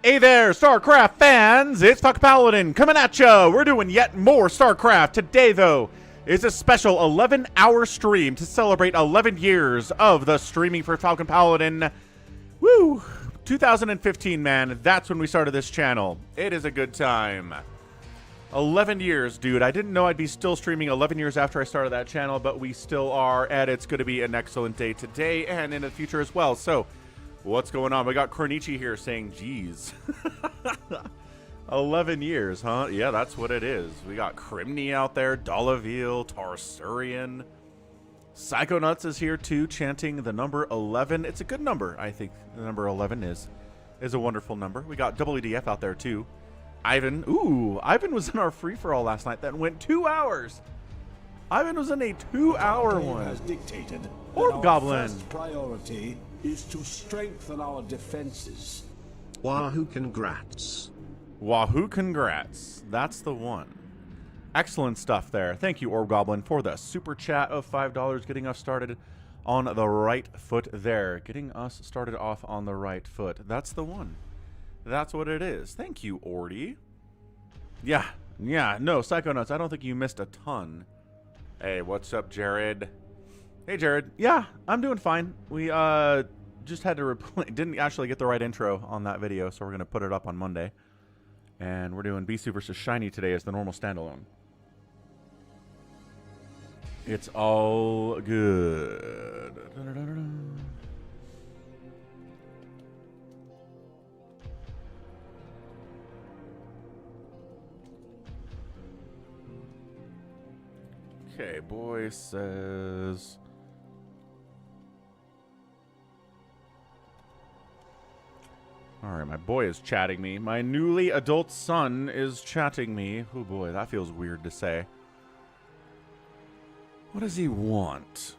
Hey there, StarCraft fans! It's Falcon Paladin coming at ya! We're doing yet more StarCraft. Today, though, is a special 11-hour stream to celebrate 11 years of the streaming for Falcon Paladin. Woo! 2015, man. That's when we started this channel. It is a good time. 11 years, dude. I didn't know I'd be still streaming 11 years after I started that channel, but we still are, and it's going to be an excellent day today and in the future as well. So, what's going on? We got Kornichi here saying, geez. 11 years, huh? Yeah, that's what it is. We got Crimney out there, Dolaville, Tarsurian. Psychonauts is here too, chanting the number 11. It's a good number, I think. The number 11 is a wonderful number. We got WDF out there too. Ivan. Ooh, Ivan was in our free-for-all last night. That went 2 hours. Ivan was in a 2-hour one. Has dictated Orb Goblin. First priority is to strengthen our defenses. Wahoo, congrats. Wahoo, congrats. That's the one. Excellent stuff there. Thank you, Orb Goblin, for the super chat of $5, getting us started on the right foot there. Getting us started off on the right foot. That's the one. That's what it is. Thank you, Ordy. Yeah, no, Psychonauts, I don't think you missed a ton. Hey, what's up, Jared? Hey, Jared. Yeah, I'm doing fine. We just had to didn't actually get the right intro on that video, so we're going to put it up on Monday. And we're doing Bisu versus Shiny today as the normal standalone. It's all good. Okay, boy says... Alright, my boy is chatting me. My newly adult son is chatting me. Oh boy, that feels weird to say. What does he want?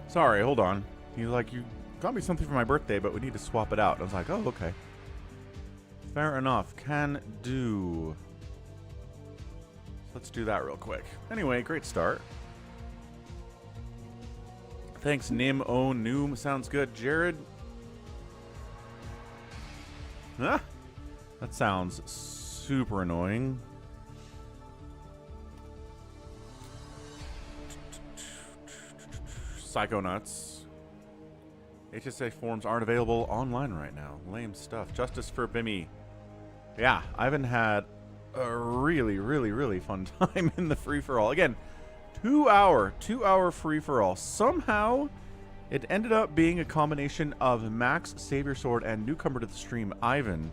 Sorry, hold on. He's like, you got me something for my birthday, but we need to swap it out. I was like, oh, okay. Fair enough. Can do. Let's do that real quick. Anyway, great start. Thanks, Nim O Noom. Sounds good. Jared. Huh? That sounds super annoying. Psychonauts. HSA forms aren't available online right now. Lame stuff. Justice for Bimmy. Yeah, Ivan had a really fun time in the free-for-all. Again, 2-hour free-for-all. Somehow, it ended up being a combination of Max, Savior Sword, and newcomer to the stream, Ivan.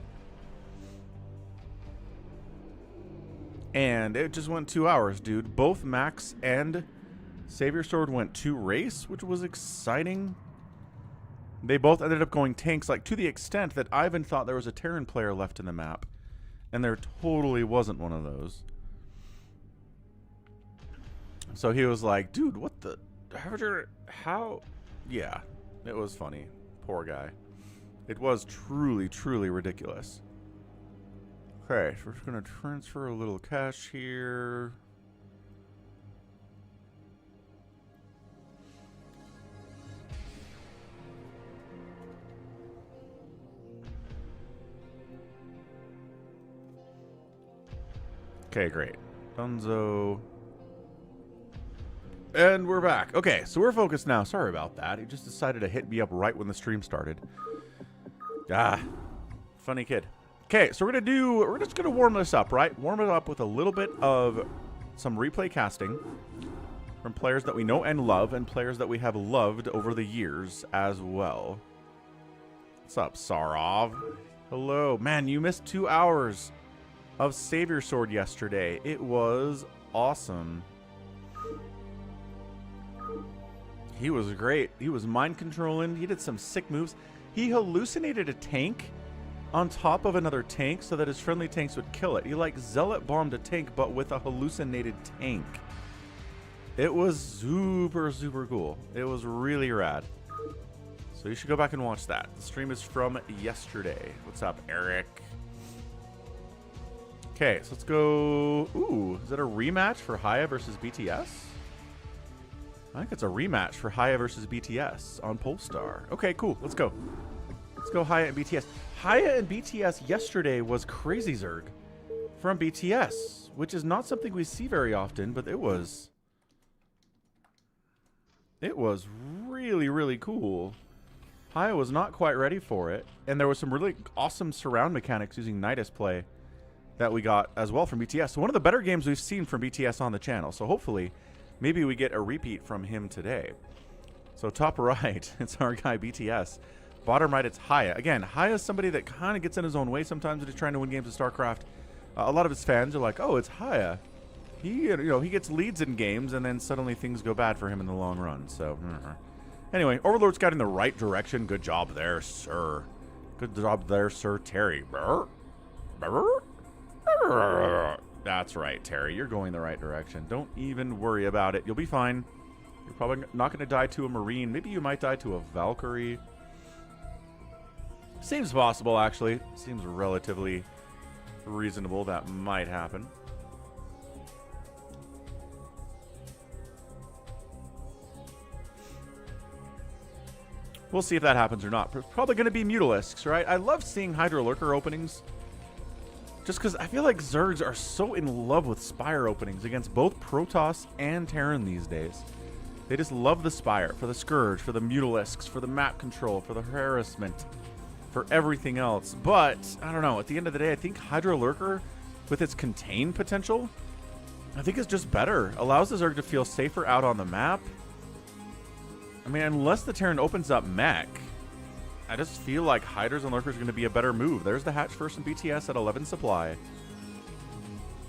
And it just went 2 hours, dude. Both Max and Savior Sword went to race, which was exciting. They both ended up going tanks, like to the extent that Ivan thought there was a Terran player left in the map. And there totally wasn't one of those. So he was like, dude, what the... How... Yeah, it was funny. Poor guy. It was truly ridiculous. Okay, so we're just going to transfer a little cash here. Okay, great. Dunzo. And we're back. Okay, so we're focused now. Sorry about that. He just decided to hit me up right when the stream started. Ah, funny kid. Okay, so we're just gonna warm this up, right? Warm it up with a little bit of some replay casting from players that we know and love, and players that we have loved over the years as well. What's up, Sarov? Hello. Man, you missed 2 hours of Savior Sword yesterday. It was awesome. He was great. He was mind controlling. He did some sick moves. He hallucinated a tank on top of another tank so that his friendly tanks would kill it. He like zealot bombed a tank, but with a hallucinated tank. It was super cool. It was really rad. So you should go back and watch that. The stream is from yesterday. What's up, Eric? Okay, so let's go. Ooh, is it a rematch for Hiya versus BTS? I think it's a rematch for Hiya versus BTS on Polestar. Okay, cool. Let's go. Let's go Hiya and BTS. Hiya and BTS yesterday was crazy ZERG from BTS, which is not something we see very often, but it was really, really cool. Hiya was not quite ready for it, and there was some really awesome surround mechanics using Nidus play that we got as well from BTS. So one of the better games we've seen from BTS on the channel. So hopefully, maybe we get a repeat from him today. So top right, it's our guy BTS. Bottom right, it's Hiya. Again, Hiya is somebody that kind of gets in his own way sometimes when he's trying to win games of StarCraft. A lot of his fans are like, "Oh, it's Hiya. He gets leads in games, and then suddenly things go bad for him in the long run." So, anyway, Overlord's got in the right direction. Good job there, sir. Good job there, Sir Terry. That's right, Terry. You're going the right direction. Don't even worry about it. You'll be fine. You're probably not going to die to a Marine. Maybe you might die to a Valkyrie. Seems possible, actually. Seems relatively reasonable that might happen. We'll see if that happens or not. Probably going to be Mutalisks, right? I love seeing Hydra Lurker openings. Just because I feel like Zergs are so in love with Spire openings against both Protoss and Terran these days. They just love the Spire for the Scourge, for the Mutalisks, for the map control, for the harassment, for everything else. But, I don't know, at the end of the day, I think Hydra Lurker, with its contain potential, I think is just better. Allows the Zerg to feel safer out on the map. I mean, unless the Terran opens up mech, I just feel like Hydras and Lurkers are going to be a better move. There's the hatch first in BTS at 11 supply.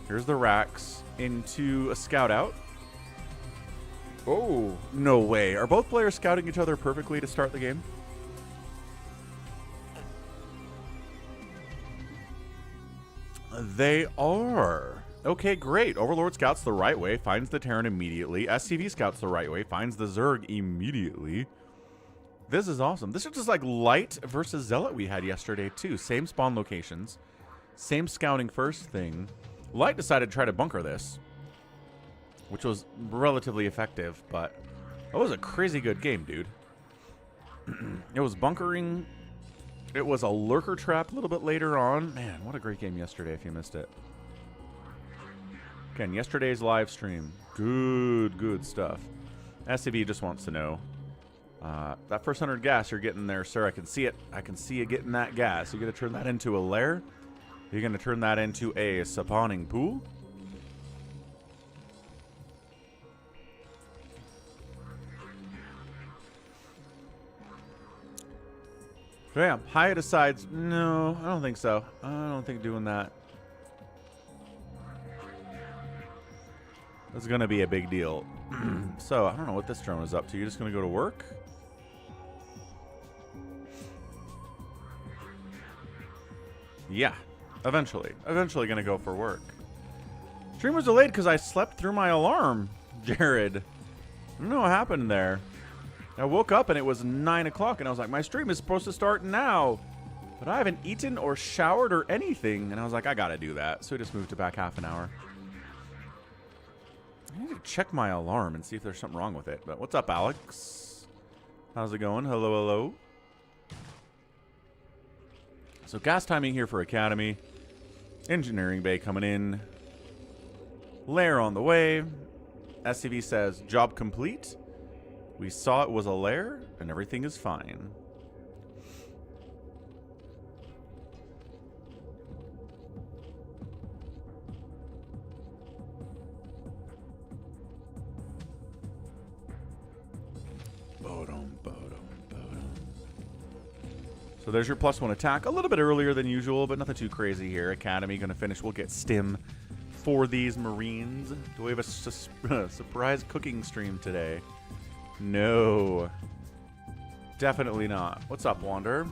Here's the racks into a scout out. Oh, no way. Are both players scouting each other perfectly to start the game? They are. Okay, great. Overlord scouts the right way, finds the Terran immediately. SCV scouts the right way, finds the Zerg immediately. This is awesome. This is just like Light versus Zealot we had yesterday, too. Same spawn locations. Same scouting first thing. Light decided to try to bunker this, which was relatively effective, but that was a crazy good game, dude. It was bunkering. It was a lurker trap a little bit later on. Man, what a great game yesterday if you missed it. Again, yesterday's live stream. Good stuff. SCV just wants to know. That first 100 gas you're getting there, sir. I can see it. I can see you getting that gas. You're going to turn that into a lair? You're going to turn that into a spawning pool? Yeah, Hiya decides, no, I don't think so. I don't think doing that. That's going to be a big deal. So, I don't know what this drone is up to. You're just going to go to work? Yeah, eventually. Eventually going to go for work. Stream was delayed because I slept through my alarm, Jared. I don't know what happened there. I woke up and it was 9 o'clock and I was like, my stream is supposed to start now. But I haven't eaten or showered or anything. And I was like, I got to do that. So I just moved it back half an hour. I need to check my alarm and see if there's something wrong with it. But what's up, Alex? How's it going? Hello, hello. So gas timing here for Academy. Engineering bay coming in. Lair on the way. SCV says, job complete. We saw it was a lair, and everything is fine. So there's your +1 attack. A little bit earlier than usual, but nothing too crazy here. Academy going to finish. We'll get stim for these Marines. Do we have a surprise cooking stream today? No. Definitely not. What's up, Wander?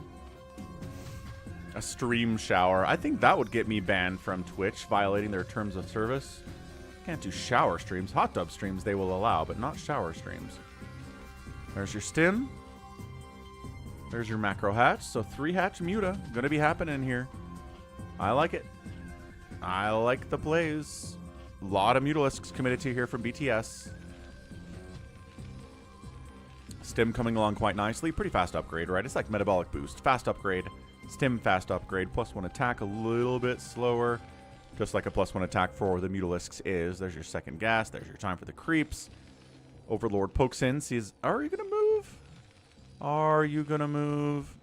A stream shower. I think that would get me banned from Twitch, violating their terms of service. Can't do shower streams. Hot tub streams they will allow, but not shower streams. There's your stim. There's your macro hatch. So 3 hatch Muta. Gonna be happening here. I like it. I like the plays. A lot of Mutalisks committed to here from BTS. Stim coming along quite nicely. Pretty fast upgrade, right? It's like metabolic boost. Fast upgrade. Stim fast upgrade. +1 attack. A little bit slower. Just like a +1 attack for the Mutalisks is. There's your second gas. There's your time for the creeps. Overlord pokes in. Sees, are you going to move? Are you going to move?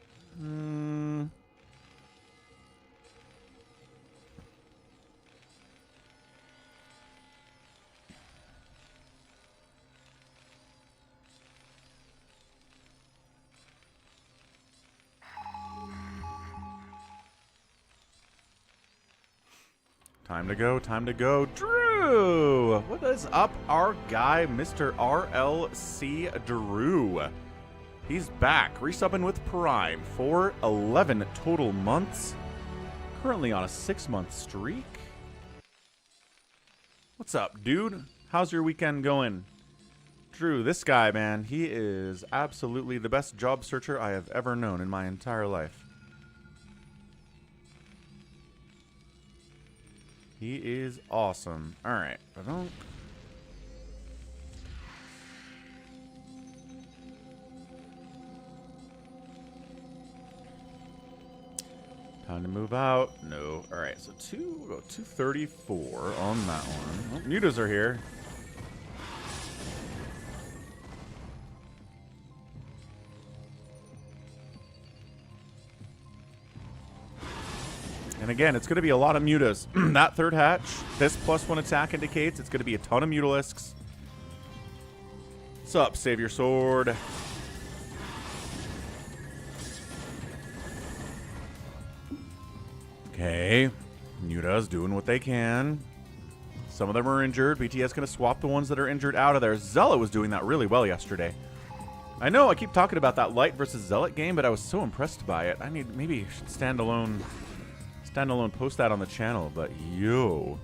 Time to go, time to go. Drew! What is up, our guy, Mr. RLC Drew? He's back, resubbing with Prime for 11 total months. Currently on a 6-month streak. What's up, dude? How's your weekend going? Drew, this guy, man, he is absolutely the best job searcher I have ever known in my entire life. He is awesome. All right, I don't. Time to move out. No. All right, so we'll go 234 on that one. Oh, mutas are here. And again, it's going to be a lot of mutas. That third hatch, this +1 attack indicates it's going to be a ton of Mutalisks. What's up, Savior Sword? Okay, Mutas doing what they can. Some of them are injured. BTS going to swap the ones that are injured out of there. Zealot was doing that really well yesterday. I know I keep talking about that Light versus Zealot game, but I was so impressed by it. Maybe I should standalone post that on the channel, but yo.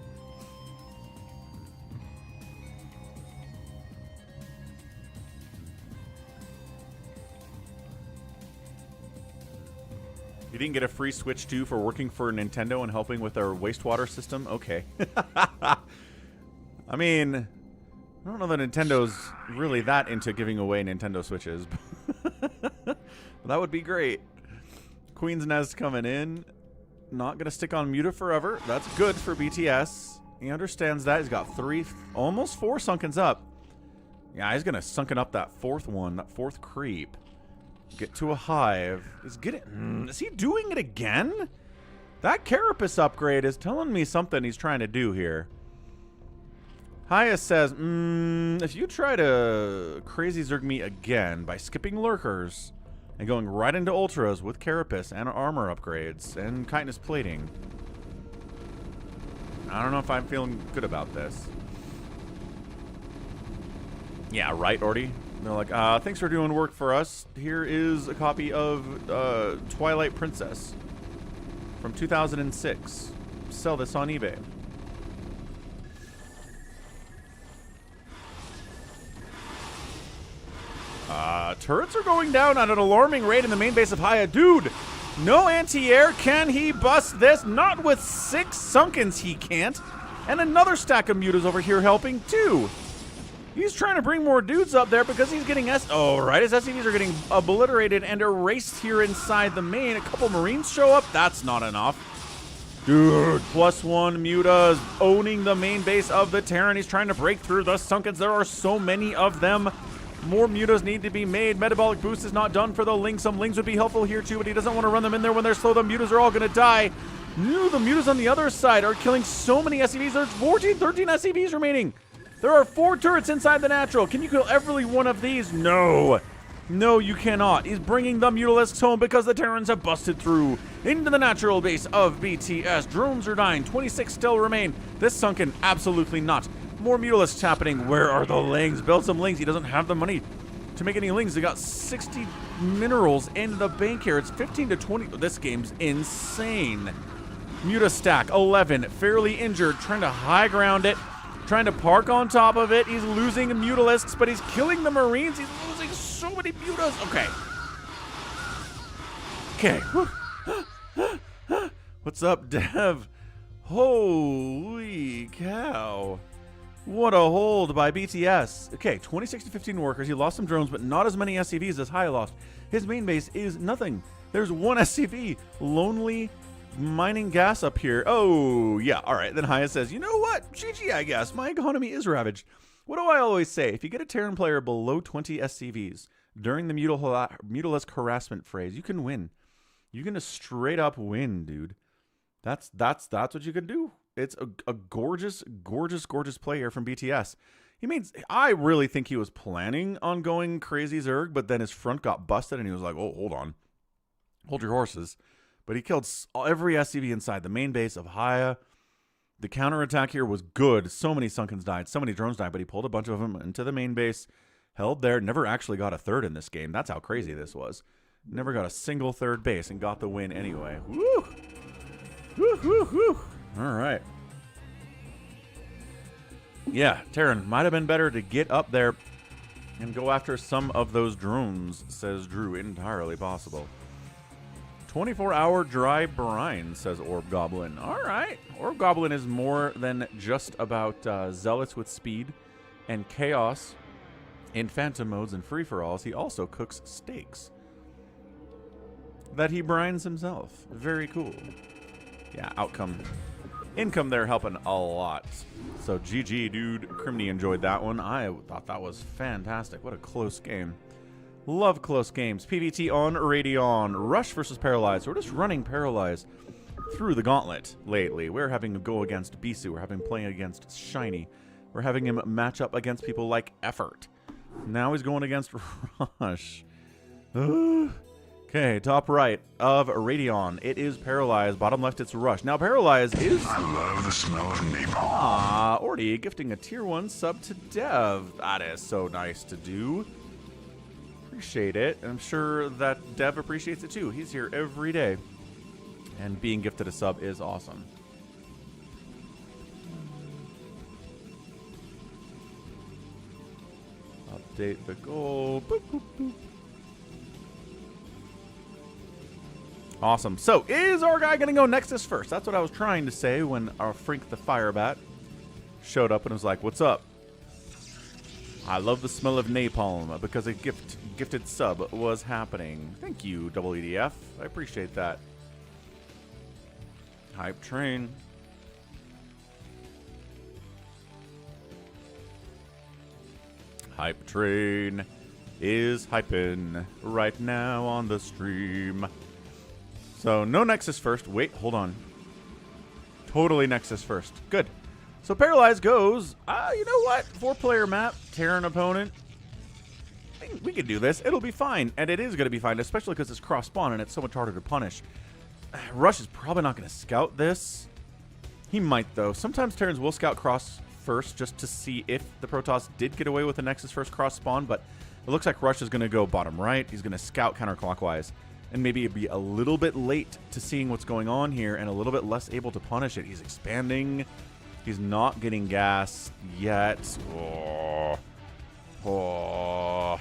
You didn't get a free Switch 2 for working for Nintendo and helping with their wastewater system? Okay. I mean, I don't know that Nintendo's really that into giving away Nintendo Switches. But that would be great. Queen's Nest coming in. Not going to stick on Muta forever. That's good for BTS. He understands that. He's got almost 4 Sunkens up. Yeah, he's going to Sunken up that 4th one, that 4th creep. Get to a hive. Is he doing it again? That Carapace upgrade is telling me something he's trying to do here. Hiya says, if you try to crazy Zerg me again by skipping lurkers and going right into ultras with Carapace and armor upgrades and kindness plating, I don't know if I'm feeling good about this. Yeah, right, Orty? They're like, thanks for doing work for us. Here is a copy of Twilight Princess from 2006. Sell this on eBay. Turrets are going down at an alarming rate in the main base of Hiya. Dude, no anti-air. Can he bust this? Not with 6 Sunkens, he can't. And another stack of mutas over here helping, too. He's trying to bring more dudes up there because he's getting Oh, right. His SCVs are getting obliterated and erased here inside the main. A couple Marines show up. That's not enough. Dude, +1 mutas owning the main base of the Terran. He's trying to break through the Sunkens. There are so many of them. More mutas need to be made. Metabolic boost is not done for the Ling. Some Lings would be helpful here too, but he doesn't want to run them in there when they're slow. The mutas are all going to die. No, the mutas on the other side are killing so many SCVs. There's 13 SCVs remaining. There are 4 turrets inside the natural. Can you kill every one of these? No. No, you cannot. He's bringing the Mutalisks home because the Terrans have busted through into the natural base of BTS. Drones are dying. 26 still remain. This Sunken, absolutely not. More Mutalisks happening. Where are the Lings? Build some Lings. He doesn't have the money to make any Lings. They got 60 minerals in the bank here. It's 15 to 20. This game's insane. Muta stack, 11. Fairly injured. Trying to high ground it. Trying to park on top of it. He's losing Mutalisks, but he's killing the Marines. He's losing so many mutas. Okay. Okay. What's up, Dev? Holy cow. What a hold by BTS. Okay, 26 to 15 workers. He lost some drones, but not as many SCVs as Hiya lost. His main base is nothing. There's one SCV. Lonely mining gas up here. Oh, yeah. All right. Then Hiya says, you know what? GG, I guess. My economy is ravaged. What do I always say? If you get a Terran player below 20 SCVs during the Mutalesque harassment phase, you can win. You can just straight up win, dude. That's what you can do. It's a gorgeous, gorgeous, gorgeous play here from BTS. He means, I really think he was planning on going crazy ZERG, but then his front got busted and he was like, oh, hold on. Hold your horses. But he killed every SCV inside the main base of Hiya. The counterattack here was good. So many Sunkens died. So many drones died, but he pulled a bunch of them into the main base. Held there. Never actually got a third in this game. That's how crazy this was. Never got a single third base and got the win anyway. Woo! Woo, woo, woo. All right. Yeah, Terran might have been better to get up there and go after some of those drones, says Drew. Entirely possible. 24-hour dry brine, says Orb Goblin. All right. Orb Goblin is more than just about zealots with speed and chaos in phantom modes and free-for-alls. He also cooks steaks that he brines himself. Very cool. Yeah, income there helping a lot. So GG, dude. Criminy enjoyed that one. I thought that was fantastic. What a close game. Love close games. PvT on Radeon. Rush versus Paralyze. We're just running Paralyze through the gauntlet lately. We're having him go against Bisu. We're having him playing against Shiny. We're having him match up against people like Effort. Now he's going against Rush. Okay, top right of Radeon. It is Paralyze. Bottom left, it's Rush. Now Paralyze is... I love the smell of napalm. Ah, Ordy gifting a tier 1 sub to Dev. That is so nice to do. Appreciate it. I'm sure that Dev appreciates it too. He's here every day. And being gifted a sub is awesome. Update the goal. Boop, boop, boop. Awesome. So, is our guy going to go Nexus first? That's what I was trying to say when our Frink the Firebat showed up and was like, what's up? I love the smell of napalm because a gifted sub was happening. Thank you, Double EDF. I appreciate that. Hype train. Hype train is hyping right now on the stream. So, no Nexus first. Wait, hold on. Totally Nexus first. Good. So, Paralyze goes, you know what? 4-player map, Terran opponent. We can do this. It'll be fine. And it is going to be fine, especially because it's cross-spawn and it's so much harder to punish. Rush is probably not going to scout this. He might, though. Sometimes Terrans will scout cross first just to see if the Protoss did get away with the Nexus first cross-spawn, but it looks like Rush is going to go bottom right. He's going to scout counterclockwise. And maybe it'd be a little bit late to seeing what's going on here and a little bit less able to punish it. He's expanding. He's not getting gas yet. Oh.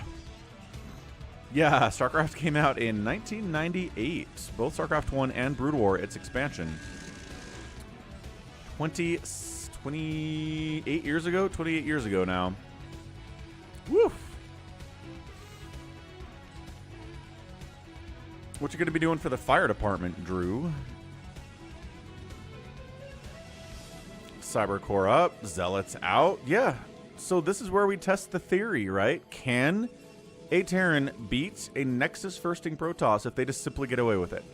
Yeah, StarCraft came out in 1998. Both StarCraft 1 and Brood War, its expansion. 28 years ago? 28 years ago now. Woo! What you going to be doing for the fire department, Drew? Cybercore up, Zealots out. Yeah, so this is where we test the theory, right? Can a Terran beat a Nexus firsting Protoss if they just simply get away with it?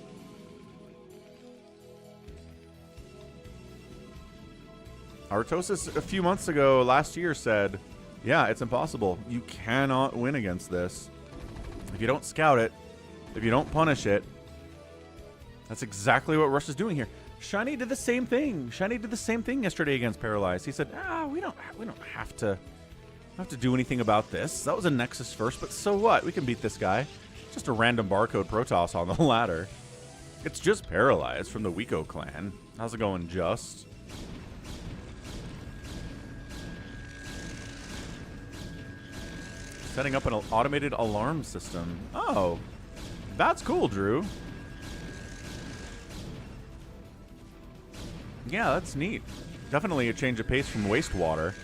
Artosis a few months ago, last year, said, yeah, it's impossible. You cannot win against this. If you don't scout it, if you don't punish it. That's exactly what Rush is doing here. Shiny did the same thing. Shiny did the same thing yesterday against Paralyze. He said, we don't have to do anything about this. That was a Nexus first, but so what? We can beat this guy. Just a random barcode Protoss on the ladder. It's just Paralyze from the Wiko clan. How's it going, Just? Setting up an automated alarm system. Oh, that's cool, Drew. Yeah, that's neat. Definitely a change of pace from wastewater.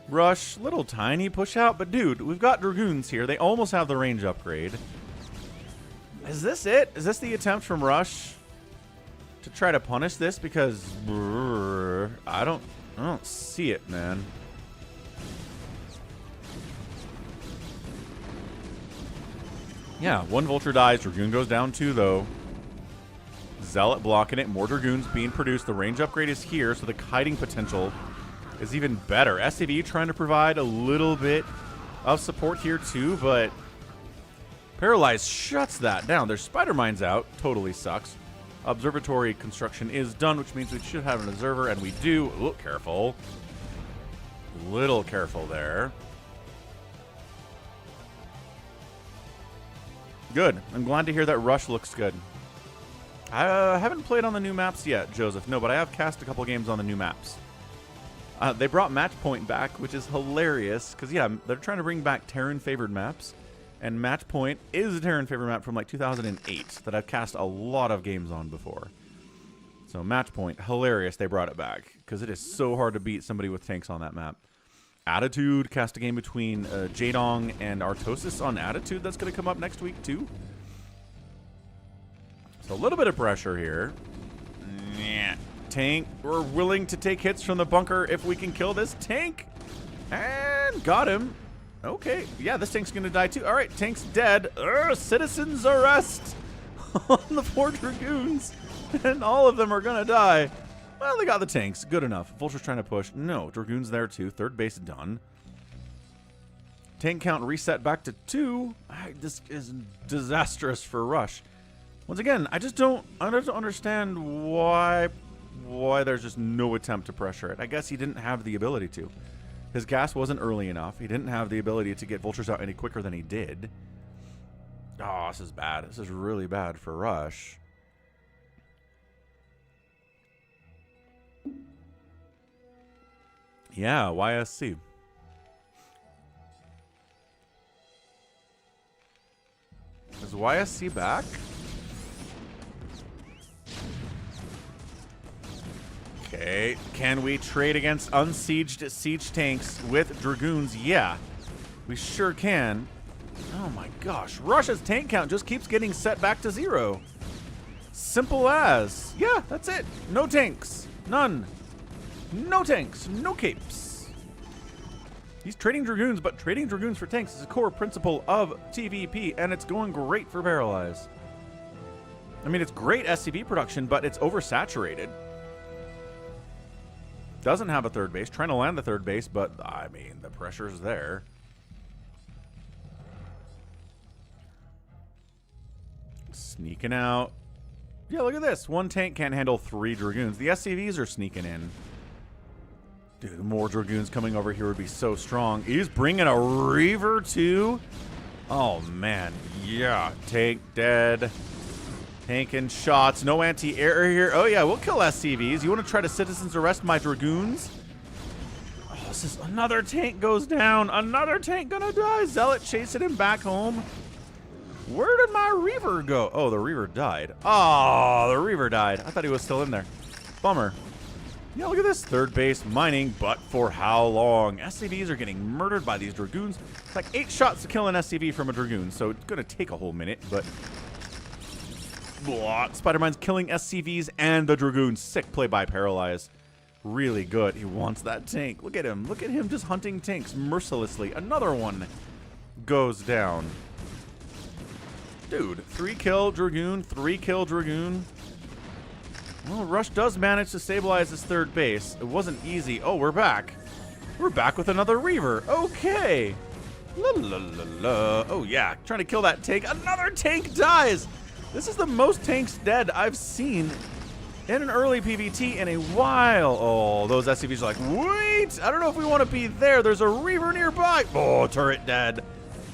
Rush, little tiny push out, but dude, we've got Dragoons here. They almost have the range upgrade. Is this it? Is this the attempt from Rush to try to punish this? Because I don't see it, man. Yeah, one Vulture dies. Dragoon goes down 2, though. Zealot blocking it. More Dragoons being produced. The range upgrade is here, so the kiting potential is even better. SCV trying to provide a little bit of support here, too, but Paralyze shuts that down. Their Spider Mine's out. Totally sucks. Observatory construction is done, which means we should have an observer, and we do. Look, careful. Little careful there. Good. I'm glad to hear that Rush looks good. I haven't played on the new maps yet, Joseph. No, but I have cast a couple games on the new maps. They brought Match Point back, which is hilarious. Because, yeah, they're trying to bring back Terran-favored maps. And Match Point is a Terran-favored map from, like, 2008 that I've cast a lot of games on before. So, Match Point, hilarious they brought it back. Because it is so hard to beat somebody with tanks on that map. Attitude, cast a game between Jadong and Artosis on Attitude. That's going to come up next week, too. So, a little bit of pressure here. Tank, we're willing to take hits from the bunker if we can kill this tank. And got him. Okay, yeah, this tank's going to die, too. All right, tank's dead. Citizens arrest on the 4 Dragoons. And all of them are going to die. Well, they got the tanks. Good enough. Vulture's trying to push. No, Dragoon's there too. Third base done. Tank count reset back to 2. This is disastrous for Rush. Once again, I don't understand why there's just no attempt to pressure it. I guess he didn't have the ability to. His gas wasn't early enough. He didn't have the ability to get Vultures out any quicker than he did. Oh, this is bad. This is really bad for Rush. Yeah, YSC. Is YSC back? Okay, can we trade against unsieged siege tanks with Dragoons? Yeah, we sure can. Oh my gosh, Russia's tank count just keeps getting set back to 0. Simple as. Yeah, that's it. No tanks. None. No tanks, no capes. He's trading Dragoons, but trading Dragoons for tanks is a core principle of TVP, and it's going great for Paralyze. I mean, it's great SCV production, but it's oversaturated. Doesn't have a third base. Trying to land the third base, but, I mean, the pressure's there. Sneaking out. Yeah, look at this. One tank can't handle 3 Dragoons. The SCVs are sneaking in. Dude, more Dragoons coming over here would be so strong. He's bringing a Reaver, too. Oh, man. Yeah. Tank dead. Tanking shots. No anti-air here. Oh, yeah. We'll kill SCVs. You want to try to citizens arrest my Dragoons? Oh, this is another tank goes down. Another tank gonna die. Zealot chasing him back home. Where did my Reaver go? Oh, the Reaver died. Oh, the Reaver died. I thought he was still in there. Bummer. Yeah, look at this. Third base mining, but for how long? SCVs are getting murdered by these Dragoons. It's like 8 shots to kill an SCV from a Dragoon, so it's going to take a whole minute, but... Blah. Spider-Mine's killing SCVs and the Dragoons. Sick play by Paralyze. Really good. He wants that tank. Look at him. Look at him just hunting tanks mercilessly. Another one goes down. Dude, 3-kill Dragoon, 3-kill Dragoon. Well, Rush does manage to stabilize his third base. It wasn't easy. Oh, we're back. We're back with another Reaver. Okay. La, la, la, la. Oh, yeah. Trying to kill that tank. Another tank dies. This is the most tanks dead I've seen in an early PvT in a while. Oh, those SCVs are like, wait. I don't know if we want to be there. There's a Reaver nearby. Oh, turret dead.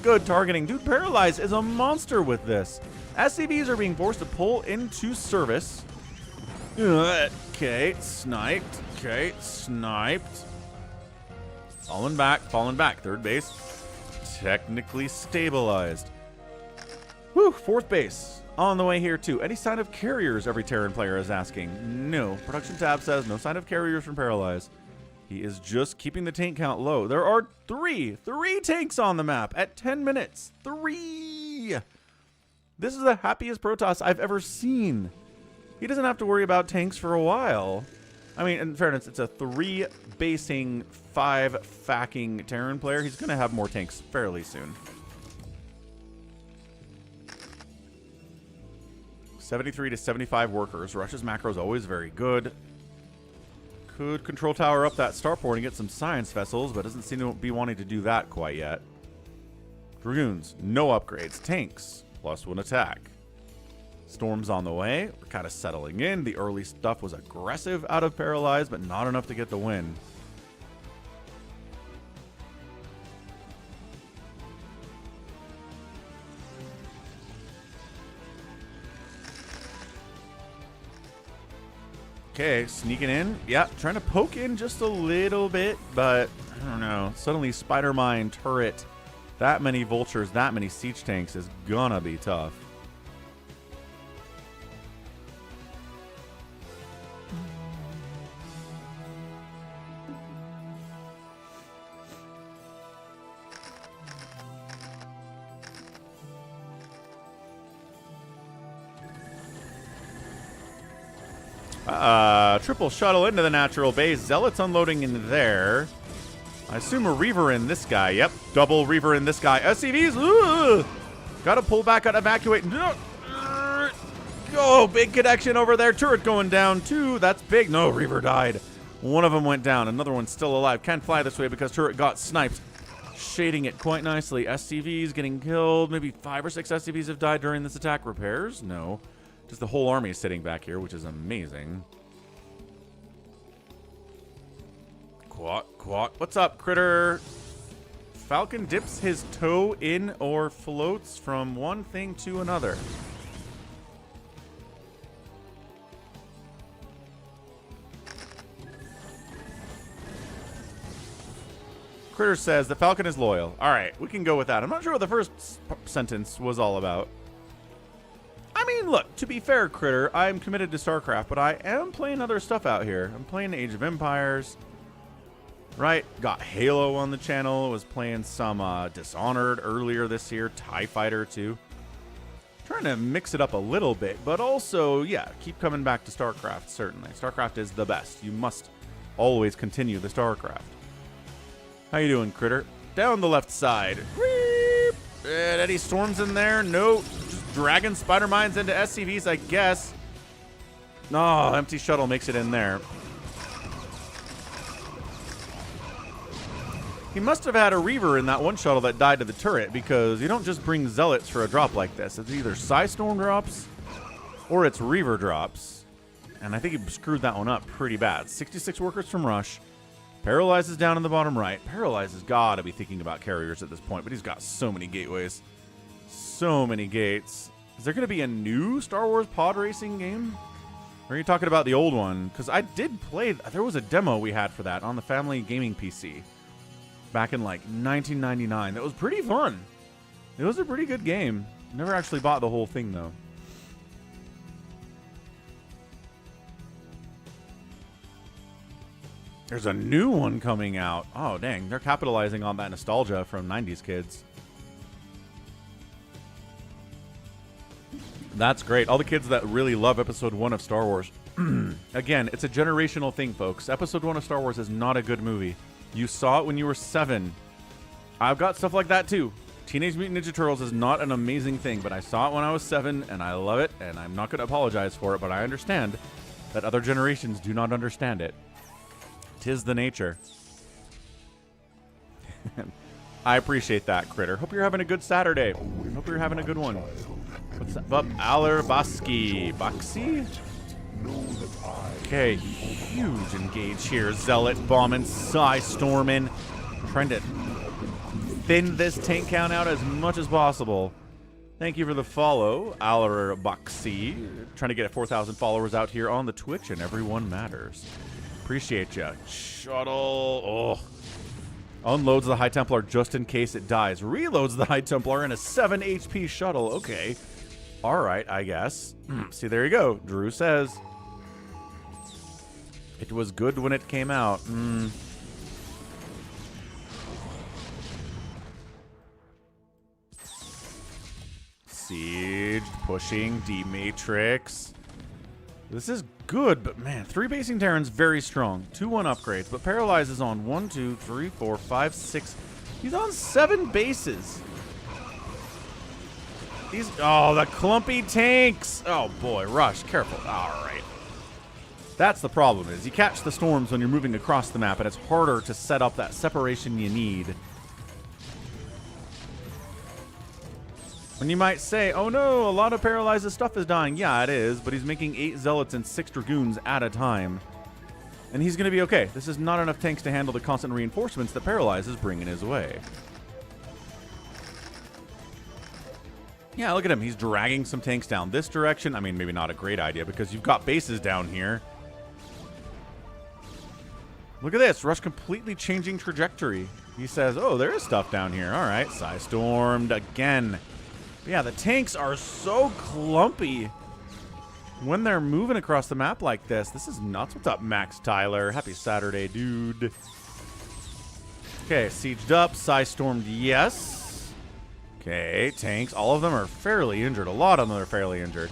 Good targeting. Dude, Paralyze is a monster with this. SCVs are being forced to pull into service. Okay, sniped. Okay, sniped. Falling back, falling back. Third base, technically stabilized. Whew, fourth base. on the way here too. Any sign of carriers, every Terran player is asking. No. Production tab says no sign of carriers from Paralyze. He is just keeping the tank count low. There are three tanks on the map at 10 minutes. 3. This is the happiest Protoss I've ever seen. He doesn't have to worry about tanks for a while. I mean, in fairness, it's a 3 basing, 5 facking Terran player. He's going to have more tanks fairly soon. 73 to 75 workers. Rush's macro is always very good. Could control tower up that starport and get some science vessels, but doesn't seem to be wanting to do that quite yet. Dragoons, no upgrades. Tanks, +1 attack. Storm's on the way. We're kind of settling in. The early stuff was aggressive out of Paralyze, but not enough to get the win. Okay, sneaking in. Yeah, trying to poke in just a little bit, but I don't know. Suddenly, Spider Mine, turret, that many vultures, that many siege tanks is gonna be tough. Triple shuttle into the natural base. Zealots unloading in there. I assume a Reaver in this guy. Yep, double Reaver in this guy. SCVs. Ugh. Gotta pull back out, evacuate. Oh, big connection over there. Turret going down too. That's big. No, Reaver died. One of them went down. Another one's still alive. Can't fly this way because turret got sniped. Shading it quite nicely. SCVs getting killed. Maybe 5 or 6 SCVs have died during this attack. Repairs? No. Just the whole army is sitting back here, which is amazing. Quat. What's up, critter? Falcon dips his toe in or floats from one thing to another. Critter says the Falcon is loyal. All right, we can go with that. I'm not sure what the first sentence was all about. I mean, look, to be fair, Critter, I'm committed to StarCraft, but I am playing other stuff out here. I'm playing Age of Empires, right? Got Halo on the channel. Was playing some Dishonored earlier this year. TIE Fighter, too. Trying to mix it up a little bit, but also, yeah, keep coming back to StarCraft, certainly. StarCraft is the best. You must always continue the StarCraft. How you doing, Critter? Down the left side. Weep. Any storms in there? No. Just dragging spider mines into SCVs, I guess. No, empty shuttle makes it in there. He must have had a Reaver in that one shuttle that died to the turret, because you don't just bring Zealots for a drop like this. It's either Psystorm drops or it's Reaver drops. And I think he screwed that one up pretty bad. 66 workers from Rush. Paralyze is down in the bottom right. Paralyze has got to be thinking about carriers at this point, but he's got so many gateways. So many gates. Is there going to be a new Star Wars pod racing game? Or are you talking about the old one? Because I did play, there was a demo we had for that on the family gaming PC back in like 1999. That was pretty fun. It was a pretty good game. Never actually bought the whole thing though. There's a new one coming out. Oh, dang. They're capitalizing on that nostalgia from 90s kids. That's great. All the kids that really love Episode 1 of Star Wars. Again, it's a generational thing, folks. Episode 1 of Star Wars is not a good movie. You saw it when you were 7. I've got stuff like that, too. Teenage Mutant Ninja Turtles is not an amazing thing, but I saw it when I was 7, and I love it, and I'm not going to apologize for it, but I understand that other generations do not understand it. 'Tis the nature. I appreciate that, Critter. Hope you're having a good Saturday. Hope you're having a good one. What's that? Alerbaski. Baxi? Okay, huge engage here. Zealot bombing, Psy storming. Trying to thin this tank count out as much as possible. Thank you for the follow, Alerbaxi. Trying to get 4,000 followers out here on the Twitch, and everyone matters. Appreciate ya. Shuttle. Oh. Unloads the High Templar just in case it dies. Reloads the High Templar in a 7 HP shuttle. Okay. All right, I guess. See, there you go. Drew says it was good when it came out. Siege, pushing, D-Matrix. This is good, but man, 3 basing Terrans, very strong. 2-1 upgrades, but Paralyze is on 1, 2, 3, 4, 5, 6. He's on 7 bases. Oh, the clumpy tanks. Oh boy, Rush, careful. All right. That's the problem, is you catch the storms when you're moving across the map, and it's harder to set up that separation you need. And you might say, oh no, a lot of Paralyze's stuff is dying. Yeah, it is, but he's making 8 Zealots and 6 Dragoons at a time. And he's going to be okay. This is not enough tanks to handle the constant reinforcements that Paralyze is bringing his way. Yeah, look at him. He's dragging some tanks down this direction. I mean, maybe not a great idea because you've got bases down here. Look at this. Rush completely changing trajectory. He says, oh, there is stuff down here. All right, Psy-stormed again. Yeah, the tanks are so clumpy when they're moving across the map like this. This is nuts. What's up, Max Tyler? Happy Saturday, dude. Okay, sieged up. Psy-stormed, yes. Okay, tanks. All of them are fairly injured. A lot of them are fairly injured,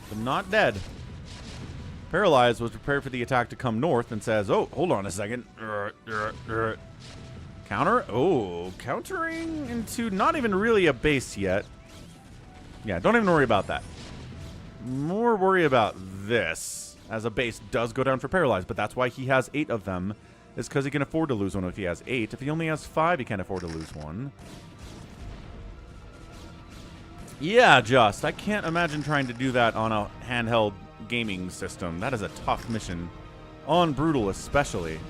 but not dead. Paralyze was prepared for the attack to come north and says, oh, hold on a second. Counter? Oh, countering into not even really a base yet. Yeah, don't even worry about that. More worry about this, as a base does go down for Paralyze, but that's why he has 8 of them, is because he can afford to lose one if he has 8. If he only has 5, he can't afford to lose one. Yeah, just. I can't imagine trying to do that on a handheld gaming system. That is a tough mission. On Brutal, especially.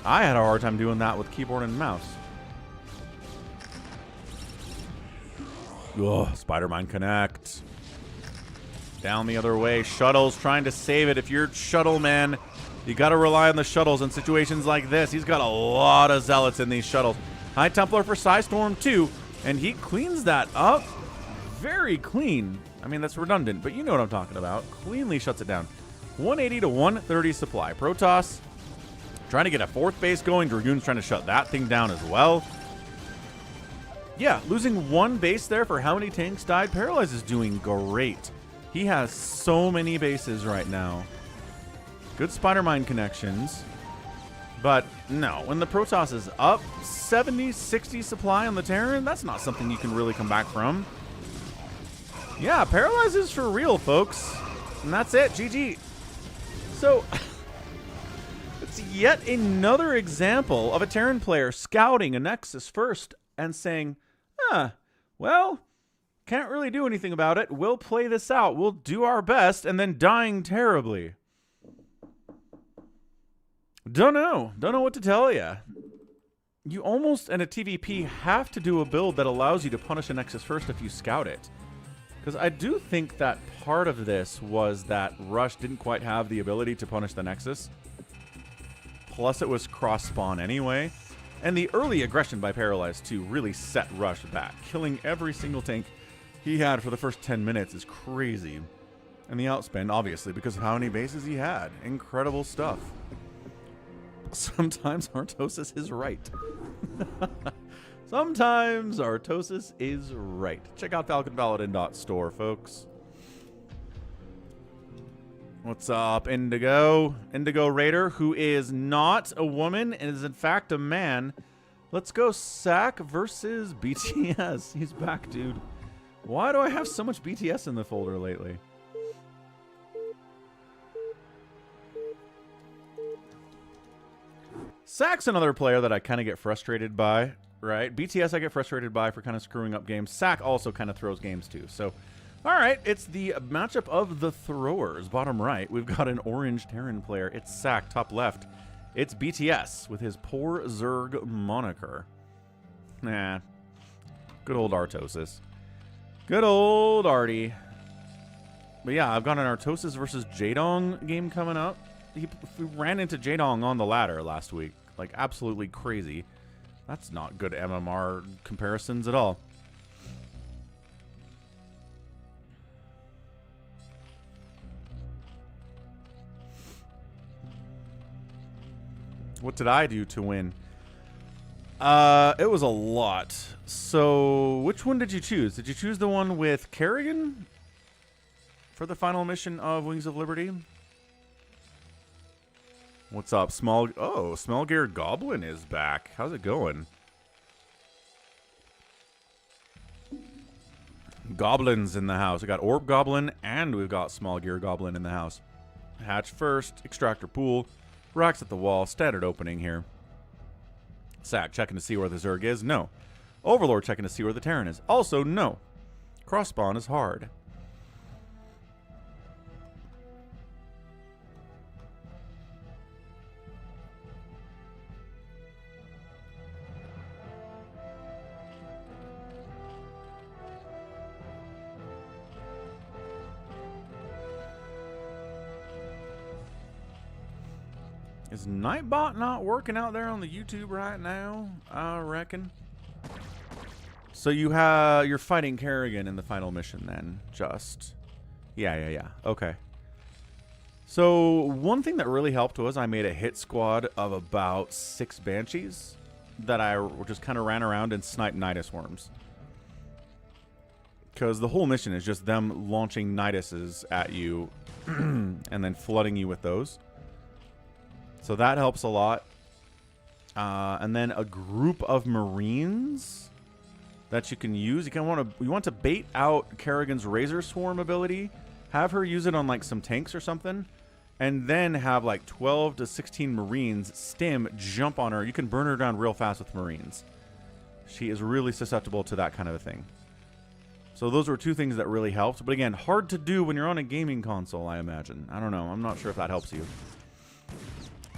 I had a hard time doing that with keyboard and mouse. Ugh, Spider-Mine Connect. Down the other way. Shuttles trying to save it. If you're Shuttle Man, you got to rely on the shuttles in situations like this. He's got a lot of Zealots in these shuttles. High Templar for Psy-storm too, and he cleans that up. Very clean. I mean, that's redundant, but you know what I'm talking about. Cleanly shuts it down. 180 to 130 supply. Protoss trying to get a 4th base going. Dragoon's trying to shut that thing down as well. Yeah, losing 1 base there for how many tanks died. Paralyze is doing great. He has so many bases right now. Good Spider-Mine connections. But no, when the Protoss is up 70, 60 supply on the Terran, that's not something you can really come back from. Yeah, Paralyze is for real, folks. And that's it. GG. So, it's yet another example of a Terran player scouting a Nexus first and saying, well, can't really do anything about it. We'll play this out. We'll do our best, and then dying terribly. Don't know what to tell you. You almost, in a TVP, have to do a build that allows you to punish a Nexus first if you scout it. Because I do think that part of this was that Rush didn't quite have the ability to punish the Nexus. Plus, it was cross-spawn anyway. And the early aggression by Paralyze, too, really set Rush back. Killing every single tank he had for the first 10 minutes is crazy. And the outspend, obviously, because of how many bases he had. Incredible stuff. Sometimes Artosis is right. Sometimes Artosis is right. Check out falconpaladin.store, folks. What's up, Indigo? Indigo Raider, who is not a woman and is in fact a man. Let's go sSak versus BTS. He's back, dude. Why do I have so much BTS in the folder lately? sSak's another player that I kind of get frustrated by, right? BTS I get frustrated by for kind of screwing up games. sSak also kind of throws games too, so... All right, it's the matchup of the throwers. Bottom right, we've got an orange Terran player. It's sSak. Top left, it's BTS with his poor ZERG moniker. Nah. Good old Artosis. Good old Artie. But yeah, I've got an Artosis versus Jaedong game coming up. We ran into Jaedong on the ladder last week. Like, absolutely crazy. That's not good MMR comparisons at all. What did I do to win? It was a lot. So, which one did you choose? Did you choose the one with Kerrigan for the final mission of Wings of Liberty? What's up, Small-Geared Goblin is back. How's it going? Goblins in the house. We got Orb Goblin and we've got Small-Geared Goblin in the house. Hatch first, extractor pool, racks at the wall, standard opening here. SSak checking to see where the ZERG is? No. Overlord checking to see where the Terran is? Also, no. Cross spawn is hard. Is Nightbot not working out there on the YouTube right now? I reckon. So you're fighting Kerrigan in the final mission then, yeah. Okay. So one thing that really helped was I made a hit squad of about 6 Banshees that I just kind of ran around and sniped Nidus worms. Because the whole mission is just them launching Niduses at you and then flooding you with those. So that helps a lot. And then a group of Marines that you can use. You want to bait out Kerrigan's Razor Swarm ability. Have her use it on like some tanks or something. And then have like 12 to 16 Marines stim jump on her. You can burn her down real fast with Marines. She is really susceptible to that kind of a thing. So those were 2 things that really helped. But again, hard to do when you're on a gaming console, I imagine. I don't know. I'm not sure if that helps you.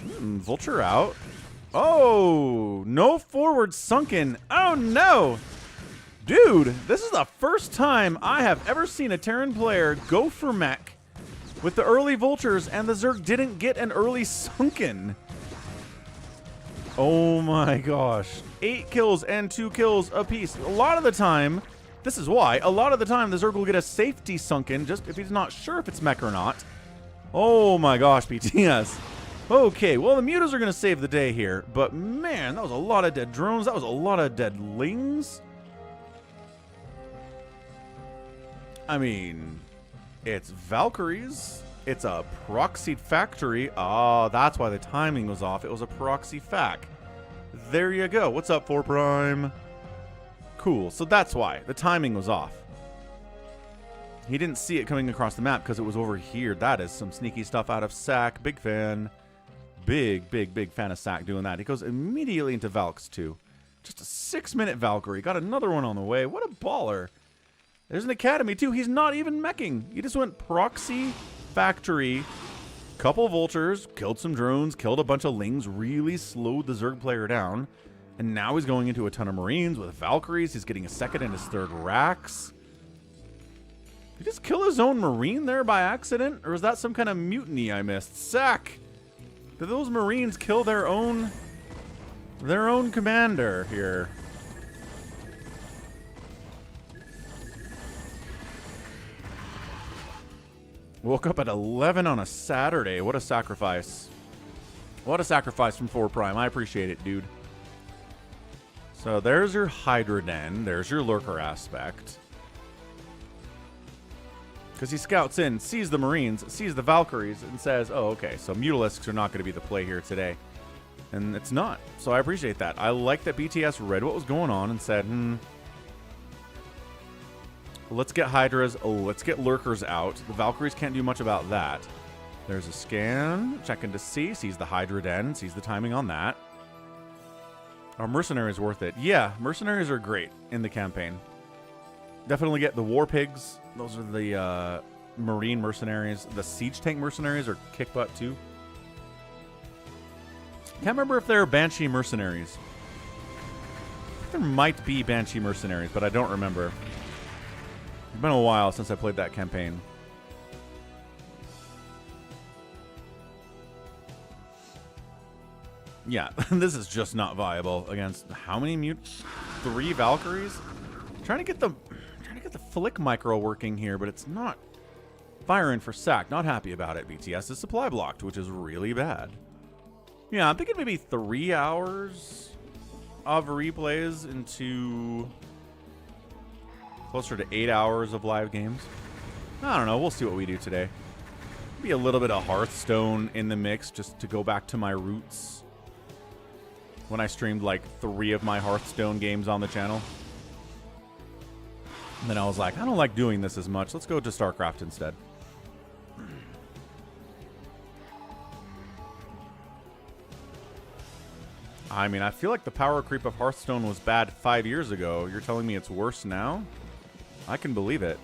Vulture out. Oh, no forward sunken. Oh, no. Dude, this is the first time I have ever seen a Terran player go for mech with the early vultures and the ZERG didn't get an early sunken. Oh my gosh. 8 kills and 2 kills apiece. A lot of the time, this is why, a lot of the time the ZERG will get a safety sunken just if he's not sure if it's mech or not. Oh my gosh, BTS. Okay, well, the mutas are going to save the day here. But, man, that was a lot of dead drones. That was a lot of dead lings. I mean, it's Valkyries. It's a proxied factory. Oh, that's why the timing was off. It was a proxy fac. There you go. What's up, 4 Prime? Cool. So that's why. The timing was off. He didn't see it coming across the map because it was over here. That is some sneaky stuff out of sSak. Big fan. Big fan of sSak doing that. He goes immediately into Valks, too. Just a 6-minute Valkyrie. Got another one on the way. What a baller. There's an academy, too. He's not even meching. He just went proxy, factory, couple vultures, killed some drones, killed a bunch of lings, really slowed the ZERG player down. And now he's going into a ton of Marines with Valkyries. He's getting a 2nd and his 3rd racks. Did he just kill his own Marine there by accident? Or is that some kind of mutiny I missed? sSak! Did those Marines kill their own commander here? Woke up at 11 on a Saturday. What a sacrifice. What a sacrifice from 4 Prime. I appreciate it, dude. So there's your Hydra Den. There's your Lurker aspect. Because he scouts in, sees the Marines, sees the Valkyries, and says, oh, okay, so Mutalisks are not going to be the play here today. And it's not. So I appreciate that. I like that BTS read what was going on and said, let's get Hydras. Oh, let's get Lurkers out. The Valkyries can't do much about that. There's a scan. Checking to see. Sees the Hydra Den. Sees the timing on that. Are Mercenaries worth it? Yeah, Mercenaries are great in the campaign. Definitely get the War Pigs. Those are the Marine Mercenaries. The Siege Tank Mercenaries are kick butt too. Can't remember if they're Banshee Mercenaries. There might be Banshee Mercenaries, but I don't remember. It's been a while since I played that campaign. Yeah, this is just not viable against how many 3 Valkyries? Trying to get the flick micro working here, but it's not firing for sSak. Not happy about it. BTS is supply blocked, which is really bad. Yeah, I'm thinking maybe 3 hours of replays into closer to 8 hours of live games. I don't know. We'll see what we do today. Maybe a little bit of Hearthstone in the mix just to go back to my roots. When I streamed like 3 of my Hearthstone games on the channel. And then I was like, I don't like doing this as much. Let's go to StarCraft instead. I mean, I feel like the power creep of Hearthstone was bad 5 years ago. You're telling me it's worse now? I can believe it.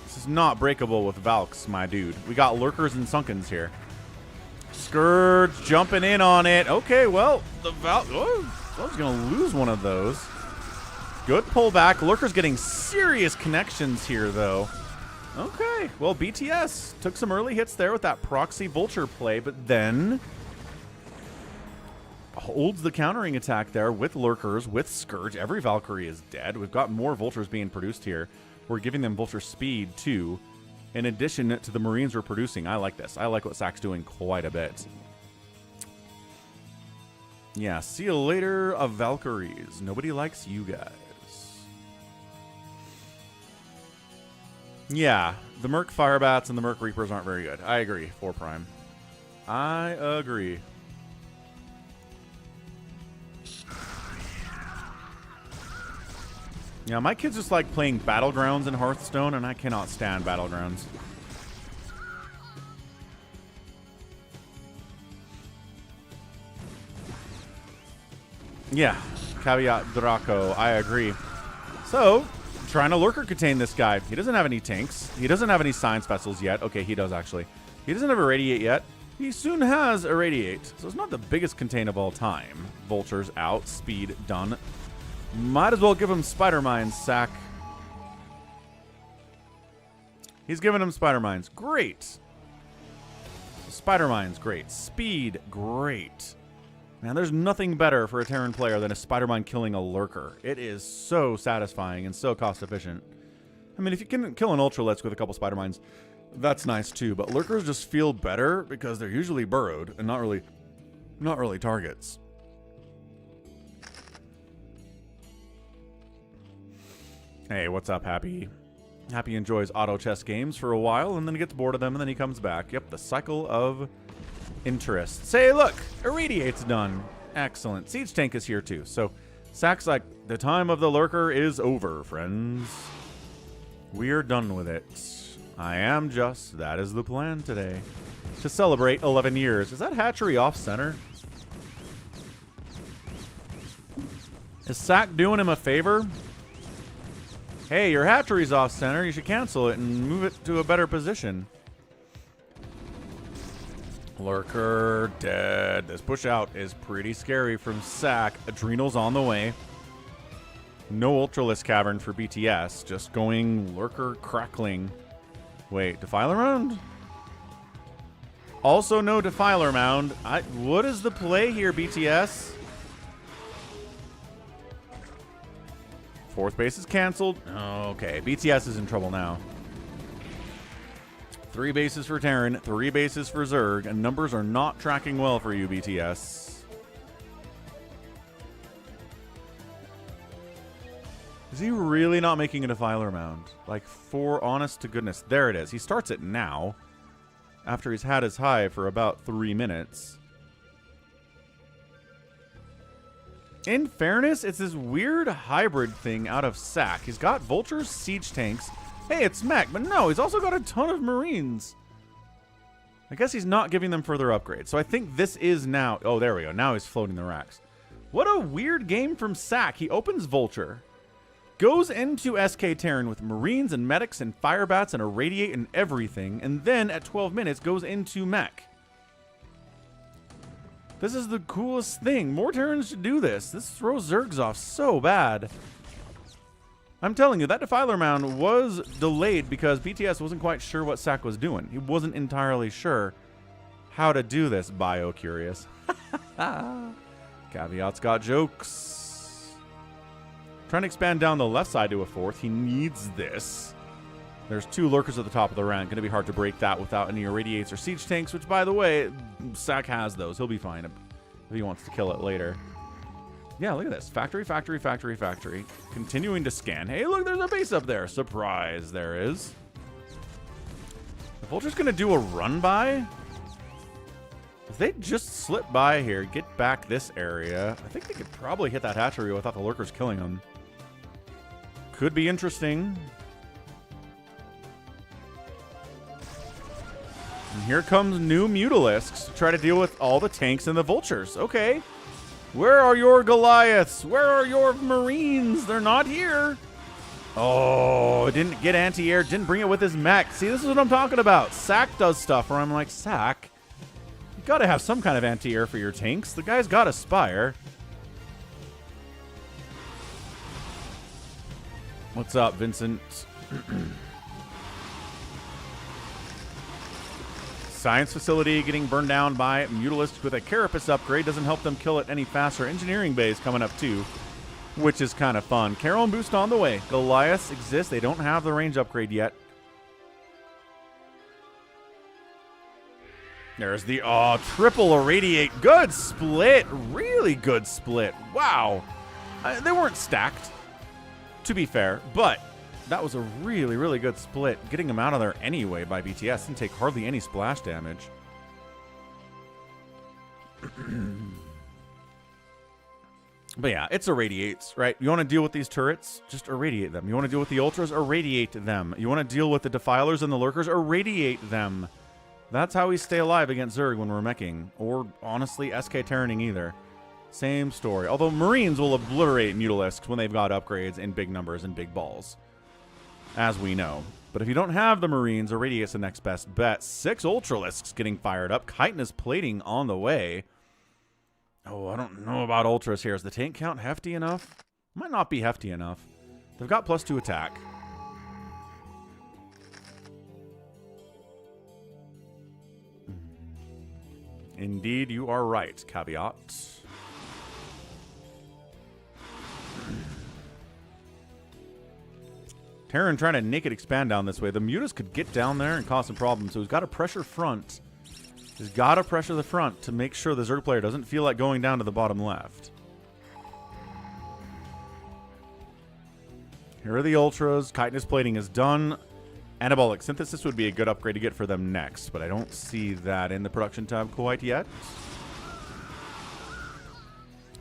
This is not breakable with Valks, my dude. We got Lurkers and Sunkens here. Scourge jumping in on it. Okay, well, the Valk... Oh, I was going to lose one of those. Good pullback. Lurker's getting serious connections here, though. Okay, well, BTS took some early hits there with that proxy vulture play, but then holds the countering attack there with Lurkers, with Scourge. Every Valkyrie is dead. We've got more vultures being produced here. We're giving them vulture speed, too, in addition to the Marines we're producing. I like this. I like what SAK's doing quite a bit. Yeah, see you later of Valkyries. Nobody likes you guys. Yeah, the Merc Firebats and the Merc Reapers aren't very good. I agree, 4 Prime. I agree. Yeah, my kids just like playing Battlegrounds in Hearthstone, and I cannot stand Battlegrounds. Yeah, caveat Draco, I agree. So, trying to Lurker contain this guy. He doesn't have any tanks. He doesn't have any science vessels yet. Okay, he does actually. He doesn't have Irradiate yet. He soon has Irradiate. So it's not the biggest contain of all time. Vultures out. Speed done. Might as well give him Spider Mines, SSak. He's giving him Spider Mines. Great. Spider Mines, great. Speed, great. Man, there's nothing better for a Terran player than a Spider Mine killing a Lurker. It is so satisfying and so cost efficient. I mean, if you can kill an Ultralisk with a couple Spider Mines, that's nice too. But Lurkers just feel better because they're usually burrowed and not really targets. Hey, what's up, Happy? Happy enjoys auto chess games for a while and then he gets bored of them and then he comes back. Yep, the cycle of interest. Say, look, Irradiate's done. Excellent. Siege Tank is here too. So SSak's like, the time of the Lurker is over, friends. We're done with it. I am just. That is the plan today. To celebrate 11 years. Is that hatchery off center? Is SSak doing him a favor? Hey, your hatchery's off center. You should cancel it and move it to a better position. Lurker dead. This push out is pretty scary from SSak. Adrenals on the way. No Ultralisk Cavern for BTS. Just going Lurker crackling. Wait, Defiler Mound? Also no Defiler Mound. What is the play here, BTS? Fourth base is canceled. Okay, BTS is in trouble now. 3 bases for Terran, 3 bases for ZERG, and numbers are not tracking well for you, BTS. Is he really not making a Defiler Mound? Like, for honest to goodness. There it is. He starts it now, after he's had his hive for about 3 minutes. In fairness, it's this weird hybrid thing out of SSak. He's got Vultures, Siege Tanks. Hey, it's mech, but no, he's also got a ton of Marines. I guess he's not giving them further upgrades. So I think this is now... Oh, there we go. Now he's floating the racks. What a weird game from SSak. He opens Vulture. Goes into SK Terran with Marines and Medics and Firebats and Irradiate and everything. And then at 12 minutes goes into mech. This is the coolest thing. More Terrans should do this. This throws Zergs off so bad. I'm telling you, that Defiler Mound was delayed because BTS wasn't quite sure what SSak was doing. He wasn't entirely sure how to do this, bio-curious. Caveat's got jokes. Trying to expand down the left side to a 4th. He needs this. There's 2 lurkers at the top of the round. Going to be hard to break that without any irradiates or siege tanks, which, by the way, sSak has those. He'll be fine if he wants to kill it later. Yeah, look at this. Factory, factory, factory, factory. Continuing to scan. Hey, look, there's a base up there. Surprise, there is. The Vulture's going to do a run by. If they just slip by here, get back this area, I think they could probably hit that hatchery without the lurkers killing them. Could be interesting. And here comes new Mutalisks to try to deal with all the tanks and the Vultures. Okay. Where are your Goliaths? Where are your Marines? They're not here. Oh, didn't get anti-air. Didn't bring it with his mech. See, this is what I'm talking about. sSak does stuff where I'm like, sSak, you gotta have some kind of anti-air for your tanks. The guy's got a Spire. What's up, Vincent? Science facility getting burned down by Mutalisks with a Carapace upgrade. Doesn't help them kill it any faster. Engineering base coming up too, which is kind of fun. Carol and Boost on the way. Goliaths exist. They don't have the range upgrade yet. There's the triple irradiate. Good split. Really good split. Wow. They weren't stacked, to be fair, but that was a really, really good split. Getting them out of there anyway by BTS didn't take hardly any splash damage. But yeah, it's irradiates, right? You want to deal with these turrets? Just irradiate them. You want to deal with the ultras? Irradiate them. You want to deal with the defilers and the lurkers? Irradiate them. That's how we stay alive against ZERG when we're meching. Or, honestly, SK Terraning either. Same story. Although Marines will obliterate Mutalisks when they've got upgrades in big numbers and big balls, as we know. But if you don't have the Marines, Irradiate's the next best bet. 6 Ultralisks getting fired up. Chitinous plating on the way. Oh, I don't know about Ultras here. Is the tank count hefty enough? Might not be hefty enough. They've got +2 attack. Indeed, you are right. Caveat. Terran trying to naked expand down this way. The Mutas could get down there and cause some problems, so he's got to pressure front. He's got to pressure the front to make sure the ZERG player doesn't feel like going down to the bottom left. Here are the Ultras. Chitinous plating is done. Anabolic synthesis would be a good upgrade to get for them next, but I don't see that in the production tab quite yet.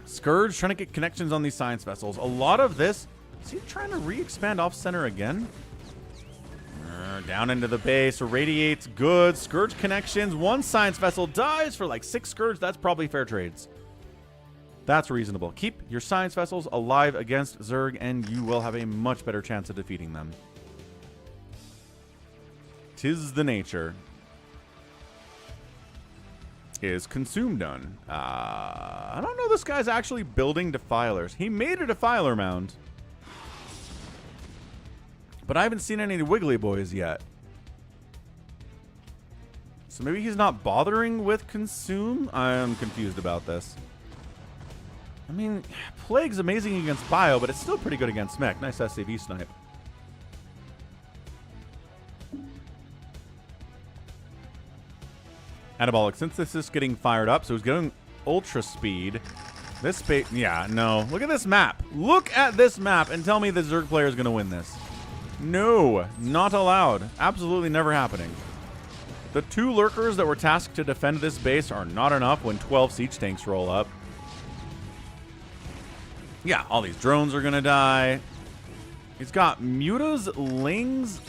Scourge trying to get connections on these science vessels. A lot of this... Is he trying to re-expand off-center again? Down into the base. Irradiates. Good. Scourge connections. 1 science vessel dies for like 6 Scourge. That's probably fair trades. That's reasonable. Keep your science vessels alive against ZERG, and you will have a much better chance of defeating them. 'Tis the nature. Is Consume done? I don't know this guy's actually building defilers. He made a defiler mound, but I haven't seen any Wiggly Boys yet. So maybe he's not bothering with Consume? I am confused about this. I mean, Plague's amazing against Bio, but it's still pretty good against Mech. Nice SAV snipe. Anabolic Synthesis getting fired up, so he's getting Ultra Speed. This space, yeah, no. Look at this map. Look at this map and tell me the ZERG player is going to win this. No, not allowed. Absolutely never happening. The 2 lurkers that were tasked to defend this base are not enough when 12 siege tanks roll up. Yeah, all these drones are going to die. He's got Mutas, Lings,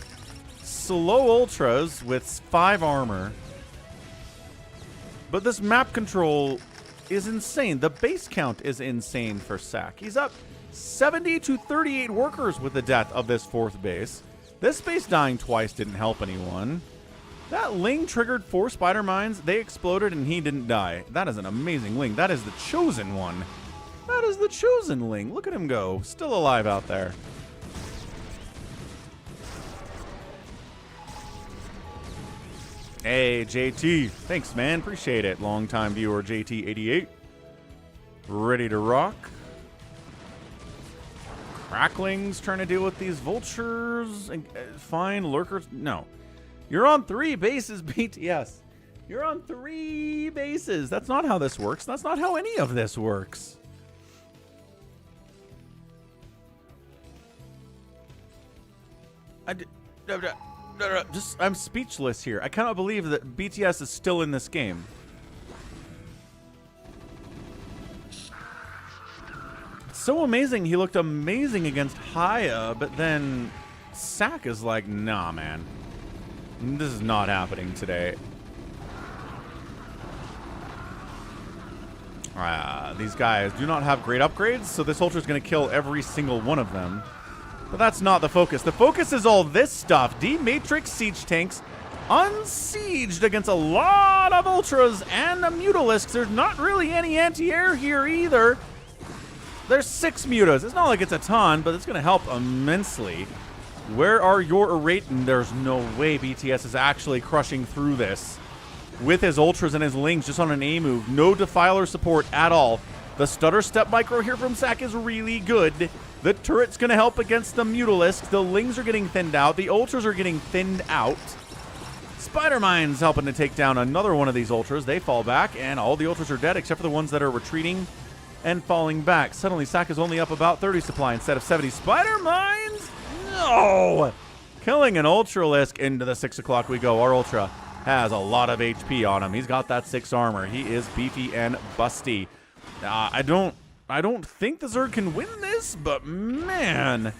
slow Ultras with 5 armor. But this map control is insane. The base count is insane for sSak. He's up 70 to 38 workers with the death of this 4th base. This base dying twice didn't help anyone. That Ling triggered 4 spider mines. They exploded and he didn't die. That is an amazing Ling. That is the chosen one. That is the chosen Ling. Look at him go. Still alive out there. Hey, JT. Thanks, man. Appreciate it. Long-time viewer, JT88. Ready to rock. Cracklings trying to deal with these vultures. And, fine, lurkers. No. You're on 3 bases, BTS. You're on 3 bases. That's not how this works. That's not how any of this works. I'm speechless here. I cannot believe that BTS is still in this game. It's so amazing. He looked amazing against Hiya, but then sSak is like, nah, man. This is not happening today. These guys do not have great upgrades, so this Ultra is going to kill every single one of them. But that's not the focus. The focus is all this stuff. D-Matrix siege tanks unsieged against a lot of Ultras and a Mutalisks. There's not really any anti-air here either. There's 6 Mutas. It's not like it's a ton, but it's going to help immensely. Where are your Radeon? There's no way BTS is actually crushing through this. With his Ultras and his Lings just on an A move. No Defiler support at all. The Stutter Step Micro here from sSak is really good. The turret's going to help against the Mutalisks. The Lings are getting thinned out. The Ultras are getting thinned out. Spider Mine's helping to take down another one of these Ultras. They fall back, and all the Ultras are dead except for the ones that are retreating and falling back. Suddenly, sSak is only up about 30 supply instead of 70. Spider Mines? No! Killing an Ultralisk. Into the 6 o'clock we go. Our Ultra has a lot of HP on him. He's got that 6 armor. He is beefy and busty. I don't think the ZERG can win this, but man.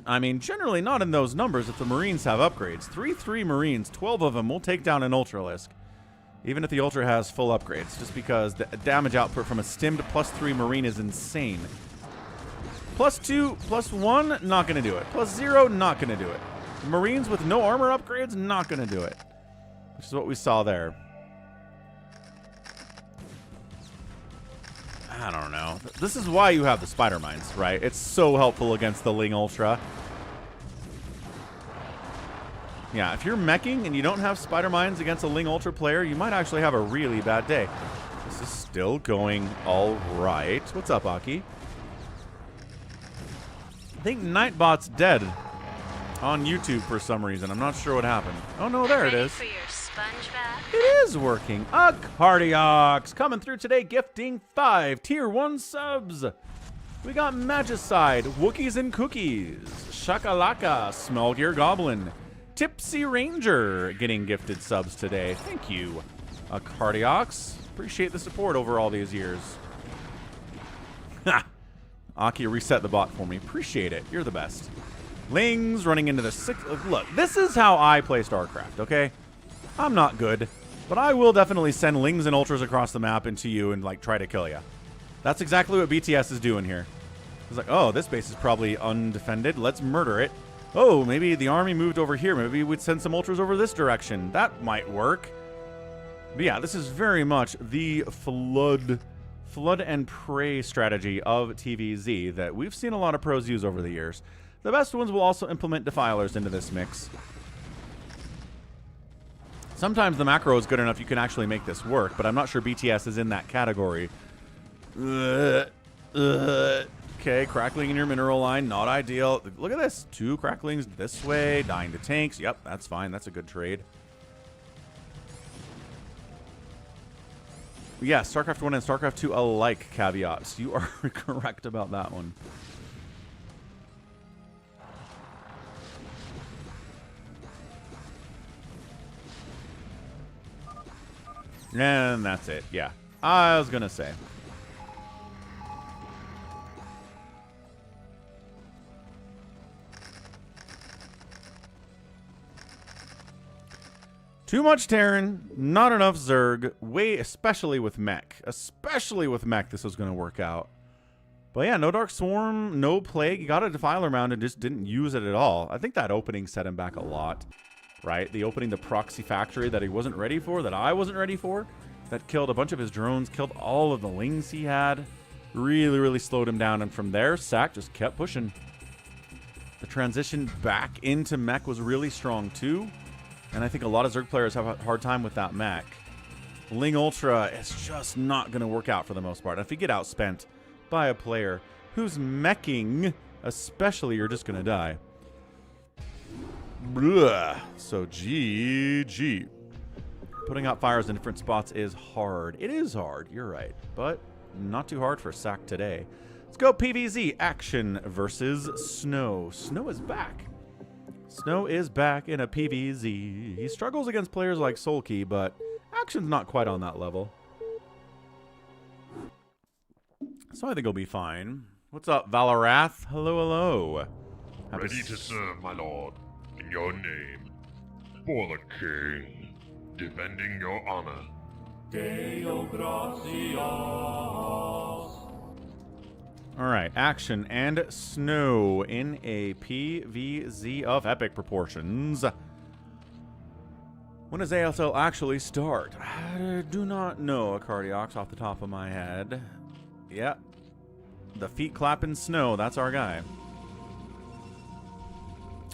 I mean, generally not in those numbers if the Marines have upgrades. 3-3 Marines, 12 of them will take down an Ultralisk. Even if the Ultra has full upgrades, just because the damage output from a stimmed +3 Marine is insane. +2, +1, not going to do it. +0, not going to do it. Marines with no armor upgrades, not going to do it. Which is what we saw there. I don't know. This is why you have the Spider Mines, right? It's so helpful against the Ling Ultra. Yeah, if you're meching and you don't have Spider Mines against a Ling Ultra player, you might actually have a really bad day. This is still going all right. What's up, Aki? I think Nightbot's dead on YouTube for some reason. I'm not sure what happened. Oh, no, there it is. For your sponge bath? It is working. A Cardiox coming through today, gifting 5 Tier 1 subs. We got Magicide, Wookiees and Cookies, Shakalaka, Smallgear Goblin, Tipsy Ranger getting gifted subs today. Thank you, A Cardiox. Appreciate the support over all these years. Ha! Aki reset the bot for me. Appreciate it. You're the best. Lings running into the 6. Look, this is how I play StarCraft, okay? I'm not good, but I will definitely send Lings and Ultras across the map into you and, like, try to kill you. That's exactly what BTS is doing here. It's like, oh, this base is probably undefended. Let's murder it. Oh, maybe the army moved over here. Maybe we'd send some Ultras over this direction. That might work. But yeah, this is very much the flood and prey strategy of TvZ that we've seen a lot of pros use over the years. The best ones will also implement Defilers into this mix. Sometimes the macro is good enough you can actually make this work, but I'm not sure BTS is in that category. Okay, crackling in your mineral line, not ideal. Look at this. 2 cracklings this way, dying to tanks. Yep, that's fine. That's a good trade. Yeah, StarCraft 1 and StarCraft 2 alike caveats. You are correct about that one. And that's it. Yeah, I was gonna say. Too much Terran, not enough ZERG. Especially with mech. Especially with mech, this was gonna work out. But yeah, no Dark Swarm, no Plague. He got a Defiler Mound and just didn't use it at all. I think that opening set him back a lot. Right? The opening the proxy factory that he wasn't ready for, that I wasn't ready for, that killed a bunch of his drones, killed all of the Lings he had. Really, really slowed him down. And from there, sSak just kept pushing. The transition back into mech was really strong too. And I think a lot of ZERG players have a hard time with that mech. Ling Ultra is just not going to work out for the most part. If you get outspent by a player Who's meching? Especially, you're just gonna die. Blah. So GG. Putting out fires in different spots is hard. It is hard, you're right. But not too hard for sSak today. Let's go PvZ. Action versus Snow. Snow is back. Snow is back in a PvZ. He struggles against players like Sulky, but Action's not quite on that level. So I think he'll be fine. What's up, Valarath? Hello, hello. Ready to serve, my lord. In your name. For the king. Defending your honor. Alright, Action and Snow in a PvZ of epic proportions. When does ASL actually start? I do not know, Cardiox, off the top of my head. Yep. The feet clapping Snow, that's our guy.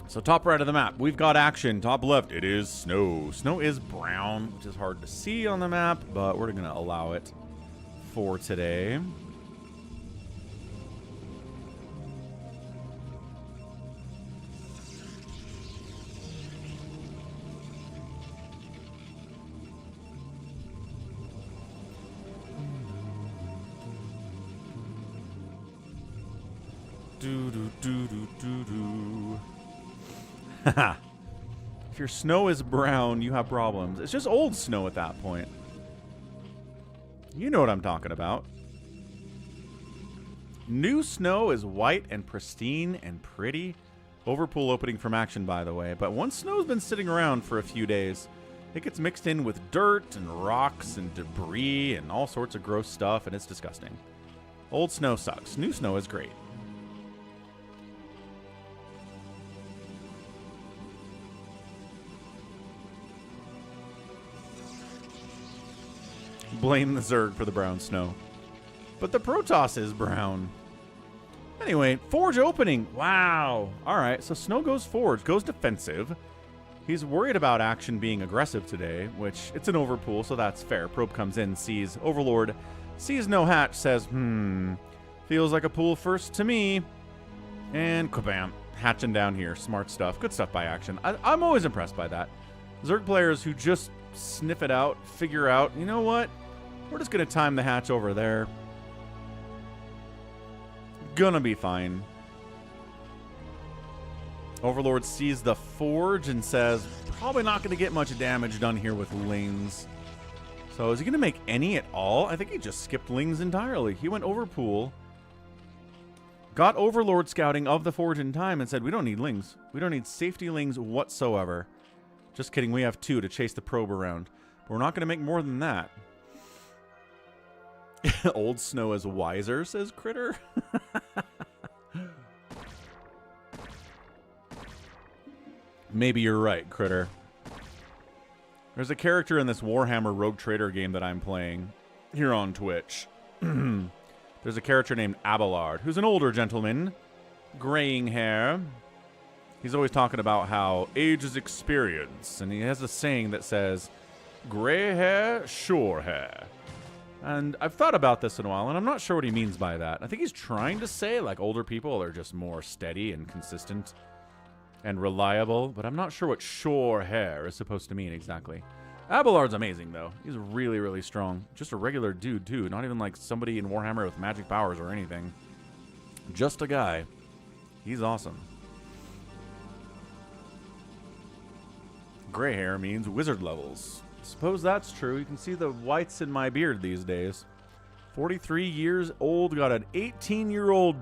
So top right of the map, we've got Action. Top left, it is Snow. Snow is brown, which is hard to see on the map, but we're going to allow it for today. Haha. If your Snow is brown, you have problems. It's just old Snow at that point. You know what I'm talking about. New Snow is white and pristine and pretty. Overpool opening from Action, by the way. But once Snow's been sitting around for a few days, it gets mixed in with dirt and rocks and debris and all sorts of gross stuff, and it's disgusting. Old Snow sucks. New Snow is great. Blame the ZERG for the brown Snow. But the Protoss is brown. Anyway, Forge opening. Wow. Alright, so Snow goes Forge, goes defensive. He's worried about Action being aggressive today, which it's an overpool, so that's fair. Probe comes in, sees Overlord, sees no hatch, says, feels like a pool first to me. And kabam, hatching down here. Smart stuff. Good stuff by Action. I'm always impressed by that. ZERG players who just sniff it out, figure out, you know what? We're just going to time the hatch over there. Gonna be fine. Overlord sees the Forge and says, probably not going to get much damage done here with Lings. So is he going to make any at all? I think he just skipped Lings entirely. He went Overpool, got Overlord scouting of the Forge in time and said, we don't need Lings. We don't need safety Lings whatsoever. Just kidding, we have 2 to chase the probe around. But we're not going to make more than that. Old Snow is wiser, says Critter. Maybe you're right, Critter. There's a character in this Warhammer Rogue Trader game that I'm playing here on Twitch. There's a character named Abelard, who's an older gentleman, graying hair. He's always talking about how age is experience, and he has a saying that says, gray hair, sure hair. And I've thought about this in a while, and I'm not sure what he means by that. I think he's trying to say, like, older people are just more steady and consistent and reliable, but I'm not sure what sure hair is supposed to mean exactly. Abelard's amazing, though. He's really, really strong. Just a regular dude, too. Not even like somebody in Warhammer with magic powers or anything. Just a guy. He's awesome. Gray hair means wizard levels. Suppose that's true. You can see the whites in my beard these days. 43 years old. Got an 18-year-old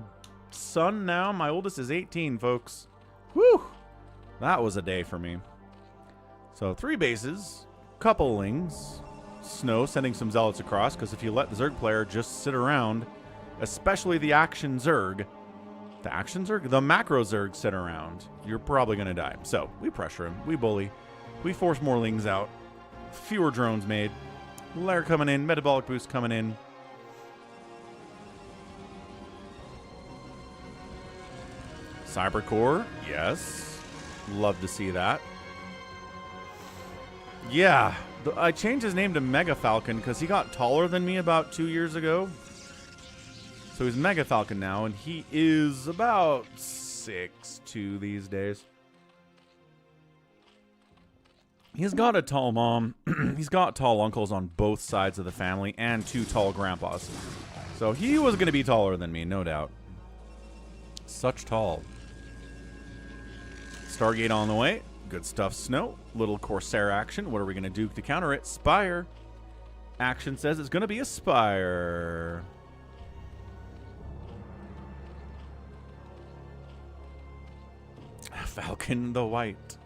son now. My oldest is 18, folks. Whew. That was a day for me. So 3 bases. Couple Lings. Snow sending some Zealots across, because if you let the ZERG player just sit around, especially the Action ZERG, the macro ZERG sit around, you're probably going to die. So we pressure him. We bully. We force more Lings out. Fewer drones made. Lair coming in. Metabolic boost coming in. Cybercore. Yes. Love to see that. Yeah. I changed his name to Mega Falcon because he got taller than me about 2 years ago. So he's Mega Falcon now, and he is about 6'2" these days. He's got a tall mom. He's got tall uncles on both sides of the family and 2 tall grandpas. So he was going to be taller than me, no doubt. Such tall. Stargate on the way. Good stuff, Snow. Little Corsair action. What are we going to do to counter it? Spire. Action says it's going to be a Spire. Falcon the White.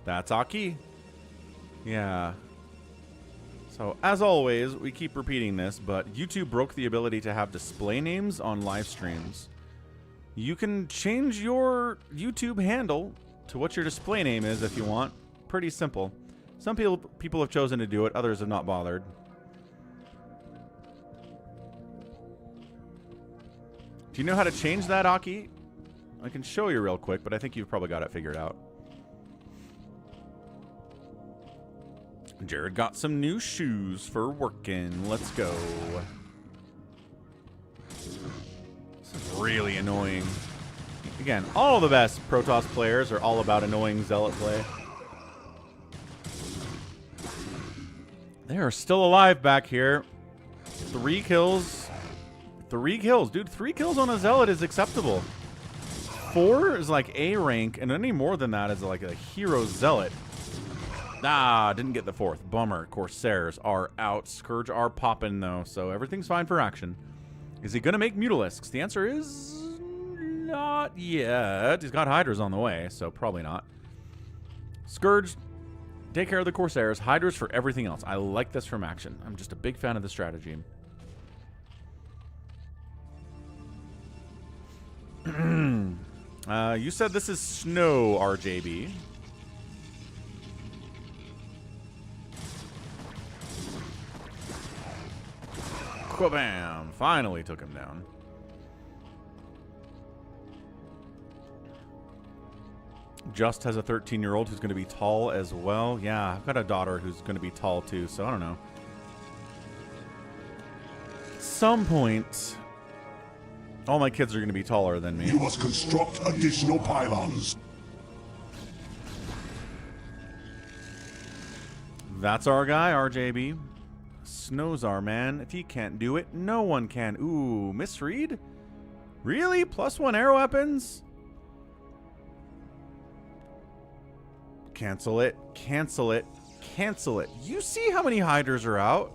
That's Aki. Yeah. So, as always, we keep repeating this, but YouTube broke the ability to have display names on live streams. You can change your YouTube handle to what your display name is if you want. Pretty simple. Some people have chosen to do it, others have not bothered. Do you know how to change that, Aki? I can show you real quick, but I think you've probably got it figured out. Jared got some new shoes for working. Let's go. This is really annoying. Again, all the best Protoss players are all about annoying Zealot play. They are still alive back here. 3 kills. 3 kills. Dude, 3 kills on a Zealot is acceptable. 4 is like A rank, and any more than that is like a hero Zealot. Ah, didn't get the 4th. Bummer. Corsairs are out. Scourge are popping, though, so everything's fine for action. Is he going to make Mutalisks? The answer is not yet. He's got Hydras on the way, so probably not. Scourge, take care of the Corsairs. Hydras for everything else. I like this from action. I'm just a big fan of the strategy. You said this is Snow, RJB. Bam! Finally took him down. Just has a 13-year-old who's going to be tall as well. Yeah, I've got a daughter who's going to be tall too, so I don't know. At some point, all my kids are going to be taller than me. You must construct additional pylons. That's our guy, RJB. Snow's our man. If he can't do it, no one can. Ooh, misread? Really? +1 arrow weapons? Cancel it. Cancel it. Cancel it. You see how many Hydras are out?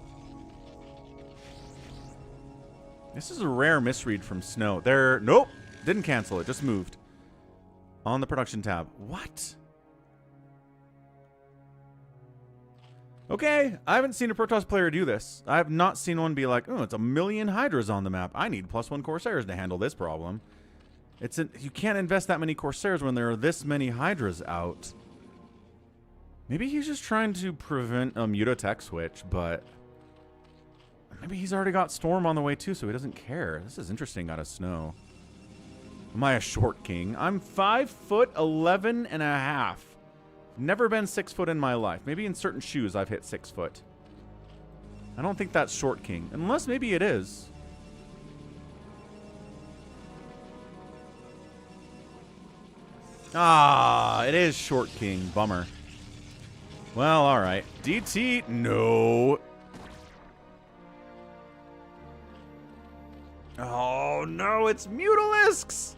This is a rare misread from Snow. There. Nope. Didn't cancel it. Just moved. On the production tab. What? Okay, I haven't seen a Protoss player do this. I have not seen one be like, oh, it's a million Hydras on the map. I need +1 Corsairs to handle this problem. You can't invest that many Corsairs when there are this many Hydras out. Maybe he's just trying to prevent a Mutatech switch, but maybe he's already got Storm on the way too, so he doesn't care. This is interesting out of Snow. Am I a short king? I'm 5'11.5". Never been 6 foot in my life. Maybe in certain shoes I've hit 6 foot. I don't think that's short king. Unless maybe it is. Ah, it is short king. Bummer. Well, alright. DT, no. Oh, no, it's Mutalisks.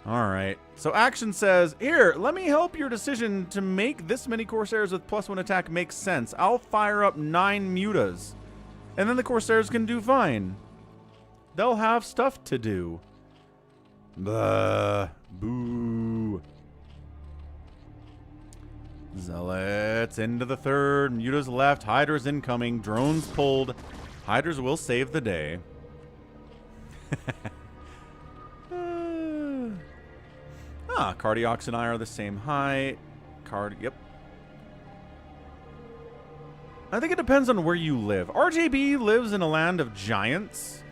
Alright. So action says, here, let me help your decision to make this many Corsairs with +1 attack make sense. I'll fire up 9 Mutas. And then the Corsairs can do fine. They'll have stuff to do. Blah. Boo. Zealots into the 3rd. Mutas left. Hydras incoming. Drones pulled. Hydras will save the day. Cardiox and I are the same height. Yep. I think it depends on where you live. RJB lives in a land of giants.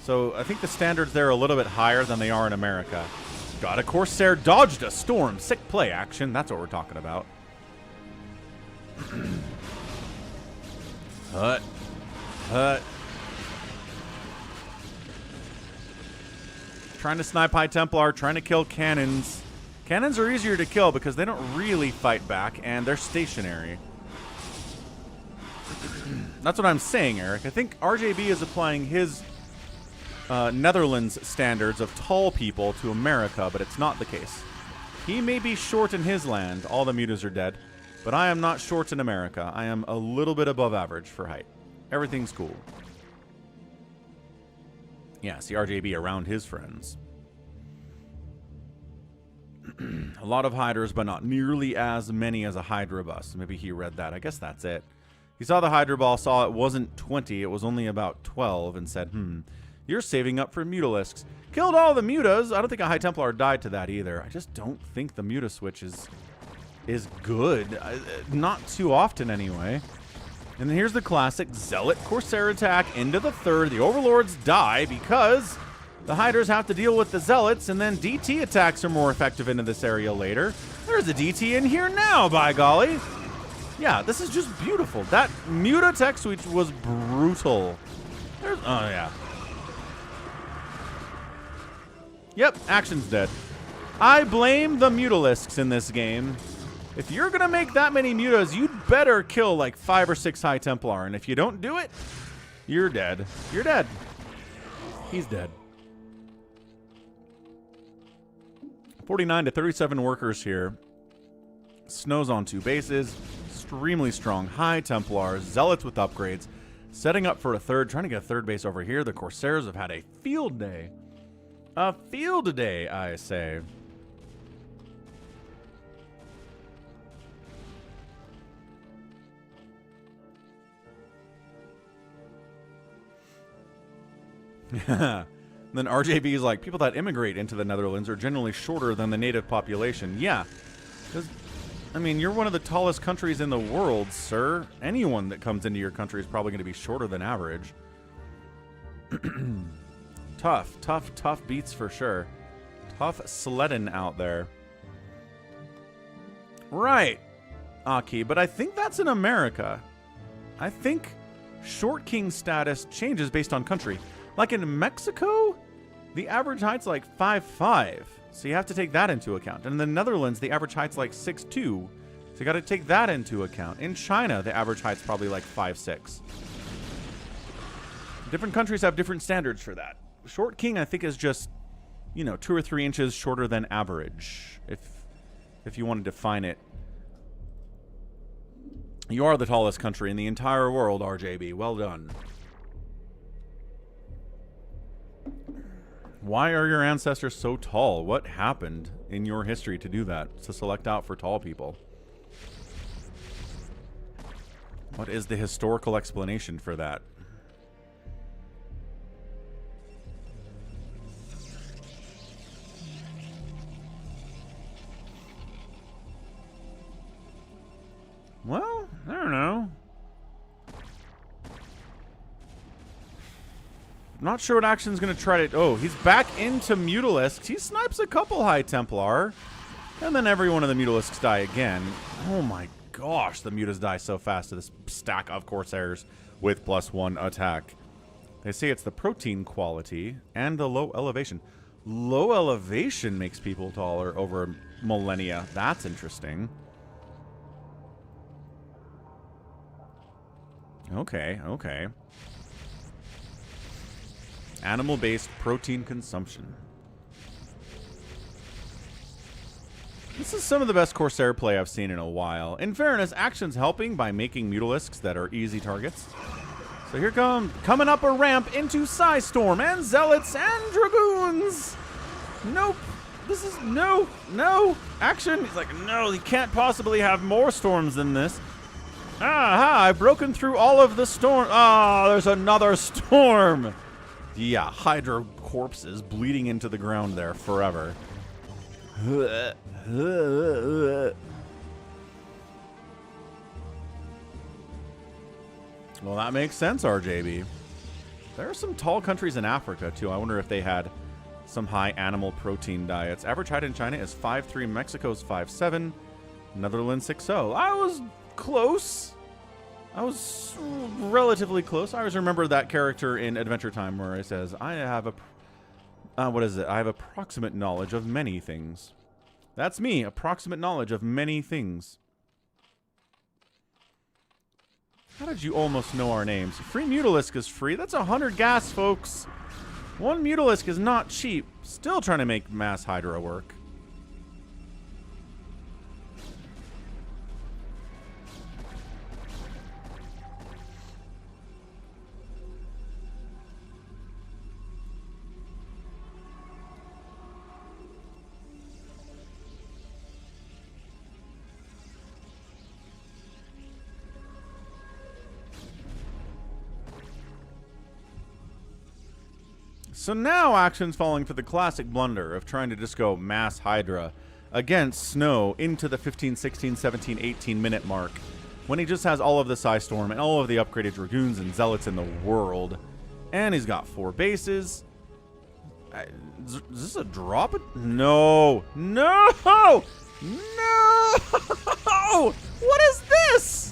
So I think the standards there are a little bit higher than they are in America. Got a Corsair, dodged a storm. Sick play action. That's what we're talking about. Hut. Hut. Trying to snipe High Templar, trying to kill cannons. Cannons are easier to kill because they don't really fight back and they're stationary. That's what I'm saying, Eric. I think RJB is applying his Netherlands standards of tall people to America, but it's not the case. He may be short in his land. All the mutas are dead. But I am not short in America. I am a little bit above average for height. Everything's cool. Yeah, see RJB around his friends. A lot of hiders, but not nearly as many as a Hydra bus. Maybe he read that. I guess that's it. He saw the Hydra ball, saw it wasn't 20, it was only about 12, and said, you're saving up for Mutalisks. Killed all the mutas. I don't think a High Templar died to that either. I just don't think the muta switch is good. Not too often, anyway. And then here's the classic Zealot Corsair attack into the third. The Overlords die because the Hydras have to deal with the Zealots, and then DT attacks are more effective into this area later. There's a DT in here now, by golly. Yeah, this is just beautiful. That muta tech switch was brutal. Oh, yeah. Yep, action's dead. I blame the Mutalisks in this game. If you're going to make that many mutas, you'd better kill like 5 or 6 High Templar. And if you don't do it, you're dead. You're dead. He's dead. 49 to 37 workers here. Snow's on 2 bases. Extremely strong High Templars. Zealots with upgrades. Setting up for a third. Trying to get a third base over here. The Corsairs have had a field day. A field day, I say. Then RJB is like, people that immigrate into the Netherlands are generally shorter than the native population. Yeah. Because, I mean, you're one of the tallest countries in the world, sir. Anyone that comes into your country is probably going to be shorter than average. Tough beats for sure. Tough sledding out there. Right, Aki, but I think that's in America. I think Short King status changes based on country. Like in Mexico, the average height's like 5'5", so you have to take that into account. And in the Netherlands, the average height's like 6'2", so you got to take that into account. In China, the average height's probably like 5'6". Different countries have different standards for that. Short King, I think, is just, you know, 2 or 3 inches shorter than average, if you want to define it. You are the tallest country in the entire world, RJB. Well done. Why are your ancestors so tall? What happened in your history to do that? To select out for tall people? What is the historical explanation for that? Well, I don't know. Not sure what action's going to try to... Oh, he's back into Mutalisks. He snipes a couple High Templar. And then every one of the Mutalisks die again. Oh my gosh, the mutas die so fast to this stack of Corsairs with +1 attack. They say it's the protein quality and the low elevation. Low elevation makes people taller over millennia. That's interesting. Okay, okay. Animal-based protein consumption. This is some of the best Corsair play I've seen in a while. In fairness, action's helping by making Mutalisks that are easy targets. So here coming up a ramp into Psystorm and Zealots and Dragoons. Nope. This is no action. He's like, no, he can't possibly have more storms than this. Aha, I've broken through all of the storm. Ah, there's another storm. Yeah, Hydra corpses bleeding into the ground there forever. Well, that makes sense, RJB. There are some tall countries in Africa, too. I wonder if they had some high animal protein diets. Average height in China is 5'3", Mexico's 5'7", Netherlands 6'0". I was close. I was relatively close. I always remember that character in Adventure Time where it says, I have a... what is it? I have approximate knowledge of many things. That's me. Approximate knowledge of many things. How did you almost know our names? Free Mutalisk is free. That's 100 gas, folks. One Mutalisk is not cheap. Still trying to make Mass Hydra work. So now Action's falling for the classic blunder of trying to just go Mass Hydra against Snow into the 15, 16, 17, 18 minute mark when he just has all of the Psystorm and all of the upgraded Dragoons and Zealots in the world. And he's got 4 bases. Is this a drop? No! No! No! What is this?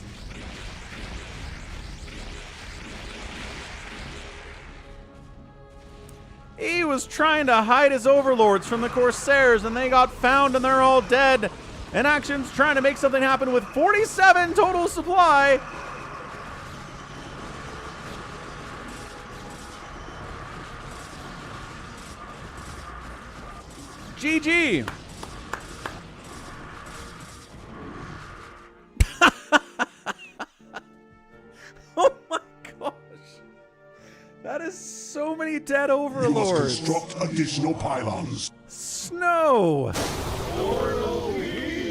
He was trying to hide his overlords from the Corsairs, and they got found, and they're all dead. And Action's trying to make something happen with 47 total supply. GG. Oh my gosh. That is so many dead overlords. You must construct additional pylons. Snow.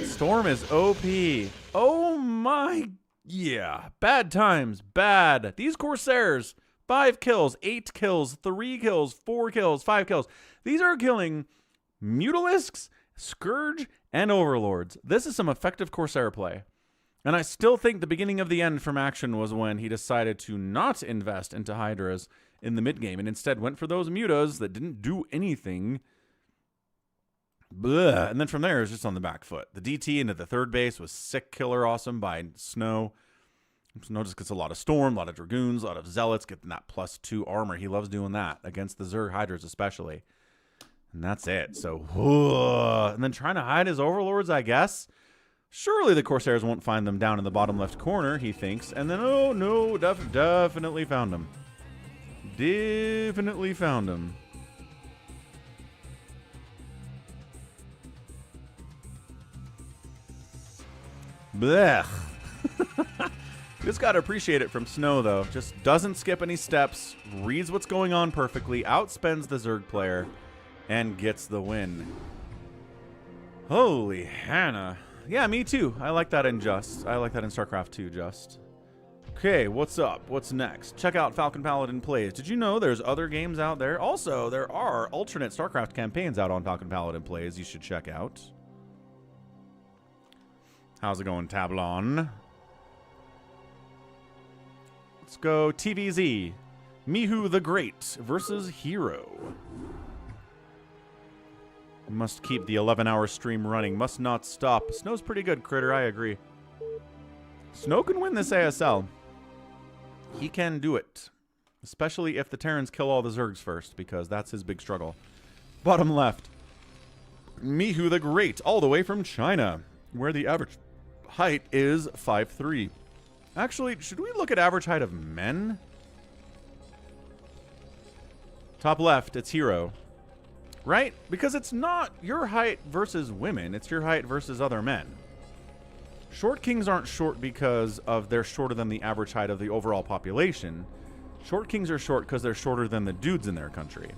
Storm is OP. Oh my. Yeah. Bad times. Bad. These Corsairs. 5 kills, 8 kills, 3 kills, 4 kills, 5 kills. These are killing Mutalisks, Scourge, and Overlords. This is some effective Corsair play. And I still think the beginning of the end from Action was when he decided to not invest into Hydras in the mid game and instead went for those Mutas that didn't do anything. Blah. And then from there, it was just on the back foot. The DT into the third base was sick, killer, awesome by Snow. Snow just gets a lot of Storm, a lot of Dragoons, a lot of Zealots, getting that +2 armor. He loves doing that against the ZERG Hydras especially. And that's it. So, and then trying to hide his Overlords, I guess. Surely the Corsairs won't find them down in the bottom left corner, he thinks. And then, oh no, definitely found them. Definitely found them. Blech. Just gotta appreciate it from Snow, though. Just doesn't skip any steps, reads what's going on perfectly, outspends the ZERG player, and gets the win. Holy Hannah. Yeah, me too. I like that in Just. I like that in StarCraft 2, Just. Okay, what's up? What's next? Check out Falcon Paladin Plays. Did you know there's other games out there? Also, there are alternate StarCraft campaigns out on Falcon Paladin Plays you should check out. How's it going, Tablon? Let's go TvZ. Mihu the Great versus Hero. Must keep the 11-hour stream running. Must not stop. Snow's pretty good, Critter. I agree. Snow can win this ASL. He can do it. Especially if the Terrans kill all the Zergs first, because that's his big struggle. Bottom left. Mihu the Great, all the way from China, where the average height is 5'3". Actually, should we look at average height of men? Top left, it's Hero. Right? Because it's not your height versus women, it's your height versus other men. Short Kings aren't short because of they're shorter than the average height of the overall population. Short Kings are short because they're shorter than the dudes in their country.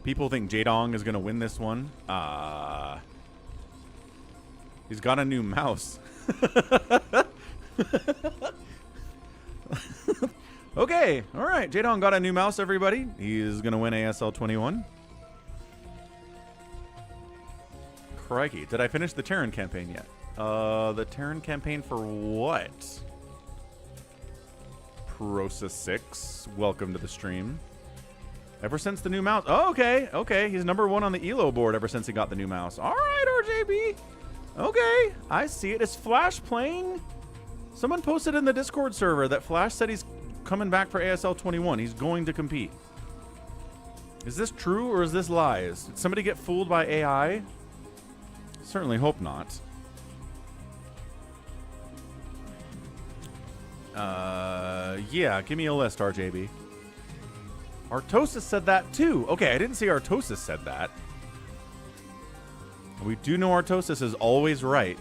People think Jaedong is going to win this one. He's got a new mouse. Okay, all right. Jaedong got a new mouse, everybody. He's going to win ASL 21. Crikey. Did I finish the Terran campaign yet? The Terran campaign for what? Prosa 6. Welcome to the stream. Ever since the new mouse. Oh, okay. Okay. He's ¡1 on the ELO board ever since he got the new mouse. All right, RJB. Okay, I see it. Is Flash playing? Someone posted in the Discord server that Flash said he's coming back for ASL 21. He's going to compete. Is this true or is this lies? Did somebody get fooled by AI? Certainly hope not. Yeah, give me a list, RJB. Artosis said that too. Okay, I didn't see Artosis said that. We do know Artosis is always right.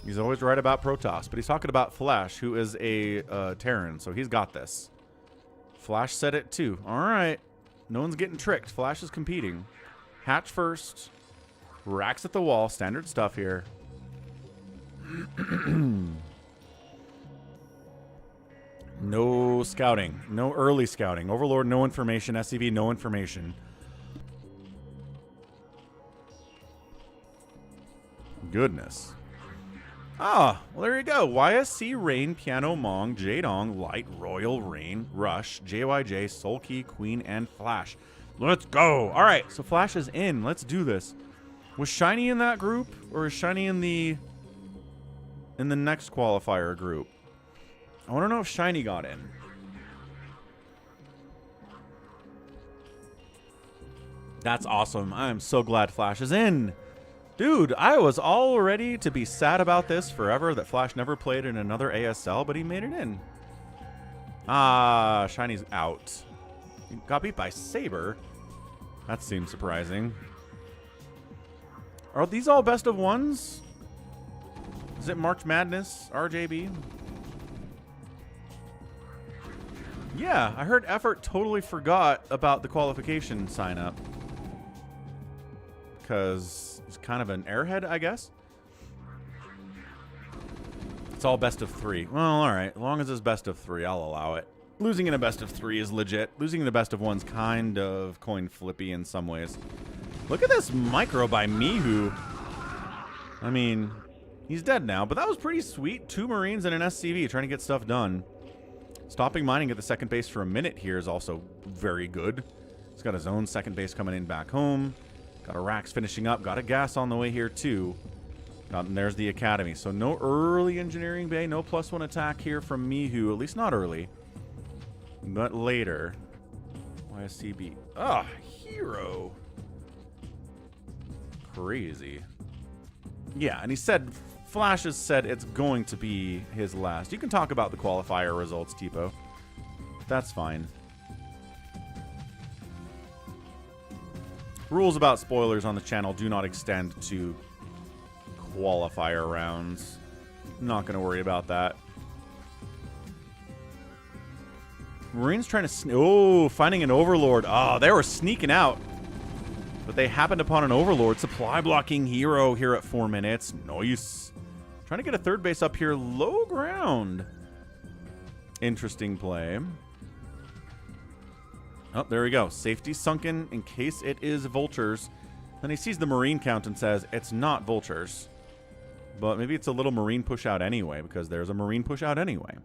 He's always right about Protoss, but he's talking about Flash, who is a Terran, so he's got this. Flash said it too. All right. No one's getting tricked. Flash is competing. Hatch first. Racks at the wall. Standard stuff here. No scouting. No early scouting. Overlord, no information. SCV, no information. Goodness. Ah, well, there you go. YSC, Rain, Piano, Mong, Jadong, Light, Royal, Rain, Rush, JYJ, Sulky, Queen, and Flash. Let's go. All right, so Flash is in. Let's do this. Was Shiny in that group, or is Shiny in the next qualifier group? I want to know if Shiny got in. That's awesome. I am so glad Flash is in. Dude, I was all ready to be sad about this forever, that Flash never played in another ASL, but he made it in. Ah, Shiny's out. He got beat by Saber. That seems surprising. Are these all best of ones? Is it March Madness, RJB? Yeah, I heard Effort totally forgot about the qualification sign-up. Because he's kind of an airhead, I guess. It's all best of 3. Well, all right. As long as it's best of 3, I'll allow it. Losing in a best of 3 is legit. Losing in a best of 1's kind of coin flippy in some ways. Look at this micro by Mihu. I mean, he's dead now, but that was pretty sweet. 2 Marines and an SCV trying to get stuff done. Stopping mining at the second base for a minute here is also very good. He's got his own second base coming in back home. Got a Rax finishing up. Got a gas on the way here, too. And there's the Academy. So no early engineering bay. No +1 attack here from Mihu. At least not early. But later. YSCB. Ah, hero. Crazy. Yeah, and he said, Flash has said it's going to be his last. You can talk about the qualifier results, Tipo. That's fine. Rules about spoilers on the channel do not extend to qualifier rounds. I'm not going to worry about that. Marines trying to... Oh, finding an Overlord. Oh, they were sneaking out. But they happened upon an Overlord. Supply blocking hero here at 4 minutes. Nice. Trying to get a third base up here. Low ground. Interesting play. Oh, there we go. Safety sunken in case it is vultures. Then he sees the Marine count and says, it's not vultures. But maybe it's a little Marine push out anyway, because there's a Marine push out anyway.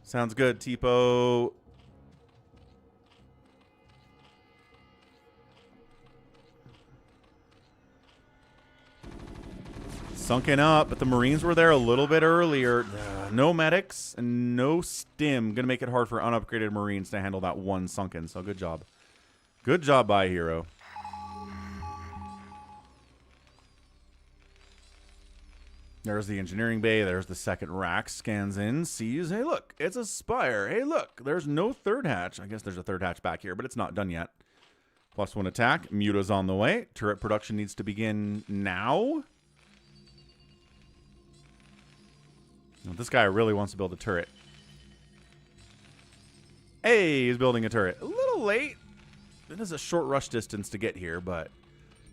Sounds good, Tipo. Sunken up, but the Marines were there a little bit earlier. No medics and no stim. Gonna make it hard for unupgraded Marines to handle that one sunken. So good job. Good job by Hero. There's the engineering bay. There's the second rack. Scans in, sees, hey, look, it's a Spire. Hey, look, there's no third hatch. I guess there's a third hatch back here, but it's not done yet. +1 attack. Muta's on the way. Turret production needs to begin now. This guy really wants to build a turret. Hey, he's building a turret. A little late. It is a short rush distance to get here, but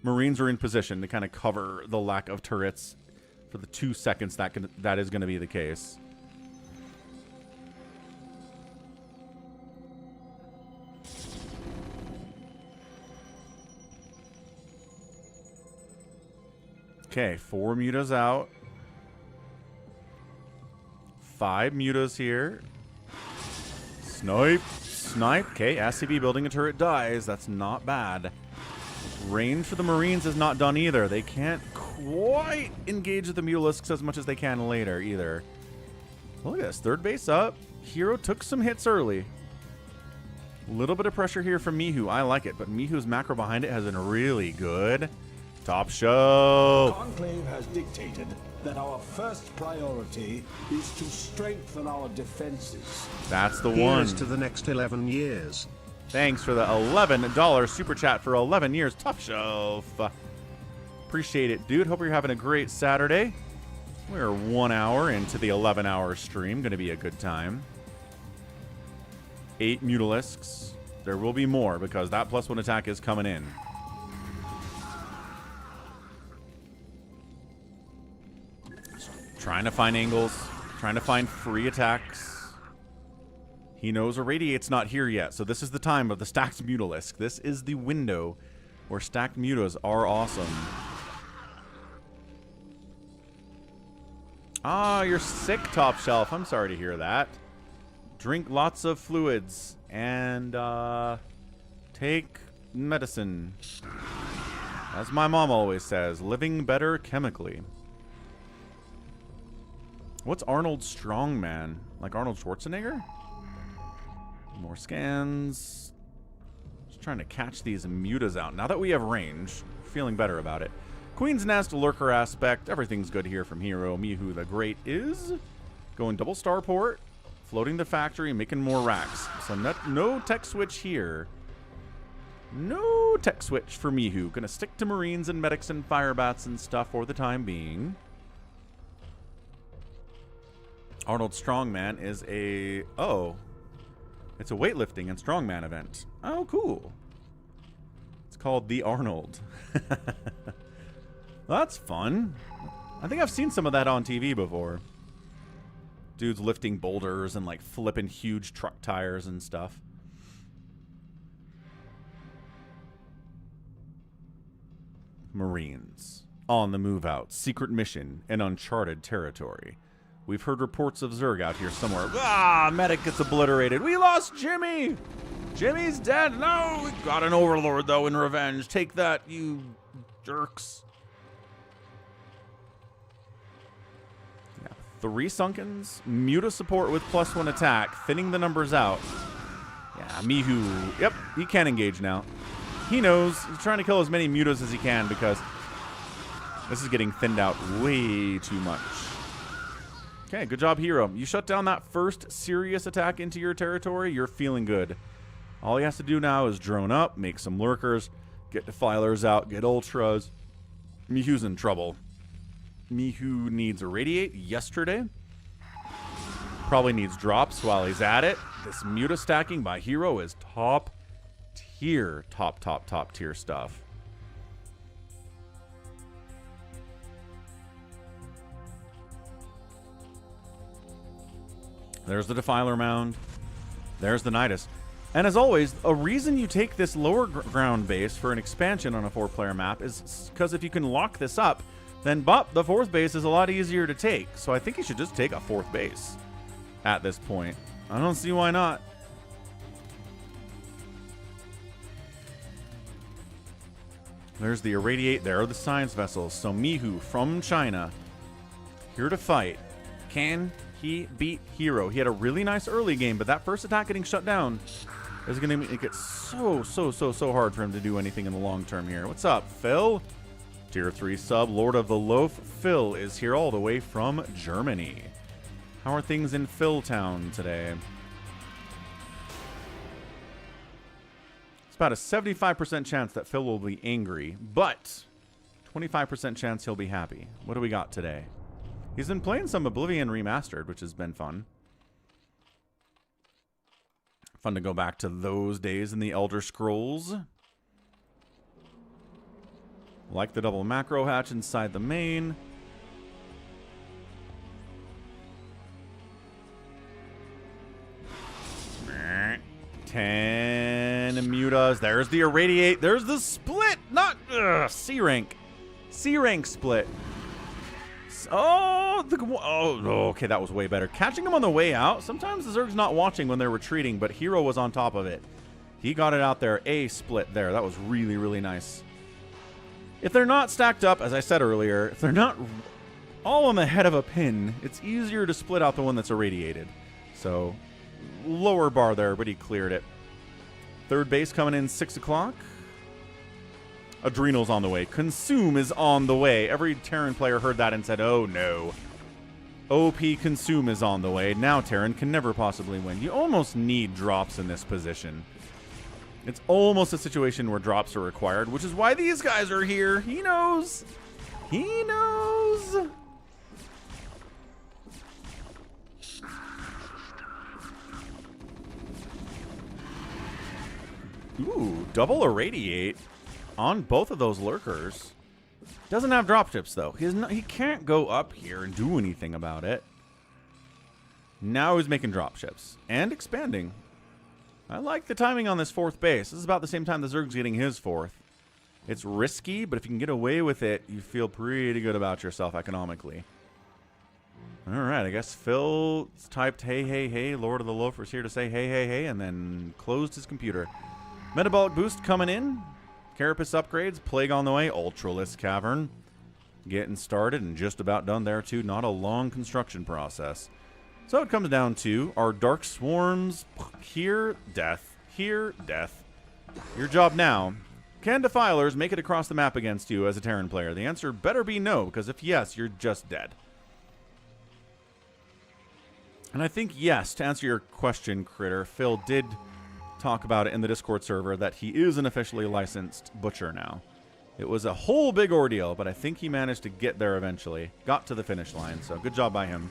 Marines are in position to kind of cover the lack of turrets for the 2 seconds that is going to be the case. Okay, 4 mutas out. 5 mutas here. Snipe. Snipe. Okay, SCB building a turret dies. That's not bad. Range for the Marines is not done either. They can't quite engage with the Mutalisks as much as they can later either. Look at this. 3rd base up. Hero took some hits early. A little bit of pressure here from Mihu. I like it, but Mihu's macro behind it has been really good. Top show. Conclave has dictated that our first priority is to strengthen our defenses. That's the one. Here's to the next 11 years. Thanks for the $11 super chat for 11 years. Top shelf. Appreciate it, dude. Hope you're having a great Saturday. We're 1 hour into the 11-hour stream. Going to be a good time. 8 Mutalisks. There will be more because that +1 attack is coming in. Trying to find angles. Trying to find free attacks. He knows Irradiate's not here yet, so this is the time of the stacked Mutalisk. This is the window where stacked mutas are awesome. Ah, you're sick, Top Shelf. I'm sorry to hear that. Drink lots of fluids and take medicine. As my mom always says, living better chemically. What's Arnold Strongman? Like Arnold Schwarzenegger? More scans. Just trying to catch these mutas out. Now that we have range, feeling better about it. Queen's Nest, Lurker Aspect. Everything's good here from Hero. Mihu the Great is going double starport. Floating the factory, making more racks. So no tech switch here. No tech switch for Mihu. Gonna stick to Marines and Medics and Firebats and stuff for the time being. Arnold Strongman is a... Oh. It's a weightlifting and strongman event. Oh, cool. It's called The Arnold. Well, that's fun. I think I've seen some of that on TV before. Dudes lifting boulders and like flipping huge truck tires and stuff. Marines. On the move out. Secret mission in uncharted territory. We've heard reports of ZERG out here somewhere. Ah, medic gets obliterated. We lost Jimmy. Jimmy's dead. No, we got an overlord though in revenge. Take that, you jerks. 3 Sunkens, Muta support with +1 attack, thinning the numbers out. Yeah, Mihu, yep, he can engage now. He knows, he's trying to kill as many Mutas as he can because this is getting thinned out way too much. Okay, good job, Hero. You shut down that first serious attack into your territory, you're feeling good. All he has to do now is drone up, make some lurkers, get defilers out, get ultras. Mihu's in trouble. Mihu needs Irradiate yesterday. Probably needs drops while he's at it. This Muta stacking by Hero is top tier. Top tier stuff. There's the Defiler Mound. There's the Nidus. And as always, a reason you take this lower ground base for an expansion on a 4-player map is because if you can lock this up, then the 4th base is a lot easier to take. So I think you should just take a 4th base at this point. I don't see why not. There's the Irradiate. There are the science vessels. So Mihu from China, here to fight. Can he beat Hero? He had a really nice early game, but that first attack getting shut down is going to make it so hard for him to do anything in the long term here. What's up, Phil? Tier 3 sub, Lord of the Loaf. Phil is here all the way from Germany. How are things in Phil Town today? It's about a 75% chance that Phil will be angry, but 25% chance he'll be happy. What do we got today? He's been playing some Oblivion Remastered, which has been fun. Fun to go back to those days in the Elder Scrolls. Like the double macro hatch inside the main. Ten mutas. There's the Irradiate. There's the split. Not C rank. C-rank split. Oh, okay, that was way better. Catching him on the way out. Sometimes the Zerg's not watching when they're retreating, but Hero was on top of it. He got it out there. A split there. That was really, really nice. If they're not stacked up, as I said earlier, if they're not all on the head of a pin, it's easier to split out the one that's irradiated. So, lower bar there, but he cleared it. Third base coming in 6 o'clock. Adrenal's on the way. Consume is on the way. Every Terran player heard that and said, oh no. OP Consume is on the way. Now Terran can never possibly win. You almost need drops in this position. It's almost a situation where drops are required, which is why these guys are here. He knows. He knows. Ooh, double irradiate on both of those lurkers. Doesn't have dropships though. He can't go up here and do anything about it. Now he's making dropships and expanding. I like the timing on this fourth base. This is about the same time the Zerg's getting his fourth. It's risky, but if you can get away with it, you feel pretty good about yourself economically. All right, I guess Phil typed, hey, hey, hey, Lord of the Loafers here to say hey, hey, hey, and then closed his computer. Metabolic Boost coming in. Carapace upgrades. Plague on the way. Ultralisk Cavern. Getting started and just about done there, too. Not a long construction process. So it comes down to our Dark Swarms. Here, death. Here, death. Your job now. Can Defilers make it across the map against you as a Terran player? The answer better be no, because if yes, you're just dead. And I think yes, to answer your question, Critter, Phil did talk about it in the Discord server that he is an officially licensed butcher now. It was a whole big ordeal, but I think he managed to get there eventually. Got to the finish line, so good job by him.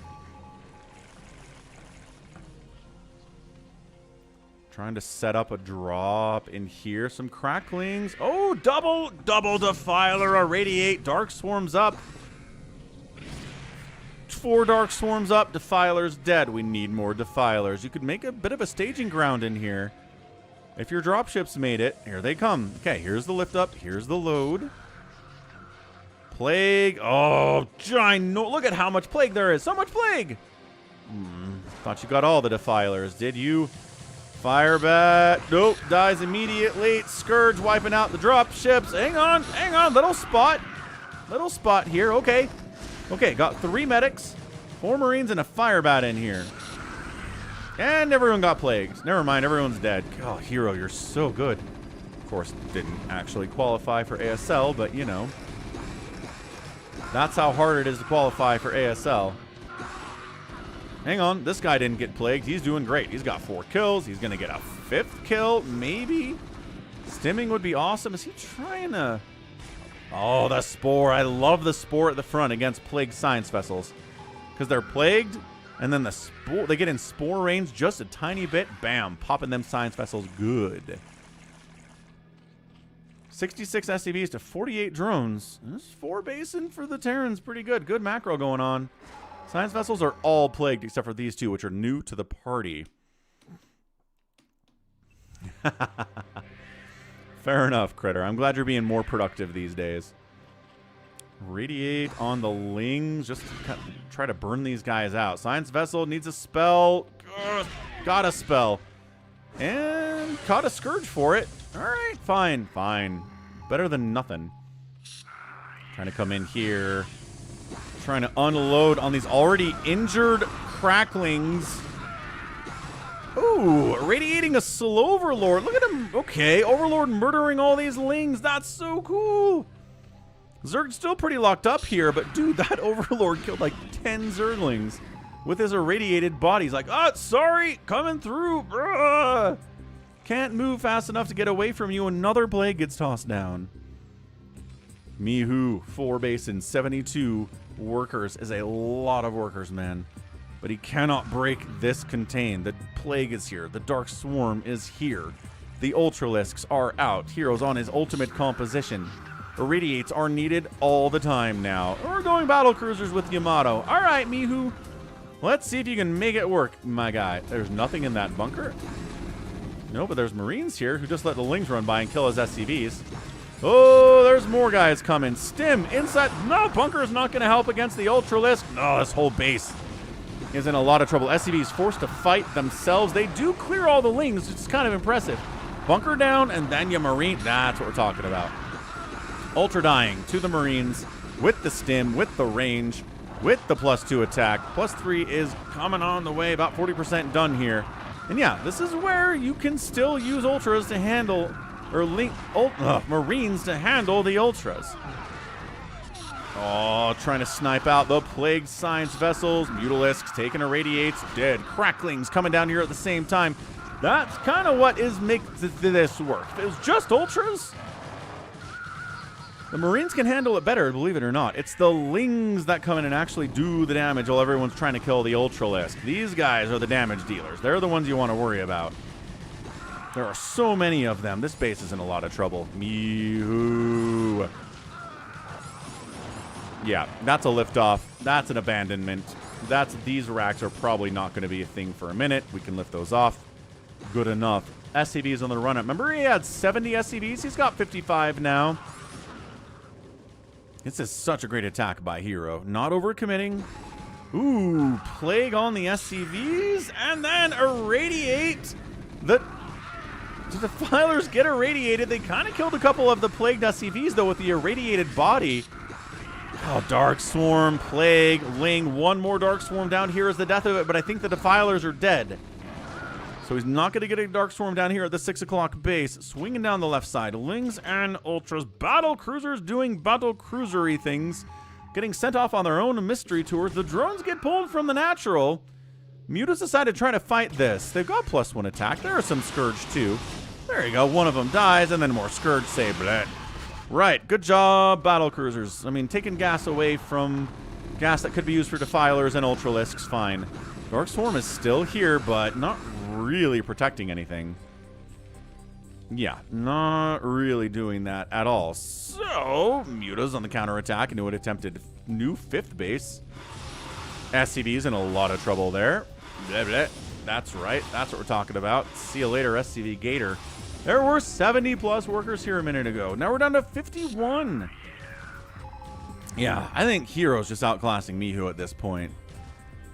Trying to set up a drop in here. Some cracklings. Oh, double Defiler, irradiate. Dark Swarms up. 4 Dark Swarms up. Defiler's dead. We need more Defilers. You could make a bit of a staging ground in here. If your dropships made it, here they come. Okay, here's the lift up. Here's the load. Plague. Oh, look at how much Plague there is. So much Plague. Thought you got all the Defilers. Did you? Fire bat. Nope. Dies immediately. Scourge wiping out the dropships. Hang on. Hang on. Little spot. Little spot here. Okay. Okay, got 3 medics, 4 Marines, and a fire bat in here. And everyone got plagued. Never mind, everyone's dead. Oh, Hero, you're so good. Of course, didn't actually qualify for ASL, but you know. That's how hard it is to qualify for ASL. Hang on, this guy didn't get plagued. He's doing great. He's got 4 kills. He's going to get a 5th kill, maybe. Stimming would be awesome. Is he trying to... Oh, the Spore. I love the Spore at the front against plagued science vessels. Because they're plagued, and then the Spore, they get in Spore range just a tiny bit. Bam, popping them science vessels good. 66 SCVs to 48 drones. This 4 basin for the Terrans. Pretty good. Good macro going on. Science vessels are all plagued except for these 2, which are new to the party. Fair enough, Critter. I'm glad you're being more productive these days. Radiate on the Lings. Just to try to burn these guys out. Science Vessel needs a spell. Ugh, got a spell. And caught a Scourge for it. Alright, fine, fine. Better than nothing. Trying to come in here. Trying to unload on these already injured cracklings. Ooh, irradiating a slow Overlord. Look at him. Okay, Overlord murdering all these Lings. That's so cool. Zerg's still pretty locked up here, but dude, that Overlord killed like 10 Zerglings with his irradiated body. He's like, oh, sorry, coming through. Bruh. Can't move fast enough to get away from you. Another Plague gets tossed down. Mihu, 4 basin, 72 workers is a lot of workers, man. But he cannot break this contain. The Plague is here. The Dark Swarm is here. The Ultralisks are out. Hero's on his ultimate composition. Irradiates are needed all the time now. We're going battle cruisers with Yamato. All right, Mihu. Let's see if you can make it work, my guy. There's nothing in that bunker. No, but there's Marines here who just let the Lings run by and kill his SCVs. Oh, there's more guys coming. Stim, inside. No, Bunker's not going to help against the Ultralisk. No, this whole base is in a lot of trouble. SCV is forced to fight themselves. They do clear all the lings, which is kind of impressive. Bunker down, and then you Marine. That's what we're talking about. Ultra dying to the Marines with the Stim, with the range, with the +2 attack. +3 is coming on the way, about 40% done here. And yeah, this is where you can still use Ultras to handle, or Marines to handle the Ultras. Oh, trying to snipe out the Plague Science vessels. Mutalisks taking irradiates, dead. Cracklings coming down here at the same time. That's kind of what makes this work. If it was just Ultras, the Marines can handle it better, believe it or not. It's the Lings that come in and actually do the damage while everyone's trying to kill the Ultralisk. These guys are the damage dealers. They're the ones you want to worry about. There are so many of them. This base is in a lot of trouble. Mihu. Yeah, that's a liftoff. That's an abandonment. These racks are probably not going to be a thing for a minute. We can lift those off. Good enough. SCVs on the run-up. Remember he had 70 SCVs? He's got 55 now. This is such a great attack by Hero. Not overcommitting. Ooh, Plague on the SCVs, and then irradiate. The Defilers get irradiated. They kind of killed a couple of the Plagued SCVs, though, with the irradiated body. Oh, Dark Swarm, Plague, Ling. One more Dark Swarm down here is the death of it, but I think the Defilers are dead. So he's not going to get a Dark Swarm down here at the 6 o'clock base. Swinging down the left side. Lings and Ultras. Battle Cruisers doing battle cruisery things. Getting sent off on their own mystery tours. The drones get pulled from the natural. Mutas decided to try to fight this. They've got +1 attack. There are some Scourge too. There you go. One of them dies, and then more Scourge say bleh. Right. Good job, battle cruisers. I mean, taking gas away from gas that could be used for Defilers and Ultralisks, fine. Dark Swarm is still here, but not really protecting anything. Yeah, not really doing that at all. So, Muta's on the counterattack into an attempted new 5th base. SCV's in a lot of trouble there. Blah, blah. That's right. That's what we're talking about. See you later, SCV Gator. There were 70+ workers here a minute ago. Now we're down to 51. Yeah, I think Hero's just outclassing Mihu at this point.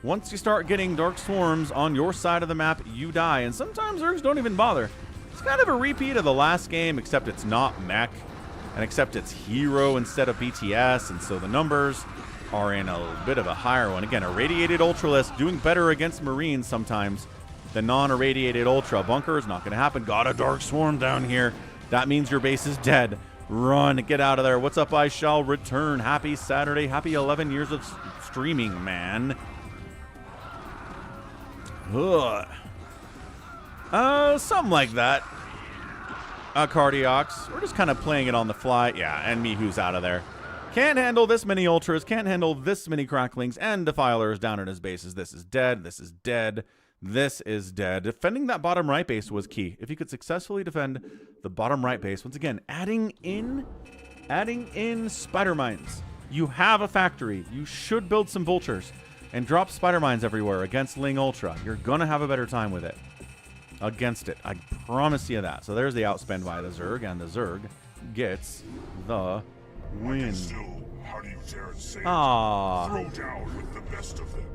Once you start getting Dark Swarms on your side of the map, you die. And sometimes Zergs don't even bother. It's kind of a repeat of the last game, except it's not mech. And except it's Hero instead of BTS. And so the numbers are in a bit of a higher one. Again, irradiated Ultralisk doing better against Marines sometimes than non-irradiated Ultra. Bunker is not going to happen. Got a Dark Swarm down here. That means your base is dead. Run. Get out of there. What's up? I shall return. Happy Saturday. Happy 11 years of streaming, man. Ugh. Something like that. Cardiox. We're just kind of playing it on the fly. Yeah, and Mihu's out of there. Can't handle this many Ultras. Can't handle this many Cracklings. And Defilers down at his bases. This is dead. This is dead. This is dead. Defending that bottom right base was key. If you could successfully defend the bottom right base, once again, adding in spider mines. You have a factory. You should build some vultures and drop spider mines everywhere against Ling Ultra. You're going to have a better time with it. Against it. I promise you that. So there's the outspend by the Zerg, and the Zerg gets the win. How do you dare say Aww. Throw down with the best of them.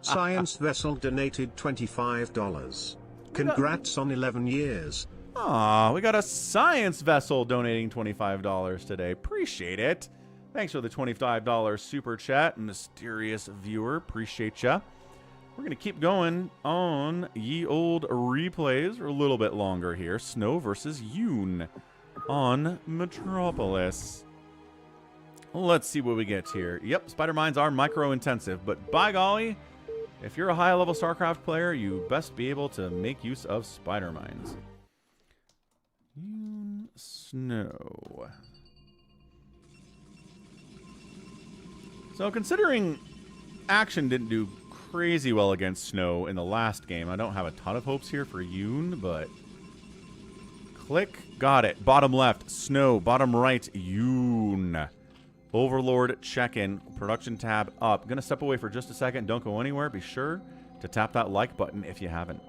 Science Vessel donated $25. Congrats on 11 years. Aw, we got a Science Vessel donating $25 today. Appreciate it. Thanks for the $25 super chat, mysterious viewer. Appreciate ya. We're going to keep going on ye old replays for a little bit longer here. Snow versus yOOn on Metropolis. Let's see what we get here. Yep, spider mines are micro-intensive, but by golly, if you're a high-level StarCraft player, you best be able to make use of spider mines. yOOn Snow. So considering Action didn't do crazy well against Snow in the last game, I don't have a ton of hopes here for yOOn, but click, got it. Bottom left, Snow. Bottom right, yOOn. Overlord check-in. Production tab up. Gonna step away for just a second. Don't go anywhere. Be sure to tap that like button if you haven't.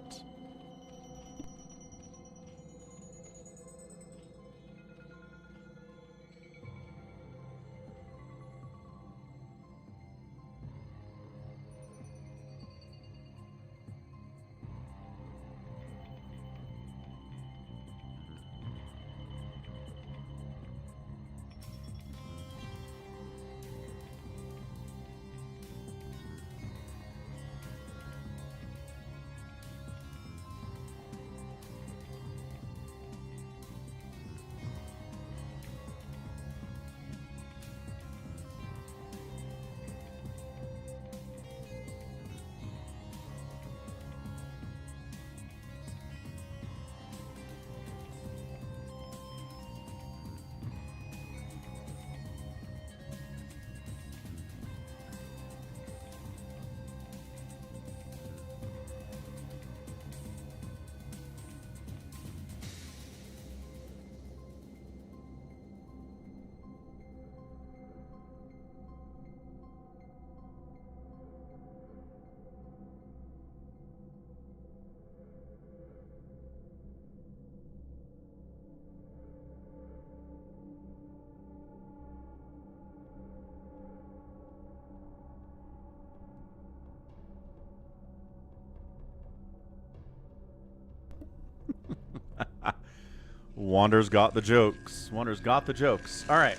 Wander's got the jokes. Wander's got the jokes. All right.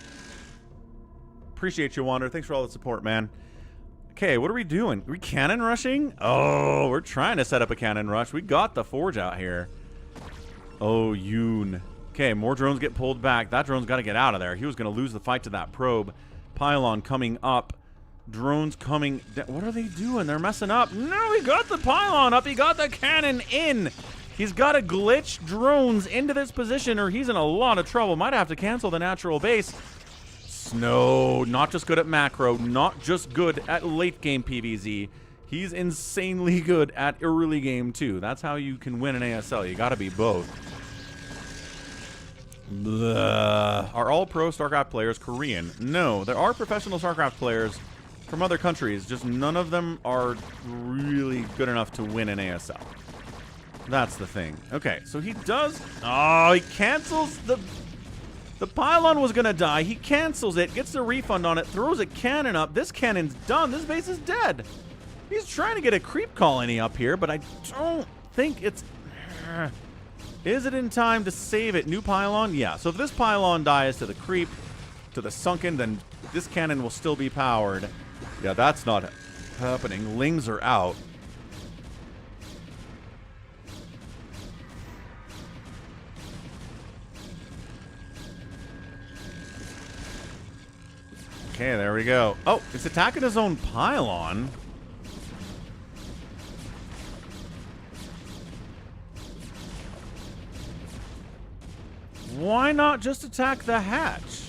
Appreciate you, Wander. Thanks for all the support, man. Okay, what are we doing? Are we cannon rushing? Oh, we're trying to set up a cannon rush. We got the Forge out here. Oh, yOOn. Okay, more drones get pulled back. That drone's got to get out of there. He was going to lose the fight to that probe. Pylon coming up. Drones coming down. What are they doing? They're messing up. No, he got the pylon up. He got the cannon in. He's got to glitch drones into this position or he's in a lot of trouble. Might have to cancel the natural base. Snow, not just good at macro, not just good at late game PvZ. He's insanely good at early game too. That's how you can win an ASL. You got to be both. Are all pro StarCraft players Korean? No, there are professional StarCraft players from other countries. Just none of them are really good enough to win an ASL. That's the thing. Okay, so he does... Oh, he cancels the... The pylon was going to die. He cancels it, gets the refund on it, throws a cannon up. This cannon's done. This base is dead. He's trying to get a creep colony up here, but I don't think it's... Is it in time to save it? New pylon? Yeah. So if this pylon dies to the creep, to the sunken, then this cannon will still be powered. Yeah, that's not happening. Lings are out. Okay, there we go. Oh, it's attacking his own pylon. Why not just attack the hatch?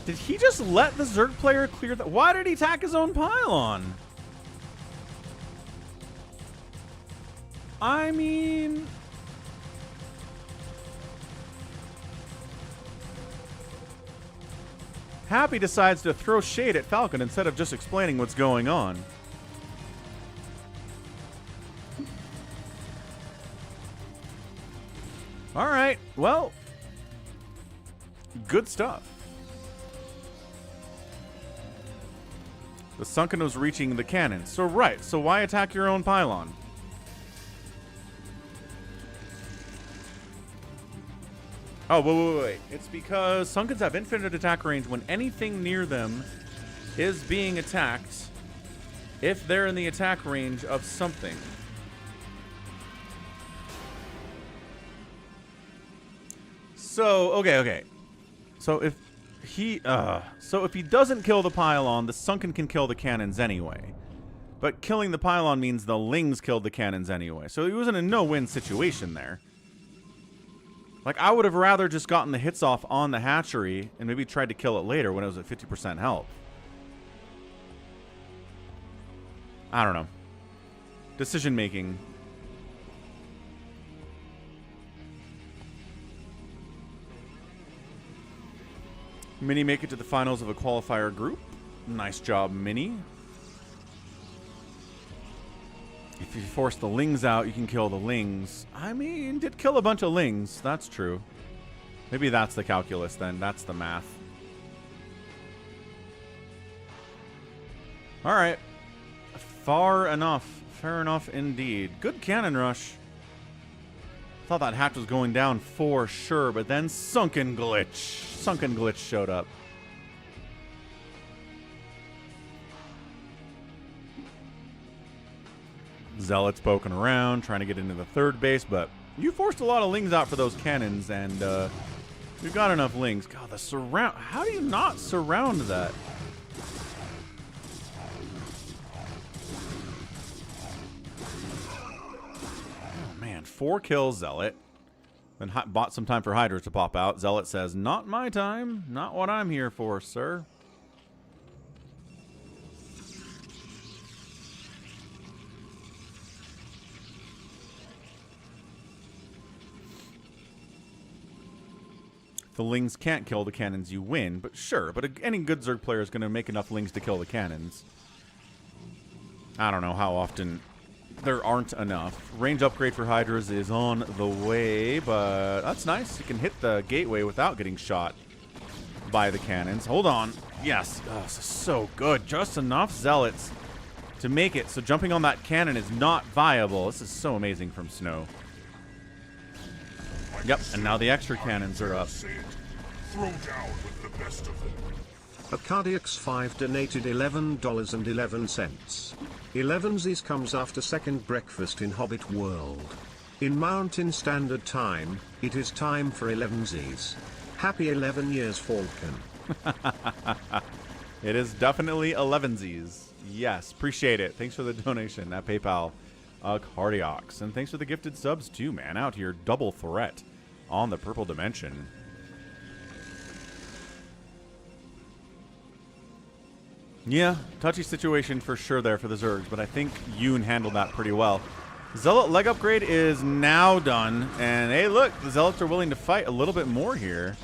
Did he just let the ZERG player clear that? Why did he attack his own pylon? I mean... Happy decides to throw shade at Falcon instead of just explaining what's going on. Alright, well... Good stuff. The Sunken was reaching the cannon. So right, so why attack your own pylon? Oh, wait. It's because Sunkens have infinite attack range when anything near them is being attacked if they're in the attack range of something. So, okay. So if he doesn't kill the pylon, the Sunken can kill the cannons anyway. But killing the pylon means the Lings killed the cannons anyway. So he was in a no-win situation there. Like, I would have rather just gotten the hits off on the hatchery and maybe tried to kill it later when it was at 50% health. I don't know. Decision making. Mini make it to the finals of a qualifier group. Nice job, Mini. If you force the Lings out, you can kill the Lings. I mean, did kill a bunch of Lings. That's true. Maybe that's the calculus then. That's the math. All right. Far enough. Fair enough indeed. Good cannon rush. Thought that hatch was going down for sure, but then Sunken Glitch. Sunken Glitch showed up. Zealot's poking around, trying to get into the third base, but you forced a lot of Lings out for those cannons, and we've got enough Lings. God, the surround... How do you not surround that? Oh, man. 4 kills, Zealot. Then bought some time for Hydras to pop out. Zealot says, not my time. Not what I'm here for, sir. The Lings can't kill the cannons, you win, but sure. But any good ZERG player is going to make enough Lings to kill the cannons. I don't know how often there aren't enough. Range upgrade for Hydras is on the way, but that's nice. You can hit the gateway without getting shot. by the cannons. Hold on. Yes. Oh, this is so good. Just enough zealots to make it so jumping on that cannon is not viable. This is so amazing from Snow. Yep, and now the extra cannons are up. Throw down with the best of them. Arcadiax5 donated $11.11. 11s comes after second breakfast in Hobbit World. In Mountain Standard Time, it is time for 11s. Happy 11 years, Falcon. It is definitely 11s. Yes, appreciate it. Thanks for the donation at PayPal, Cardiox. And thanks for the gifted subs too, man. Out here, double threat on the purple dimension. Yeah, touchy situation for sure there for the Zergs, but I think yOOn handled that pretty well. Zealot leg upgrade is now done, and hey, look, the Zealots are willing to fight a little bit more here.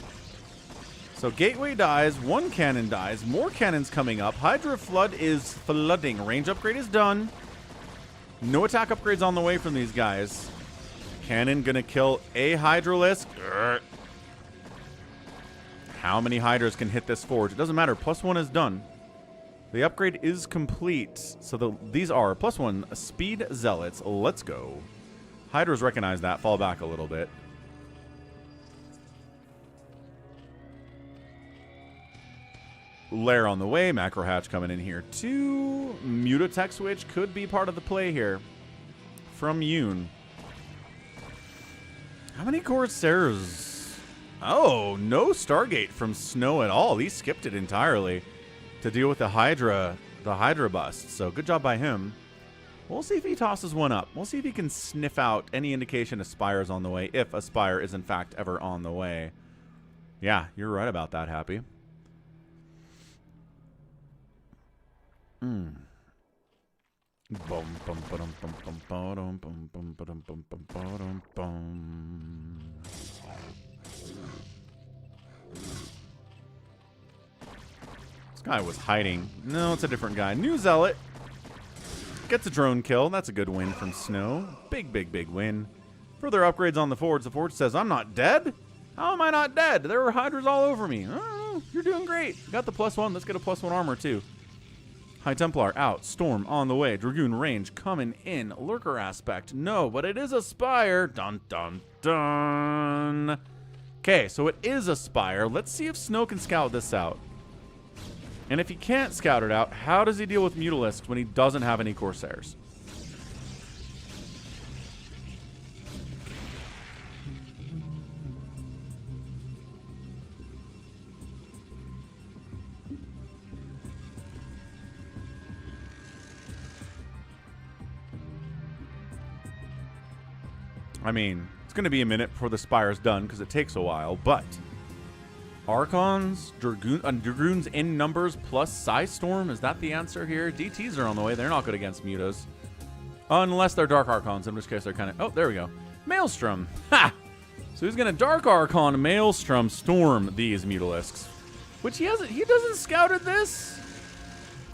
So Gateway dies, one cannon dies, more cannons coming up. Hydra Flood is flooding. Range upgrade is done. No attack upgrades on the way from these guys. Cannon gonna kill a Hydralisk. How many Hydras can hit this forge? It doesn't matter. +1 is done. The upgrade is complete. So these are +1 speed zealots. Let's go. Hydras recognize that. Fall back a little bit. Lair on the way. Macro Hatch coming in here too. Mutatech switch could be part of the play here from yOOn. How many Corsairs? Oh, no Stargate from Snow at all. He skipped it entirely to deal with the Hydra bust. So good job by him. We'll see if he tosses one up. We'll see if he can sniff out any indication Aspire's on the way, if Aspire is in fact ever on the way. Yeah, you're right about that, Happy. This guy was hiding. No, it's a different guy. New Zealot gets a drone kill. That's a good win from Snow. Big, big, big win. Further upgrades on the Forge. The Forge says, I'm not dead. How am I not dead? There were Hydras all over me. Oh, you're doing great. Got the +1. Let's get a +1 armor too. High Templar out. Storm on the way. Dragoon range coming in. Lurker aspect. No, but it is a Spire. Dun, dun, dun. Okay, so it is a Spire. Let's see if Snow can scout this out. And if he can't scout it out, how does he deal with Mutalisks when he doesn't have any Corsairs? I mean, it's going to be a minute before the Spire's done because it takes a while, but Archons, Dragoons in numbers plus Psystorm, is that the answer here? DTs are on the way. They're not good against Mutas. Unless they're Dark Archons, in which case they're kind of... Oh, there we go. Maelstrom. Ha! So he's going to Dark Archon Maelstrom storm these Mutalisks. Which he doesn't scouted this.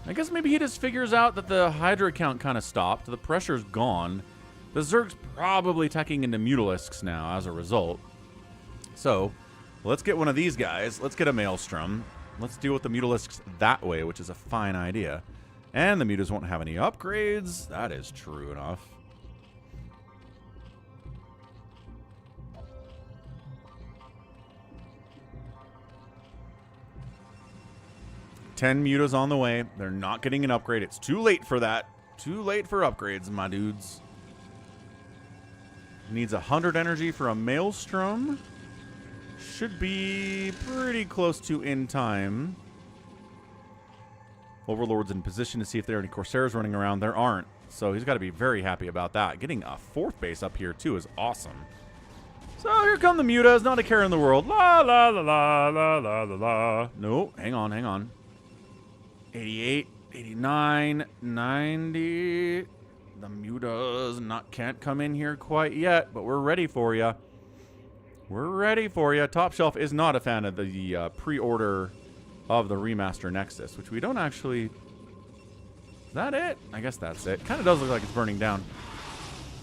I guess maybe he just figures out that the Hydra count kind of stopped. The pressure's gone. The Zerg's probably teching into Mutalisks now as a result. So, let's get one of these guys. Let's get a Maelstrom. Let's deal with the Mutalisks that way, which is a fine idea. And the Mutas won't have any upgrades. That is true enough. Ten Mutas on the way. They're not getting an upgrade. It's too late for that. Too late for upgrades, my dudes. Needs 100 energy for a Maelstrom. Should be pretty close to in time. Overlord's in position to see if there are any Corsairs running around. There aren't. So he's got to be very happy about that. Getting a 4th base up here, too, is awesome. So here come the Mutas. Not a care in the world. La, la, la, la, la, la, la, la. No, hang on, hang on. 88, 89, 90... The Mutas can't come in here quite yet, but we're ready for you. We're ready for you. Top Shelf is not a fan of the pre-order of the Remaster Nexus, which we don't actually... Is that it? I guess that's it. Kind of does look like it's burning down.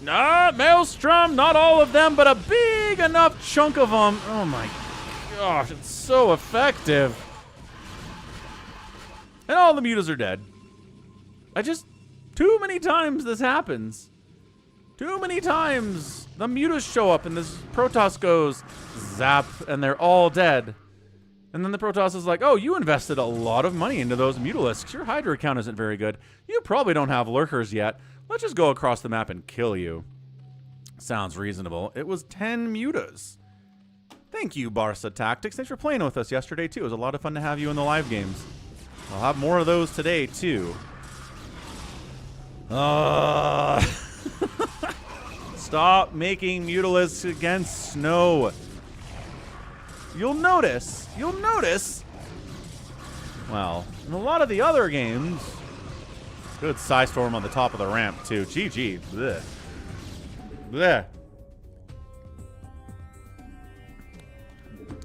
Maelstrom! Not all of them, but a big enough chunk of them. Oh my gosh, it's so effective. And all the mutas are dead. Too many times this happens. Too many times the mutas show up and this Protoss goes zap and they're all dead. And then the Protoss is like, oh, you invested a lot of money into those Mutalisks. Your Hydra count isn't very good. You probably don't have lurkers yet. Let's just go across the map and kill you. Sounds reasonable. It was 10 mutas. Thank you, Barca Tactics. Thanks for playing with us yesterday, too. It was a lot of fun to have you in the live games. I'll have more of those today, too. Stop making Mutalisks against Snow. You'll notice. Well, in a lot of the other games. Good Psystorm on the top of the ramp, too. GG. Blech. Blech.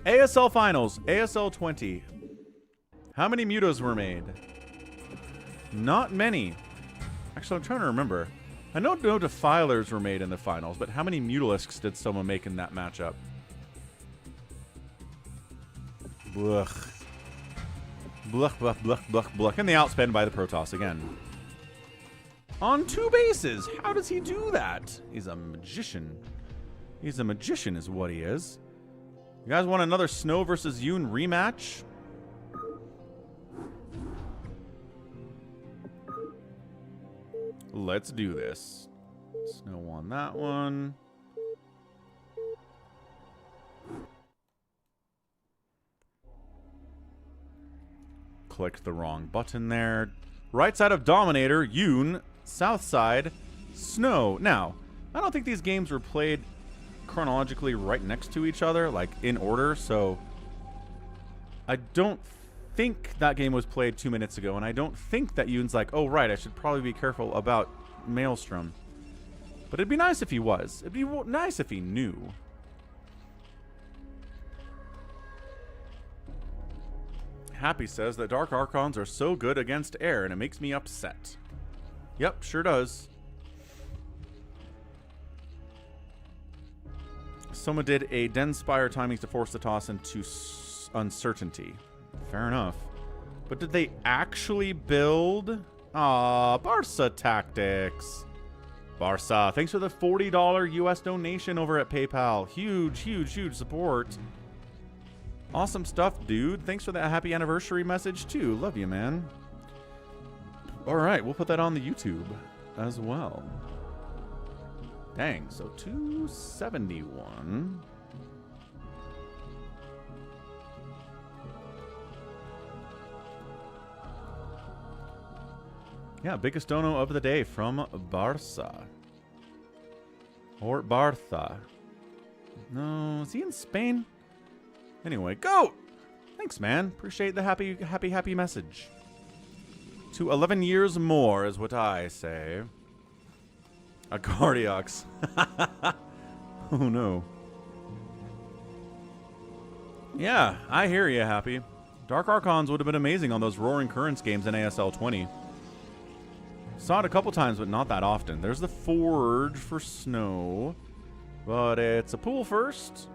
ASL Finals. ASL 20. How many mutas were made? Not many. Actually, I'm trying to remember. I know no Defilers were made in the finals, but how many Mutalisks did someone make in that matchup? Blech. Blech, blech, blech, blech, blech. And the outspend by the Protoss again. On 2 bases. How does he do that? He's a magician. He's a magician is what he is. You guys want another Snow versus yOOn rematch? Let's do this. Snow on that one. Clicked the wrong button there. Right side of Dominator, yOOn. South side, Snow. Now, I don't think these games were played chronologically right next to each other, like in order, so I don't think that game was played 2 minutes ago, and I don't think that yOOn's like, oh, right, I should probably be careful about Maelstrom. But it'd be nice if he was. It'd be nice if he knew. Happy says that Dark Archons are so good against air, and it makes me upset. Yep, sure does. Someone did a Denspire timings to force the toss into uncertainty. Fair enough. But did they actually build? Aw, Barca Tactics. Barca, thanks for the $40 US donation over at PayPal. Huge, huge, huge support. Awesome stuff, dude. Thanks for that happy anniversary message, too. Love you, man. All right, we'll put that on the YouTube as well. Dang, so 271. Yeah, biggest dono of the day from Barca. Or Bartha. No, is he in Spain? Anyway, go! Thanks, man. Appreciate the happy message. To 11 years more is what I say. A Guardiox. Oh, no. Yeah, I hear you, Happy. Dark Archons would have been amazing on those Roaring Currents games in ASL 20. Saw it a couple times, but not that often. There's the Forge for Snow. But it's a pool first.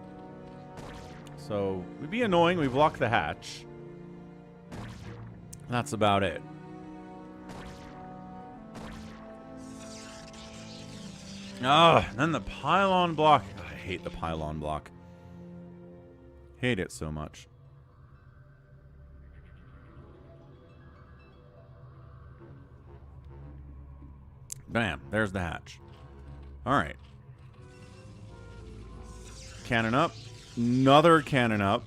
So, it'd be annoying. We block the hatch. That's about it. Ah, then the pylon block. I hate the pylon block. Hate it so much. Bam, there's the hatch. All right. Cannon up. Another cannon up.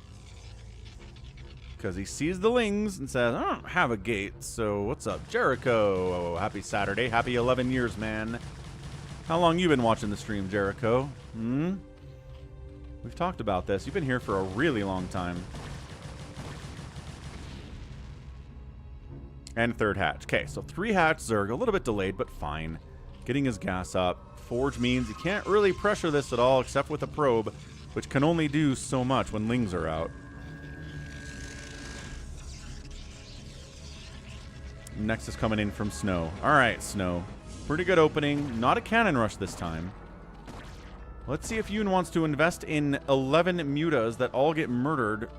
Because he sees the lings and says, I don't have a gate, so what's up? Jericho. Oh, happy Saturday. Happy 11 years, man. How long you been watching the stream, Jericho? We've talked about this. You've been here for a really long time. And third hatch. Okay, so 3 hatch Zerg. A little bit delayed, but fine. Getting his gas up. Forge means you can't really pressure this at all except with a probe, which can only do so much when lings are out. Next is coming in from Snow. All right, Snow. Pretty good opening. Not a cannon rush this time. Let's see if yOOn wants to invest in 11 mutas that all get murdered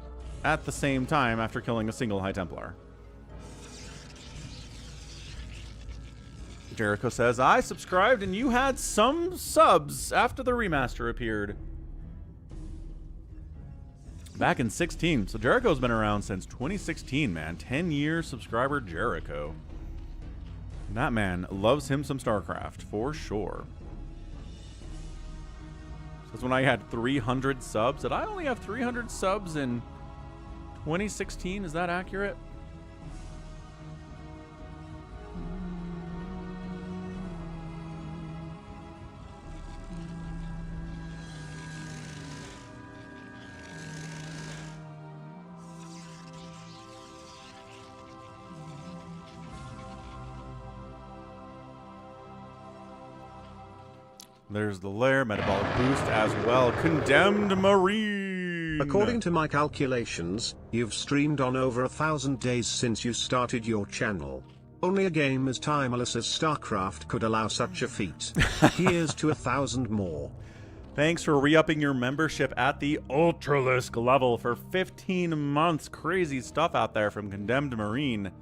at the same time after killing a single High Templar. Jericho says, I subscribed and you had some subs after the remaster appeared. Back in 16. So Jericho's been around since 2016, man. 10-year subscriber Jericho. That man loves him some StarCraft, for sure. Says when I had 300 subs. Did I only have 300 subs in 2016? Is that accurate? There's the lair, metabolic boost as well. Condemned Marine! According to my calculations, you've streamed on over 1,000 days since you started your channel. Only a game as timeless as StarCraft could allow such a feat. Here's to 1,000 more. Thanks for re-upping your membership at the Ultralisk level for 15 months. Crazy stuff out there from Condemned Marine.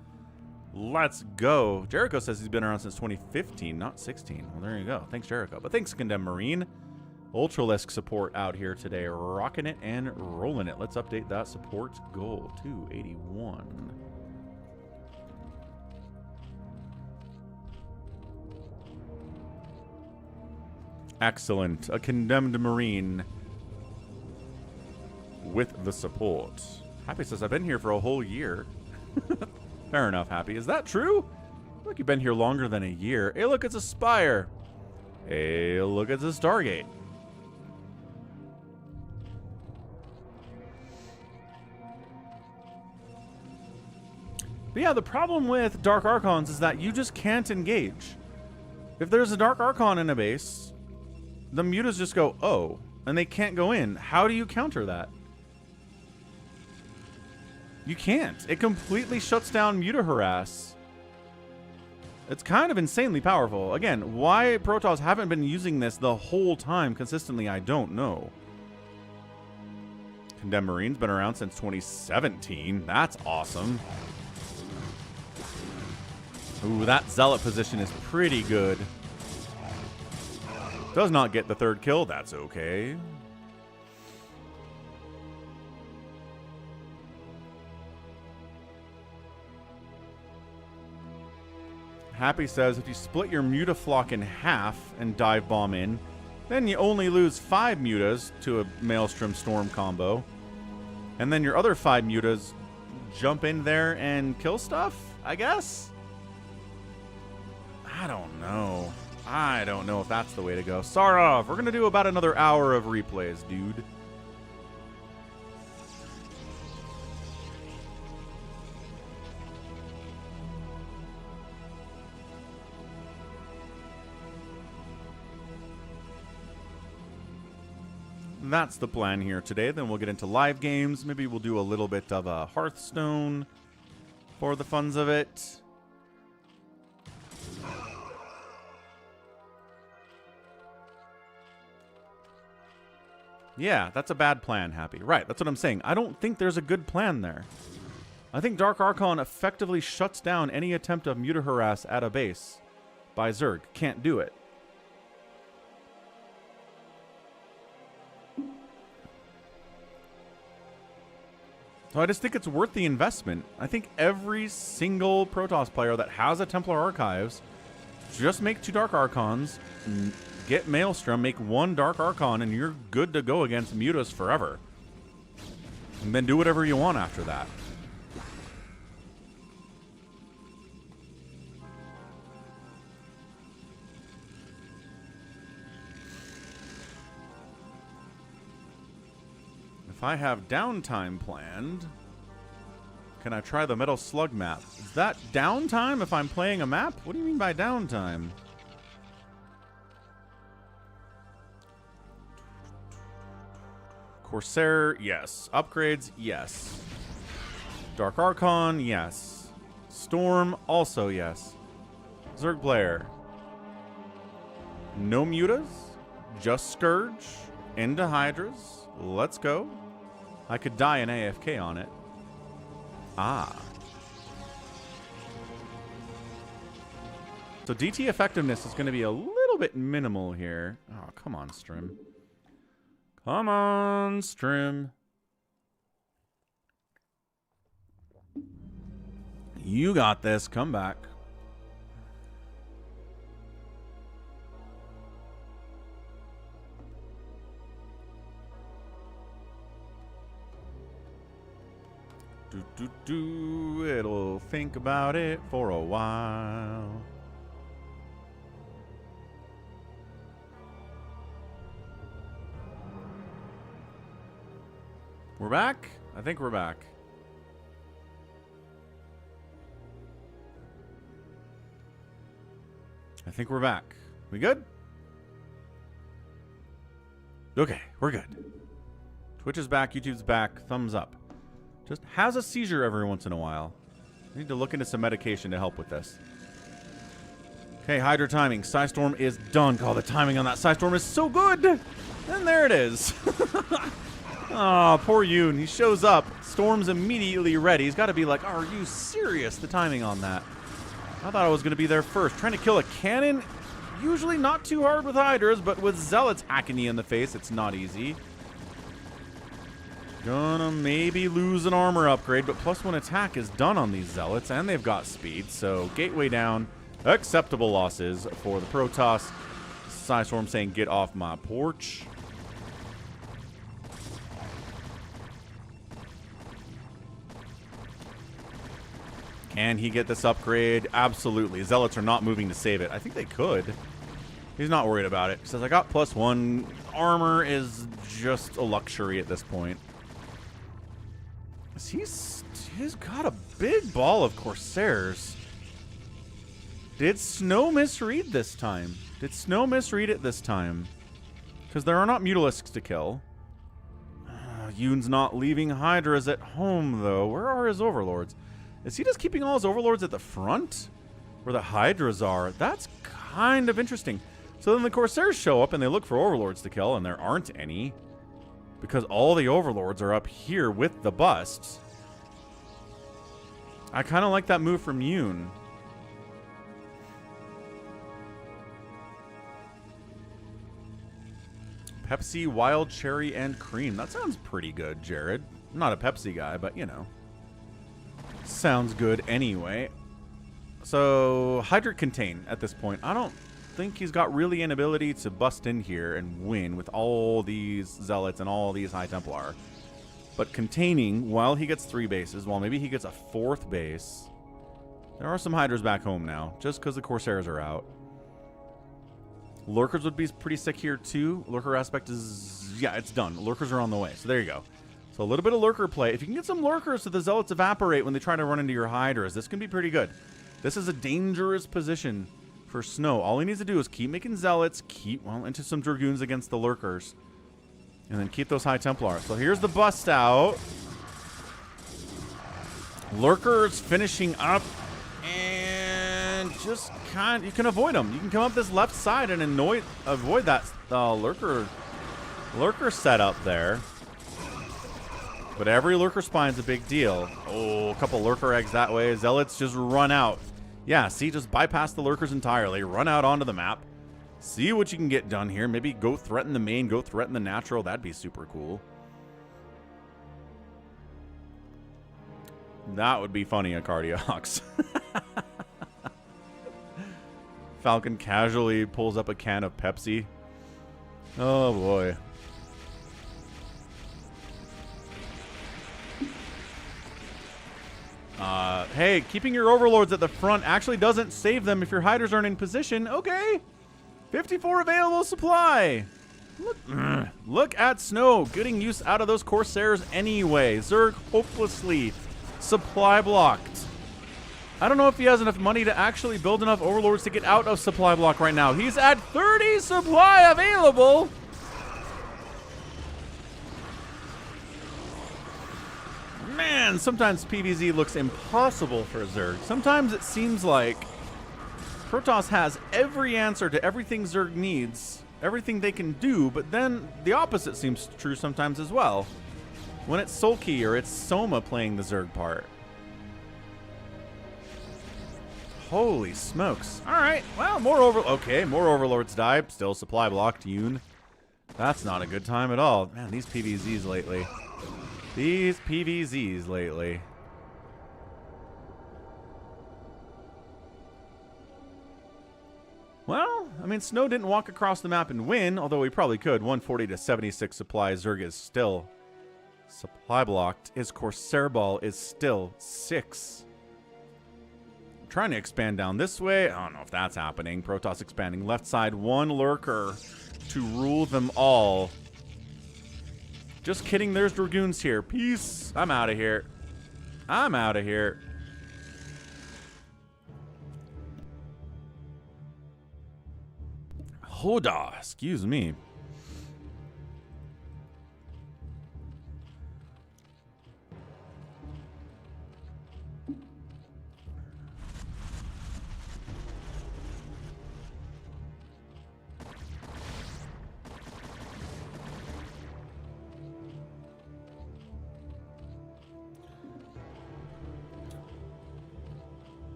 Let's go. Jericho says he's been around since 2015, not 16. Well, there you go. Thanks, Jericho. But thanks, Condemned Marine. Ultralisk support out here today. Rocking it and rolling it. Let's update that support goal to 81. Excellent. A Condemned Marine with the support. Happy says, I've been here for a whole year. Fair enough, Happy. Is that true? Look, you've been here longer than a year. Hey, look, it's a Spire. Hey, look, it's a Stargate. But yeah, the problem with Dark Archons is that you just can't engage. If there's a Dark Archon in a base, the mutas just go, oh, and they can't go in. How do you counter that? You can't. It completely shuts down muta harass. It's kind of insanely powerful. Again, why Protoss haven't been using this the whole time consistently, I don't know. Condemned Marine's been around since 2017. That's awesome. Ooh, that Zealot position is pretty good. Does not get the third kill. That's okay. Happy says, if you split your Mutaflock in half and dive bomb in, then you only lose 5 mutas to a Maelstrom Storm combo. And then your other 5 mutas jump in there and kill stuff, I guess? I don't know. I don't know if that's the way to go. Sarov, we're going to do about another hour of replays, dude. That's the plan here today. Then we'll get into live games. Maybe we'll do a little bit of a Hearthstone for the funs of it. Yeah, that's a bad plan, Happy. Right, that's what I'm saying. I don't think there's a good plan there. I think Dark Archon effectively shuts down any attempt of muta harass at a base by ZERG. Can't do it. So I just think it's worth the investment. I think every single Protoss player that has a Templar Archives, just make 2 Dark Archons, get Maelstrom, make 1 Dark Archon, and you're good to go against mutas forever. And then do whatever you want after that. If I have downtime planned, can I try the Metal Slug map? Is that downtime if I'm playing a map? What do you mean by downtime? Corsair, yes. Upgrades, yes. Dark Archon, yes. Storm, also yes. Zerg player. No mutas? Just Scourge into Hydras. Let's go. I could die an AFK on it. Ah. So DT effectiveness is going to be a little bit minimal here. Oh, come on, Strim. Come on, Strim. You got this. Come back. It'll think about it for a while. We're back? I think we're back. I think we're back. We good? Okay, we're good. Twitch is back, YouTube's back, thumbs up. Just has a seizure every once in a while. I need to look into some medication to help with this. Okay, Hydra timing. Psystorm is done. Oh, the timing on that Psystorm is so good! And there it is. Oh, poor yOOn. He shows up. Storm's immediately ready. He's got to be like, oh, are you serious? The timing on that. I thought I was going to be there first. Trying to kill a cannon. Usually not too hard with Hydras, but with Zealots hacking you in the face, it's not easy. Gonna maybe lose an armor upgrade, but +1 attack is done on these Zealots, and they've got speed. So, gateway down. Acceptable losses for the Protoss. Psystorm saying, get off my porch. Can he get this upgrade? Absolutely. Zealots are not moving to save it. I think they could. He's not worried about it. He says, I got +1. Armor is just a luxury at this point. He's got a big ball of Corsairs. Did Snow misread this time? Did Snow misread it this time? Because there are not Mutalisks to kill. yOOn's not leaving Hydras at home, though. Where are his Overlords? Is he just keeping all his Overlords at the front? Where the Hydras are? That's kind of interesting. So then the Corsairs show up and they look for Overlords to kill, and there aren't any. Because all the Overlords are up here with the busts. I kind of like that move from yOOn. Pepsi, Wild Cherry, and Cream. That sounds pretty good, Jared. I'm not a Pepsi guy, but you know. Sounds good anyway. So, Hydra Contain at this point. I don't think he's got really an ability to bust in here and win with all these Zealots and all these High Templar. But containing, while he gets 3 bases, while maybe he gets a 4th base, there are some Hydras back home now, just because the Corsairs are out. Lurkers would be pretty sick here too. Lurker aspect is, yeah, it's done. Lurkers are on the way, so there you go. So a little bit of Lurker play. If you can get some Lurkers so the Zealots evaporate when they try to run into your Hydras, this can be pretty good. This is a dangerous position for Snow. All he needs to do is keep making Zealots, keep, well, into some Dragoons against the Lurkers, and then keep those High Templars. So here's the bust out. Lurkers finishing up, and just kind, you can avoid them. You can come up this left side and avoid that Lurker setup there. But every Lurker spine's a big deal. Oh, a couple Lurker eggs that way. Zealots just run out. Yeah, see, just bypass the Lurkers entirely. Run out onto the map. See what you can get done here. Maybe go threaten the main, go threaten the natural. That'd be super cool. That would be funny, a Cardiox. Falcon casually pulls up a can of Pepsi. Oh, boy. Hey, keeping your Overlords at the front actually doesn't save them if your Hydras aren't in position. Okay. 54 available supply. Look at Snow getting use out of those Corsairs anyway. ZERG hopelessly supply blocked. I don't know if he has enough money to actually build enough Overlords to get out of supply block right now. He's at 30 supply available. Man, sometimes PvZ looks impossible for ZERG. Sometimes it seems like Protoss has every answer to everything ZERG needs, everything they can do, but then the opposite seems true sometimes as well. When it's Sulky or it's Soma playing the Zerg part. Holy smokes. Alright, well, more Overlords die. Still supply blocked yOOn. That's not a good time at all. Man, these PvZs lately. These PvZs lately. Well, I mean, Snow didn't walk across the map and win, although he probably could. 140 to 76 supply. Zerg is still supply blocked. His Corsair Ball is still 6. I'm trying to expand down this way. I don't know if that's happening. Protoss expanding left side. 1 lurker to rule them all. Just kidding. There's Dragoons here. Peace. I'm out of here. I'm out of here. Hoda, excuse me.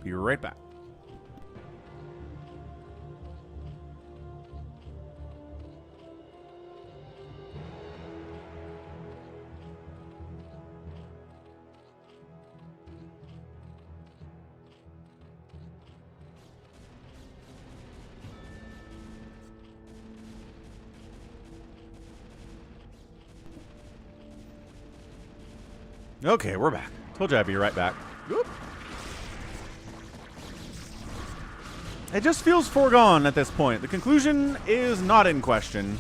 Be right back. Okay, we're back. Told you I'd be right back. Whoop. It just feels foregone at this point. The conclusion is not in question.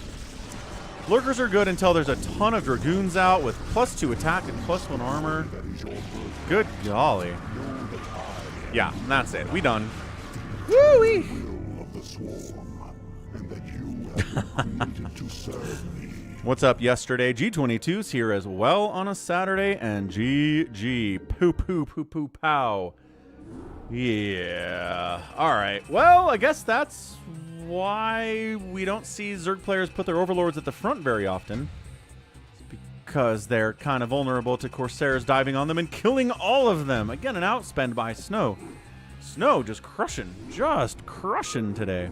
Lurkers are good until there's a ton of Dragoons out with +2 attack and +1 armor. Good golly. Yeah, that's it. We done. Woo-wee! What's up yesterday? G22's here as well on a Saturday, and GG. Poo poo poo poo pow. Yeah. Alright. Well, I guess that's why we don't see Zerg players put their Overlords at the front very often. It's because they're kind of vulnerable to Corsairs diving on them and killing all of them. Again, an outspend by Snow. Snow just crushing today.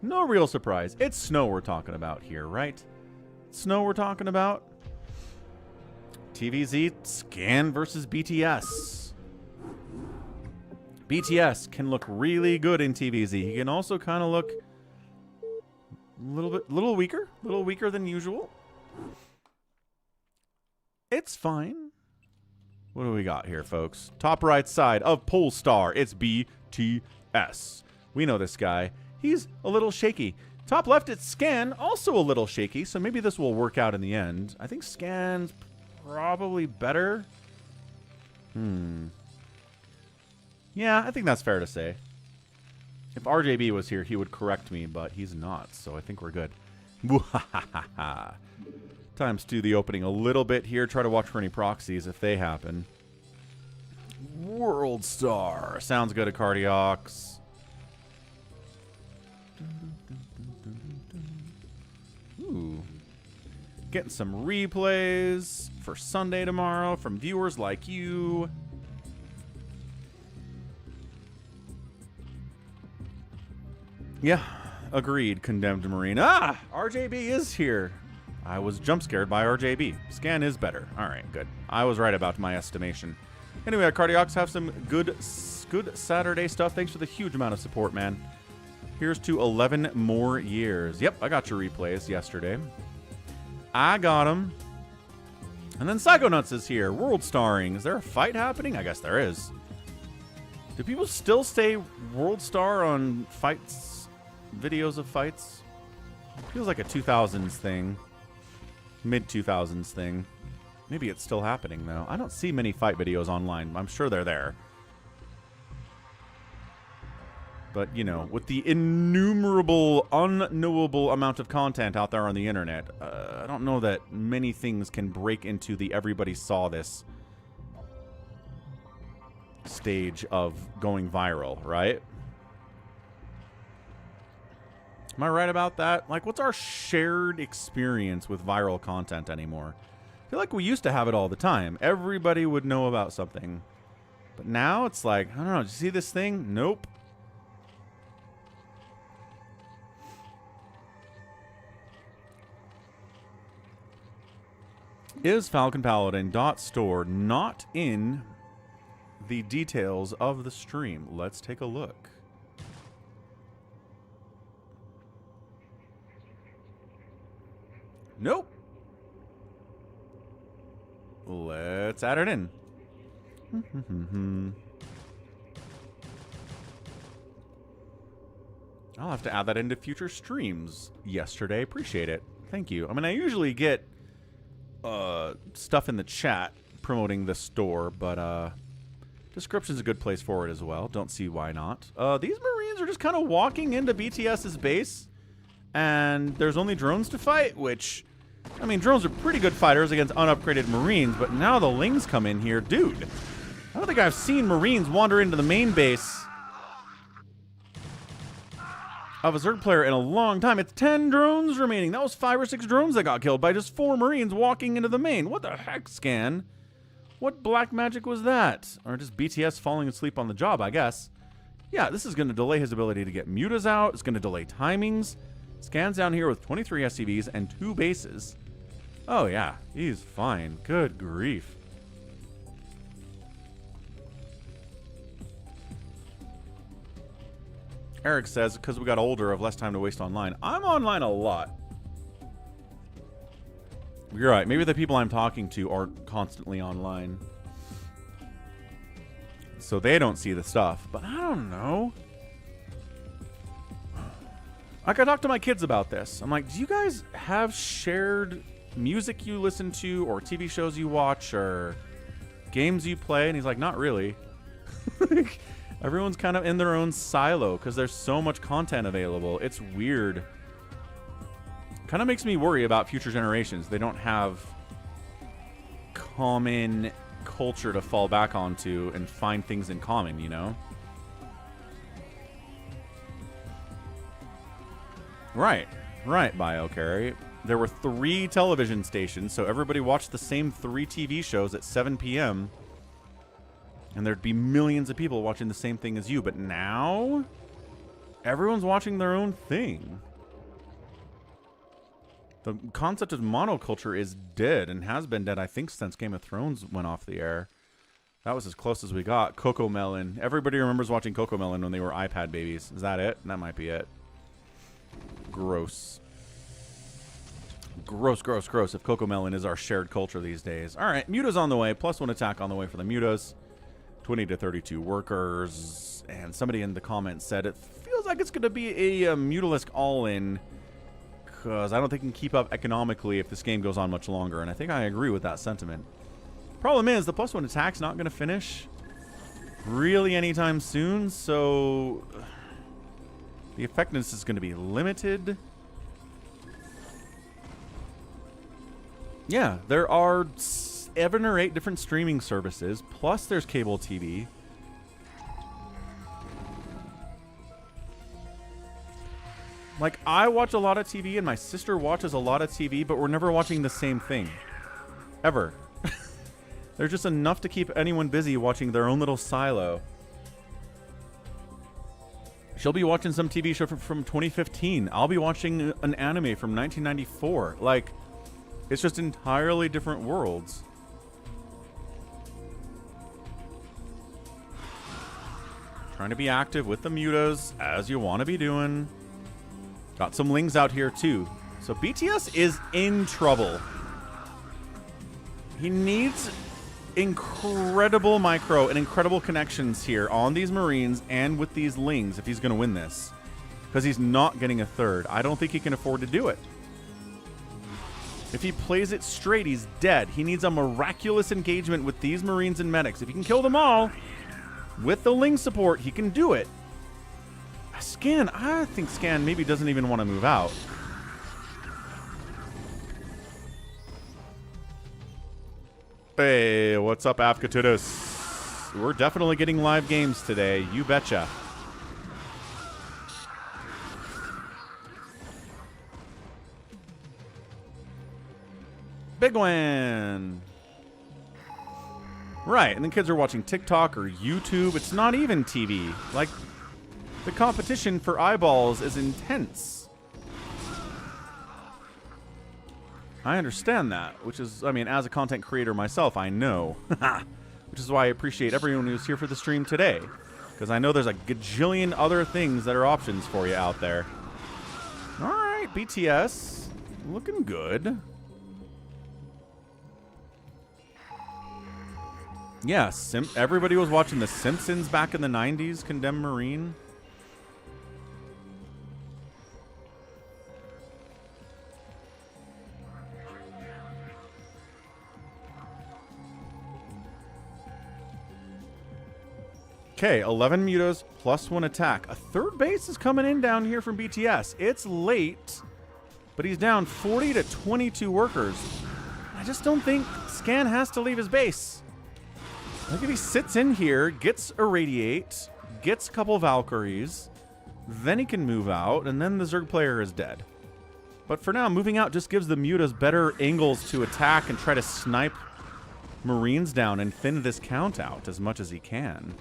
No real surprise. It's Snow we're talking about here, right? Snow we're talking about. TvZ Scan versus BTS. BTS can look really good in TvZ. He can also kind of look a little weaker than usual. It's fine. What do we got here, folks? Top right side of Polestar. It's BTS. We know this guy. He's a little shaky. Top left, it's Scan, also a little shaky, so maybe this will work out in the end. I think Scan's probably better. Yeah, I think that's fair to say. If RJB was here, he would correct me, but he's not, so I think we're good. Times to the opening a little bit here. Try to watch for any proxies if they happen. World Star. Sounds good at Cardiox. Ooh. Getting some replays for Sunday tomorrow from viewers like you. Yeah, agreed, Condemned Marine. Ah, RJB is here. I was jump scared by RJB. Scan is better. All right, good. I was right about my estimation. Anyway, Cardiox have some good Saturday stuff. Thanks for the huge amount of support, man. Here's to 11 more years. Yep, I got your replays yesterday. I got them. And then Psychonauts is here. World Starring. Is there a fight happening? I guess there is. Do people still say World Star on fights, videos of fights? Feels like a 2000s thing. Mid-2000s thing. Maybe it's still happening, though. I don't see many fight videos online. I'm sure they're there. But, you know, with the innumerable, unknowable amount of content out there on the internet, I don't know that many things can break into the everybody saw this stage of going viral, right? Am I right about that? Like, what's our shared experience with viral content anymore? I feel like we used to have it all the time. Everybody would know about something. But now it's like, I don't know, did you see this thing? Nope. Is falconpaladin.store not in the details of the stream? Let's take a look. Nope. Let's add it in. I'll have to add that into future streams yesterday. Appreciate it. Thank you. I mean, I usually get stuff in the chat promoting the store, but description's a good place for it as well. Don't see why not. These Marines are just kind of walking into BTS's base, and there's only drones to fight, which, I mean, drones are pretty good fighters against unupgraded Marines, but now the Lings come in here. Dude, I don't think I've seen Marines wander into the main base of a ZERG player in a long time. It's 10 drones remaining. That was 5 or 6 drones that got killed by just 4 Marines walking into the main. What the heck, Scan? What black magic was that? Or just BTS falling asleep on the job, I guess. Yeah, this is going to delay his ability to get mutas out. It's going to delay timings. Scan's down here with 23 SCVs and 2 bases. Oh, yeah. He's fine. Good grief. Eric says, because we got older, have less time to waste online. I'm online a lot. You're right. Maybe the people I'm talking to aren't constantly online, so they don't see the stuff. But I don't know. Like, I talked to my kids about this. I'm like, do you guys have shared music you listen to, or TV shows you watch, or games you play? And he's like, not really. Everyone's kind of in their own silo because there's so much content available. It's weird. Kind of makes me worry about future generations. They don't have common culture to fall back onto and find things in common, you know? Right. Right, BioCarry. There were 3 television stations, so everybody watched the same 3 TV shows at 7 p.m., and there'd be millions of people watching the same thing as you. But now, everyone's watching their own thing. The concept of monoculture is dead, and has been dead, I think, since Game of Thrones went off the air. That was as close as we got. Cocomelon. Everybody remembers watching Cocomelon when they were iPad babies. Is that it? That might be it. Gross. Gross, gross, gross, if Cocomelon is our shared culture these days. All right, Muta's on the way. +1 attack on the way for the Mutas. 20 to 32 workers, and somebody in the comments said it feels like it's going to be a Mutalisk all-in, because I don't think it can keep up economically if this game goes on much longer, and I think I agree with that sentiment. Problem is, the +1 attack's not going to finish really anytime soon, so the effectiveness is going to be limited. Yeah, there are 7 or 8 different streaming services, plus there's cable TV. Like, I watch a lot of TV, and my sister watches a lot of TV, but we're never watching the same thing. Ever. There's just enough to keep anyone busy watching their own little silo. She'll be watching some TV show from 2015. I'll be watching an anime from 1994. Like, it's just entirely different worlds. Trying to be active with the mutas, as you want to be doing. Got some Lings out here, too. So BTS is in trouble. He needs incredible micro and incredible connections here on these Marines and with these Lings if he's going to win this. Because he's not getting a third. I don't think he can afford to do it. If he plays it straight, he's dead. He needs a miraculous engagement with these Marines and medics. If he can kill them all with the Ling support, he can do it. Scan, I think Scan maybe doesn't even want to move out. Hey, what's up, ABITERS? We're definitely getting live games today, you betcha. Big win. Right, and then kids are watching TikTok or YouTube. It's not even TV. Like, the competition for eyeballs is intense. I understand that, which is, I mean, as a content creator myself, I know. Which is why I appreciate everyone who's here for the stream today. Because I know there's a gajillion other things that are options for you out there. All right, BTS. Looking good. Yeah, everybody was watching The Simpsons back in the 90s, Condemned Marine. Okay, 11 mutas plus 1 attack. A third base is coming in down here from BTS. It's late, but he's down 40 to 22 workers. I just don't think Scan has to leave his base. I think if he sits in here, gets Irradiate, gets a couple Valkyries, then he can move out, and then the Zerg player is dead. But for now, moving out just gives the mutas better angles to attack and try to snipe Marines down and thin this count out as much as he can.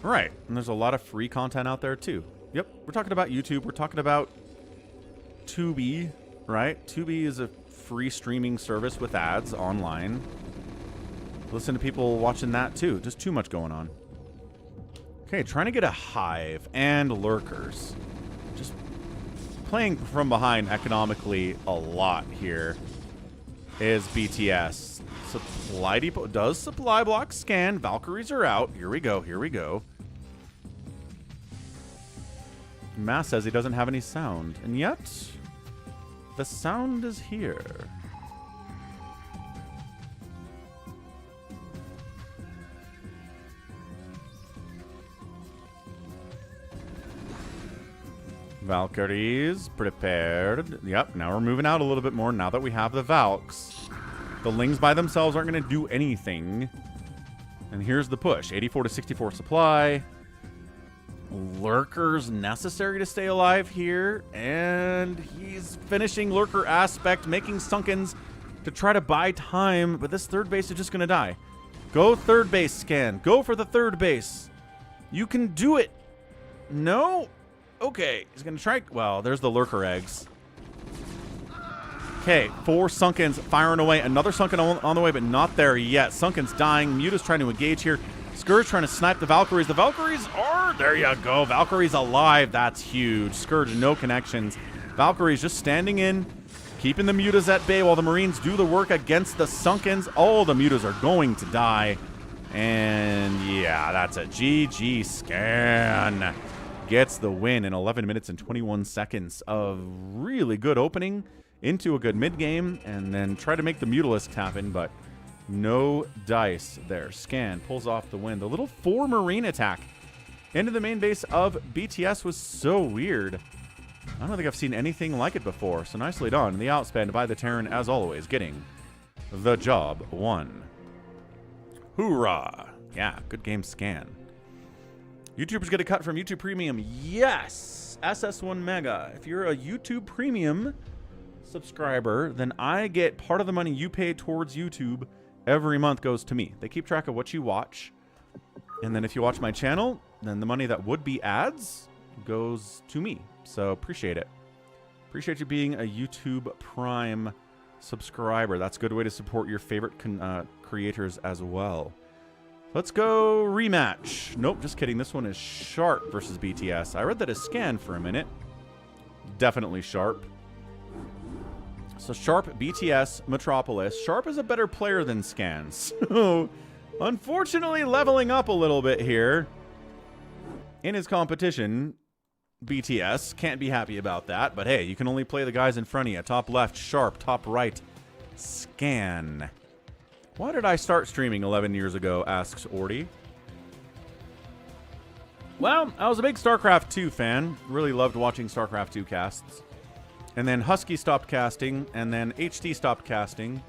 Right, and there's a lot of free content out there too. Yep, we're talking about YouTube. We're talking about Tubi, right? Tubi is a free streaming service with ads online. Listen to people watching that too. Just too much going on. Okay, trying to get a hive and lurkers. Just playing from behind economically a lot here is BTS. Supply depot does supply block scan. Valkyries are out. Here we go. Here we go. Mass says he doesn't have any sound, and yet the sound is here. Valkyries prepared. Yep, now we're moving out a little bit more now that we have the Valks. The Lings by themselves aren't going to do anything. And here's the push. 84 to 64 supply. Lurkers necessary to stay alive here. And he's finishing Lurker aspect, making Sunkens to try to buy time. But this third base is just going to die. Go third base, Scan. Go for the third base. You can do it. No? Okay. He's going to try. Well, there's the Lurker eggs. Okay, 4 Sunkens firing away. Another Sunken on the way, but not there yet. Sunken's dying. Muta's trying to engage here. Scourge trying to snipe the Valkyries. The Valkyries are... There you go. Valkyries alive. That's huge. Scourge, no connections. Valkyries just standing in, keeping the Mutas at bay while the Marines do the work against the Sunkens. All the Mutas are going to die. And yeah, that's a GG Scan. Gets the win in 11 minutes and 21 seconds of really good opening into a good mid game, and then try to make the Mutalisks happen, but no dice there. Scan pulls off the win. The little 4 Marine attack into the main base of BTS was so weird. I don't think I've seen anything like it before, so nicely done. The outspend by the Terran, as always, getting the job won. Hoorah! Yeah, good game, Scan. YouTubers get a cut from YouTube Premium. Yes! SS1 Mega. If you're a YouTube Premium subscriber, then I get part of the money you pay towards YouTube every month goes to me. They keep track of what you watch, and then if you watch my channel, then the money that would be ads goes to me. So appreciate it. Appreciate you being a YouTube Prime subscriber. That's a good way to support your favorite creators as well. Let's go rematch. Nope, just kidding. This one is Sharp versus BTS. I read that as Scan for a minute. Definitely Sharp. So Sharp, BTS, Metropolis. Sharp is a better player than Scan. So, unfortunately, leveling up a little bit here in his competition. BTS can't be happy about that, but hey, you can only play the guys in front of you. Top left, Sharp. Top right, Scan. Why did I start streaming 11 years ago, asks Orty. Well, I was a big StarCraft 2 fan. Really loved watching StarCraft 2 casts. And then Husky stopped casting, and then HT stopped casting.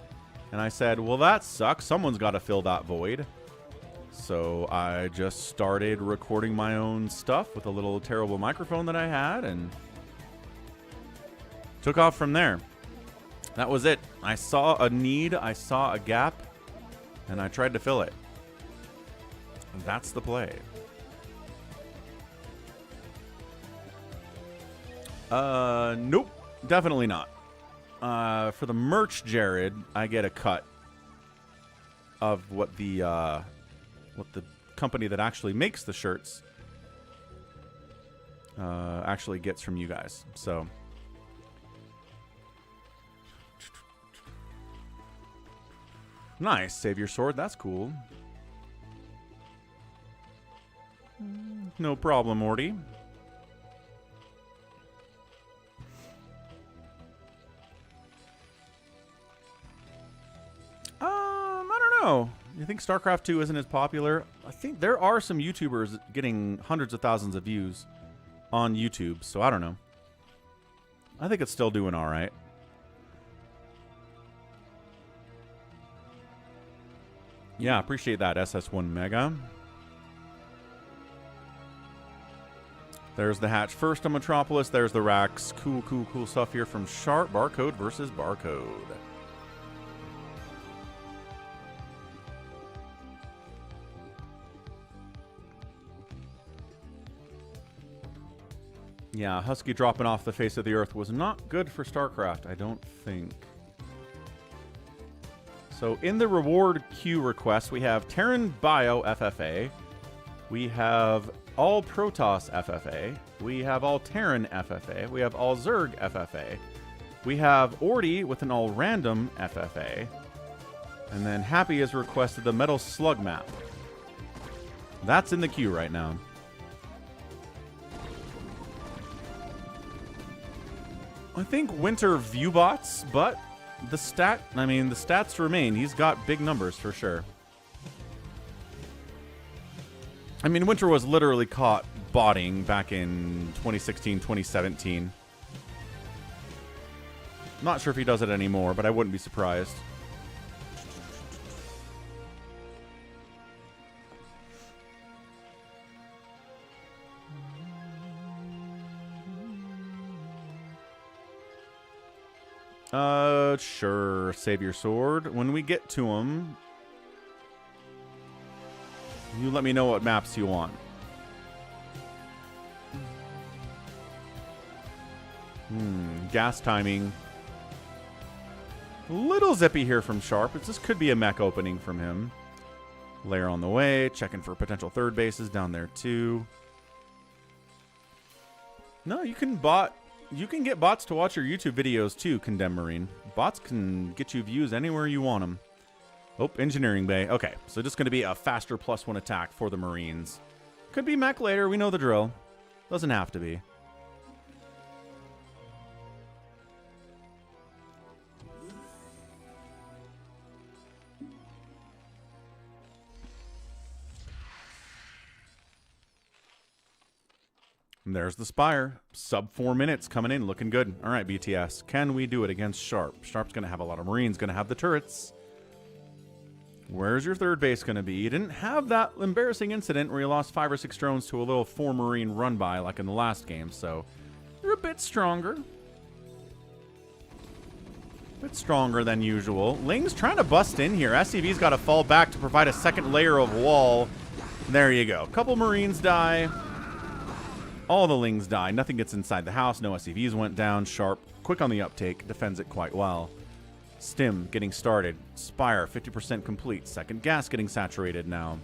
And I said, well, that sucks. Someone's got to fill that void. So I just started recording my own stuff with a little terrible microphone that I had and took off from there. That was it. I saw a need, I saw a gap, and I tried to fill it. That's the play. Nope, definitely not. For the merch, Jared, I get a cut of what the company that actually makes the shirts actually gets from you guys. So nice, save your sword. That's cool. No problem, Morty. I don't know. You think StarCraft 2 isn't as popular? I think there are some YouTubers getting hundreds of thousands of views on YouTube, so I don't know. I think it's still doing all right. Yeah, appreciate that, SS1 Mega. There's the hatch first on Metropolis. There's the racks. Cool, cool, cool stuff here from Sharp. Barcode versus Barcode. Yeah, Husky dropping off the face of the earth was not good for StarCraft, I don't think. So in the reward queue request, we have Terran Bio FFA. We have ALL PROTOSS FFA. We have all Terran FFA. We have all ZERG FFA. We have Ordi with an all random FFA. And then Happy has requested the Metal Slug map. That's in the queue right now. I think Winter Viewbots, but the stats remain. He's got big numbers for sure. I mean, Winter was literally caught botting back in 2016, 2017. Not sure if he does it anymore, but I wouldn't be surprised. Sure. Save your sword. When we get to him, you let me know what maps you want. Gas timing. Little zippy here from Sharp. This could be a mech opening from him. Layer on the way. Checking for potential third bases down there too. No, you can get bots to watch your YouTube videos too, Condemn Marine. Bots can get you views anywhere you want them. Oh, Engineering Bay. Okay, so just going to be a faster +1 attack for the Marines. Could be mech later, we know the drill. Doesn't have to be. And there's the Spire. Sub 4 minutes coming in, looking good. All right, BTS. Can we do it against Sharp? Sharp's going to have a lot of Marines, going to have the turrets. Where's your third base going to be? You didn't have that embarrassing incident where you lost 5 or 6 drones to a little 4 Marine run-by like in the last game, so you're a bit stronger. A bit stronger than usual. Ling's trying to bust in here. SCV's got to fall back to provide a second layer of wall. There you go. Couple Marines die. All the Lings die. Nothing gets inside the house. No SCVs went down. Sharp, quick on the uptake. Defends it quite well. Stim getting started. Spire 50% complete. Second gas getting saturated now.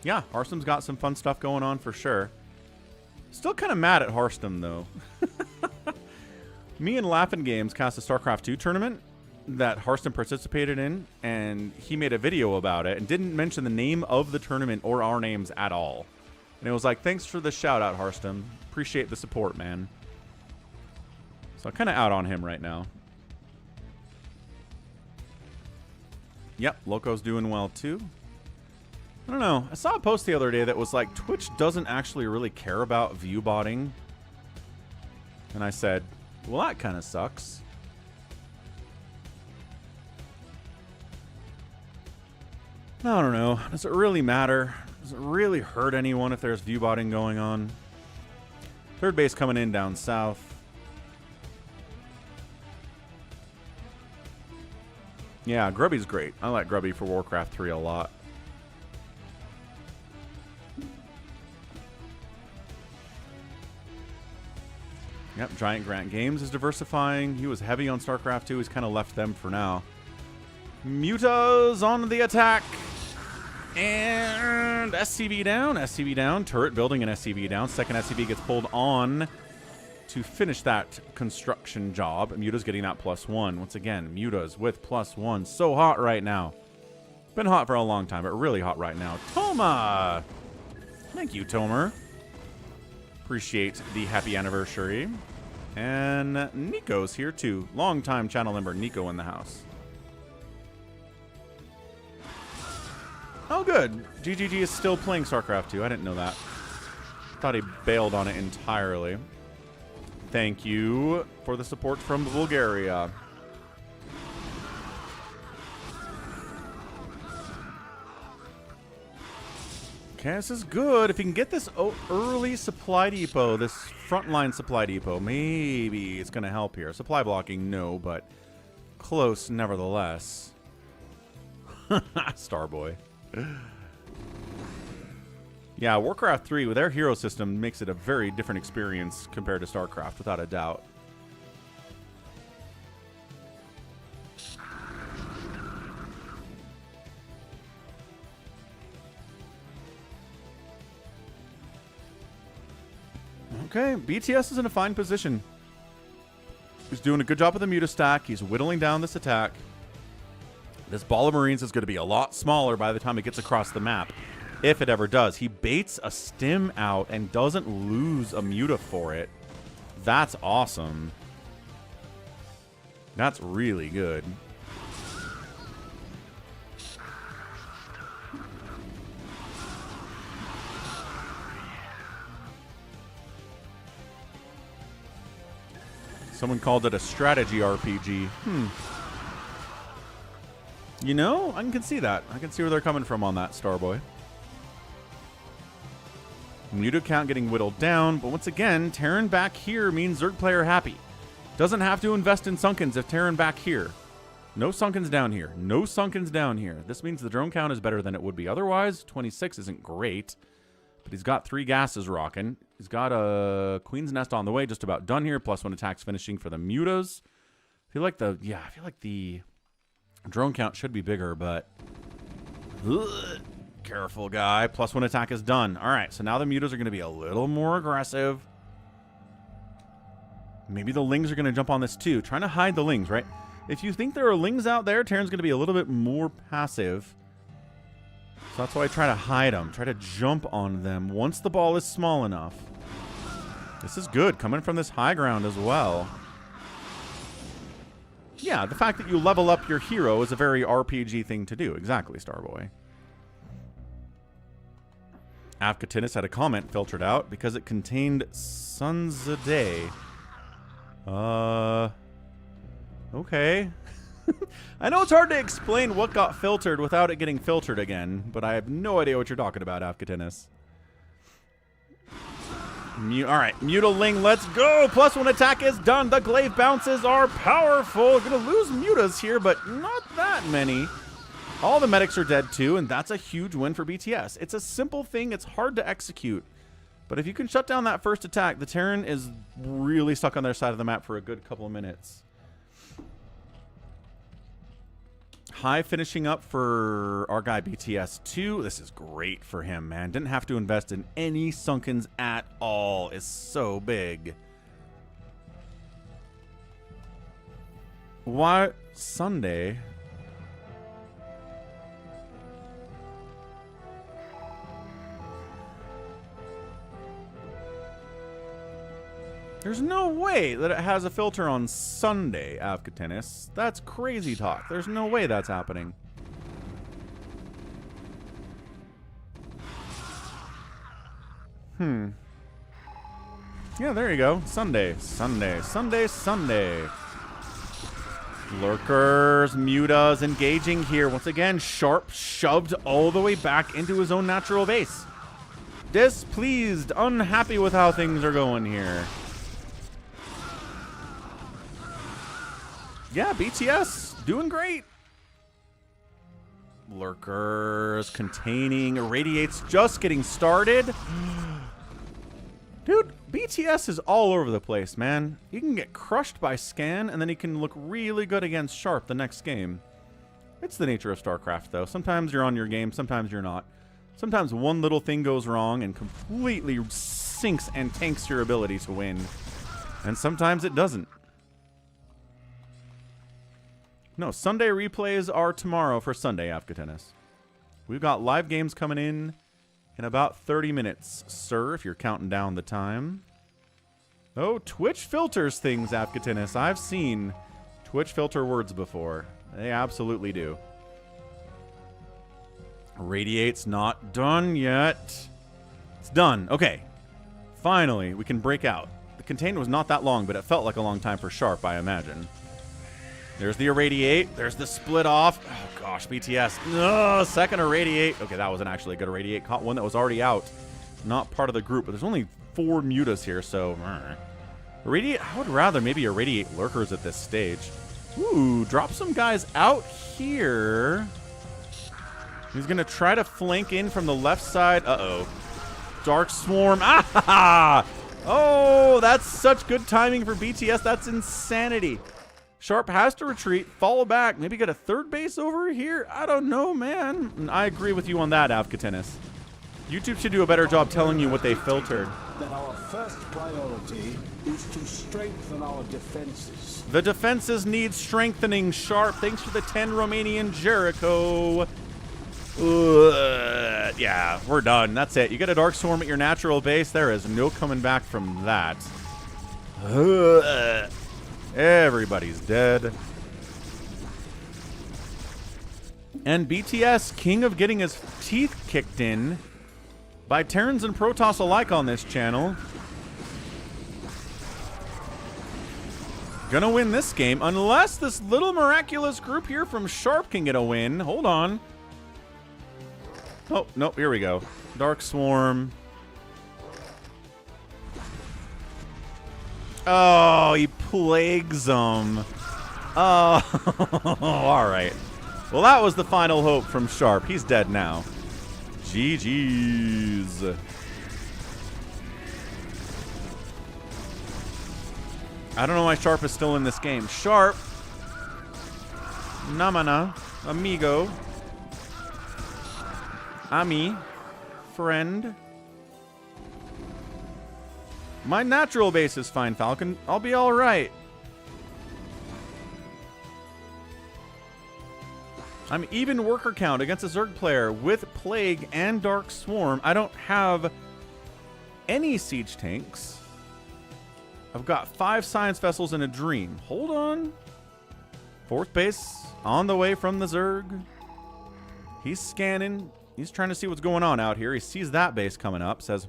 Yeah, Harstom's got some fun stuff going on for sure. Still kind of mad at Harstom though. Me and Laughin' Games cast a StarCraft 2 tournament that Harstom participated in, and he made a video about it and didn't mention the name of the tournament or our names at all. And it was like, thanks for the shout out, Harstom. Appreciate the support, man. So I'm kind of out on him right now. Yep, Loco's doing well too. I don't know. I saw a post the other day that was like, Twitch doesn't actually really care about view botting. And I said, well, that kind of sucks. I don't know. Does it really matter? Does it really hurt anyone if there's view botting going on? Third base coming in down south. Yeah, Grubby's great. I like Grubby for Warcraft 3 a lot. Yep, Giant Grant Games is diversifying. He was heavy on StarCraft 2. He's kind of left them for now. Muta's on the attack. And SCV down. SCV down. Turret building an SCV down. Second SCV gets pulled on to finish that construction job. Muta's getting that +1. Once again, Muta's with +1. So hot right now. Been hot for a long time, but really hot right now. Toma! Thank you, Tomer. Appreciate the happy anniversary. And Nico's here too. Long-time channel member Nico in the house. Oh, good. GGG is still playing StarCraft 2. I didn't know that. Thought he bailed on it entirely. Thank you for the support from Bulgaria. Okay, this is good. If you can get this early supply depot, this frontline supply depot, maybe it's going to help here. Supply blocking, no, but close nevertheless. Starboy. Yeah, Warcraft 3 with their hero system makes it a very different experience compared to StarCraft, without a doubt. Okay, BTS is in a fine position. He's doing a good job with the Muta stack. He's whittling down this attack. This ball of Marines is going to be a lot smaller by the time it gets across the map, if it ever does. He baits a stim out and doesn't lose a Muta for it. That's awesome. That's really good. Someone called it a strategy RPG. You know, I can see that. I can see where they're coming from on that, Starboy. Muta count getting whittled down, but once again, Terran back here means Zerg player happy. Doesn't have to invest in Sunkens if Terran back here. No Sunkens down here. No Sunkens down here. This means the drone count is better than it would be otherwise. 26 isn't great, but he's got 3 gases rocking. He's got a Queen's Nest on the way, just about done here. +1 attacks finishing for the Mutas. I feel like the drone count should be bigger, but careful, guy. +1 attack is done. All right, so now the Mutas are going to be a little more aggressive. Maybe the Lings are going to jump on this too. Trying to hide the Lings, right? If you think there are Lings out there, Terran's going to be a little bit more passive. So that's why I try to hide them. Try to jump on them once the ball is small enough. This is good, coming from this high ground as well. Yeah, the fact that you level up your hero is a very RPG thing to do. Exactly, Starboy. Avkatinis had a comment filtered out because it contained Sons a Day. Okay. I know it's hard to explain what got filtered without it getting filtered again, but I have no idea what you're talking about, Avkatinis. Alright, Mutaling, let's go! +1 attack is done. The glaive bounces are powerful. Gonna lose Mutas here, but not that many. All the medics are dead too, and that's a huge win for BTS. It's a simple thing. It's hard to execute. But if you can shut down that first attack, the Terran is really stuck on their side of the map for a good couple of minutes. High finishing up for our guy BTS2. This is great for him, man. Didn't have to invest in any Sunkens at all. It's so big. Why Sunday? There's no way that it has a filter on Sunday, Avkatinis. That's crazy talk. There's no way that's happening. Yeah, there you go. Sunday. Lurkers, mutas engaging here. Once again, Sharp shoved all the way back into his own natural base. Displeased, unhappy with how things are going here. Yeah, BTS doing great. Lurkers containing, irradiates just getting started. Dude, BTS is all over the place, man. He can get crushed by Scan, and then he can look really good against Sharp the next game. It's the nature of StarCraft, though. Sometimes you're on your game, sometimes you're not. Sometimes one little thing goes wrong and completely sinks and tanks your ability to win. And sometimes it doesn't. No, Sunday replays are tomorrow for Sunday, Afghatennis. We've got live games coming in about 30 minutes, sir, if you're counting down the time. Oh, Twitch filters things, Afghatennis. I've seen Twitch filter words before. They absolutely do. Radiate's not done yet. It's done. Okay. Finally, we can break out. The containment was not that long, but it felt like a long time for Sharp, I imagine. There's the irradiate. There's the split off. Oh, gosh, BTS. No, second irradiate. Okay, that wasn't actually a good irradiate. Caught one that was already out. Not part of the group, but there's only 4 mutas here, so... Irradiate, I would rather maybe irradiate lurkers at this stage. Ooh, drop some guys out here. He's going to try to flank in from the left side. Uh-oh. Dark Swarm. Ah! Oh, that's such good timing for BTS. That's insanity. Sharp has to retreat, fall back, maybe get a third base over here. I don't know, man. I agree with you on that, Avcatennis. YouTube should do a better job telling you what they filtered. That our first priority is to strengthen our defenses. The defenses need strengthening, Sharp. Thanks for the 10 Romanian Jericho. Yeah, we're done. That's it. You get a Dark Swarm at your natural base. There is no coming back from that. Everybody's dead. And BTS, king of getting his teeth kicked in by Terrans and Protoss alike on this channel. Gonna win this game, unless this little miraculous group here from Sharp can get a win. Hold on. Oh, nope, here we go. Dark Swarm. Oh, he plagues them. Oh, all right. Well, that was the final hope from Sharp. He's dead now. GG's. I don't know why Sharp is still in this game. Sharp. Namana. Amigo. Ami. Friend. My natural base is fine, Falcon. I'll be all right. I'm even worker count against a ZERG player with Plague and Dark Swarm. I don't have any siege tanks. I've got 5 science vessels and a dream. Hold on. 4th base on the way from the ZERG. He's scanning. He's trying to see what's going on out here. He sees that base coming up. Says,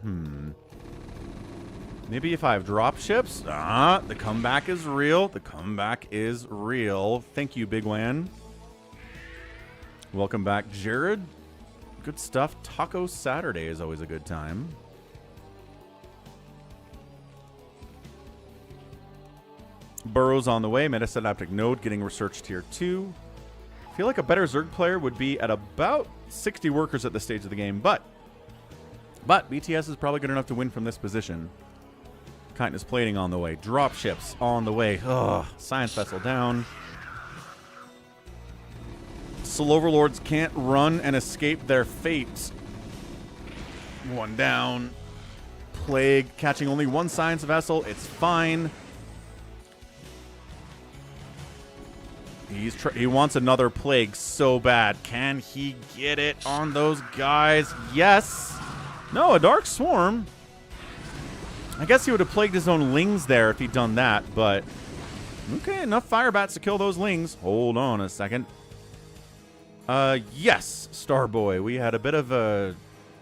maybe if I have drop ships. The comeback is real. The comeback is real. Thank you, Big Wan. Welcome back, Jared. Good stuff. Taco Saturday is always a good time. Burrows on the way. Metasynaptic node getting research tier 2. I feel like a better ZERG player would be at about 60 workers at this stage of the game, but BTS is probably good enough to win from this position. Kindness plating on the way. Drop ships on the way. Ugh. Science vessel down. Soul Overlords can't run and escape their fate. 1 down. Plague catching only 1 science vessel. It's fine. He wants another Plague so bad. Can he get it on those guys? Yes. No, a Dark Swarm. I guess he would have plagued his own Lings there if he'd done that, but... Okay, enough fire bats to kill those Lings. Hold on a second. Yes, Starboy. We had a bit of a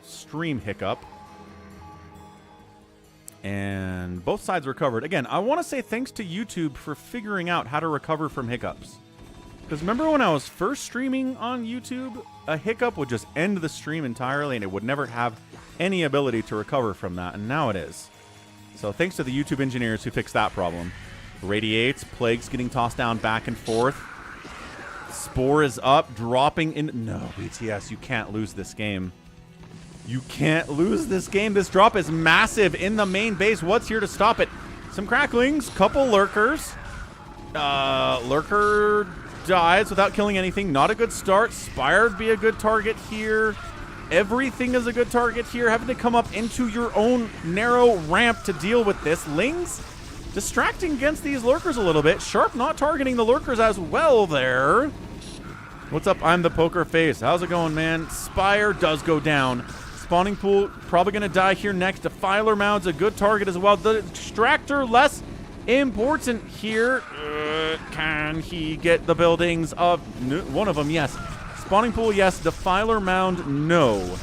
stream hiccup. And both sides recovered. Again, I want to say thanks to YouTube for figuring out how to recover from hiccups. Because remember when I was first streaming on YouTube, a hiccup would just end the stream entirely and it would never have any ability to recover from that, and now it is. So thanks to the YouTube engineers who fixed that problem. Radiates, Plague's getting tossed down back and forth. Spore is up, dropping in. No, BTS, you can't lose this game. You can't lose this game. This drop is massive in the main base. What's here to stop it? Some cracklings, couple lurkers. Lurker dies without killing anything. Not a good start. Spire would be a good target here. Everything is a good target here. Having to come up into your own narrow ramp to deal with this. Lings distracting against these lurkers a little bit. Sharp not targeting the lurkers as well there. What's up? I'm the poker face. How's it going, man? Spire does go down. Spawning pool probably going to die here next. Defiler Mound's a good target as well. The extractor less important here. Can he get the buildings of one of them? Yes. Spawning pool, yes. Defiler Mound, no.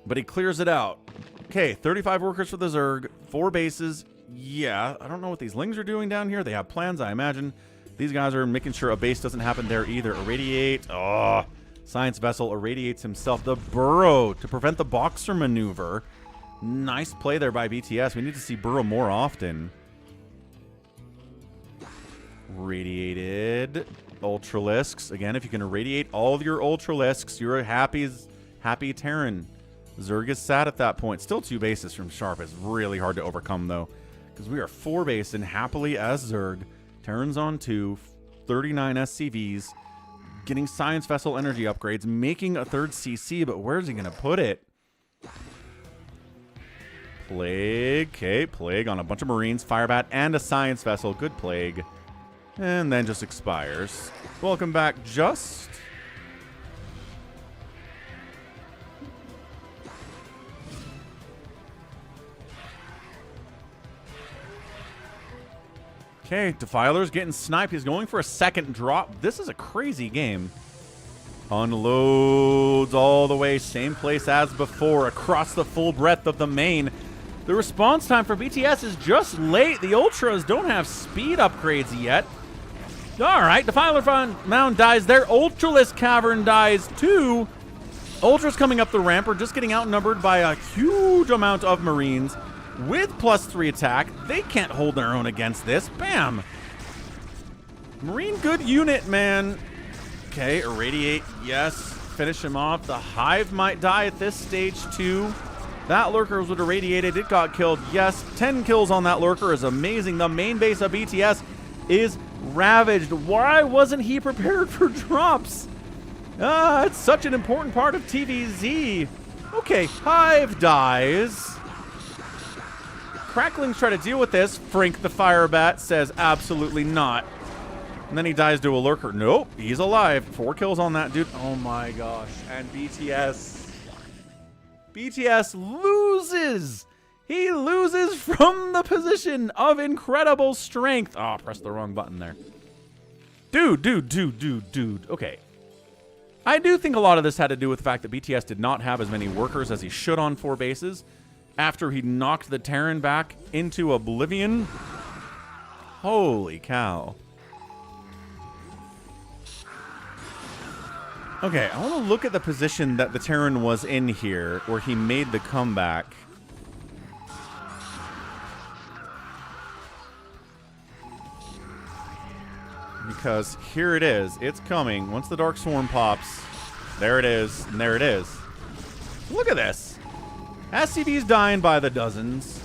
But he clears it out. Okay, 35 workers for the ZERG. 4 bases. Yeah, I don't know what these Lings are doing down here. They have plans, I imagine. These guys are making sure a base doesn't happen there either. Irradiate. Oh, Science Vessel irradiates himself. The Burrow to prevent the Boxer maneuver. Nice play there by BTS. We need to see Burrow more often. Radiated. Ultralisks. Again, if you can irradiate all of your Ultralisks, you're a happy Terran. ZERG is sad at that point. Still 2 bases from Sharp. It's really hard to overcome, though, because we are 4 based and happily as ZERG. Terran's on 2, 39 SCVs, getting Science Vessel energy upgrades, making a 3rd CC, but where's he going to put it? Plague. Okay, Plague on a bunch of Marines, Firebat, and a Science Vessel. Good Plague. And then just expires. Welcome back, Just. Okay, Defiler's getting sniped. He's going for a 2nd drop. This is a crazy game. Unloads all the way, same place as before, across the full breadth of the main. The response time for BTS is just late. The Ultras don't have speed upgrades yet. All right, Defiler Mound dies there. Ultralisk Cavern dies too. Ultras coming up the ramp are just getting outnumbered by a huge amount of Marines. With +3 attack, they can't hold their own against this. Bam! Marine good unit, man. Okay, irradiate, yes. Finish him off. The Hive might die at this stage too. That lurker was irradiated. It got killed. Yes, 10 kills on that lurker is amazing. The main base of BTS is ravaged. Why wasn't he prepared for drops? It's such an important part of TvZ. Okay, Hive dies. Cracklings try to deal with this. Frank the Firebat says absolutely not. And then he dies to a lurker. Nope, he's alive. 4 kills on that dude. Oh my gosh. And BTS loses. He loses from the position of incredible strength. Oh, press the wrong button there. Dude. Okay. I do think a lot of this had to do with the fact that BTS did not have as many workers as he should on 4 bases. After he knocked the Terran back into oblivion. Holy cow. Okay, I want to look at the position that the Terran was in here, where he made the comeback. Because here it is. It's coming. Once the Dark Swarm pops, there it is, and there it is. Look at this. SCV's dying by the dozens.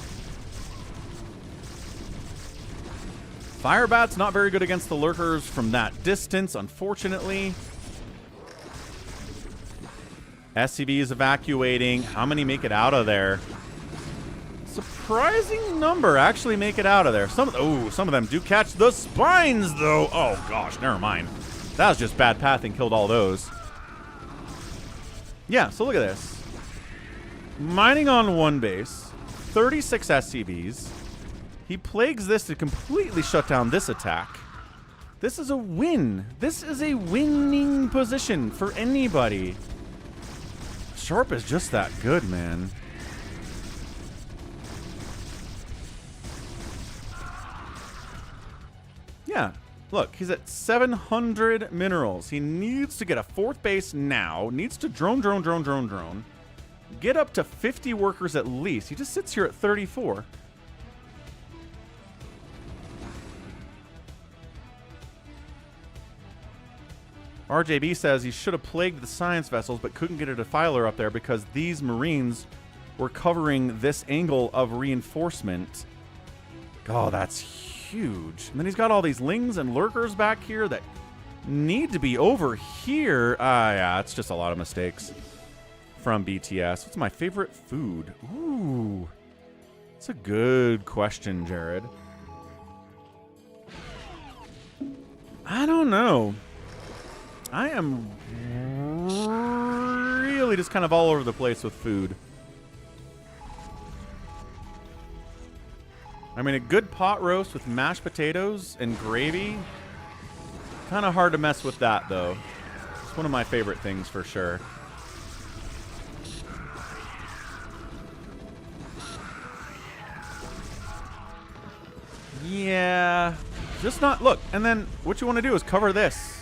Firebat's not very good against the lurkers from that distance, unfortunately. SCV is evacuating. How many make it out of there? Surprising number actually make it out of there. Some of them do catch the spines, though. Oh, gosh, never mind. That was just bad pathing, killed all those. Yeah, so look at this. Mining on 1 base, 36 SCVs. He plagues this to completely shut down this attack. This is a win. This is a winning position for anybody. Sharp is just that good, man. Yeah. Look, he's at 700 minerals. He needs to get a 4th base now. Needs to drone. Get up to 50 workers at least. He just sits here at 34. RJB says he should have plagued the science vessels, but couldn't get a defiler up there because these Marines were covering this angle of reinforcement. Oh, that's huge. And then he's got all these lings and lurkers back here that need to be over here. Yeah, it's just a lot of mistakes from BTS. What's my favorite food? Ooh, it's a good question, Jared. I don't know. I am really just kind of all over the place with food. I mean, a good pot roast with mashed potatoes and gravy. Kind of hard to mess with that, though. It's one of my favorite things for sure. Yeah. Just not... Look, and then what you want to do is cover this.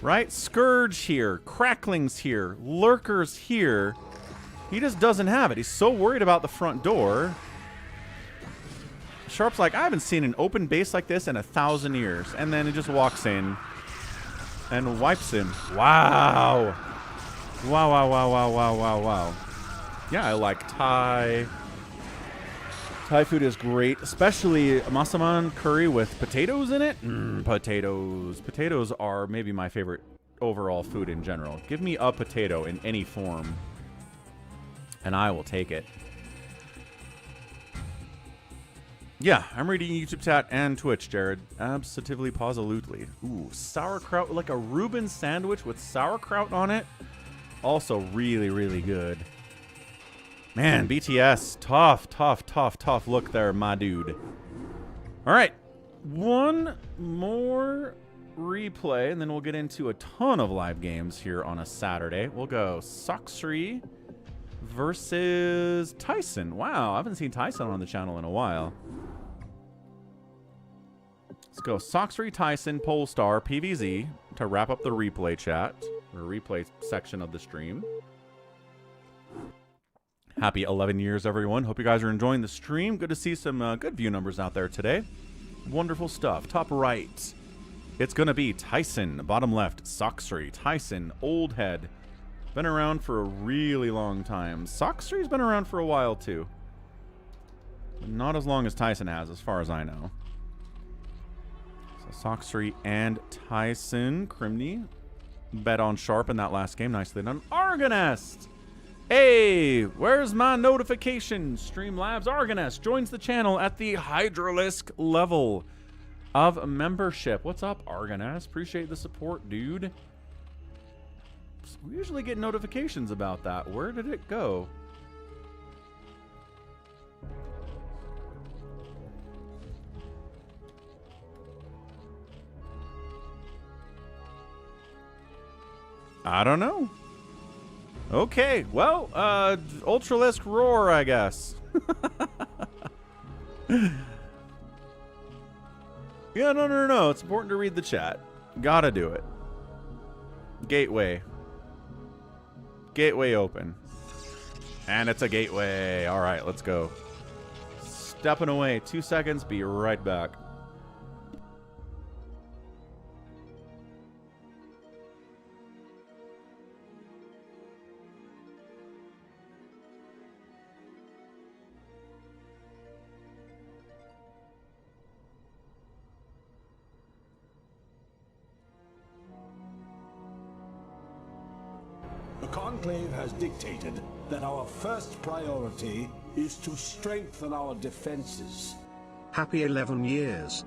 Right? Scourge here. Cracklings here. Lurkers here. He just doesn't have it. He's so worried about the front door. Sharp's like, I haven't seen an open base like this in 1,000 years. And then it just walks in and wipes him. Wow. Wow. Yeah, I like Thai. Thai food is great, especially masaman curry with potatoes in it. Potatoes. Potatoes are maybe my favorite overall food in general. Give me a potato in any form, and I will take it. Yeah, I'm reading YouTube chat and Twitch, Jared. Absolutely, positively. Ooh, sauerkraut, like a Reuben sandwich with sauerkraut on it. Also really, really good. Man, BTS, tough look there, my dude. All right, one more replay, and then we'll get into a ton of live games here on a Saturday. We'll go Sacsri versus Tyson. Wow, I haven't seen Tyson on the channel in a while. Let's go Sacsri, Tyson, Polestar, PvZ to wrap up the replay chat, or replay section of the stream. Happy 11 years, everyone. Hope you guys are enjoying the stream. Good to see some good view numbers out there today. Wonderful stuff. Top right, it's going to be Tyson. Bottom left, Sacsri. Tyson, old head. Been around for a really long time. Sacsri's been around for a while, too. But not as long as Tyson has, as far as I know. So Sacsri and Tyson. Crimney bet on Sharp in that last game. Nicely done. Argonest! Hey, where's my notification? Streamlabs Argonest joins the channel at the Hydralisk level of membership. What's up, Argonest? Appreciate the support, dude. We usually get notifications about that. Where did it go? I don't know. Okay, well, Ultralisk Roar, I guess. Yeah, no. It's important to read the chat. Gotta do it. Gateway. Gateway open. And it's a gateway. All right, let's go. Stepping away. 2 seconds. Be right back. The Conclave has dictated that our first priority is to strengthen our defenses. Happy 11 years.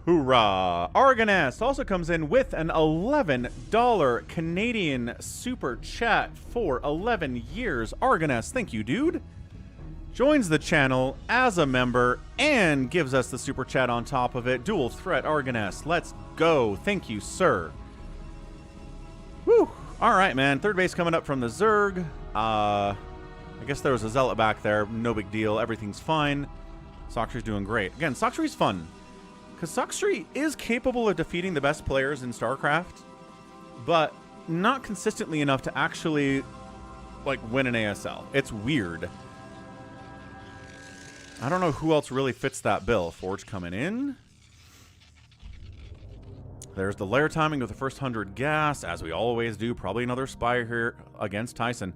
Hoorah! Argonest also comes in with an $11 Canadian super chat for 11 years. Argonest, thank you, dude. Joins the channel as a member and gives us the super chat on top of it. Dual threat, Argonest. Let's go. Thank you, sir. Whew. All right, man. Third base coming up from the ZERG. I guess there was a Zealot back there. No big deal. Everything's fine. Sacsri's doing great. Again, Sacsri's fun. Because Sacsri is capable of defeating the best players in StarCraft, but not consistently enough to actually, like, win an ASL. It's weird. I don't know who else really fits that bill. Forge coming in. There's the lair timing with the first 100 gas, as we always do. Probably another Spire here against Tyson.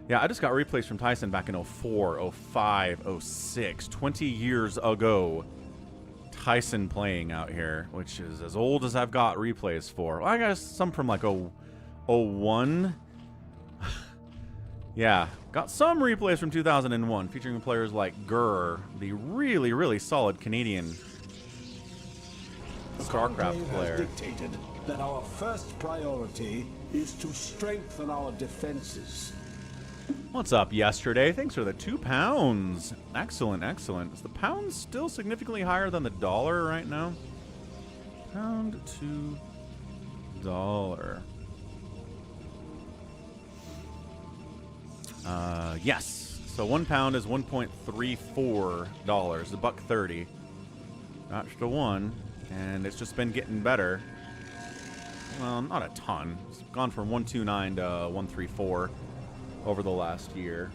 Yeah, I just got replays from Tyson back in 04, 05, 06, 20 years ago. Tyson playing out here, which is as old as I've got replays for. Well, I got some from like 01. Yeah, got some replays from 2001 featuring players like Gurr, the really, really solid Canadian StarCraft player. Dictated that our first priority is to strengthen our defenses. What's up, yesterday? Thanks for the £2. Excellent, excellent. Is the pound still significantly higher than the dollar right now? Pound to dollar. Yes. So 1 pound is $1.34, $1.30. Notch to 1, and it's just been getting better. Well, not a ton. It's gone from 129 to 134 over the last year.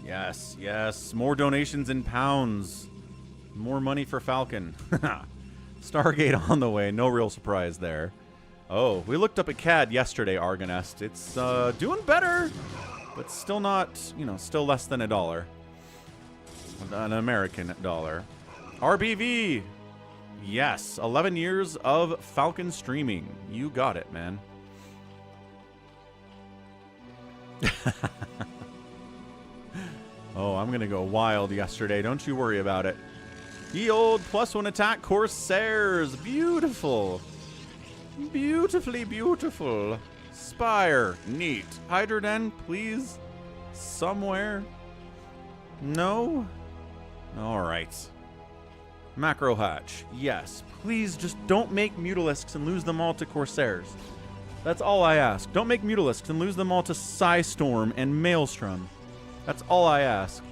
Yes, yes. More donations in pounds. More money for Falcon. Stargate on the way. No real surprise there. Oh, we looked up at CAD yesterday, Argonest. It's doing better, but still not, you know, still less than $1. An American dollar. RBV. Yes, 11 years of Falcon streaming. You got it, man. Oh, I'm gonna go wild yesterday. Don't you worry about it. Ye old +1 attack Corsairs. Beautiful. Beautifully beautiful. Spire. Neat. Hydroden, please. Somewhere. No? Alright. Macro Hatch. Yes. Please just don't make Mutalisks and lose them all to Corsairs. That's all I ask. Don't make Mutalisks and lose them all to Psystorm and Maelstrom. That's all I ask.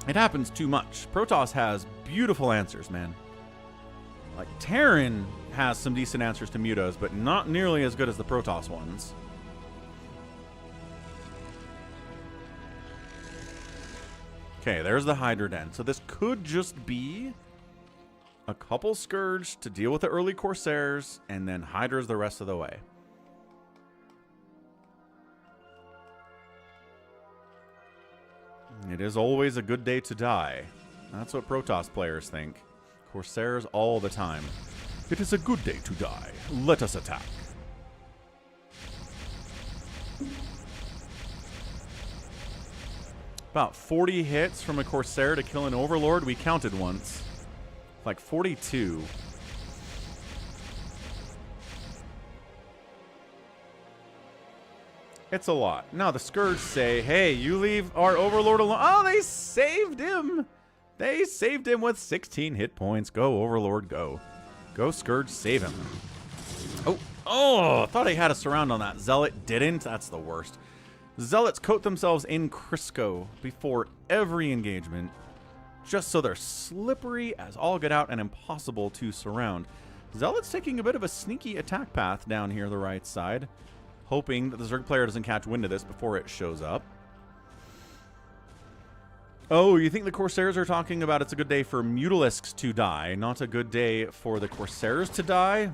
It happens too much. Protoss has beautiful answers, man. Like, Terran has some decent answers to Mutos, but not nearly as good as the Protoss ones. Okay, there's the Hydroden. So this could just be a couple Scourge to deal with the early Corsairs, and then Hydras the rest of the way. It is always a good day to die. That's what Protoss players think. Corsairs all the time. It is a good day to die. Let us attack. About 40 hits from a Corsair to kill an Overlord. We counted once. Like 42. It's a lot. Now the Scourge say, hey, you leave our Overlord alone. Oh, they saved him. They saved him with 16 hit points. Go, Overlord, go. Go, Scourge, save him. Oh, I thought I had a surround on that. Zealot didn't. That's the worst. Zealots coat themselves in Crisco before every engagement, just so they're slippery as all get out and impossible to surround. Zealot's taking a bit of a sneaky attack path down here the right side, hoping that the Zerg player doesn't catch wind of this before it shows up. Oh, you think the Corsairs are talking about it's a good day for Mutalisks to die, not a good day for the Corsairs to die?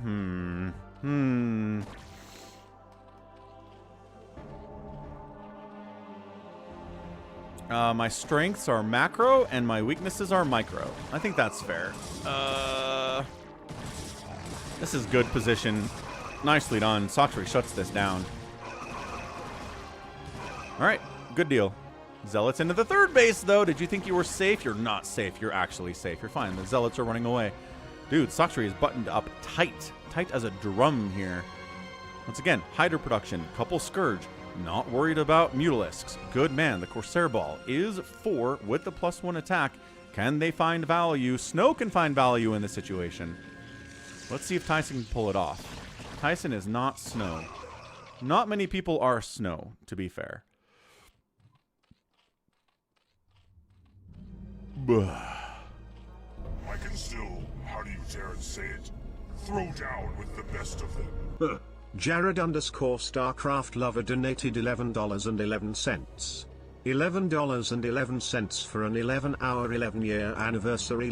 My strengths are macro and my weaknesses are micro. I think that's fair. This is good position. Nicely done. Sacsri shuts this down. All right, good deal. Zealots into the third base, though. Did you think you were safe? You're not safe. You're actually safe. You're fine. The Zealots are running away. Dude, Sacsri is buttoned up tight. Tight as a drum here. Once again, Hydra production. Couple Scourge. Not worried about Mutalisks. Good man. The Corsair Ball is 4 with the +1 attack. Can they find value? Snow can find value in this situation. Let's see if Tyson can pull it off. Tyson is not Snow. Not many people are Snow, to be fair. I can still, how do you Terran say it? Throw down with the best of them. Jared_StarCraft Lover donated $11.11. $11.11 for an 11-hour 11-year anniversary.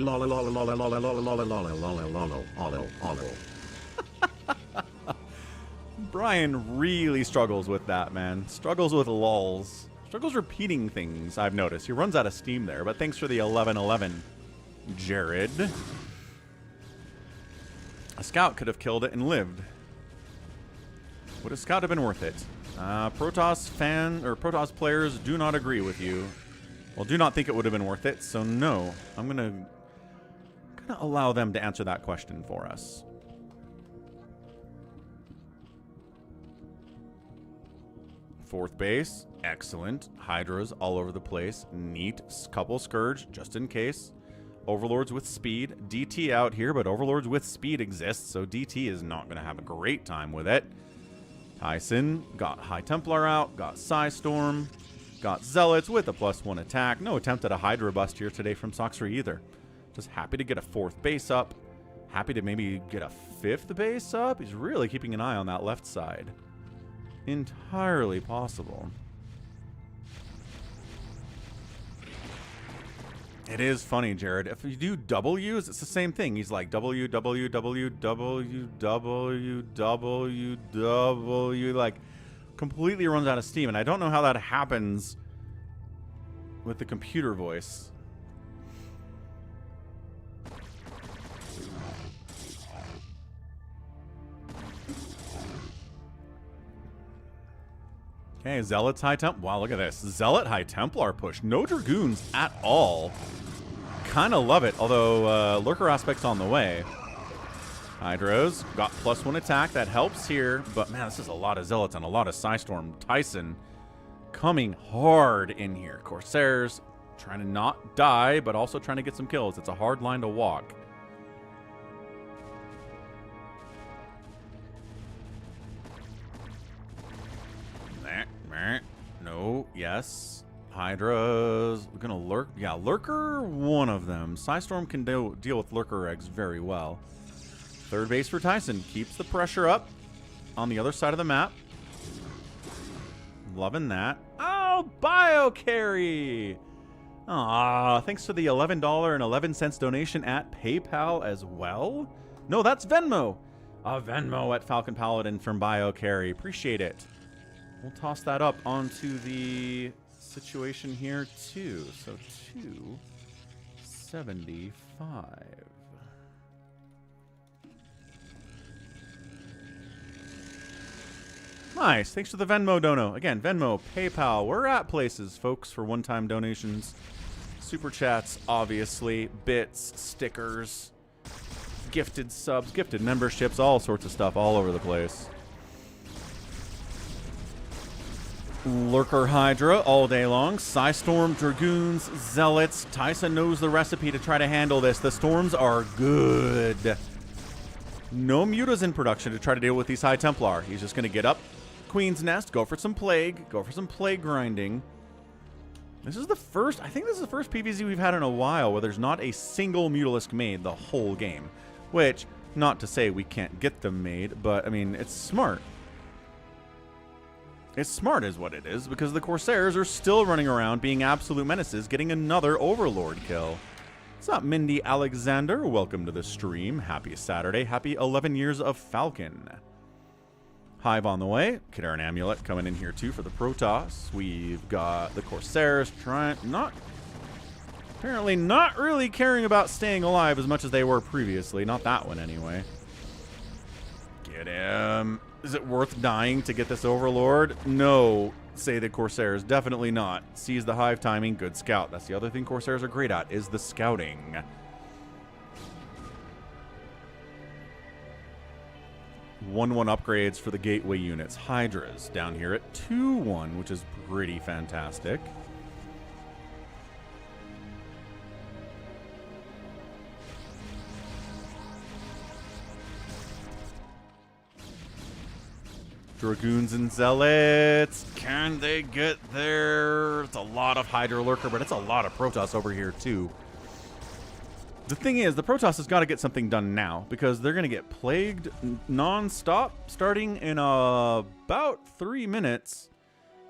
Brian really struggles with that, man. Struggles with lulls. Struggles repeating things, I've noticed. He runs out of steam there, but thanks for the 1111, Jared. A scout could have killed it and lived. Would a scout have been worth it? Protoss players do not agree with you. Well, do not think it would have been worth it, so no. I'm gonna allow them to answer that question for us. Fourth base, excellent. Hydras all over the place. Neat. Couple Scourge, just in case. Overlords with speed. DT out here, but Overlords with speed exists, so DT is not going to have a great time with it. Tyson got High Templar out, got Psystorm, got Zealots with a +1 attack. No attempt at a Hydra bust here today from Sacsri either. Just happy to get a 4th base up. Happy to maybe get a 5th base up. He's really keeping an eye on that left side. Entirely possible. It is funny, Jared. If you do W's, it's the same thing. He's like W, W, W, W, W, W, W, like completely runs out of steam. And I don't know how that happens with the computer voice. Okay, Zealot's High Temp. Wow, look at this. Zealot High Templar push. No Dragoons at all. Kind of love it, although Lurker Aspect's on the way. Hydros got +1 attack. That helps here, but man, this is a lot of Zealots and a lot of Psystorm. Tyson coming hard in here. Corsairs trying to not die, but also trying to get some kills. It's a hard line to walk. No, yes. Hydra's gonna lurk. Yeah, Lurker, one of them. Psystorm can deal with Lurker eggs very well. Third base for Tyson. Keeps the pressure up on the other side of the map. Loving that. Oh, bio carry! Aw, thanks for the $11.11 donation at PayPal as well. No, that's Venmo. A Venmo at Falcon Paladin from bio carry. Appreciate it. We'll toss that up onto the situation here, too. So, 275. Nice. Thanks for the Venmo dono. Again, Venmo, PayPal. We're at places, folks, for one-time donations. Super chats, obviously. Bits, stickers, gifted subs, gifted memberships, all sorts of stuff all over the place. Lurker Hydra all day long. Psystorm, Dragoons, Zealots. Tyson knows the recipe to try to handle this. The Storms are good. No Mutas in production to try to deal with these High Templar. He's just going to get up Queen's Nest, go for some Plague, go for some Plague grinding. This is the first, I think this is the first PvZ we've had in a while where there's not a single Mutalisk made the whole game. Which, not to say we can't get them made, but I mean, it's smart. It's smart is what it is, because the Corsairs are still running around being absolute menaces, getting another Overlord kill. What's up, Mindy Alexander? Welcome to the stream. Happy Saturday. Happy 11 years of Falcon. Hive on the way. Kadaran Amulet coming in here, too, for the Protoss. We've got the Corsairs apparently not really caring about staying alive as much as they were previously. Not that one, anyway. Get him. Is it worth dying to get this Overlord? No. say the Corsairs. Definitely not. Sees the hive timing. Good scout. That's the other thing Corsairs are great at, is the scouting. 1-1 upgrades for the gateway units. Hydras down here at 2-1, which is pretty fantastic. Dragoons and Zealots. Can they get there? It's a lot of Hydra Lurker, but it's a lot of Protoss over here, too. The thing is, the Protoss has got to get something done now, because they're going to get plagued non-stop starting in about 3 minutes.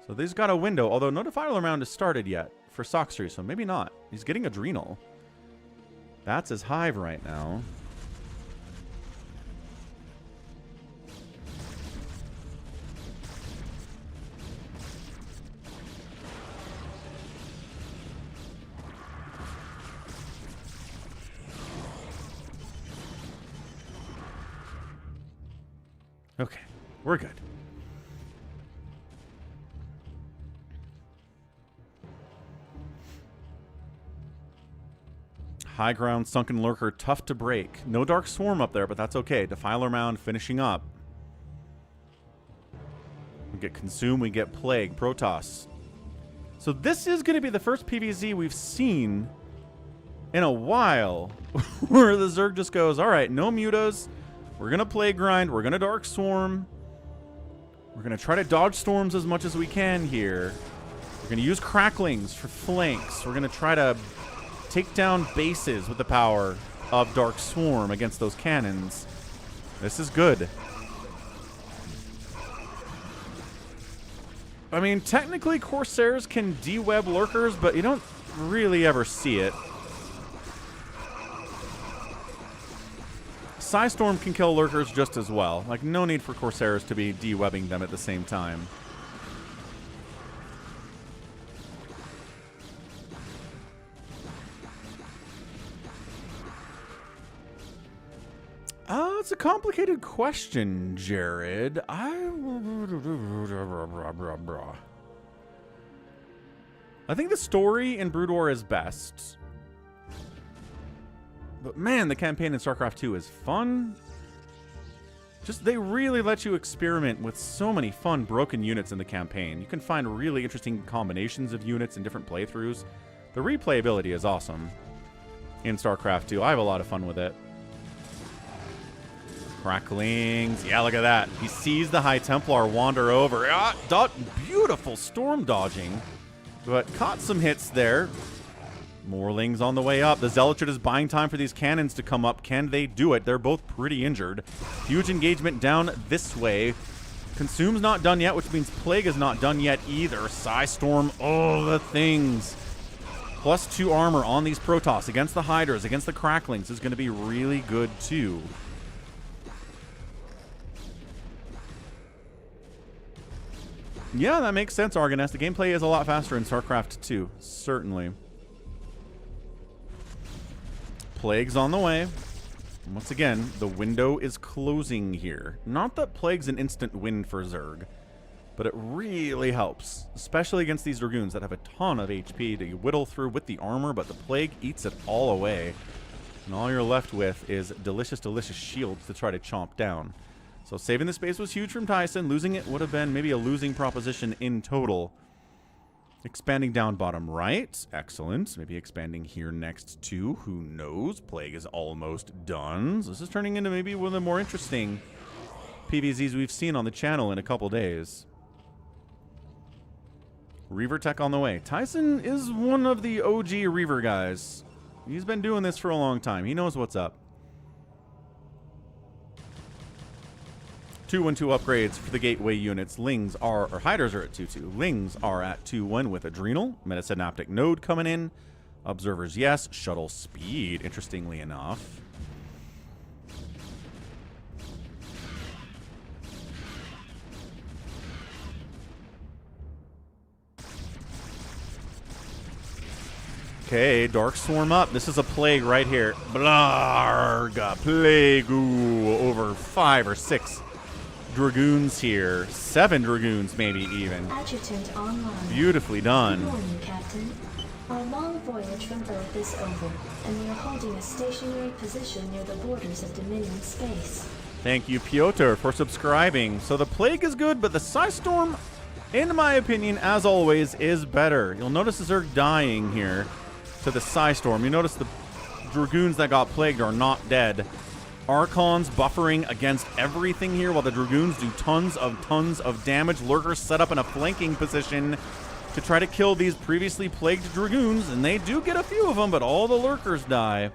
So they've got a window, although no Defiler round has started yet for Sacsri, so maybe not. He's getting Adrenal. That's his hive right now. Okay, we're good. High ground, Sunken Lurker, tough to break. No Dark Swarm up there, but that's okay. Defiler Mound finishing up. We get Consume, we get Plague, Protoss. So this is going to be the first PvZ we've seen in a while where the Zerg just goes, all right, no mutas. We're going to Plague Grind. We're going to Dark Swarm. We're going to try to dodge storms as much as we can here. We're going to use Cracklings for flanks. We're going to try to take down bases with the power of Dark Swarm against those cannons. This is good. I mean, technically Corsairs can de-web Lurkers, but you don't really ever see it. Psystorm can kill Lurkers just as well. Like, no need for Corsairs to be de-webbing them at the same time. It's a complicated question, Jared. I think the story in Brood War is best. But man, the campaign in StarCraft 2 is fun. Just, they really let you experiment with so many fun broken units in the campaign. You can find really interesting combinations of units in different playthroughs. The replayability is awesome in StarCraft 2. I have a lot of fun with it. Cracklings. Yeah, look at that. He sees the High Templar wander over. Beautiful storm dodging. But caught some hits there. Morlings on the way up. The Zealotry is buying time for these cannons to come up. Can they do it? They're both pretty injured. Huge engagement down this way. Consume's not done yet, which means Plague is not done yet either. Psystorm, all the things. +2 armor on these Protoss against the Hydras, against the Cracklings is going to be really good too. Yeah, that makes sense, Argoness. The gameplay is a lot faster in StarCraft 2, certainly. Plague's on the way. Once again, the window is closing here. Not that Plague's an instant win for Zerg, but it really helps, especially against these Dragoons that have a ton of HP to whittle through with the armor, but the Plague eats it all away. And all you're left with is delicious, delicious shields to try to chomp down. So saving the space was huge from Tyson. Losing it would have been maybe a losing proposition in total. Expanding down bottom right. Excellent. Maybe expanding here next too. Who knows? Plague is almost done. So this is turning into maybe one of the more interesting PvZs we've seen on the channel in a couple days. Reaver tech on the way. Tyson is one of the OG Reaver guys. He's been doing this for a long time. He knows what's up. 2-1-2 upgrades for the gateway units. Lings are, or Hydras are at 2-2. Lings are at 2-1 with Adrenal. Metasynaptic Node coming in. Observers, yes. Shuttle speed, interestingly enough. Okay, Dark Swarm up. This is a Plague right here. Blarga, Plague, ooh, over 5 or 6 Dragoons here. 7 Dragoons, maybe even. Adjutant online. Beautifully done. Good morning, Captain. Our long voyage from Earth is over, and we are holding a stationary position near the borders of Dominion space. Thank you, Piotr, for subscribing. So the Plague is good, but the Psystorm, in my opinion, as always, is better. You'll notice the Zerg dying here to the Psystorm. You notice the Dragoons that got plagued are not dead. Archons buffering against everything here, while the Dragoons do tons of damage. Lurkers set up in a flanking position to try to kill these previously plagued Dragoons, and they do get a few of them, but all the Lurkers die.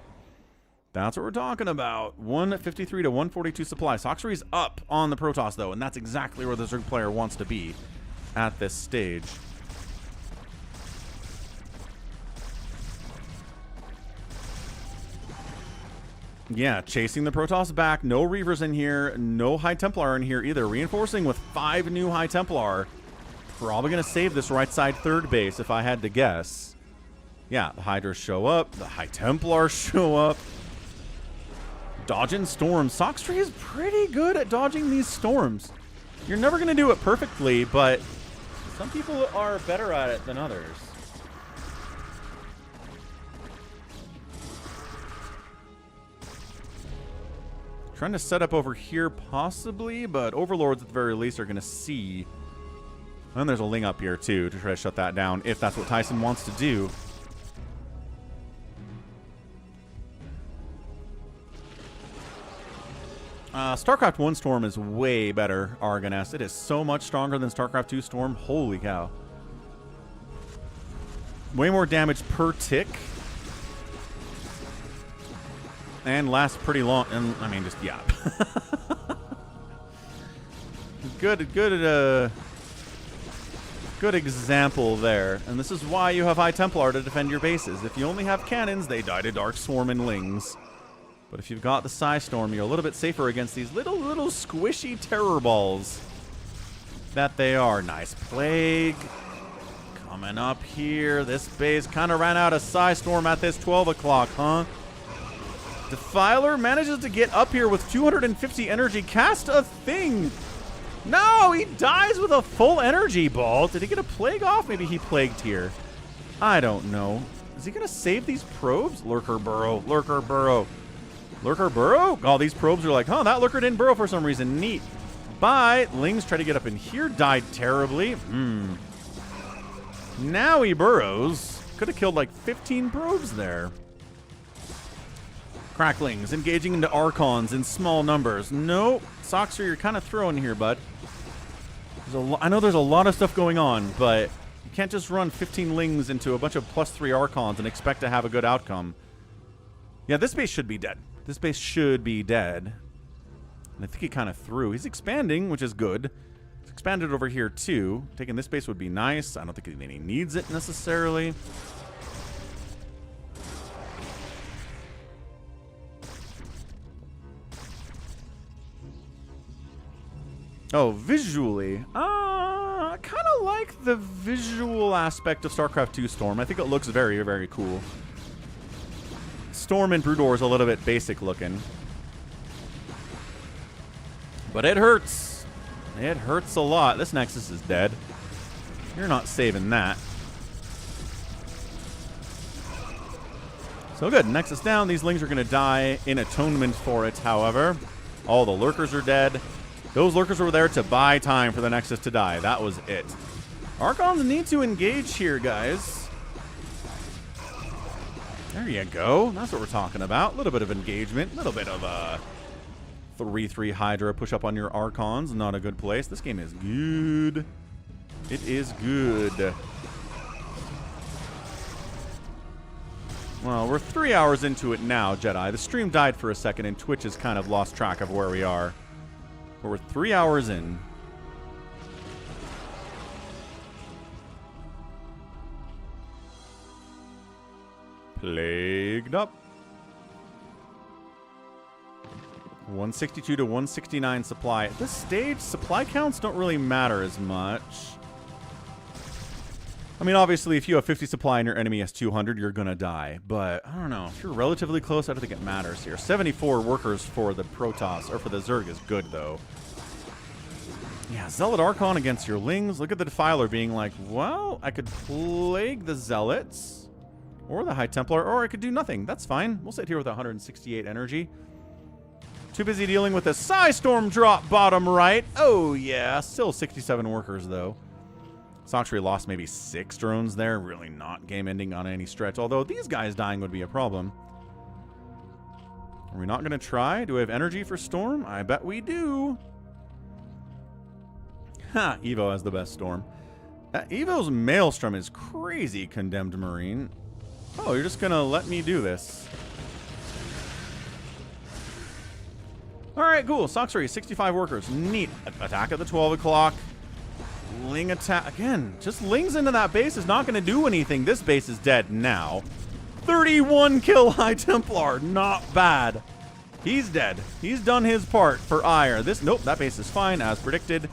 That's what we're talking about. 153 to 142 supply. Sacsri's up on the Protoss, though, and that's exactly where the Zerg player wants to be at this stage. Yeah, chasing the Protoss back. No Reavers in here. No High Templar in here either. Reinforcing with 5 new High Templar. Probably going to save this right side third base if I had to guess. Yeah, the Hydras show up. The High Templars show up. Dodging storms. Sacsri is pretty good at dodging these storms. You're never going to do it perfectly, but some people are better at it than others. Trying to set up over here possibly, but Overlords at the very least are going to see. And there's a Ling up here too to try to shut that down if that's what Tyson wants to do. StarCraft 1 Storm is way better, Argoness. It is so much stronger than StarCraft 2 Storm. Holy cow. Way more damage per tick. And lasts pretty long. And I mean, just, yeah. Good example there. And this is why you have High Templar to defend your bases. If you only have cannons, they die to Dark Swarm and Lings. But if you've got the Psystorm, you're a little bit safer against these little squishy terror balls that they are. Nice Plague. Coming up here. This base kind of ran out of Psystorm at this 12 o'clock, huh? Defiler manages to get up here with 250 energy. Cast a thing. No, he dies with a full energy ball. Did he get a Plague off? Maybe he plagued here. I don't know. Is he going to save these probes? Lurker burrow. Lurker burrow. Lurker burrow? Oh, these probes are like, huh, that Lurker didn't burrow for some reason. Neat. Bye. Lings try to get up in here. Died terribly. Now he burrows. Could have killed like 15 probes there. Cracklings engaging into Archons in small numbers. Nope. Sacsri, you're kind of throwing here, bud. I know there's a lot of stuff going on, but you can't just run 15 Lings into a bunch of +3 Archons and expect to have a good outcome. Yeah, this base should be dead. This base should be dead. And I think he kind of threw. He's expanding, which is good. He's expanded over here, too. Taking this base would be nice. I don't think he needs it necessarily. Oh, visually. I kind of like the visual aspect of StarCraft 2 Storm. I think it looks very, very cool. Storm and Broodor is a little bit basic looking. But it hurts. It hurts a lot. This Nexus is dead. You're not saving that. So good. Nexus down. These Lings are going to die in atonement for it, however. All the Lurkers are dead. Those Lurkers were there to buy time for the Nexus to die. That was it. Archons need to engage here, guys. There you go. That's what we're talking about. A little bit of engagement. A little bit of 3-3 Hydra push up on your Archons. Not a good place. This game is good. It is good. Well, we're 3 hours into it now, Jedi. The stream died for a second, and Twitch has kind of lost track of where we are. But we're 3 hours in. Plagued up. 162 to 169 supply. At this stage, supply counts don't really matter as much. I mean, obviously, if you have 50 supply and your enemy has 200, you're going to die. But, I don't know. If you're relatively close, I don't think it matters here. 74 workers for the Protoss, or for the Zerg is good, though. Yeah, Zealot Archon against your Lings. Look at the Defiler being like, well, I could Plague the Zealots or the High Templar, or I could do nothing. That's fine. We'll sit here with 168 energy. Too busy dealing with a Psystorm drop bottom right. Oh, yeah. Still 67 workers, though. Sacsri lost maybe 6 drones there. Really not game-ending on any stretch, although these guys dying would be a problem. Are we not going to try? Do we have energy for Storm? I bet we do. Ha! Evo has the best Storm. Evo's Maelstrom is crazy, Condemned Marine. Oh, you're just going to let me do this. Alright, cool. Sacsri, 65 workers. Neat. Attack at the 12 o'clock. Ling attack. Again, just Lings into that base is not going to do anything. This base is dead now. 31 kill High Templar. Not bad. He's dead. He's done his part for Ire. Nope, that base is fine, as predicted.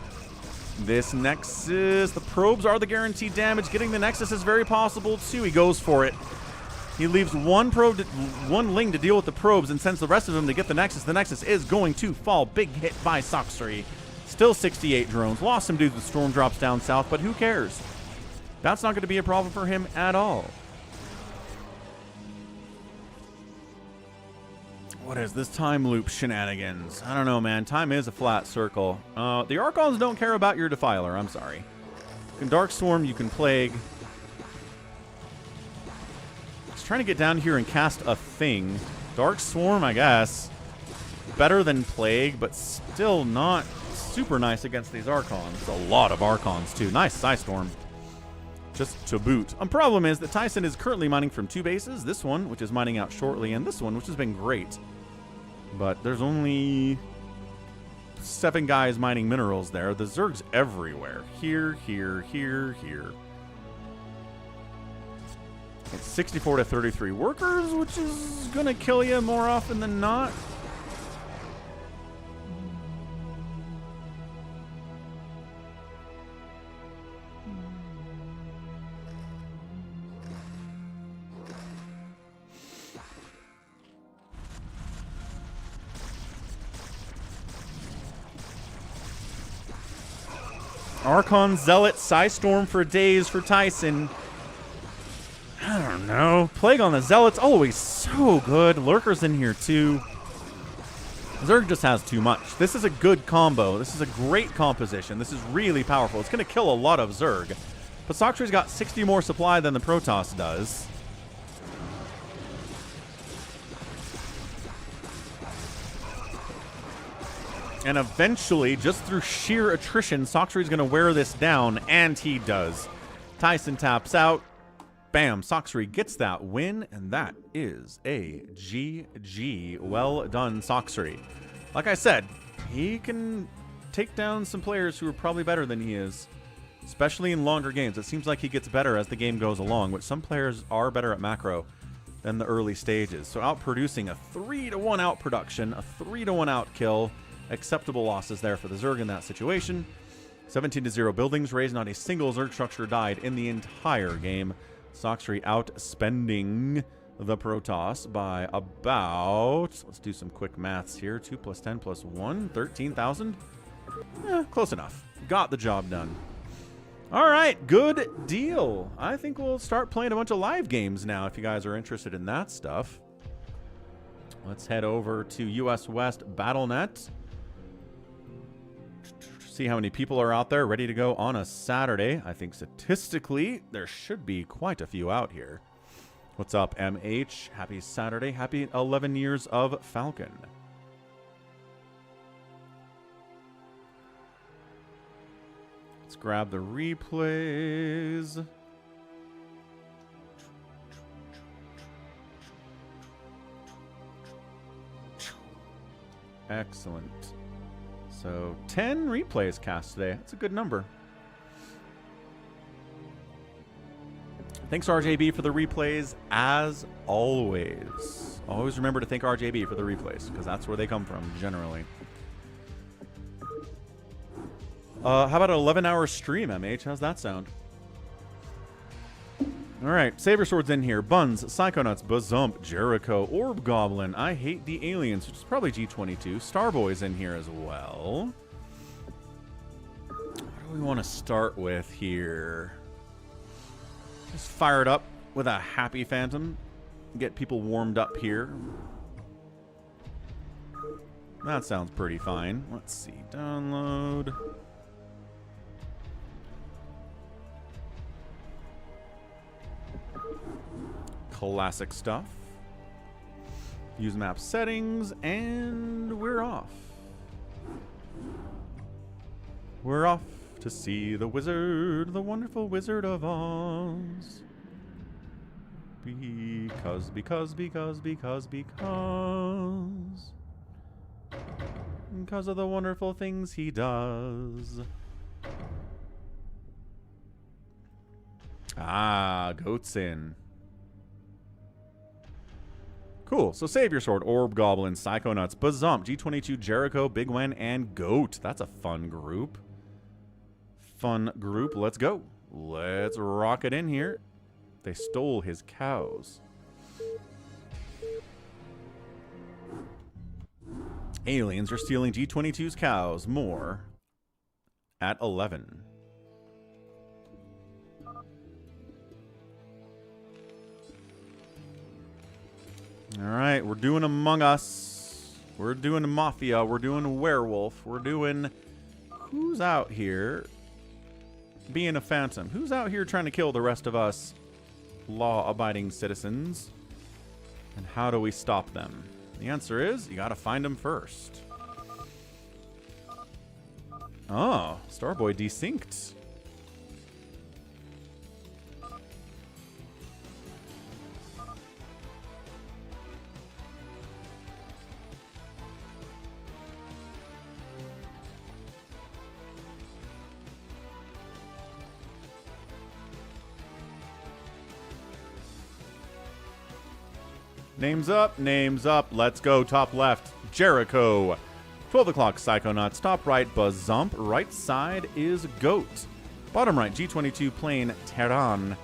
This Nexus, the probes are the guaranteed damage. Getting the Nexus is very possible, too. He goes for it. He leaves one Ling to deal with the probes and sends the rest of them to get the Nexus. The Nexus is going to fall. Big hit by Sacsri. Still 68 drones. Lost some dudes with storm drops down south, but who cares? That's not going to be a problem for him at all. What is this time loop shenanigans? I don't know, man. Time is a flat circle. The Archons don't care about your Defiler. I'm sorry. You can Dark Storm. You can Plague. Just trying to get down here and cast a thing. Dark Swarm, I guess. Better than Plague, but still not super nice against these Archons. A lot of Archons, too. Nice Psystorm. Just to boot. A problem is that Tyson is currently mining from 2 bases. This one, which is mining out shortly, and this one, which has been great. But there's only 7 guys mining minerals there. The ZERG's everywhere. Here, here, here, here. It's 64 to 33 workers, which is going to kill you more often than not. Archon, Zealot, Psystorm for days for Tyson. I don't know. Plague on the Zealots, always so good. Lurkers in here too. ZERG just has too much. This is a good combo. This is a great composition. This is really powerful. It's going to kill a lot of ZERG. But Sacsri's got 60 more supply than the Protoss does. And eventually, just through sheer attrition, Sacsri's going to wear this down, and he does. Tyson taps out. Bam, Sacsri gets that win, and that is a GG. Well done, Sacsri. Like I said, he can take down some players who are probably better than he is, especially in longer games. It seems like he gets better as the game goes along, which some players are better at macro than the early stages. So outproducing a 3-to-1 outproduction, a 3-to-1 outkill. Acceptable losses there for the ZERG in that situation. 17-0 buildings raised. Not a single ZERG structure died in the entire game. Sacsri outspending the Protoss by about, let's do some quick maths here. 2 plus 10 plus 1, 13,000. Close enough. Got the job done. All right, good deal. I think we'll start playing a bunch of live games now if you guys are interested in that stuff. Let's head over to US West BattleNet. See how many people are out there ready to go on a Saturday. I think statistically, there should be quite a few out here. What's up, MH? Happy Saturday. Happy 11 years of Falcon. Let's grab the replays. Excellent. So 10 replays cast today. That's a good number. Thanks RJB for the replays as always. Always remember to thank RJB for the replays because that's where they come from generally. How about an 11-hour stream, MH? How's that sound? All right, Saber Sword's in here. Buns, Psychonauts, Bazump, Jericho, Orb Goblin. I Hate the Aliens, which is probably G22. Starboy's in here as well. What do we want to start with here? Just fire it up with a happy phantom. Get people warmed up here. That sounds pretty fine. Let's see. Download. Classic stuff. Use map settings, and we're off. We're off to see the wizard, the wonderful Wizard of Oz. Because of the wonderful things he does. Ah, goat's in. Cool. So Savior Sword, Orb Goblin, Psychonauts, Bazump, G22, Jericho, Big Wen, and Goat. That's a fun group. Fun group. Let's go. Let's rock it in here. They stole his cows. Aliens are stealing G22's cows. More at 11. All right, we're doing Among Us. We're doing Mafia. We're doing Werewolf. We're doing... Who's out here being a phantom? Who's out here trying to kill the rest of us law-abiding citizens? And how do we stop them? The answer is, you gotta find them first. Oh, Starboy desynced. Names up, names up. Let's go. Top left, Jericho. 12 o'clock, Psychonauts. Top right, Bazump. Right side is Goat. Bottom right, G22 plane, Terran.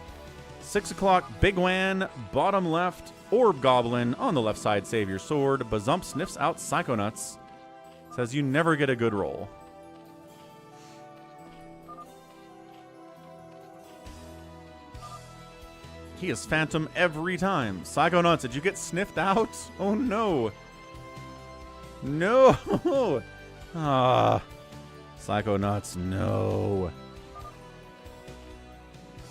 6 o'clock, Big Wan. Bottom left, Orb Goblin. On the left side, Savior Sword. Bazump sniffs out Psychonauts. Says you never get a good roll. He is Phantom every time. Psychonauts, did you get sniffed out? Oh no. No. Ah. Psychonauts, no.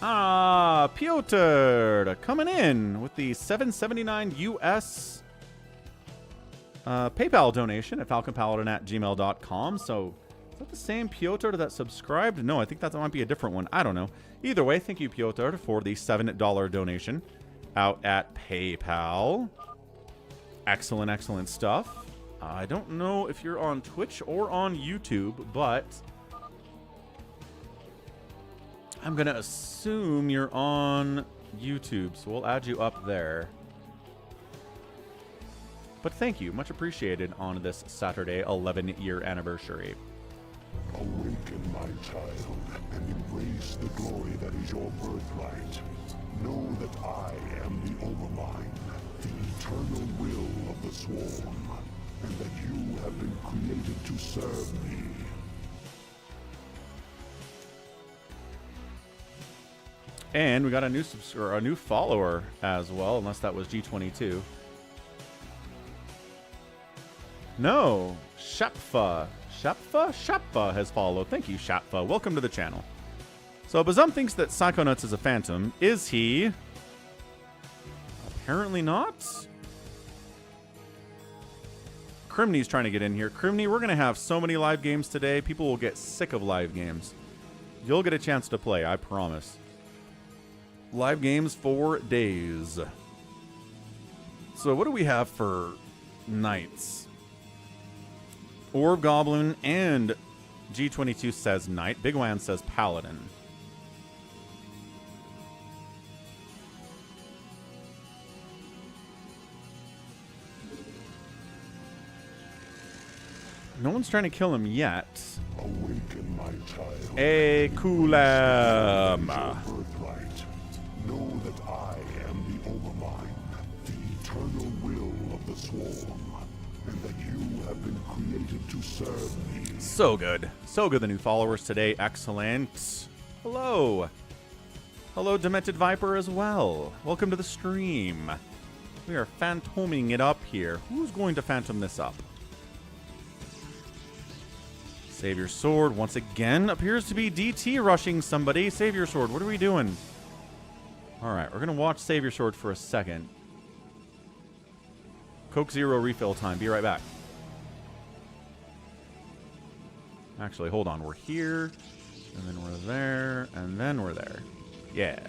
Ah, Piotr coming in with the $7.79 US PayPal donation at falconpaladin@gmail.com. So is that the same Piotr that subscribed? No, I think that might be a different one. I don't know. Either way, thank you, Piotr, for the $7 donation out at PayPal. Excellent, excellent stuff. I don't know if you're on Twitch or on YouTube, but I'm going to assume you're on YouTube, so we'll add you up there. But thank you. Much appreciated on this Saturday 11-year anniversary. Awaken, my child, and embrace the glory that is your birthright. Know that I am the Overmind, the eternal will of the Swarm, and that you have been created to serve me. And we got a new follower as well, unless that was G22. No, Shapfa. Shapfa has followed. Thank you, Shapfa. Welcome to the channel. So Bazump thinks that Psychonauts is a phantom. Is he? Apparently not. Crimney's trying to get in here. Crimney, we're going to have so many live games today. People will get sick of live games. You'll get a chance to play, I promise. Live games for days. So what do we have for knights? Orb Goblin and G22 says Knight. Big Wan says Paladin. No one's trying to kill him yet. Awaken, my child. A Kulam. Birthright. Know that I am the Overmind, the eternal will of the Swarm, and that you have been been created to serve me. So good. So good, the new followers today. Excellent. Hello. Hello, Demented Viper as well. Welcome to the stream. We are phantoming it up here. Who's going to phantom this up? Save your sword once again appears to be DT rushing somebody. Save your sword. What are we doing? All right, we're going to watch Save your sword for a second. Coke Zero refill time. Be right back. Actually, hold on. We're here, and then we're there, and then we're there. Yeah.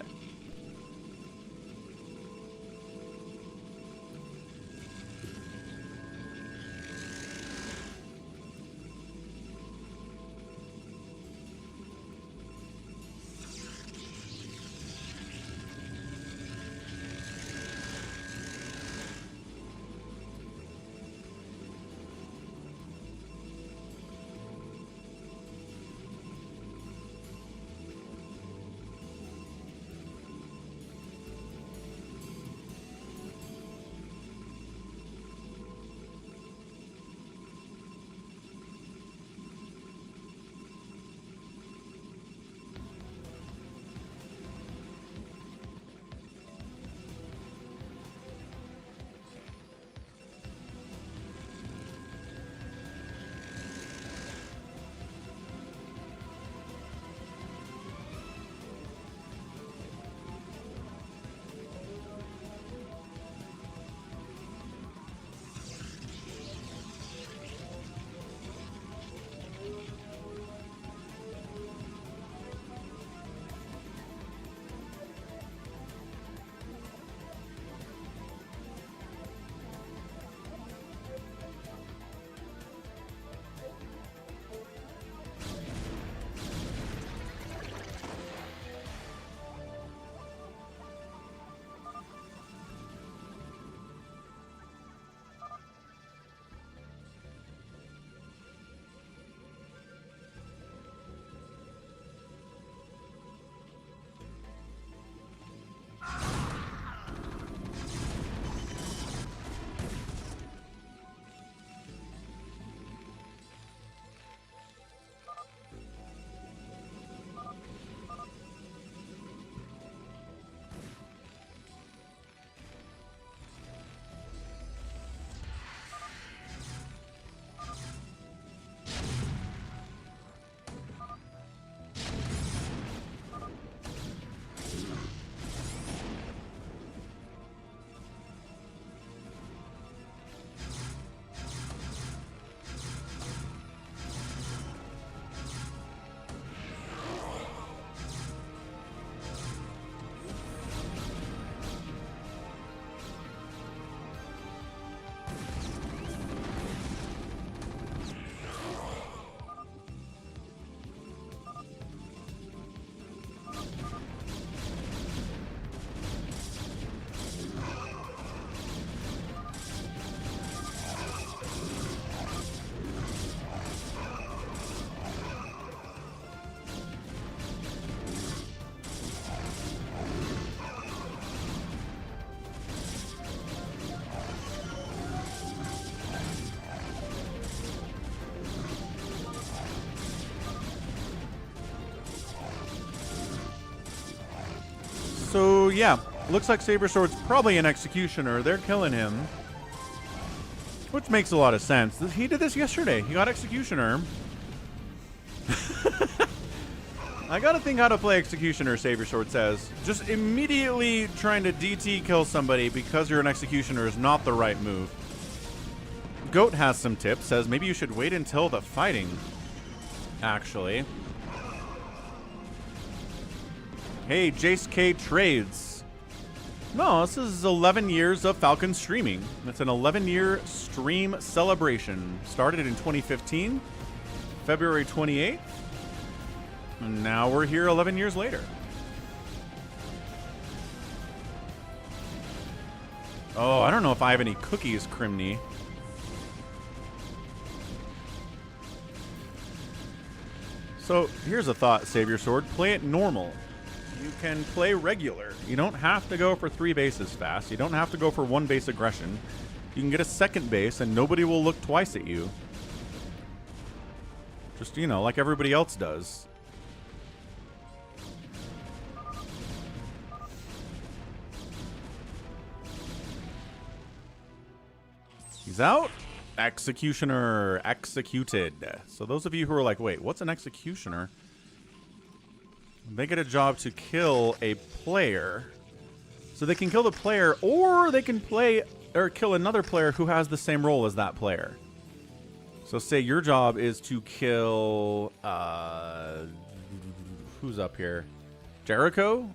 So, yeah. Looks like Saber Sword's probably an Executioner. They're killing him. Which makes a lot of sense. He did this yesterday. He got Executioner. I gotta think how to play Executioner, Saber Sword says. Just immediately trying to DT kill somebody because you're an Executioner is not the right move. Goat has some tips. Says maybe you should wait until the fighting, actually. Hey, Jace K Trades. No, this is 11 years of Falcon streaming. It's an 11-year stream celebration. Started in 2015, February 28th. And now we're here 11 years later. Oh, I don't know if I have any cookies, Crimney. So, here's a thought, Savior Sword. Play it normal. You can play regular. You don't have to go for 3 bases fast. You don't have to go for 1 base aggression. You can get a second base and nobody will look twice at you. Just, you know, like everybody else does. He's out. Executioner. Executed. So those of you who are like, wait, what's an executioner? They get a job to kill a player. So they can kill the player, or they can play or kill another player who has the same role as that player. So say your job is to kill who's up here? Jericho?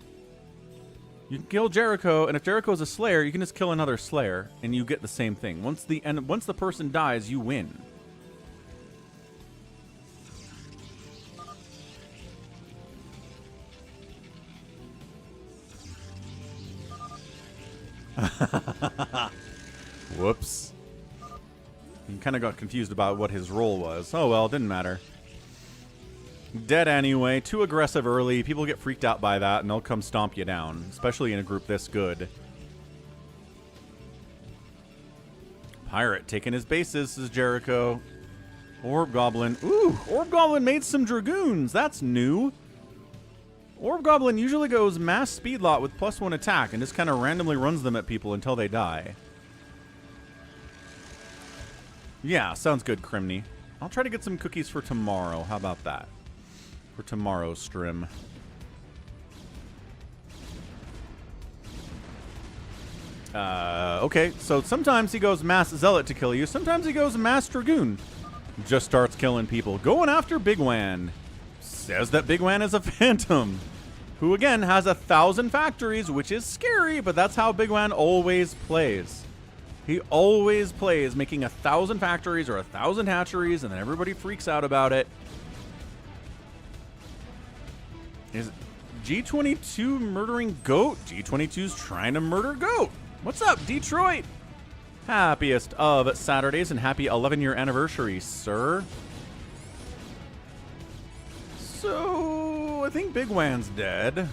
You can kill Jericho, and if Jericho is a Slayer, you can just kill another Slayer, and you get the same thing. Once the person dies, you win. Whoops. He kind of got confused about what his role was. Oh well, didn't matter. Dead anyway. Too aggressive early. People get freaked out by that, and they'll come stomp you down, especially in a group this good. Pirate taking his bases is Jericho. Orb Goblin. Ooh, Orb Goblin made some Dragoons. That's new. Orb Goblin usually goes mass speed lot with +1 attack and just kind of randomly runs them at people until they die. Yeah, sounds good, Crimney. I'll try to get some cookies for tomorrow. How about that? For tomorrow's stream. Okay, so sometimes he goes mass Zealot to kill you. Sometimes he goes mass Dragoon. Just starts killing people. Going after Big Wan. Says that Big Wan is a phantom. Who, again, has 1,000 factories, which is scary, but that's how Big Wan always plays. He always plays making 1,000 factories or 1,000 hatcheries, and then everybody freaks out about it. Is G22 murdering Goat? G22's trying to murder Goat. What's up, Detroit? Happiest of Saturdays and happy 11-year anniversary, sir. So, I think Big Wan's dead.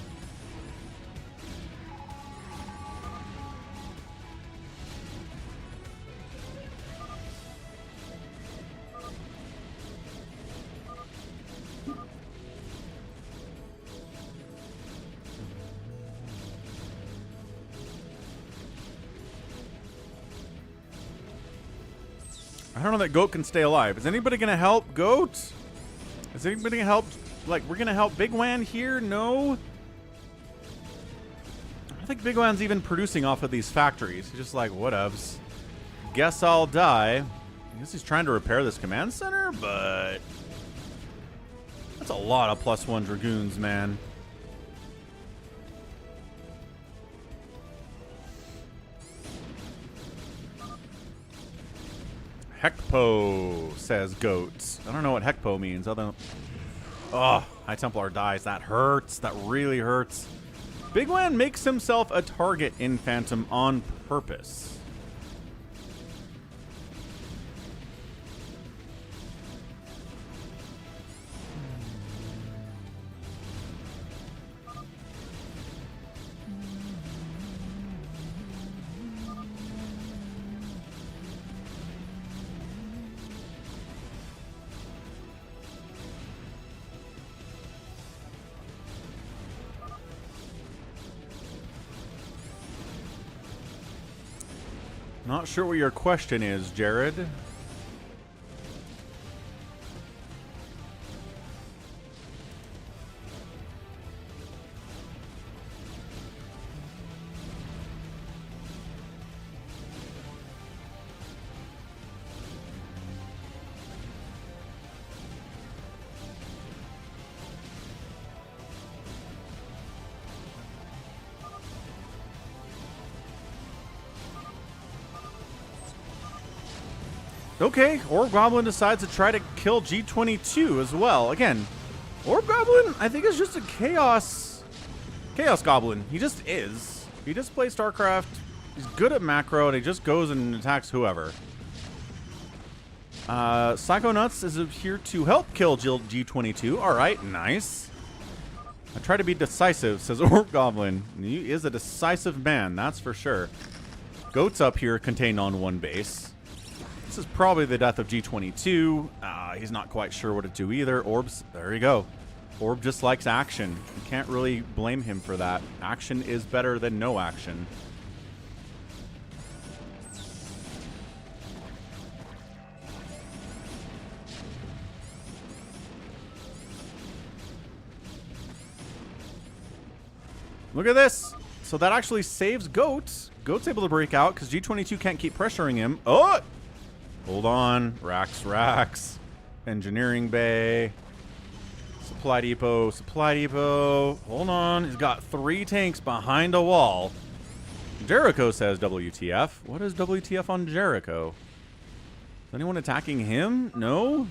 I don't know that Goat can stay alive. Is anybody going to help Goat? Is anybody going to help? Like, we're going to help Big Wan here? No? I don't think Big Wan's even producing off of these factories. He's just like, whatevs. Guess I'll die. I guess he's trying to repair this command center, but that's a lot of +1 Dragoons, man. Hekpo, says Goats. I don't know what Hekpo means. Other. Oh, High Templar dies. That hurts. That really hurts. Big Wan makes himself a target in Phantom on purpose. Not sure what your question is, Jared. Okay, Orb Goblin decides to try to kill G22 as well. Again, Orb Goblin, I think, is just a Chaos Goblin. He just is. He just plays StarCraft. He's good at macro, and he just goes and attacks whoever. Psychonauts is here to help kill G22. All right, nice. I try to be decisive, says Orb Goblin. He is a decisive man, that's for sure. Goat's up here, contained on one base. This is probably the death of G22. He's not quite sure what to do either. Orbs, there you go. Orb just likes action. You can't really blame him for that. Action is better than no action. Look at this. So that actually saves Goat. Goat's able to break out because G22 can't keep pressuring him. Oh! Hold on. Racks. Engineering bay. Supply depot. Hold on. He's got 3 tanks behind a wall. Jericho says WTF. What is WTF on Jericho? Is anyone attacking him? No?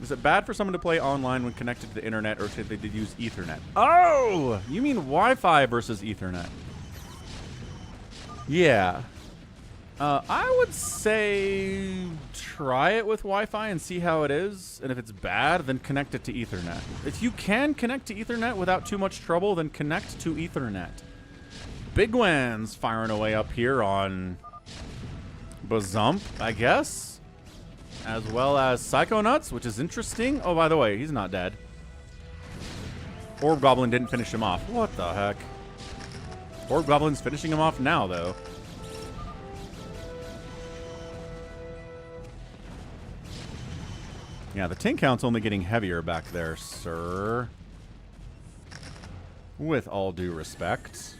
Is it bad for someone to play online when connected to the internet, or should they use Ethernet? Oh! You mean Wi-Fi versus Ethernet. Yeah. I would say try it with Wi-Fi and see how it is. And if it's bad, then connect it to Ethernet. If you can connect to Ethernet without too much trouble, then connect to Ethernet. Big Wan's firing away up here on Bazump, I guess. As well as Psychonauts, which is interesting. Oh, by the way, he's not dead. Orb Goblin didn't finish him off. What the heck? Orb Goblin's finishing him off now, though. Yeah, the tank count's only getting heavier back there, sir. With all due respect.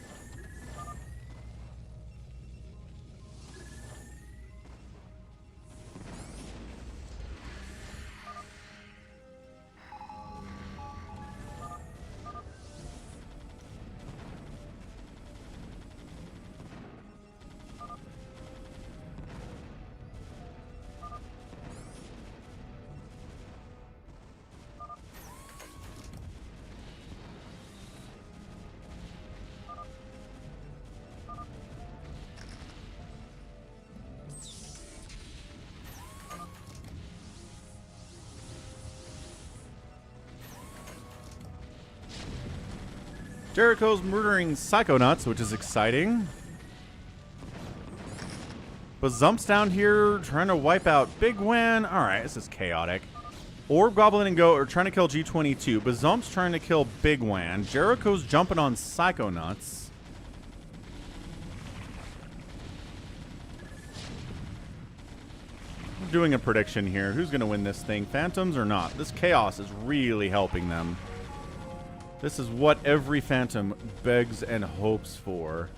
Jericho's murdering Psychonauts, which is exciting. Bazump's down here trying to wipe out Big Wan. Alright, this is chaotic. Orb Goblin and Goat are trying to kill G22. Bazump's trying to kill Big Wan. Jericho's jumping on Psychonauts. I'm doing a prediction here. Who's going to win this thing? Phantoms or not? This chaos is really helping them. This is what every Phantom begs and hopes for.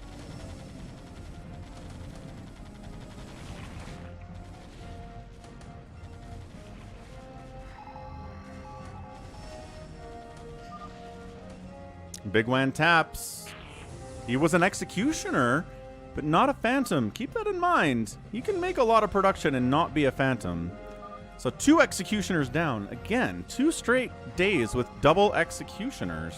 Big Wan taps. He was an Executioner, but not a Phantom. Keep that in mind. He can make a lot of production and not be a Phantom. So 2 Executioners down. Again, 2 straight days with double Executioners.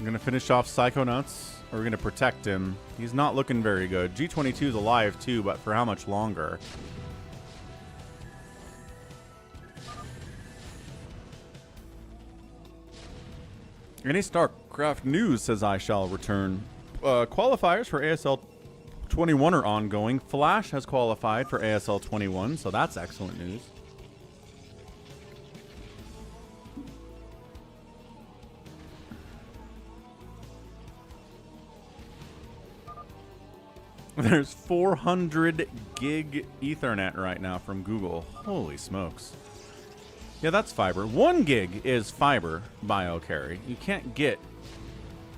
I'm gonna finish off Psychonauts. Or we're gonna protect him. He's not looking very good. G22 is alive too, but for how much longer? Any StarCraft news, says I shall return. Qualifiers for ASL 21 are ongoing. Flash has qualified for ASL 21, so that's excellent news. There's 400 gig Ethernet right now from Google. Holy smokes. Yeah, that's fiber. 1 gig is fiber biocarry. You can't get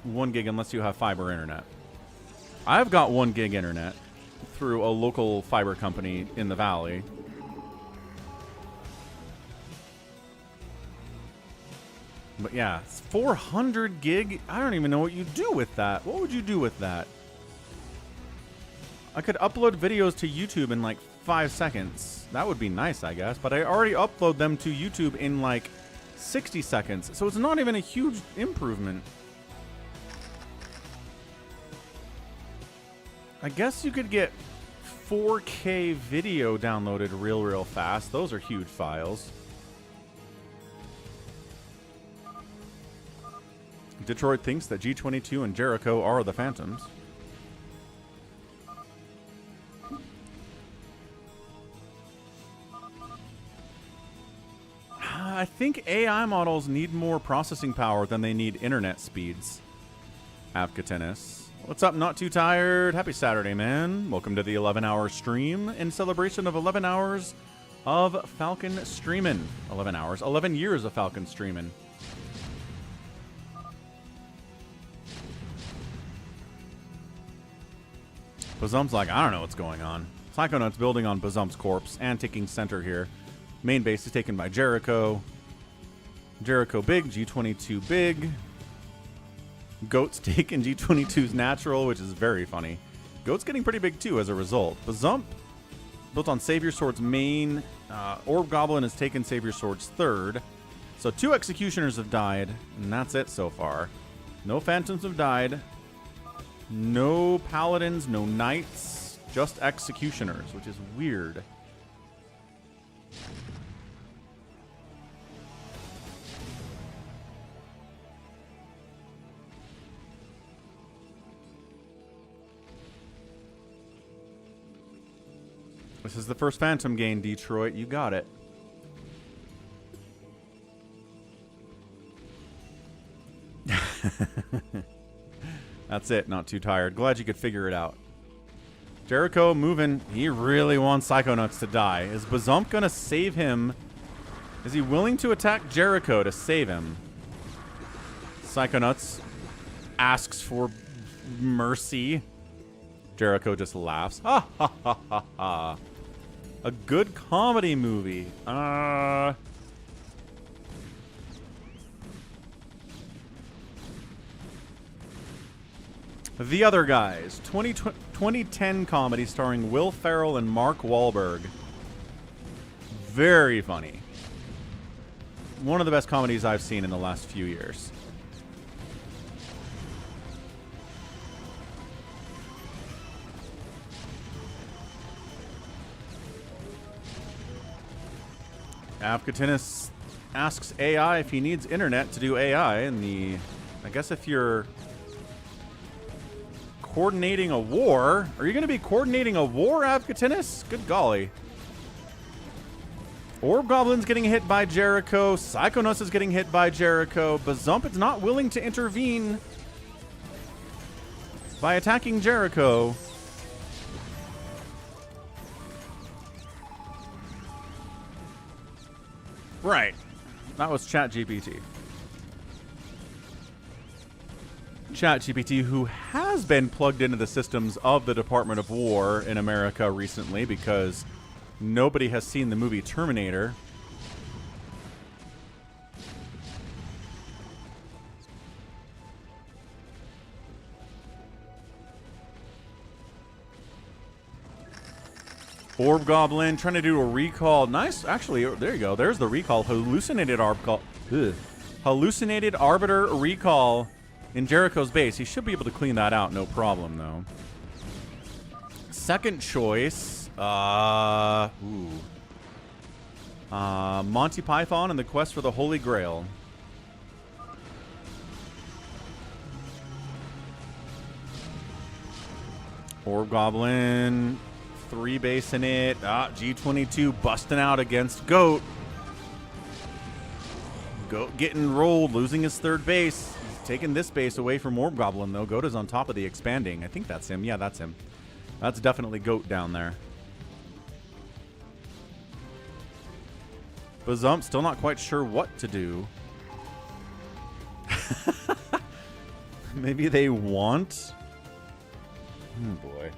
1 gig unless you have fiber internet. I've got 1 gig internet through a local fiber company in the valley. But yeah, it's 400 gig. I don't even know what you do with that. What would you do with that? I could upload videos to YouTube in like 5 seconds. That would be nice, I guess. But I already upload them to YouTube in like 60 seconds. So it's not even a huge improvement. I guess you could get 4K video downloaded real fast. Those are huge files. Detroit thinks that G22 and Jericho are the Phantoms. I think AI models need more processing power than they need internet speeds. Avkatenis. What's up, Not Too Tired? Happy Saturday, man. Welcome to the 11-hour stream in celebration of 11 hours of Falcon streaming. 11 hours. 11 years of Falcon streaming. Bazump's like, I don't know what's going on. Psychonauts building on Bazump's corpse and taking center here. Main base is taken by Jericho. Jericho big, G22 big. Goat's taking G22's natural, which is very funny. Goat's getting pretty big too as a result. Bazump, built on Savior Sword's main. Orb Goblin has taken Savior Sword's third. So 2 Executioners have died, and that's it so far. No Phantoms have died. No Paladins, no Knights, just Executioners, which is weird. This is the first Phantom gain, Detroit. You got it. That's it. Not too tired. Glad you could figure it out. Jericho moving. He really wants Psychonauts to die. Is Bazump going to save him? Is he willing to attack Jericho to save him? Psychonauts asks for mercy. Jericho just laughs. Ha ha ha ha ha. A good comedy movie. The Other Guys. 2010 comedy starring Will Ferrell and Mark Wahlberg. Very funny. One of the best comedies I've seen in the last few years. Avkatenis asks AI if he needs internet to do AI, and I guess if you're coordinating a war, are you going to be coordinating a war, Avkatenis? Good golly. Orb Goblin's getting hit by Jericho. Psychonauts is getting hit by Jericho. Bazump is not willing to intervene by attacking Jericho. Right. That was ChatGPT. ChatGPT, who has been plugged into the systems of the Department of War in America recently because nobody has seen the movie Terminator. Orb Goblin trying to do a recall. Nice. Actually, there you go. There's the recall. Hallucinated Arbiter recall in Jericho's base. He should be able to clean that out, no problem, though. Second choice, Monty Python and the Quest for the Holy Grail. Orb Goblin, 3 base in it. G22 busting out against Goat. Goat getting rolled, losing his 3rd base. He's taking this base away from Orb Goblin, though. Goat is on top of the expanding. I think that's him. Yeah, that's him. That's definitely Goat down there. Bazump still not quite sure what to do. Maybe they want... Oh boy.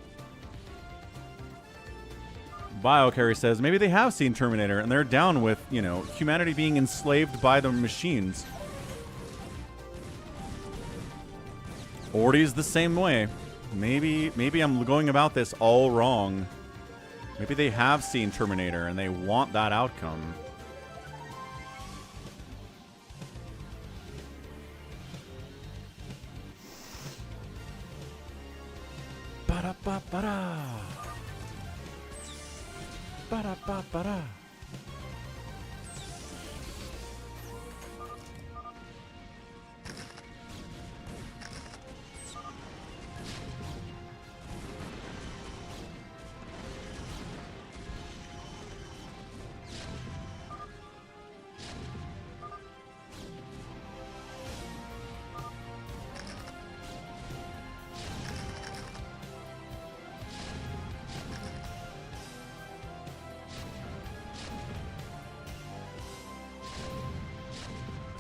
BioCarry says maybe they have seen Terminator and they're down with, you know, humanity being enslaved by the machines. Ordy's the same way. Maybe I'm going about this all wrong. Maybe they have seen Terminator and they want that outcome. Ba-da-ba-ba-da. Ba-da-ba-ba-da.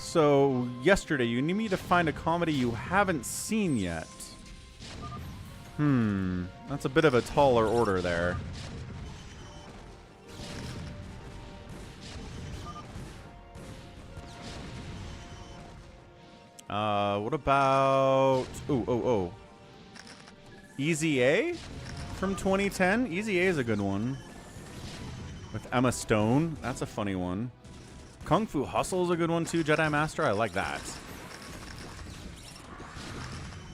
So, yesterday, you need me to find a comedy you haven't seen yet. That's a bit of a taller order there. What about... Oh. Easy A from 2010? Easy A is a good one. With Emma Stone. That's a funny one. Kung Fu Hustle is a good one too, Jedi Master. I like that.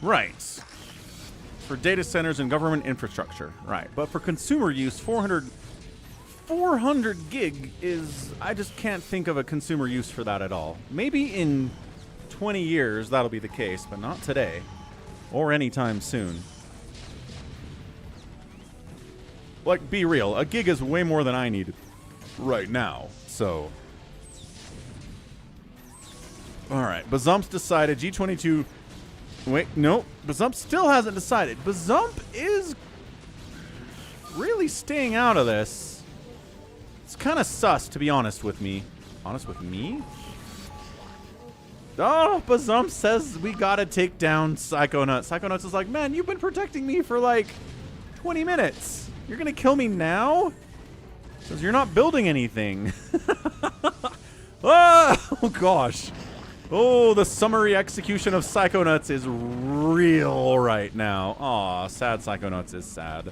Right. For data centers and government infrastructure. Right. But for consumer use, 400 gig is... I just can't think of a consumer use for that at all. Maybe in 20 years that'll be the case, but not today. Or anytime soon. Like, be real. A gig is way more than I need right now. So... Alright, Bazump's decided. G22... Wait, no. Bazump still hasn't decided. Bazump is really staying out of this. It's kind of sus, to be honest with me. Honest with me? Oh, Bazump says we gotta take down Psychonauts. Psychonauts is like, man, you've been protecting me for like 20 minutes. You're gonna kill me now? Says you're not building anything. Oh, gosh. Oh, the summary execution of Psychonauts is real right now. Aw, sad Psychonauts is sad.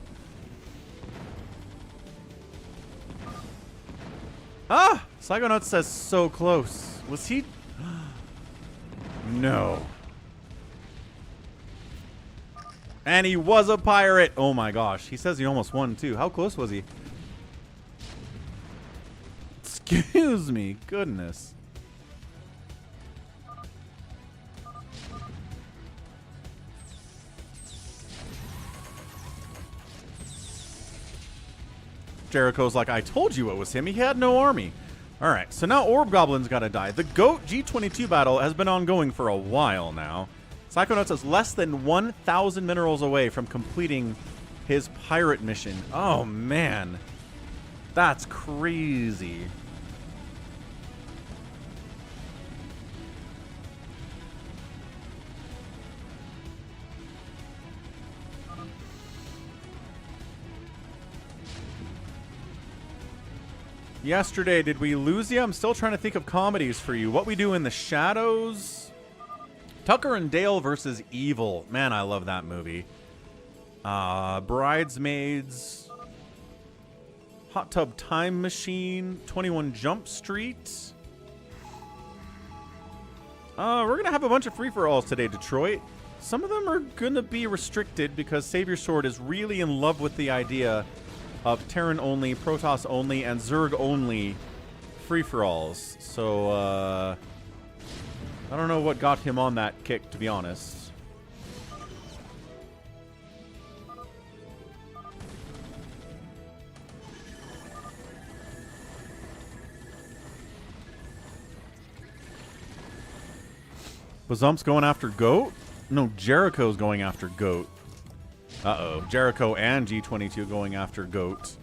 Ah! Psychonauts says so close. Was he... No. And he was a pirate. Oh my gosh. He says he almost won too. How close was he? Excuse me. Goodness. Jericho's like, I told you it was him. He had no army. All right, so now Orb Goblin's got to die. The GOAT G22 battle has been ongoing for a while now. Psychonauts is less than 1,000 minerals away from completing his pirate mission. Oh, man. That's crazy. Yesterday, did we lose you? I'm still trying to think of comedies for you. What We Do in the Shadows. Tucker and Dale versus Evil. Man, I love that movie. Bridesmaids. Hot Tub Time Machine. 21 Jump Street. We're going to have a bunch of free-for-alls today, Detroit. Some of them are going to be restricted because Savior Sword is really in love with the idea of Terran only, Protoss only, and ZERG only free-for-alls. So, I don't know what got him on that kick, to be honest. Bazump's going after GOAT? No, Jericho's going after GOAT. Uh-oh. Jericho and G22 going after GOAT.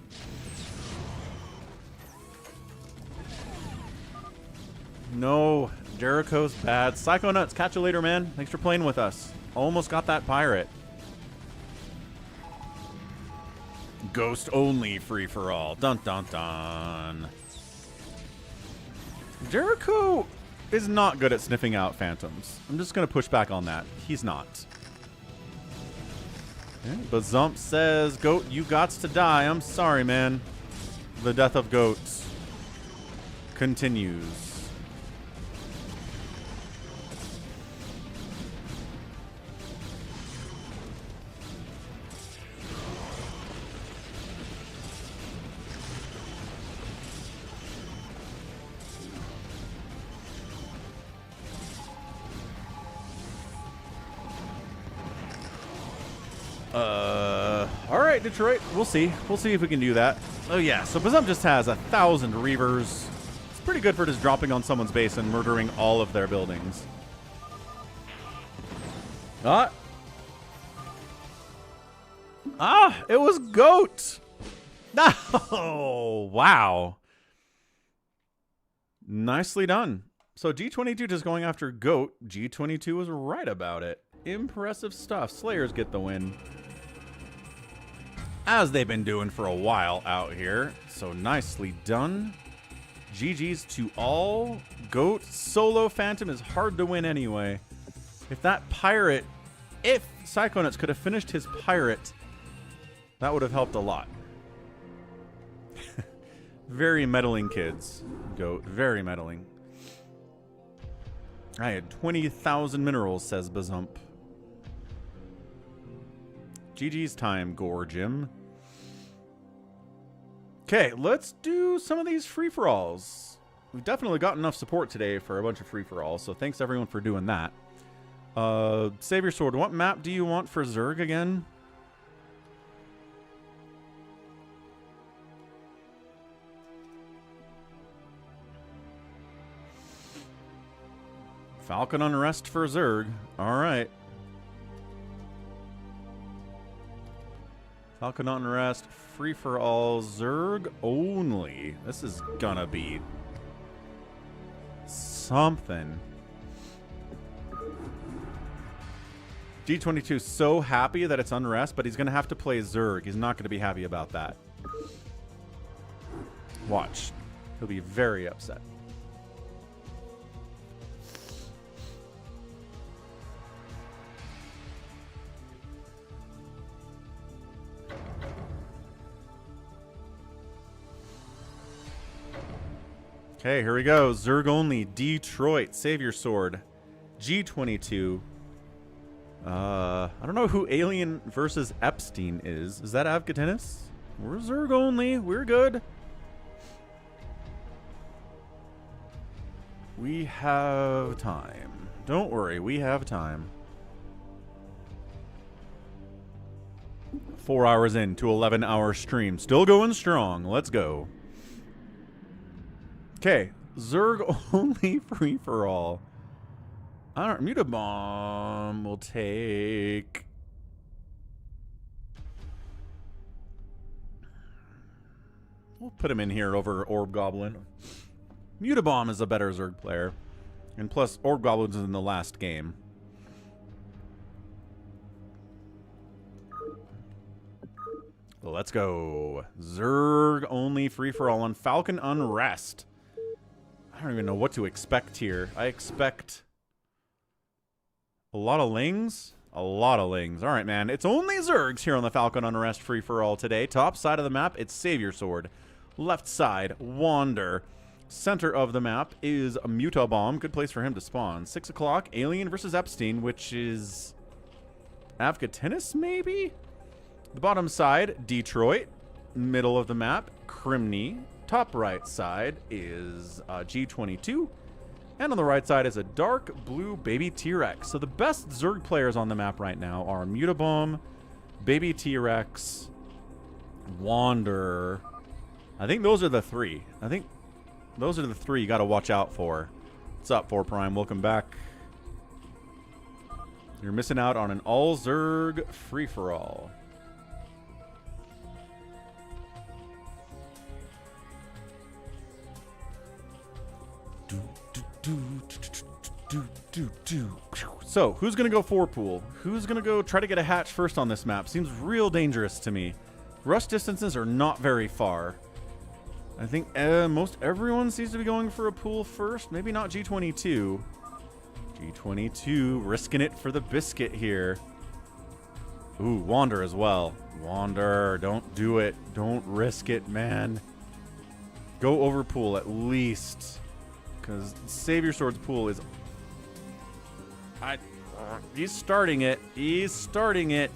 No, Jericho's bad. Psychonauts, catch you later, man. Thanks for playing with us. Almost got that pirate. Ghost only free-for-all. Dun dun dun. Jericho is not good at sniffing out phantoms. I'm just going to push back on that. He's not. Okay. Bazump says, Goat, you gots to die. I'm sorry, man. The death of goats continues. Alright, Detroit. We'll see. We'll see if we can do that. Oh, yeah. So Bazump just has 1,000 Reavers. It's pretty good for just dropping on someone's base and murdering all of their buildings. It was GOAT. Oh, wow. Nicely done. So G22 just going after GOAT. G22 was right about it. Impressive stuff. Slayers get the win. As they've been doing for a while out here. So nicely done. GG's to all. GOAT solo Phantom is hard to win anyway. If that pirate, if Psychonauts could have finished his pirate, that would have helped a lot. Very meddling kids. GOAT, very meddling. I had 20,000 minerals, says Bazump. GG's time, Gorgim. Okay, let's do some of these free-for-alls. We've definitely got enough support today for a bunch of free-for-alls, so thanks everyone for doing that. Savior Sword, what map do you want for ZERG again? Falcon Unrest for ZERG. Alright. Falcon Unrest, free-for-all, ZERG only. This is gonna be something. G22 is so happy that it's Unrest, but he's gonna have to play ZERG. He's not gonna be happy about that. Watch. He'll be very upset. Okay, here we go. ZERG only. Detroit. Savior Sword. G22. I don't know who Alien versus Epstein is. Is that Avgatinis? We're ZERG only. We're good. We have time. Don't worry. We have time. 4 hours into 11-hour stream. Still going strong. Let's go. Okay, ZERG only free-for-all. I don't... Mutabomb will take... We'll put him in here over Orb Goblin. Mutabomb is a better ZERG player. And plus, Orb Goblin's in the last game. Let's go. ZERG only free-for-all on Falcon Unrest. I don't even know what to expect here. I expect a lot of lings. A lot of lings. All right, man. It's only ZERGs here on the Falcon Unrest free-for-all today. Top side of the map, it's Savior Sword. Left side, Wander. Center of the map is a Mutabomb. Good place for him to spawn. 6 o'clock, Alien versus Epstein, which is ABITERS, maybe? The bottom side, Detroit. Middle of the map, Crimney. Top right side is G22. And on the right side is a dark blue Baby T-Rex. So the best ZERG players on the map right now are Mutabomb, Baby T-Rex, Wander. I think those are the three. I think those are the three you got to watch out for. What's up, 4Prime? Welcome back. You're missing out on an all ZERG free-for-all. So, who's going to go 4-pool? Who's going to go try to get a hatch first on this map? Seems real dangerous to me. Rush distances are not very far. I think most everyone seems to be going for a pool first. Maybe not G22. G22 risking it for the biscuit here. Ooh, Wander as well. Wander, don't do it. Don't risk it, man. Go over pool at least. Because Savior Sword's pool is... he's starting it. He's starting it.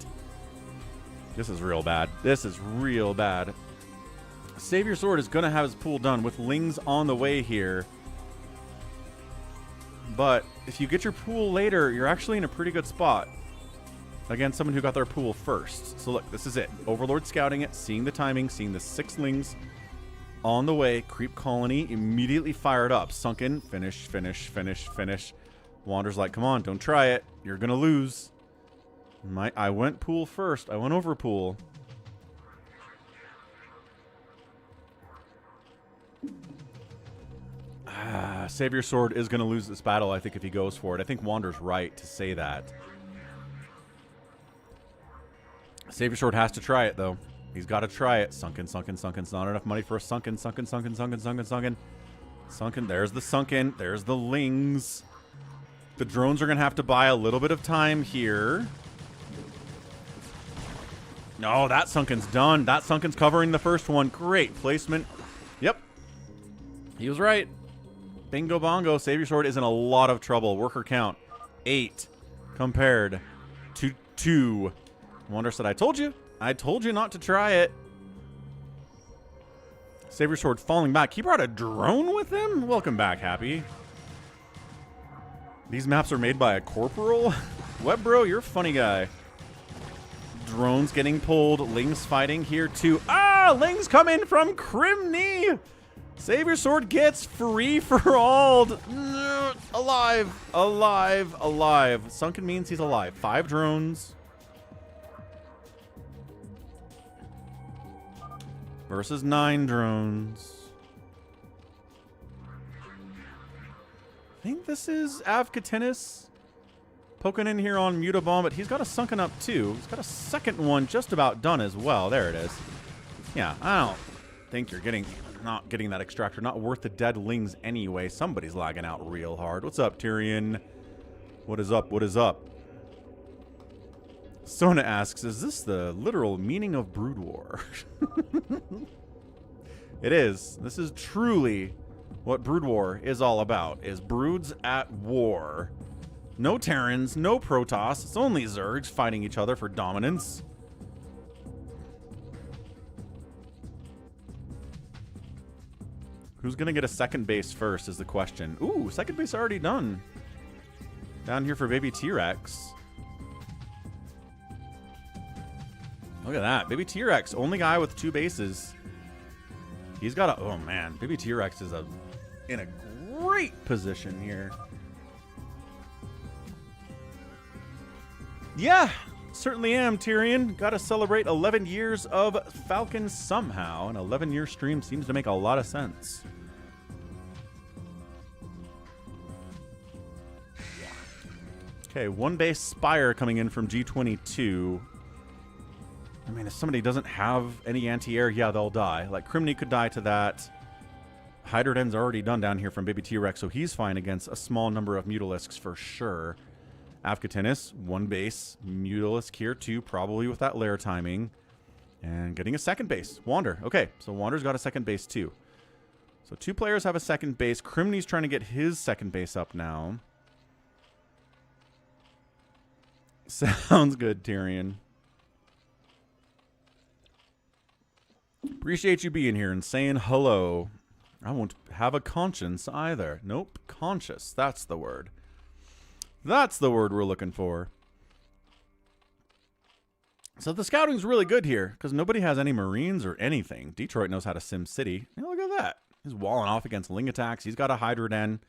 This is real bad. This is real bad. Savior Sword is going to have his pool done with Lings on the way here. But if you get your pool later, you're actually in a pretty good spot against someone who got their pool first. So look, this is it. Overlord scouting it, seeing the timing, seeing the 6 Lings on the way. Creep Colony immediately fired up. Sunken. Finish, finish, finish, finish. Wander's like, come on, don't try it. You're going to lose. I went pool first. I went over pool. Savior Sword is going to lose this battle, I think, if he goes for it. I think Wander's right to say that. Savior Sword has to try it, though. He's got to try it. Sunken, sunken, sunken. It's not enough money for a sunken, sunken, sunken, sunken, sunken, sunken. Sunken. There's the sunken. There's the Lings. The drones are going to have to buy a little bit of time here. No, that sunken's done. That sunken's covering the first one. Great placement. Yep. He was right. Bingo bongo. Savior Sword is in a lot of trouble. Worker count 8 compared to 2. Wander said, I told you. I told you not to try it. Savior Sword falling back. He brought a drone with him? Welcome back, Happy. These maps are made by a corporal? Web bro, you're a funny guy. Drones getting pulled. Lings fighting here too. Ah! Lings come in from Crimney! Savior Sword gets free-for-alled. Alive. Alive. Alive. Sunken means he's alive. 5 drones. Versus 9 drones. I think this is ABITERS poking in here on Mutabomb, but he's got a sunken up too. He's got a second one just about done as well. There it is. Yeah, I don't think you're not getting that extractor. Not worth the dead Lings anyway. Somebody's lagging out real hard. What's up, Tyrion? What is up? What is up? Sona asks, is this the literal meaning of Brood War? It is. This is truly what Brood War is all about, is broods at war. No Terrans, no Protoss, it's only Zergs fighting each other for dominance. Who's going to get a second base first is the question. Ooh, second base already done. Down here for Baby T-Rex. Look at that. Baby T-Rex, only guy with 2 bases. He's got a... Oh, man. Baby T-Rex is in a great position here. Yeah, certainly am, Tyrion. Got to celebrate 11 years of Falcon somehow. An 11-year stream seems to make a lot of sense. Okay, 1 base Spire coming in from G22. I mean, if somebody doesn't have any anti-air, yeah, they'll die. Like, Crimney could die to that. Hydroden's already done down here from Baby T-Rex, so he's fine against a small number of Mutalisks for sure. ABITERS, 1 base. Mutalisk here, too, probably with that lair timing. And getting a second base. Wander. Okay, so Wander's got a second base, too. So 2 players have a second base. Crimney's trying to get his second base up now. Sounds good, Tyrion. Appreciate you being here and saying hello. I won't have a conscience either. Nope, conscious. That's the word. That's the word we're looking for. So the scouting's really good here because nobody has any Marines or anything. Detroit knows how to sim city. Hey, look at that. He's walling off against Ling attacks. He's got a Hydra Den.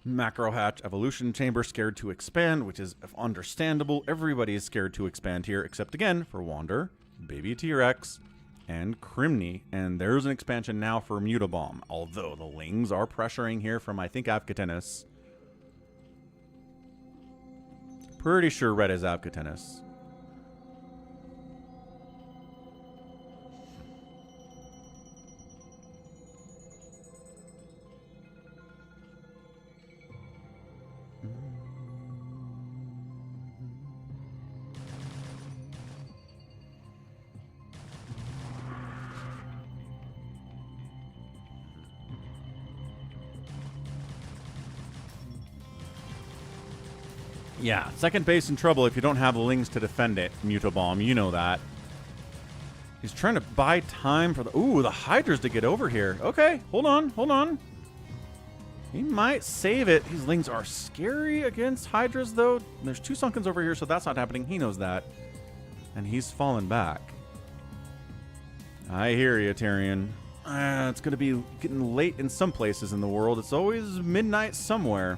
Macro Hatch Evolution Chamber scared to expand, which is understandable. Everybody is scared to expand here, except again for Wander, Baby T-Rex, and Crimney. And there's an expansion now for Mutabomb, although the Lings are pressuring here from, I think, Avcatinus. Pretty sure red is Avcatinus. Yeah, second base in trouble if you don't have the Lings to defend it, Mutabomb. You know that. He's trying to buy time for the... Ooh, the Hydras to get over here. Okay, hold on, hold on. He might save it. These Lings are scary against Hydras, though. There's 2 Sunkens over here, so that's not happening. He knows that. And he's fallen back. I hear you, Tyrion. It's going to be getting late in some places in the world. It's always midnight somewhere.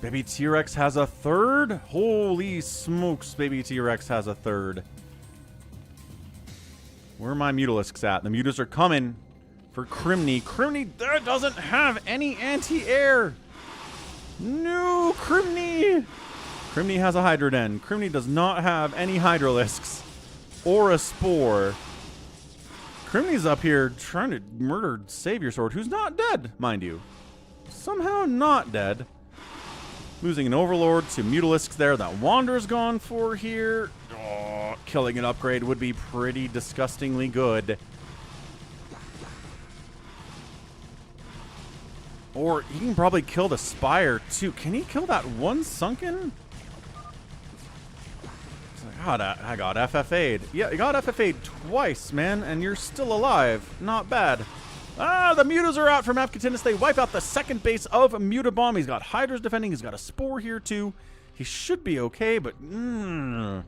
Baby T-Rex has a third? Holy smokes, Baby T-Rex has a third. Where are my Mutalisks at? The Mutas are coming for Crimney. Crimney doesn't have any anti-air. No, Crimney. Crimney has a Hydra Den. Crimney does not have any Hydralisks or a Spore. Crimney's up here trying to murder Savior Sword, who's not dead, mind you. Somehow not dead. Losing an Overlord to Mutalisks there. That Wander's gone for here. Oh, killing an upgrade would be pretty disgustingly good. Or he can probably kill the Spire too. Can he kill that one Sunken? God, I got FFA'd. Yeah, you got FFA'd twice, man, and you're still alive. Not bad. Ah, the Mutas are out from Avcatinus. They wipe out the second base of Mutabomb. He's got Hydras defending. He's got a Spore here, too. He should be okay, but... Mutabomb,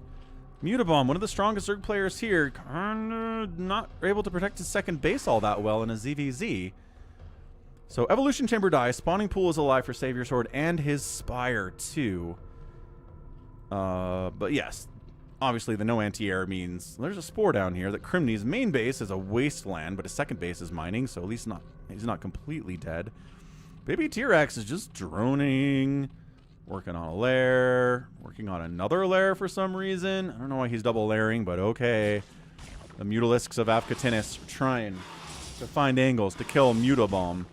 one of the strongest Zerg players here, kinda not able to protect his second base all that well in a ZVZ. So, Evolution Chamber dies. Spawning Pool is alive for Savior Sword and his Spire, too. But yes... Obviously, the no anti-air means there's a Spore down here that Crimney's main base is a wasteland, but his second base is mining, so at least he's not completely dead. Baby T-Rex is just droning, working on a lair, working on another lair for some reason. I don't know why he's double layering, but okay. The Mutalisks of Avcatinus are trying to find angles to kill Mutabomb.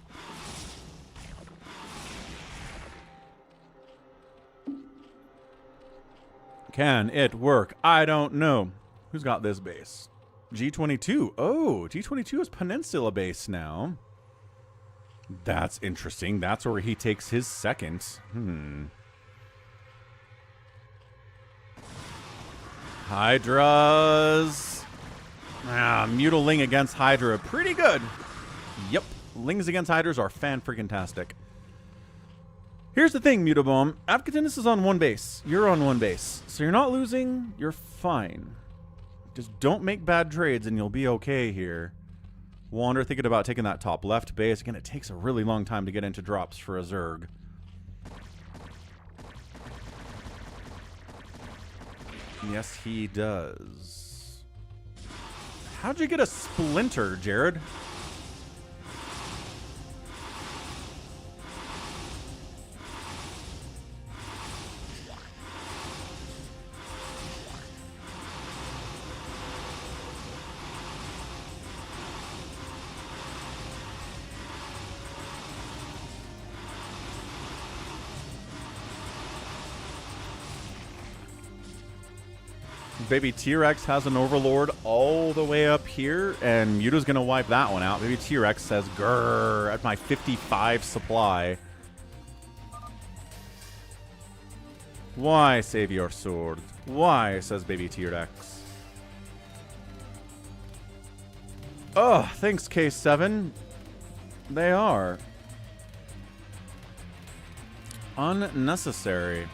Can it work? I don't know. Who's got this base? G22. Oh, G22 is Peninsula base now. That's interesting. That's where he takes his second. Hydras. Mutaling against Hydra. Pretty good. Yep. Lings against Hydras are fan-freaking-tastic. Here's the thing, Mutabomb. Avcatinus is on one base. You're on one base. So you're not losing. You're fine. Just don't make bad trades and you'll be okay here. Wander thinking about taking that top left base. Again, it takes a really long time to get into drops for a Zerg. Yes, he does. How'd you get a Splinter, Jared? Baby T-Rex has an Overlord all the way up here, and Muta's going to wipe that one out. Baby T-Rex says, grrr, at my 55 supply. Why save your sword? Why, says Baby T-Rex. Oh, thanks, K7. They are. Unnecessary.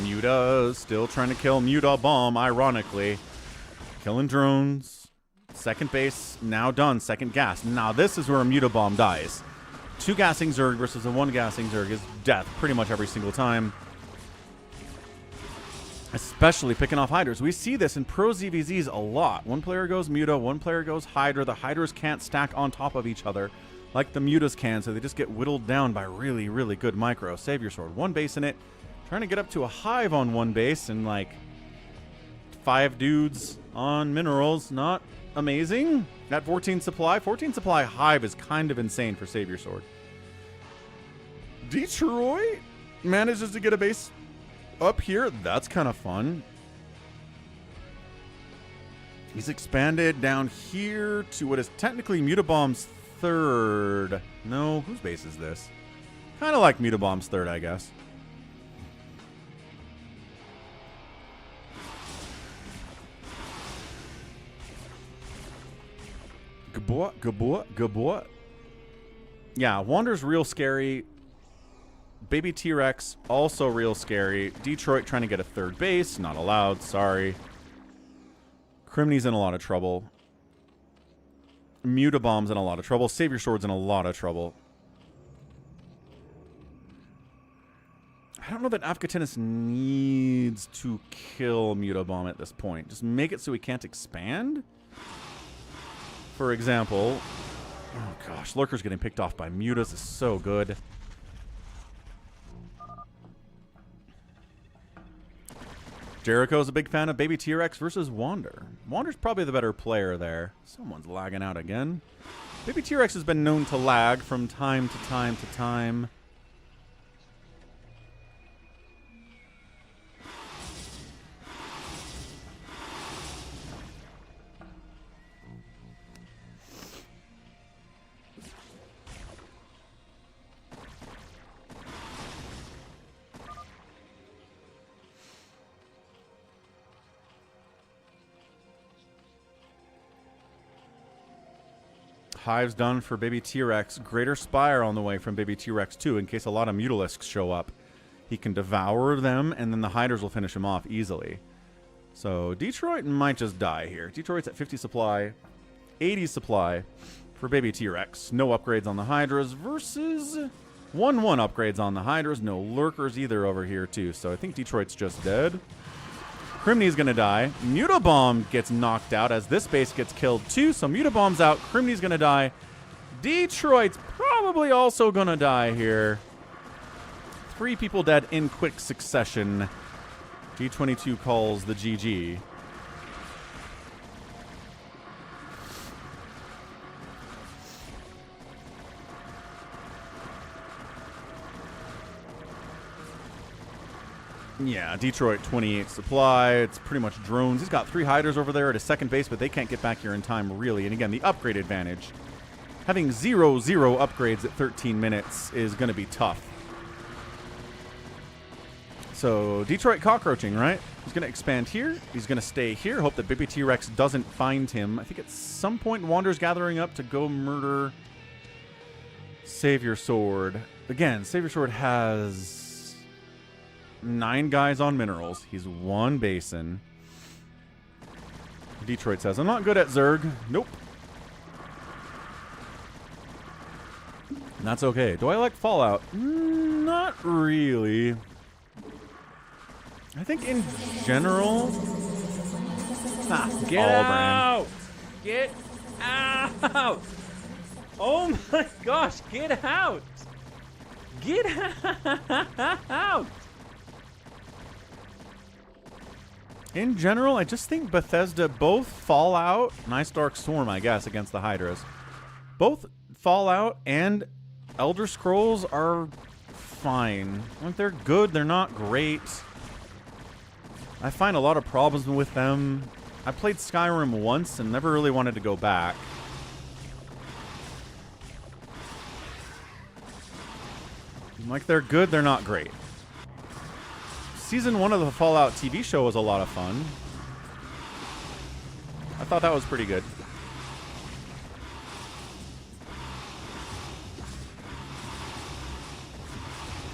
Muta still trying to kill Muta Bomb, ironically. Killing drones. Second base now done. Second gas. Now this is where a Muta Bomb dies. 2 gassing Zerg versus a 1 gassing Zerg is death pretty much every single time. Especially picking off Hydras. We see this in Pro ZVZs a lot. One player goes Muta, one player goes Hydra. The Hydras can't stack on top of each other like the Mutas can, so they just get whittled down by really, really good micro. Save your sword. 1 base in it. Trying to get up to a hive on 1 base and like 5 dudes on minerals. Not amazing. At 14 supply. 14 supply hive is kind of insane for Save Your Sword. Detroit manages to get a base up here. That's kind of fun. He's expanded down here to what is technically Mutabomb's 3rd. No, whose base is this? Kind of like Mutabomb's 3rd, I guess. Gabua. Yeah, Wander's real scary. Baby T-Rex, also real scary. Detroit trying to get a 3rd base. Not allowed, sorry. Crimny's in a lot of trouble. Mutabomb's in a lot of trouble. Save Your Sword's in a lot of trouble. I don't know that Afghatinus needs to kill Mutabomb at this point. Just make it so he can't expand? For example, oh gosh, Lurker's getting picked off by Mutas is so good. Jericho's a big fan of Baby T-Rex versus Wander. Wander's probably the better player there. Someone's lagging out again. Baby T-Rex has been known to lag from time to time to time. Hive's done for Baby T-Rex. Greater Spire on the way from Baby T-Rex 2 in case a lot of Mutalisks show up. He can devour them, and then the Hydras will finish him off easily. So Detroit might just die here. Detroit's at 50 supply, 80 supply for Baby T-Rex. No upgrades on the Hydras versus 1-1 upgrades on the Hydras. No Lurkers either over here, too. So I think Detroit's just dead. Crimny's going to die. Mutabomb gets knocked out as this base gets killed too. So Mutabomb's out. Crimny's going to die. Detroit's probably also going to die here. 3 people dead in quick succession. G22 calls the GG. Yeah, Detroit 28 supply. It's pretty much drones. He's got 3 Hydras over there at his second base, but they can't get back here in time, really. And again, the upgrade advantage. Having 0-0 upgrades at 13 minutes is going to be tough. So, Detroit cockroaching, right? He's going to expand here. He's going to stay here. Hope that Baby T-Rex doesn't find him. I think at some point, Wander's gathering up to go murder Save Your Sword. Again, Save Your Sword has 9 guys on minerals. He's 1 basin. Detroit says, I'm not good at Zerg. Nope. And that's okay. Do I like Fallout? Not really. I think in general... Get out! Get out! Oh my gosh, get out! Get out! In general, I just think Bethesda, both Fallout, nice Dark Storm, I guess, against the Hydras. Both Fallout and Elder Scrolls are fine. Like, they're good, they're not great. I find a lot of problems with them. I played Skyrim once and never really wanted to go back. Like, they're good, they're not great. Season 1 of the Fallout TV show was a lot of fun. I thought that was pretty good.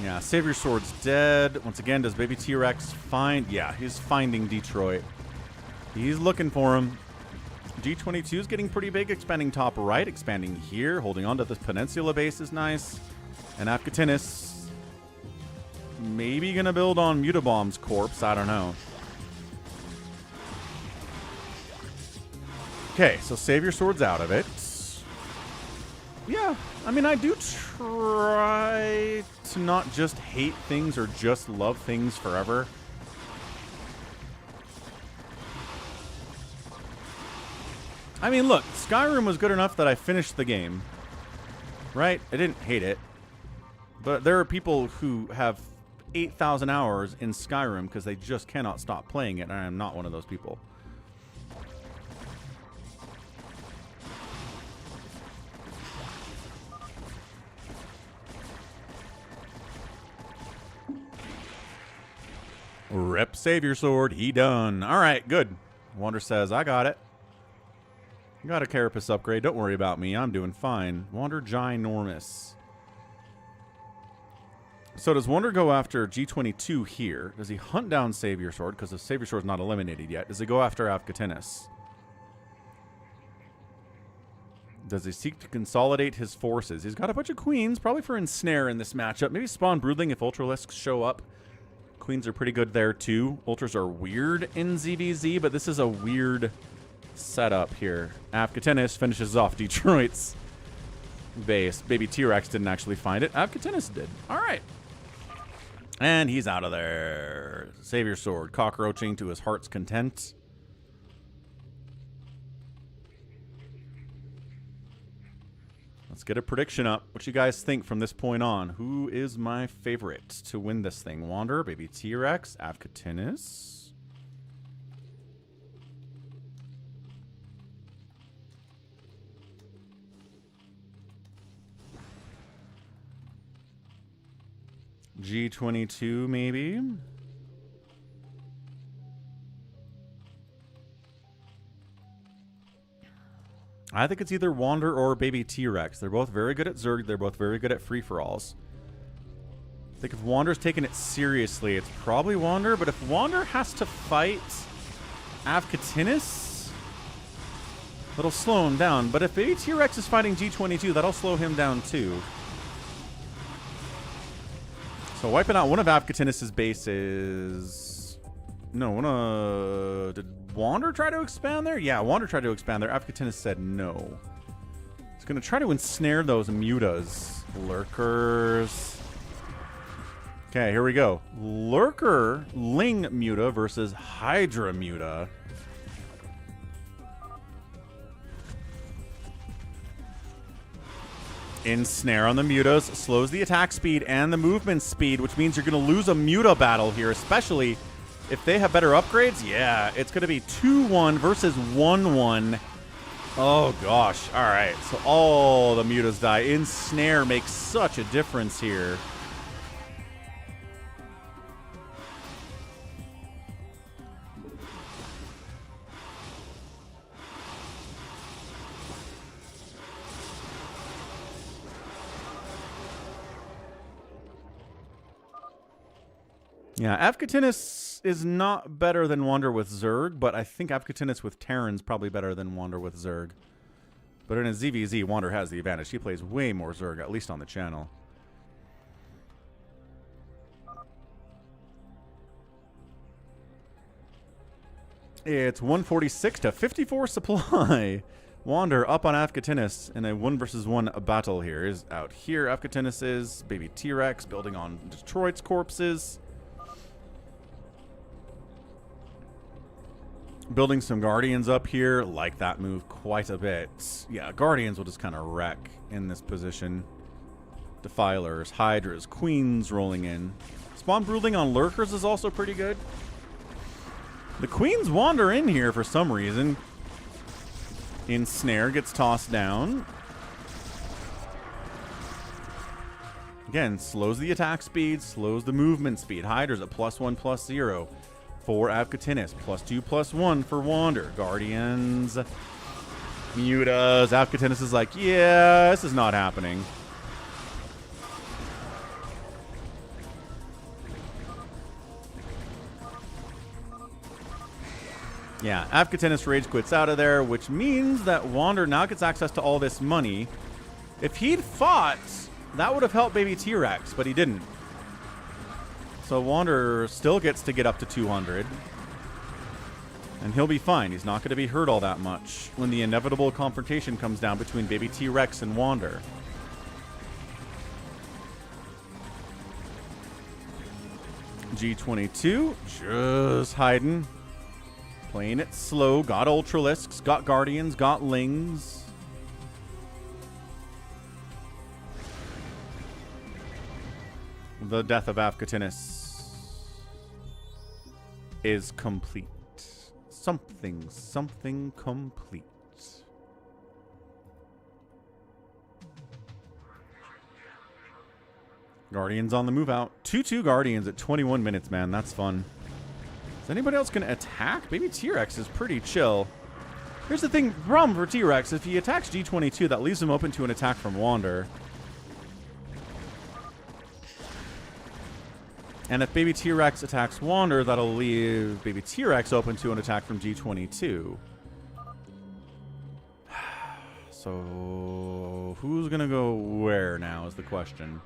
Yeah, Savior Sword's dead. Once again, does Baby T-Rex find... Yeah, he's finding Detroit. He's looking for him. G22 is getting pretty big, expanding top right, expanding here, holding on to this Peninsula base is nice. And Afghatinus maybe gonna build on Mutabomb's corpse, I don't know. Okay, so Savior Sword's out of it. Yeah, I mean, I do try to not just hate things or just love things forever. I mean, look, Skyrim was good enough that I finished the game. Right? I didn't hate it. But there are people who have 8,000 hours in Skyrim because they just cannot stop playing it, and I am not one of those people. Rep Savior Sword, he done. Alright, good. Wander says, I got it. Got a Carapace upgrade, don't worry about me, I'm doing fine. Wander ginormous. So does Wander go after G22 here? Does he hunt down Savior Sword? Because the Savior Sword's not eliminated yet. Does he go after Afghatinus? Does he seek to consolidate his forces? He's got a bunch of queens, probably for ensnare in this matchup. Maybe spawn Broodling if Ultralisks show up. Queens are pretty good there too. Ultras are weird in ZVZ, but this is a weird setup here. Afghatinus finishes off Detroit's base. Baby T-Rex didn't actually find it. Afghatinus did. All right. And he's out of there. Savior Sword, cockroaching to his heart's content. Let's get a prediction up. What you guys think from this point on? Who is my favorite to win this thing? Wander, Baby T-Rex, Afghatinus. G22, maybe? I think it's either Wander or Baby T-Rex. They're both very good at ZERG. They're both very good at free-for-alls. I think if Wander's taking it seriously, it's probably Wander. But if Wander has to fight Afghatinus, that'll slow him down. But if Baby T-Rex is fighting G22, that'll slow him down too. So wiping out one of Afghatinus' bases... No, did Wander try to expand there? Yeah, Wander tried to expand there. Afghatinus said no. He's going to try to ensnare those mutas. Lurkers. Okay, here we go. Lurker Ling muta versus Hydra muta. Ensnare on the mutas, slows the attack speed and the movement speed, which means you're going to lose a muta battle here, especially if they have better upgrades. Yeah, it's going to be 2-1 versus 1-1. Oh, gosh. All right, so all the mutas die. Ensnare makes such a difference here. Yeah, Afghatinus is not better than Wander with ZERG, but I think Afghatinus with Terran's probably better than Wander with ZERG. But in a ZVZ, Wander has the advantage. He plays way more ZERG, at least on the channel. It's 146 to 54 supply. Wander up on Afghatinus in a 1 versus 1 battle here. Is out here. Afghatinus is Baby T-Rex building on Detroit's corpses. Building some Guardians up here. Like that move quite a bit. Yeah, Guardians will just kind of wreck in this position. Defilers, Hydras, Queens rolling in. Spawn Brooding on Lurkers is also pretty good. The Queens wander in here for some reason. Ensnare gets tossed down. Again, slows the attack speed, slows the movement speed. Hydra's at +1/+0 for Avkatinis. +2/+1 for Wander. Guardians. Mutas. Avkatinis is like, yeah, this is not happening. Yeah, Avkatinis rage quits out of there, which means that Wander now gets access to all this money. If he'd fought, that would have helped baby T-Rex, but he didn't. So Wander still gets to get up to 200. And he'll be fine. He's not going to be hurt all that much when the inevitable confrontation comes down between baby T-Rex and Wander. G22 just hiding. Playing it slow. Got Ultralisks, got Guardians, got Lings. The death of Avkatinis is complete. Something complete. Guardians on the move out. 2-2 Guardians at 21 minutes, man. That's fun. Is anybody else going to attack? Maybe T-Rex is pretty chill. Here's the thing. Problem for T-Rex. If he attacks G22, that leaves him open to an attack from Wander. And if baby T-Rex attacks Wander, that'll leave baby T-Rex open to an attack from G22. So who's going to go where now is the question.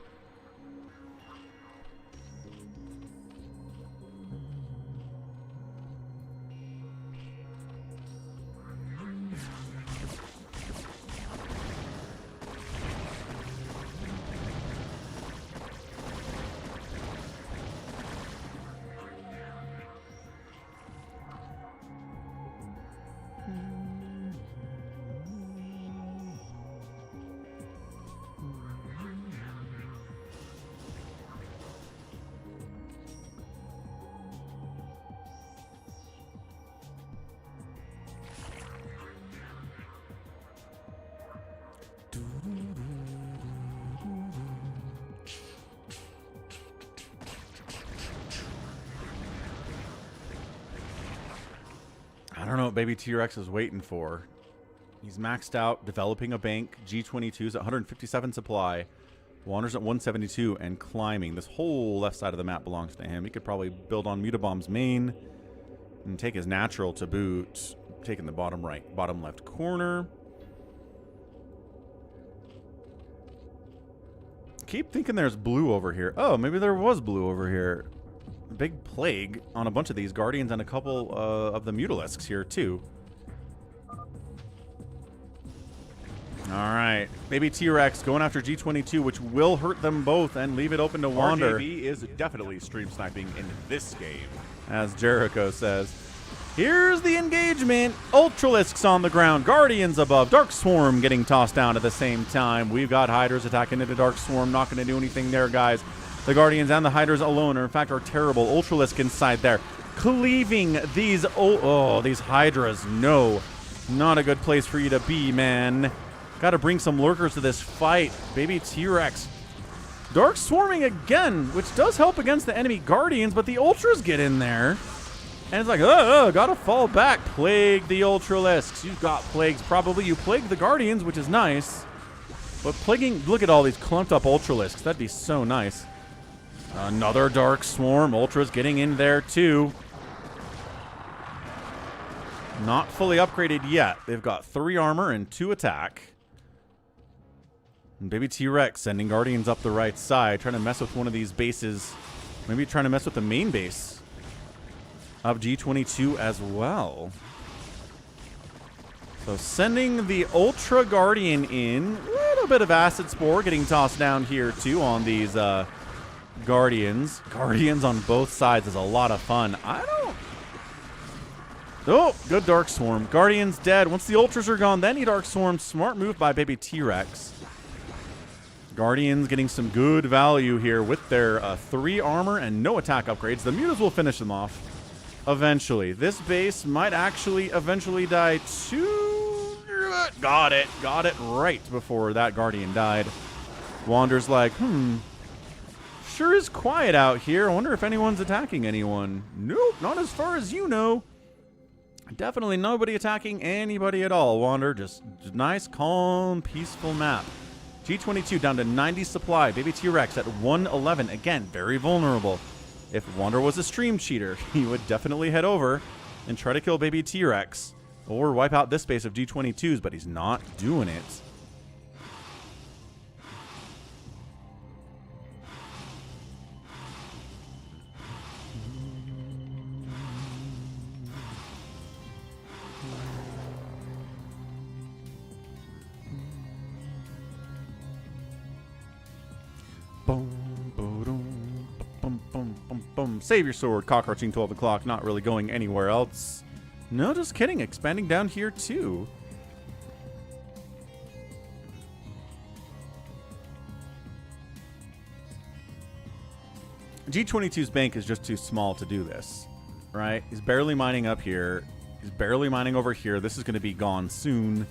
I don't know what baby T-Rex is waiting for. He's maxed out, developing a bank. G22's at 157 supply. Wander's at 172 and climbing. This whole left side of the map belongs to him. He could probably build on Mutabomb's main and take his natural to boot. Taking the bottom right, bottom left corner. Keep thinking there's blue over here. Oh, maybe there was blue over here. Big plague on a bunch of these Guardians and a couple of the Mutalisks here too. Alright, maybe T-Rex going after G22, which will hurt them both and leave it open to Wander. RKB is definitely stream sniping in this game. As Jericho says. Here's the engagement. Ultralisks on the ground. Guardians above. Dark Swarm getting tossed down at the same time. We've got Hydras attacking into Dark Swarm. Not going to do anything there, guys. The Guardians and the Hydras alone are, in fact, are terrible. Ultralisk inside there. Cleaving these... these Hydras. No. Not a good place for you to be, man. Got to bring some lurkers to this fight. Baby T-Rex. Dark Swarming again, which does help against the enemy Guardians, but the Ultras get in there. And it's like, gotta fall back. Plague the Ultralisks. You've got plagues. Probably you plague the Guardians, which is nice. But plaguing, look at all these clumped up Ultralisks. That'd be so nice. Another Dark Swarm. Ultras getting in there too. Not fully upgraded yet. They've got 3 armor and 2 attack. And baby T-Rex sending Guardians up the right side. Trying to mess with one of these bases. Maybe trying to mess with the main base of G22 as well. So sending the Ultra Guardian in. A little bit of Acid Spore getting tossed down here too on these Guardians. Guardians on both sides is a lot of fun. Oh, good Dark Swarm. Guardian's dead. Once the Ultras are gone, then he Dark Swarm. Smart move by baby T-Rex. Guardians getting some good value here with their 3 armor and no attack upgrades. The Mutas will finish them off eventually. This base might actually eventually die too. Got it. Got it right before that Guardian died. Wander's like, sure is quiet out here. I wonder if anyone's attacking anyone. Nope, not as far as you know. Definitely nobody attacking anybody at all. Wander, just nice, calm, peaceful map. G22 down to 90 supply. Baby T-Rex at 111. Again, very vulnerable. If Wander was a stream cheater, he would definitely head over and try to kill baby T-Rex or wipe out this base of G22s, but he's not doing it. Save your sword, cockroaching 12 o'clock, not really going anywhere else. No, just kidding, expanding down here too. G22's bank is just too small to do this, right? He's barely mining up here. He's barely mining over here. This is going to be gone soon.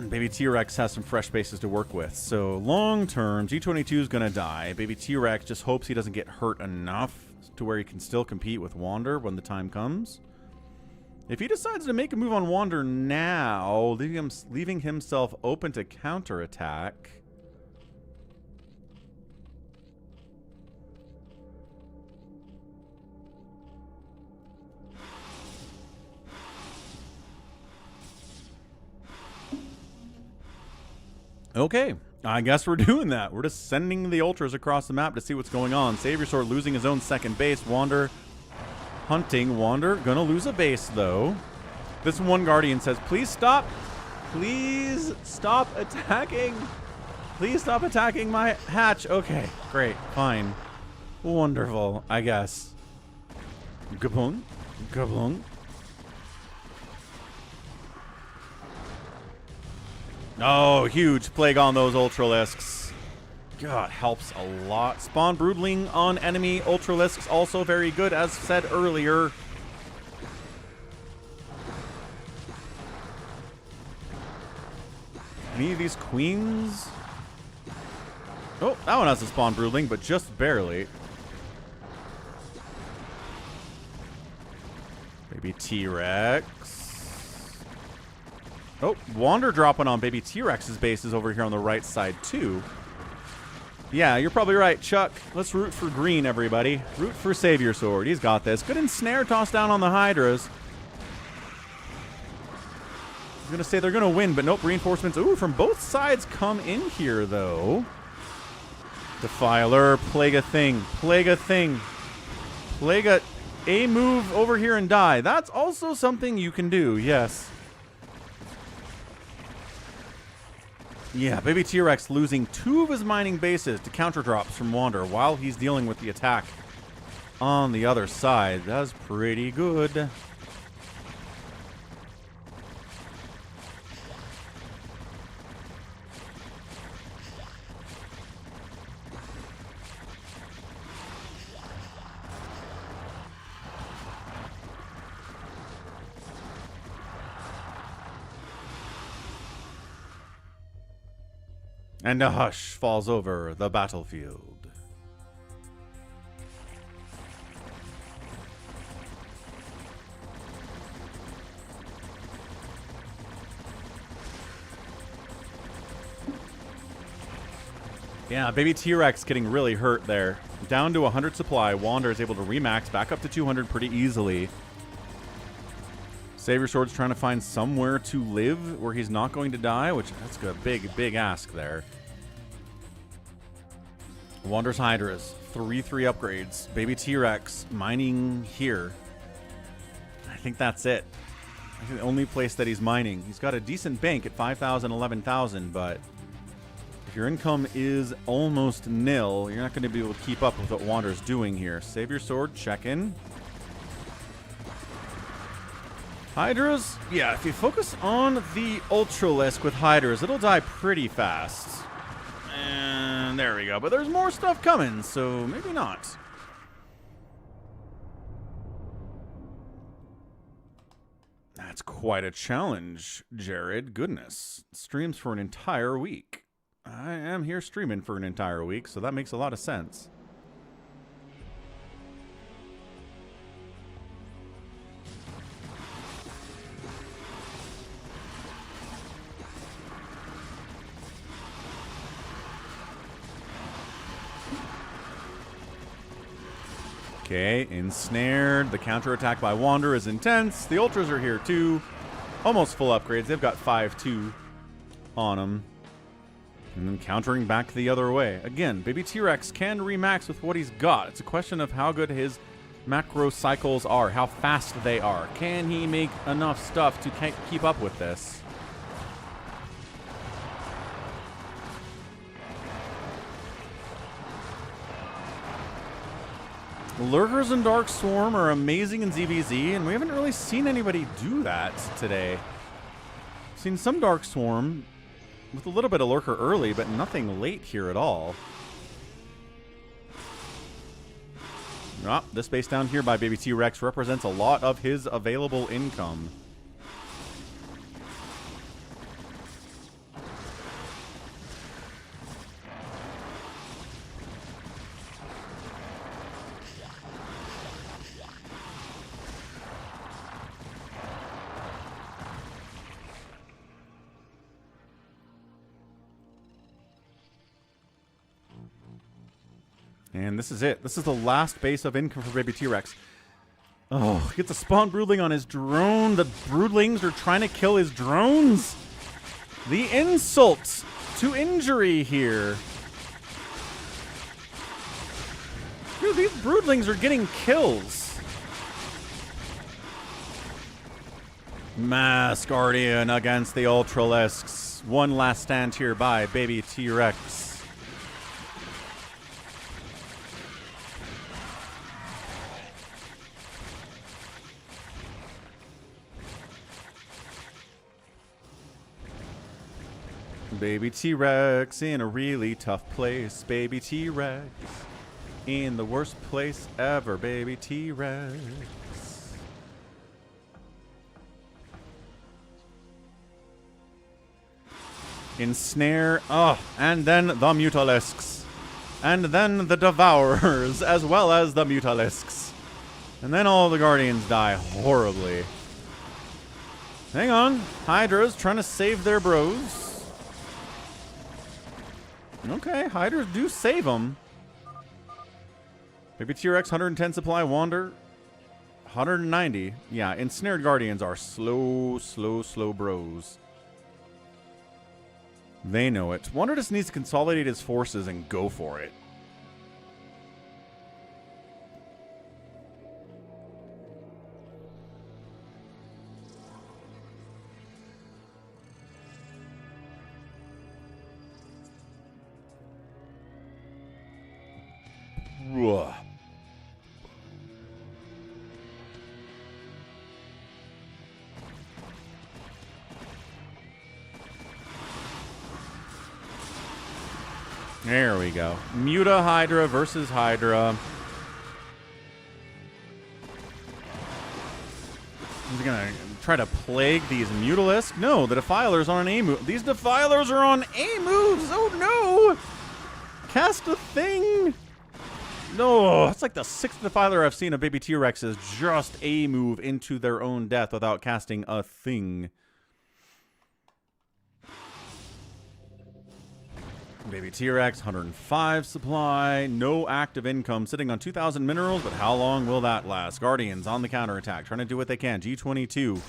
Baby T-Rex has some fresh bases to work with. So long term, G22 is going to die. Baby T-Rex just hopes he doesn't get hurt enough to where he can still compete with Wander when the time comes. If he decides to make a move on Wander now, leaving himself open to counterattack. Okay, I guess we're doing that. We're just sending the Ultras across the map to see what's going on. Savior Sword losing his own second base. Wander hunting. Wander gonna lose a base, though. This one Guardian says, please stop. Please stop attacking. Please stop attacking my hatch. Okay, great, fine. Wonderful, I guess. Gabung. Gabung. Oh, huge plague on those Ultralisks. God, helps a lot. Spawn Broodling on enemy Ultralisks, also very good, as said earlier. Any of these queens? Oh, that one has a Spawn Broodling, but just barely. Maybe T-Rex. Oh, Wander dropping on baby T-Rex's bases over here on the right side, too. Yeah, you're probably right, Chuck. Let's root for green, everybody. Root for Savior Sword. He's got this. Good ensnare toss down on the Hydras. I was going to say they're going to win, but nope, reinforcements. Ooh, from both sides come in here, though. Defiler, Plague a Thing. Plague a Thing. Plague a move over here and die. That's also something you can do, yes. Yeah, baby T-Rex losing 2 of his mining bases to counter drops from Wander while he's dealing with the attack on the other side. That's pretty good. And a hush falls over the battlefield. Yeah, baby T-Rex getting really hurt there. Down to 100 supply. Wander is able to remax back up to 200 pretty easily. Savior Sword's trying to find somewhere to live where he's not going to die, which that's a big, big ask there. Wander's Hydras, 3/3 upgrades. Baby T-Rex mining here. I think that's it. I think the only place that he's mining. He's got a decent bank at 5,000, 11,000, but if your income is almost nil, you're not going to be able to keep up with what Wander's doing here. Savior Sword, check in. Hydras, yeah, if you focus on the Ultralisk with Hydras, it'll die pretty fast. And there we go. But there's more stuff coming, so maybe not. That's quite a challenge, Jared. Goodness. Streams for an entire week. I am here streaming for an entire week, so that makes a lot of sense. Okay, ensnared. The counterattack by Wander is intense. The Ultras are here too. Almost full upgrades. They've got 5-2 on them. And then countering back the other way. Again, Baby T-Rex can remax with what he's got. It's a question of how good his macro cycles are, how fast they are. Can he make enough stuff to keep up with this? Lurkers and Dark Swarm are amazing in ZVZ, and we haven't really seen anybody do that today. Seen some Dark Swarm with a little bit of Lurker early, but nothing late here at all. Ah, this base down here by Baby T-Rex represents a lot of his available income. And this is it. This is the last base of income for Baby T-Rex. Oh, he gets a spawn broodling on his drone. The broodlings are trying to kill his drones. The insult to injury here. Dude, these broodlings are getting kills. Mass Guardian against the Ultralisks. One last stand here by Baby T-Rex. Baby T-Rex in a really tough place. Baby T-Rex in the worst place ever. Baby T-Rex. Ensnare. Oh, and then the Mutalisks. And then the Devourers, as well as the Mutalisks. And then all the Guardians die horribly. Hang on. Hydra's trying to save their bros. Okay, Hydras do save them. Baby T-Rex, 110 supply. Wander, 190. Yeah, Ensnared Guardians are slow bros. They know it. Wander just needs to consolidate his forces and go for it. There we go. Muta Hydra versus Hydra. He's gonna try to plague these Mutalisks. No, the Defilers on an A move. These Defilers are on A moves. Oh no! Cast a thing. No, that's like the 6th Defiler I've seen of Baby T-Rexes just A move into their own death without casting a thing. Baby T-Rex, 105 supply, no active income, sitting on 2,000 minerals, but how long will that last? Guardians on the counterattack, trying to do what they can. G22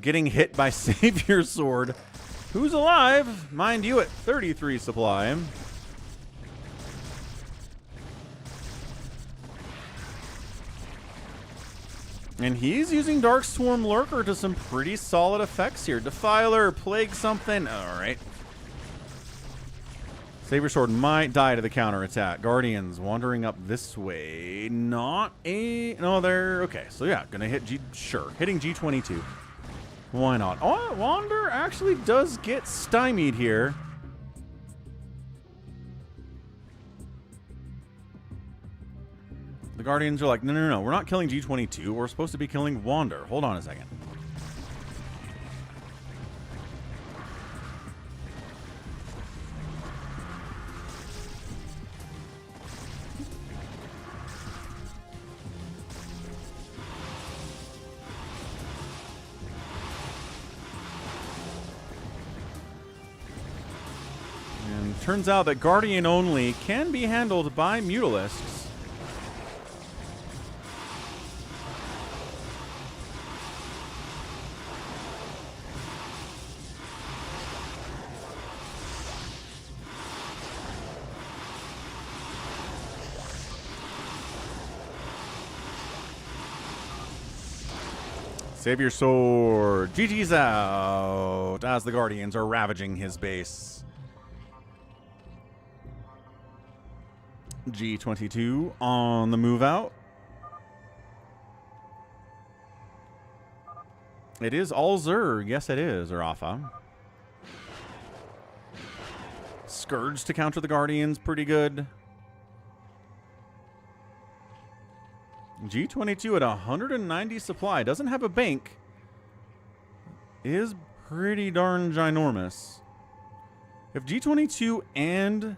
getting hit by Savior Sword, who's alive, mind you, at 33 supply. And he's using Dark Swarm Lurker to some pretty solid effects here. Defiler, Plague something, all right. Savior Sword might die to the counterattack. Guardians wandering up this way. Not a... No, they're... Okay, so yeah, gonna hit G... Sure, hitting G22. Why not? Oh, Wander actually does get stymied here. The Guardians are like, no, no, no, we're not killing G22. We're supposed to be killing Wander. Hold on a second. And turns out that Guardian only can be handled by Mutalisks. Savior Sword. GG's out as the Guardians are ravaging his base. G22 on the move out. It is all ZERG. Yes, it is, Rafa. Scourge to counter the Guardians. Pretty good. G22 at 190 supply. Doesn't have a bank. Is pretty darn ginormous. If G22 and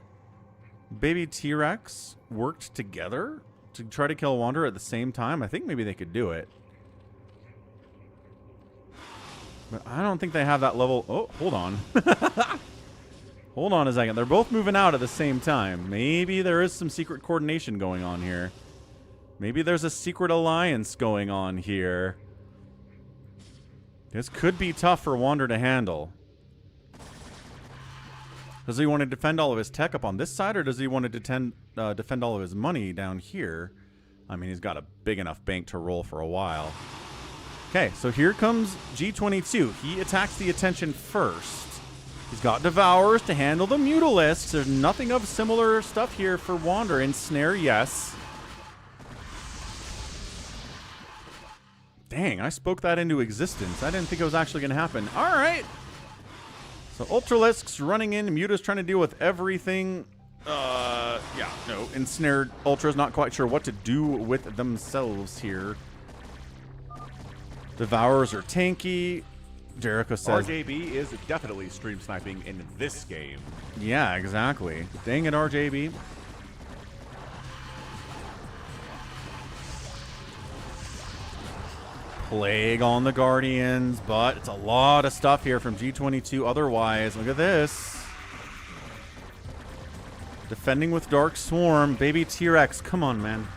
Baby T-Rex worked together to try to kill Wander at the same time, I think maybe they could do it. But I don't think they have that level. Oh, hold on. Hold on a second. They're both moving out at the same time. Maybe there is some secret coordination going on here. Maybe there's a secret alliance going on here. This could be tough for Wander to handle. Does he want to defend all of his tech up on this side, or does he want to defend all of his money down here? I mean, he's got a big enough bank to roll for a while. Okay, so here comes G22. He attacks the attention first. He's got Devourers to handle the Mutalisks. There's nothing of similar stuff here for Wander. Ensnare, yes. Dang, I spoke that into existence. I didn't think it was actually going to happen. All right. So Ultralisks running in. Muta's trying to deal with everything. Yeah, no. Ensnared Ultra's not quite sure what to do with themselves here. Devourers are tanky. Jericho says... RJB is definitely stream sniping in this game. Yeah, exactly. Dang it, RJB. Plague on the Guardians, but it's a lot of stuff here from G22 otherwise. Look at this. Defending with Dark Swarm. Baby T-Rex. Come on, man.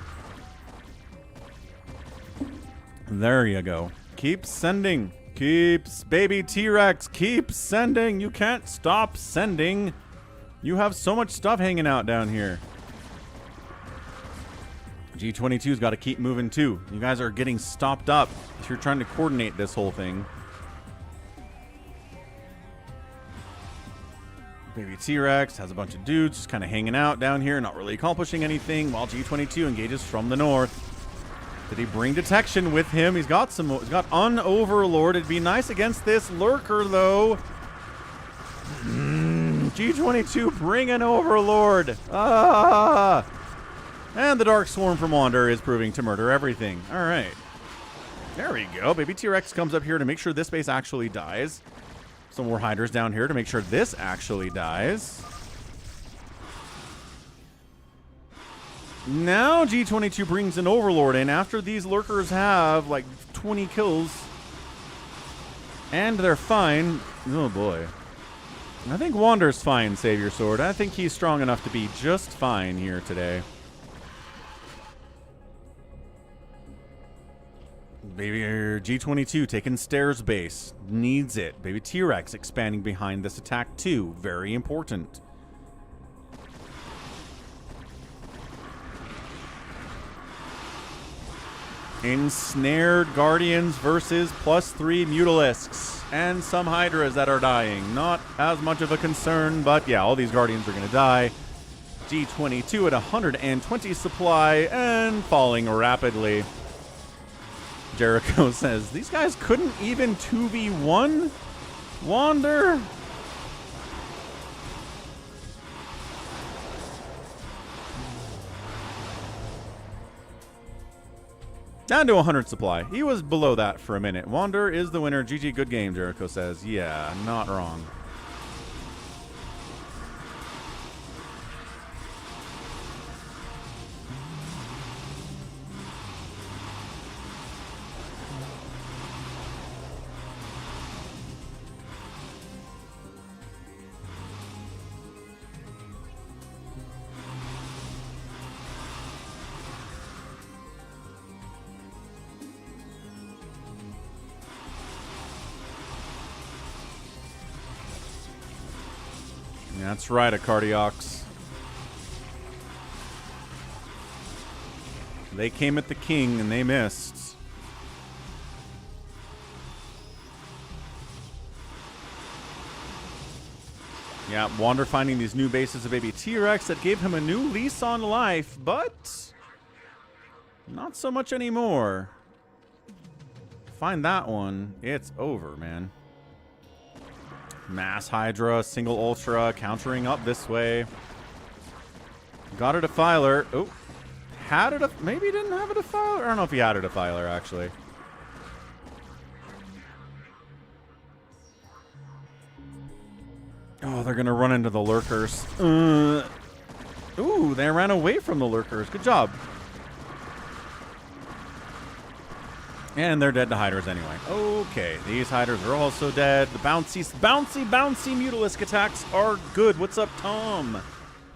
There you go. Keep sending. Keeps. Baby T-Rex. Keep sending. You can't stop sending. You have so much stuff hanging out down here. G22's got to keep moving too. You guys are getting stopped up if you're trying to coordinate this whole thing. Baby T-Rex has a bunch of dudes just kind of hanging out down here, not really accomplishing anything, while G22 engages from the north. Did he bring detection with him? He's got some. He's got Unoverlord. It'd be nice against this lurker though. G22 bring an Overlord. Ah! And the Dark Swarm from Wander is proving to murder everything. All right. There we go. Baby T-Rex comes up here to make sure this base actually dies. Some more hiders down here to make sure this actually dies. Now G22 brings an Overlord in after these lurkers have like 20 kills. And they're fine. Oh boy. I think Wander's fine, Savior Sword. I think he's strong enough to be just fine here today. Baby G22 taking stairs base. Needs it. Baby T-Rex expanding behind this attack too. Very important. Ensnared Guardians versus +3 Mutalisks. And some Hydras that are dying. Not as much of a concern, but yeah, all these Guardians are going to die. G22 at 120 supply and falling rapidly. Jericho says, these guys couldn't even 2v1 Wander? Down to 100 supply. He was below that for a minute. Wander is the winner. GG, good game, Jericho says. Yeah, not wrong. That's right, Acardiox. They came at the king and they missed. Yeah, Wander finding these new bases of Baby T-Rex that gave him a new lease on life, but not so much anymore. Find that one, it's over, man. Mass Hydra, single Ultra, countering up this way. Got a Defiler. Oh, had a maybe didn't have a Defiler. I don't know if he had a Defiler actually. Oh, they're gonna run into the Lurkers. Ooh, they ran away from the Lurkers. Good job. And they're dead to Hydras anyway. Okay, these Hydras are also dead. The bouncy Mutalisk attacks are good. What's up, Tom?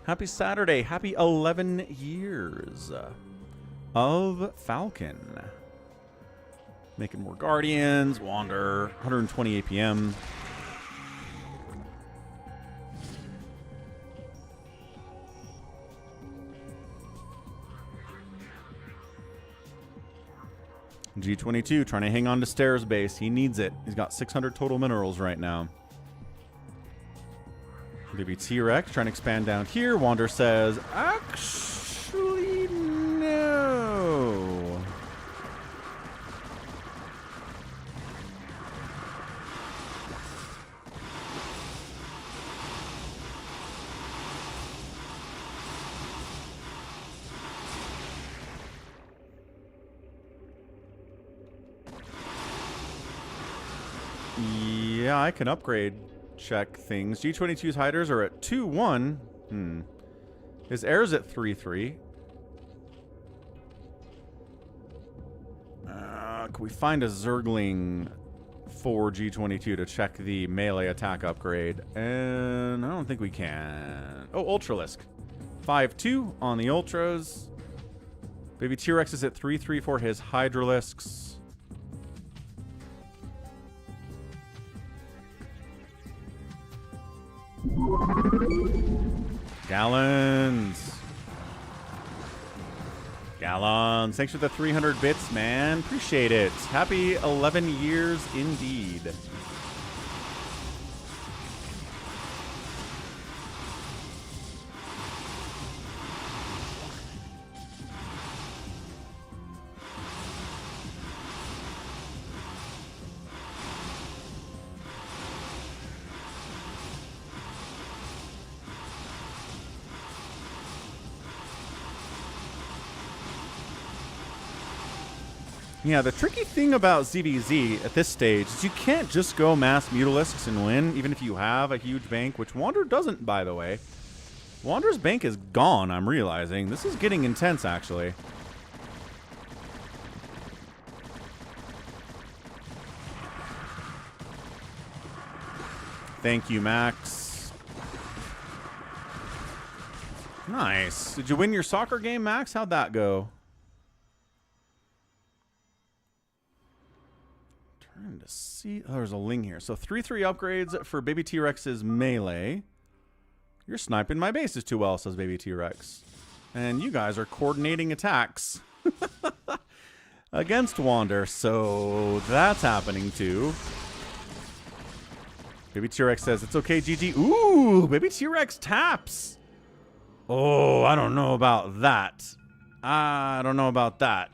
Happy Saturday. Happy 11 years of Falcon. Making more Guardians. Wander. 120 APM. G22 trying to hang on to Stairs base. He needs it. He's got 600 total minerals right now. Maybe T-Rex trying to expand down here. Wander says, actually, no. Yeah, I can upgrade check things. G22's Hydras are at 2-1. His air's at 3-3. Can we find a Zergling for G22 to check the melee attack upgrade? And I don't think we can. Oh, Ultralisk. 5-2 on the Ultras. Baby T-Rex is at 3-3 for his Hydralisks. Gallons. Thanks for the 300 bits, man. Appreciate it. Happy 11 years indeed. Yeah, the tricky thing about ZVZ at this stage is you can't just go mass Mutalisks and win, even if you have a huge bank, which Wander doesn't, by the way. Wander's bank is gone, I'm realizing. This is getting intense, actually. Thank you, Max. Nice. Did you win your soccer game, Max? How'd that go? Trying to see. Oh, there's a Ling here. So 3-3 upgrades for Baby T-Rex's melee. You're sniping my bases too well, says Baby T-Rex. And you guys are coordinating attacks. against Wander, so that's happening too. Baby T-Rex says, it's okay, GG. Ooh, Baby T-Rex taps. Oh, I don't know about that. I don't know about that.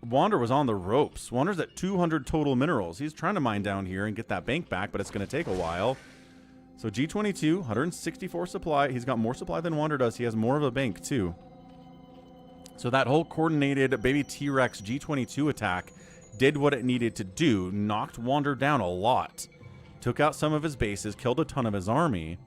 Wander was on the ropes. Wander's at 200 total minerals. He's trying to mine down here and get that bank back, but it's going to take a while. So G22, 164 supply. He's got more supply than Wander does. He has more of a bank, too. So that whole coordinated Baby T-Rex G22 attack did what it needed to do. Knocked Wander down a lot. Took out some of his bases, killed a ton of his army.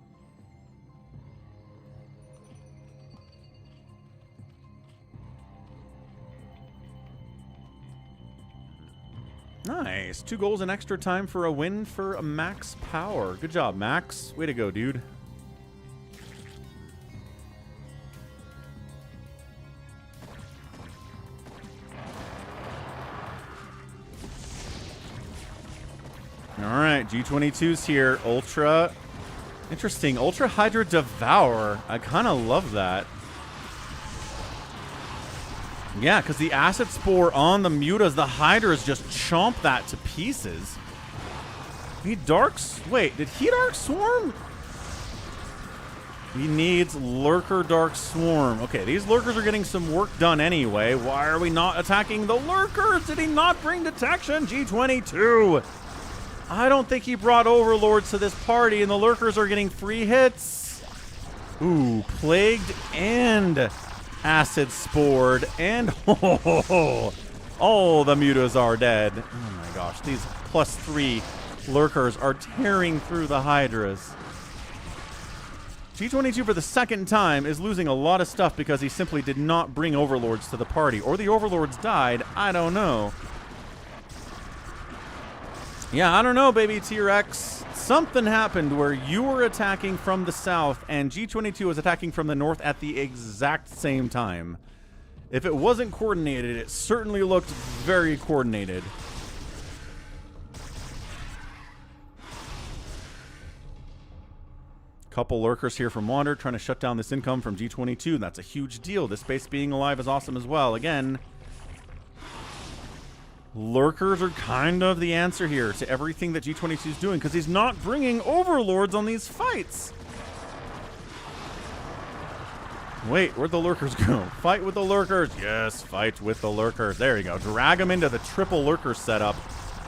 Nice. 2 goals in extra time for a win for Max Power. Good job, Max. Way to go, dude. All right, G22's here. Ultra. Interesting. Ultra Hydra Devour. I kind of love that. Yeah, because the Acid Spore on the Mutas, the Hydras just chomp that to pieces. He Darks. Wait, did he Dark Swarm? He needs Lurker Dark Swarm. Okay, these Lurkers are getting some work done anyway. Why are we not attacking the Lurkers? Did he not bring detection? G22. I don't think he brought Overlords to this party, and the Lurkers are getting free hits. Ooh, Plagued and Acid Spored, and oh, the Mutas are dead. Oh my gosh, these +3 Lurkers are tearing through the Hydras. G22 for the second time is losing a lot of stuff because he simply did not bring Overlords to the party. Or the Overlords died, I don't know. Yeah, I don't know, Baby T-Rex. Something happened where you were attacking from the south and G22 was attacking from the north at the exact same time. If it wasn't coordinated, it certainly looked very coordinated. Couple Lurkers here from Wander trying to shut down this income from G22. That's a huge deal. This base being alive is awesome as well. Again, Lurkers are kind of the answer here to everything that G22 is doing because he's not bringing Overlords on these fights. Wait, where'd the Lurkers go? Fight with the Lurkers. Yes, fight with the Lurkers. There you go. Drag them into the triple Lurker setup.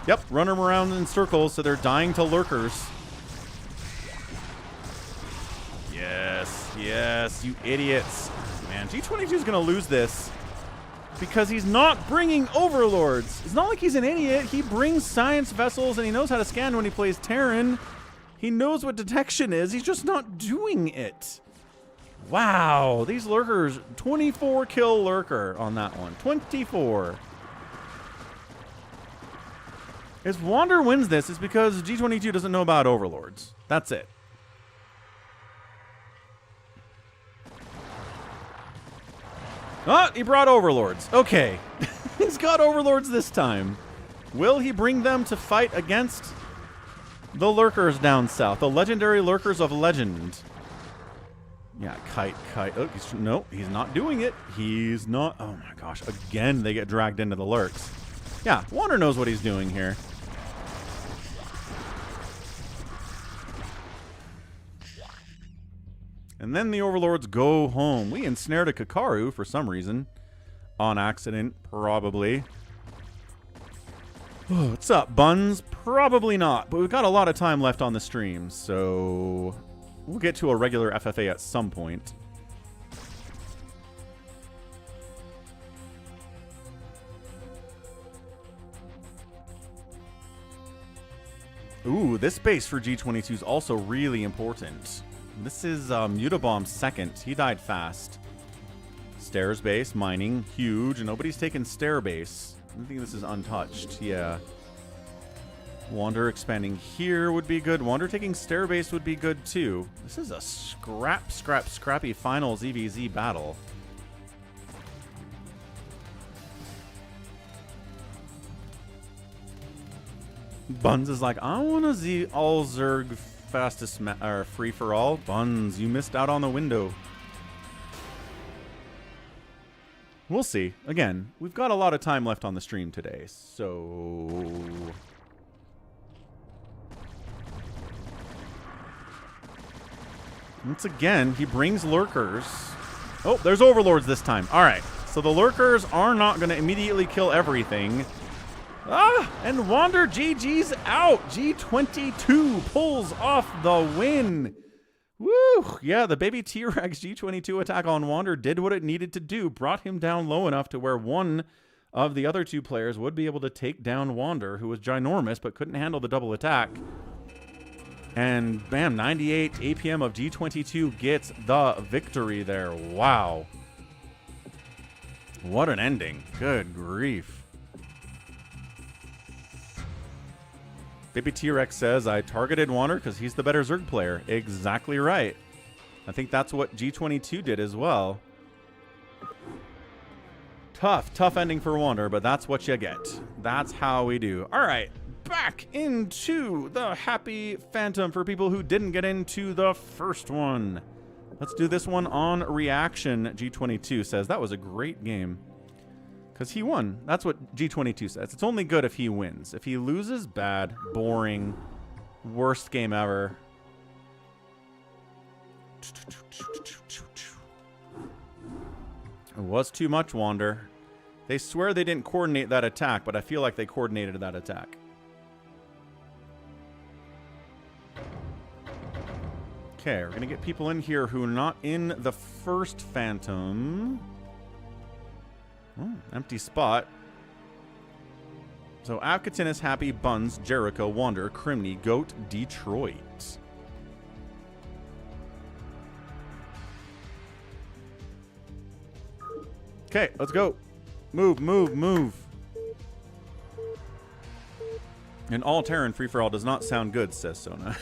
Yep, run them around in circles so they're dying to Lurkers. Yes, yes, you idiots. Man, G22 is going to lose this because he's not bringing Overlords. It's not like he's an idiot. He brings science vessels and he knows how to scan when he plays Terran. He knows what detection is. He's just not doing it. Wow, these Lurkers, 24 kill Lurker on that one. 24. If Wander wins this, it's because G22 doesn't know about Overlords. That's it. Oh, he brought Overlords. Okay. He's got Overlords this time. Will he bring them to fight against the Lurkers down south? The legendary Lurkers of Legend. Yeah, Kite. Oh, no, he's not doing it. He's not. Oh my gosh. Again, they get dragged into the Lurks. Yeah, Wander knows what he's doing here. And then the Overlords go home. We ensnared a Kakaru for some reason. On accident, probably. Oh, what's up, Buns? Probably not, but we've got a lot of time left on the stream, so we'll get to a regular FFA at some point. Ooh, this base for G22 is also really important. This is Mutabomb's second. He died fast. Stairs base, mining, huge. Nobody's taken stair base. I think this is untouched. Yeah. Wander expanding here would be good. Wander taking stair base would be good too. This is a scrappy final ZVZ battle. Buns is like, I want to see all ZERG fastest or free for all. Buns, you missed out on the window. We'll see. Again, we've got a lot of time left on the stream today, so... Once again, he brings lurkers. Oh, there's overlords this time. All right, so the lurkers are not going to immediately kill everything. Ah, and Wander GG's out. G22 pulls off the win. Woo! Yeah, the baby T-Rex G22 attack on Wander did what it needed to do. Brought him down low enough to where one of the other two players would be able to take down Wander, who was ginormous but couldn't handle the double attack. And bam, 98 APM of G22 gets the victory there. Wow. What an ending. Good grief. Baby T-Rex says, I targeted Wander because he's the better ZERG player. Exactly right. I think that's what G22 did as well. Tough ending for Wander, but that's what you get. That's how we do. All right, back into the Happy Phantom for people who didn't get into the first one. Let's do this one on reaction. G22 says, that was a great game. Because he won. That's what G22 says. It's only good if he wins. If he loses, bad, boring, worst game ever. It was too much, Wander. They swear they didn't coordinate that attack, but I feel like they coordinated that attack. Okay, we're going to get people in here who are not in the first Phantom. Oh, empty spot. So Avkatinus, Happy, Buns, Jericho, Wander, Crimney, Goat, Detroit. Okay, let's go. Move, move, move. An all Terran free-for-all does not sound good, says Sona.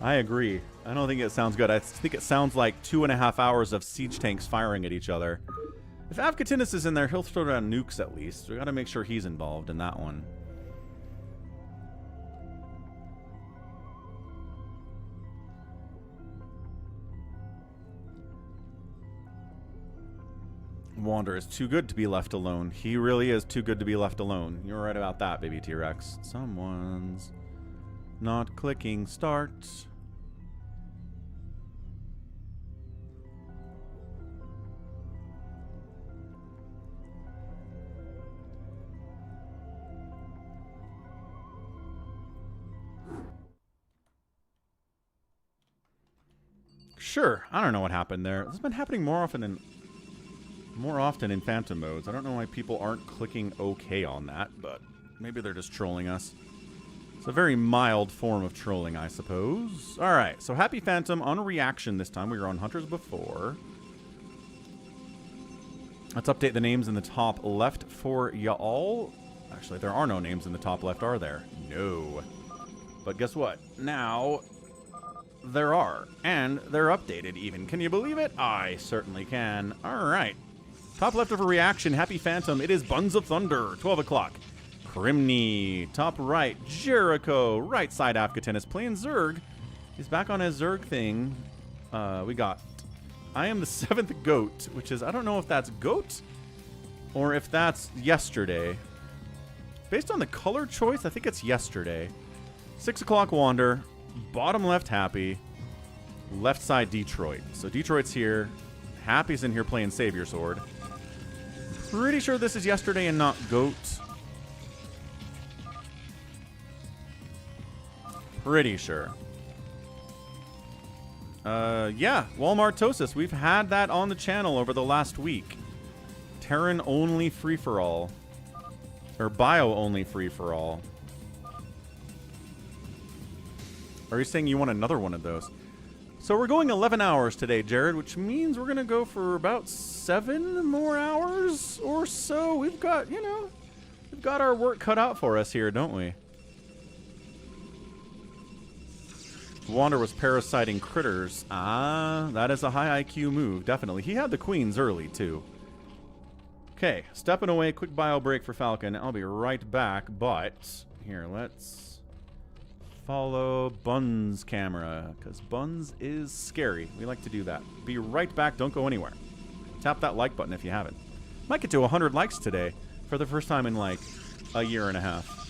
I agree. I don't think it sounds good. I think it sounds like 2.5 hours of siege tanks firing at each other. If Avkatinus is in there, he'll throw down nukes at least. We gotta make sure he's involved in that one. Wander is too good to be left alone. He really is too good to be left alone. You're right about that, baby T-Rex. Someone's not clicking start. Sure, I don't know what happened there. This has been happening more often in Phantom modes. I don't know why people aren't clicking OK on that, but maybe they're just trolling us. It's a very mild form of trolling, I suppose. All right, so Happy Phantom on reaction this time. We were on Hunters before. Let's update the names in the top left for y'all. Actually, there are no names in the top left, are there? No. But guess what? Now there are, and they're updated even. Can you believe it? I certainly can. All right. Top left of a reaction, Happy Phantom. It is Buns of Thunder, 12 o'clock. Crimney. Top right, Jericho. Right side, Avkatinus playing ZERG. He's back on his ZERG thing. We got I am the 7th goat, which is, I don't know if that's goat or if that's yesterday. Based on the color choice, I think it's yesterday. 6 o'clock Wander. Bottom left Happy. Left side Detroit. So Detroit's here. Happy's in here playing Savior Sword. Pretty sure this is yesterday and not goat. Pretty sure. Yeah, Walmart Tosis. We've had that on the channel over the last week. Terran only free-for-all. Or bio only free-for-all. Are you saying you want another one of those? So we're going 11 hours today, Jared, which means we're going to go for about 7 more hours or so. We've got, you know, we've got our work cut out for us here, don't we? Wander was parasiting critters. Ah, that is a high IQ move, definitely. He had the queens early, too. Okay, stepping away, quick bio break for Falcon. I'll be right back, but here, let's follow Buns' camera, because Buns is scary. We like to do that. Be right back. Don't go anywhere. Tap that like button if you haven't. Might get to 100 likes today for the first time in like a year and a half.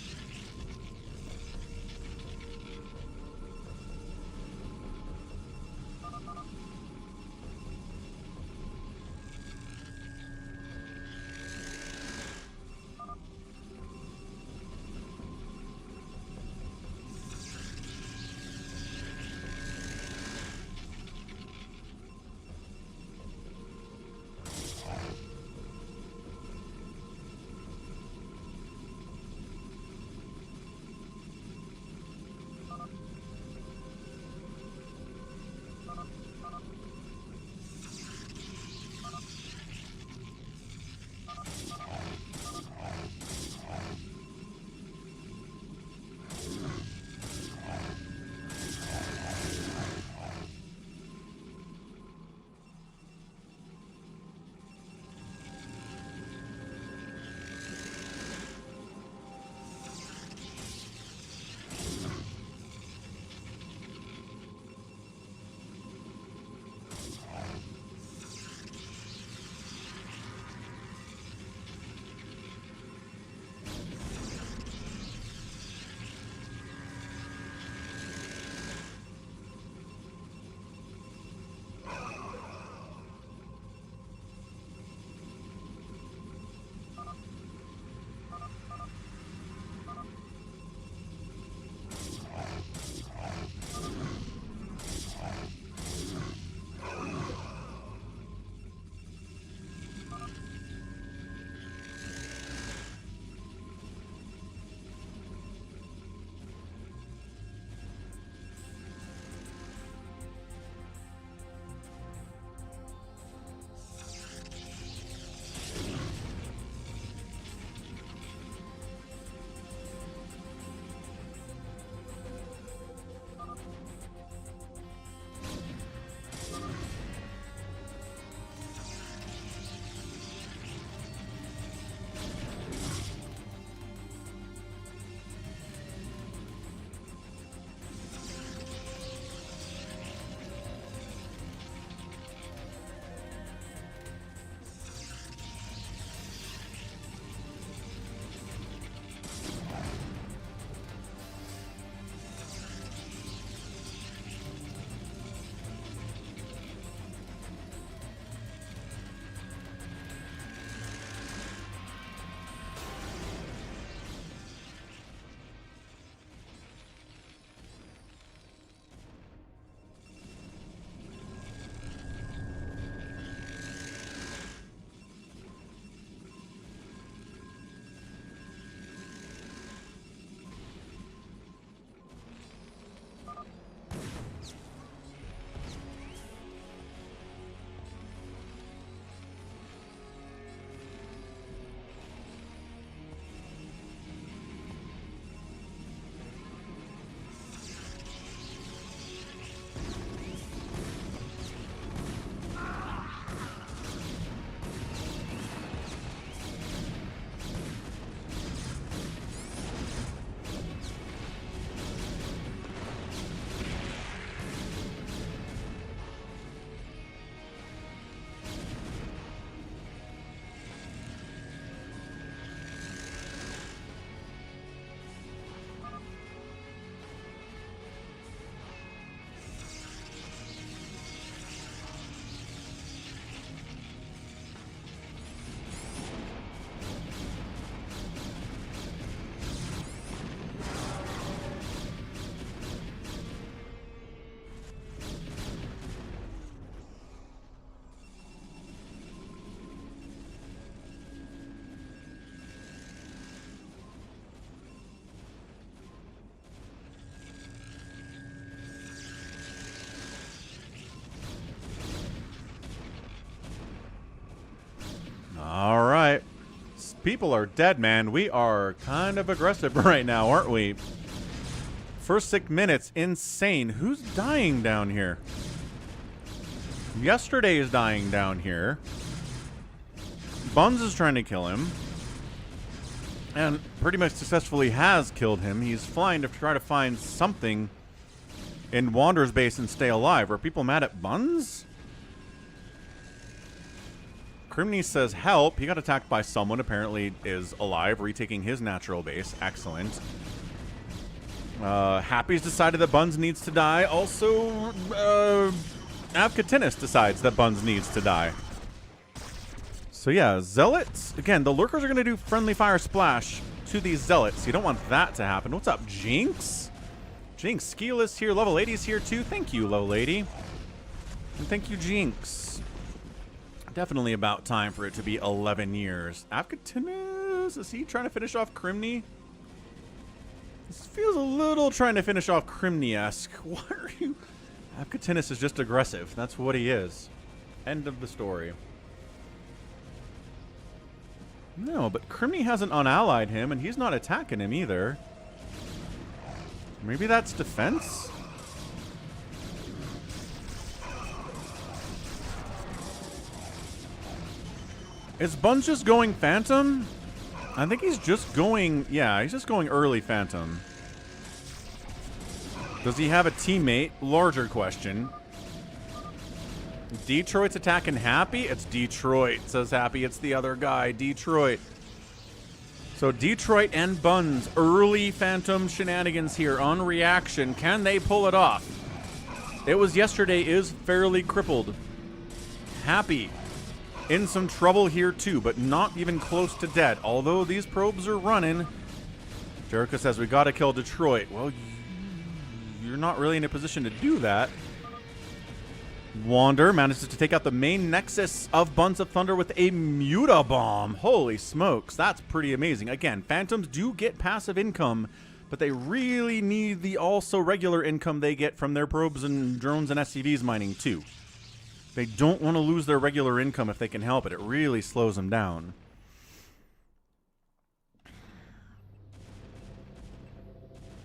All right. People are dead, man. We are kind of aggressive right now, aren't we? First 6 minutes, insane. Who's dying down here? Yesterday is dying down here. Buns is trying to kill him. And pretty much successfully has killed him. He's flying to try to find something in Wander's base and stay alive. Are people mad at Buns? Crimney says help. He got attacked by someone. Apparently is alive, retaking his natural base. Excellent. Happy's decided that Buns needs to die. Also, Avkatinis decides that Buns needs to die. So yeah, Zealots. Again, the Lurkers are going to do friendly fire splash to these Zealots. You don't want that to happen. What's up, Jinx? Jinx, Skiless here. Level 80's here too. Thank you, Level 80. And thank you, Jinx. Definitely about time for it to be 11 years. Avkatinis, is he trying to finish off Crimney? This feels a little trying to finish off Crimney-esque. What are you? Avkatinis is just aggressive. That's what he is. End of the story. No, but Crimney hasn't unallied him, and he's not attacking him either. Maybe that's defense? Is Buns just going Phantom? I think he's just going... Yeah, he's just going early Phantom. Does he have a teammate? Larger question. Detroit's attacking Happy? It's Detroit, says Happy. It's the other guy, Detroit. So Detroit and Buns, early Phantom shenanigans here on reaction. Can they pull it off? It was yesterday, is fairly crippled. Happy in some trouble here too, but not even close to dead. Although these probes are running. Jericho says, we gotta kill Detroit. Well, you're not really in a position to do that. Wander manages to take out the main nexus of Buns of Thunder with a Muta Bomb. Holy smokes, that's pretty amazing. Again, Phantoms do get passive income, but they really need the also regular income they get from their probes and drones and SCVs mining too. They don't want to lose their regular income if they can help it. It really slows them down.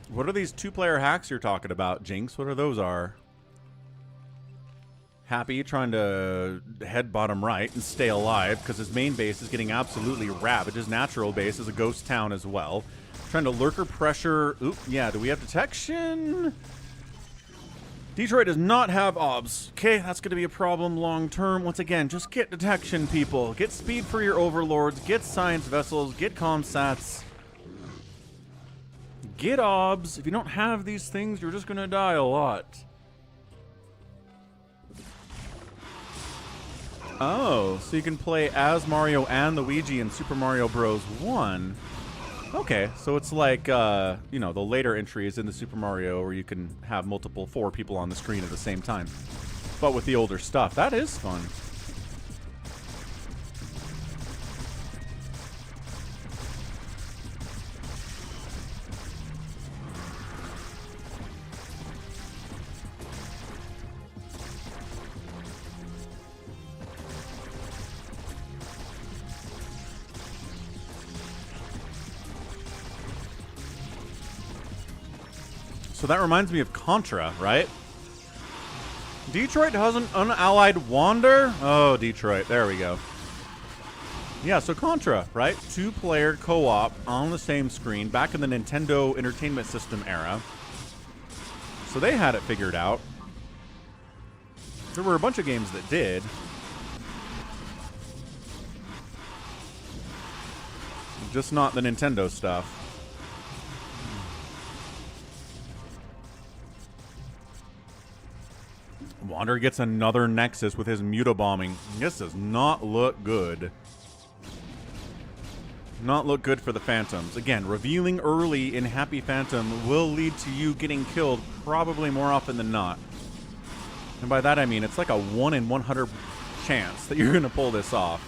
What are these two-player hacks you're talking about, Jinx? What are those are? Happy trying to head bottom right and stay alive because his main base is getting absolutely ravaged. His natural base is a ghost town as well. Trying to lurker pressure. Oop, yeah, do we have detection? Detroit does not have obs. Okay, that's going to be a problem long term. Once again, just get detection, people. Get speed for your overlords. Get science vessels. Get comsats. Get obs. If you don't have these things, you're just going to die a lot. Oh, so you can play as Mario and Luigi in Super Mario Bros. 1. Okay, so it's like, you know, the later entries in the Super Mario where you can have multiple 4 people on the screen at the same time. But with the older stuff. That is fun. So that reminds me of Contra, right? Detroit has an unallied Wander? Oh, Detroit. There we go. Yeah, so Contra, right? 2-player co-op on the same screen back in the Nintendo Entertainment System era. So they had it figured out. There were a bunch of games that did. Just not the Nintendo stuff. Wander gets another Nexus with his Muta bombing. This does not look good. Not look good for the Phantoms. Again, revealing early in Happy Phantom will lead to you getting killed probably more often than not. And by that I mean it's like a 1 in 100 chance that you're going to pull this off.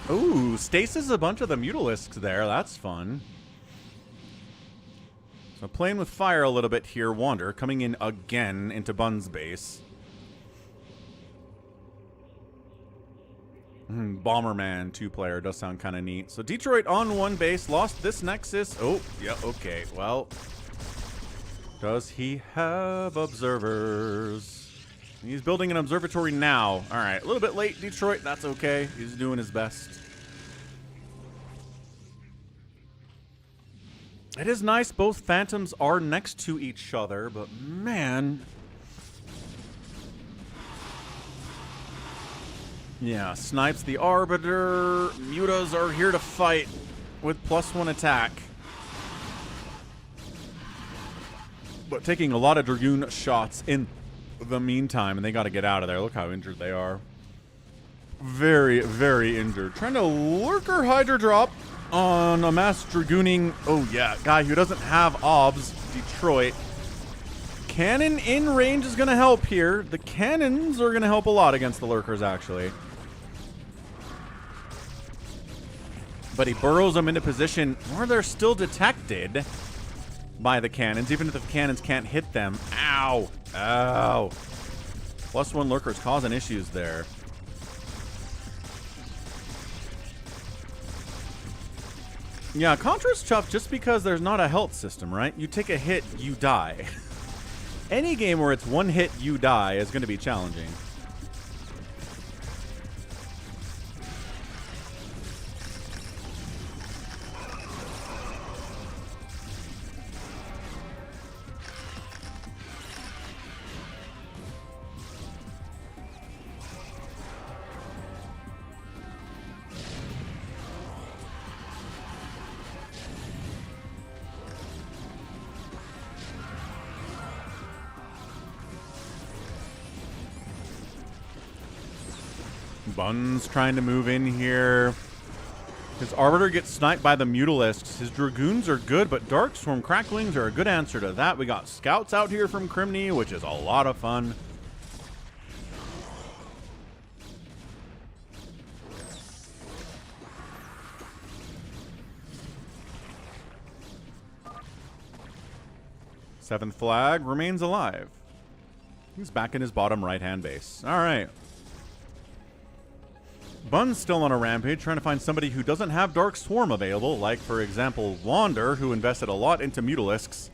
Ooh, stasis a bunch of the Mutalisks there. That's fun. So playing with fire a little bit here. Wander coming in again into Bun's base. Bomberman 2-player does sound kind of neat. So Detroit on 1 base, lost this Nexus. Oh, yeah, okay. Well, does he have observers? He's building an observatory now. All right, a little bit late, Detroit. That's okay. He's doing his best. It is nice both Phantoms are next to each other, but man, Yeah, snipes the Arbiter. Mutas are here to fight with +1 attack. But taking a lot of Dragoon shots in the meantime, and they got to get out of there. Look how injured they are. Very, very injured. Trying to Lurker Hydra drop on a mass Dragooning. Oh, yeah. Guy who doesn't have obs. Detroit. Cannon in range is going to help here. The cannons are going to help a lot against the Lurkers, actually. But he burrows them into position where they're still detected by the cannons, even if the cannons can't hit them. Ow. Ow. +1 Lurkers causing issues there. Yeah, Contra's tough just because there's not a health system, right? You take a hit, you die. Any game where it's one hit, you die is going to be challenging. Bun's trying to move in here. His Arbiter gets sniped by the Mutalisks. His Dragoons are good, but Dark Swarm Cracklings are a good answer to that. We got Scouts out here from Criminy, which is a lot of fun. Seventh Flag remains alive. He's back in his bottom right-hand base. All right. Bun's still on a rampage, trying to find somebody who doesn't have Dark Swarm available, like, for example, Wander, who invested a lot into Mutalisks,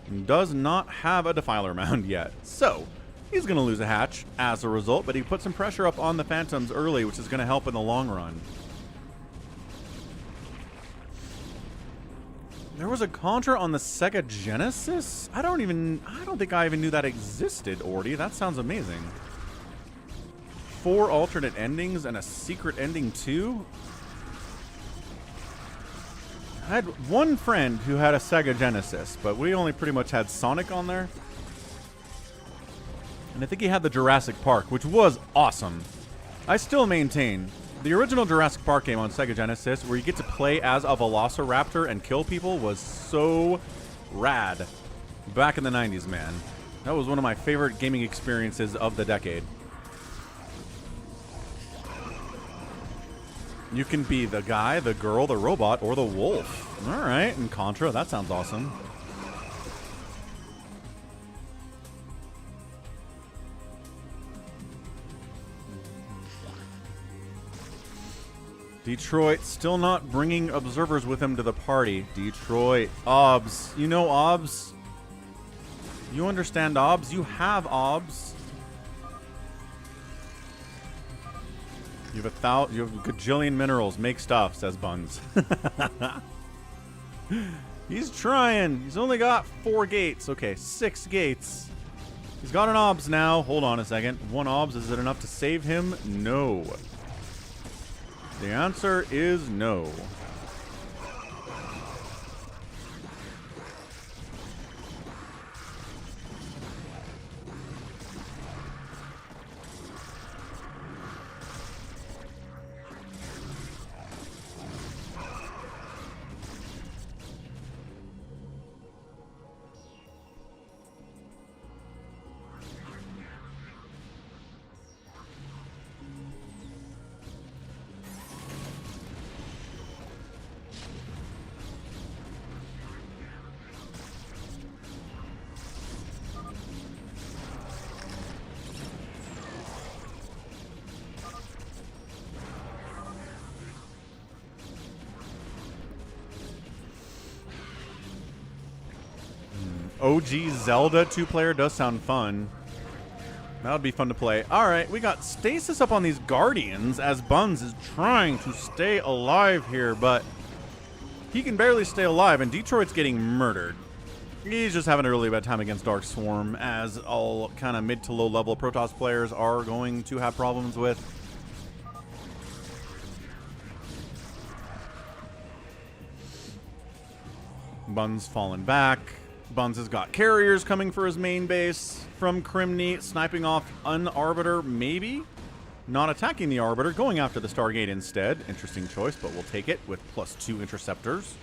and does not have a Defiler Mound yet. So, he's going to lose a hatch as a result, but he put some pressure up on the Phantoms early, which is going to help in the long run. There was a Contra on the Sega Genesis? I don't think I even knew that existed, Ordy. That sounds amazing. 4 alternate endings and a secret ending too? I had one friend who had a Sega Genesis, but we only pretty much had Sonic on there. And I think he had the Jurassic Park, which was awesome. I still maintain the original Jurassic Park game on Sega Genesis, where you get to play as a Velociraptor and kill people, was so rad. Back in the 90s, man. That was one of my favorite gaming experiences of the decade. You can be the guy, the girl, the robot, or the wolf. All right, in Contra, that sounds awesome. Detroit still not bringing observers with him to the party. Detroit, OBS. You know OBS? You understand OBS? You have OBS. You have a gajillion minerals. Make stuff, says Buns. He's trying. He's only got 4 gates. Okay, 6 gates. He's got an OBS now. Hold on a second. 1 OBS, is it enough to save him? No. The answer is no. OG Zelda 2-player does sound fun. That would be fun to play. All right, we got stasis up on these Guardians as Buns is trying to stay alive here, but he can barely stay alive, and Detroit's getting murdered. He's just having a really bad time against Dark Swarm, as all kind of mid to low level Protoss players are going to have problems with. Bun's fallen back. Buns has got carriers coming for his main base from Crimney, sniping off an Arbiter, maybe? Not attacking the Arbiter, going after the Stargate instead. Interesting choice, but we'll take it with +2 interceptors.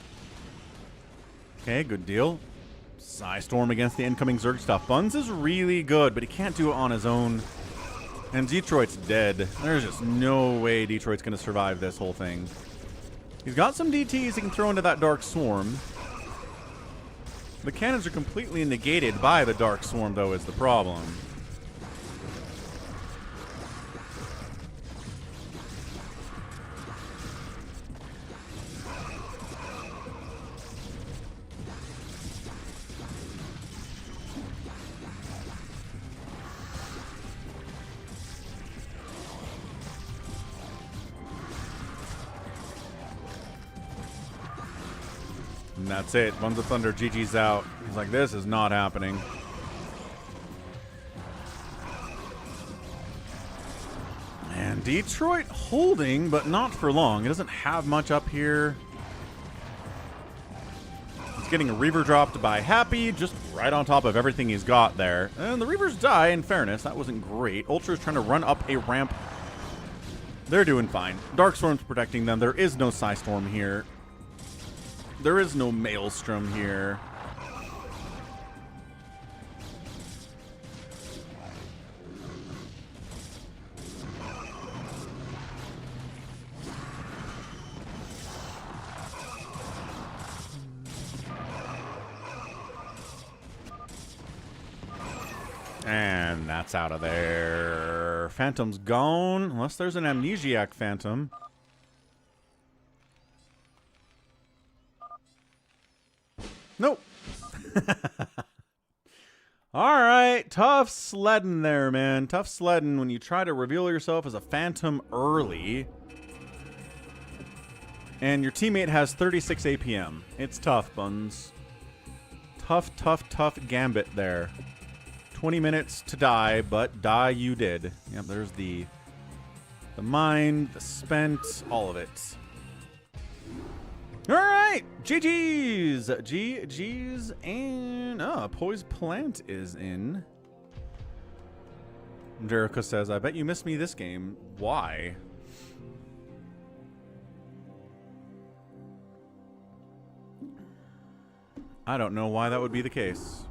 Okay, good deal. Psystorm against the incoming Zerg stuff. Buns is really good, but he can't do it on his own. And Detroit's dead. There's just no way Detroit's going to survive this whole thing. He's got some DTs he can throw into that Dark Swarm. The cannons are completely negated by the Dark Swarm, though, is the problem. And that's it. Buns of Thunder, GG's out. He's like, this is not happening. And Detroit holding, but not for long. He doesn't have much up here. He's getting a Reaver dropped by Happy, just right on top of everything he's got there. And the Reavers die, in fairness. That wasn't great. Ultra's trying to run up a ramp. They're doing fine. Dark Storm's protecting them. There is no Psystorm here. There is no Maelstrom here. And that's out of there. Phantom's gone, unless there's an Amnesiac Phantom. Nope. All right. Tough sledding there, man. Tough sledding when you try to reveal yourself as a Phantom early. And your teammate has 36 APM. It's tough, Buns. Tough, tough, tough gambit there. 20 minutes to die, but die you did. Yep, there's the mine, the spent, all of it. All right, GG's, GG's, and Poise Plant is in. Jericho says, I bet you missed me this game. Why? I don't know why that would be the case.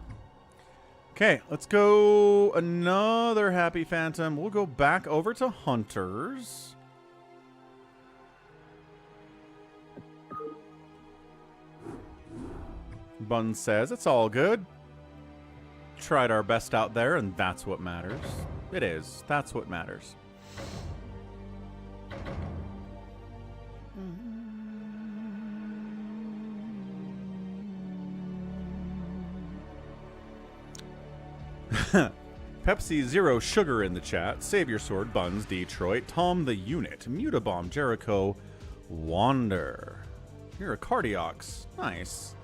Okay, let's go another Happy Phantom. We'll go back over to Hunters. Bun says, it's all good. Tried our best out there, and that's what matters. It is. That's what matters. Pepsi Zero Sugar in the chat. Save Your Sword, Buns, Detroit, Tom the Unit, Mutabomb, Jericho, Wander. You're a Cardiox. Nice.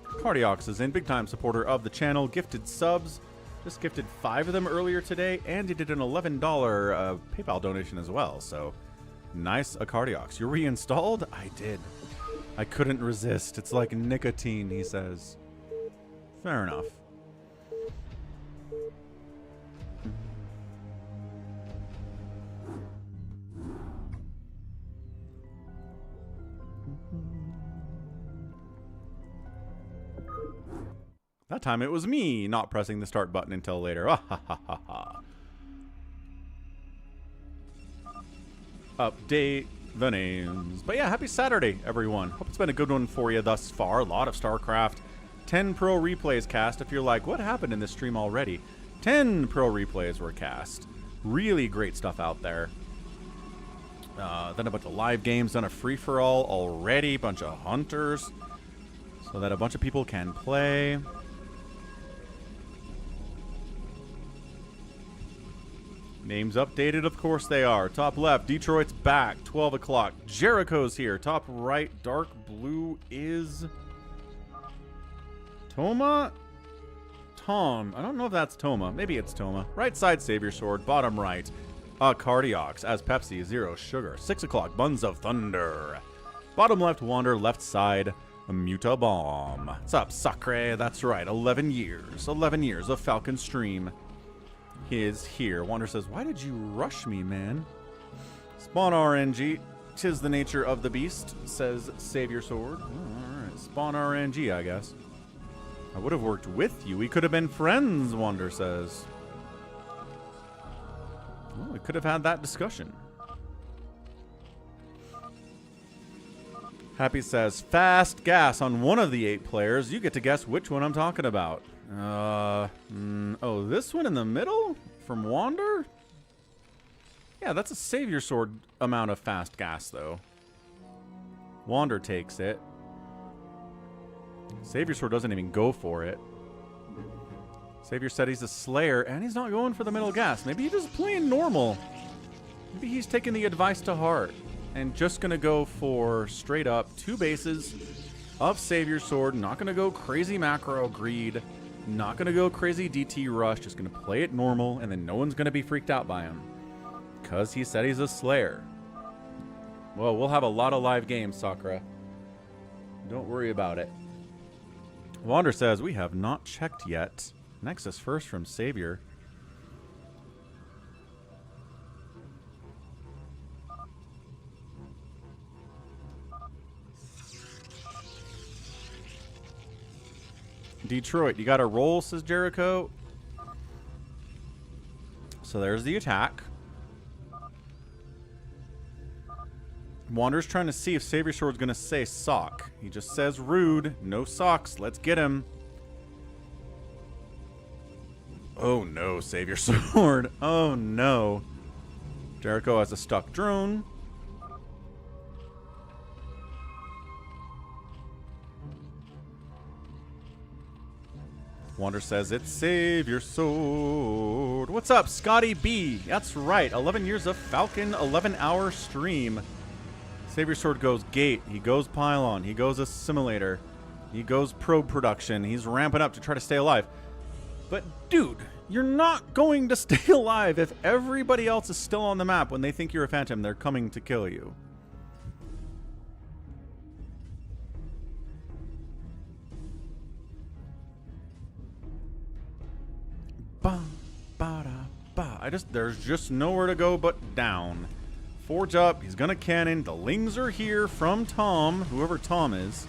Cardiox is in, big time supporter of the channel, gifted subs, just gifted 5 of them earlier today, and he did an $11 PayPal donation as well, so nice, a Cardiox. You reinstalled? I did. I couldn't resist. It's like nicotine, he says. Fair enough. That time it was me not pressing the start button until later. Ah, ha, ha, ha, ha. Update the names. But yeah, happy Saturday, everyone. Hope it's been a good one for you thus far. A lot of StarCraft. 10 pro replays cast. If you're like, what happened in this stream already? 10 pro replays were cast. Really great stuff out there. Then a bunch of live games, done a free-for-all already. Bunch of hunters. So that a bunch of people can play. Names updated, of course they are. Top left, Detroit's back, 12 o'clock. Jericho's here. Top right, dark blue is Toma? Tom. I don't know if that's Toma. Maybe it's Toma. Right side, Save Your Sword. Bottom right, Cardiox as Pepsi, Zero Sugar. 6 o'clock, Buns of Thunder. Bottom left, Wander. Left side, Muta Bomb. What's up, Sacsri? That's right, 11 years. 11 years of Falcon stream is here. Wander says, why did you rush me, man? Spawn RNG. 'Tis the nature of the beast, says Save Your Sword. Alright, spawn RNG, I guess. I would have worked with you. We could have been friends, Wander says. Well, we could have had that discussion. Happy says, fast gas on one of the 8 players. You get to guess which one I'm talking about. Oh, this one in the middle? From Wander? Yeah, that's a Save Your Sword amount of fast gas, though. Wander takes it. Save Your Sword doesn't even go for it. Savior said he's a Slayer, and he's not going for the middle gas. Maybe he's just playing normal. Maybe he's taking the advice to heart and just going to go for straight up 2 bases of Save Your Sword. Not going to go crazy macro greed. Not going to go crazy DT rush. Just going to play it normal, and then no one's going to be freaked out by him. Because he said he's a Slayer. Well, we'll have a lot of live games, Sacsri. Don't worry about it. Wander says, we have not checked yet. Nexus first from Savior. Detroit, you got a roll, says Jericho. So there's the attack. Wander's trying to see if Savior Sword's going to say sock. He just says rude. No socks. Let's get him. Oh no, Savior Sword. Oh no. Jericho has a stuck drone. Wander says it's Savior Sword. What's up, Scotty B? That's right. 11 years of Falcon, 11-hour stream. Savior Sword goes gate. He goes pylon. He goes assimilator. He goes probe production. He's ramping up to try to stay alive. But, dude, you're not going to stay alive if everybody else is still on the map. When they think you're a phantom, they're coming to kill you. Ba, ba, da, ba. There's just nowhere to go but down. Forge up. He's going to cannon. The Lings are here from Tom, whoever Tom is.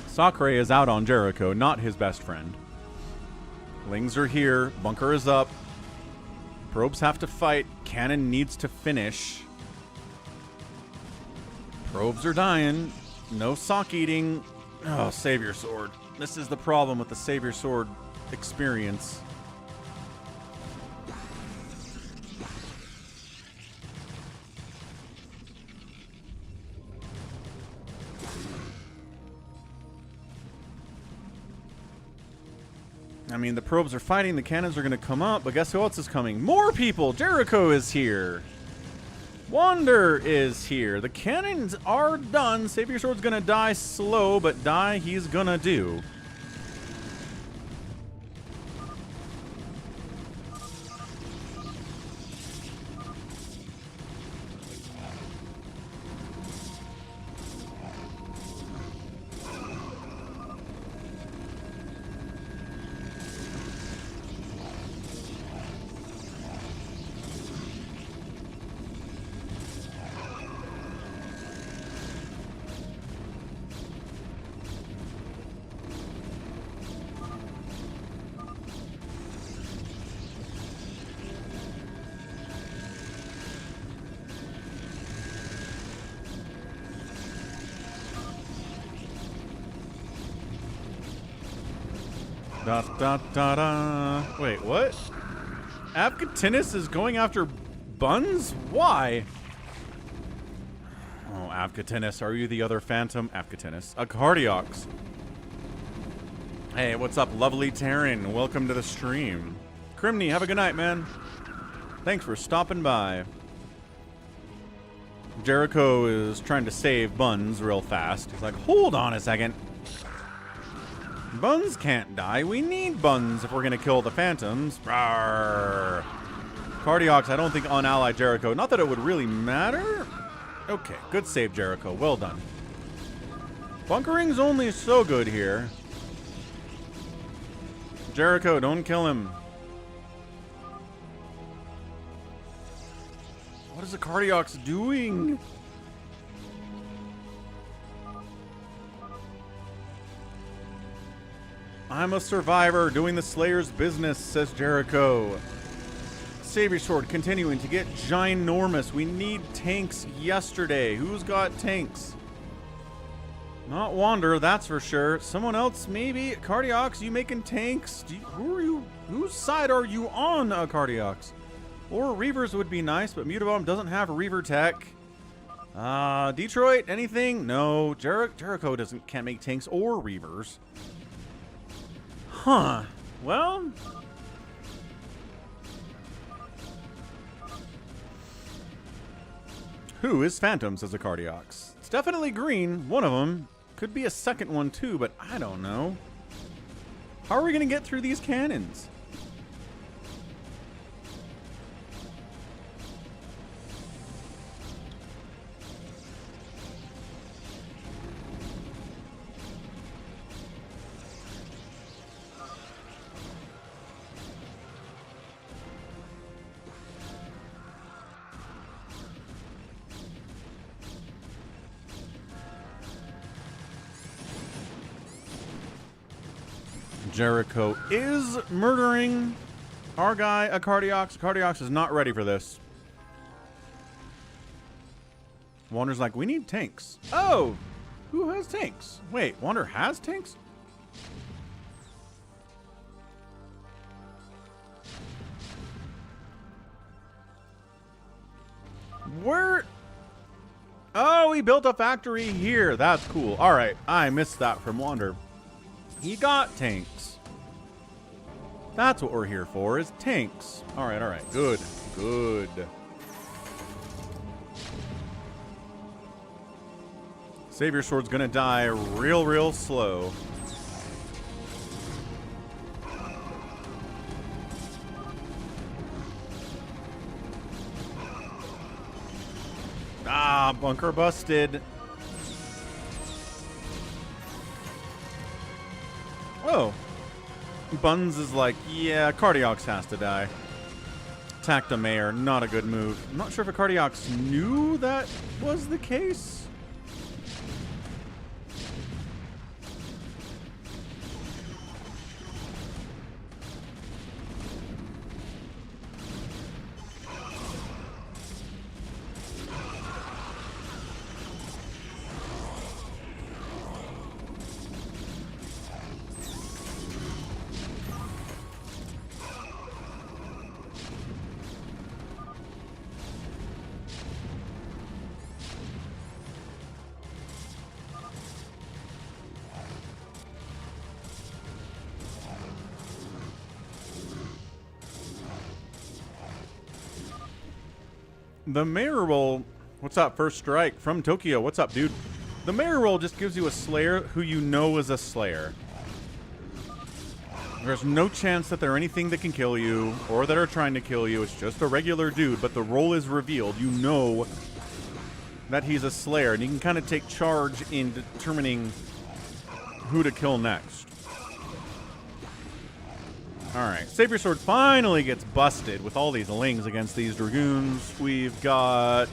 Sacsri is out on Jericho, not his best friend. Lings are here. Bunker is up. Probes have to fight. Cannon needs to finish. Probes are dying. No sock eating. Oh, Savior Sword. This is the problem with the Savior Sword experience. I mean, the probes are fighting, the cannons are going to come up, but guess who else is coming? More people! Jericho is here! Wander is here. The cannons are done. Savior Sword's going to die slow, but die he's going to do. Da, da, da, da. Wait, what? Avcatinis is going after Buns? Why? Oh, Avcatinis, are you the other phantom? Avcatinis. A Cardiox. Hey, what's up, lovely Terran? Welcome to the stream. Crimney, have a good night, man. Thanks for stopping by. Jericho is trying to save Buns real fast. He's like, hold on a second. Buns can't die. We need Buns if we're going to kill the phantoms. Rawr. Cardiacs, I don't think unallied Jericho. Not that it would really matter. Okay, good save, Jericho. Well done. Bunkering's only so good here. Jericho, don't kill him. What is the Cardiacs doing? I'm a survivor doing the Slayer's business, says Jericho. Savior Sword continuing to get ginormous. We need tanks yesterday. Who's got tanks? Not Wander, that's for sure. Someone else, maybe? Cardiacs, you making tanks? Who are you? Whose side are you on, Cardiacs? Or Reavers would be nice, but Mutabomb doesn't have Reaver tech. Detroit, anything? No. Jericho can't make tanks or Reavers. Huh. Well... Who is Phantoms as a Cardiacs? It's definitely green. One of them. Could be a second one too, but I don't know. How are we going to get through these cannons? Jericho is murdering our guy, a Cardiacs. Cardiacs is not ready for this. Wander's like, we need tanks. Oh, who has tanks? Wait, Wander has tanks? Where? Oh, he built a factory here. That's cool. All right, I missed that from Wander. He got tanks. That's what we're here for, is tanks. All right, good, good. Savior Sword's gonna die real slow. Ah, bunker busted. Oh. Buns is like, yeah, Cardiacs has to die. Attacked a mayor, not a good move. I'm not sure if a Cardiacs knew that was the case. The mayor roll, what's up? First strike from Tokyo. What's up, dude? The mayor roll just gives you a Slayer who you know is a Slayer. There's no chance that they're anything that can kill you or that are trying to kill you. It's just a regular dude, but the role is revealed. You know that he's a Slayer, and you can kind of take charge in determining who to kill next. Alright, Savior Sword finally gets busted with all these lings against these Dragoons. We've got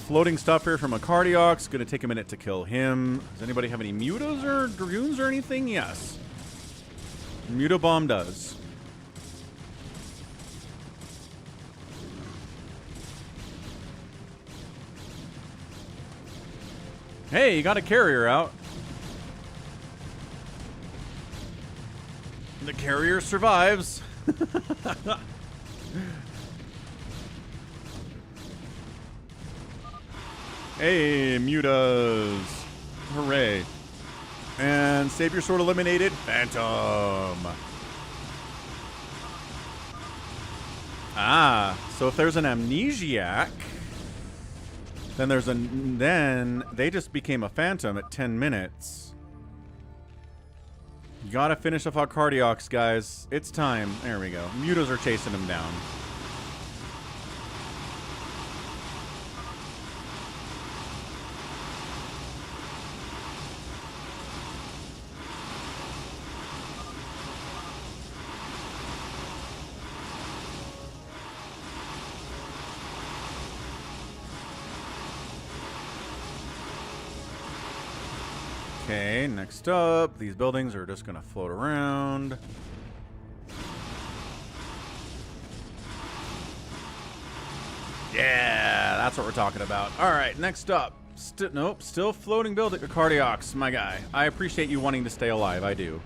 floating stuff here from a Cardiacs. Gonna take a minute to kill him. Does anybody have any Mutas or Dragoons or anything? Yes. Mutabomb does. Hey, you got a carrier out. The carrier survives. Hey, Mutas. Hooray. And Savior Sword eliminated. Phantom. Ah, so if there's an amnesiac, then they just became a Phantom at 10 minutes. You gotta finish off our Cardiacs, guys. It's time. There we go. Mutas are chasing him down. Okay, next up, these buildings are just gonna float around. Yeah, that's what we're talking about. All right, next up. Nope, still floating building. Cardiox, my guy. I appreciate you wanting to stay alive. I do.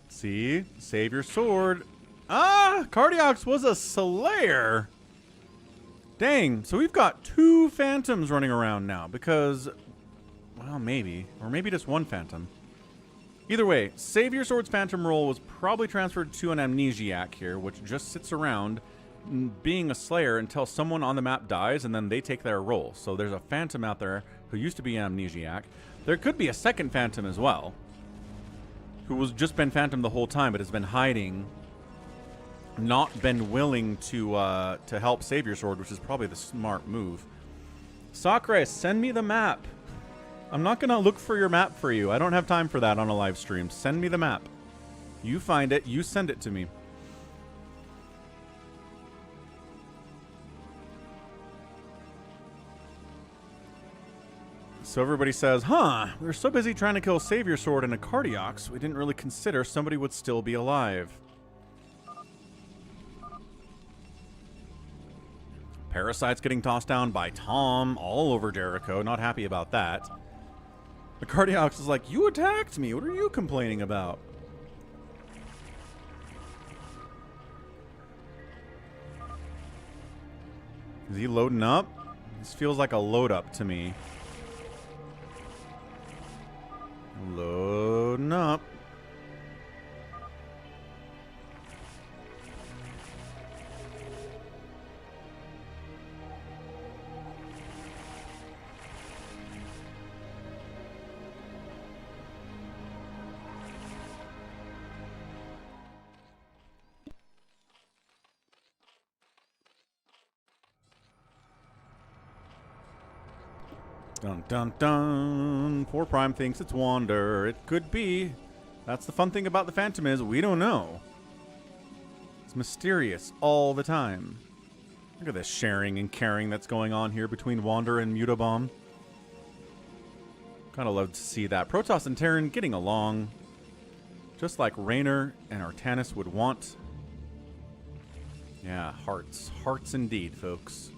See? Save your sword. Ah! Cardiox was a Slayer. Dang. So we've got 2 Phantoms running around now because... Well, maybe. Or maybe just 1 Phantom. Either way, Save Your Sword's Phantom role was probably transferred to an Amnesiac here, which just sits around being a Slayer until someone on the map dies and then they take their role. So there's a Phantom out there who used to be an Amnesiac. There could be a second Phantom as well, who has just been Phantom the whole time, but has been hiding, not been willing to help save your sword, which is probably the smart move. Sacsri, send me the map. I'm not gonna look for your map for you. I don't have time for that on a live stream. Send me the map. You find it, you send it to me. So everybody says, huh, we were so busy trying to kill Savior Sword and a Cardiox, we didn't really consider somebody would still be alive. Parasite's getting tossed down by Tom all over Jericho, not happy about that. The Cardiox is like, you attacked me, what are you complaining about? Is he loading up? This feels like a load up to me. Loading up. Dun dun dun. Poor Prime thinks it's Wander. It could be. That's the fun thing about the Phantom is we don't know. It's mysterious all the time. Look at this sharing and caring that's going on here between Wander and Mutabomb. Kind of love to see that. Protoss and Terran getting along. Just like Raynor and Artanis would want. Yeah, hearts. Hearts indeed, folks.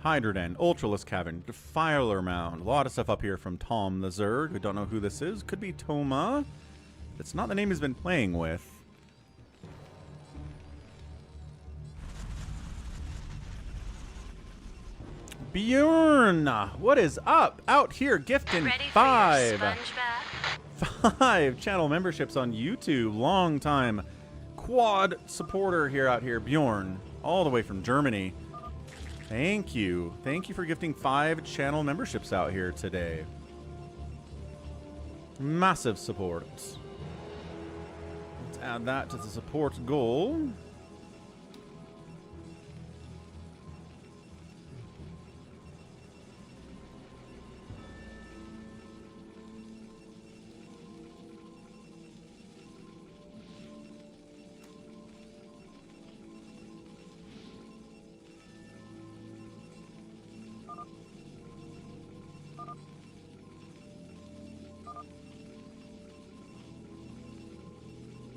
Hydroden, Ultralisk Cavern, Defiler Mound. A lot of stuff up here from Tom the ZERG. We don't know who this is. Could be Toma. It's not the name he's been playing with. Bjorn, what is up? Out here gifting 5 channel memberships on YouTube. Long time quad supporter here out here. Bjorn, all the way from Germany. Thank you. Thank you for gifting 5 channel memberships out here today. Massive support. Let's add that to the support goal.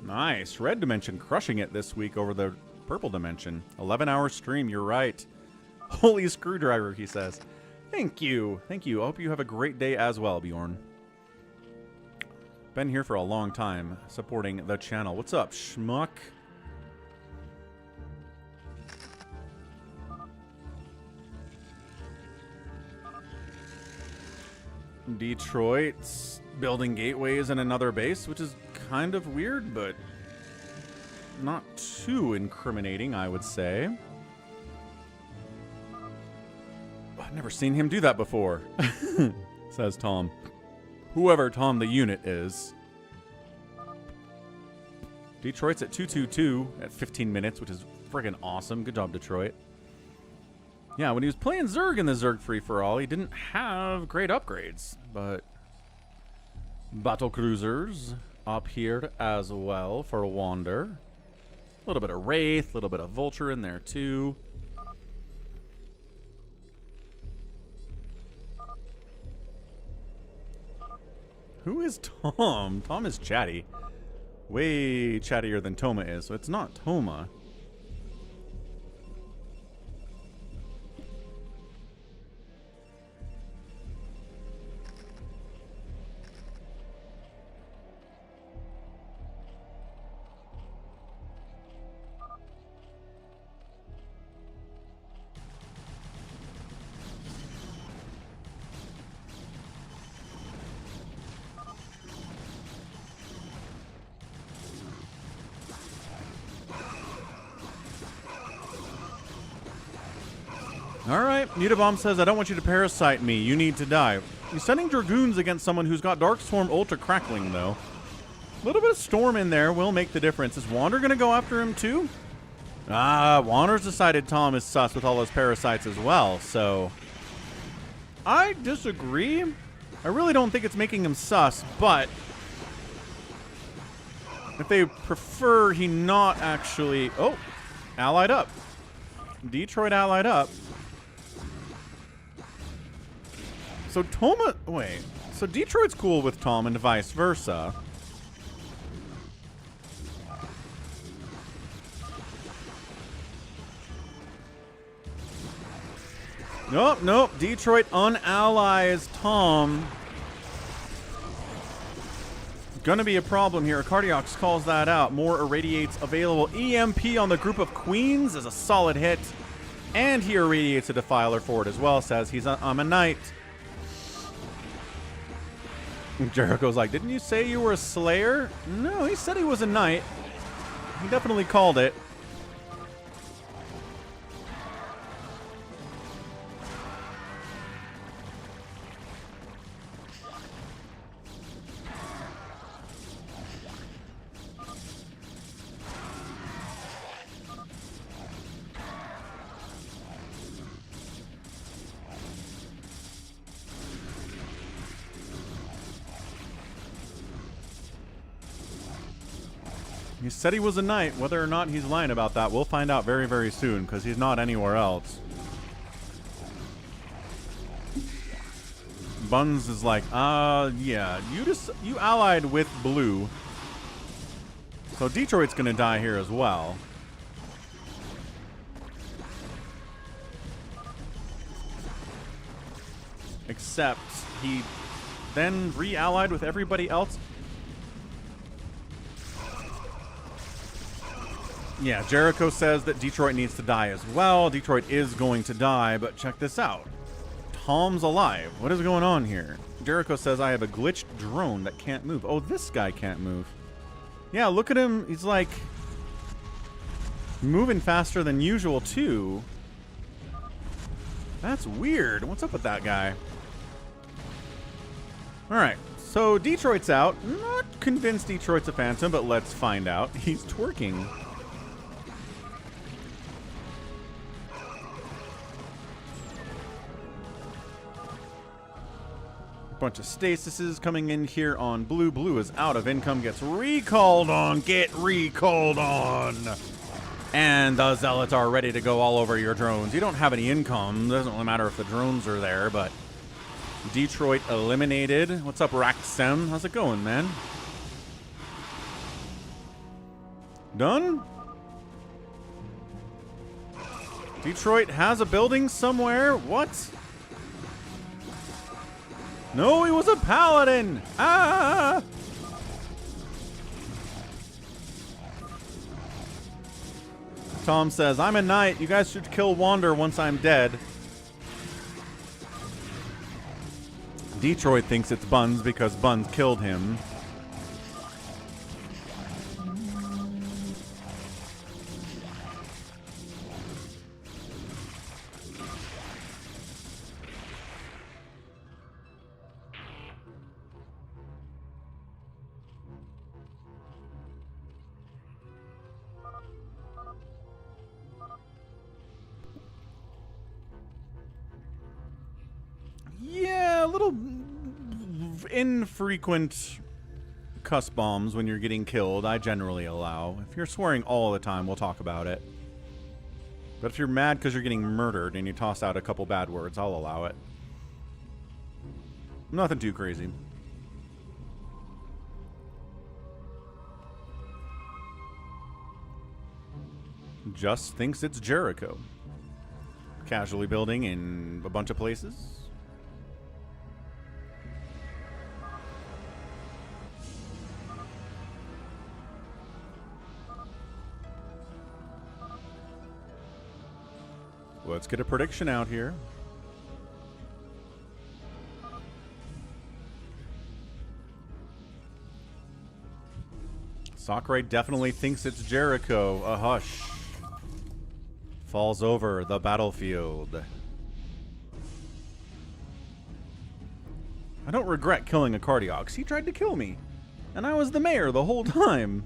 Nice. Red Dimension crushing it this week over the Purple Dimension. 11-hour stream, you're right. Holy screwdriver, he says. Thank you. Thank you. I hope you have a great day as well, Bjorn. Been here for a long time, supporting the channel. What's up, schmuck? Detroit's building gateways in another base, which is kind of weird, but not too incriminating, I would say. I've never seen him do that before. says Tom. Whoever Tom the unit is. Detroit's at 222 at 15 minutes, which is friggin' awesome. Good job, Detroit. Yeah, when he was playing ZERG in the ZERG free-for-all, he didn't have great upgrades, but battle cruisers up here as well for Wander. A little bit of Wraith, a little bit of Vulture in there too. Who is Tom? Tom is chatty. Way chattier than Toma is, so it's not Toma. Alright, Mutibomb says, I don't want you to parasite me. You need to die. He's sending Dragoons against someone who's got Darkstorm Ultra Crackling, though. A little bit of Storm in there will make the difference. Is Wander going to go after him, too? Ah, Wander's decided Tom is sus with all those parasites as well, so... I disagree. I really don't think it's making him sus, but... if they prefer he not actually... Oh, allied up. Detroit allied up. So Toma... wait. So Detroit's cool with Tom and vice versa. Nope, nope. Detroit unallies Tom. Gonna be a problem here. Cardiox calls that out. More irradiates available. EMP on the group of queens is a solid hit. And he irradiates a defiler for it as well. Says I'm a knight. Jericho's like, didn't you say you were a slayer? No, he said he was a knight. He definitely called it. He said he was a knight. Whether or not he's lying about that, we'll find out very, very soon, because he's not anywhere else. Buns is like, yeah, you allied with blue. So Detroit's gonna die here as well. Except he then re-allied with everybody else. Yeah, Jericho says that Detroit needs to die as well. Detroit is going to die, but check this out. Tom's alive. What is going on here? Jericho says, I have a glitched drone that can't move. Oh, this guy can't move. Yeah, look at him. He's like moving faster than usual, too. That's weird. What's up with that guy? All right, so Detroit's out. Not convinced Detroit's a phantom, but let's find out. He's twerking. Bunch of stasises coming in here on blue. Blue is out of income, gets recalled on. Get recalled on. And the zealots are ready to go all over your drones. You don't have any income. Doesn't really matter if the drones are there, but Detroit eliminated. What's up, Raxem? How's it going, man? Done? Detroit has a building somewhere. What? No, he was a paladin! Ah! Tom says, I'm a knight. You guys should kill Wander once I'm dead. Detroit thinks it's Buns because Buns killed him. infrequent cuss bombs when you're getting killed, I generally allow. If you're swearing all the time, we'll talk about it. But if you're mad because you're getting murdered and you toss out a couple bad words, I'll allow it. Nothing too crazy. Just thinks it's Jericho. Casually building in a bunch of places. Let's get a prediction out here. Sacsri definitely thinks it's Jericho. A hush. Falls over the battlefield. I don't regret killing a Cardiox. He tried to kill me. And I was the mayor the whole time.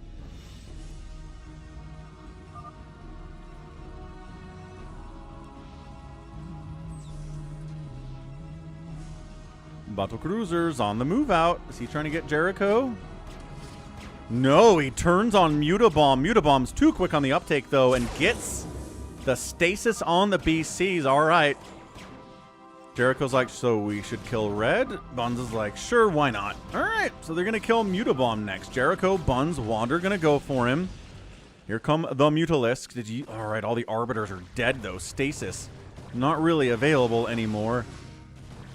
Battle Cruiser's on the move out. Is he trying to get Jericho? No, he turns on Mutabomb. Mutabomb's too quick on the uptake, though, and gets the stasis on the BCs. All right. Jericho's like, so we should kill Red? Buns is like, sure, why not? All right, so they're going to kill Mutabomb next. Jericho, Buns, Wander going to go for him. Here come the Mutalisks. All right, all the Arbiters are dead, though. Stasis not really available anymore.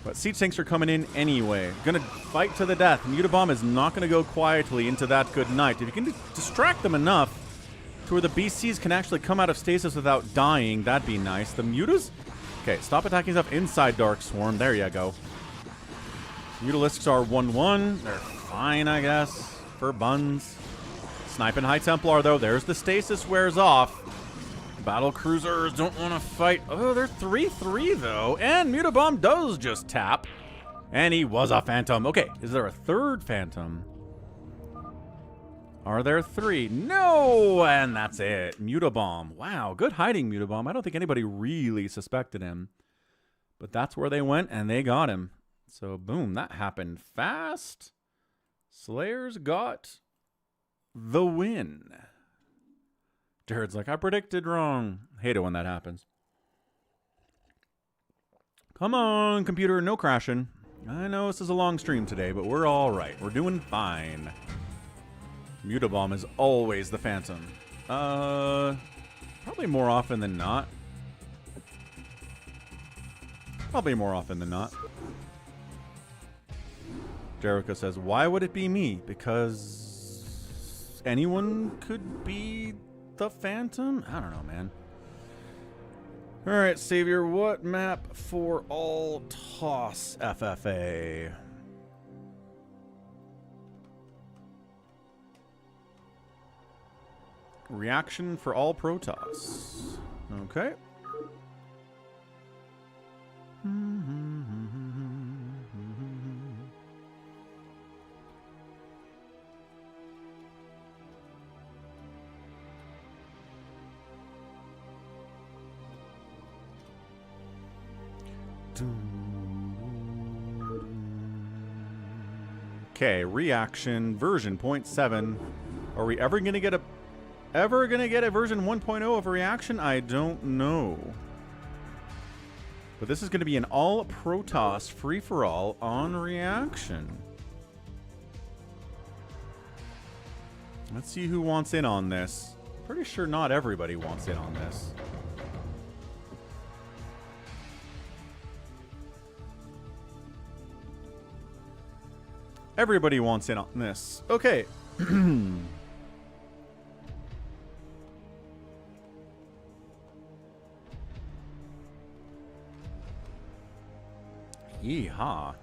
But Siege Tanks are coming in anyway. Gonna fight to the death. Mutabomb is not gonna go quietly into that good night. If you can distract them enough to where the BCs can actually come out of stasis without dying, that'd be nice. The Mutas? Okay, stop attacking stuff inside Dark Swarm. There you go. Mutalisks are 1-1. They're fine, I guess, for Buns. Sniping High Templar, though. There's the stasis wears off. Battle Cruisers don't want to fight. Oh, they're 3-3, though. And Mutabomb does just tap. And he was a Phantom. Okay, is there a third Phantom? Are there 3? No! And that's it. Mutabomb. Wow, good hiding, Mutabomb. I don't think anybody really suspected him. But that's where they went, and they got him. So, boom, that happened fast. Slayers got the win. Jared's like, I predicted wrong. Hate it when that happens. Come on, computer, no crashing. I know this is a long stream today, but we're all right. We're doing fine. Mutabomb is always the Phantom. Probably more often than not. Probably more often than not. Jericho says, why would it be me? Because anyone could be the Phantom? I don't know, man. All right, Savior, what map for all TOS FFA? Reaction for all Protoss. Okay. Okay, reaction version 0.7. Are we ever gonna get a version 1.0 of a reaction? I don't know. But this is gonna be an all Protoss free for all on reaction. Let's see who wants in on this. Pretty sure not everybody wants in on this. Everybody wants in on this. Okay. Yeehaw.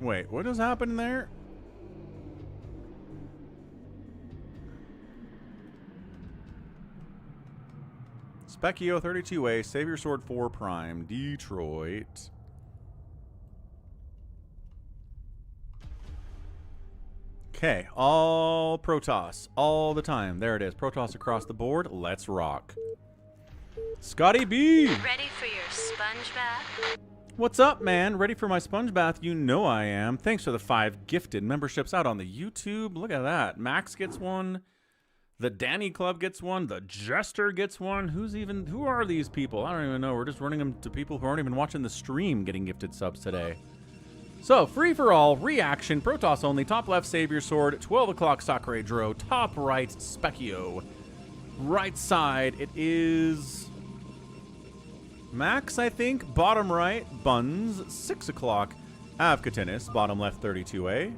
Wait, what is happening there? Specchio 32A, Savior Sword 4 Prime, Detroit. Okay, all Protoss, all the time. There it is, Protoss across the board. Let's rock. Scotty B! Ready for your sponge bath? What's up, man? Ready for my sponge bath? You know I am. Thanks for the 5 gifted memberships out on the YouTube. Look at that. Max gets one. The Danny Club gets one. The Jester gets one. Who are these people? I don't even know. We're just running them to people who aren't even watching the stream getting gifted subs today. So, free for all, reaction, Protoss only, top left, Savior Sword, 12 o'clock, Sacsri Dro, top right, Specchio. Right side, it is Max, I think. Bottom right, Buns, 6 o'clock, Avkatinis, bottom left, 32A.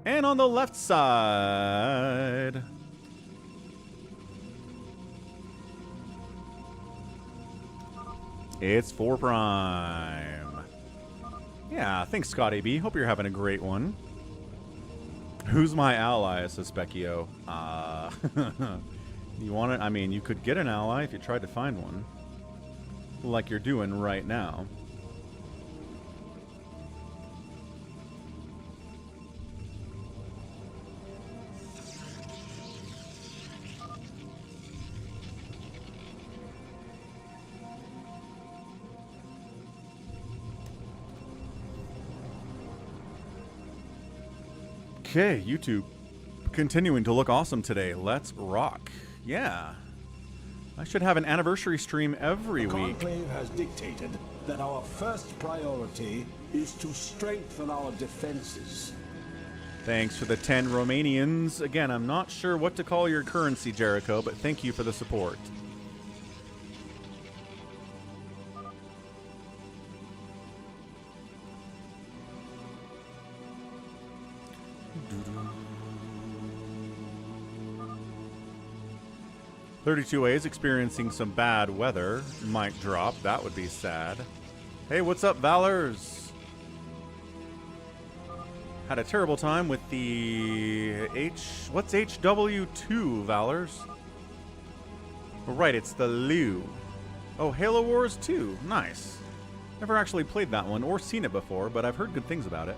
And on the left side, it's 4 Prime. Yeah, thanks, Scotty B. Hope you're having a great one. Who's my ally, says Specchio. You want it? I mean, you could get an ally if you tried to find one. Like you're doing right now. Okay, YouTube. Continuing to look awesome today. Let's rock. Yeah. I should have an anniversary stream every week. The Conclave has dictated that our first priority is to strengthen our defenses. Thanks for the 10 Romanians. Again, I'm not sure what to call your currency, Jericho, but thank you for the support. .32A is experiencing some bad weather. Might drop. That would be sad. Hey, what's up, Valors? Had a terrible time with the What's HW2, Valors? Oh, right, it's the Liu. Oh, Halo Wars 2. Nice. Never actually played that one or seen it before, but I've heard good things about it.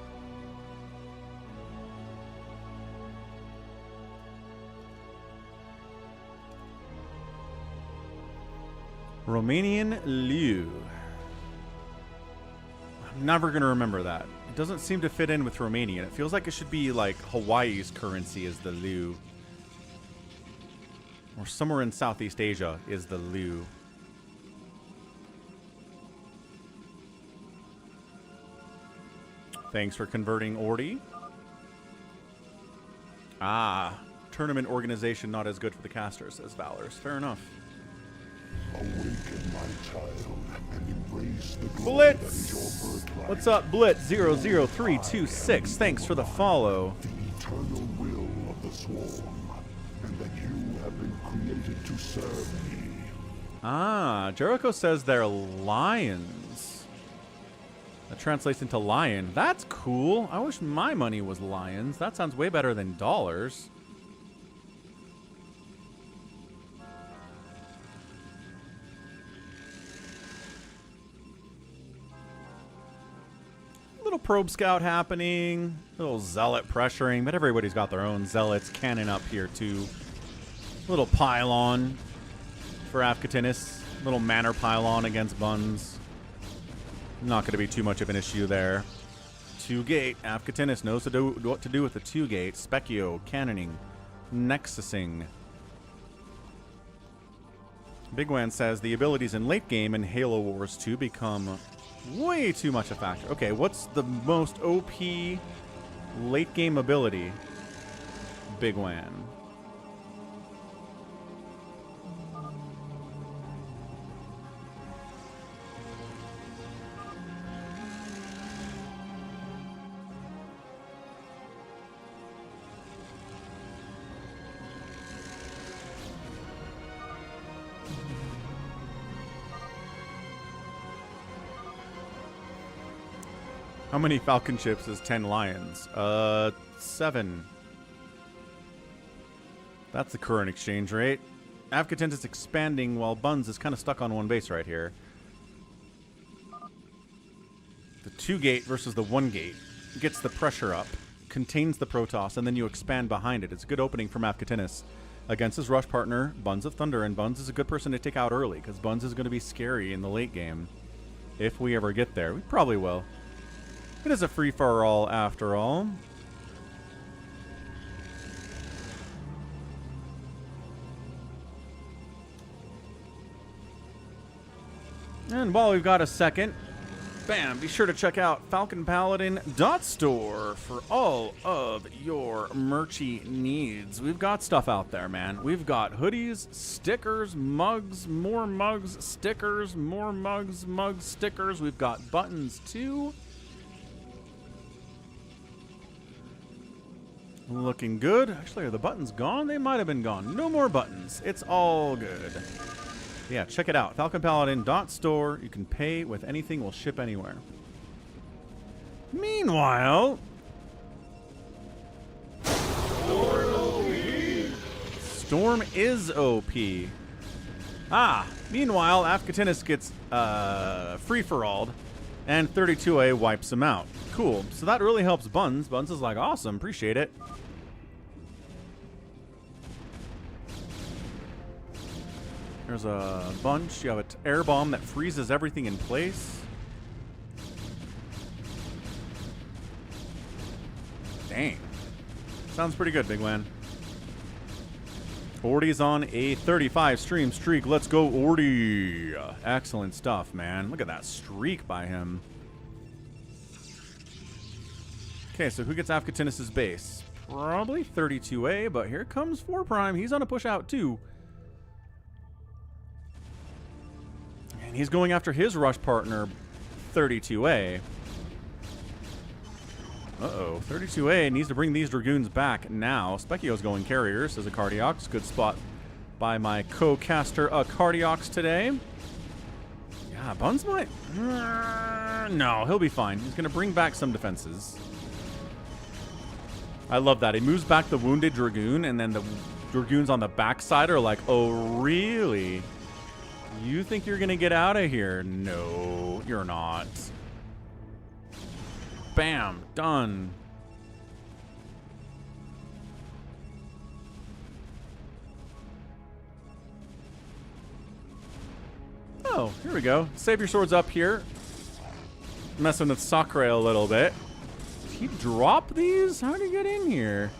Romanian Liu. I'm never going to remember that. It doesn't seem to fit in with Romanian. It feels like it should be like Hawaii's currency is the Liu. Or somewhere in Southeast Asia is the Liu. Thanks for converting Ordi. Ah, tournament organization not as good for the casters, says Valors. Fair enough. Awaken, my child, and embrace the glory Blitz! that is your birthright. What's up, Blitz00326? Thanks for the follow. The eternal will of the swarm, and that you have been created to serve me. Ah, Jericho says they're lions. That translates into lion. That's cool. I wish my money was lions. That sounds way better than dollars. Little probe scout happening, little zealot pressuring, but everybody's got their own zealots cannon up here too. Little pylon for Avkatinis, little manor pylon against Buns. Not going to be too much of an issue there. 2-gate, Avkatinis knows what to do with the 2-gate. Specchio, cannoning, nexusing. Bigwan says the abilities in late game in Halo Wars 2 become way too much a factor. Okay, what's the most OP late game ability? Bigwan. How many Falcon chips is 10 lions? 7. That's the current exchange rate. Avkatinis is expanding while Buns is kind of stuck on one base right here. The 2-gate versus the 1-gate gets the pressure up. contains the Protoss, and then you expand behind it. It's a good opening for Mafkatinis against his rush partner, Buns of Thunder, and Buns is a good person to take out early, because Buns is going to be scary in the late game. If we ever get there. We probably will. It is a free-for-all after all. And while we've got a second, bam, be sure to check out falconpaladin.store for all of your merchy needs. We've got stuff out there, man. We've got hoodies, stickers, mugs, more mugs, stickers, more mugs, stickers. We've got buttons too. Looking good. Actually, are the buttons gone? They might have been gone. No more buttons. It's all good. Yeah, check it out. falconpaladin.store. You can pay with anything. We'll ship anywhere. Meanwhile, Storm is OP. Meanwhile, Afkatinis gets free-for-alled, and 32A wipes him out. Cool. So that really helps Buns. Buns is like, awesome. Appreciate it. There's a bunch. You have an air bomb that freezes everything in place. Dang. Sounds pretty good, big man. Ordy's on a 35 stream streak. Let's go, Ordy. Excellent stuff, man. Look at that streak by him. Okay, so who gets Afkatinis' base? Probably 32A, but here comes 4 Prime. He's on a push out, too. And he's going after his rush partner, 32A. Uh-oh. 32A needs to bring these Dragoons back now. Specchio's going carrier, says a Cardiox. Good spot by my co-caster, Cardiox, today. Yeah, Buns might... No, he'll be fine. He's going to bring back some defenses. I love that. He moves back the wounded Dragoon, and then the Dragoons on the backside are like, oh, really? You think you're going to get out of here? No, you're not. Bam. Done. Oh, here we go. Save your swords up here. Messing with Sacsri a little bit. Did he drop these? How did he get in here?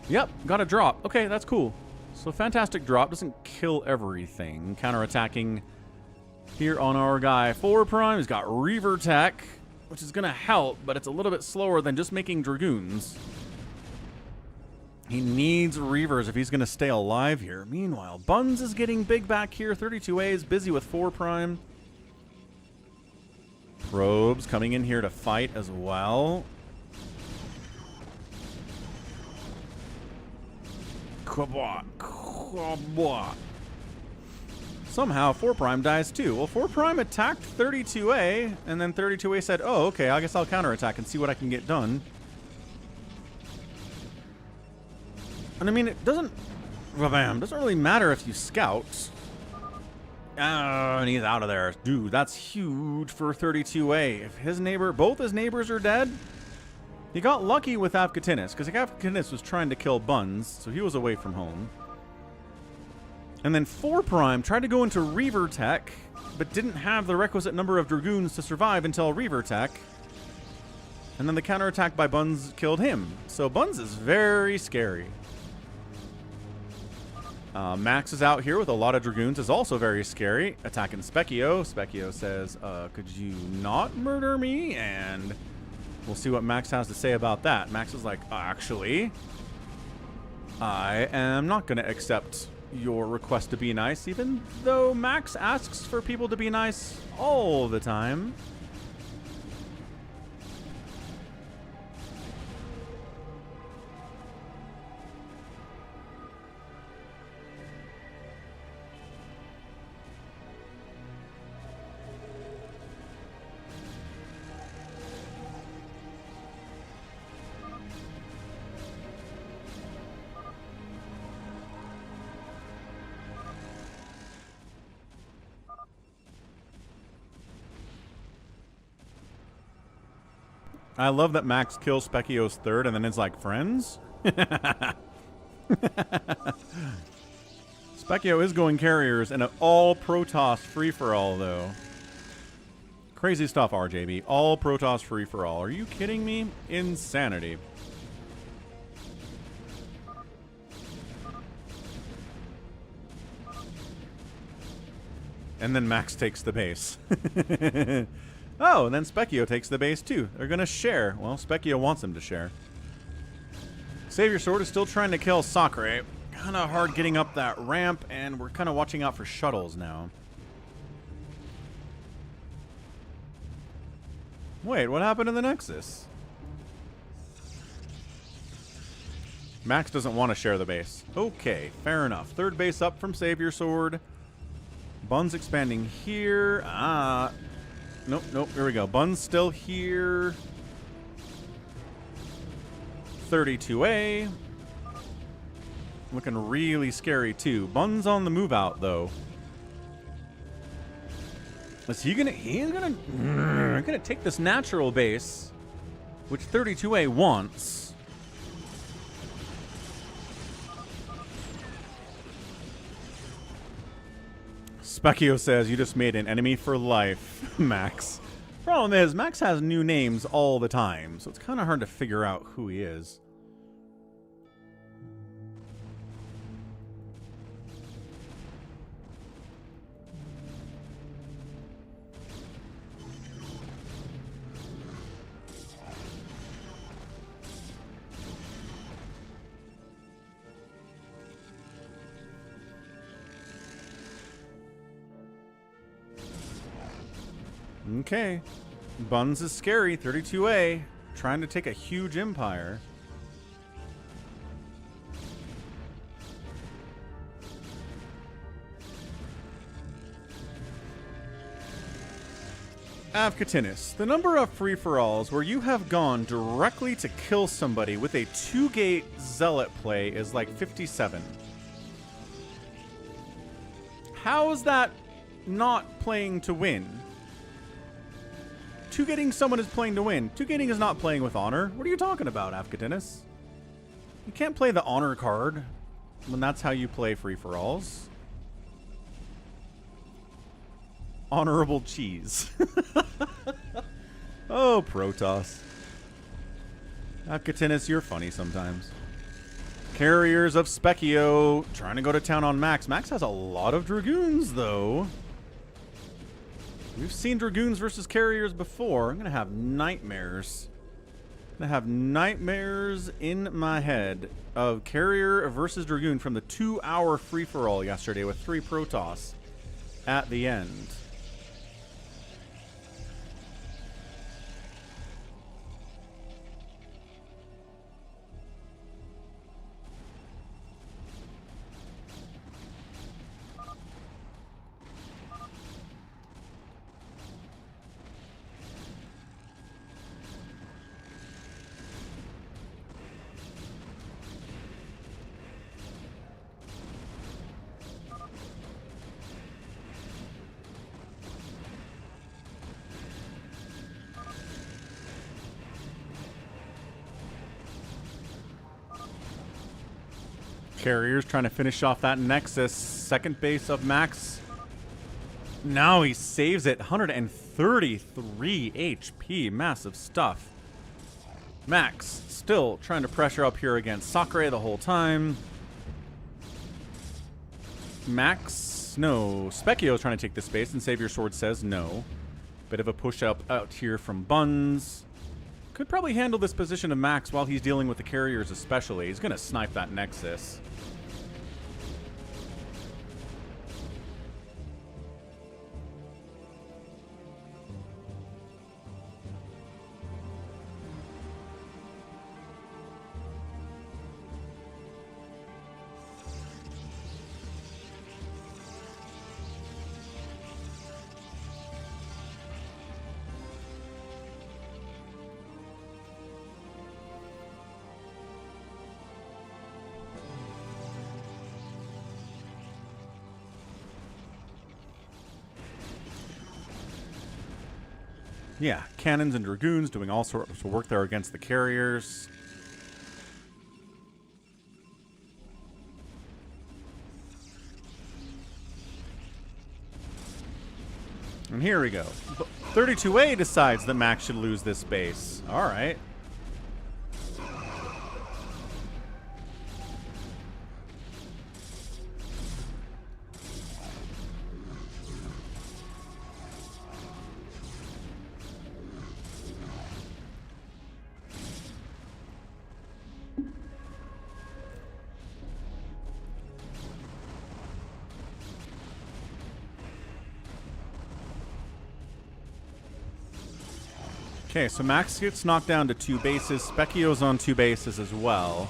Yep, got a drop. Okay, that's cool. So fantastic drop. Doesn't kill everything. Counterattacking here on our guy 4 Prime. He's got Reaver Tech, which is going to help, but it's a little bit slower than just making Dragoons. He needs Reavers if he's going to stay alive here. Meanwhile, Buns is getting big back here. 32A is busy with 4 Prime. Probes coming in here to fight as well. Somehow 4 Prime dies too. Well, 4 Prime attacked 32A, and then 32A said, oh, okay, I guess I'll counterattack and see what I can get done. And I mean, it doesn't really matter if you scout. And he's out of there. Dude, that's huge for 32A. If his neighbor, both his neighbors are dead, he got lucky with Afkatinis, because Afkatinis was trying to kill Buns, so he was away from home. And then 4 Prime tried to go into Reaver Tech, but didn't have the requisite number of Dragoons to survive until Reaver Tech. And then the counterattack by Buns killed him. So Buns is very scary. Max is out here with a lot of Dragoons, is also very scary. Attacking Specchio. Specchio says, could you not murder me? And we'll see what Max has to say about that. Max is like, actually, I am not going to accept your request to be nice, even though Max asks for people to be nice all the time. I love that Max kills Specchio's third and then it's like, friends? Specchio is going carriers in an all Protoss free-for-all, though. Crazy stuff, RJB. All Protoss free-for-all. Are you kidding me? Insanity. And then Max takes the base. Oh, and then Specchio takes the base, too. They're going to share. Well, Specchio wants him to share. Savior Sword is still trying to kill Sacsri. Kind of hard getting up that ramp, and we're kind of watching out for shuttles now. Wait, what happened in the Nexus? Max doesn't want to share the base. Okay, fair enough. Third base up from Savior Sword. Bun's expanding here. Nope, nope, here we go. Bun's still here. 32A. Looking really scary, too. Bun's on the move out, though. Is he gonna... He's gonna take this natural base, which 32A wants. Specchio says, you just made an enemy for life, Max. Problem is, Max has new names all the time, so it's kind of hard to figure out who he is. Okay. Buns is scary. 32A. Trying to take a huge empire. Avkatinis. The number of free-for-alls where you have gone directly to kill somebody with a 2-gate zealot play is like 57. How is that not playing to win? 2-gating someone is playing to win. 2-gating is not playing with honor. What are you talking about, Avkatinis? You can't play the honor card when that's how you play free-for-alls. Honorable cheese. Oh, Protoss. Avkatinis, you're funny sometimes. Carriers of Specchio trying to go to town on Max. Max has a lot of Dragoons, though. We've seen Dragoons versus Carriers before. I'm going to have nightmares. I'm going to have nightmares in my head of Carrier versus Dragoon from the 2-hour free-for-all yesterday with 3 Protoss at the end. Carriers trying to finish off that Nexus. Second base of Max. Now he saves it. 133 HP. Massive stuff. Max still trying to pressure up here against Sacsri the whole time. Max, no. Specchio is trying to take this space, and Savior Sword says no. Bit of a push up out here from Buns. Could probably handle this position of Max while he's dealing with the carriers especially. He's going to snipe that Nexus. Yeah, cannons and dragoons doing all sorts of work there against the carriers. And here we go. 32A decides that Max should lose this base. All right. Okay, so Max gets knocked down to 2 bases. Specchio's on 2 bases as well.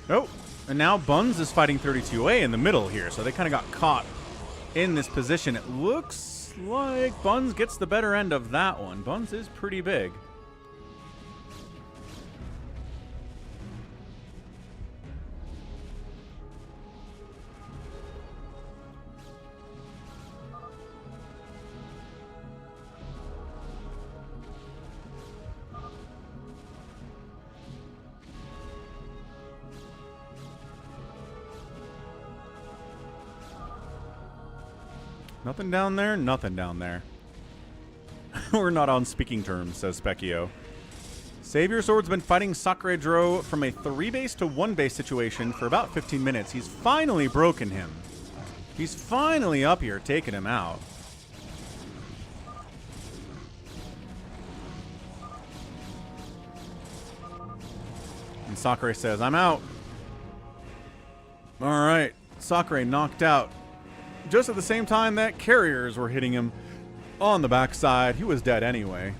Oh, and now Buns is fighting 32A in the middle here, so they kind of got caught in this position. It looks like Buns gets the better end of that one. Buns is pretty big. Nothing down there? Nothing down there. We're not on speaking terms, says Specchio. Savior Sword's been fighting Sacsri Dro from a 3-base to 1-base situation for about 15 minutes. He's finally broken him. He's finally up here taking him out. And Sacsri says, I'm out. Alright. Sacsri knocked out. Just at the same time that carriers were hitting him on the backside. He was dead anyway.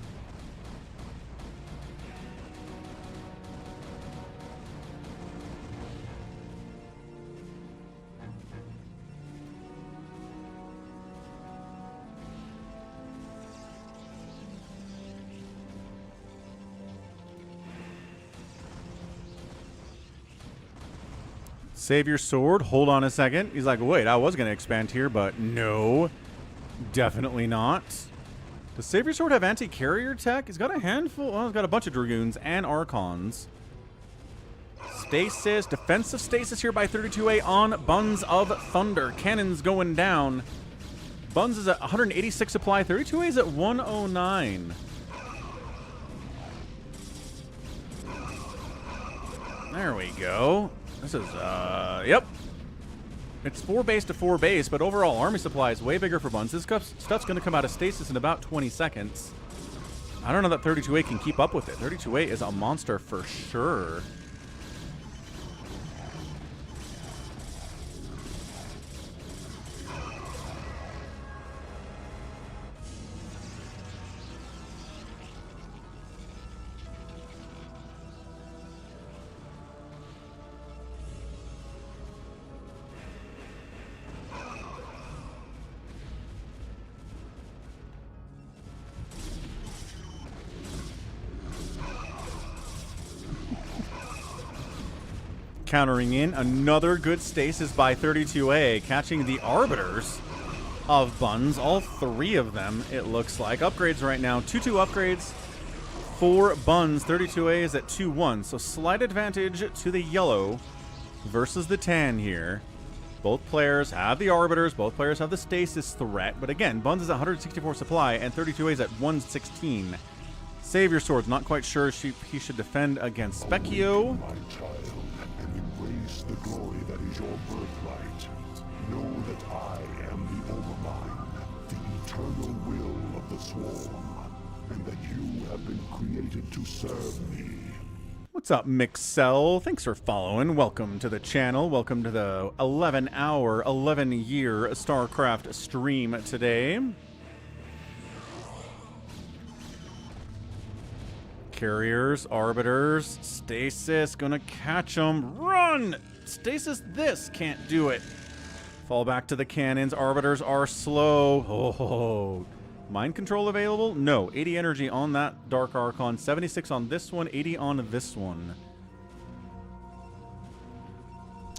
Savior Sword, hold on a second. He's like, wait, I was going to expand here, but no. Definitely not. Does Savior Sword have anti-carrier tech? He's got a handful. Well, he's got a bunch of Dragoons and Archons. Stasis, defensive stasis here by 32A on Buns of Thunder. Cannons going down. Buns is at 186 supply. 32A is at 109. There we go. This is, yep. It's 4-base to 4-base, but overall army supply is way bigger for Buns. This stuff's going to come out of stasis in about 20 seconds. I don't know that 32A can keep up with it. 32A is a monster for sure. Countering in another good stasis by 32A, catching the Arbiters of Buns, all 3 of them, it looks like. Upgrades right now, 2-2 upgrades for Buns. 32A is at 2-1, so slight advantage to the yellow versus the tan here. Both players have the Arbiters, both players have the stasis threat, but again, Buns is at 164 supply and 32A is at 116. Savior Sword's not quite sure he should defend against Specchio. My child, and embrace the glory that is your birthright. Know that I am the Overmind, the eternal will of the Swarm, and that you have been created to serve me. What's up, Mixel? Thanks for following. Welcome to the channel. Welcome to the 11-hour, 11-year StarCraft stream today. Carriers, Arbiters, Stasis, gonna catch them. Run! Stasis, this can't do it. Fall back to the cannons. Arbiters are slow. Oh, mind control available? No. 80 energy on that Dark Archon. 76 on this one. 80 on this one.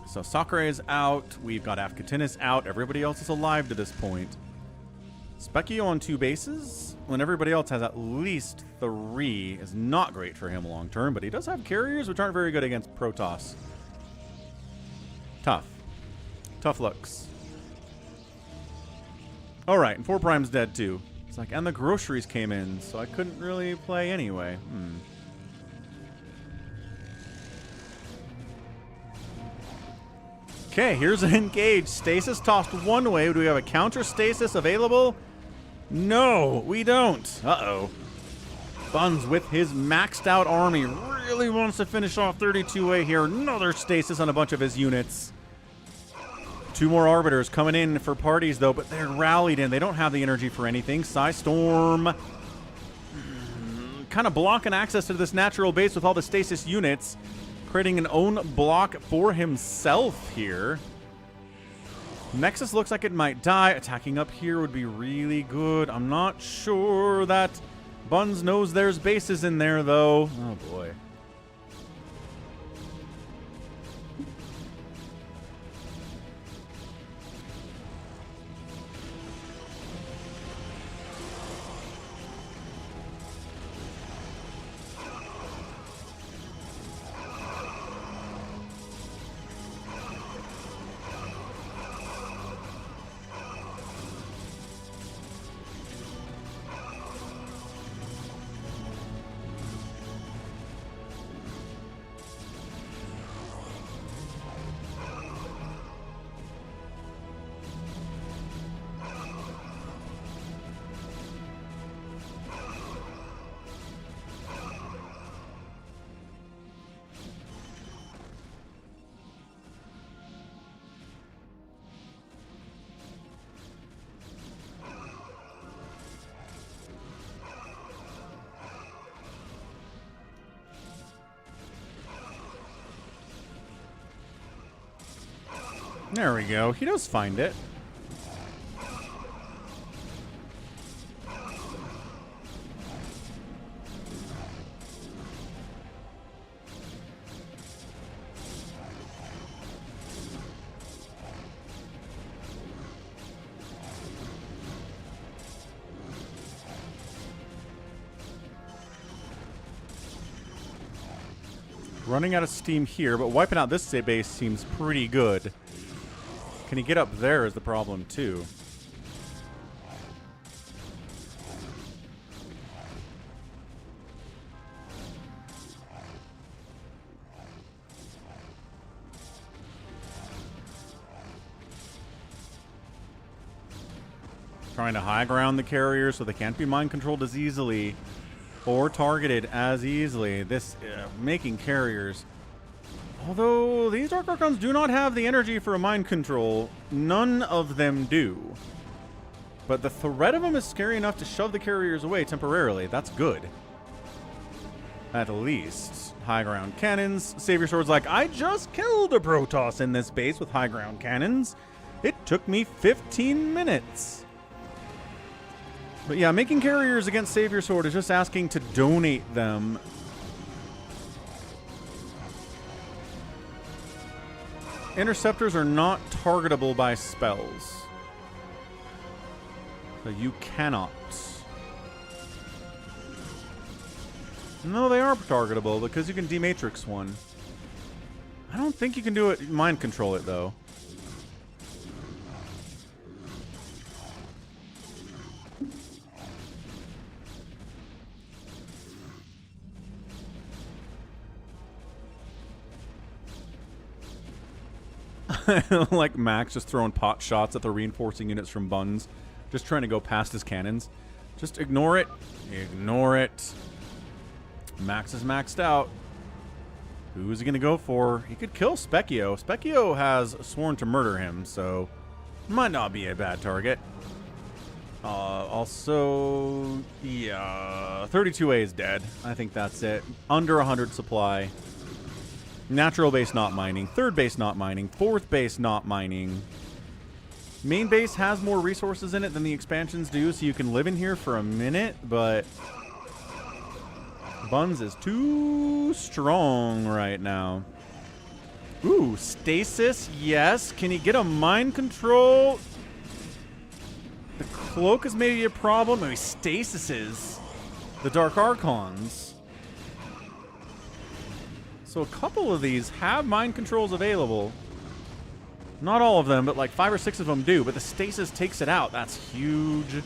So Sacsri is out. We've got Afkatinis out. Everybody else is alive to this point. Specchio on 2 bases when everybody else has at least 3 is not great for him long term, but he does have carriers which aren't very good against Protoss. Tough. Tough looks. Alright, and 4 Prime's dead too. It's like, and the groceries came in, so I couldn't really play anyway. Okay, here's an engage. Stasis tossed one way. Do we have a counter stasis available? No, we don't. Uh-oh. Buns with his maxed out army really wants to finish off 32A here. Another stasis on a bunch of his units. 2 more arbiters coming in for parties though, but they're rallied in. They don't have the energy for anything. Storm kind of blocking access to this natural base with all the stasis units. Creating an own block for himself here. Nexus looks like it might die. Attacking up here would be really good. I'm not sure that Buns knows there's bases in there, though. Oh, boy. There we go. He does find it. Running out of steam here, but wiping out this base seems pretty good. Can he get up there is the problem, too. Trying to high ground the carriers so they can't be mind controlled as easily or targeted as easily. This making carriers... Although these Dark Archons do not have the energy for a mind control, none of them do. But the threat of them is scary enough to shove the carriers away temporarily. That's good. At least. High ground cannons. Savior Sword's like, I just killed a Protoss in this base with high ground cannons. It took me 15 minutes. But yeah, making carriers against Savior Sword is just asking to donate them. Interceptors are not targetable by spells. So you cannot. No, they are targetable because you can dematrix one. I don't think you can do it, mind control it though. Like Max just throwing pot shots at the reinforcing units from Buns. Just trying to go past his cannons. Just ignore it. Ignore it. Max is maxed out. Who is he going to go for? He could kill Specchio. Specchio has sworn to murder him, so might not be a bad target. Also, yeah, 32A is dead. I think that's it. Under 100 supply. Natural base not mining. Third base not mining. Fourth base not mining. Main base has more resources in it than the expansions do, so you can live in here for a minute, but Buns is too strong right now. Ooh, stasis, yes. Can he get a mind control? The Cloak is maybe a problem. Maybe Stasis is. The Dark Archons. So a couple of these have mind controls available. Not all of them, but like 5 or 6 of them do. But the Stasis takes it out. That's huge.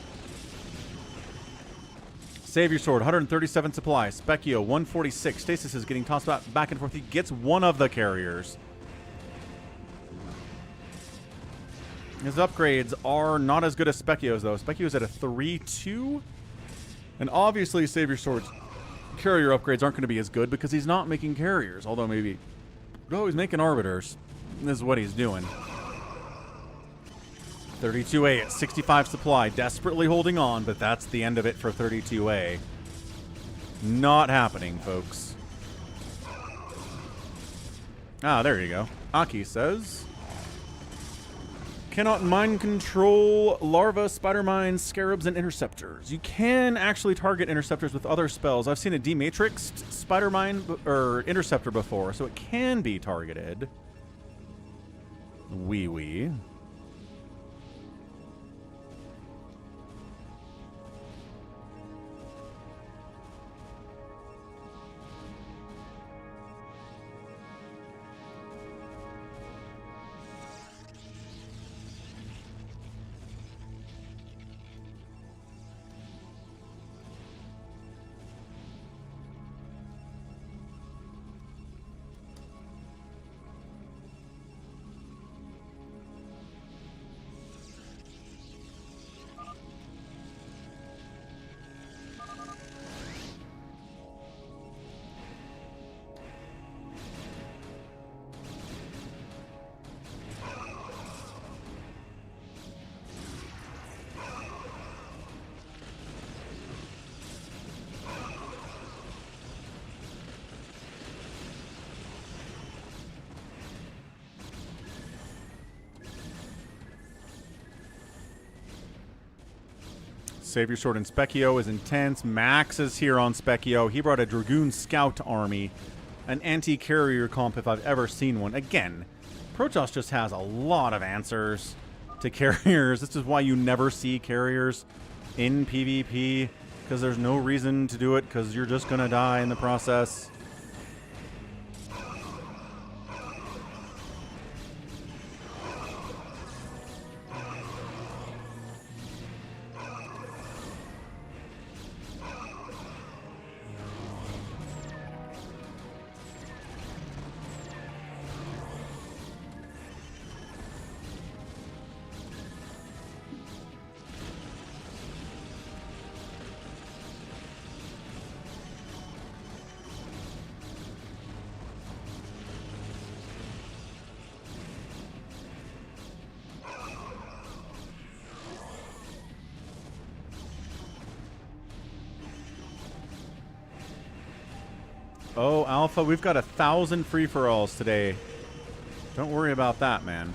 Save your sword, 137 supply. Specchio, 146. Stasis is getting tossed back and forth. He gets one of the carriers. His upgrades are not as good as Specchio's, though. Specchio's at a 3-2. And obviously, Save Your Sword's carrier upgrades aren't going to be as good because he's not making carriers. Although maybe... Oh, he's making arbiters. This is what he's doing. 32A at 65 supply. Desperately holding on, but that's the end of it for 32A. Not happening, folks. Ah, there you go. Aki says... Cannot mind control larva, spider mines, scarabs, and interceptors. You can actually target interceptors with other spells. I've seen a dematrixed spider mine or interceptor before, so it can be targeted. Wee. Save Your Sword in Specchio is intense. Max is here on Specchio. He brought a Dragoon Scout army. An anti-carrier comp if I've ever seen one. Again, Protoss just has a lot of answers to carriers. This is why you never see carriers in PvP. Because there's no reason to do it. Because you're just going to die in the process. Oh, Alpha, we've got 1,000 free-for-alls today. Don't worry about that, man.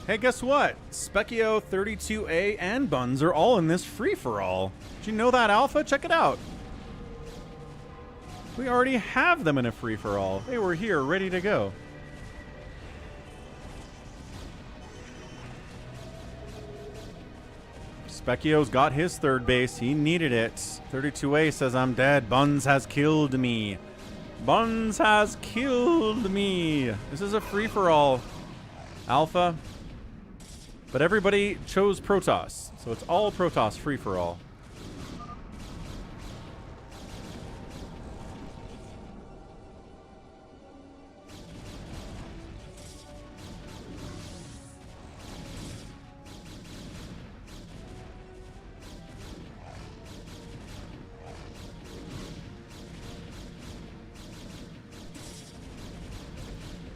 Hey, guess what? Specchio, 32A, and Buns are all in this free-for-all. Did you know that, Alpha? Check it out. We already have them in a free-for-all. They were here, ready to go. Specchio's got his third base. He needed it. 32A says, I'm dead. Buns has killed me. Buns has killed me. This is a free-for-all, Alpha. But everybody chose Protoss. So it's all Protoss free-for-all.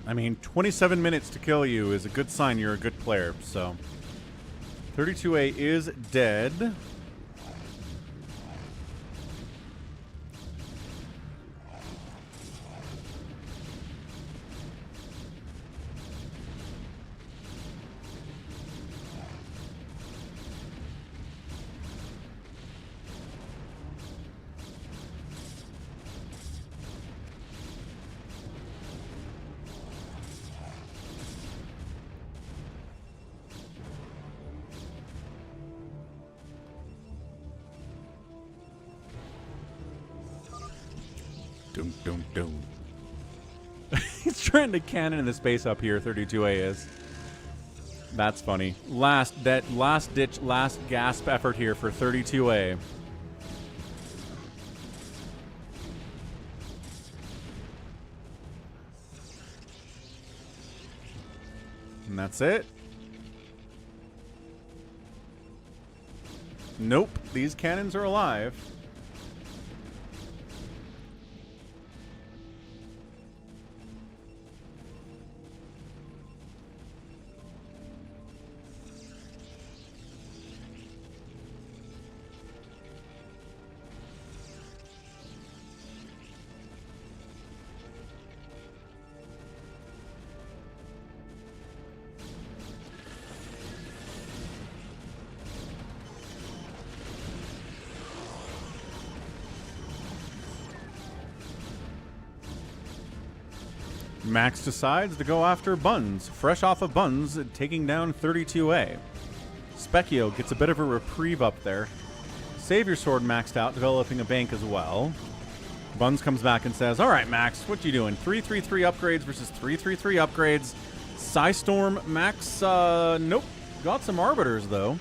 I mean, 27 minutes to kill you is a good sign you're a good player, so. 32A is dead. dun, dun, dun. He's trying to cannon in the space up here, 32A is. That's funny. Last ditch, last gasp effort here for 32A. And that's it. Nope, these cannons are alive. Max decides to go after Buns, fresh off of Buns, taking down 32A. Specchio gets a bit of a reprieve up there. Savior Sword maxed out, developing a bank as well. Buns comes back and says, all right, Max, what you doing? 333 upgrades versus 333 upgrades. Psystorm, Max, nope. Got some Arbiters, though.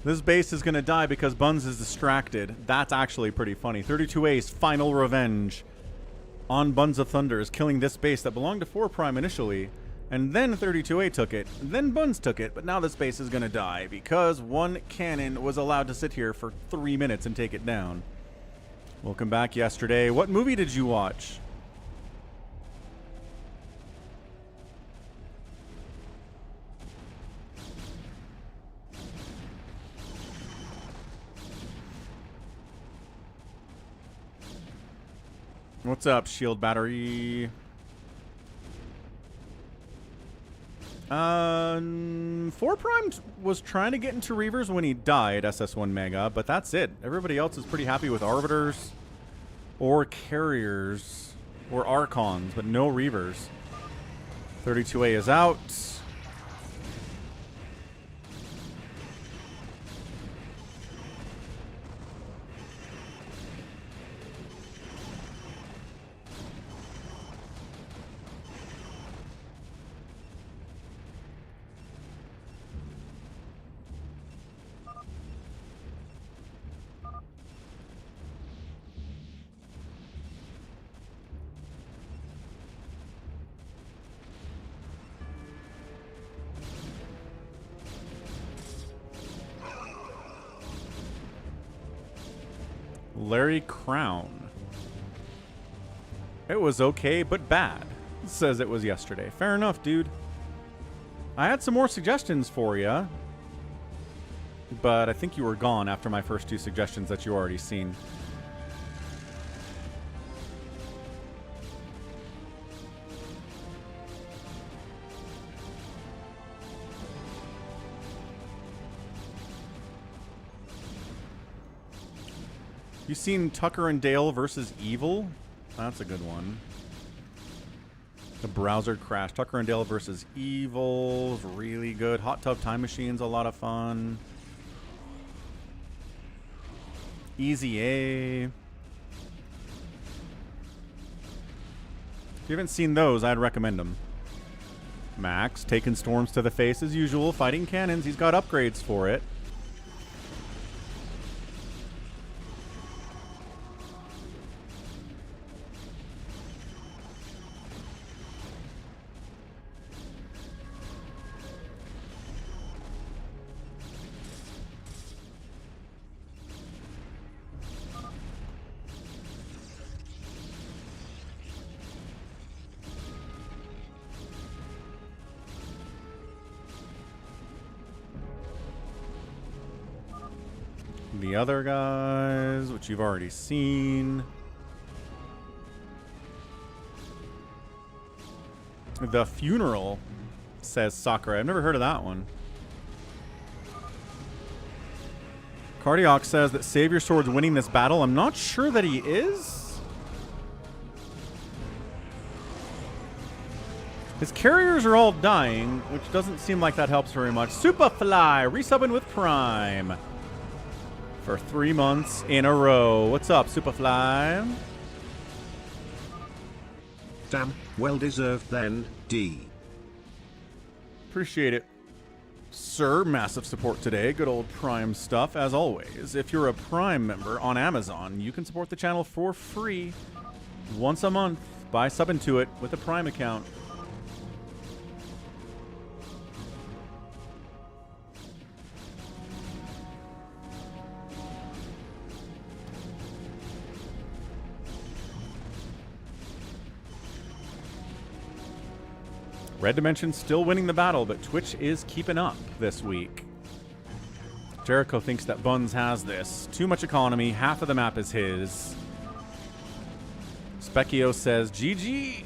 This base is going to die because Buns is distracted. That's actually pretty funny. 32A's final revenge on Buns of Thunder is killing this base that belonged to 4 Prime initially, and then 32A took it, then Buns took it, but now this base is going to die because one cannon was allowed to sit here for 3 minutes and take it down. Welcome back yesterday. What movie did you watch? What's up, Shield Battery? 4 Prime was trying to get into Reavers when he died, SS1 Mega, but that's it. Everybody else is pretty happy with Arbiters or Carriers or Archons, but no Reavers. 32A is out. Larry Crown. It was okay, but bad. Says it was yesterday. Fair enough, dude. I had some more suggestions for you, but I think you were gone after my first 2 suggestions that you already seen. You seen Tucker and Dale versus Evil? That's a good one. The browser crash. Tucker and Dale versus Evil is really good. Hot Tub Time Machine's a lot of fun. Easy A. If you haven't seen those, I'd recommend them. Max taking storms to the face as usual, fighting cannons. He's got upgrades for it. The other guys, which you've already seen. The Funeral. says Sacsri. I've never heard of that one. Cardiac says that Savior Sword's winning this battle. I'm not sure that he is. His carriers are all dying, which doesn't seem like that helps very much. Superfly resubbing with Prime for 3 months in a row. What's up, Superfly? Damn, well deserved then, D. Appreciate it, sir. Massive support today. Good old Prime stuff, as always. If you're a Prime member on Amazon, you can support the channel for free once a month by subbing to it with a Prime account. Red Dimension still winning the battle, but Twitch is keeping up this week. Jericho thinks that Buns has this. Too much economy. Half of the map is his. Specchio says, GG.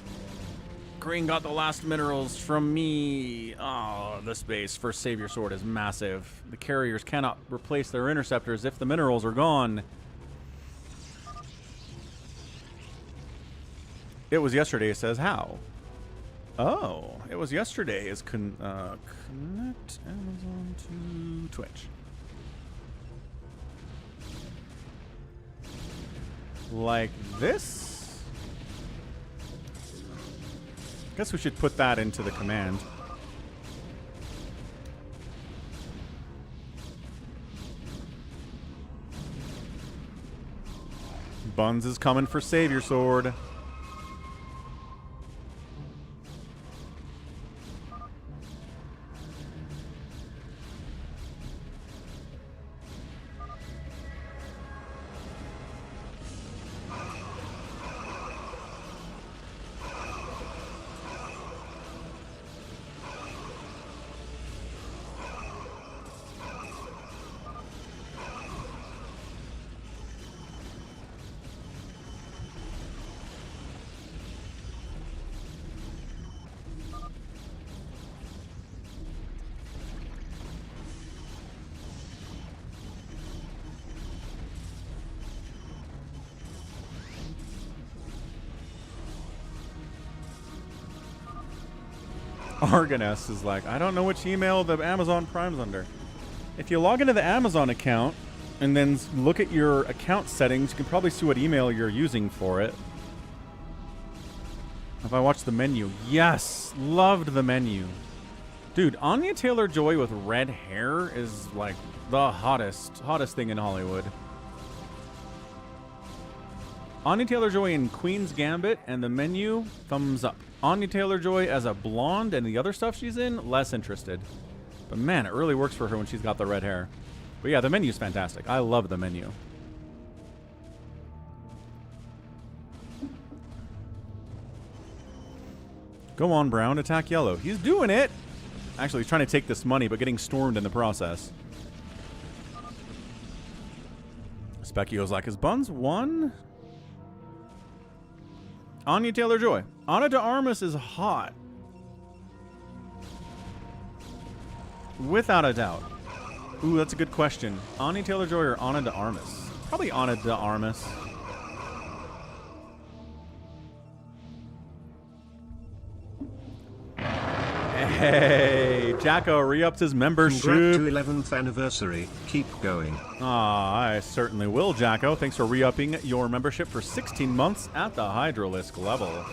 Green got the last minerals from me. Oh, this base for Savior Sword is massive. The carriers cannot replace their interceptors if the minerals are gone. It was yesterday, says how? Oh, it was yesterday. Is connect Amazon to Twitch. Like this? Guess we should put that into the command. Buns is coming for Savior Sword. Argoness is like, I don't know which email the Amazon Prime's under. If you log into the Amazon account and then look at your account settings, you can probably see what email you're using for it. If I watch the menu, yes, loved the menu. Dude, Anya Taylor-Joy with red hair is like the hottest thing in Hollywood. Anya Taylor-Joy in Queen's Gambit and the menu, thumbs up. Anya Taylor-Joy as a blonde and the other stuff she's in, less interested. But man, it really works for her when she's got the red hair. But yeah, the menu's fantastic. I love the menu. Go on, Brown. Attack yellow. He's doing it! Actually, he's trying to take this money, but getting stormed in the process. Specchio's like, is Buns one? Anya Taylor-Joy. Ana de Armas is hot. Without a doubt. Ooh, that's a good question. Anya Taylor-Joy or Ana de Armas? Probably Ana de Armas. Hey, Jacko re-ups his membership. Congrats to 11th anniversary. Keep going. Ah, I certainly will, Jacko. Thanks for re-upping your membership for 16 months at the Hydralisk level.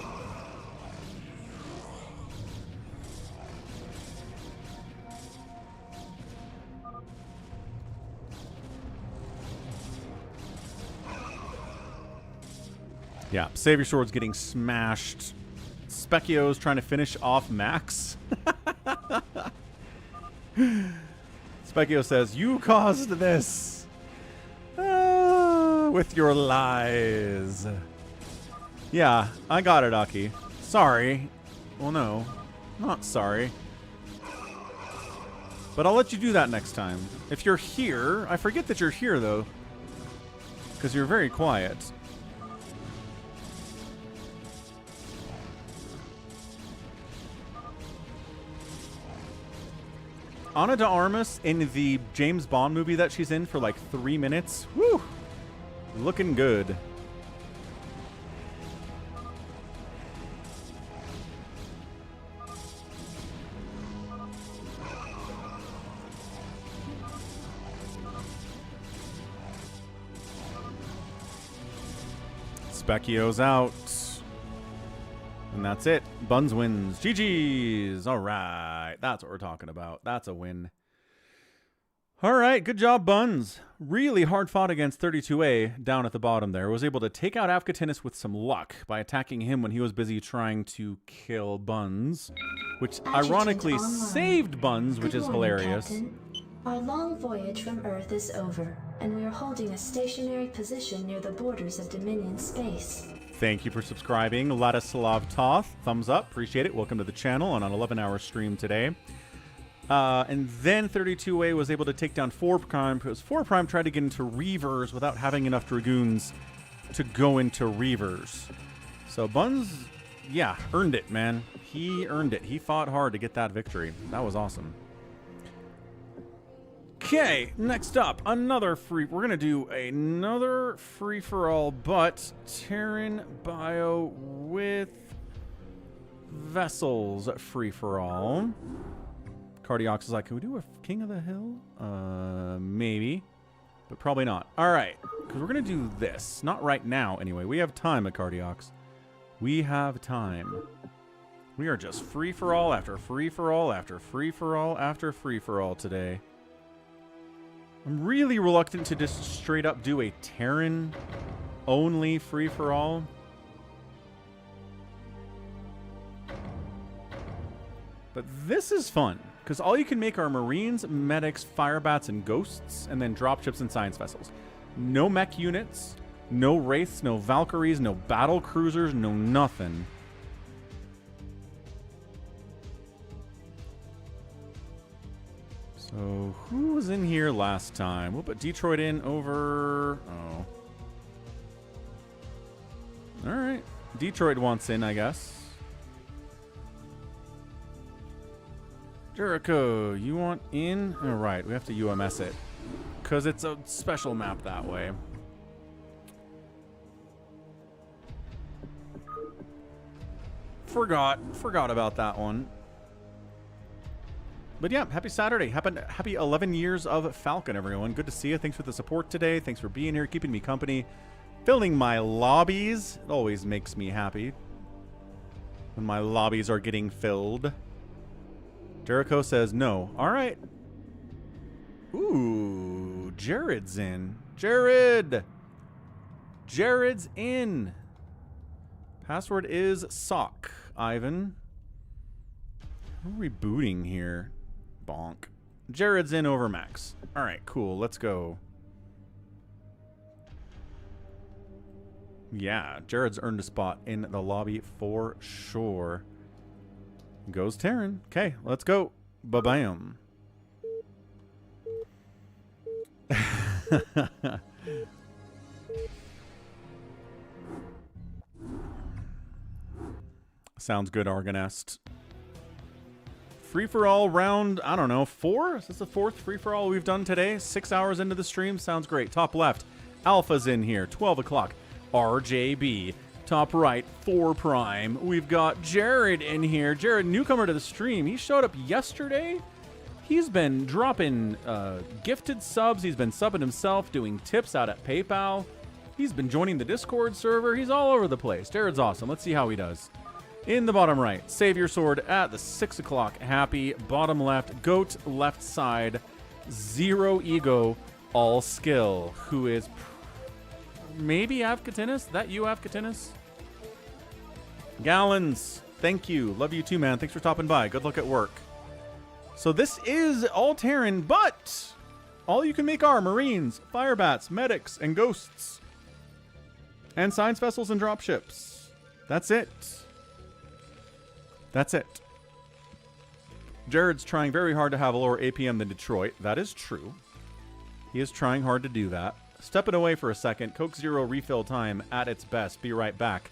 Yeah, Savior Sword's getting smashed. Specchio's trying to finish off Max. Specchio says, you caused this with your lies. Yeah, I got it, Aki. Sorry. Well, no, not sorry. But I'll let you do that next time. If you're here, I forget that you're here, though, because you're very quiet. Ana de Armas in the James Bond movie that she's in for like 3 minutes. Woo! Looking good. Specchio's out. And that's it. Buns wins. GG's. All right. That's what we're talking about. That's a win. All right. Good job, Buns. Really hard fought against 32A down at the bottom there. Was able to take out Afkatinus with some luck by attacking him when he was busy trying to kill Buns, which ironically saved Buns, which is hilarious. Captain. Our long voyage from Earth is over, and we are holding a stationary position near the borders of Dominion space. Thank you for subscribing, Ladislav Toth. Thumbs up, appreciate it. Welcome to the channel on an 11-hour stream today. And then 32A was able to take down 4 Prime because 4 Prime tried to get into Reavers without having enough Dragoons to go into Reavers. So Buns, yeah, earned it, man. He earned it. He fought hard to get that victory. That was awesome. Okay, next up, another free... We're going to do another free-for-all, but Terran Bio with Vessels free-for-all. Cardiox is like, can we do a King of the Hill? Maybe, but probably not. All right, because we're going to do this. Not right now, anyway. We have time at Cardiox. We have time. We are just free-for-all after free-for-all after free-for-all after free-for-all today. I'm really reluctant to just straight up do a Terran only free-for-all. But this is fun, because all you can make are Marines, Medics, Firebats, and Ghosts, and then Dropships and Science Vessels. No mech units, no Wraiths, no Valkyries, no Battle Cruisers, no nothing. So, who was in here last time? We'll put Detroit in over... Oh. Alright. Detroit wants in, I guess. Jericho, you want in? Alright, we have to UMS it. Because it's a special map that way. Forgot about that one. But yeah, happy Saturday. Happy 11 years of Falcon, everyone. Good to see you. Thanks for the support today. Thanks for being here, keeping me company. Filling my lobbies. It always makes me happy when my lobbies are getting filled. Jericho says no. All right. Ooh, Jared's in. Jared's in. Password is SOC. Ivan. We're rebooting here. Bonk. Jared's in over Max. All right, cool. Let's go. Yeah, Jared's earned a spot in the lobby for sure. Goes Terran. Okay, let's go. Ba-bam. Sounds good, Argonest. Free-for-all round, I don't know, 4? Is this the 4th free-for-all we've done today? 6 hours into the stream? Sounds great. Top left, Alpha's in here, 12 o'clock. RJB. Top right, 4 Prime. We've got Jared in here. Jared, newcomer to the stream. He showed up yesterday. He's been dropping gifted subs. He's been subbing himself, doing tips out at PayPal. He's been joining the Discord server. He's all over the place. Jared's awesome. Let's see how he does. In the bottom right, Savior Sword at the 6 o'clock. Happy. Bottom left, Goat left side. Zero Ego, all skill. Who is maybe Avkatinus? That you, Avkatinus? Gallons, thank you. Love you too, man. Thanks for stopping by. Good luck at work. So this is all Terran, but all you can make are Marines, Firebats, Medics, and Ghosts. And Science Vessels and Dropships. That's it. That's it. Jared's trying very hard to have a lower APM than Detroit. That is true. He is trying hard to do that. Stepping away for a second. Coke Zero refill time at its best. Be right back.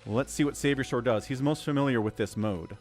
Let's see what Savior Sword does. He's most familiar with this mode.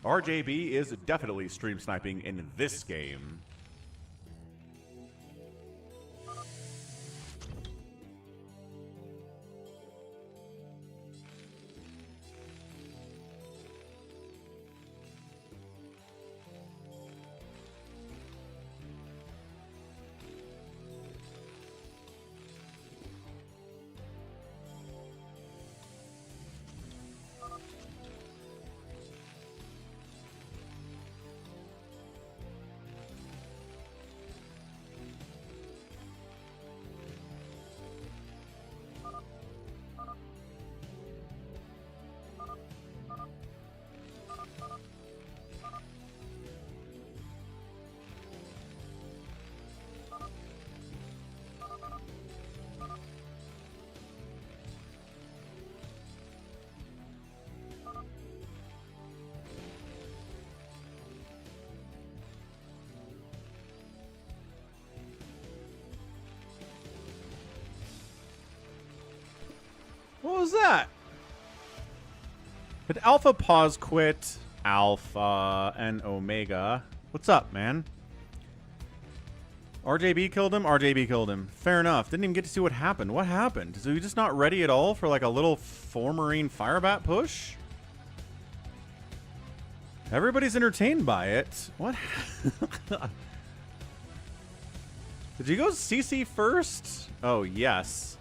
RJB is definitely stream sniping in this game. What was that? Did Alpha pause quit? Alpha and Omega. What's up, man? RJB killed him? RJB killed him. Fair enough. Didn't even get to see what happened. What happened? Is he just not ready at all for like a little 4-marine firebat push? Everybody's entertained by it. What? Did you go CC first? Oh, yes.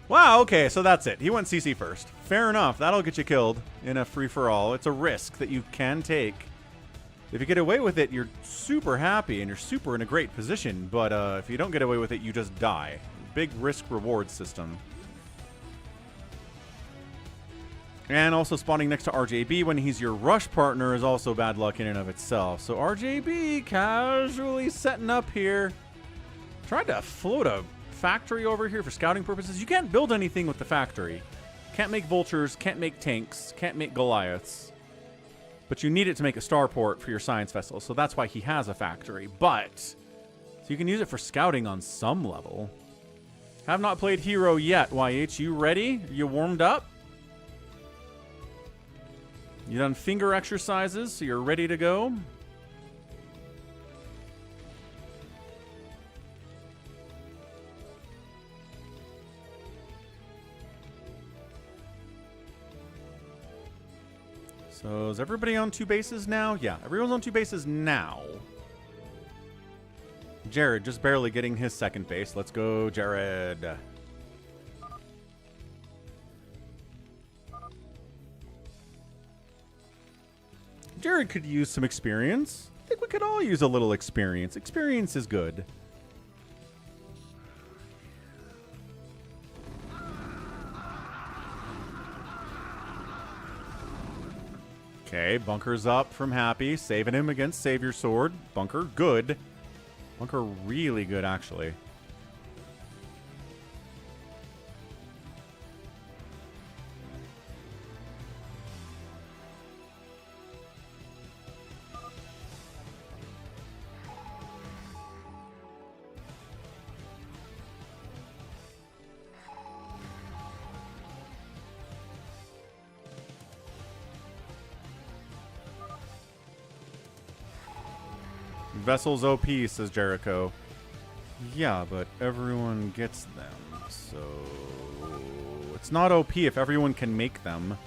Wow, okay, so that's it. He went CC first. Fair enough. That'll get you killed in a free-for-all. It's a risk that you can take. If you get away with it, you're super happy and you're super in a great position. But if you don't get away with it, you just die. Big risk-reward system. And also spawning next to RJB when he's your rush partner is also bad luck in and of itself. So RJB casually setting up here. Tried to float a factory over here for scouting purposes. You can't build anything with the factory. Can't make vultures, can't make tanks, can't make Goliaths. But you need it to make a starport for your science vessel, so that's why he has a factory. But, so you can use it for scouting on some level. Have not played Hero yet, YH. You ready? You warmed up? You done finger exercises, so you're ready to go? So is everybody on 2 bases now? Yeah, everyone's on 2 bases now. Jared just barely getting his 2nd base. Let's go, Jared. Jared could use some experience. I think we could all use a little experience. Experience is good. Okay, Bunker's up from Happy, saving him against Savior Sword. Bunker, good. Bunker, really good, actually. Vessels OP, says Jericho. Yeah, but everyone gets them, so it's not OP if everyone can make them.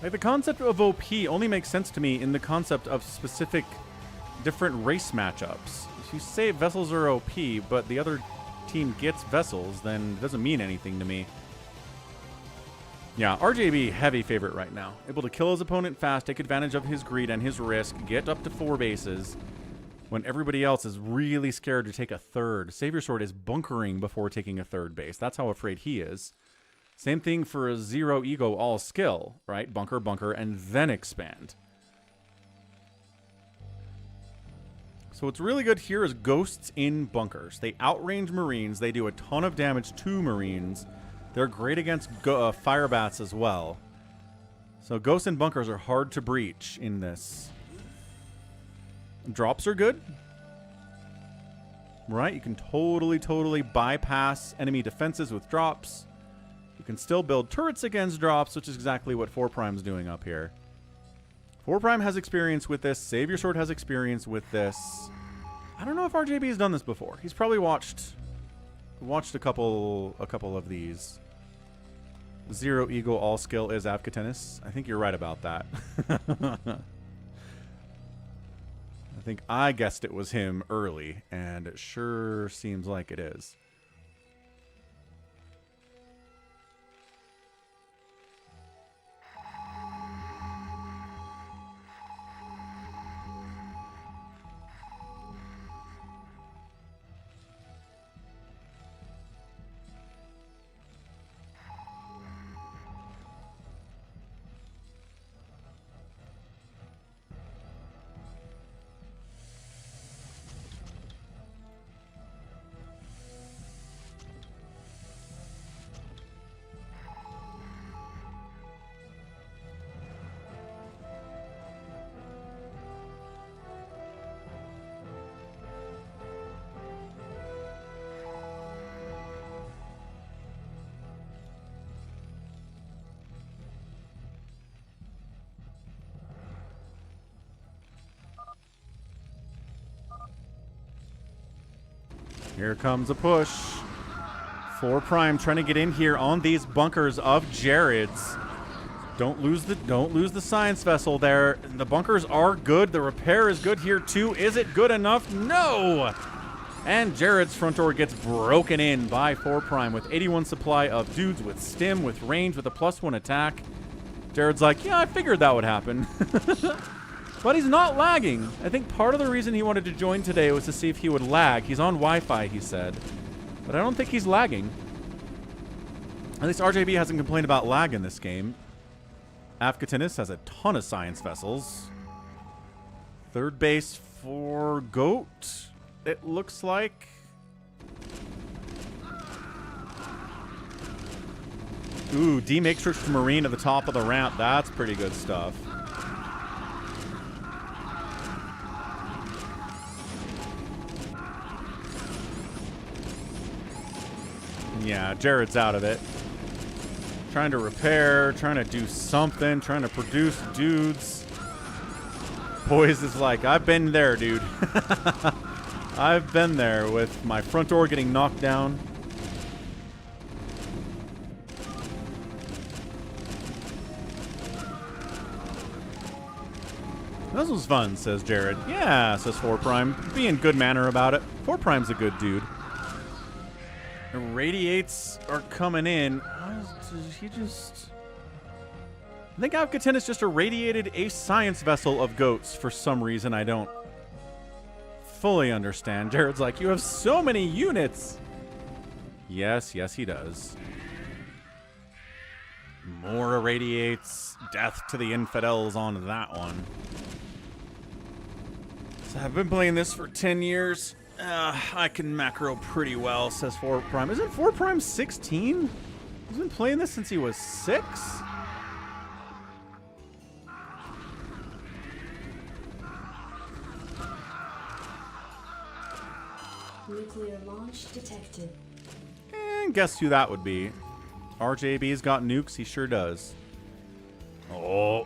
Like, the concept of OP only makes sense to me in the concept of specific different race matchups. If you say vessels are OP, but the other team gets vessels, then it doesn't mean anything to me. Yeah, RJB, heavy favorite right now. Able to kill his opponent fast, take advantage of his greed and his risk, get up to 4 bases, when everybody else is really scared to take a 3rd. Savior Sword is bunkering before taking a 3rd base. That's how afraid he is. Same thing for a 0 ego all skill, right? Bunker, bunker, and then expand. So what's really good here is ghosts in bunkers. They outrange Marines. They do a ton of damage to Marines. They're great against fire bats as well. So ghosts and bunkers are hard to breach in this. Drops are good. right? You can totally bypass enemy defenses with drops. You can still build turrets against drops, which is exactly what 4Prime's doing up here. 4Prime has experience with this. Save Your Sword has experience with this. I don't know if RJB has done this before. He's probably watched a couple of these. Zero Eagle All Skill is Avcatinus. I think you're right about that. I think I guessed it was him early, and it sure seems like it is. Here comes a push. 4Prime trying to get in here on these bunkers of Jared's. Don't lose the science vessel there. The bunkers are good. The repair is good here too. Is it good enough? No! And Jared's front door gets broken in by 4Prime with 81 supply of dudes with stim, with range, with a +1 attack. Jared's like, yeah, I figured that would happen. But he's not lagging. I think part of the reason he wanted to join today was to see if he would lag. He's on Wi-Fi, he said. But I don't think he's lagging. At least RJB hasn't complained about lag in this game. Avcatinus has a ton of science vessels. Third base for Goat, it looks like. Ooh, D-Matrix to Marine at the top of the ramp. That's pretty good stuff. Yeah, Jared's out of it. Trying to repair, trying to do something, trying to produce dudes. Poise is like, I've been there, dude. I've been there with my front door getting knocked down. This was fun, says Jared. Yeah, says 4Prime. Be in good manner about it. 4Prime's a good dude. Irradiates are coming in. He just... I think Avcatinus just irradiated a science vessel of goats for some reason I don't fully understand. Jared's like, you have so many units. Yes, yes he does. More irradiates. Death to the infidels on that one. So I've been playing this for 10 years. I can macro pretty well, says 4Prime. Isn't 4Prime 16? He's been playing this since he was 6? Nuclear launch detected. And guess who that would be? RJB's got nukes, he sure does. Oh,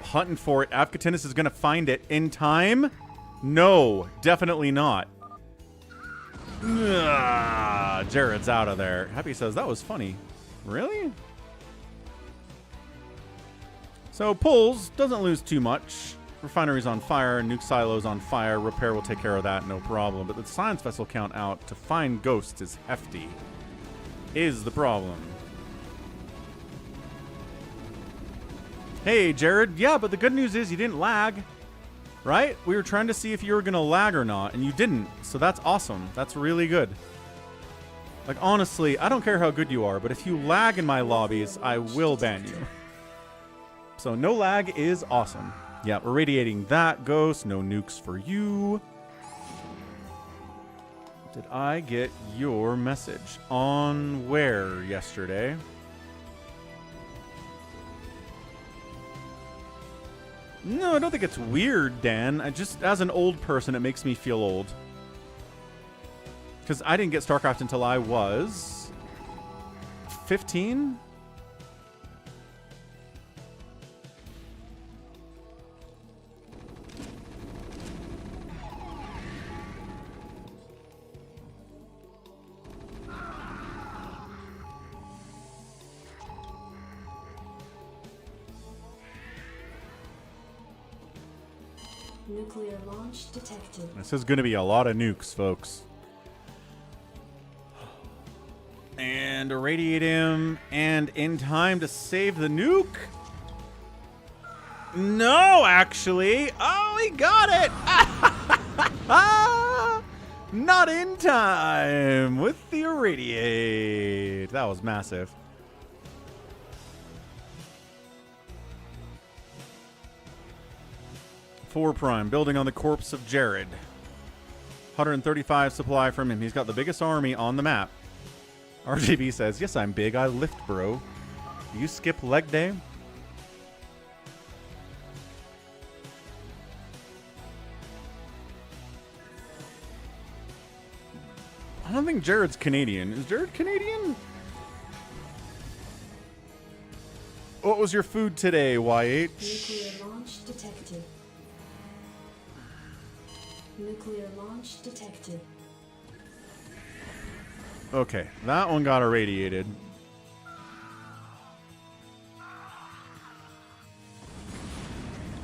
hunting for it. Avcatinus is going to find it in time? No, definitely not. Jared's out of there. Happy says, that was funny. Really? So, pulls, doesn't lose too much. Refinery's on fire, nuke silos on fire. Repair will take care of that, no problem. But the science vessel count out to find ghosts is hefty. Is the problem. Hey, Jared. Yeah, but the good news is you didn't lag. Right? We were trying to see if you were going to lag or not, and you didn't. So that's awesome. That's really good. Like, honestly, I don't care how good you are, but if you lag in my lobbies, I will ban you. So no lag is awesome. Yeah, irradiating that ghost. No nukes for you. Did I get your message? On where yesterday? No, I don't think it's weird, Dan. I just, as an old person, it makes me feel old. Because I didn't get StarCraft until I was 15. Nuclear launch detected. This is going to be a lot of nukes, folks. And irradiate him, and in time to save the nuke? No, actually. Oh, he got it! Not in time with the irradiate. That was massive. Four Prime, building on the corpse of Jared. 135 supply from him. He's got the biggest army on the map. RJB says, yes, I'm big. I lift, bro. Do you skip leg day? I don't think Jared's Canadian. Is Jared Canadian? What was your food today, YH? Nuclear launch detected. Nuclear launch detected. Okay, that one got irradiated.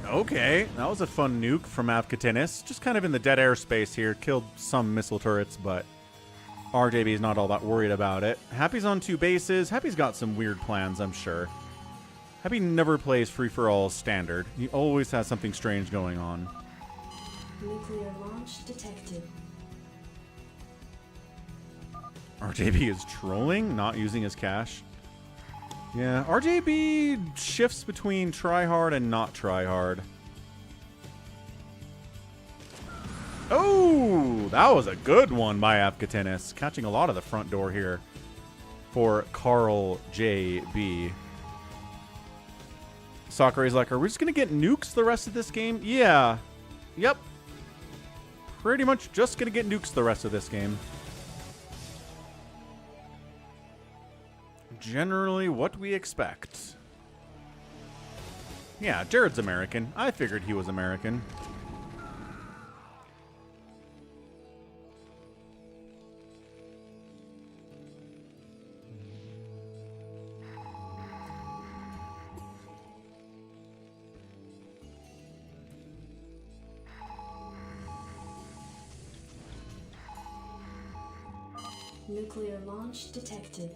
Okay, that was a fun nuke from Avkatinis. Just kind of in the dead airspace here. Killed some missile turrets, but RJB's not all that worried about it. Happy's on 2 bases. Happy's got some weird plans, I'm sure. Happy never plays free-for-all standard. He always has something strange going on. Nuclear launch detected. RJB is trolling, not using his cash. Yeah, RJB shifts between try hard and not try hard. Oh, that was a good one by Avkatinis. Catching a lot of the front door here for Carl JB. Sacsri's like, are we just going to get nukes the rest of this game? Yeah. Yep. Pretty much just going to get nukes the rest of this game. Generally what we expect. Yeah, Jared's American. I figured he was American. Nuclear launch detected.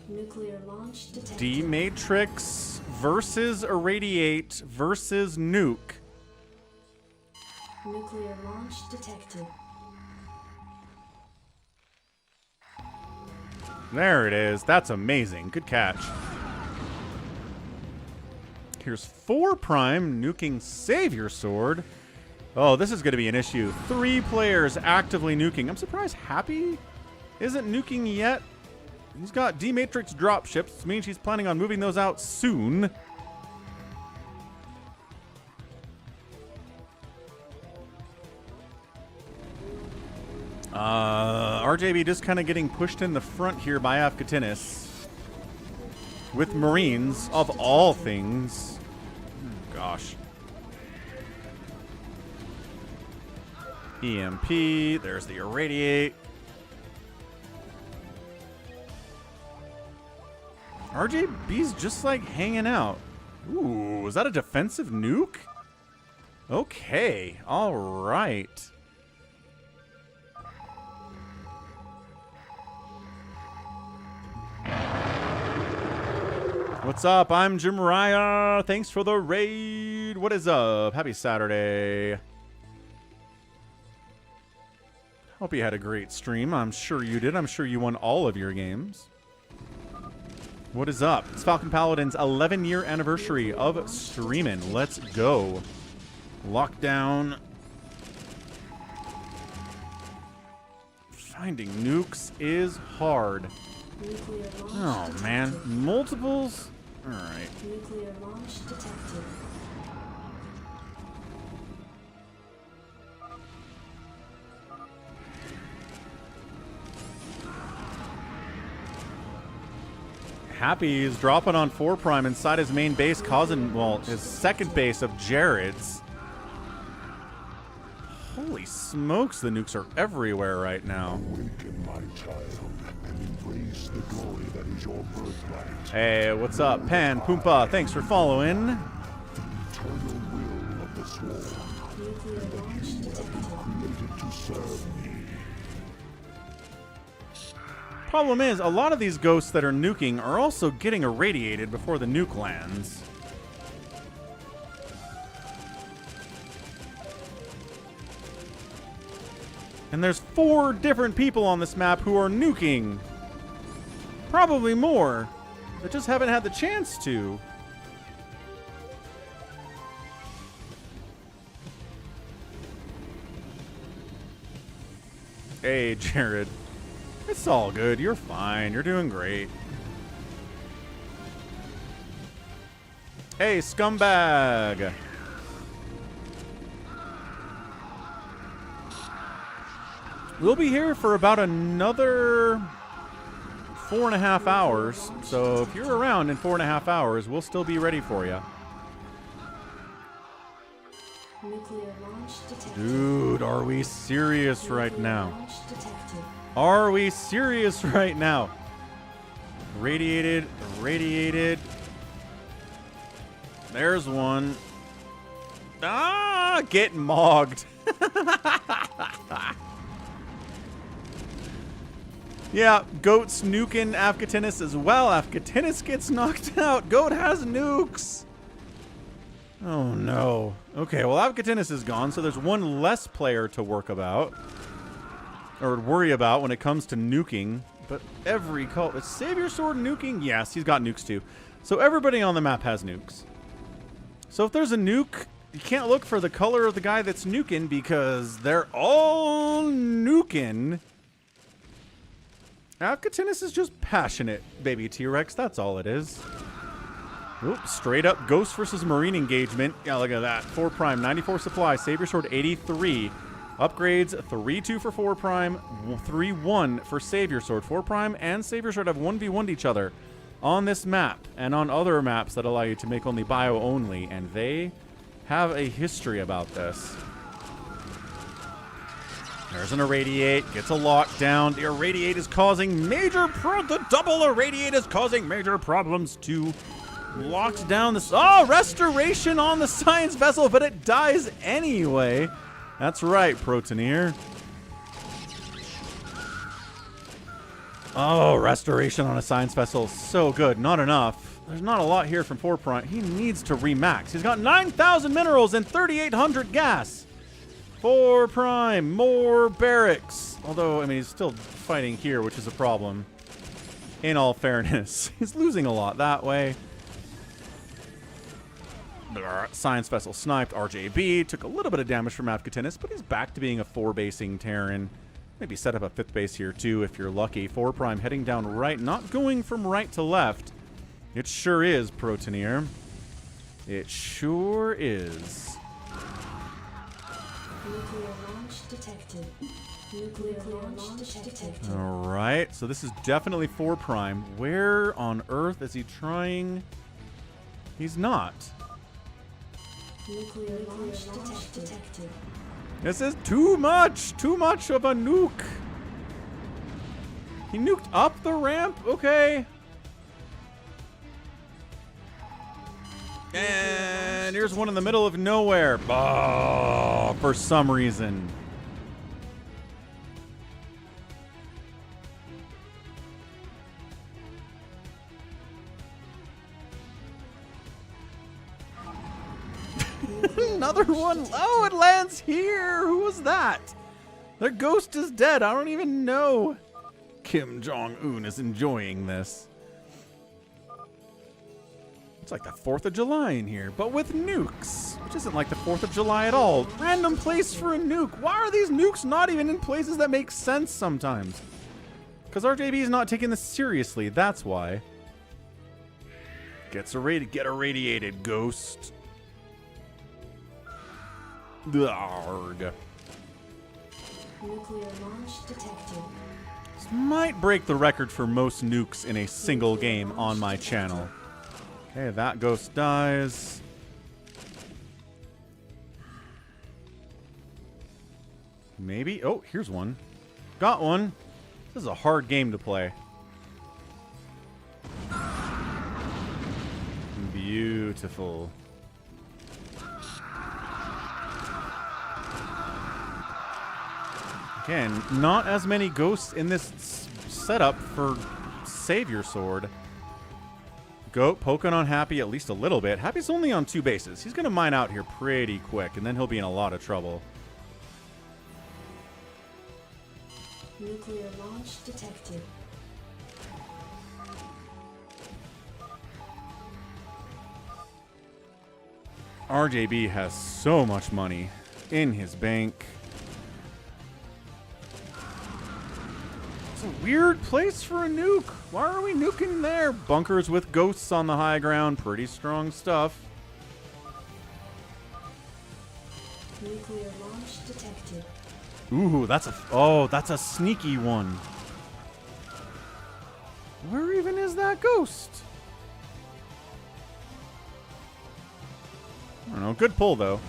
Nuclear launch detected. D-Matrix versus Irradiate versus Nuke. Nuclear launch detected. There it is. That's amazing. Good catch. Here's 4 Prime nuking Savior Sword. Oh, this is going to be an issue. 3 players actively nuking. I'm surprised Happy isn't nuking yet. He's got D-Matrix dropships, which means he's planning on moving those out soon. RJB just kind of getting pushed in the front here by Avkatinis. With Marines, of all things. Gosh. EMP, there's the Irradiate. RJB's just like hanging out. Ooh, is that a defensive nuke? Okay, all right. What's up? I'm Jim Raya. Thanks for the raid. What is up? Happy Saturday. Hope you had a great stream. I'm sure you did. I'm sure you won all of your games. What is up? It's Falcon Paladin's 11-year anniversary of streaming. Let's go. Lockdown. Finding nukes is hard. Nuclear launch Oh, detected. man. Multiples? Alright. Nuclear launch detected. Happy is dropping on 4 Prime inside his main base, causing, well, his second base of Jared's. Holy smokes, the nukes are everywhere right now. Awaken, my child, and embrace the glory that is your birthright. Hey, what's up? Pan, Poompa, thanks for following. The eternal will of the swarm. Nuclear launch detected. Created to serve me. Problem is, a lot of these ghosts that are nuking are also getting irradiated before the nuke lands. And there's 4 different people on this map who are nuking. Probably more. That just haven't had the chance to. Hey, Jared. It's all good. You're fine. You're doing great. Hey, scumbag. We'll be here for about another 4.5 hours. So if you're around in 4.5 hours, we'll still be ready for you. Nuclear launch detected. Dude, are we serious right Nuclear now? launch detected. Are we serious right now? Radiated, radiated. There's one. Ah, get mogged. Yeah, Goat's nuking Afghatinus as well. Afghatinus gets knocked out. Goat has nukes. Oh no. Okay, well Afghatinus is gone, so there's one less player to worry about when it comes to nuking. But every cult is Savior Sword nuking? Yes, he's got nukes too. So everybody on the map has nukes. So if there's a nuke, you can't look for the color of the guy that's nuking because they're all nuking. Afghatinus is just passionate, baby T-Rex. That's all it is. Oops, straight up Ghost versus Marine engagement. Yeah, look at that. 4 Prime, 94 supply. Savior Sword, 83. Upgrades, 3-2 for 4 Prime, 3-1 for Savior Sword. 4 Prime and Savior Sword have 1v1'd each other on this map and on other maps that allow you to make only bio only, and they have a history about this. There's an Irradiate, gets a lockdown. The Irradiate is causing major the double Irradiate is causing major problems to lock down this. Oh, restoration on the science vessel, but it dies anyway. That's right, Protoneer. Oh, restoration on a science vessel. So good. Not enough. There's not a lot here from 4 Prime. He needs to remax. He's got 9,000 minerals and 3,800 gas. 4 Prime, more barracks. Although, I mean, he's still fighting here, which is a problem. In all fairness. He's losing a lot that way. Science vessel sniped. RJB took a little bit of damage from Afghatinus, but he's back to being a 4-basing Terran. Maybe set up a 5th base here, too, if you're lucky. 4 Prime heading down right, not going from right to left. It sure is, Protoneer. It sure is. Nuclear launch detected. Nuclear launch detected. All right, so this is definitely 4 Prime. Where on earth is he trying? He's not. Nuclear launch detected. This is too much of a nuke. He nuked up the ramp? Okay. And here's one in the middle of nowhere. Oh, for some reason. Another one. Oh, it lands here. Who was that? Their ghost is dead. I don't even know. Kim Jong-un is enjoying this. It's like the 4th of July in here, but with nukes, which isn't like the 4th of July at all. Random place for a nuke. Why are these nukes not even in places that make sense sometimes? Because RJB is not taking this seriously. That's why. Get irradiated, ghost. Arg. Nuclear launch detected. This might break the record for most nukes in a single game on my channel. Okay, that ghost dies. Maybe. Oh, here's one. Got one. This is a hard game to play. Beautiful. Again, not as many ghosts in this setup for Savior Sword. Goat poking on Happy at least a little bit. Happy's only on 2 bases. He's going to mine out here pretty quick, and then he'll be in a lot of trouble. Nuclear launch detected. RJB has so much money in his bank. It's a weird place for a nuke. Why are we nuking there? Bunkers with ghosts on the high ground. Pretty strong stuff. Nuclear launch detected. Ooh, that's a sneaky one. Where even is that ghost? I don't know. Good pull, though.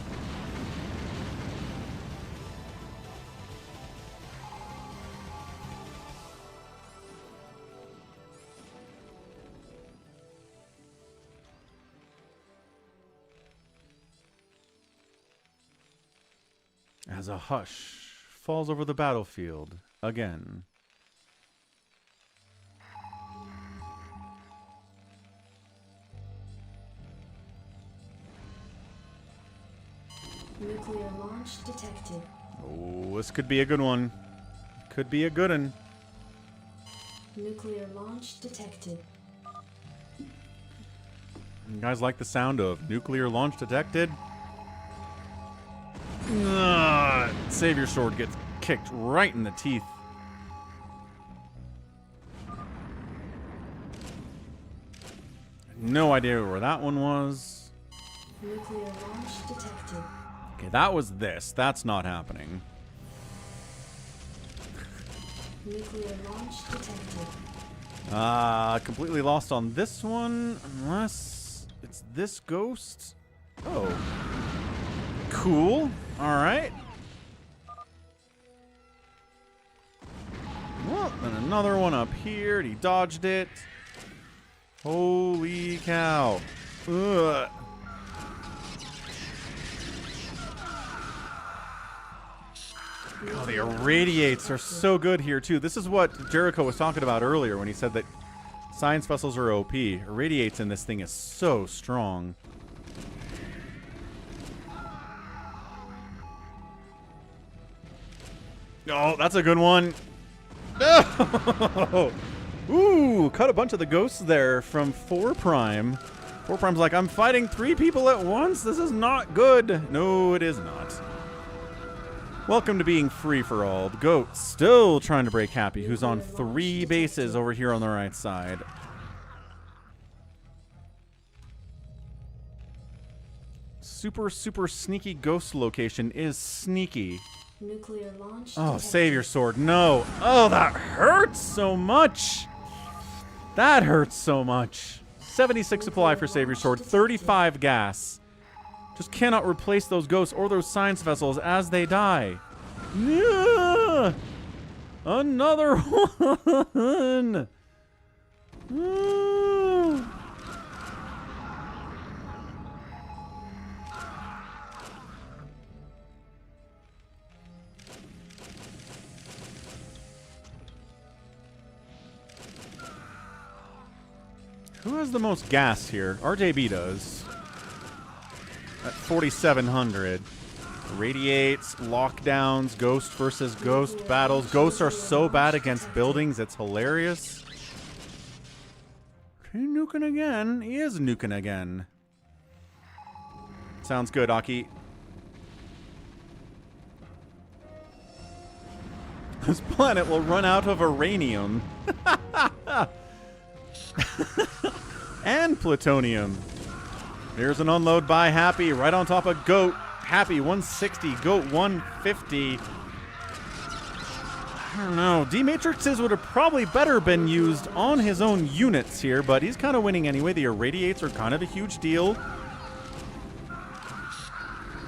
As a hush falls over the battlefield again. Nuclear launch detected. Oh, this could be a good one. Could be a good one. Nuclear launch detected. You guys like the sound of nuclear launch detected? Savior Sword gets kicked right in the teeth. No idea where that one was. Nuclear launch detected. Okay, that was this. That's not happening. Nuclear launch detected. Completely lost on this one, unless it's this ghost. Oh. Cool. Alright. Well, and another one up here. He dodged it. Holy cow. Ugh. Oh, the irradiates are so good here, too. This is what Jericho was talking about earlier when he said that science vessels are OP. Irradiates in this thing is so strong. Oh, that's a good one. No! Ooh, cut a bunch of the ghosts there from 4 Prime. 4 Prime's like, I'm fighting 3 people at once. This is not good. No, it is not. Welcome to being free for all. The Goat still trying to break Happy, who's on 3 bases over here on the right side. Super, super sneaky ghost location is sneaky. Nuclear launch Oh, detected. Savior Sword, no. Oh, that hurts so much. That hurts so much. 76 supply for Savior Sword, 35 gas. Just cannot replace those ghosts or those science vessels as they die. Yeah! Another one. Ooh. Who has the most gas here? RJB does. At 4,700. Radiates, lockdowns, ghost versus ghost battles. Ghosts are so bad against buildings, it's hilarious. Okay, nuking again. He is nuking again. Sounds good, Aki. This planet will run out of uranium. And plutonium. Here's an unload by Happy right on top of Goat. Happy 160, Goat 150. I don't know. D-Matrixes would have probably better been used on his own units here, but he's kind of winning anyway. The irradiates are kind of a huge deal.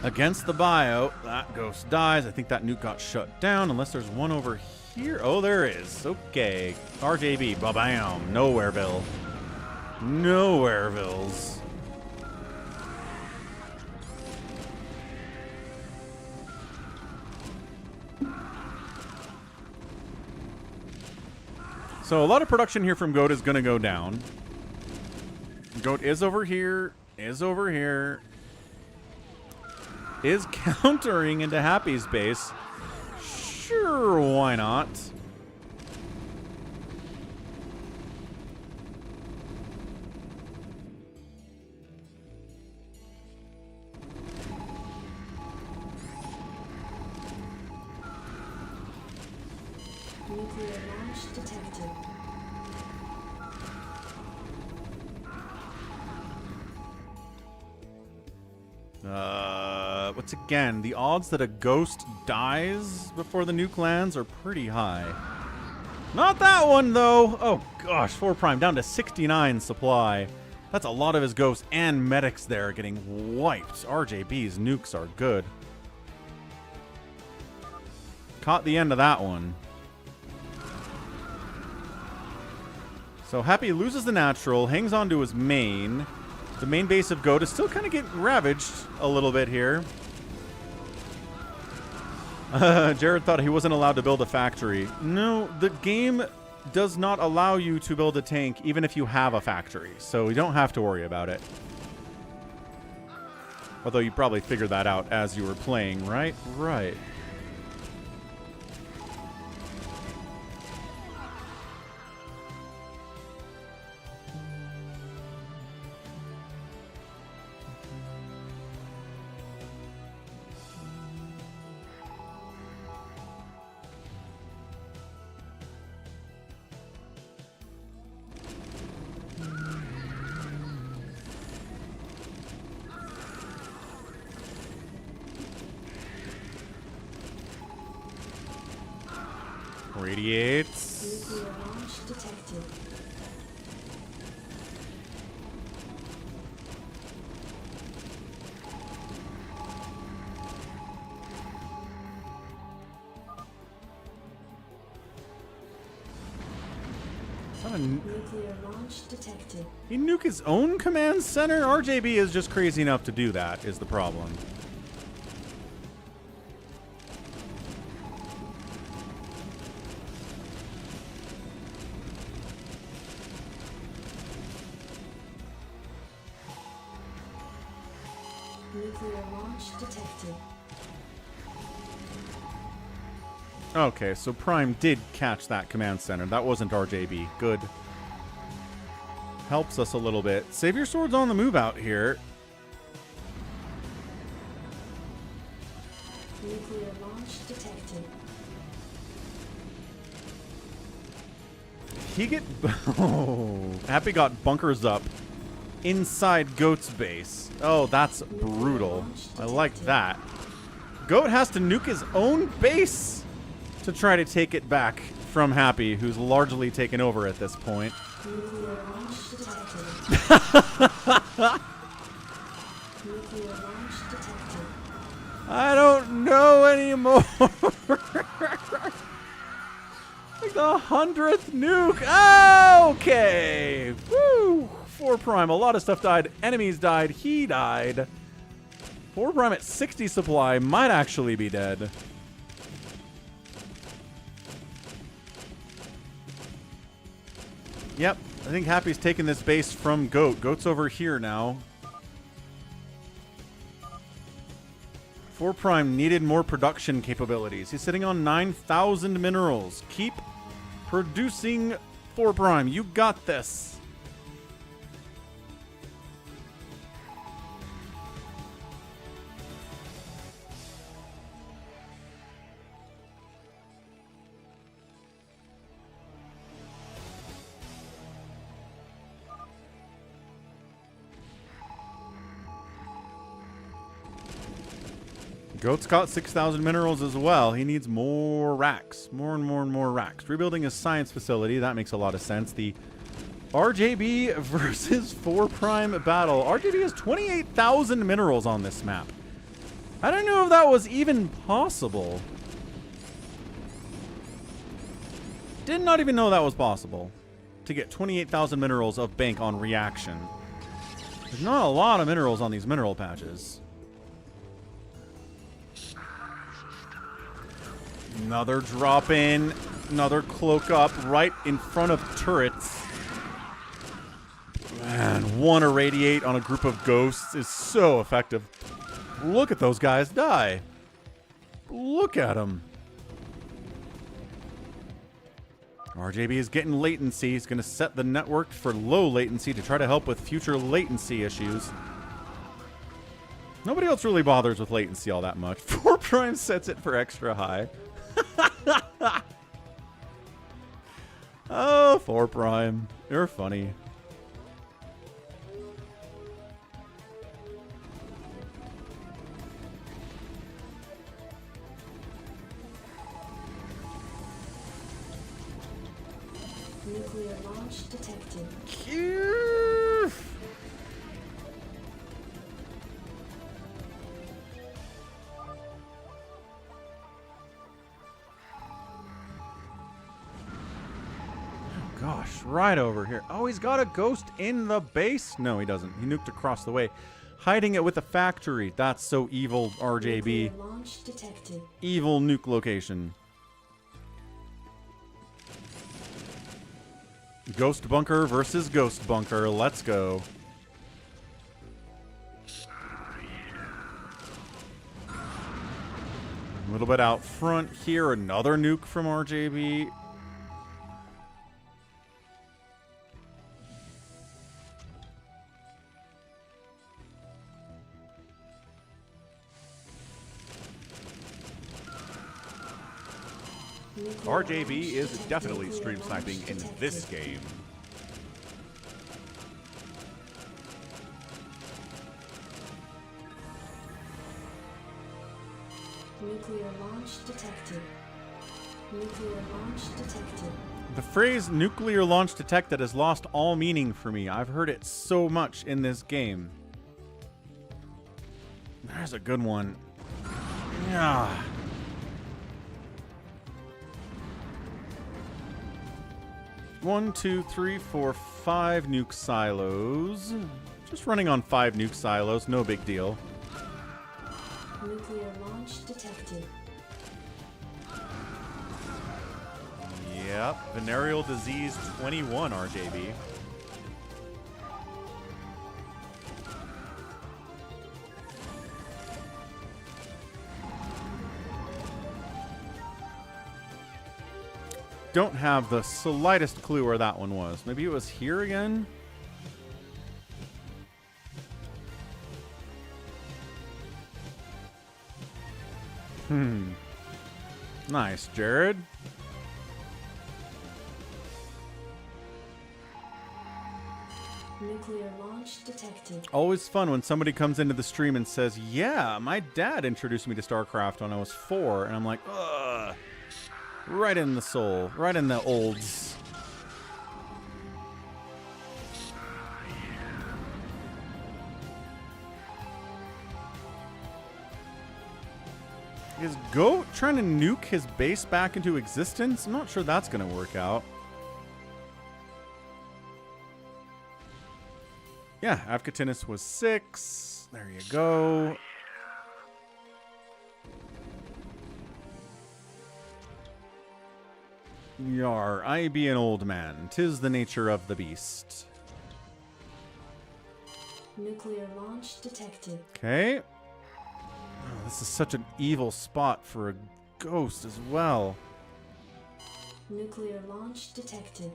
Against the bio, that ghost dies. I think that nuke got shut down, unless there's one over here. Oh, there is. Okay. RJB, ba-bam. Nowhereville. Nowherevilles. So a lot of production here from Goat is going to go down. Goat is over here. Is over here. Is countering into Happy's base. Sure, why not? Nuclear launch detected. Once again, the odds that a ghost dies before the nuke lands are pretty high. Not that one, though. Oh, gosh. 4 Prime down to 69 supply. That's a lot of his ghosts and medics there getting wiped. RJB's nukes are good. Caught the end of that one. So Happy loses the natural, hangs on to his main. The main base of Goat is still kind of getting ravaged a little bit here. Jared thought he wasn't allowed to build a factory. No, the game does not allow you to build a tank even if you have a factory, so you don't have to worry about it. Although you probably figured that out as you were playing, right? Right. Radiates. Nuclear launch detected. Nuclear launch detected. He nuke his own command center? RJB is just crazy enough to do that, is the problem. Nuclear launch detected. Okay, so Prime did catch that command center. That wasn't RJB. Good. Helps us a little bit. Save your swords on the move out here. Nuclear launch detected. He get... Oh, Happy got bunkers up inside Goat's base. Oh, that's brutal. I like that. Goat has to nuke his own base to try to take it back from Happy, who's largely taken over at this point. Nuclear launch detected. Nuclear launch detected. I don't know anymore. Like the 100th nuke. Okay. Woo. 4 Prime. A lot of stuff died. Enemies died. He died. 4 Prime at 60 supply might actually be dead. Yep. I think Happy's taking this base from Goat. Goat's over here now. 4 Prime needed more production capabilities. He's sitting on 9,000 minerals. Keep producing, 4 Prime. You got this. Goat's got 6,000 minerals as well. He needs more racks. More and more and more racks. Rebuilding his science facility. That makes a lot of sense. The RJB versus 4 Prime battle. RJB has 28,000 minerals on this map. I don't know if that was even possible. Did not even know that was possible. To get 28,000 minerals of bank on reaction. There's not a lot of minerals on these mineral patches. Another drop in. Another cloak up right in front of turrets. Man, one irradiate on a group of ghosts is so effective. Look at those guys die. Look at them. RJB is getting latency. He's going to set the network for low latency to try to help with future latency issues. Nobody else really bothers with latency all that much. 4 Prime sets it for extra high. Oh, 4 Prime. You're funny. Nuclear launch detected. Gosh, right over here. Oh, he's got a ghost in the base? No, he doesn't. He nuked across the way. Hiding it with a factory. That's so evil, RJB. Nuclear launch detected. Evil nuke location. Ghost bunker versus ghost bunker. Let's go. A little bit out front here. Another nuke from RJB. RJB is definitely stream sniping in this game. Nuclear launch detected. Nuclear launch detected. The phrase nuclear launch detected has lost all meaning for me. I've heard it so much in this game. There's a good one. Yeah. One, two, three, four, 5 nuke silos. Just running on 5 nuke silos, no big deal. Nuclear launch detected. Yep, venereal disease 21, RJB. Don't have the slightest clue where that one was. Maybe it was here again? Nice, Jared. Nuclear launch detected. Always fun when somebody comes into the stream and says, yeah, my dad introduced me to StarCraft when I was 4. And I'm like, ugh. Right in the soul. Right in the olds. Is Goat trying to nuke his base back into existence? I'm not sure that's going to work out. Yeah, Avcatinus was 6. There you go. Yar, I be an old man. 'Tis the nature of the beast. Nuclear launch detected. Okay. Oh, this is such an evil spot for a ghost as well. Nuclear launch detected.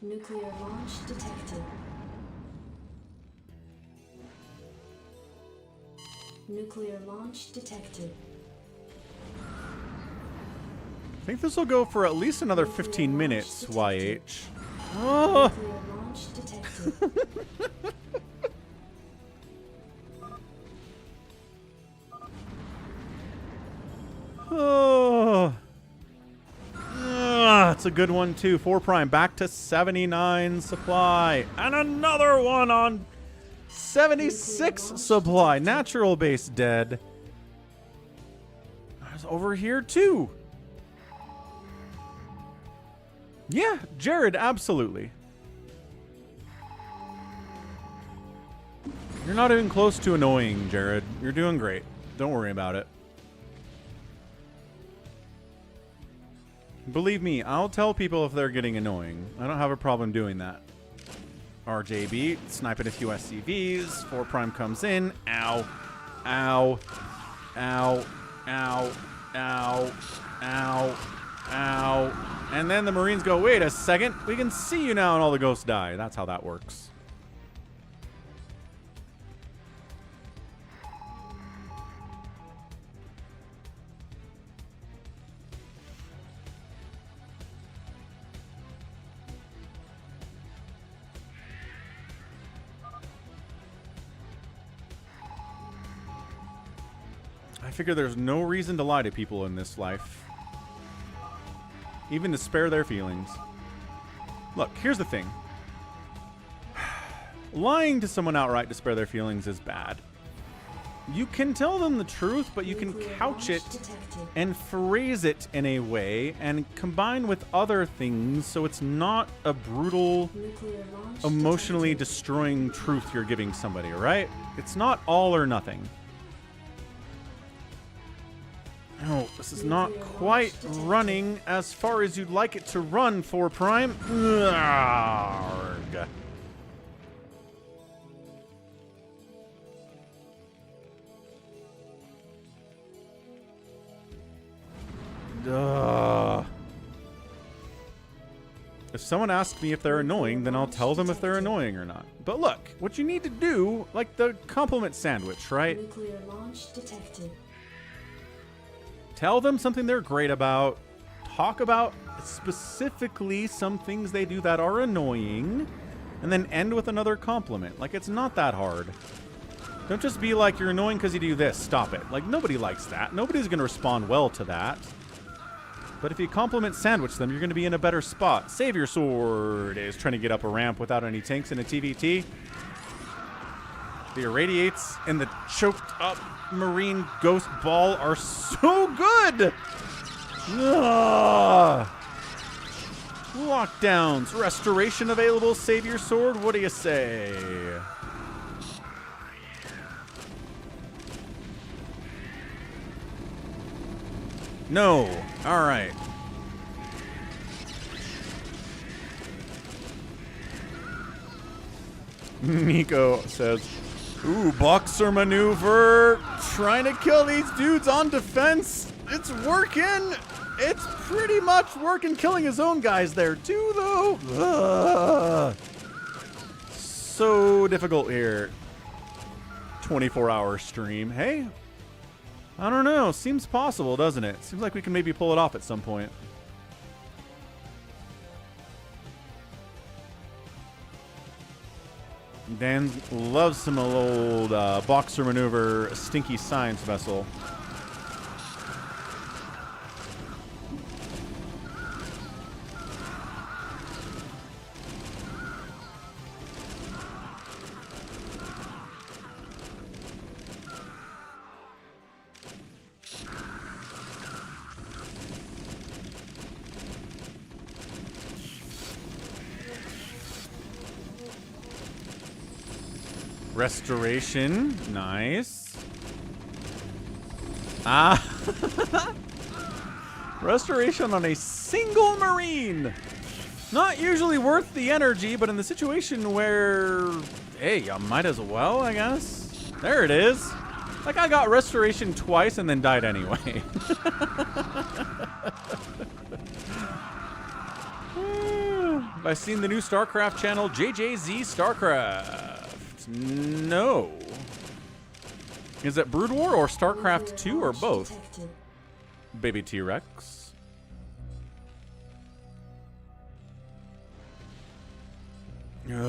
Nuclear launch detected. Nuclear launch detected. I think this will go for at least another 15 minutes, YH. Oh. Nuclear launch detected. Oh. It's a good one too. 4 prime back to 79 supply. And another one on 76 supply. Natural base dead. There's over here too. Yeah, Jared, absolutely. You're not even close to annoying, Jared. You're doing great. Don't worry about it. Believe me, I'll tell people if they're getting annoying. I don't have a problem doing that. RJB, sniping a few SCVs. 4 prime comes in. Ow. Ow. Ow. Ow. Ow. Ow. Ow. And then the Marines go, wait a second. We can see you now, and all the ghosts die. That's how that works. I figure there's no reason to lie to people in this life. Even to spare their feelings. Look, here's the thing. Lying to someone outright to spare their feelings is bad. You can tell them the truth, but you can couch it and phrase it in a way and combine with other things so it's not a brutal, emotionally destroying truth you're giving somebody, right? It's not all or nothing. No, this is not quite running as far as you'd like it to run, 4 prime. Arrgh. If someone asks me if they're annoying, then I'll tell them if they're annoying or not. But look, what you need to do, like the compliment sandwich, right? Nuclear launch detected. Tell them something they're great about. Talk about specifically some things they do that are annoying. And then end with another compliment. Like, it's not that hard. Don't just be like, you're annoying because you do this. Stop it. Like, nobody likes that. Nobody's going to respond well to that. But if you compliment sandwich them, you're going to be in a better spot. Savior Sword is trying to get up a ramp without any tanks in a TVT. The irradiates and the choked up Marine Ghost Ball are so good! Ugh. Lockdowns. Restoration available. Savior Sword. What do you say? No. All right. Nico says, ooh, boxer maneuver. Trying to kill these dudes on defense. It's working. It's pretty much working. Killing his own guys there too, though. Ugh. So difficult here. 24-hour stream. Hey, I don't know. Seems possible, doesn't it? Seems like we can maybe pull it off at some point. Dan loves some old boxer maneuver, stinky science vessel. Restoration. Nice. Ah. Restoration on a single Marine. Not usually worth the energy, but in the situation where, hey, you might as well, I guess. There it is. Like, I got restoration twice and then died anyway. I've seen the new StarCraft channel, JJZ StarCraft. No. Is it Brood War or StarCraft 2 or both? Baby T-Rex. Hunting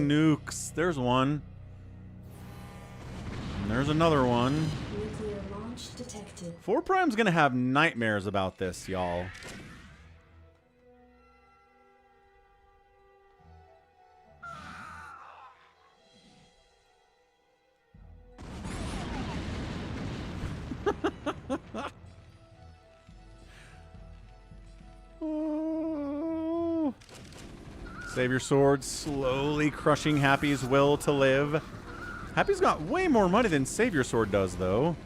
nukes. There's one. And there's another one. launch detected. 4 Prime's gonna have nightmares about this, y'all. Oh. Savior Sword slowly crushing Happy's will to live. Happy's got way more money than Savior Sword does, though.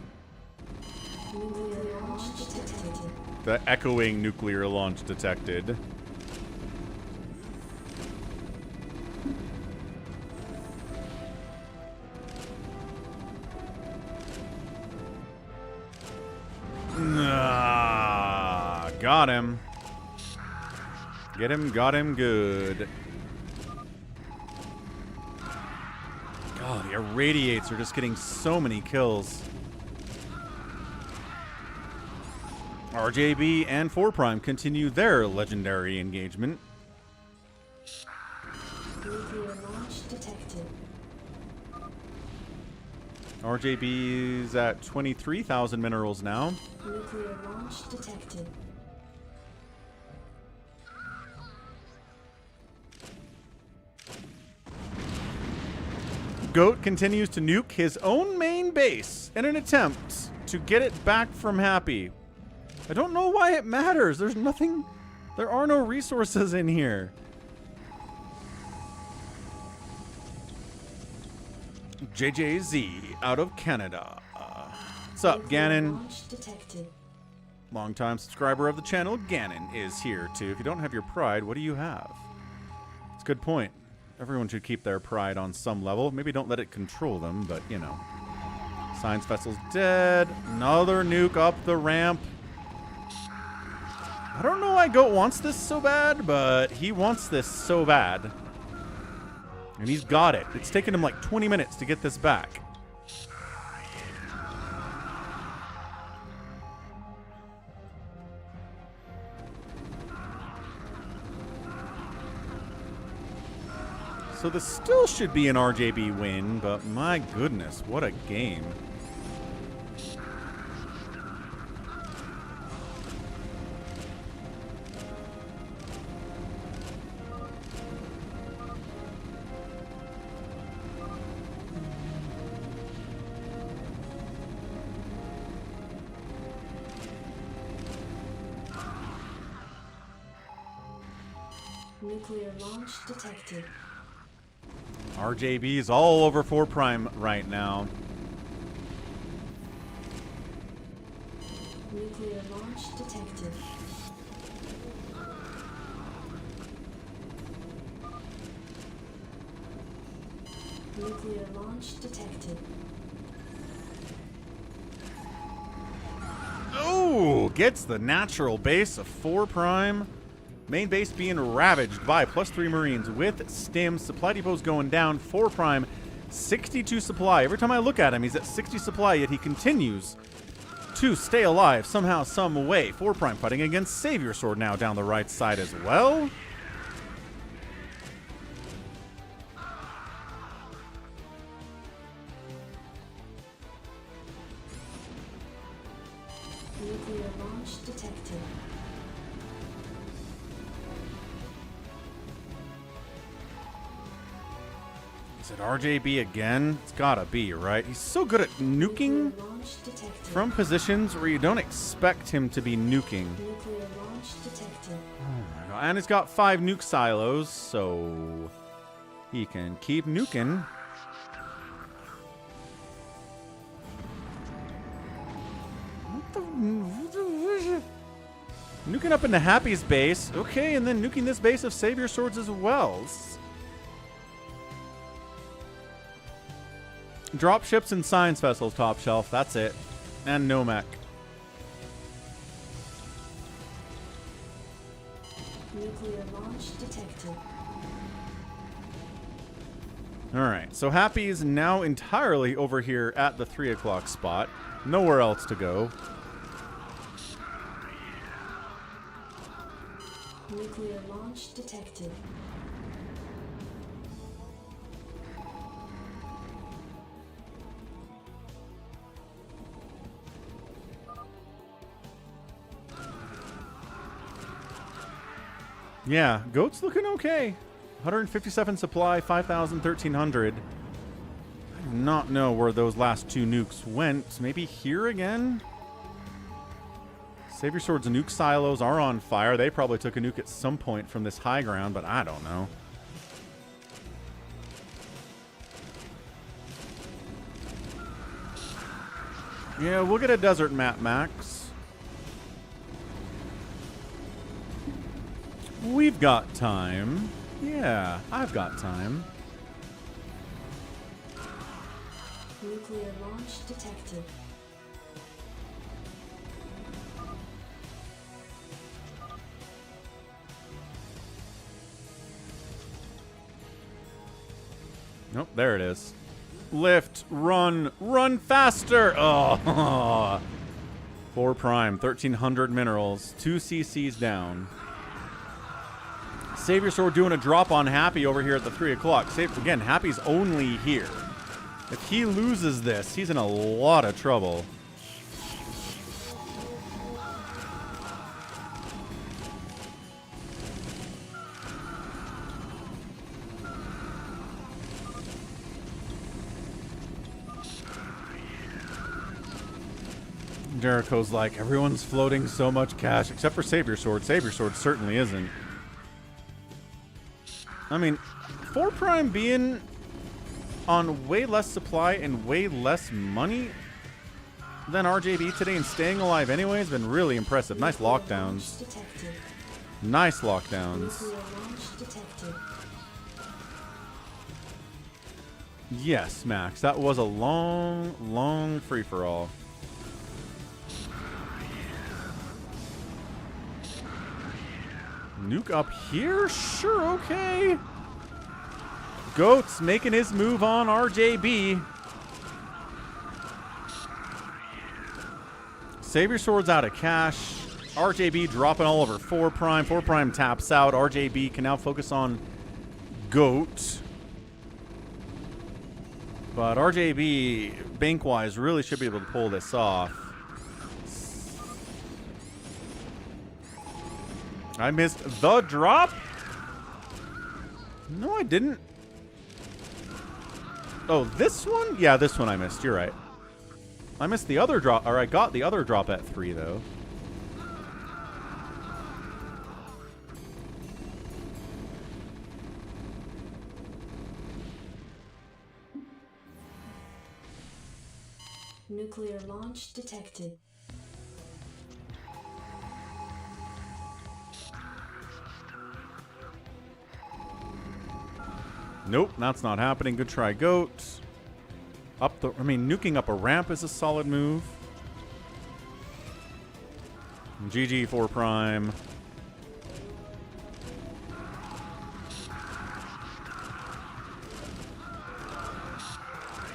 Nuclear launch detected. The echoing nuclear launch detected. Nah, got him. Get him, got him good. God, the irradiates are just getting so many kills. RJB and 4 Prime continue their legendary engagement. Nuclear launch detected. RJB is at 23,000 minerals now. Nuclear launch detected. Goat continues to nuke his own main base in an attempt to get it back from Happy. I don't know why it matters. There's nothing. There are no resources in here. JJZ out of Canada. What's up, Gannon? Launch detected. Longtime subscriber of the channel, Gannon, is here too. If you don't have your pride, what do you have? It's a good point. Everyone should keep their pride on some level. Maybe don't let it control them, but you know. Science vessel's dead. Another nuke up the ramp. I don't know why Goat wants this so bad, but he wants this so bad. And he's got it. It's taken him like 20 minutes to get this back. So this still should be an RJB win, but my goodness, what a game. Nuclear launch detected. RJB is all over 4 Prime right now. Nuclear launch detected. Nuclear launch detected. Oh, gets the natural base of 4 Prime. Main base being ravaged by +3 Marines with stims. Supply depots going down. 4 Prime, 62 supply. Every time I look at him, he's at 60 supply, yet he continues to stay alive somehow, some way. 4 Prime fighting against Savior Sword now down the right side as well. Nuclear launch detected. Is it RJB again? It's gotta be, right? He's so good at nuking Launch detected. from positions where you don't expect him to be nuking. Nuclear launch detected. And he's got 5 nuke silos, so he can keep nuking. What the? Nuking up into Happy's base. Okay, and then nuking this base of Savior Swords as well. Drop ships and science vessels top shelf. That's it. And no mech. Nuclear launch detected. Alright, so Happy is now entirely over here at the 3 o'clock spot. Nowhere else to go. Nuclear launch detected. Yeah, Goat's looking okay. 157 supply, 5,000, 1,300. I do not know where those last two nukes went. Maybe here again? Savior Sword's nuke silos are on fire. They probably took a nuke at some point from this high ground, but I don't know. Yeah, we'll get a desert map, Max. We've got time. Yeah, I've got time. Nuclear launch detected. Nope, there it is. Lift, run, run faster! Oh, 4 prime, 1,300 minerals, 2 CCs down. Savior Sword doing a drop on Happy over here at the 3 o'clock. Again, Happy's only here. If he loses this, he's in a lot of trouble. Jericho's like, everyone's floating so much cash, except for Savior Sword. Savior Sword certainly isn't. I mean, 4 prime being on way less supply and way less money than RJB today and staying alive anyway has been really impressive. Nice lockdowns. Nice lockdowns. Yes, Max, that was a long, long free-for-all. Nuke up here? Sure, okay. Goat's making his move on RJB. Savior Sword's out of cash. RJB dropping all over 4 prime. 4 prime taps out. RJB can now focus on Goat. But RJB, bank-wise, really should be able to pull this off. I missed the drop? No, I didn't. Oh, this one? Yeah, this one I missed. You're right. I missed the other drop, or I got the other drop at 3, though. Nuclear launch detected. Nope, that's not happening. Good try, Goat. Nuking up a ramp is a solid move. GG 4 prime.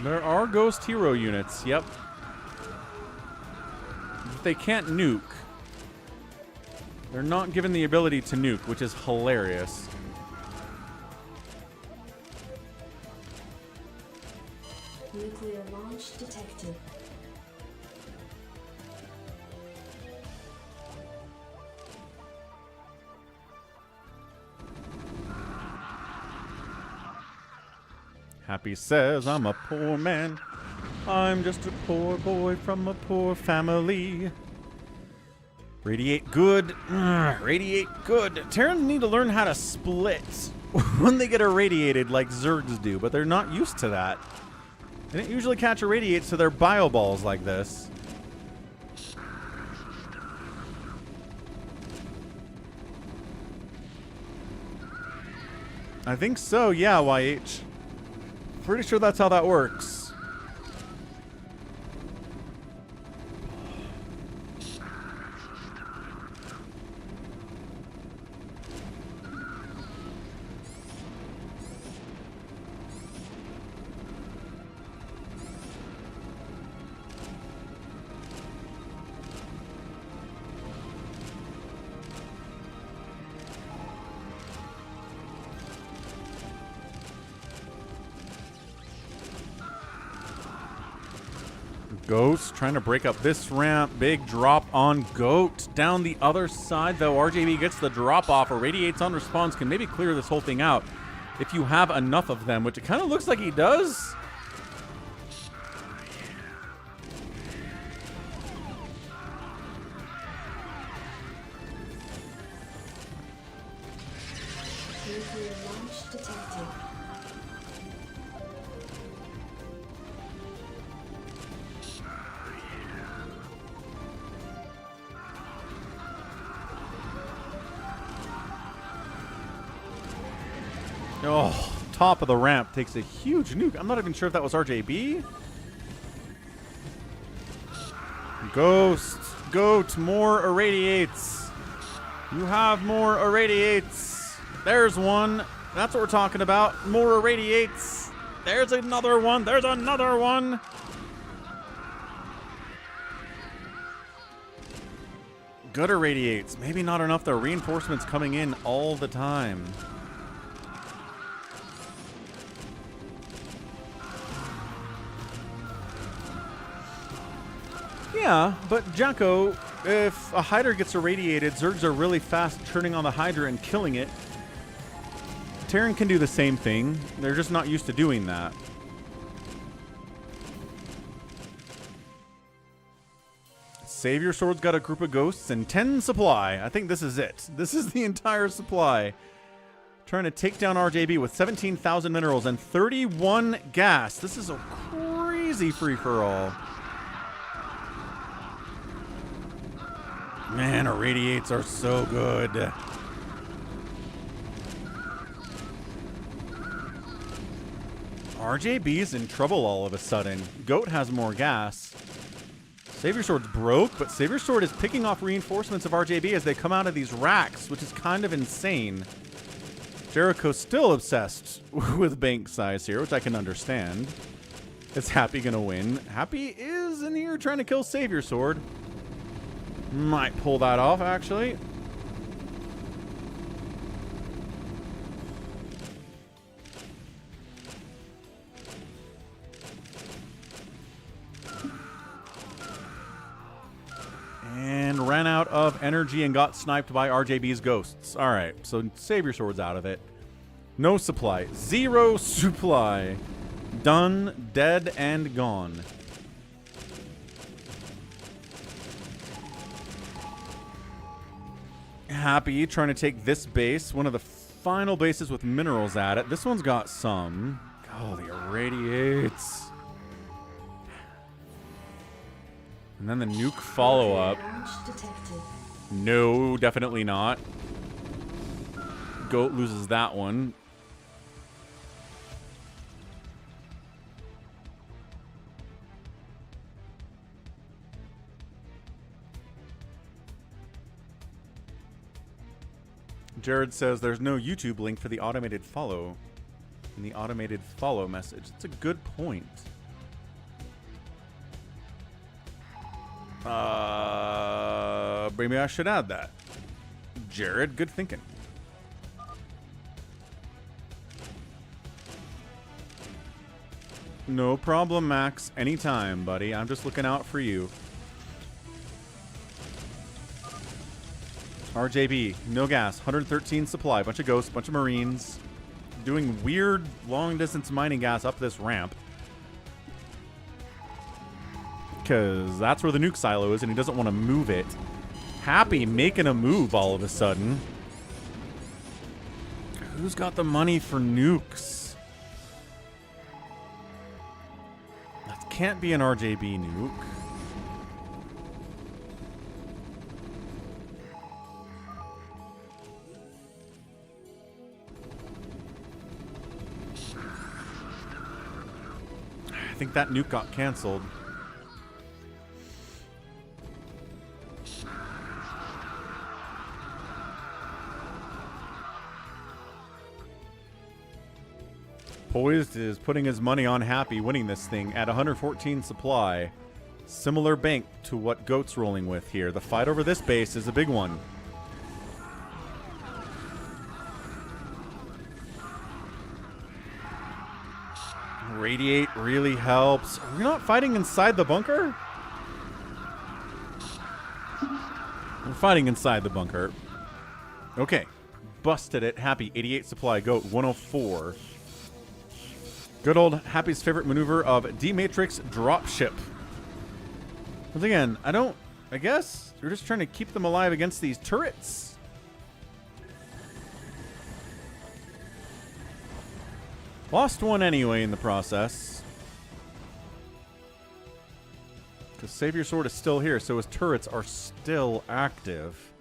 There are Ghost Hero units, yep. But they can't nuke. They're not given the ability to nuke, which is hilarious. Nuclear launch detected. Happy says, I'm a poor man. I'm just a poor boy from a poor family. Radiate good. Radiate good. Terrans need to learn how to split when they get irradiated like Zergs do, but they're not used to that. They didn't usually catch irradiates to their bio balls like this. I think so, yeah, YH. Pretty sure that's how that works. Ghost trying to break up this ramp. Big drop on Goat. Down the other side, though, RJB gets the drop off. Irradiates on response. Can maybe clear this whole thing out if you have enough of them, which it kind of looks like he does. Nuclear launch detected. Oh, top of the ramp takes a huge nuke. I'm not even sure if that was RJB. Ghost, Goat, more irradiates. You have more irradiates. There's one. That's what we're talking about. More irradiates. There's another one. There's another one. Good irradiates. Maybe not enough. The reinforcements coming in all the time. Yeah, but Jacko, if a Hydra gets irradiated, Zergs are really fast turning on the Hydra and killing it. Terran can do the same thing. They're just not used to doing that. Savior Sword's got a group of ghosts and 10 supply. I think this is it. This is the entire supply. Trying to take down RJB with 17,000 minerals and 31 gas. This is a crazy free-for-all. Man, irradiates are so good. RJB's in trouble all of a sudden. Goat has more gas. Savior Sword's broke, but Savior Sword is picking off reinforcements of RJB as they come out of these racks, which is kind of insane. Jericho's still obsessed with bank size here, which I can understand. Is Happy gonna win? Happy is in here trying to kill Savior Sword. Might pull that off, actually. And ran out of energy and got sniped by RJB's ghosts. All right, so Savior Sword's out of it. No supply. Zero supply. Done, dead, and gone. Happy trying to take this base, one of the final bases with minerals at it. This one's got some. Oh, the irradiates. And then the nuke follow-up. No, definitely not. Goat loses that one. Jared says there's no YouTube link for the automated follow in the automated follow message. It's a good point. Maybe I should add that. Jared, good thinking. No problem, Max. Anytime, buddy. I'm just looking out for you. RJB, no gas, 113 supply, bunch of ghosts, bunch of marines, doing weird long-distance mining gas up this ramp. Because that's where the nuke silo is, and he doesn't want to move it. Happy making a move all of a sudden. Who's got the money for nukes? That can't be an RJB nuke. I think that nuke got canceled. Poised is putting his money on Happy winning this thing at 114 supply. Similar bank to what Goat's rolling with here. The fight over this base is a big one. Radiate really helps. Are we not fighting inside the bunker? We're fighting inside the bunker. Okay. Busted it. Happy. 88 supply. Goat. 104. Good old Happy's favorite maneuver of D-Matrix dropship. Once again, I guess you're just trying to keep them alive against these turrets. Lost one anyway in the process. Because Savior Sword is still here, so his turrets are still active.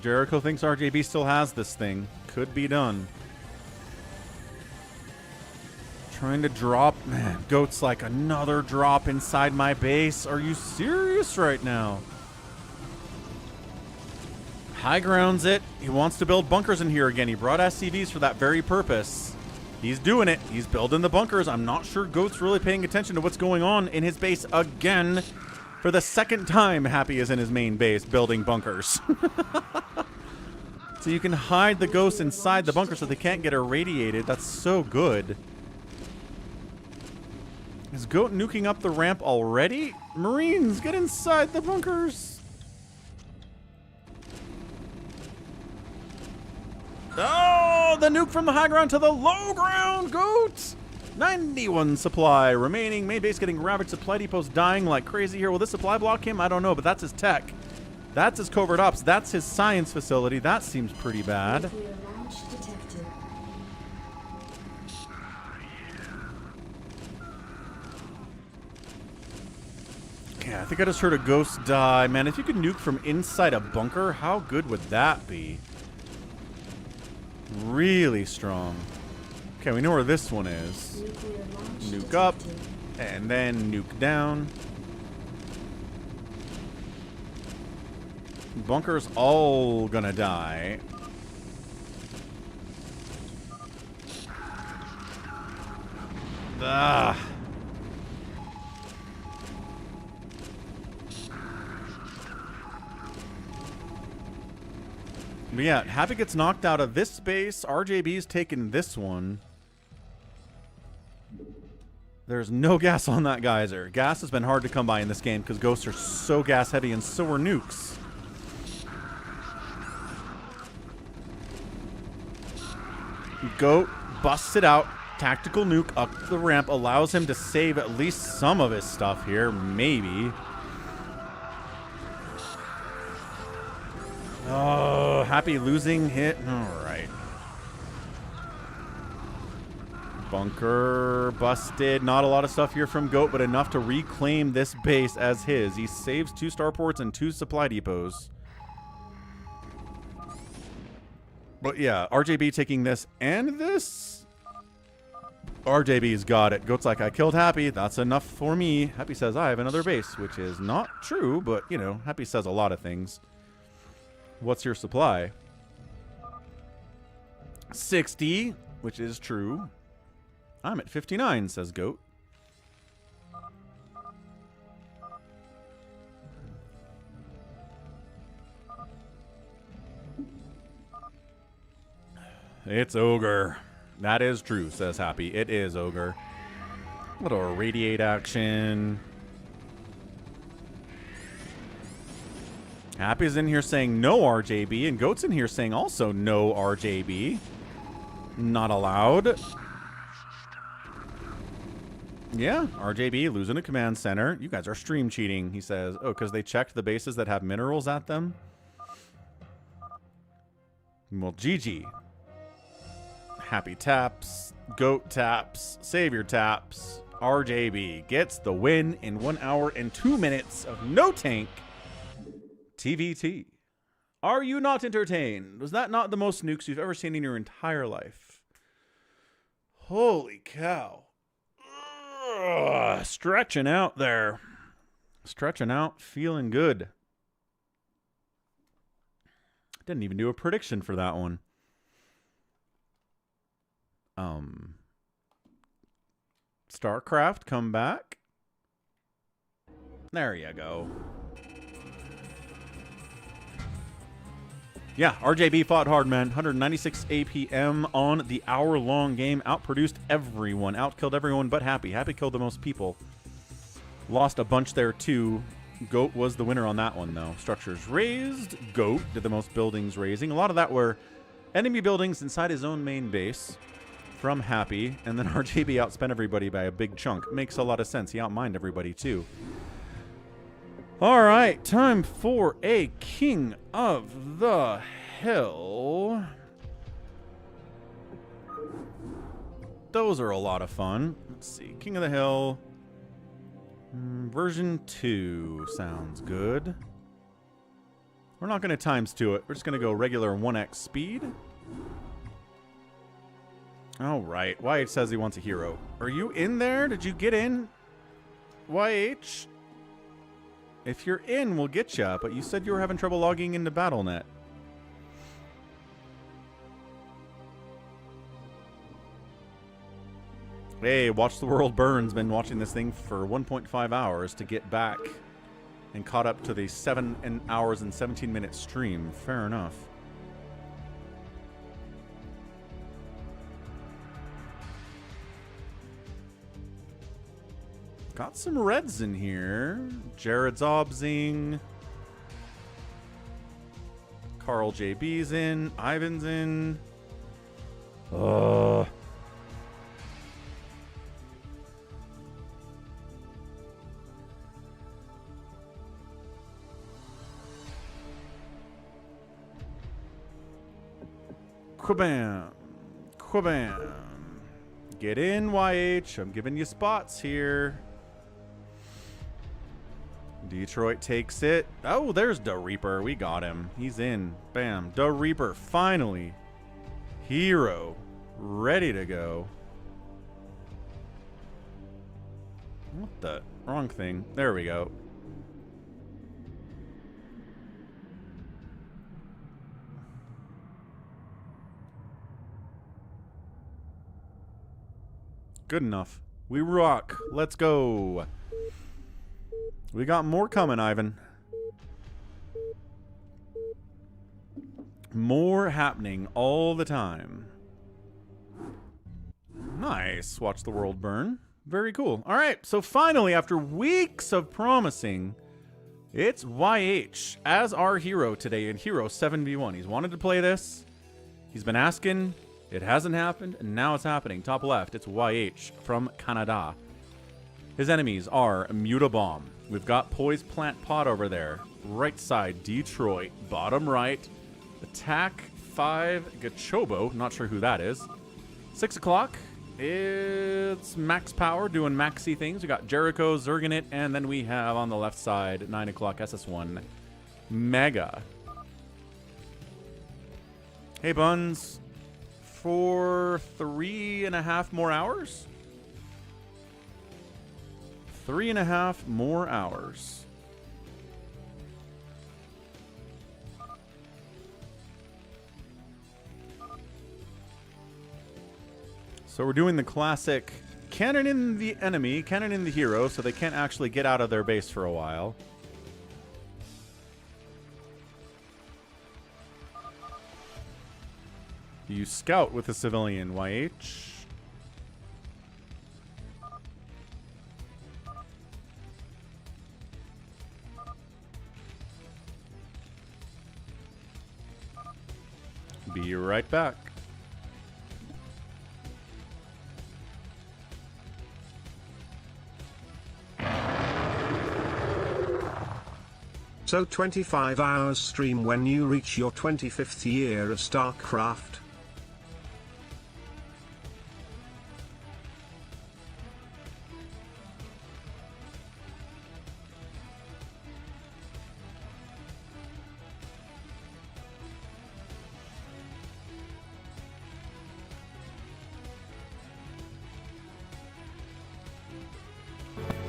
Jericho thinks RJB still has this thing. Could be done. Trying to drop. Man, Goat's like another drop inside my base. Are you serious right now? High grounds it. He wants to build bunkers in here again. He brought SCVs for that very purpose. He's doing it. He's building the bunkers. I'm not sure Goat's really paying attention to what's going on in his base again. For the second time, Happy is in his main base building bunkers. So you can hide the ghosts inside the bunker so they can't get irradiated. That's so good. Is Goat nuking up the ramp already? Marines, get inside the bunkers. Oh, the nuke from the high ground to the low ground, Goat. 91 supply remaining. Main base getting ravaged. Supply depots dying like crazy here. Will this supply block him? I don't know, but that's his tech. That's his covert ops. That's his science facility. That seems pretty bad. Yeah, I think I just heard a ghost die. Man, if you could nuke from inside a bunker, how good would that be? Really strong. Okay, we know where this one is. Nuke up, and then nuke down. Bunker's all gonna die. Ah. But yeah, Happy gets knocked out of this space. RJB's taken this one. There's no gas on that geyser. Gas has been hard to come by in this game because ghosts are so gas heavy and so are nukes. Goat busts it out. Tactical nuke up the ramp allows him to save at least some of his stuff here. Maybe. Oh, Happy losing hit. All right. Bunker busted. Not a lot of stuff here from Goat, but enough to reclaim this base as his. He saves 2 starports and 2 supply depots. But yeah, RJB taking this and this. RJB's got it. Goat's like, I killed Happy. That's enough for me. Happy says, I have another base, which is not true, but, you know, Happy says a lot of things. What's your supply? 60, which is true. I'm at 59, says Goat. It's Ogre. That is true, says Happy. It is Ogre. Little radiate action. Happy's in here saying no RJB, and Goat's in here saying also no RJB. Not allowed. Yeah, RJB losing a command center. You guys are stream cheating, he says. Oh, because they checked the bases that have minerals at them? Well, GG. Happy taps. Goat taps. Savior taps. RJB gets the win in 1 hour and 2 minutes of no tank. TVT. Are you not entertained? Was that not the most nukes you've ever seen in your entire life? Holy cow. Ugh, stretching out there. Stretching out, feeling good. Didn't even do a prediction for that one. StarCraft, come back. There you go. Yeah, RJB fought hard, man. 196 APM on the hour-long game. Outproduced everyone. Outkilled everyone but Happy. Happy killed the most people. Lost a bunch there, too. Goat was the winner on that one, though. Structures raised. Goat did the most buildings raising. A lot of that were enemy buildings inside his own main base from Happy. And then RJB outspent everybody by a big chunk. Makes a lot of sense. He outmined everybody, too. All right, time for a King of the Hill. Those are a lot of fun. Let's see, King of the Hill. Version 2 sounds good. We're not going to ×2 it. We're just going to go regular 1x speed. All right, YH says he wants a hero. Are you in there? Did you get in? YH? If you're in, we'll get you, but you said you were having trouble logging into BattleNet. Hey, Watch the World Burn's been watching this thing for 1.5 hours to get back and caught up to the 7 hours and 17-minute stream. Fair enough. Got some reds in here. Jared Zobzing. Carl JB's in. Ivan's in. Quabam. Quabam. Get in, YH. I'm giving you spots here. Detroit takes it. Oh, there's Da Reaper. We got him. He's in. Bam. Da Reaper, finally. Hero. Ready to go. What the? Wrong thing. There we go. Good enough. We rock. Let's go. We got more coming, Ivan. More happening all the time. Nice. Watch the world burn. Very cool. All right. So finally, after weeks of promising, it's YH as our hero today in Hero 7v1. He's wanted to play this. He's been asking. It hasn't happened, and now it's happening. Top left, it's YH from Canada. His enemies are Mutabomb. We've got Poise Plant Pot over there. Right side, Detroit. Bottom right, Attack 5 Gachobo. Not sure who that is. 6 o'clock, it's Max Power doing maxi things. We got Jericho, Zerganit, and then we have on the left side, 9 o'clock, SS1 Mega. Hey, Buns. For 3.5 more hours? 3.5 more hours. So we're doing the classic cannon in the enemy, cannon in the hero, so they can't actually get out of their base for a while. You scout with a civilian, YH. Be right back. So 25 hours stream when you reach your 25th year of StarCraft.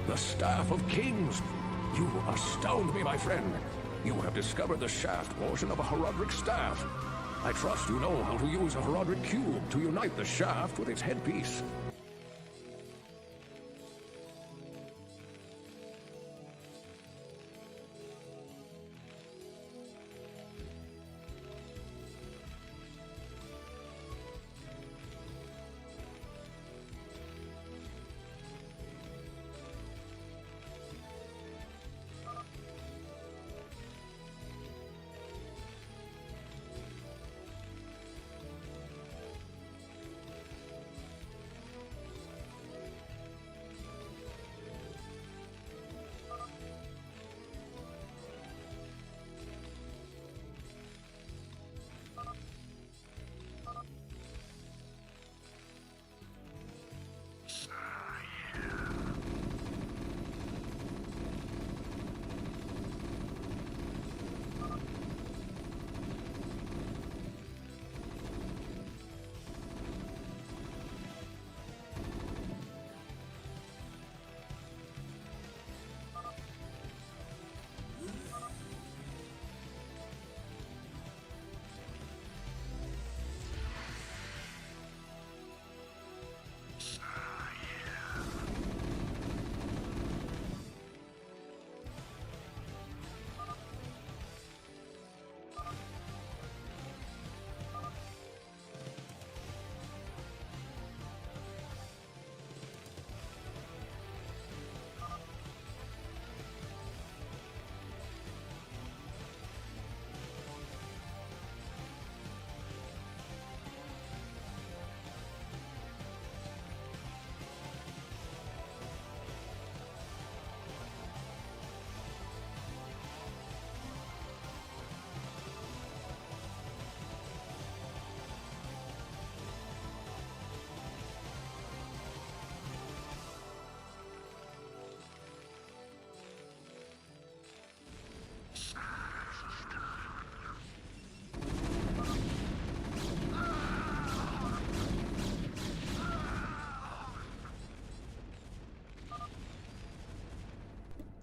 The Staff of Kings. You astound me, my friend. You have discovered the shaft portion of a Herodric staff. I trust you know how to use a Herodric cube to unite the shaft with its headpiece.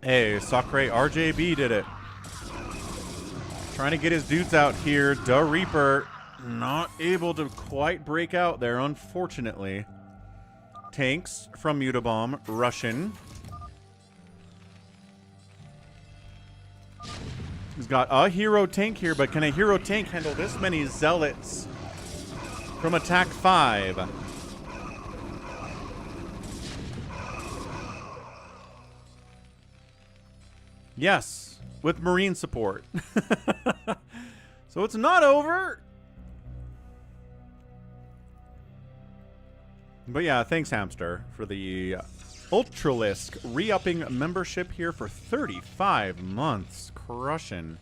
Hey, Sacsri RJB did it. Trying to get his dudes out here. Da Reaper not able to quite break out there, unfortunately. Tanks from Mutabomb, Russian. He's got a hero tank here, but can a hero tank handle this many zealots from attack 5? Yes, with Marine support. So it's not over. But yeah, thanks, Hamster, for the Ultralisk re-upping membership here for 35 months. Crushing.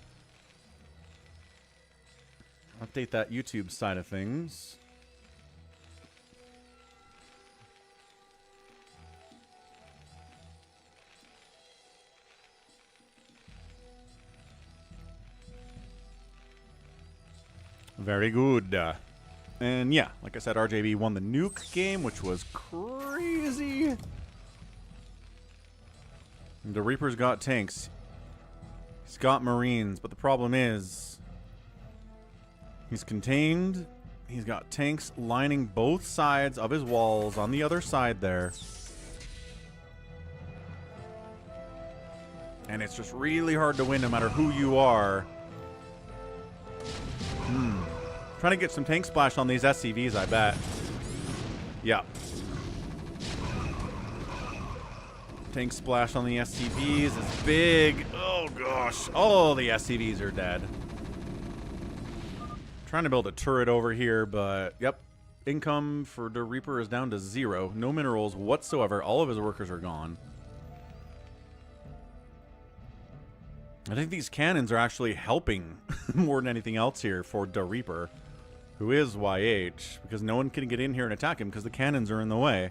Update that YouTube side of things. Very good. And yeah, like I said, RJB won the nuke game, which was crazy. The Reaper's got tanks. He's got Marines, but the problem is he's contained. He's got tanks lining both sides of his walls on the other side there. And it's just really hard to win no matter who you are. Trying to get some tank splash on these SCVs, I bet. Yeah. Tank splash on the SCVs is big. Oh, gosh. All the SCVs are dead. Trying to build a turret over here, but, yep. Income for the Reaper is down to 0. No minerals whatsoever. All of his workers are gone. I think these cannons are actually helping more than anything else here for the Reaper, who is YH, because no one can get in here and attack him because the cannons are in the way.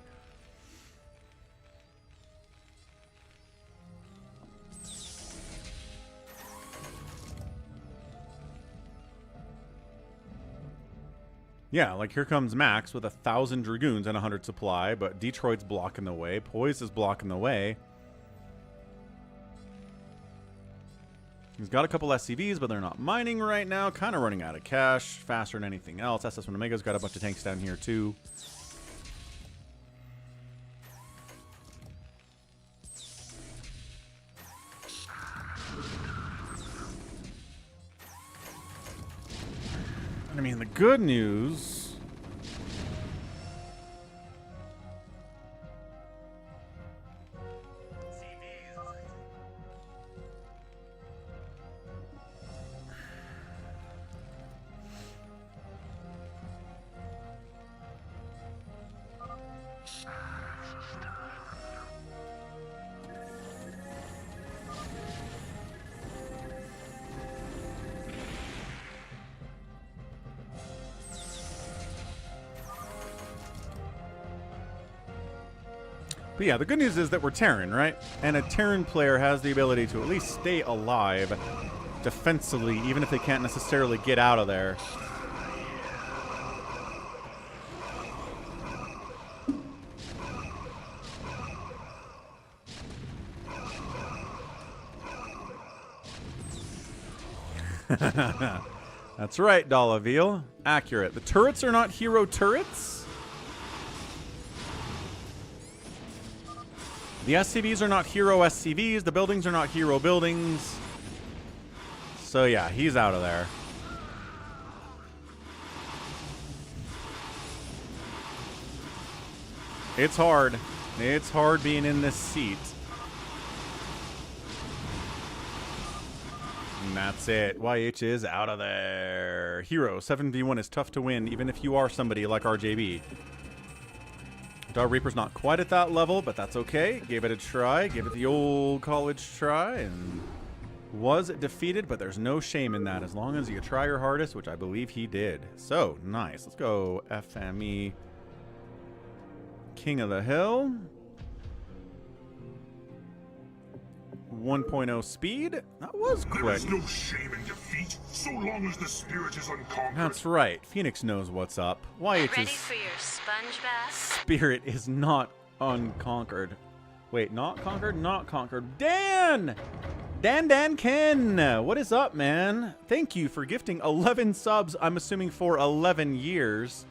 Yeah, like here comes Max with 1,000 Dragoons and 100 supply, but Detroit's blocking the way. Poise is blocking the way. He's got a couple SCVs, but they're not mining right now. Kind of running out of cash faster than anything else. SS1 Omega's got a bunch of tanks down here too. I mean, the good news... But yeah, the good news is that we're Terran, right? And a Terran player has the ability to at least stay alive defensively, even if they can't necessarily get out of there. That's right, Dollaville. Accurate. The turrets are not hero turrets. The SCVs are not hero SCVs. The buildings are not hero buildings. So yeah, he's out of there. It's hard. It's hard being in this seat. And that's it. YH is out of there. Hero, 7v1 is tough to win, even if you are somebody like RJB. Dark Reaper's not quite at that level, but that's okay. Gave it a try. Gave it the old college try and was defeated, but there's no shame in that as long as you try your hardest, which I believe he did. So, nice. Let's go FME King of the Hill. 1.0 speed. That was quick. There is no shame in defeat, so long as the spirit is unconquered. That's right. Phoenix knows what's up. Ready YH's for your sponge bath? spirit is not unconquered. Wait, not conquered? Not conquered. Dan! Dan Ken! What is up, man? Thank you for gifting 11 subs, I'm assuming for 11 years.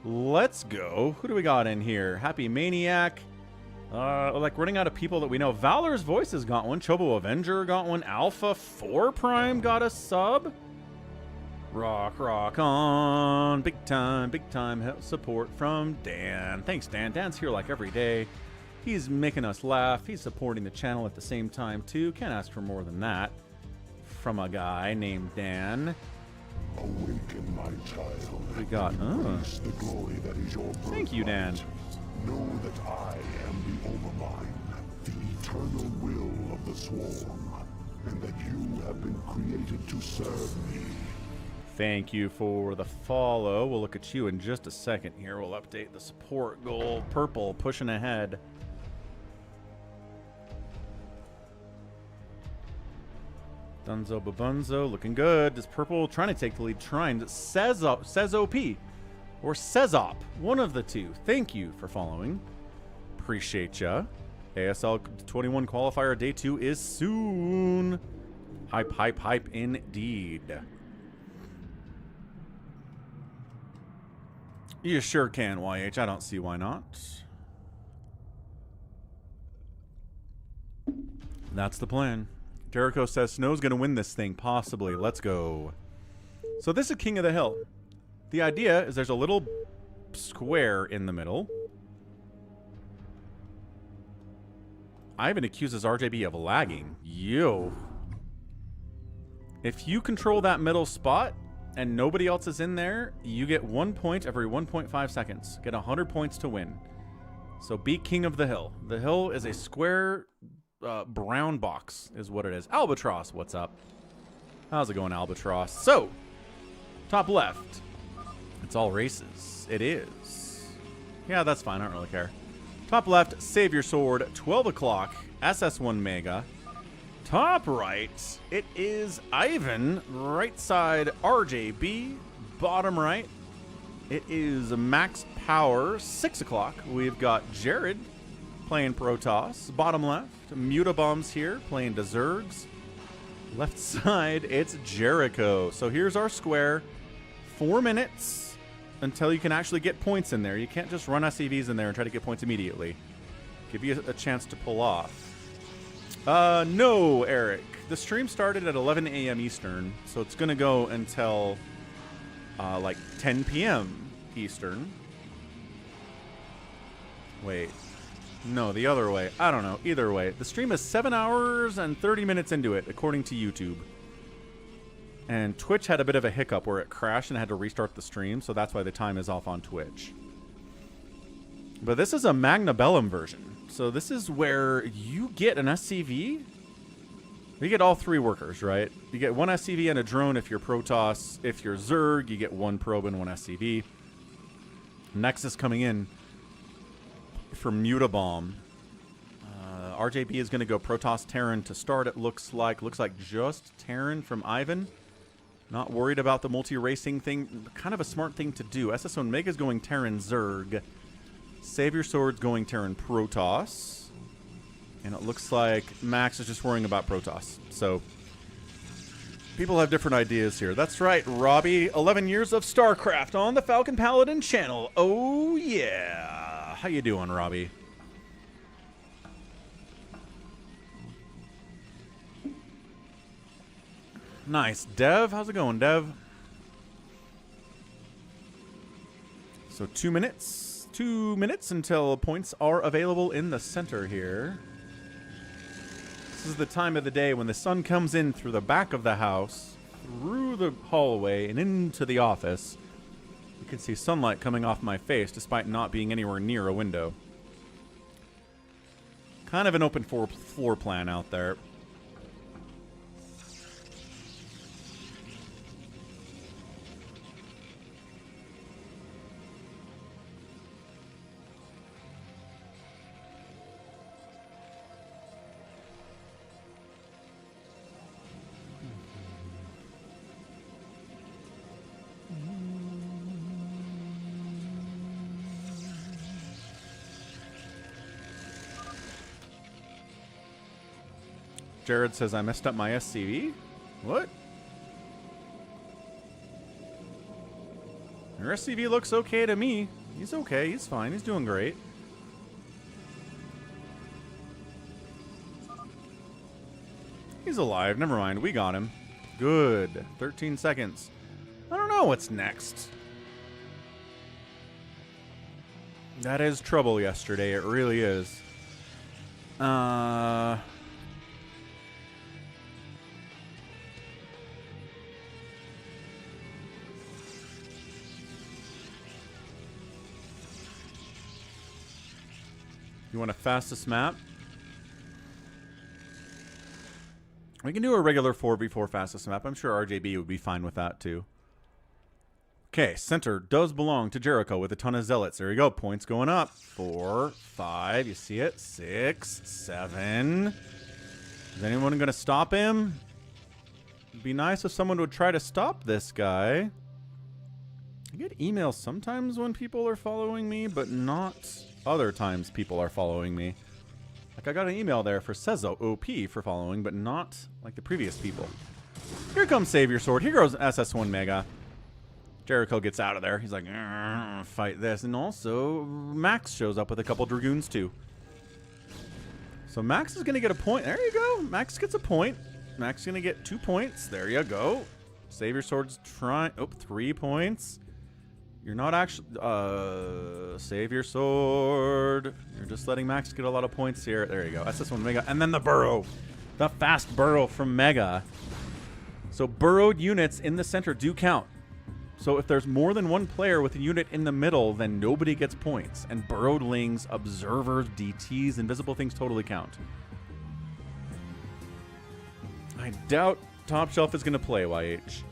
Let's go. Who do we got in here? Happy Maniac. Like running out of people that we know. Valor's Voices got one. Chobo Avenger got one. Alpha 4 Prime got a sub. Rock on. Big time help support from Dan. Thanks, Dan. Dan's here like every day. He's making us laugh. He's supporting the channel at the same time, too. Can't ask for more than that from a guy named Dan. Awaken, my child. We got, Embrace the glory that is your birthright. Thank you, Dan. Know that I am the Overmind, the eternal will of the Swarm, and that you have been created to serve me. Thank you for the follow. We'll look at you in just a second here. We'll update the support goal. Purple pushing ahead. Dunzo Babunzo looking good. Is Purple trying to take the lead? Trying. Says OP or Sesop. One of the two. Thank you for following. Appreciate ya. ASL 21 qualifier day 2 is soon. Hype indeed. You sure can, YH. I don't see why not. That's the plan. Jericho says Snow's going to win this thing, possibly. Let's go. So this is King of the Hill. The idea is there's a little square in the middle. Ivan accuses RJB of lagging. Yo. If you control that middle spot and nobody else is in there, you get 1 point every 1.5 seconds. Get 100 points to win. So be King of the Hill. The hill is a square brown box is what it is. Albatross, what's up? How's it going, Albatross? So, top left. It's all races. It is. Yeah, that's fine. I don't really care. Top left, Savior Sword, 12 o'clock, SS1 Mega. Top right, it is Ivan. Right side, RJB. Bottom right, it is Max Power, 6 o'clock. We've got Jared playing Protoss. Bottom left, Mutabombs here playing the ZERGs. Left side, it's Jericho. So here's our square. 4 minutes until you can actually get points in there. You can't just run SCVs in there and try to get points immediately. Give you a chance to pull off. No, Eric. The stream started at 11 a.m. Eastern, so it's going to go until like 10 p.m. Eastern. Wait. No, the other way. I don't know. Either way. The stream is 7 hours and 30 minutes into it, according to YouTube. And Twitch had a bit of a hiccup where it crashed and had to restart the stream, so that's why the time is off on Twitch. But this is a Magna Bellum version. So this is where you get an SCV. You get all 3 workers, right? You get 1 SCV and a drone if you're Protoss. If you're ZERG, you get 1 probe and 1 SCV. Nexus coming in for Mutabomb. RJB is going to go Protoss Terran to start, it looks like. Looks like just Terran from Ivan. Not worried about the multi-racing thing. Kind of a smart thing to do. SS Omega is going Terran ZERG. Savior Sword's going Terran Protoss. And it looks like Max is just worrying about Protoss. So, people have different ideas here. That's right, Robbie. 11 years of StarCraft on the Falcon Paladin channel. Oh, yeah. How you doing, Robbie? Nice. Dev, how's it going, Dev? So 2 minutes. 2 minutes until points are available in the center here. This is the time of the day when the sun comes in through the back of the house, through the hallway, and into the office. You can see sunlight coming off my face despite not being anywhere near a window. Kind of an open floor plan out there. Jared says I messed up my SCV. What? Your SCV looks okay to me. He's okay. He's fine. He's doing great. He's alive. Never mind. We got him. Good. 13 seconds. I don't know what's next. That is trouble yesterday. It really is. You want a fastest map? We can do a regular 4v4 fastest map. I'm sure RJB would be fine with that too. Okay, center does belong to Jericho with a ton of zealots. There you go. Points going up. 4, 5. You see it? 6, 7. Is anyone going to stop him? It'd be nice if someone would try to stop this guy. I get emails sometimes when people are following me, but not other times people are following me. Like I got an email there for Sezo OP for following, but not like the previous people. Here comes Savior Sword. Here goes SS1 Mega. Jericho gets out of there. He's like, fight this. And also, Max shows up with a couple Dragoons too. So Max is going to get a point. There you go. Max gets a point. Max is going to get 2 points. There you go. Savior Sword's trying. Oh, 3 points. You're not actually... Savior Sword. You're just letting Max get a lot of points here. There you go. SS1 Mega. And then the burrow. The fast burrow from Mega. So burrowed units in the center do count. So if there's more than one player with a unit in the middle, then nobody gets points. And burrowed lings, observers, DTs, invisible things totally count. I doubt Top Shelf is going to play YH.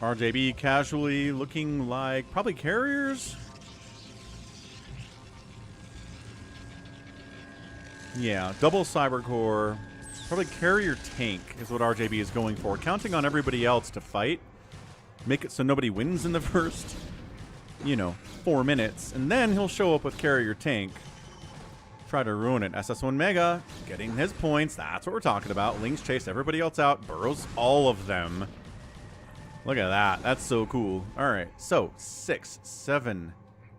RJB casually looking like probably carriers. Yeah, double cybercore. Probably carrier tank is what RJB is going for. Counting on everybody else to fight. Make it so nobody wins in the first, 4 minutes. And then he'll show up with carrier tank. Try to ruin it. SS1 Mega getting his points. That's what we're talking about. Lings chase everybody else out. Burrows all of them. Look at that. That's so cool. All right. So 6, 7,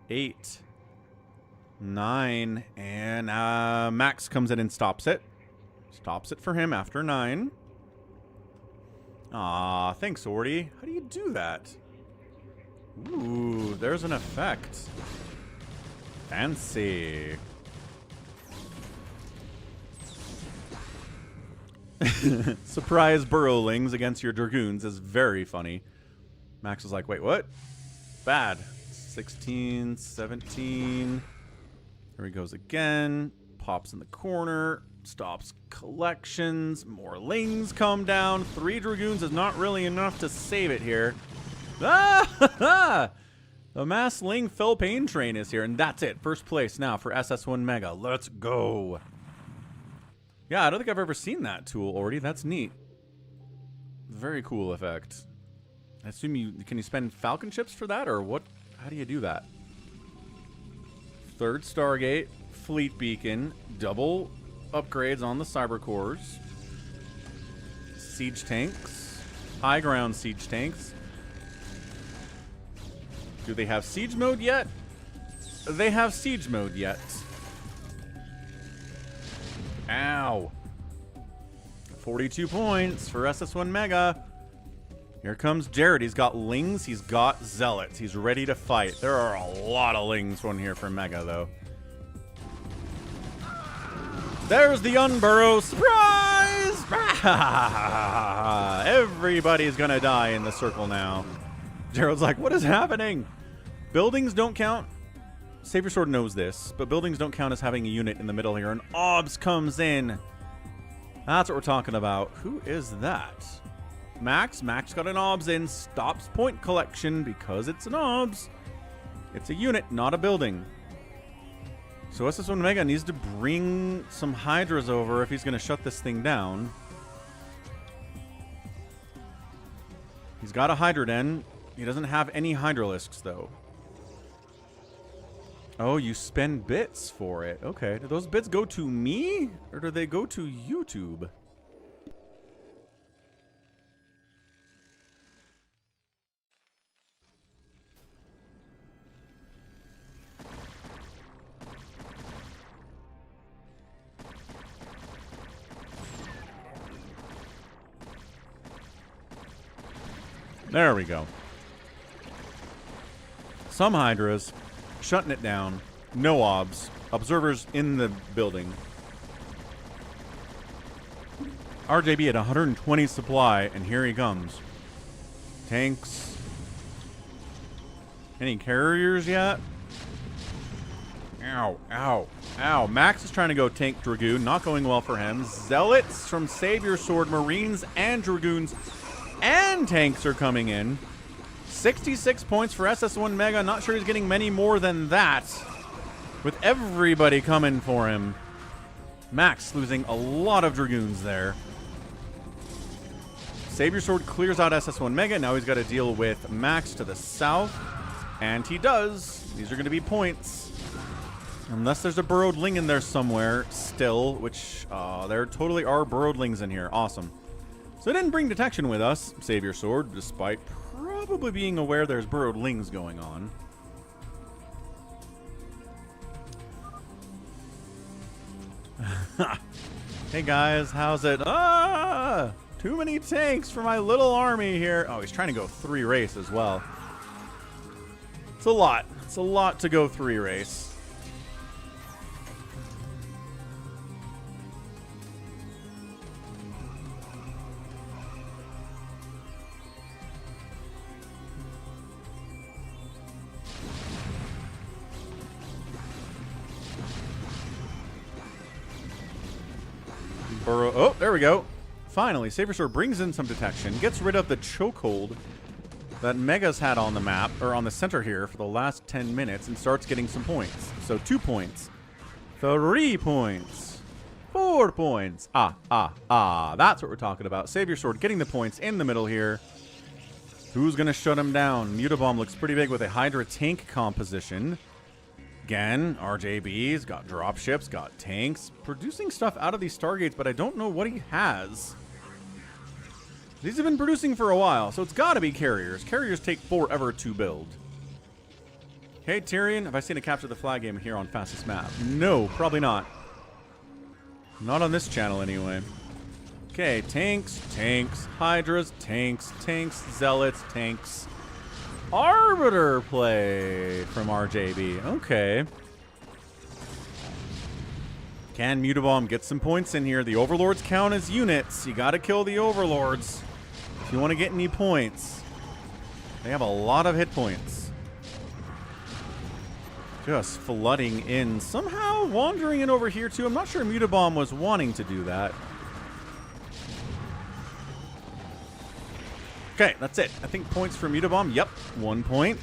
8, 9. And Max comes in and stops it. Stops it for him after 9. Aw, thanks, Orty. How do you do that? Ooh, there's an effect. Fancy. Surprise burrowlings against your Dragoons is very funny. Max is like, wait, what? Bad. 16, 17. Here he goes again. Pops in the corner. Stops collections. More Lings come down. 3 Dragoons is not really enough to save it here. Ah! The Mass Ling Fell Pain Train is here, and that's it. First place now for SS1 Mega. Let's go. Yeah, I don't think I've ever seen that tool already. That's neat. Very cool effect. I assume can you spend Falcon chips for that, or what? How do you do that? 3rd Stargate, Fleet Beacon, double upgrades on the cyber cores, siege tanks, high ground siege tanks. Do they have siege mode yet? They have siege mode yet. Ow. 42 points for SS1 Mega. Here comes Jared. He's got Lings. He's got Zealots. He's ready to fight. There are a lot of Lings on here for Mega, though. There's the Unburrow. Surprise! Everybody's gonna die in the circle now. Gerald's like, what is happening? Buildings don't count. Savior Sword knows this, but buildings don't count as having a unit in the middle here. And OBS comes in. That's what we're talking about. Who is that? Max. Max got an OBS in. Stops point collection because it's an OBS. It's a unit, not a building. So SS1 Mega needs to bring some Hydras over if he's going to shut this thing down. He's got a Hydra Den. He doesn't have any Hydralisks, though. Oh, you spend bits for it. Okay. Do those bits go to me? Or do they go to YouTube? There we go. Some Hydras. Shutting it down. No OBS. Observers in the building. RJB at 120 supply, and here he comes. Tanks. Any carriers yet? Ow, ow, ow. Max is trying to go tank Dragoon. Not going well for him. Zealots from Savior Sword, Marines, and Dragoons, and tanks are coming in. 66 points for SS1 Mega. Not sure he's getting many more than that. With everybody coming for him. Max losing a lot of Dragoons there. Savior Sword clears out SS1 Mega. Now he's got to deal with Max to the south. And he does. These are going to be points. Unless there's a Burrowed Ling in there somewhere still. Which there totally are Burrowed Lings in here. Awesome. So it didn't bring detection with us, Savior Sword, despite probably being aware there's Burrowed Lings going on. Hey guys, how's it? Ah! Too many tanks for my little army here. Oh, he's trying to go 3 race as well. It's a lot. It's a lot to go 3 race. Burrow. Oh, there we go. Finally, Savior Sword brings in some detection, gets rid of the chokehold that Mega's had on the map, or on the center here, for the last 10 minutes and starts getting some points. So 2 points, 3 points, 4 points. That's what we're talking about. Savior Sword getting the points in the middle here. Who's going to shut him down? Mutabomb looks pretty big with a Hydra tank composition. Again, RJB's got dropships, got tanks, producing stuff out of these Stargates, but I don't know what he has. These have been producing for a while, so it's got to be carriers. Carriers take forever to build. Hey, Tyrion, have I seen a capture the flag game here on Fastest Map? No, probably not. Not on this channel, anyway. Okay, tanks, tanks, Hydras, tanks, tanks, Zealots, tanks. Arbiter play from RJB. Okay. Can Mutabomb get some points in here? The Overlords count as units. You gotta kill the Overlords if you want to get any points. They have a lot of hit points. Just flooding in. Somehow wandering in over here too. I'm not sure Mutabomb was wanting to do that. Okay, that's it. I think points for Mutabomb. Yep. 1 point.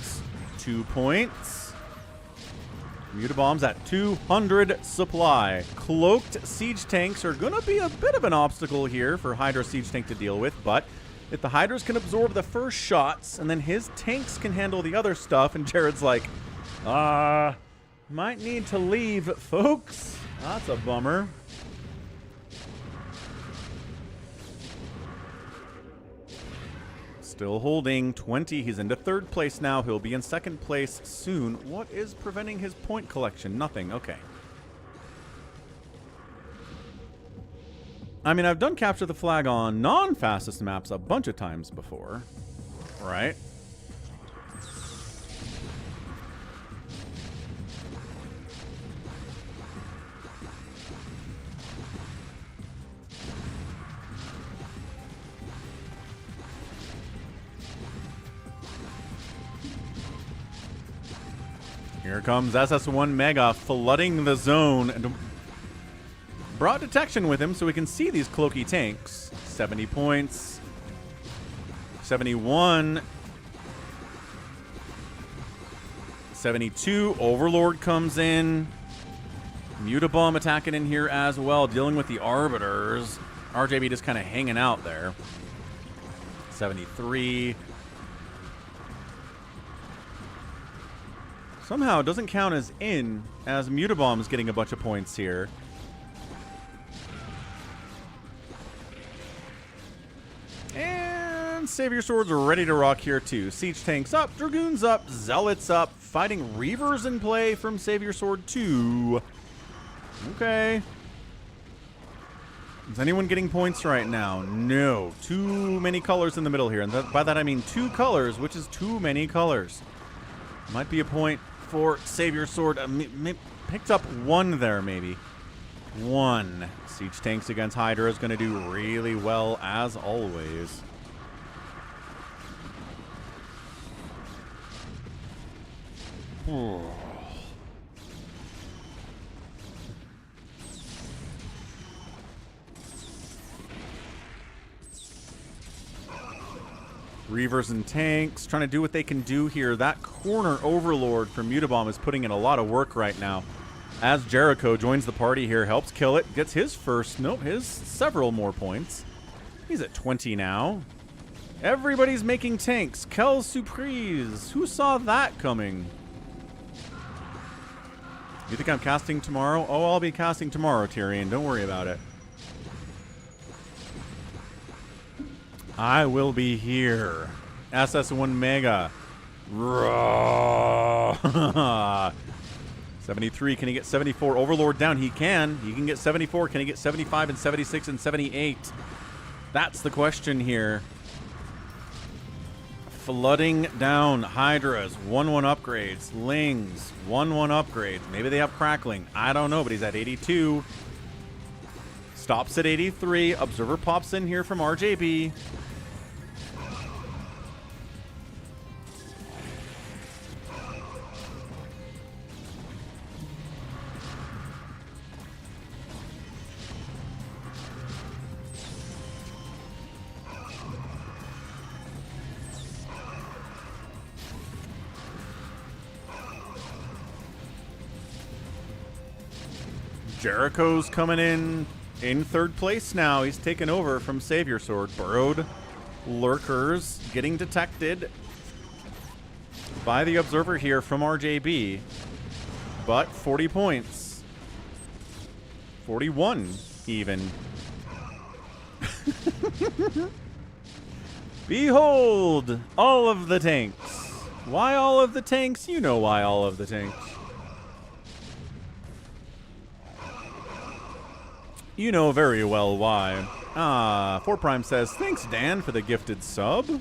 2 points. Mutabomb's at 200 supply. Cloaked siege tanks are going to be a bit of an obstacle here for Hydra siege tank to deal with, but if the Hydras can absorb the first shots and then his tanks can handle the other stuff, and Jared's like, might need to leave, folks. That's a bummer. Still holding 20. He's into 3rd place now. He'll be in 2nd place soon. What is preventing his point collection? Nothing. Okay. I mean, I've done capture the flag on non-fastest maps a bunch of times before. Right? Here comes SS1 Mega flooding the zone and brought detection with him so we can see these cloaky tanks. 70 points. 71. 72. Overlord comes in. Mutabomb attacking in here as well, dealing with the Arbiters. RJB just kind of hanging out there. 73. Somehow it doesn't count as in, as Mutabomb is getting a bunch of points here. And Savior Swords are ready to rock here too. Siege tanks up, Dragoons up, Zealots up, fighting Reavers in play from Savior Sword 2. Okay. Is anyone getting points right now? No. Too many colors in the middle here. And by that I mean 2 colors, which is too many colors. Might be a point for Savior Sword. Picked up 1 there, maybe. 1. Siege tanks against Hydra is going to do really well, as always. Reavers and tanks trying to do what they can do here. That corner Overlord from Mutabomb is putting in a lot of work right now. As Jericho joins the party here, helps kill it, gets his first, his several more points. He's at 20 now. Everybody's making tanks. Quelle surprise. Who saw that coming? You think I'm casting tomorrow? Oh, I'll be casting tomorrow, Tyrion. Don't worry about it. I will be here. SS1 Mega. 73. Can he get 74? Overlord down. He can. He can get 74. Can he get 75 and 76 and 78? That's the question here. Flooding down Hydras. 1-1 upgrades. Lings. 1-1 upgrades. Maybe they have crackling. I don't know, but he's at 82. Stops at 83. Observer pops in here from RJB. Jericho's coming in 3rd place now. He's taken over from Savior Sword. Burrowed lurkers getting detected by the observer here from RJB. But 40 points. 41 even. Behold, all of the tanks. Why all of the tanks? You know why all of the tanks. You know very well why. 4 Prime says, thanks, Dan, for the gifted sub.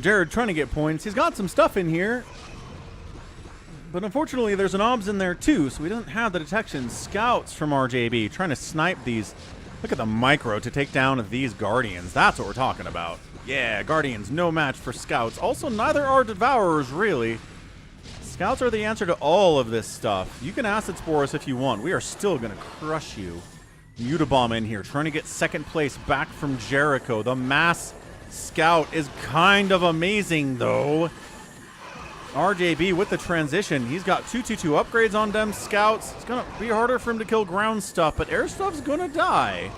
Jared trying to get points. He's got some stuff in here. But unfortunately, there's an OBS in there too, so he doesn't have the detection. Scouts from RJB trying to snipe these. Look at the micro to take down these Guardians. That's what we're talking about. Yeah, Guardians, no match for Scouts. Also, neither are Devourers, really. Scouts are the answer to all of this stuff. You can Acid Spore us if you want. We are still going to crush you. Mutabomb in here, trying to get 2nd place back from Jericho. The mass Scout is kind of amazing, though. RJB with the transition. He's got 222 upgrades on them Scouts. It's going to be harder for him to kill ground stuff, but air stuff's going to die.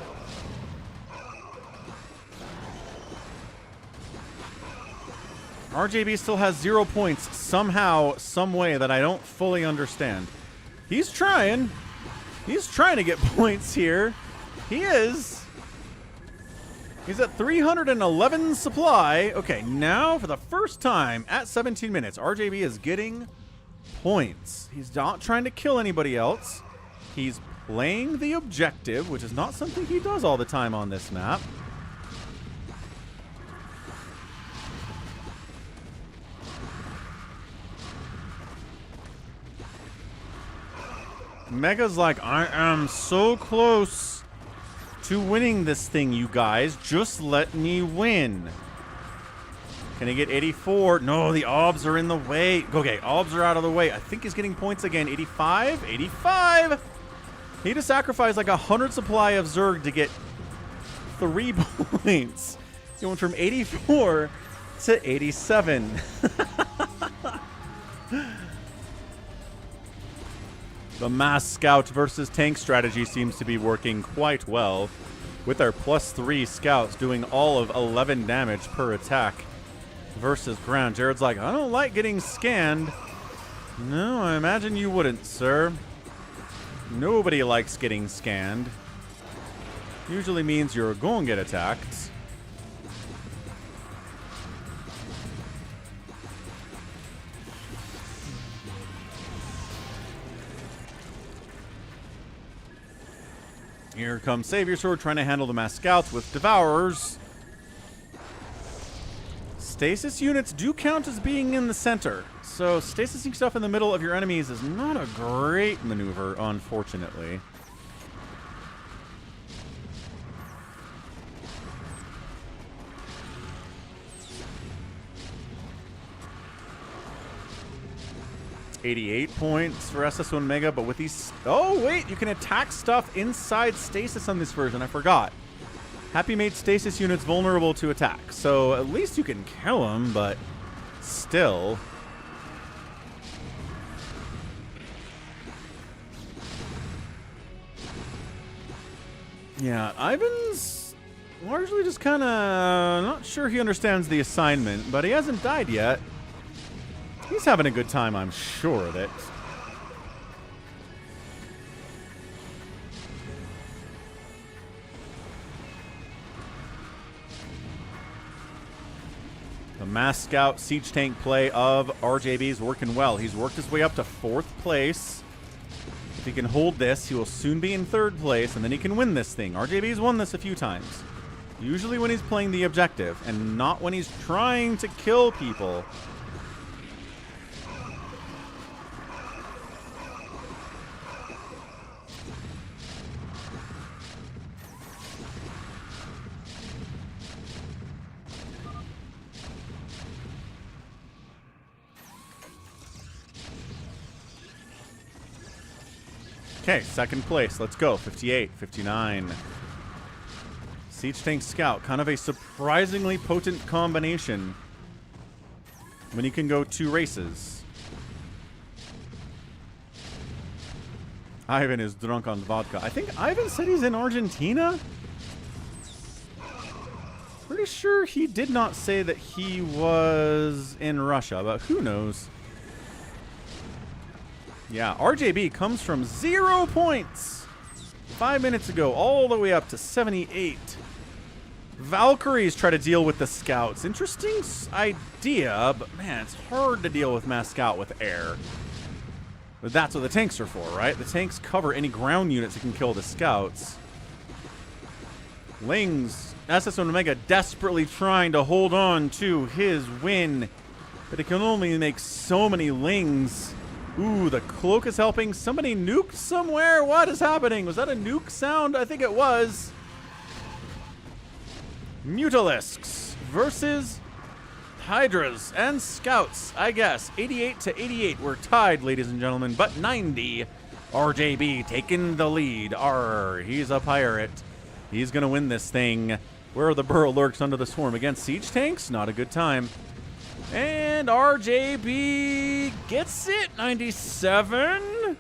RJB still has 0 points somehow, some way that I don't fully understand. He's trying. He's trying to get points here. He is. He's at 311 supply. Okay, now for the first time at 17 minutes, RJB is getting points. He's not trying to kill anybody else. He's playing the objective, which is not something he does all the time on this map. Mega's like, I am so close to winning this thing, you guys. Just let me win. Can he get 84? No, the OBS are in the way. Okay, OBS are out of the way. I think he's getting points again. 85? 85! He had to sacrifice like 100 supply of ZERG to get 3 points. He went from 84 to 87. The mass scout versus tank strategy seems to be working quite well, with our +3 scouts doing all of 11 damage per attack versus ground. Jared's like, I don't like getting scanned. No, I imagine you wouldn't, sir. Nobody likes getting scanned. Usually means you're going to get attacked. Here comes Savior Sword trying to handle the mass scouts with Devourers. Stasis units do count as being in the center, so stasising stuff in the middle of your enemies is not a great maneuver, unfortunately. $88 points for SS1 Mega, but with these... Oh, wait! You can attack stuff inside stasis on this version. I forgot. Happy made stasis units vulnerable to attack. So at least you can kill them, but still... Yeah, Ivan's largely just kind of not sure he understands the assignment, but he hasn't died yet. He's having a good time, I'm sure of it. The mass scout siege tank play of RJB is working well. He's worked his way up to 4th place. If he can hold this, he will soon be in 3rd place, and then he can win this thing. RJB's won this a few times. Usually when he's playing the objective, and not when he's trying to kill people. Okay, second place. Let's go. 58, 59. Siege Tank Scout. Kind of a surprisingly potent combination when you can go 2 races. Ivan is drunk on vodka. I think Ivan said he's in Argentina. Pretty sure he did not say that he was in Russia, but who knows? Yeah, RJB comes from 0 points 5 minutes ago all the way up to 78. Valkyries try to deal with the scouts. Interesting idea, but man, it's hard to deal with mass scout with air. But that's what the tanks are for, right? The tanks cover any ground units that can kill the scouts. Lings, SS1 Omega desperately trying to hold on to his win, but it can only make so many Lings. Ooh, the cloak is helping. Somebody nuked somewhere. What is happening? Was that a nuke sound? I think it was. Mutalisks versus Hydras and Scouts, I guess. 88 to 88. We're tied, ladies and gentlemen, but 90. RJB taking the lead. He's a pirate. He's going to win this thing. Where the burrow lurks under the swarm against siege tanks? Not a good time. And RJB gets it. 97.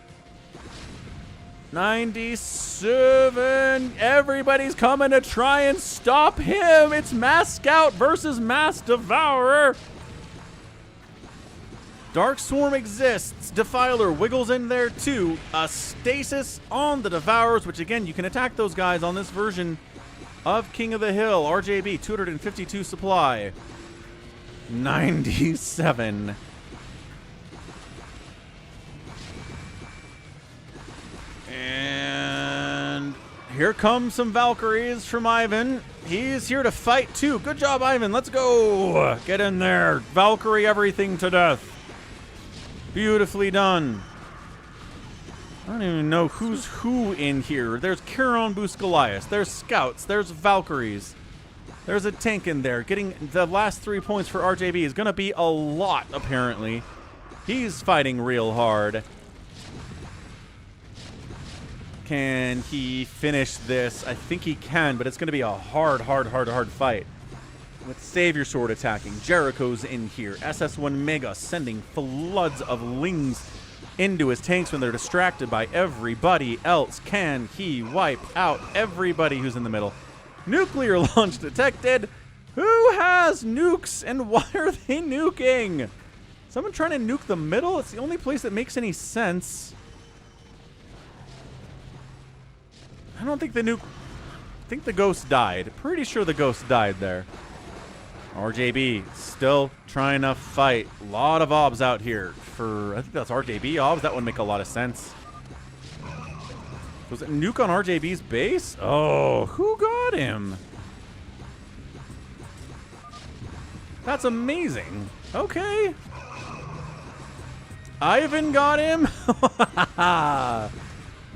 97. Everybody's coming to try and stop him. It's Mass Scout versus Mass Devourer. Dark Swarm exists. Defiler wiggles in there too. A stasis on the Devourers, which again, you can attack those guys on this version of King of the Hill. RJB, 252 supply. 97. And here comes some Valkyries from Ivan. He's here to fight too. Good job, Ivan. Let's go. Get in there. Valkyrie everything to death. Beautifully done. I don't even know who's who in here. There's Charon boost Goliath. There's Scouts. There's Valkyries. There's a tank in there. Getting the last 3 points for RJB is going to be a lot, apparently. He's fighting real hard. Can he finish this? I think he can, but it's going to be a hard fight. With Savior Sword attacking. Jericho's in here. SS1 Mega sending floods of Lings into his tanks when they're distracted by everybody else. Can he wipe out everybody who's in the middle? Nuclear launch detected. Who has nukes and why are they nuking? Someone trying to nuke the middle? It's the only place that makes any sense. I don't think the nuke... I think the ghost died. Pretty sure the ghost died there. RJB still trying to fight. A lot of obs out here for... I think that's RJB obs. That would make a lot of sense. Was it nuke on RJB's base? Oh, who got him? That's amazing. Okay. Ivan got him?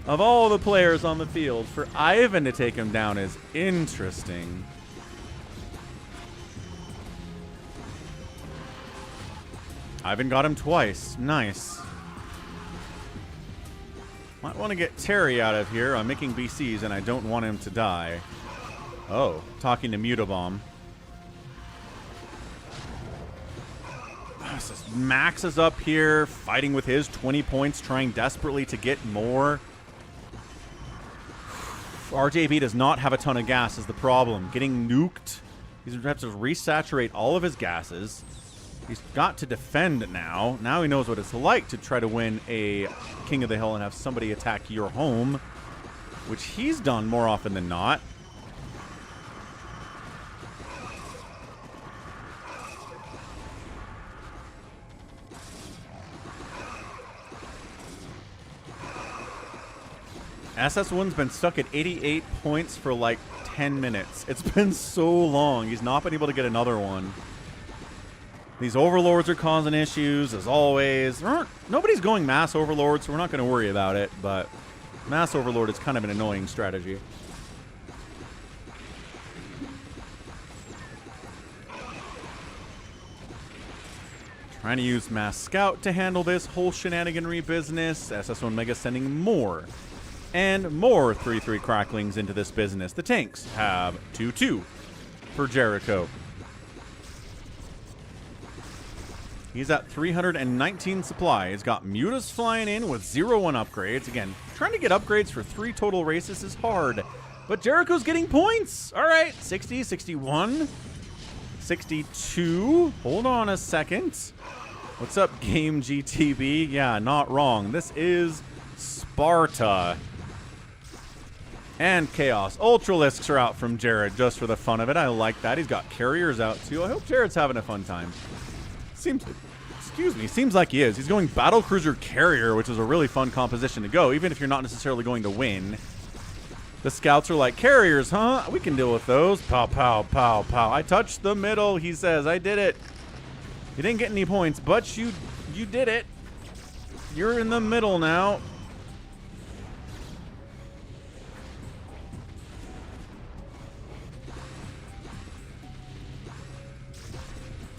Of all the players on the field, for Ivan to take him down is interesting. Ivan got him twice. Nice. Might want to get Terry out of here. I'm making BCs and I don't want him to die. Oh, talking to Mutabomb. Max is up here fighting with his 20 points, trying desperately to get more. RJB does not have a ton of gas is the problem. Getting nuked. He's going to have to resaturate all of his gases. He's got to defend now. Now he knows what it's like to try to win a King of the Hill and have somebody attack your home, which he's done more often than not. SS1's been stuck at 88 points for like 10 minutes. It's been so long. He's not been able to get another one. These overlords are causing issues, as always. Nobody's going mass overlord, so we're not going to worry about it, but mass overlord is kind of an annoying strategy. Trying to use Mass Scout to handle this whole shenaniganry business. SS1 Mega sending more And more 3-3 cracklings into this business. The tanks have 2-2 for Jericho. He's at 319 supply. He's got Mutas flying in with 0-1 upgrades. Again, trying to get upgrades for 3 total races is hard. But Jericho's getting points. All right, 60, 61, 62. Hold on a second. What's up, Game GTB? Yeah, not wrong. This is Sparta. And Chaos. Ultralisks are out from Jared just for the fun of it. I like that. He's got carriers out too. I hope Jared's having a fun time. Seems like he is. He's going Battlecruiser Carrier, which is a really fun composition to go, even if you're not necessarily going to win. The scouts are like, carriers, huh? We can deal with those. Pow, pow, pow, pow. I touched the middle, he says. I did it. You didn't get any points, but you did it. You're in the middle now.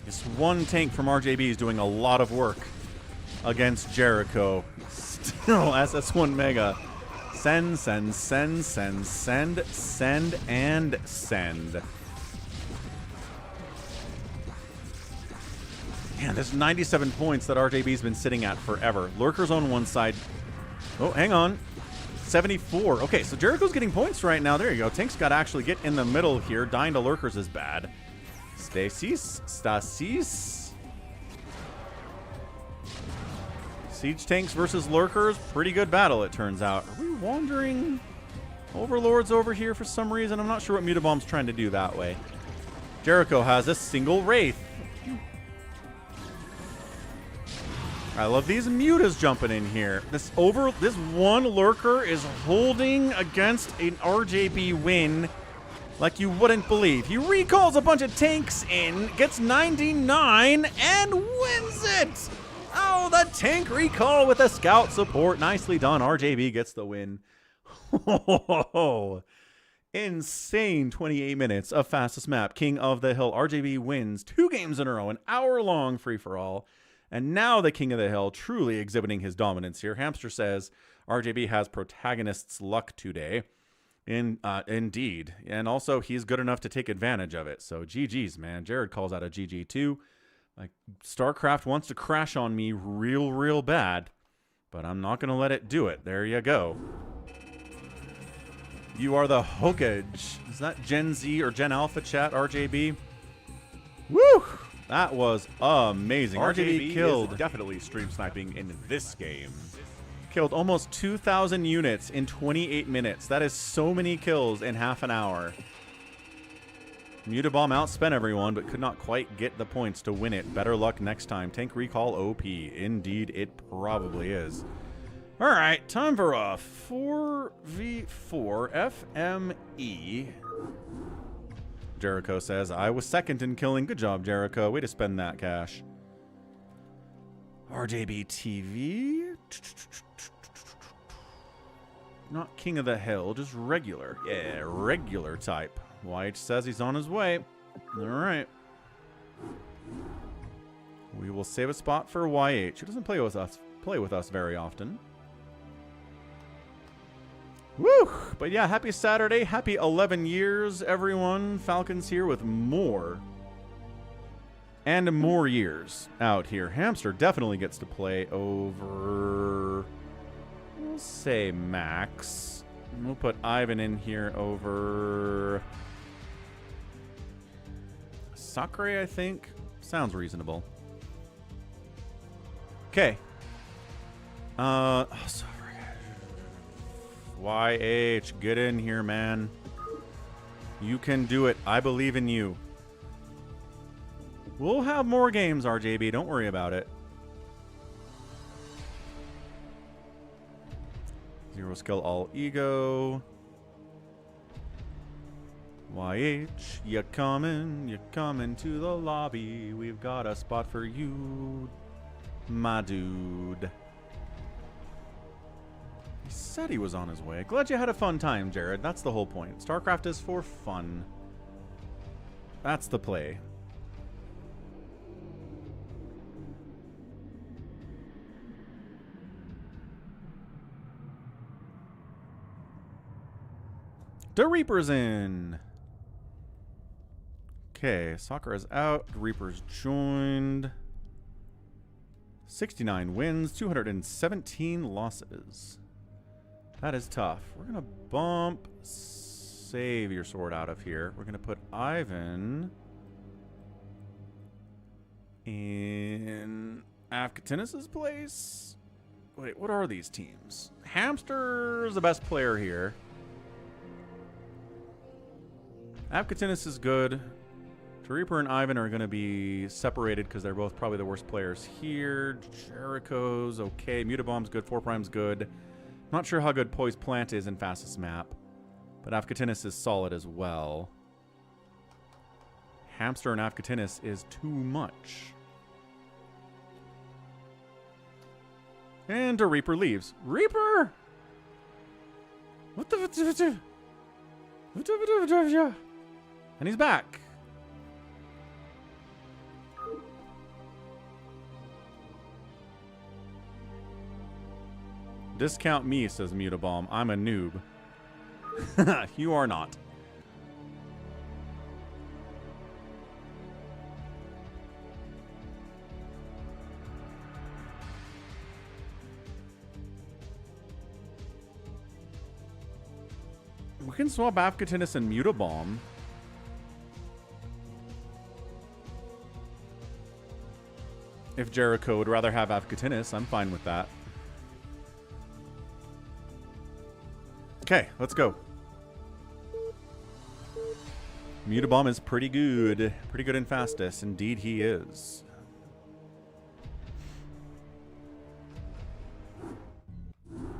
This one tank from RJB is doing a lot of work against Jericho. Still SS1 Mega. Send, send, send, send, send, send, and send. Man, there's 97 points that RJB's been sitting at forever. Lurkers on one side. Oh, hang on. 74. Okay, so Jericho's getting points right now. There you go. Tank's got to actually get in the middle here. Dying to Lurkers is bad. Stasis. Siege tanks versus Lurkers. Pretty good battle, it turns out. Are we wandering Overlords over here for some reason? I'm not sure what Mutabomb's trying to do that way. Jericho has a single Wraith. I love these Mutas jumping in here. This one Lurker is holding against an RJB win like you wouldn't believe. He recalls a bunch of tanks in, gets 99, and wins it! Oh, the tank recall with a scout support. Nicely done. RJB gets the win. Insane 28 minutes of fastest map. King of the Hill. RJB wins 2 games in a row, an hour-long free-for-all. And now the King of the Hill truly exhibiting his dominance here. Hamster says RJB has protagonist's luck today. Indeed. And also, he's good enough to take advantage of it. So, GG's, man. Jared calls out a GG, too. Like, StarCraft wants to crash on me real bad. But I'm not going to let it do it. There you go. You are the Hokage. Is that Gen Z or Gen Alpha chat, RJB? Woo! That was amazing. RJB killed. Is definitely stream sniping in this game. Killed almost 2,000 units in 28 minutes. That is so many kills in half an hour. Mutabomb outspent everyone, but could not quite get the points to win it. Better luck next time. Tank recall OP. Indeed, it probably is. All right, time for a 4v4 FME. Jericho says, I was second in killing. Good job, Jericho. Way to spend that cash. RJB TV. Not King of the Hill, just regular. Yeah, regular type. YH says he's on his way. All right. We will save a spot for YH, who doesn't play with us very often. Woo! But yeah, happy Saturday. Happy 11 years, everyone. Falcons here with more and more years out here. Hamster definitely gets to play over, we'll say Max. We'll put Ivan in here over Sacsri, I think. Sounds reasonable. Okay. YH, get in here, man. You can do it. I believe in you. We'll have more games, RJB. Don't worry about it. Zero skill, all ego. YH, you coming to the lobby. We've got a spot for you, my dude. He said he was on his way. Glad you had a fun time, Jared. That's the whole point. StarCraft is for fun. That's the play. The Reaper's in. Okay, Soccer is out. The Reaper's joined. 69 wins, 217 losses. That is tough. We're going to bump Save Your Sword out of here. We're going to put Ivan in Afkatinus's place. Wait, what are these teams? Hamster's the best player here. Afkatinus is good. Reaper and Ivan are going to be separated because they're both probably the worst players here. Jericho's okay. Mutabomb's good. 4''s good. Not sure how good Poised Plant is in fastest map, but Afkatinus is solid as well. Hamster and Afkatinus is too much. And a Reaper leaves. Reaper! What the... And he's back. Discount me, says Mutabomb. I'm a noob. You are not. We can swap Afkatinus and Mutabomb. If Jericho would rather have Afkatinus, I'm fine with that. Okay, let's go. Mutabomb is pretty good. Pretty good in fastest. Indeed he is.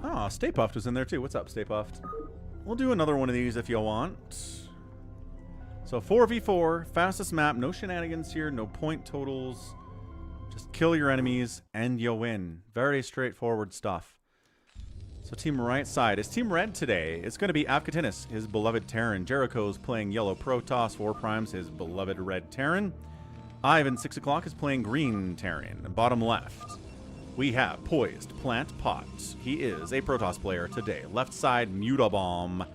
Ah, Stay Puffed was in there too. What's up, Stay Puffed? We'll do another one of these if you want. So 4v4, fastest map, no shenanigans here, no point totals. Just kill your enemies and you win. Very straightforward stuff. So team right side is team red today. It's going to be Afkatinus, his beloved Terran. Jericho's playing yellow Protoss. 4', his beloved red Terran. Ivan, 6 o'clock, is playing green Terran. Bottom left, we have Poised Plant Pot. He is a Protoss player today. Left side, Mutabomb.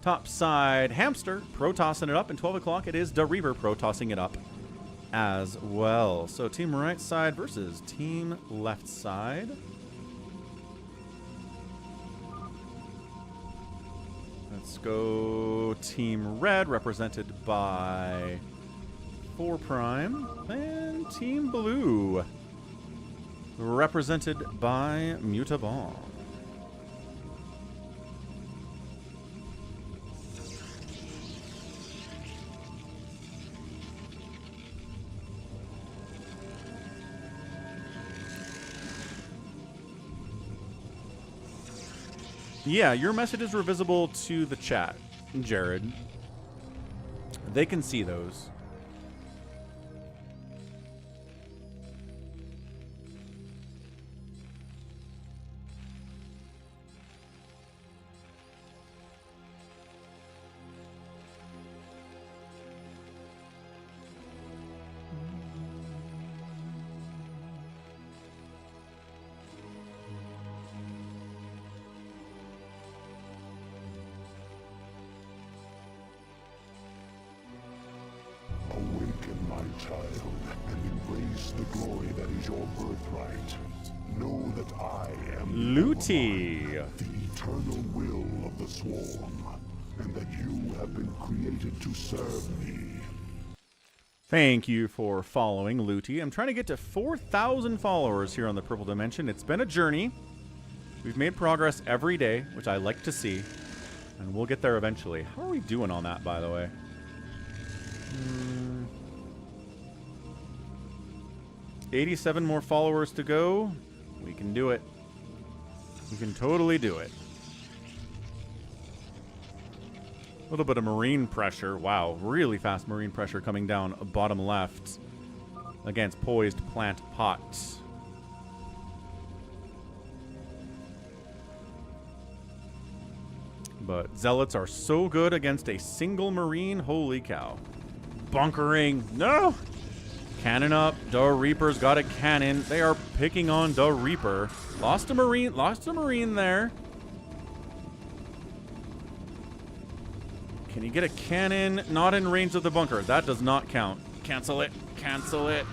Top side, Hamster, Protossing it up. And 12 o'clock, it is the Reaver Protossing it up as well. So team right side versus team left side. Let's go team red, represented by 4', and team blue, represented by Mutabomb. Yeah, your messages were visible to the chat, Jared. They can see those. The eternal will of the swarm, and that you have been created to serve me. Thank you for following, Looty. I'm trying to get to 4,000 followers here on the Purple Dimension. It's been a journey. We've made progress every day, which I like to see, and we'll get there eventually. How are we doing on that, by the way? 87 more followers to go. We can do it. We can totally do it. A little bit of marine pressure. Wow, really fast marine pressure coming down bottom left against Poised Plant Pot. But Zealots are so good against a single marine. Holy cow. Bunkering. No! Cannon up. The Reaper's got a cannon. They are picking on the Reaper. Lost a marine there. Can you get a cannon? Not in range of the bunker. That does not count. Cancel it. Cancel it.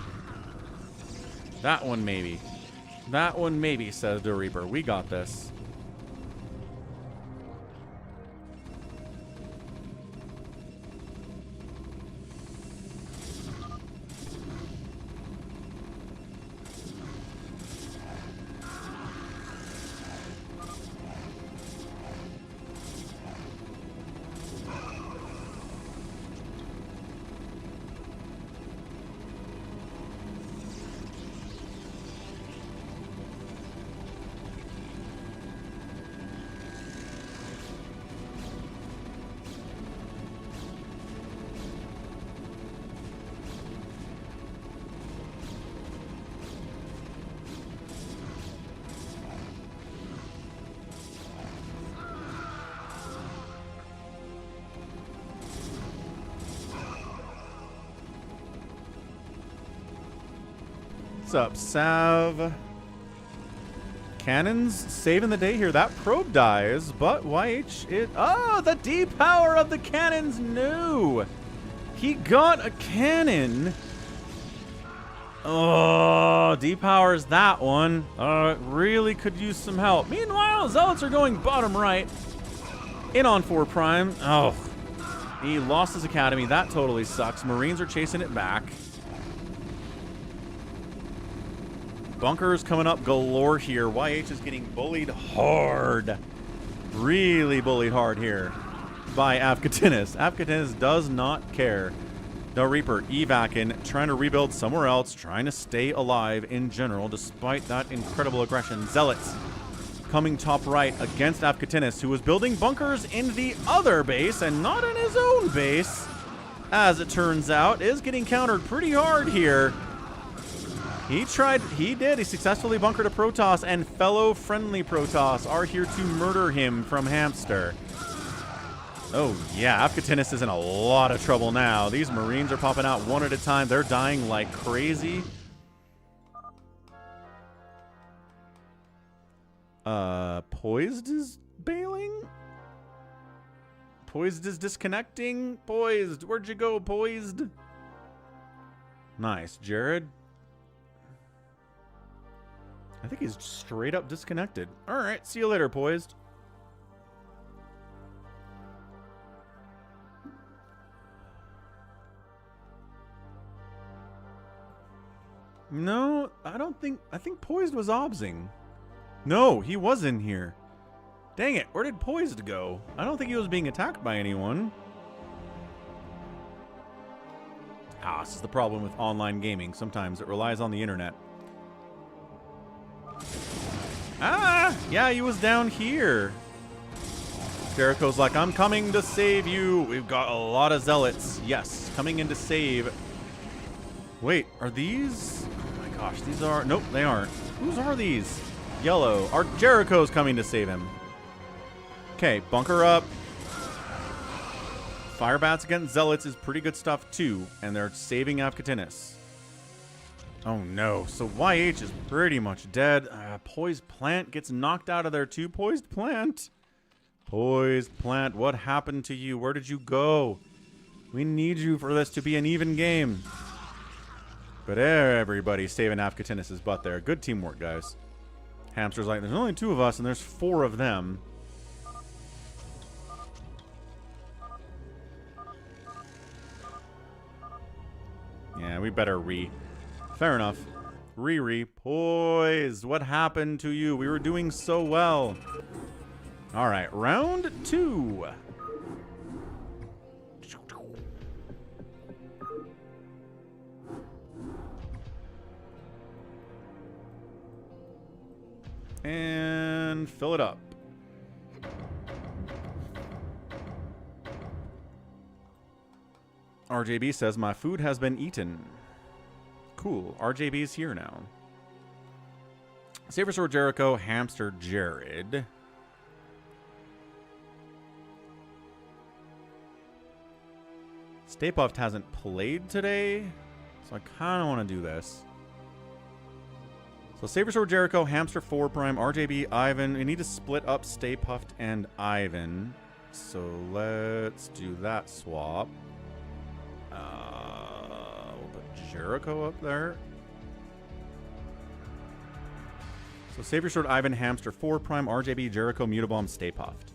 That one maybe. That one maybe, says the Reaper. We got this. What's up, Sav? Cannons saving the day here. That probe dies, but YH it. Oh, the depower of the cannons. No, he got a cannon. Oh, depowers that one. Really could use some help. Meanwhile, Zealots are going bottom right. In on 4 prime. Oh, he lost his academy. That totally sucks. Marines are chasing it back. Bunkers coming up galore here. YH is getting bullied hard. Really bullied hard here by Afkatinis. Afkatinis does not care. The Reaper evacing, trying to rebuild somewhere else, trying to stay alive in general despite that incredible aggression. Zealots coming top right against Afkatinis, who was building bunkers in the other base and not in his own base. As it turns out, is getting countered pretty hard here. He successfully bunkered a Protoss, and fellow friendly Protoss are here to murder him from Hamster. Oh yeah, Afkatinis is in a lot of trouble now. These Marines are popping out one at a time. They're dying like crazy. Poised is bailing? Poised is disconnecting? Poised, where'd you go, Poised? Nice, Jared. I think he's straight up disconnected. All right, see you later, Poised. No, I don't think... I think Poised was obsing. No, he was in here. Dang it, where did Poised go? I don't think he was being attacked by anyone. Ah, this is the problem with online gaming. Sometimes it relies on the internet. Ah, yeah, he was down here. Jericho's like, I'm coming to save you. We've got a lot of Zealots. Yes, coming in to save. Wait, are these... Oh my gosh, these are... Nope, they aren't. Whose are these? Yellow. Our Jericho's coming to save him. Okay, bunker up. Firebats against Zealots is pretty good stuff too. And they're saving Afkatinis. Oh no, so YH is pretty much dead. Poised Plant gets knocked out of there too. Poised Plant. Poised Plant, what happened to you? Where did you go? We need you for this to be an even game. But everybody's saving Afkatinis' butt there. Good teamwork, guys. Hamster's like, there's only 2 of us and there's 4 of them. Yeah, we better Fair enough. Poised. What happened to you? We were doing so well. All right, round 2. And fill it up. RJB says, my food has been eaten. Cool. RJB's here now. Saber Sword Jericho, Hamster Jared. Stay Puft hasn't played today, so I kind of want to do this. So Saber Sword Jericho, Hamster 4 Prime, RJB, Ivan. We need to split up Stay Puft and Ivan. So let's do that swap. We'll put Jericho up there. So Savior Sword, Ivan, Hamster, 4 Prime, RJB, Jericho, Mutabomb, Stay Puffed.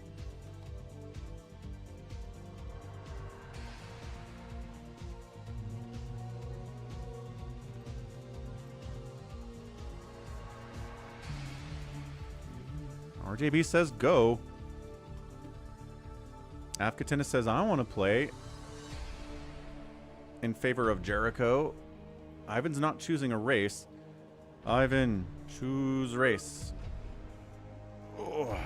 RJB says go. Afkatina says I want to play in favor of Jericho. Ivan's not choosing a race. Ivan, choose race. Oh.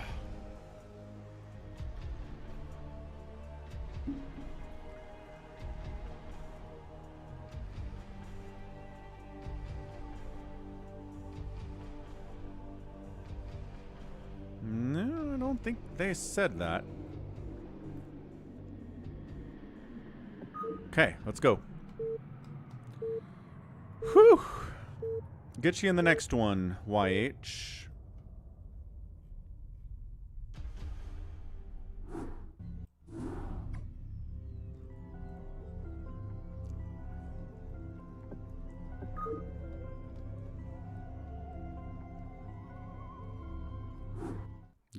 No, I don't think they said that. Okay, let's go. Whew. Get you in the next one, YH.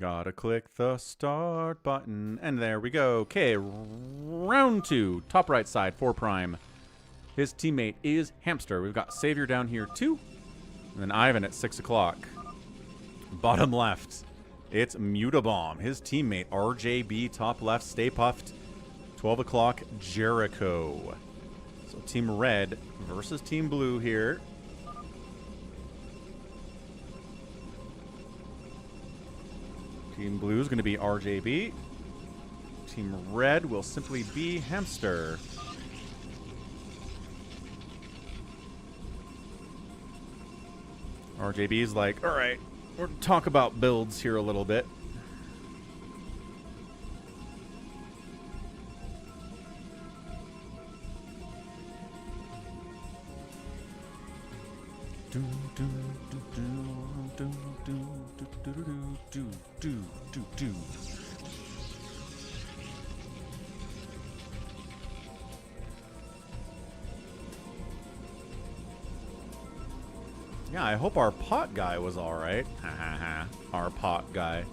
Gotta click the start button. And there we go. Okay, round 2. Top right side, 4 Prime. His teammate is Hamster. We've got Savior down here too. And then Ivan at 6 o'clock. Bottom left, it's Mutabomb. His teammate, RJB, top left, Stay Puffed. 12 o'clock, Jericho. So Team Red versus Team Blue here. Team Blue is going to be RJB. Team Red will simply be Hamster. RJB's like, all right, we'll talk about builds here a little bit. Yeah, I hope our pot guy was alright. Ha ha ha. Our pot guy.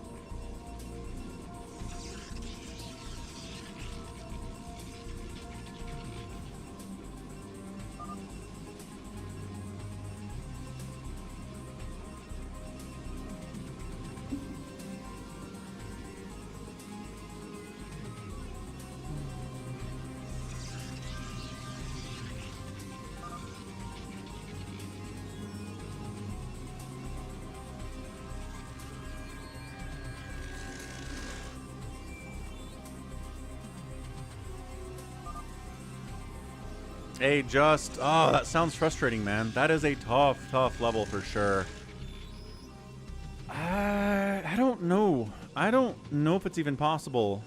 Hey, just, oh, that sounds frustrating, man. That is a tough level for sure. I don't know. I don't know if it's even possible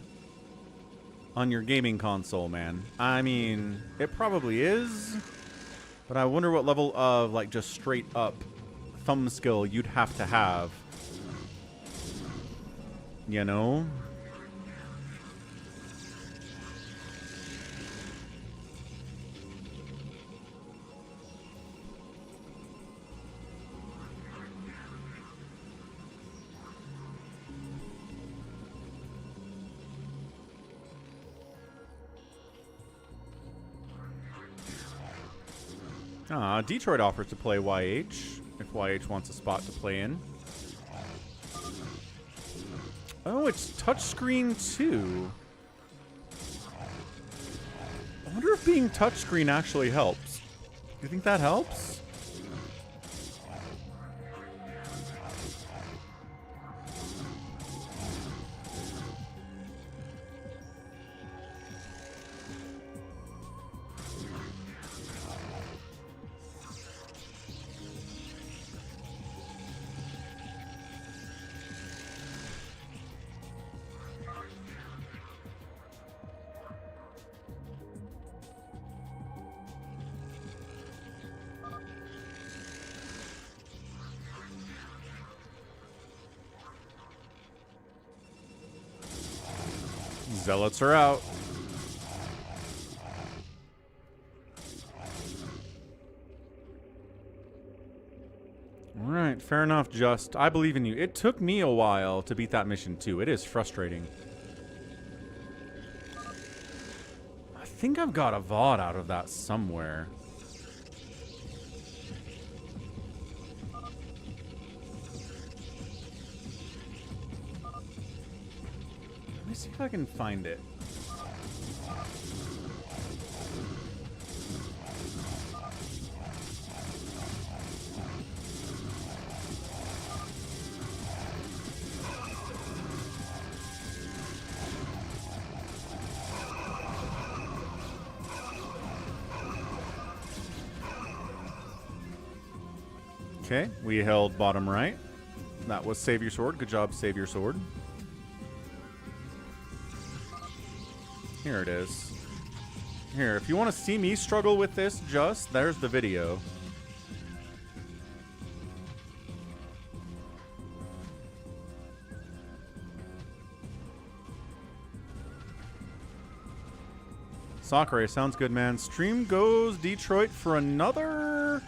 on your gaming console, man. I mean, it probably is, but I wonder what level of, like, just straight up thumb skill you'd have to have. You know? Detroit offers to play YH, if YH wants a spot to play in. Oh, it's touchscreen too. I wonder if being touchscreen actually helps. Do you think that helps? Zealots are out. Alright, fair enough, Just. I believe in you. It took me a while to beat that mission, too. It is frustrating. I think I've got a VOD out of that somewhere. Let me see if I can find it. Okay, we held bottom right. That was Save Your Sword. Good job, Save Your Sword. Here it is. Here, if you want to see me struggle with this, just, there's the video. Sacsri, sounds good, man. Stream goes Detroit for another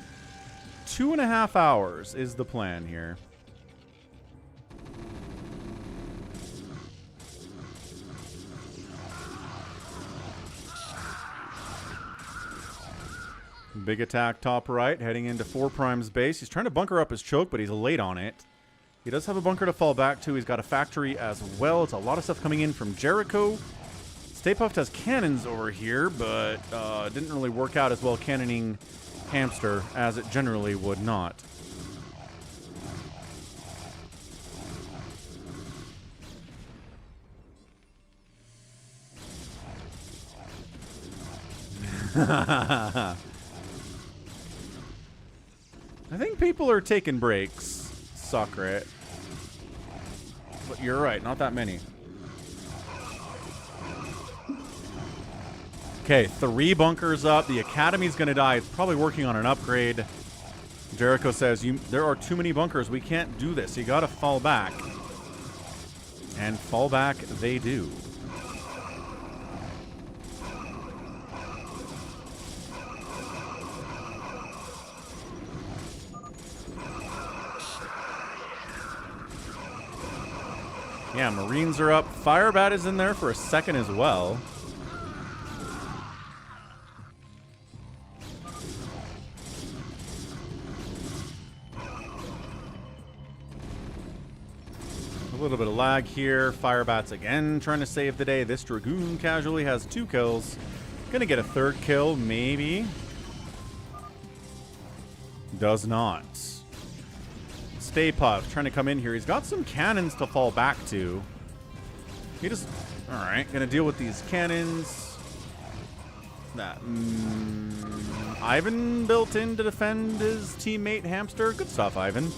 2.5 hours is the plan here. Big attack top right, heading into 4 Prime's base. He's trying to bunker up his choke, but he's late on it. He does have a bunker to fall back to. He's got a factory as well. It's a lot of stuff coming in from Jericho. Stay Puft has cannons over here, but didn't really work out as well cannoning Hamster as it generally would not. I think people are taking breaks, Sacsri. But you're right, not that many. Okay, 3 bunkers up. The Academy's going to die. It's probably working on an upgrade. Jericho says, there are too many bunkers. We can't do this. You got to fall back. And fall back they do. Yeah, Marines are up. Firebat is in there for a second as well. A little bit of lag here. Firebat's again trying to save the day. This Dragoon casually has 2 kills. Gonna get a 3rd kill, maybe. Does not. Stay Puft trying to come in here. He's got some cannons to fall back to. He just... Alright, gonna deal with these cannons. That... Ivan built in to defend his teammate Hamster. Good stuff, Ivan.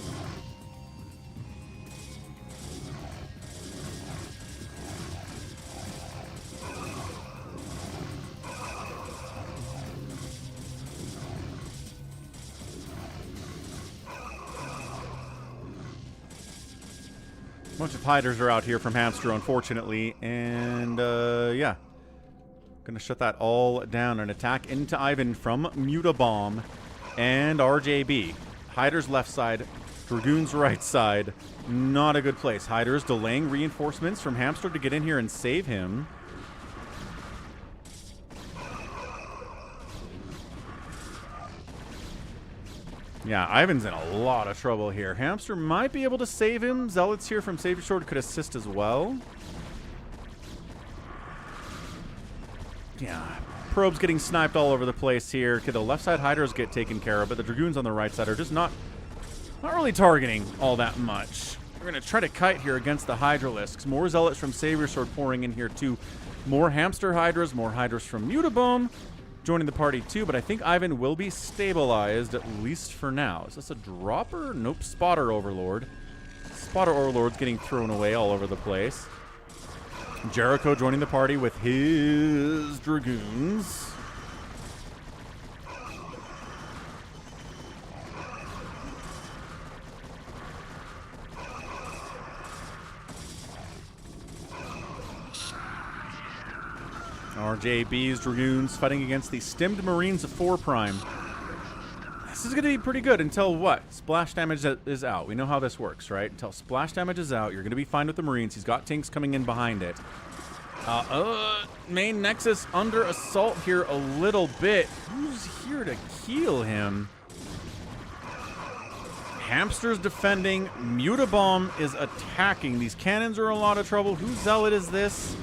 A bunch of hiders are out here from Hamster, unfortunately, and yeah, gonna shut that all down. An attack into Ivan from Mutabomb and RJB. Hiders left side, Dragoons right side. Not a good place. Hiders delaying reinforcements from Hamster to get in here and save him. Yeah, Ivan's in a lot of trouble here. Hamster might be able to save him. Zealots here from Save Your Sword could assist as well. Yeah, Probe's getting sniped all over the place here. Could the left side Hydras get taken care of, but the Dragoons on the right side are just not really targeting all that much. We're going to try to kite here against the Hydralisks. More Zealots from Save Your Sword pouring in here too. More Hamster Hydras, more Hydras from Mutabomb joining the party too, but I think Ivan will be stabilized, at least for now. Is this a dropper? Nope, Spotter Overlord. Spotter Overlord's getting thrown away all over the place. Jericho joining the party with his Dragoons. RJB's Dragoons fighting against the stimmed Marines of 4 Prime. This is going to be pretty good until what? Splash damage is out. We know how this works, right? Until splash damage is out, you're going to be fine with the Marines. He's got tanks coming in behind it. Main Nexus under assault here a little bit. Who's here to heal him? Hamster's defending. Mutabomb is attacking. These cannons are in a lot of trouble. Whose zealot is this?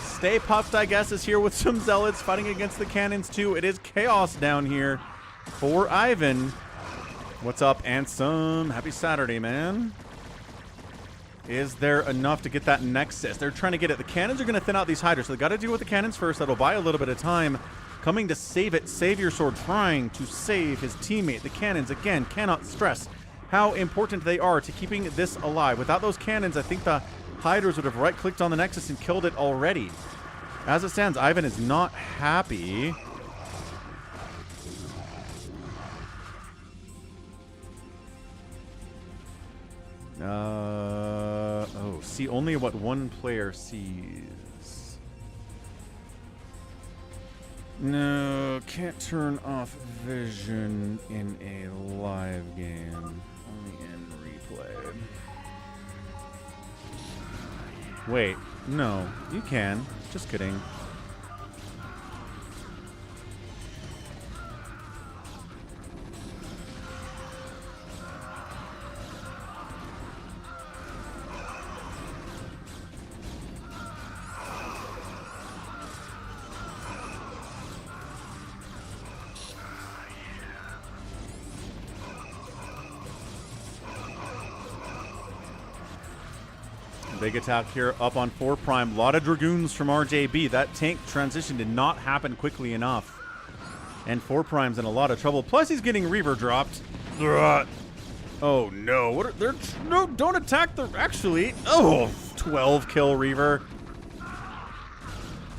Stay Puffed, I guess, is here with some zealots fighting against the cannons too. It is chaos down here for Ivan. What's up, Ansem? Happy Saturday, man. Is there enough to get that Nexus? They're trying to get it. The cannons are going to thin out these Hydras, so they got to deal with the cannons first. That'll buy a little bit of time. Coming to save it, Savior Sword trying to save his teammate. The cannons, again, cannot stress how important they are to keeping this alive. Without those cannons, I think the Hydras would have right-clicked on the Nexus and killed it already. As it stands, Ivan is not happy. Oh, see only what one player sees. No, can't turn off vision in a live game. Only in replay. Wait, no, you can. Just kidding. Big attack here up on 4 Prime. A lot of Dragoons from RJB. That tank transition did not happen quickly enough. And 4 Prime's in a lot of trouble. Plus, he's getting Reaver dropped. Oh, no. What are, no, don't attack the... Actually, oh, 12 kill Reaver.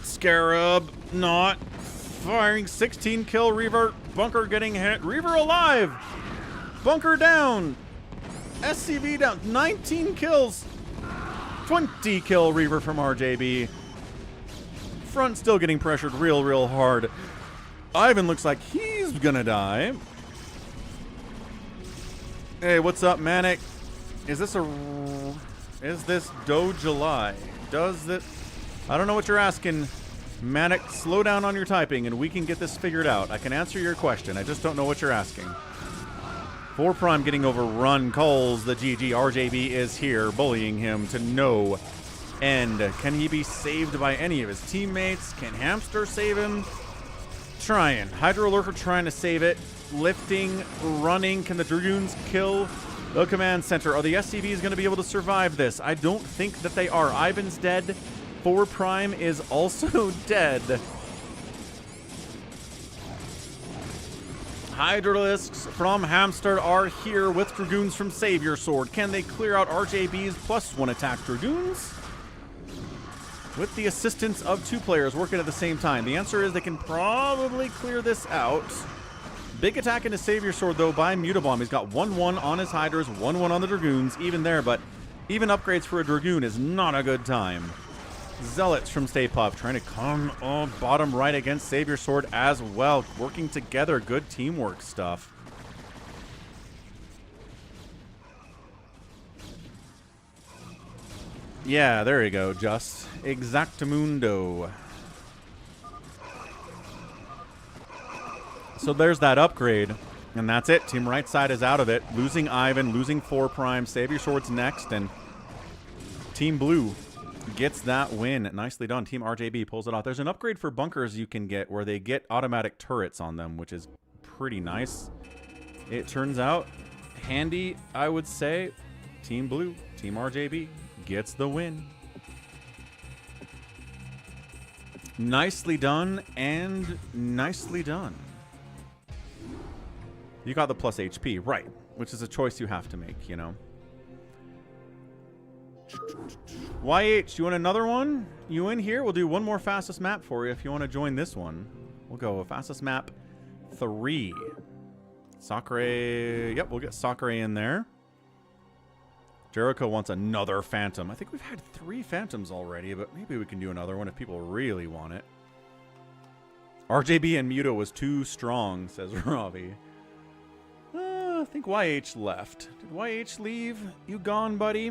Scarab not firing. 16 kill Reaver. Bunker getting hit. Reaver alive. Bunker down. SCV down. 19 kills. 20 kill Reaver from RJB. Front still getting pressured real hard. Ivan looks like he's gonna die. Hey, what's up, Manic? Is this Do July? Does this... I don't know what you're asking. Manic, slow down on your typing and we can get this figured out. I can answer your question. I just don't know what you're asking. 4 Prime getting overrun, calls the GG. RJB is here, bullying him to no end. Can he be saved by any of his teammates? Can Hamster save him? Trying. Hydro Lurker trying to save it. Lifting, running. Can the Dragoons kill the command center? Are the SCVs going to be able to survive this? I don't think that they are. Ivan's dead. 4 Prime is also dead. Hydralisks from Hamster are here with Dragoons from Savior Sword. Can they clear out RJB's +1 attack Dragoons? With the assistance of 2 players working at the same time. The answer is they can probably clear this out. Big attack into Savior Sword, though, by Mutabomb. He's got 1-1 on his Hydras, 1-1 on the Dragoons. Even there, but even upgrades for a Dragoon is not a good time. Zealots from Stay Puft trying to come on bottom right against Savior Sword as well. Working together. Good teamwork stuff. Yeah, there you go, Just. Exactamundo. So there's that upgrade. And that's it. Team right side is out of it. Losing Ivan, losing 4 Prime. Savior Sword's next. And Team Blue gets that win. Nicely done. Team RJB pulls it off. There's an upgrade for bunkers you can get where they get automatic turrets on them, which is pretty nice. It turns out handy, I would say. Team Blue, Team RJB gets the win. Nicely done and nicely done. You got the plus HP, right, which is a choice you have to make, you know. YH, you want another one? You in here? We'll do one more fastest map for you if you want to join this one. We'll go fastest map 3. Sacsri. Yep, we'll get Sacsri in there. Jericho wants another Phantom. I think we've had 3 Phantoms already, but maybe we can do another one if people really want it. RJB and Muto was too strong, says Robbie. I think YH left. Did YH leave? You gone, buddy?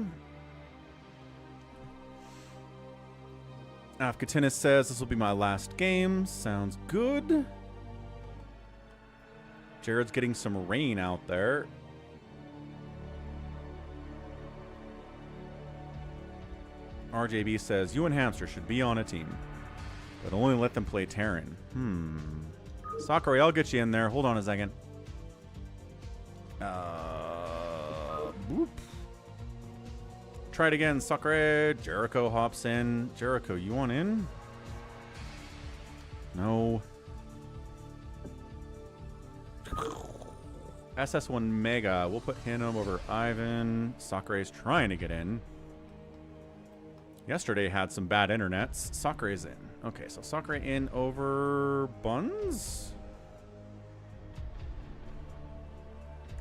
Afkatinis says this will be my last game. Sounds good. Jared's getting some rain out there. RJB says you and Hamster should be on a team, but only let them play Terran. Sacsri, I'll get you in there. Hold on a second. Boop. Try it again, Sacsri. Jericho hops in. Jericho, you want in? No. SS1 Mega. We'll put him over Ivan. Sacsri's trying to get in. Yesterday had some bad internets. Sacsri's in. Okay, so Sacsri in over Buns?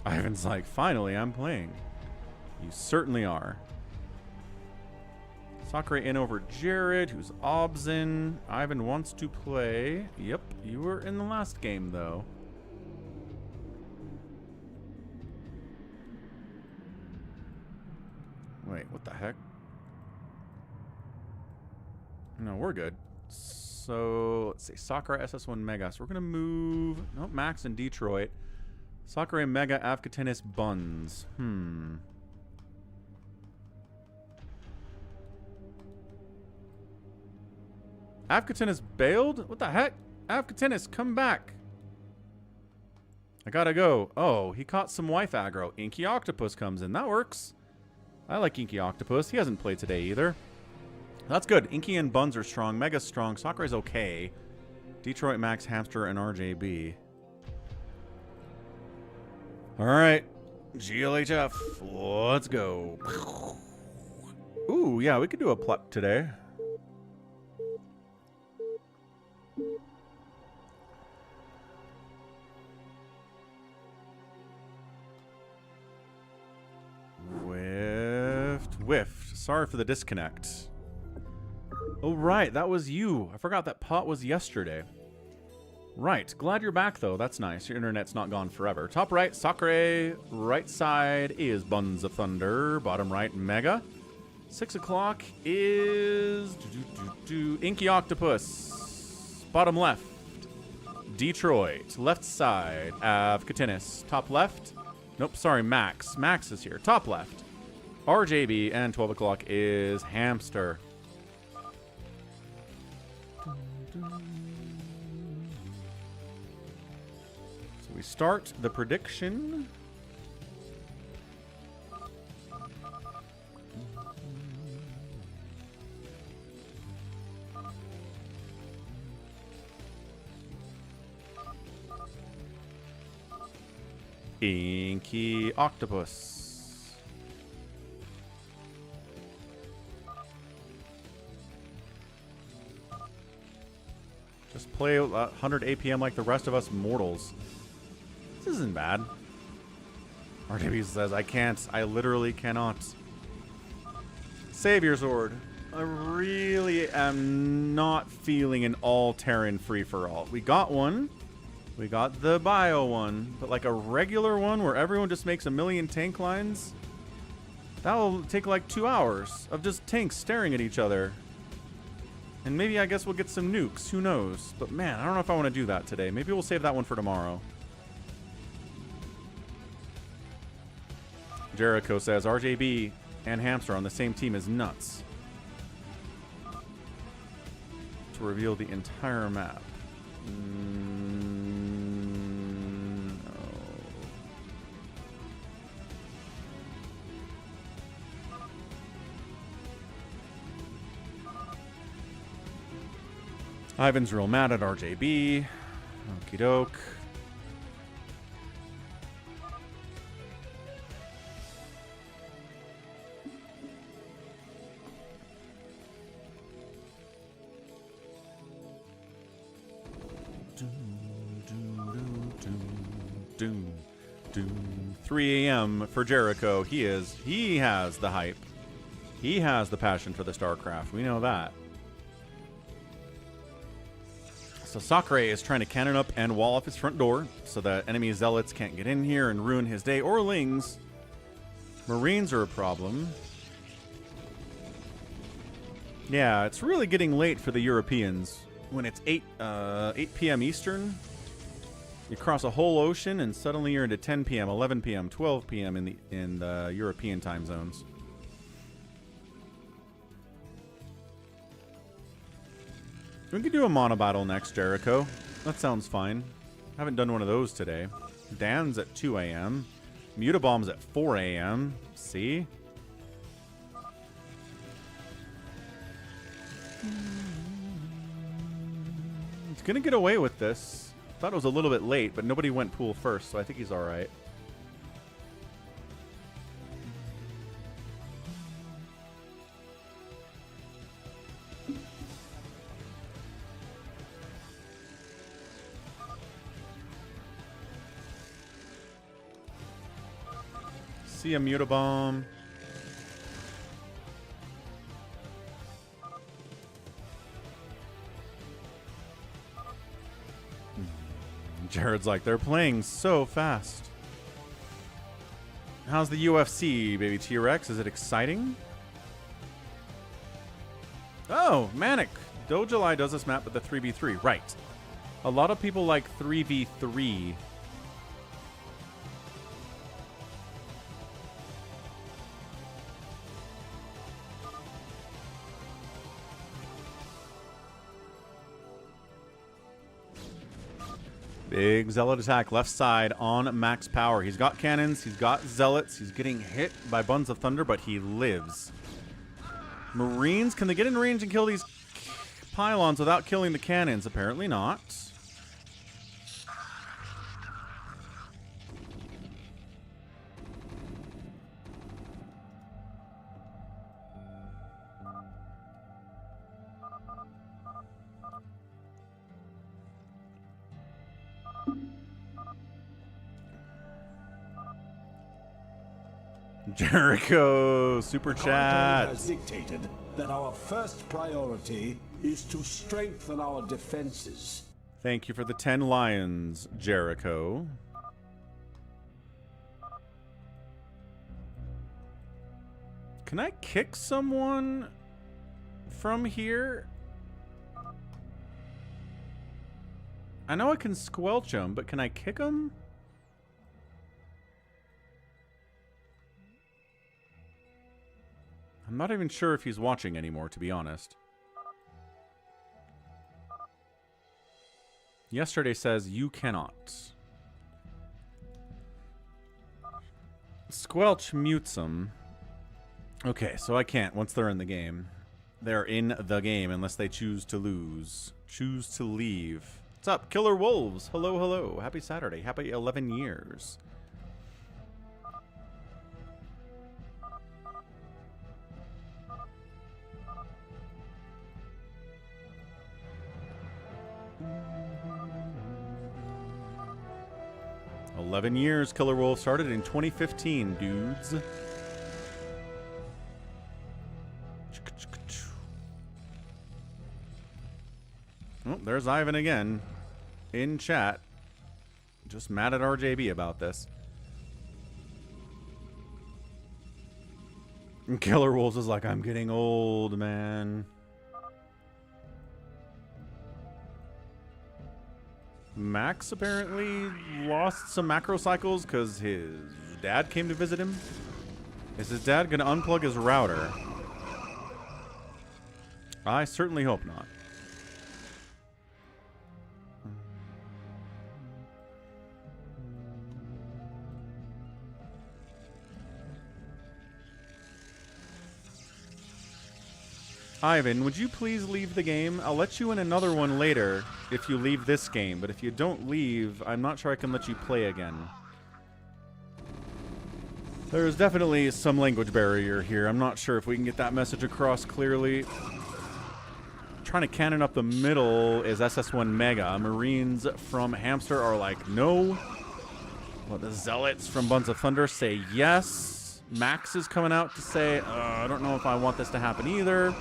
Ivan's like, finally, I'm playing. You certainly are. Sacsri in over Jared, who's Obsin. Ivan wants to play. Yep, you were in the last game, though. Wait, what the heck? No, we're good. So, let's see. Sacsri, SS1 Mega. So we're going to move... Nope, Max in Detroit. Sacsri, Mega, Afkatinis, Buns. Afkatinis bailed? What the heck? Afkatinis, come back. I gotta go. Oh, he caught some wife aggro. Inky Octopus comes in. That works. I like Inky Octopus. He hasn't played today either. That's good. Inky and Buns are strong. Mega's strong. Sacri's okay. Detroit, Max, Hamster, and RJB. Alright. GLHF. Let's go. Ooh, yeah, we could do a Pluck today. Whiffed. Sorry for the disconnect. Oh, right. That was you. I forgot that pot was yesterday. Right. Glad you're back, though. That's nice. Your internet's not gone forever. Top right, Sacsri. Right side is Buns of Thunder. Bottom right, Mega. 6 o'clock is... Inky Octopus. Bottom left, Detroit. Left side, Afkatinis. Top left... Nope, sorry, Max. Max is here. Top left, RJB, and 12 o'clock is Hamster. So we start the prediction. Inky Octopus. Just play 100 APM like the rest of us mortals. This isn't bad. RW says, I can't. I literally cannot. Savior Sword. I really am not feeling an all Terran free-for-all. We got one. We got the bio one. But like a regular one where everyone just makes a million tank lines, that'll take like 2 hours of just tanks staring at each other. And maybe I guess we'll get some nukes. Who knows? But man, I don't know if I want to do that today. Maybe we'll save that one for tomorrow. Jericho says RJB and Hamster on the same team is nuts. To reveal the entire map. No. Ivan's real mad at RJB. Okie doke. 3 a.m. for Jericho. He has the hype. He has the passion for the StarCraft. We know that. So Sacsri is trying to cannon up and wall off his front door so that enemy zealots can't get in here and ruin his day, or Lings. Marines are a problem. Yeah, it's really getting late for the Europeans. When it's 8 p.m. Eastern, you cross a whole ocean and suddenly you're into 10 p.m., 11 p.m., 12 p.m. in the European time zones. We could do a Monobattle next, Jericho. That sounds fine. Haven't done one of those today. Dan's at 2 a.m. Mutabomb's at 4 a.m. See? He's gonna get away with this. Thought it was a little bit late, but nobody went pool first, so I think he's alright. See a Mutabomb. Jared's like, they're playing so fast. How's the UFC, baby T-Rex? Is it exciting? Oh, Manic. Dojali does this map with the 3v3. Right. A lot of people like 3v3. Big Zealot attack left side on max power. He's got cannons. He's got Zealots. He's getting hit by Buns of Thunder, but he lives. Marines, can they get in range and kill these pylons without killing the cannons? Apparently not. Jericho super chat has dictated that our first priority is to strengthen our defenses. Thank you for the 10 lions, Jericho. Can I kick someone from here? I know I can squelch them, but can I kick them? I'm not even sure if he's watching anymore, to be honest. Yesterday says you cannot. Squelch mutes them. Okay, so I can't once they're in the game. They're in the game unless they choose to lose. Choose to leave. What's up, Killer Wolves? Hello, hello. Happy Saturday. Happy 11 years. "11 years, Killer Wolf. Started in 2015, dudes." Oh, there's Ivan again. In chat. Just mad at RJB about this. And Killer Wolves is like, I'm getting old, man. Max apparently lost some macro cycles because his dad came to visit him. Is his dad going to unplug his router? I certainly hope not. Ivan, would you please leave the game? I'll let you in another one later if you leave this game, but if you don't leave, I'm not sure I can let you play again. There's definitely some language barrier here. I'm not sure if we can get that message across clearly. Trying to cannon up the middle is SS1 Mega. Marines from Hamster are like, no. Well, the Zealots from Buns of Thunder say yes. Max is coming out to say, I don't know if I want this to happen either.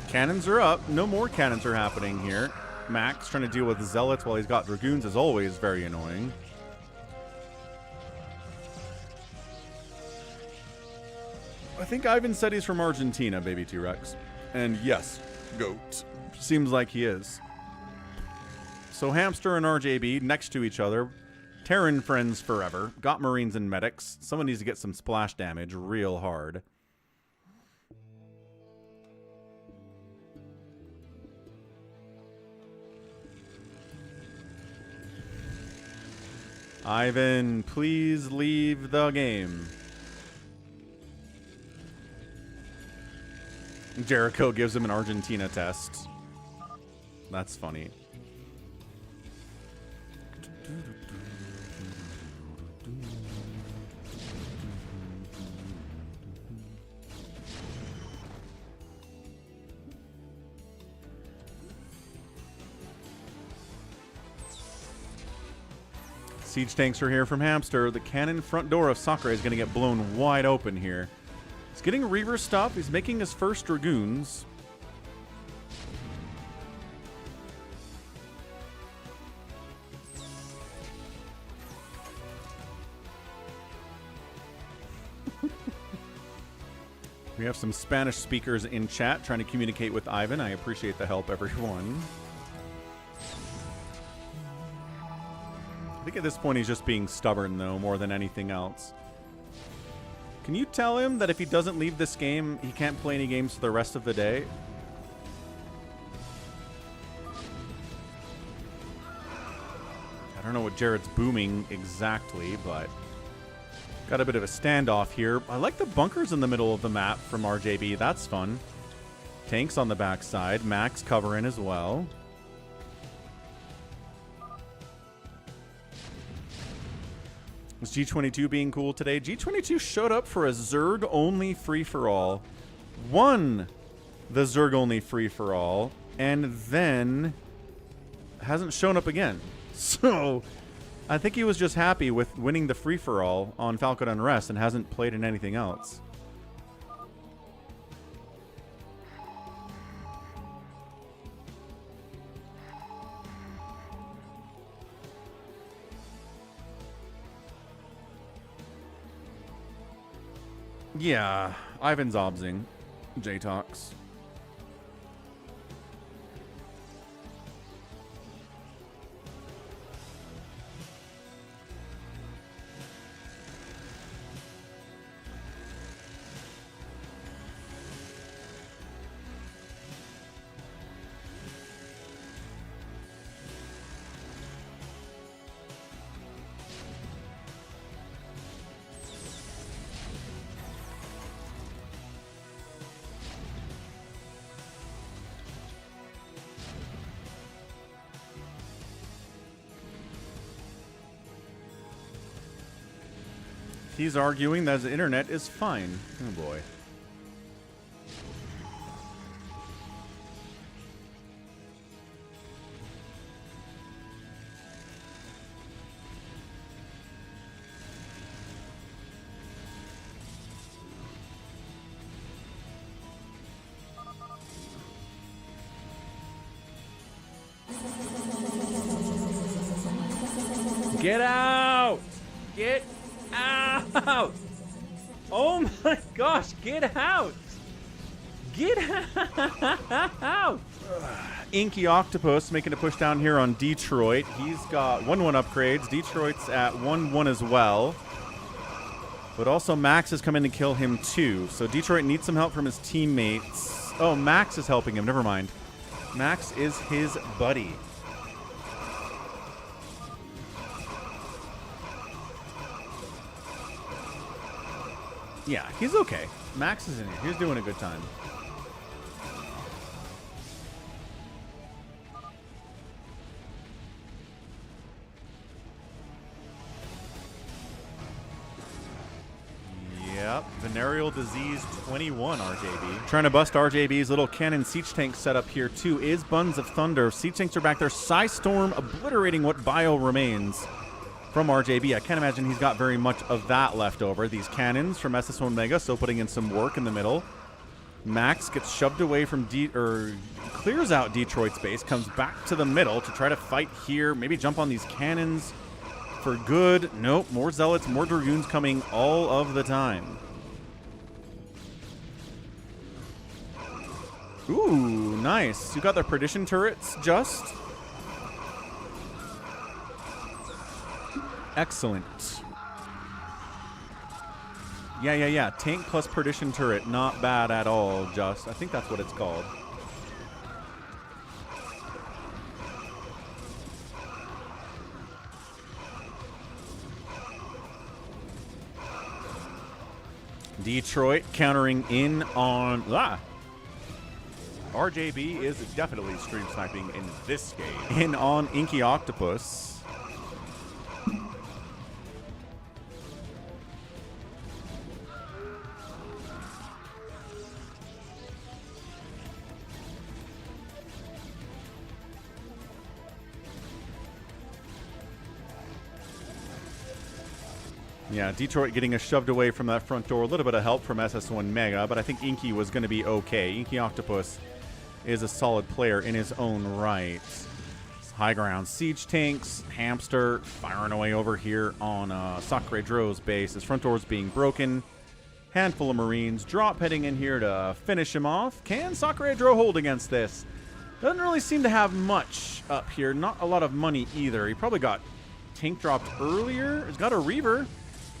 Cannons are up. No more cannons are happening here. Max trying to deal with the Zealots while he's got Dragoons is always very annoying. I think Ivan said he's from Argentina, baby T-Rex. And yes, goat. Seems like he is. So Hamster and RJB next to each other. Terran friends forever. Got Marines and Medics. Someone needs to get some splash damage real hard. Ivan, please leave the game. Jericho gives him an Argentina test. That's funny. Siege tanks are here from Hamster. The cannon front door of Sacsri is going to get blown wide open here. He's getting Reaver stuff. He's making his first Dragoons. We have some Spanish speakers in chat trying to communicate with Ivan. I appreciate the help, everyone. I think at this point he's just being stubborn, though, more than anything else. Can you tell him that if he doesn't leave this game, he can't play any games for the rest of the day? I don't know what Jared's booming exactly, but got a bit of a standoff here. I like the bunkers in the middle of the map from RJB. That's fun. Tanks on the backside. Max covering as well. Was G22 being cool today? G22 showed up for a ZERG-only free-for-all, won the ZERG-only free-for-all, and then hasn't shown up again. So I think he was just happy with winning the free-for-all on Falcon Unrest and hasn't played in anything else. Yeah, Ivan's obsing. J-Talks. He's arguing that the internet is fine. Oh boy. Get out! Get out! Oh my gosh, get out! Get out! Inky Octopus making a push down here on Detroit. He's got 1-1 upgrades. Detroit's at 1-1 as well. But also Max has come in to kill him too. So Detroit needs some help from his teammates. Oh, Max is helping him. Never mind. Max is his buddy. Yeah, he's okay. Max is in here. He's doing a good time. Yep, venereal disease 21, RJB. Trying to bust RJB's little cannon siege tank setup here, too, is Buns of Thunder. Siege tanks are back there. Storm obliterating what bio remains from RJB. I can't imagine he's got very much of that left over. These cannons from SS1 Mega still putting in some work in the middle. Max gets shoved away from clears out Detroit's base, comes back to the middle to try to fight here. Maybe jump on these cannons for good. Nope, more Zealots, more Dragoons coming all of the time. Ooh, nice. You got the Perdition turrets just. Excellent. Yeah. Tank plus Perdition turret. Not bad at all, just. I think that's what it's called. Detroit countering in on... RJB is definitely stream sniping in this game. In on Inky Octopus. Yeah, Detroit getting us shoved away from that front door. A little bit of help from SS1 Mega, but I think Inky was going to be okay. Inky Octopus is a solid player in his own right. High ground siege tanks, Hamster firing away over here on Sacsri Dro's base. His front door is being broken. Handful of Marines. Drop heading in here to finish him off. Can Sacsri Dro hold against this? Doesn't really seem to have much up here. Not a lot of money either. He probably got tank dropped earlier. He's got a Reaver.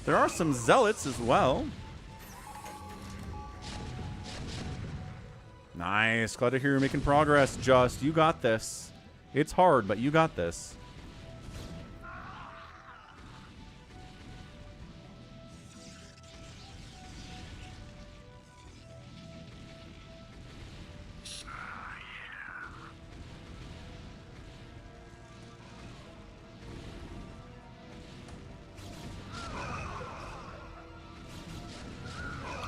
There are some Zealots as well. Nice. Glad to hear you're making progress, Just. You got this. It's hard, but you got this.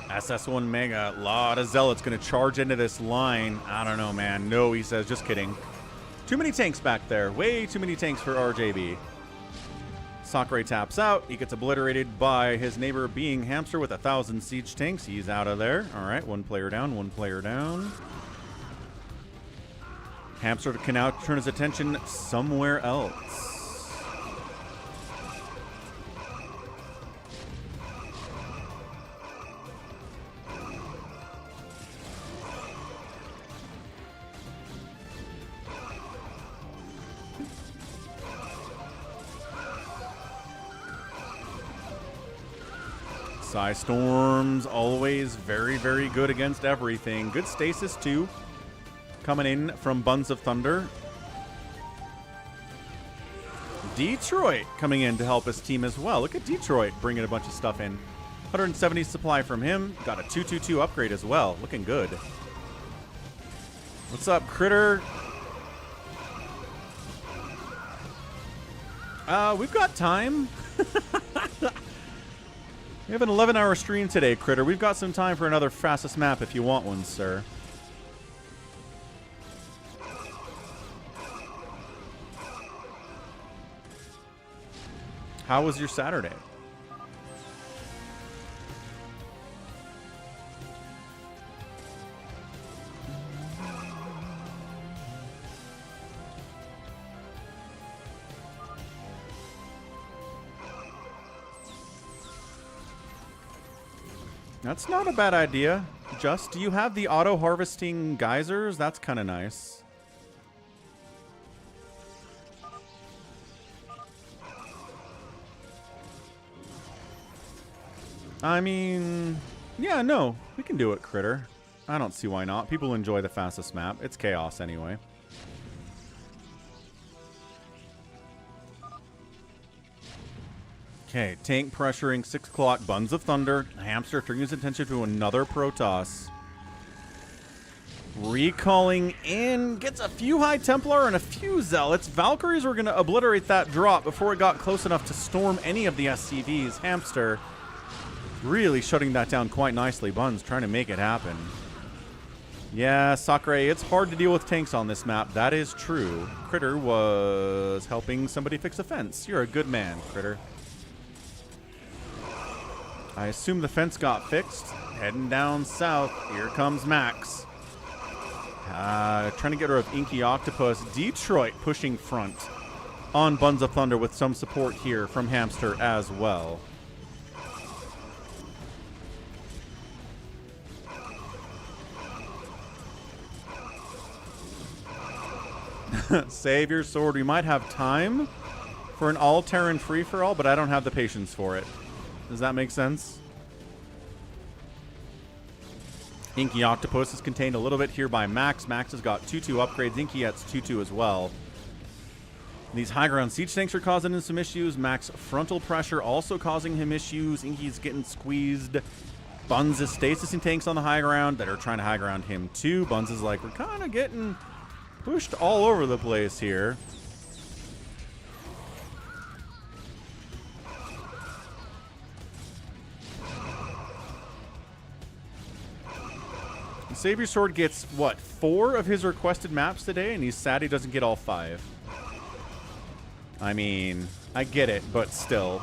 SS1 Mega, a lot of Zealots going to charge into this line. I don't know, man. No, he says, just kidding. Too many tanks back there. Way too many tanks for RJB. Sacsri taps out. He gets obliterated by his neighbor being Hamster with 1,000 siege tanks. He's out of there. All right, one player down, one player down. Hamster can now turn his attention somewhere else. Storms always very, very good against everything. Good stasis, too. Coming in from Buns of Thunder. Detroit coming in to help his team as well. Look at Detroit bringing a bunch of stuff in. 170 supply from him. Got a 222 upgrade as well. Looking good. What's up, Critter? We've got time. We have an 11-hour stream today, Critter. We've got some time for another fastest map if you want one, sir. How was your Saturday? That's not a bad idea. Just, do you have the auto-harvesting geysers? That's kind of nice. I mean, yeah, no. We can do it, Critter. I don't see why not. People enjoy the fastest map. It's chaos anyway. Okay, tank pressuring 6 o'clock. Buns of Thunder. Hamster turning his attention to another Protoss. Recalling in. Gets a few High Templar and a few Zealots. Valkyries were going to obliterate that drop before it got close enough to storm any of the SCVs. Hamster really shutting that down quite nicely. Buns trying to make it happen. Yeah, Sacsri, it's hard to deal with tanks on this map. That is true. Critter was helping somebody fix a fence. You're a good man, Critter. I assume the fence got fixed. Heading down south. Here comes Max. Trying to get rid of Inky Octopus. Detroit pushing front on Buns of Thunder with some support here from Hamster as well. Save your sword. We might have time for an all-Terran free-for-all, but I don't have the patience for it. Does that make sense? Inky Octopus is contained a little bit here by Max. Max has got 2-2 upgrades. Inky gets 2-2 as well. These high ground siege tanks are causing him some issues. Max frontal pressure also causing him issues. Inky's getting squeezed. Buns is stasising tanks on the high ground that are trying to high ground him too. Buns is like, we're kind of getting pushed all over the place here. Savior Sword gets, what, 4 of his requested maps today, and he's sad he doesn't get all 5. I mean, I get it, but still.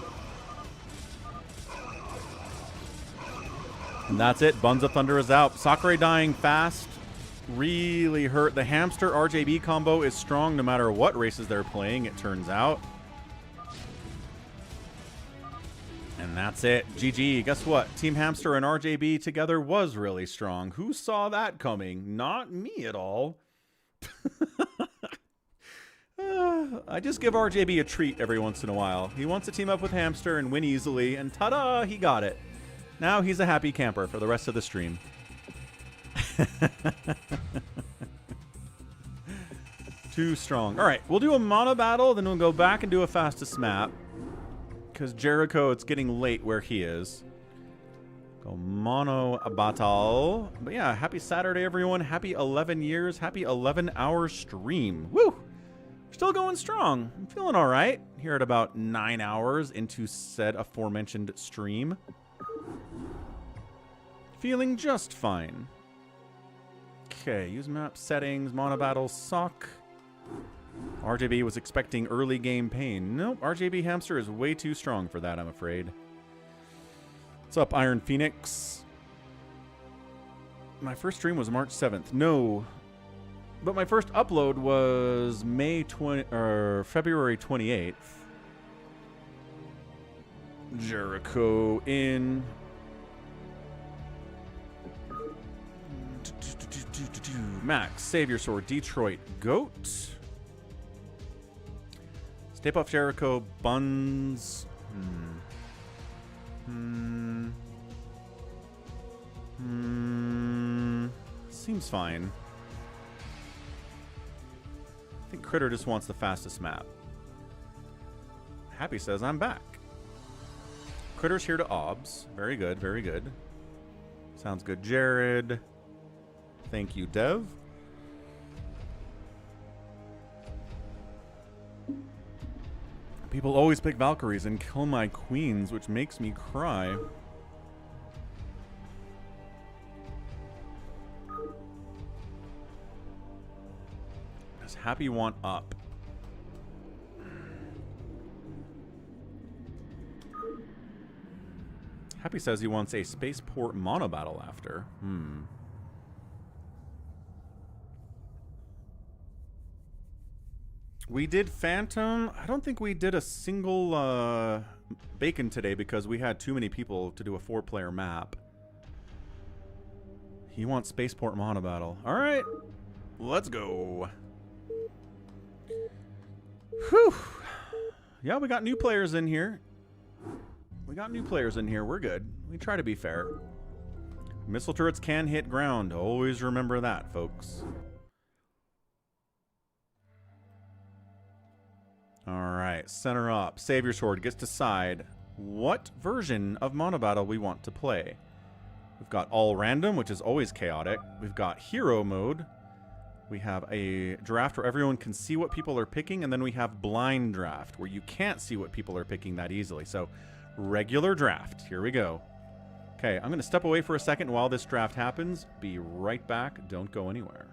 And that's it. Buns of Thunder is out. Sacsri dying fast. Really hurt. The Hamster RJB combo is strong no matter what races they're playing, it turns out. And that's it. GG. Guess what? Team Hamster and RJB together was really strong. Who saw that coming? Not me at all. I just give RJB a treat every once in a while. He wants to team up with Hamster and win easily, and ta-da, he got it. Now he's a happy camper for the rest of the stream. Too strong. All right, we'll do a Monobattle, then we'll go back and do a fastest map. Because Jericho, it's getting late where he is. Go Monobattle. But yeah, happy Saturday, everyone. Happy 11 years. Happy 11-hour stream. Woo! Still going strong. I'm feeling all right. Here at about 9 hours into said aforementioned stream. Feeling just fine. Okay, use map settings. Monobattle suck. RJB was expecting early game pain. Nope, RJB Hamster is way too strong for that, I'm afraid. What's up, Iron Phoenix? My first stream was March 7th. No. But my first upload was February 28th. Jericho in. Max, Savior Sword, Detroit, Goat. Stay Puff Jericho, Buns. Seems fine. I think Critter just wants the fastest map. Happy says I'm back. Critter's here to OBS. Very good, very good. Sounds good, Jared. Thank you, Dev. People always pick Valkyries and kill my queens, which makes me cry. Does Happy want up? Happy says he wants a spaceport monobattle after. We did Phantom. I don't think we did a single Bacon today because we had too many people to do a 4-player map. He wants Spaceport Monobattle. All right, let's go. Whew. Yeah, we got new players in here. We're good. We try to be fair. Missile turrets can hit ground. Always remember that, folks. All right, center up. Savior Sword gets to side. what version of Monobattle we want to play. We've got all random, which is always chaotic. We've got hero mode. We have a draft where everyone can see what people are picking, and then we have blind draft, where you can't see what people are picking that easily. So, regular draft. Here we go. Okay, I'm going to step away for a second while this draft happens. Be right back. Don't go anywhere.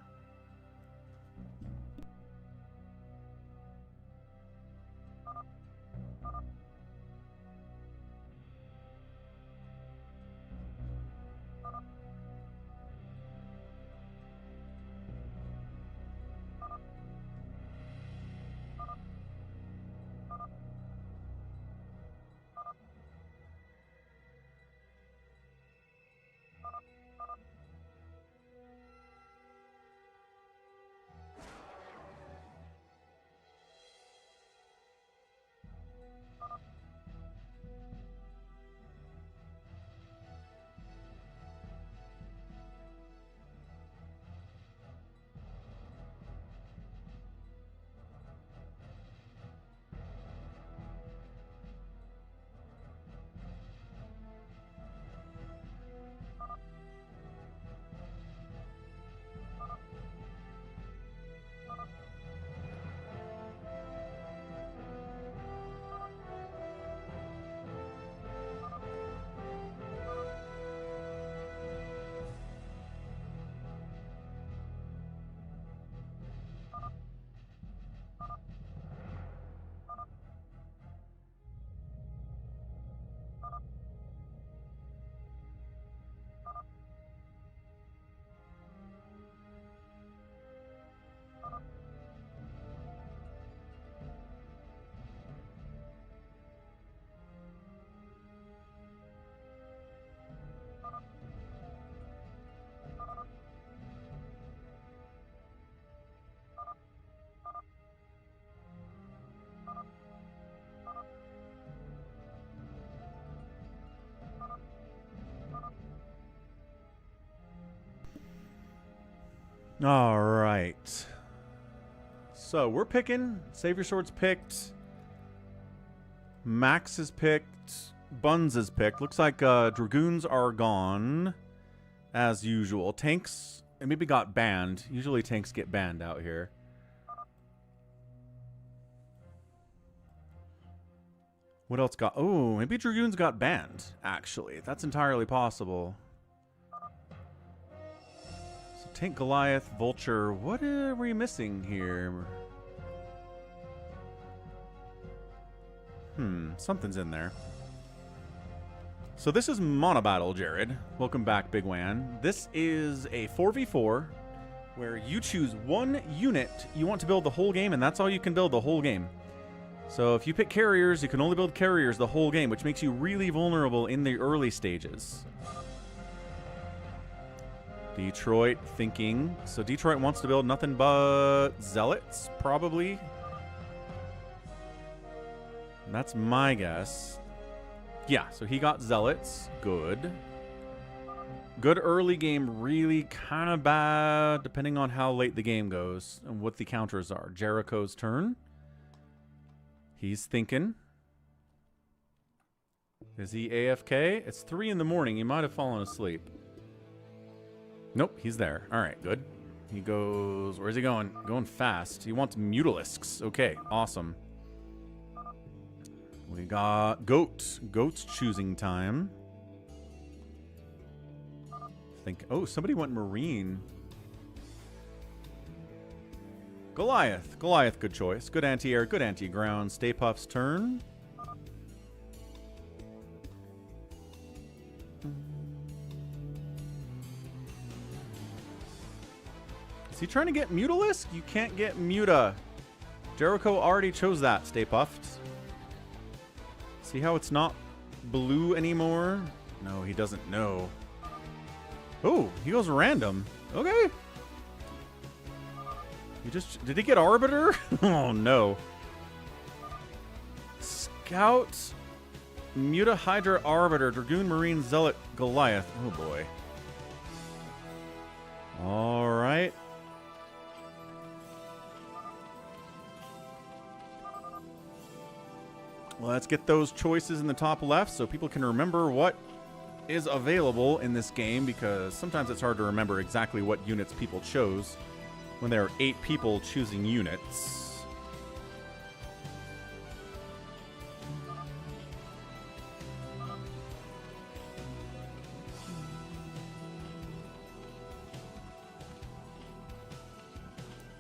All right. So we're picking. Save Your Sword's picked. Max is picked. Buns is picked. Looks like Dragoons are gone. As usual. Tanks maybe got banned. Usually tanks get banned out here. What else got... Oh, maybe Dragoons got banned, actually. That's entirely possible. So Tank Goliath, Vulture. What are we missing here? Something's in there. So this is Monobattle, Jared. Welcome back, Big Wan. This is a 4v4 where you choose one unit you want to build the whole game, and that's all you can build the whole game. So if you pick carriers, you can only build carriers the whole game, which makes you really vulnerable in the early stages. Detroit thinking. So Detroit wants to build nothing but Zealots, probably. That's my guess. Yeah, so he got Zealots. Good. Good early game, really kind of bad, depending on how late the game goes and what the counters are. Jericho's turn. He's thinking. Is he AFK? It's 3 in the morning. He might have fallen asleep. Nope, he's there. All right, good. He goes... Where's he going? Going fast. He wants Mutalisks. Okay, awesome. We got Goat. Goat's choosing time. Think. Oh, somebody went Marine. Goliath. Goliath, good choice. Good anti-air, good anti-ground. Stay Puff's turn. Is he trying to get Mutalisk? You can't get Muta. Jericho already chose that, Stay Puffed. See how it's not blue anymore? No, he doesn't know. Oh, he goes random. Okay. He just... Did he get Arbiter? Oh, no. Scout, Muta, Hydra, Arbiter, Dragoon, Marine, Zealot, Goliath. Oh, boy. All right. Let's get those choices in the top left so people can remember what is available in this game, because sometimes it's hard to remember exactly what units people chose when there are 8 people choosing units.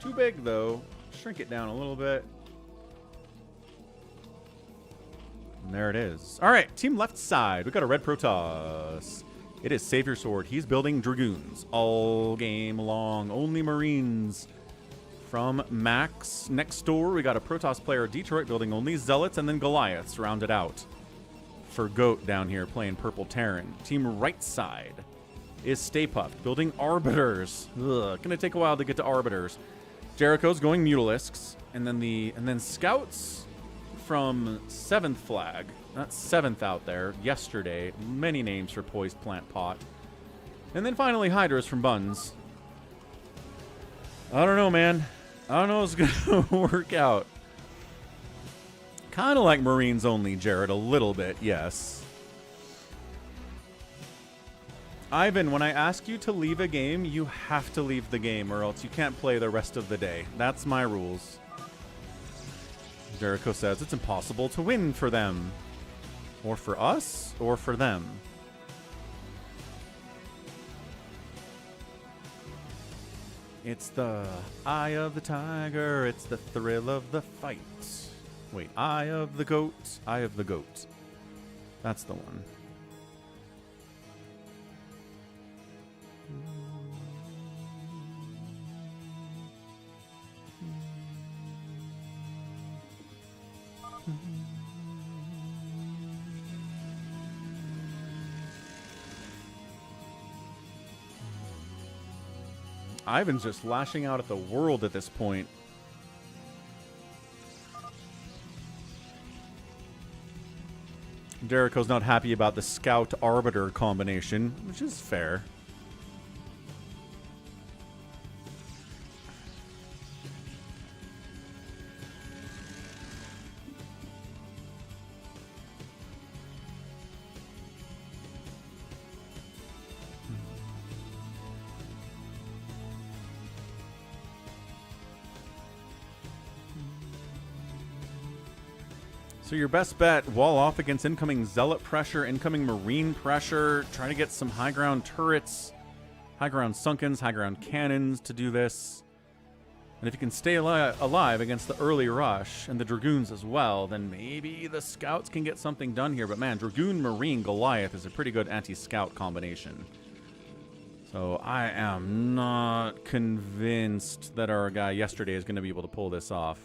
Too big, though. Shrink it down a little bit. And there it is. All right, team left side. We got a red Protoss. It is Save Your Sword. He's building Dragoons all game long. Only Marines from Max. Next door, we got a Protoss player, Detroit, building only Zealots and then Goliaths rounded out. For Goat down here playing purple Terran. Team right side is Stay Puft, building Arbiters. Ugh, gonna take a while to get to Arbiters. Jericho's going Mutalisks, and then Scouts from 7th flag. That's 7th out there. Yesterday, many names for Poised Plant Pot. And then finally Hydras from Buns. I don't know, man. I don't know if it's gonna work out. Kind of like Marines only, Jared, a little bit, yes. Ivan, when I ask you to leave a game, you have to leave the game, or else you can't play the rest of the day. That's my rules. Jericho says it's impossible to win for them. Or for us, or for them. It's the eye of the tiger, it's the thrill of the fight. Wait, eye of the goat, eye of the goat. That's the one. Ivan's just lashing out at the world at this point. Jericho's not happy about the Scout Arbiter combination, which is fair. So your best bet, wall off against incoming Zealot pressure, incoming Marine pressure, try to get some high ground turrets, high ground Sunkens, high ground cannons to do this. And if you can stay alive against the early rush and the Dragoons as well, then maybe the Scouts can get something done here. But man, Dragoon, Marine, Goliath is a pretty good anti-Scout combination. So I am not convinced that our guy yesterday is going to be able to pull this off.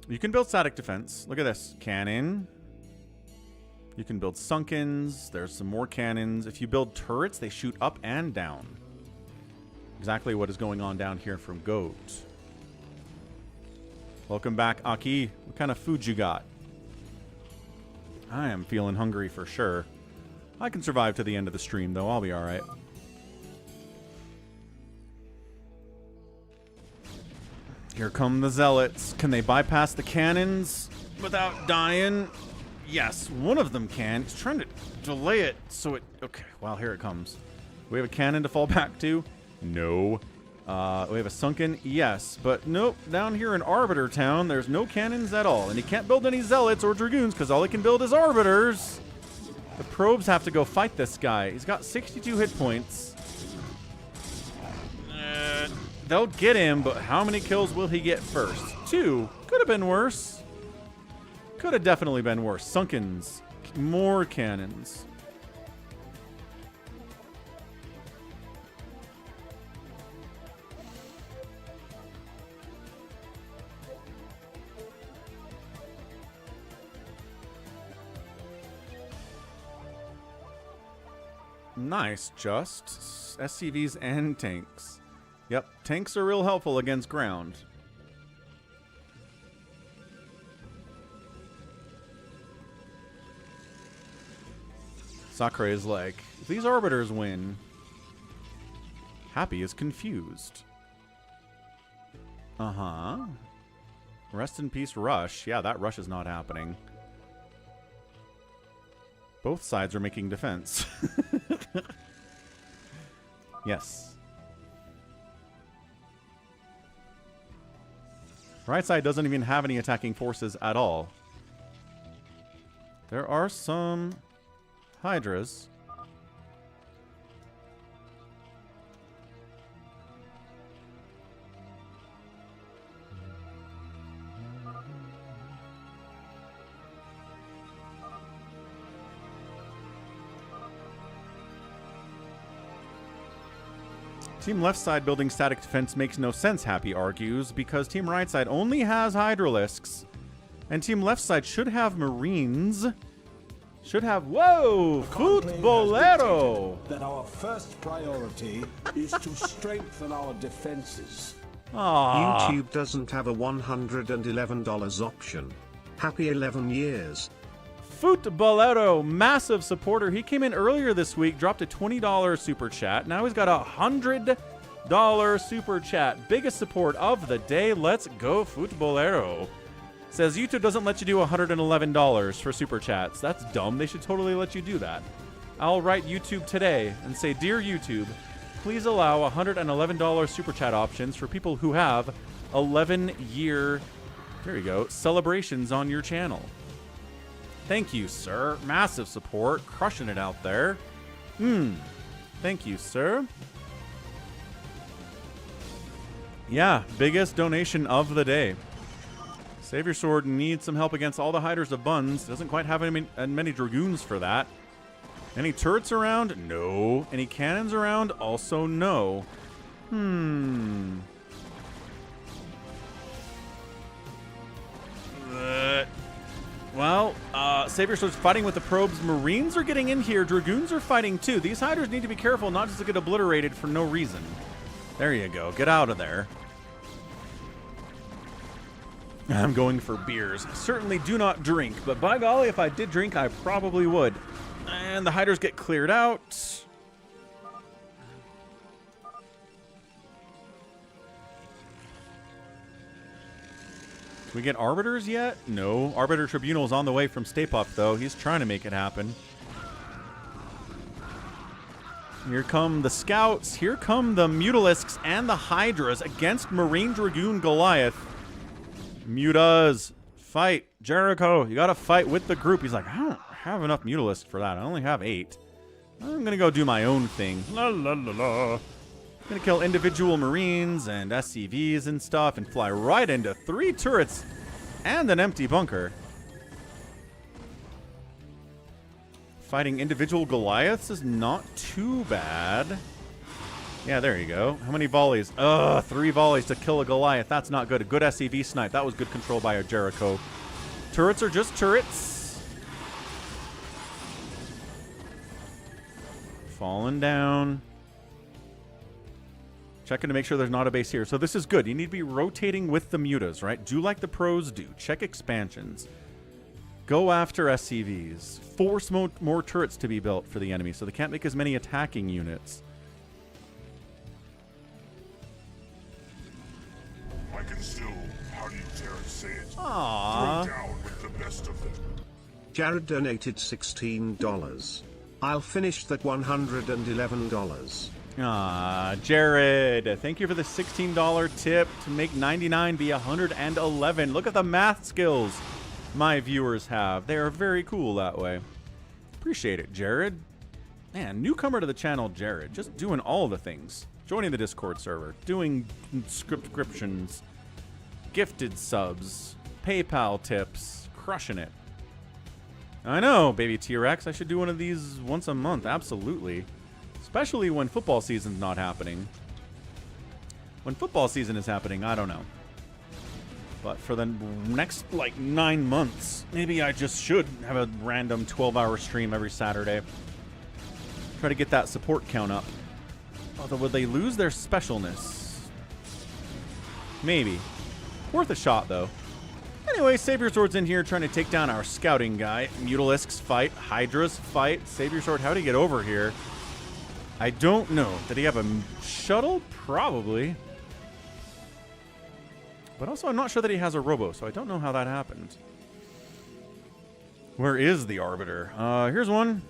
You can build static defense. Look at this. Cannon. You can build Sunkens. There's some more cannons. If you build turrets, they shoot up and down. Exactly what is going on down here from Goat. Welcome back, Aki. What kind of food you got? I am feeling hungry for sure. I can survive to the end of the stream, though. I'll be alright. Here come the Zealots. Can they bypass the cannons without dying? Yes, one of them can. He's trying to delay it so it... Okay, well, here it comes. We have a cannon to fall back to? No. We have a Sunken? Yes, but nope. Down here in Arbiter Town, there's no cannons at all. And he can't build any Zealots or Dragoons because all he can build is Arbiters. The probes have to go fight this guy. He's got 62 hit points. They'll get him, but how many kills will he get first? 2. Could have been worse. Could have definitely been worse. Sunkens. More cannons. Nice, just. SCVs and tanks. Yep, tanks are real helpful against ground. Sacsri is like, if these Arbiters win, Happy is confused. Uh-huh. Rest in peace, Rush. Yeah, that Rush is not happening. Both sides are making defense. Yes. Right side doesn't even have any attacking forces at all. There are some Hydras. Team left side building static defense makes no sense, Happy argues, because team right side only has Hydralisks. And team left side should have Marines. Should have... Whoa! Futbolero! That our first priority is to strengthen our defenses. Aww. YouTube doesn't have a $111 option. Happy 11 years. Futbolero, massive supporter. He came in earlier this week, dropped a $20 super chat. Now he's got a $100 super chat. Biggest support of the day. Let's go, Futbolero. Says YouTube doesn't let you do $111 for super chats. That's dumb. They should totally let you do that. I'll write YouTube today and say, Dear YouTube, please allow $111 super chat options for people who have 11-year, there you go, celebrations on your channel. Thank you, sir. Massive support. Crushing it out there. Thank you, sir. Yeah, biggest donation of the day. Savior Sword needs some help against all the Hiders of Buns. Doesn't quite have many Dragoons for that. Any turrets around? No. Any cannons around? Also no. Well, Savior Sword's fighting with the probes. Marines are getting in here. Dragoons are fighting too. These Hydras need to be careful not just to get obliterated for no reason. There you go. Get out of there. I'm going for beers. Certainly do not drink, but by golly, if I did drink, I probably would. And the Hydras get cleared out. We get Arbiters yet? No. Arbiter Tribunal's on the way from Stay Puft, though. He's trying to make it happen. Here come the Scouts. Here come the Mutalisks and the Hydras against Marine Dragoon Goliath. Mutas, fight. Jericho, you gotta fight with the group. He's like, I don't have enough Mutalisks for that. I only have 8. I'm gonna go do my own thing. La la la la. Gonna kill individual Marines and SCVs and stuff and fly right into 3 turrets and an empty bunker. Fighting individual Goliaths is not too bad. Yeah, there you go. How many volleys? 3 volleys to kill a Goliath. That's not good. A good SCV snipe. That was good control by a Jericho. Turrets are just turrets. Falling down. Checking to make sure there's not a base here. So this is good. You need to be rotating with the mutas, right? Do like the pros do. Check expansions. Go after SCVs. Force more turrets to be built for the enemy so they can't make as many attacking units. I can still, how do you dare say it? Aww. Throw down with the best of them. Jared donated $16. I'll finish that $111. Jared, thank you for the $16 tip to make 99 be 111. Look at the math skills my viewers have. They are very cool that way. Appreciate it, Jared. Man, newcomer to the channel, Jared. Just doing all the things. Joining the Discord server. Doing subscriptions. Gifted subs. PayPal tips. Crushing it. I know, baby T-Rex. I should do one of these once a month. Absolutely. Especially when football season's not happening. When football season is happening, I don't know. But for the next, 9 months, maybe I just should have a random 12-hour stream every Saturday. Try to get that support count up. Although, would they lose their specialness? Maybe. Worth a shot, though. Anyway, Savior Sword's in here trying to take down our scouting guy. Mutalisks fight. Hydras fight. Savior Sword, how'd he get over here? I don't know. Did he have a shuttle? Probably. But also, I'm not sure that he has a robo, so I don't know how that happened. Where is the Arbiter? Here's one.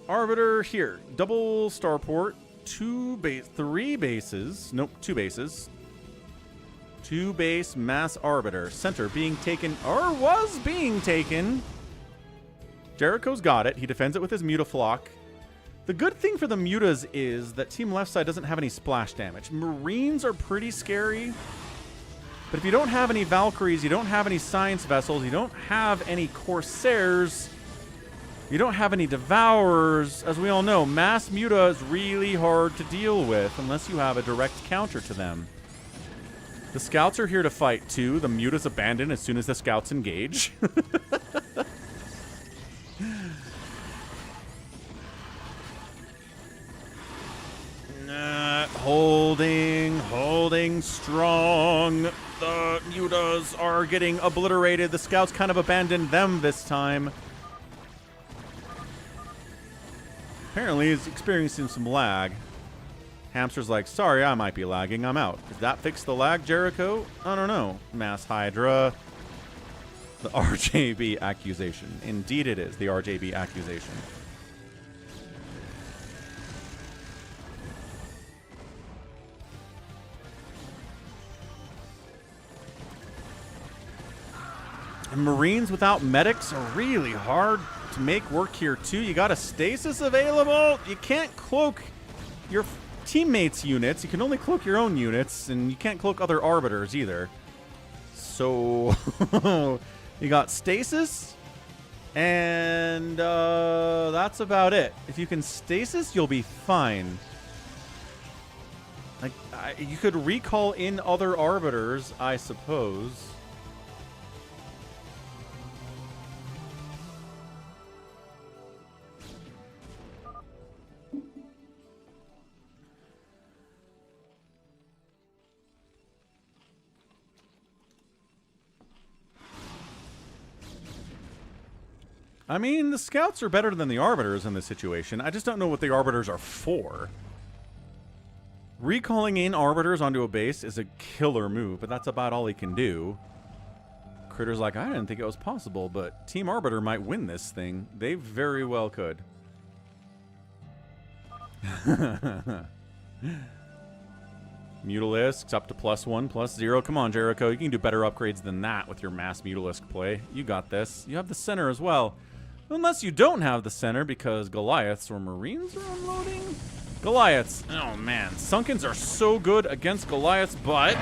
Arbiter here. Double starport. 3 bases. Nope, 2 bases. 2 base mass Arbiter. Center being taken, or was being taken. Jericho's got it. He defends it with his Mutaflock. The good thing for the Mutas is that Team Left Side doesn't have any splash damage. Marines are pretty scary. But if you don't have any Valkyries, you don't have any Science Vessels, you don't have any Corsairs, you don't have any Devourers, as we all know, Mass Muta is really hard to deal with unless you have a direct counter to them. The Scouts are here to fight too. The Mutas abandon as soon as the Scouts engage. Holding strong. The Mutas are getting obliterated. The Scouts kind of abandoned them this time. Apparently he's experiencing some lag. Hamster's like, sorry, I might be lagging. I'm out. Does that fix the lag, Jericho? I don't know. Mass Hydra. The RJB accusation. Indeed it is. The RJB accusation. And Marines without medics are really hard to make work here too. You got a stasis available. You can't cloak your teammates' units. You can only cloak your own units, and you can't cloak other arbiters either. So you got stasis, and that's about it. If you can stasis, you'll be fine. Like you could recall in other arbiters, I suppose. I mean, the Scouts are better than the Arbiters in this situation. I just don't know what the Arbiters are for. Recalling in Arbiters onto a base is a killer move, but that's about all he can do. Critter's like, I didn't think it was possible, but Team Arbiter might win this thing. They very well could. Mutalisks up to +1, +0. Come on, Jericho. You can do better upgrades than that with your mass Mutalisk play. You got this. You have the center as well. Unless you don't have the center because Goliaths or Marines are unloading. Goliaths. Oh, man. Sunkens are so good against Goliaths, but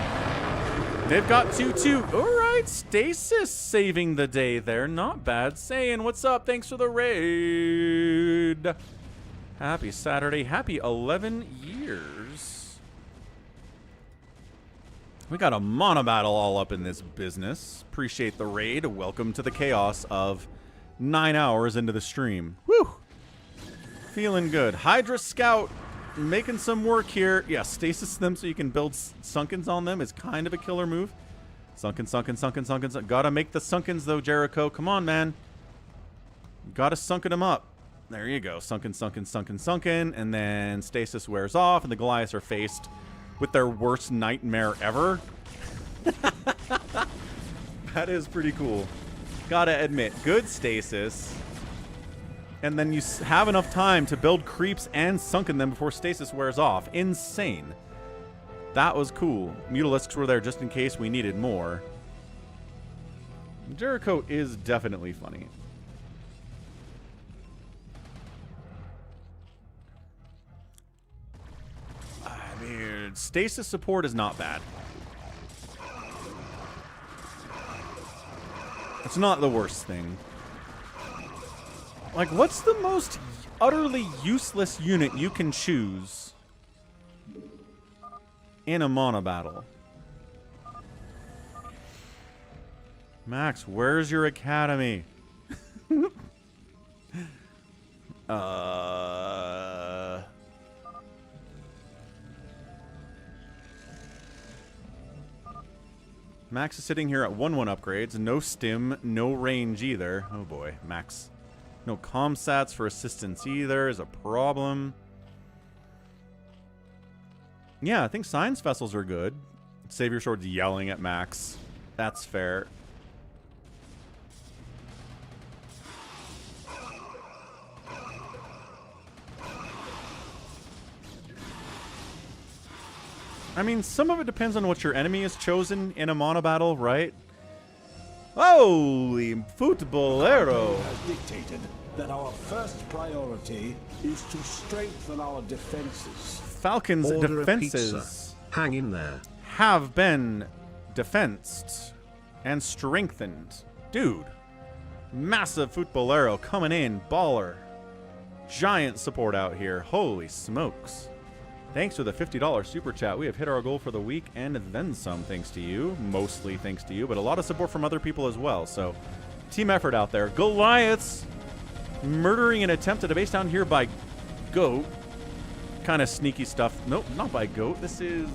they've got 2-2. All right. Stasis saving the day there. Not bad. Saying, what's up? Thanks for the raid. Happy Saturday. Happy 11 years. We got a Monobattle all up in this business. Appreciate the raid. Welcome to the chaos of 9 hours into the stream. Woo! Feeling good. Hydra Scout making some work here. Yeah, stasis them so you can build Sunkens on them is kind of a killer move. Sunken. Gotta make the Sunkens though, Jericho. Come on, man. Gotta sunken them up. There you go. Sunken. And then stasis wears off and the Goliaths are faced with their worst nightmare ever. That is pretty cool. Gotta admit, good stasis. And then you have enough time to build creeps and sunken them before stasis wears off. Insane. That was cool. Mutalisks were there just in case we needed more. Jericho is definitely funny. I mean, stasis support is not bad. It's not the worst thing. Like, what's the most utterly useless unit you can choose in a Monobattle? Max, where's your academy? Max is sitting here at 1-1 upgrades. No stim, no range either. Oh boy, Max. No comsats for assistance either is a problem. Yeah, I think science vessels are good. Savior Sword's yelling at Max. That's fair. I mean, some of it depends on what your enemy has chosen in a Monobattle, right? Holy footballero! Has dictated that our first priority is to strengthen our defenses. Falcon's Order a defenses pizza. Hang in there. have been defensed and strengthened. Dude, massive footballero coming in, baller. Giant support out here. Holy smokes. Thanks for the $50 super chat. We have hit our goal for the week and then some, thanks to you. Mostly thanks to you, but a lot of support from other people as well. So, team effort out there. Goliaths murdering an attempt at a base down here by Goat. Kind of sneaky stuff. Nope, not by Goat. This is...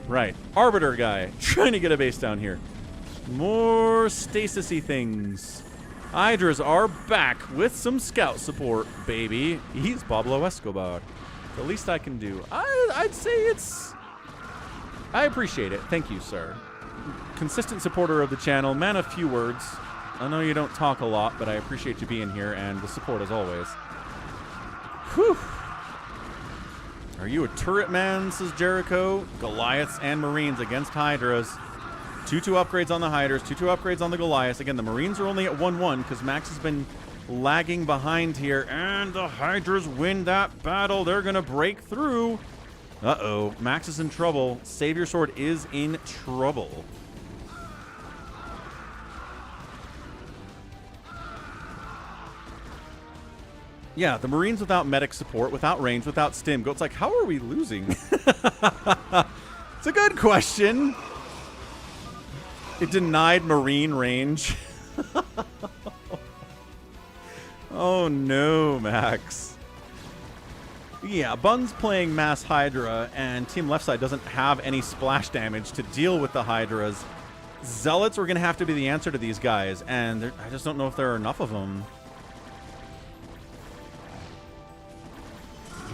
right. Arbiter guy trying to get a base down here. More stasis-y things. Hydras are back with some scout support, baby. He's Pablo Escobar. The least I can do. I'd say it's... I appreciate it. Thank you, sir. Consistent supporter of the channel. Man of few words. I know you don't talk a lot, but I appreciate you being here and the support as always. Whew. Are you a turret man, says Jericho? Goliaths and Marines against Hydras. 2-2 upgrades on the Hydras, 2-2 upgrades on the Goliaths. Again, the Marines are only at 1-1 because Max has been lagging behind here. And the Hydras win that battle. They're going to break through. Uh-oh. Max is in trouble. Savior Sword is in trouble. Yeah, the Marines without medic support, without range, without stim. Goat's like, how are we losing? It's a good question. It denied Marine range. Oh no, Max. Yeah, Bun's playing Mass Hydra, and Team Left Side doesn't have any splash damage to deal with the Hydras. Zealots are going to have to be the answer to these guys, and I just don't know if there are enough of them.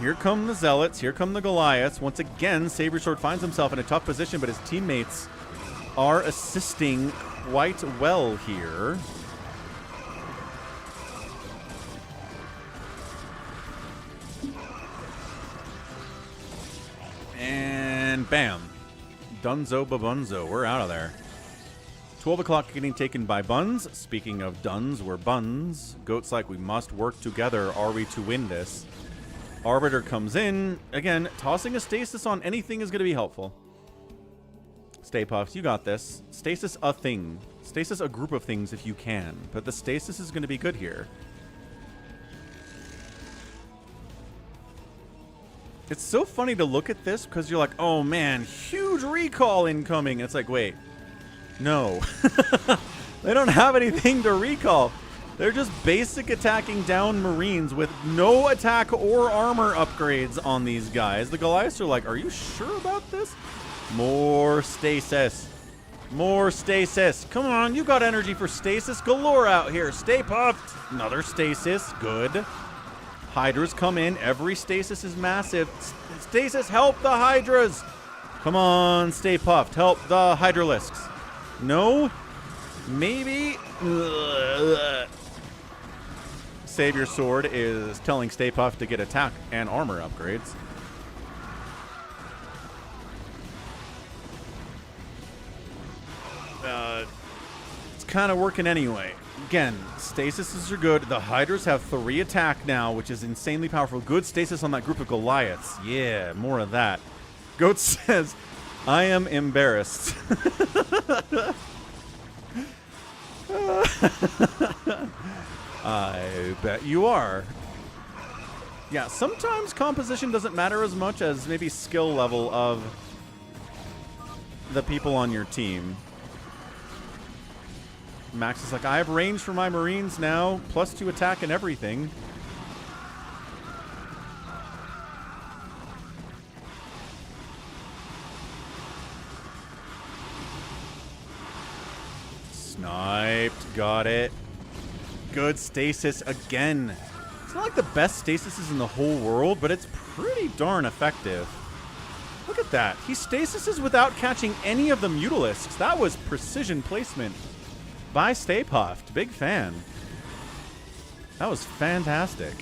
Here come the Zealots. Here come the Goliaths. Once again, Savior Sword finds himself in a tough position, but his teammates are assisting quite well here. And bam. Dunzo babunzo. We're out of there. 12 o'clock getting taken by Buns. Speaking of Duns, we're Buns. Goat's like, we must work together. Are we to win this? Arbiter comes in. Again, tossing a stasis on anything is going to be helpful. Stay Puffs, you got this. Stasis a thing. Stasis a group of things if you can. But the stasis is going to be good here. It's so funny to look at this because you're like, oh man, huge recall incoming. It's like, wait, no. They don't have anything to recall. They're just basic attacking down Marines with no attack or armor upgrades on these guys. The Goliaths are like, are you sure about this? More stasis. More stasis. Come on, you got energy for stasis galore out here. Stay puffed. Another stasis. Good. Hydras come in. Every stasis is massive. Stasis, help the Hydras. Come on, stay puffed. Help the Hydralisks. No? Maybe? Savior Sword is telling Stay Puft to get attack and armor upgrades. It's kind of working anyway. Again, stasises are good. The Hydras have 3 attack now, which is insanely powerful. Good stasis on that group of Goliaths. Yeah, more of that. Goat says, I am embarrassed. I bet you are. Yeah, sometimes composition doesn't matter as much as maybe skill level of the people on your team. Max is like, I have range for my Marines now, +2 attack and everything. Sniped, got it. Good stasis again. It's not like the best stasis is in the whole world, but it's pretty darn effective. Look at that. He stasises without catching any of the Mutalisks. That was precision placement by Stay Puft. Big fan. That was fantastic.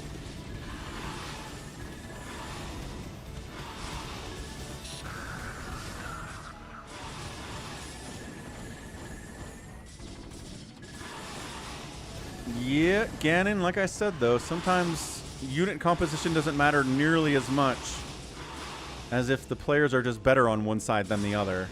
Yeah, Ganon, like I said though, sometimes unit composition doesn't matter nearly as much as if the players are just better on one side than the other.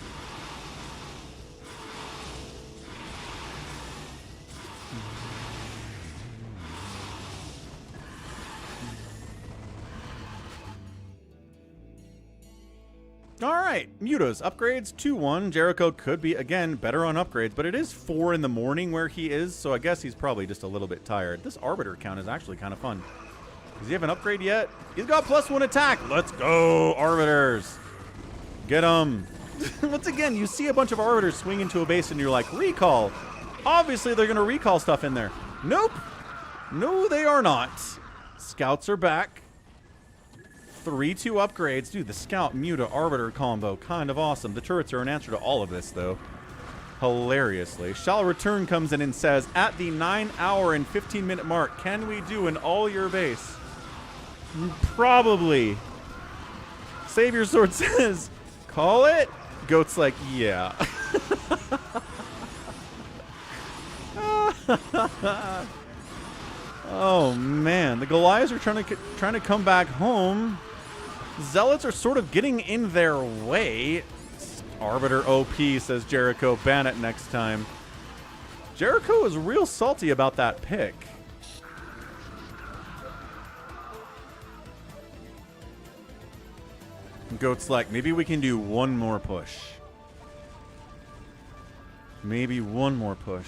Alright, Mutas, upgrades 2-1. Jericho could be, again, better on upgrades, but it is 4 in the morning where he is, so I guess he's probably just a little bit tired. This Arbiter count is actually kind of fun. Does he have an upgrade yet? He's got +1 attack. Let's go, Arbiters. Get him. Once again, you see a bunch of Arbiters swing into a base and you're like, recall. Obviously, they're going to recall stuff in there. Nope. No, they are not. Scouts are back. 3-2 upgrades. Dude, the Scout Muta Arbiter combo, kind of awesome. The turrets are an answer to all of this, though. Hilariously. Shall Return comes in and says, at the 9-hour and 15-minute mark, can we do an all-year base? Probably. Savior Sword says, call it? Goat's like, yeah. Oh, man. The Goliaths are trying to come back home. Zealots are sort of getting in their way. Arbiter OP, says Jericho. Ban it next time. Jericho is real salty about that pick. Goat's like, maybe we can do one more push. Maybe one more push.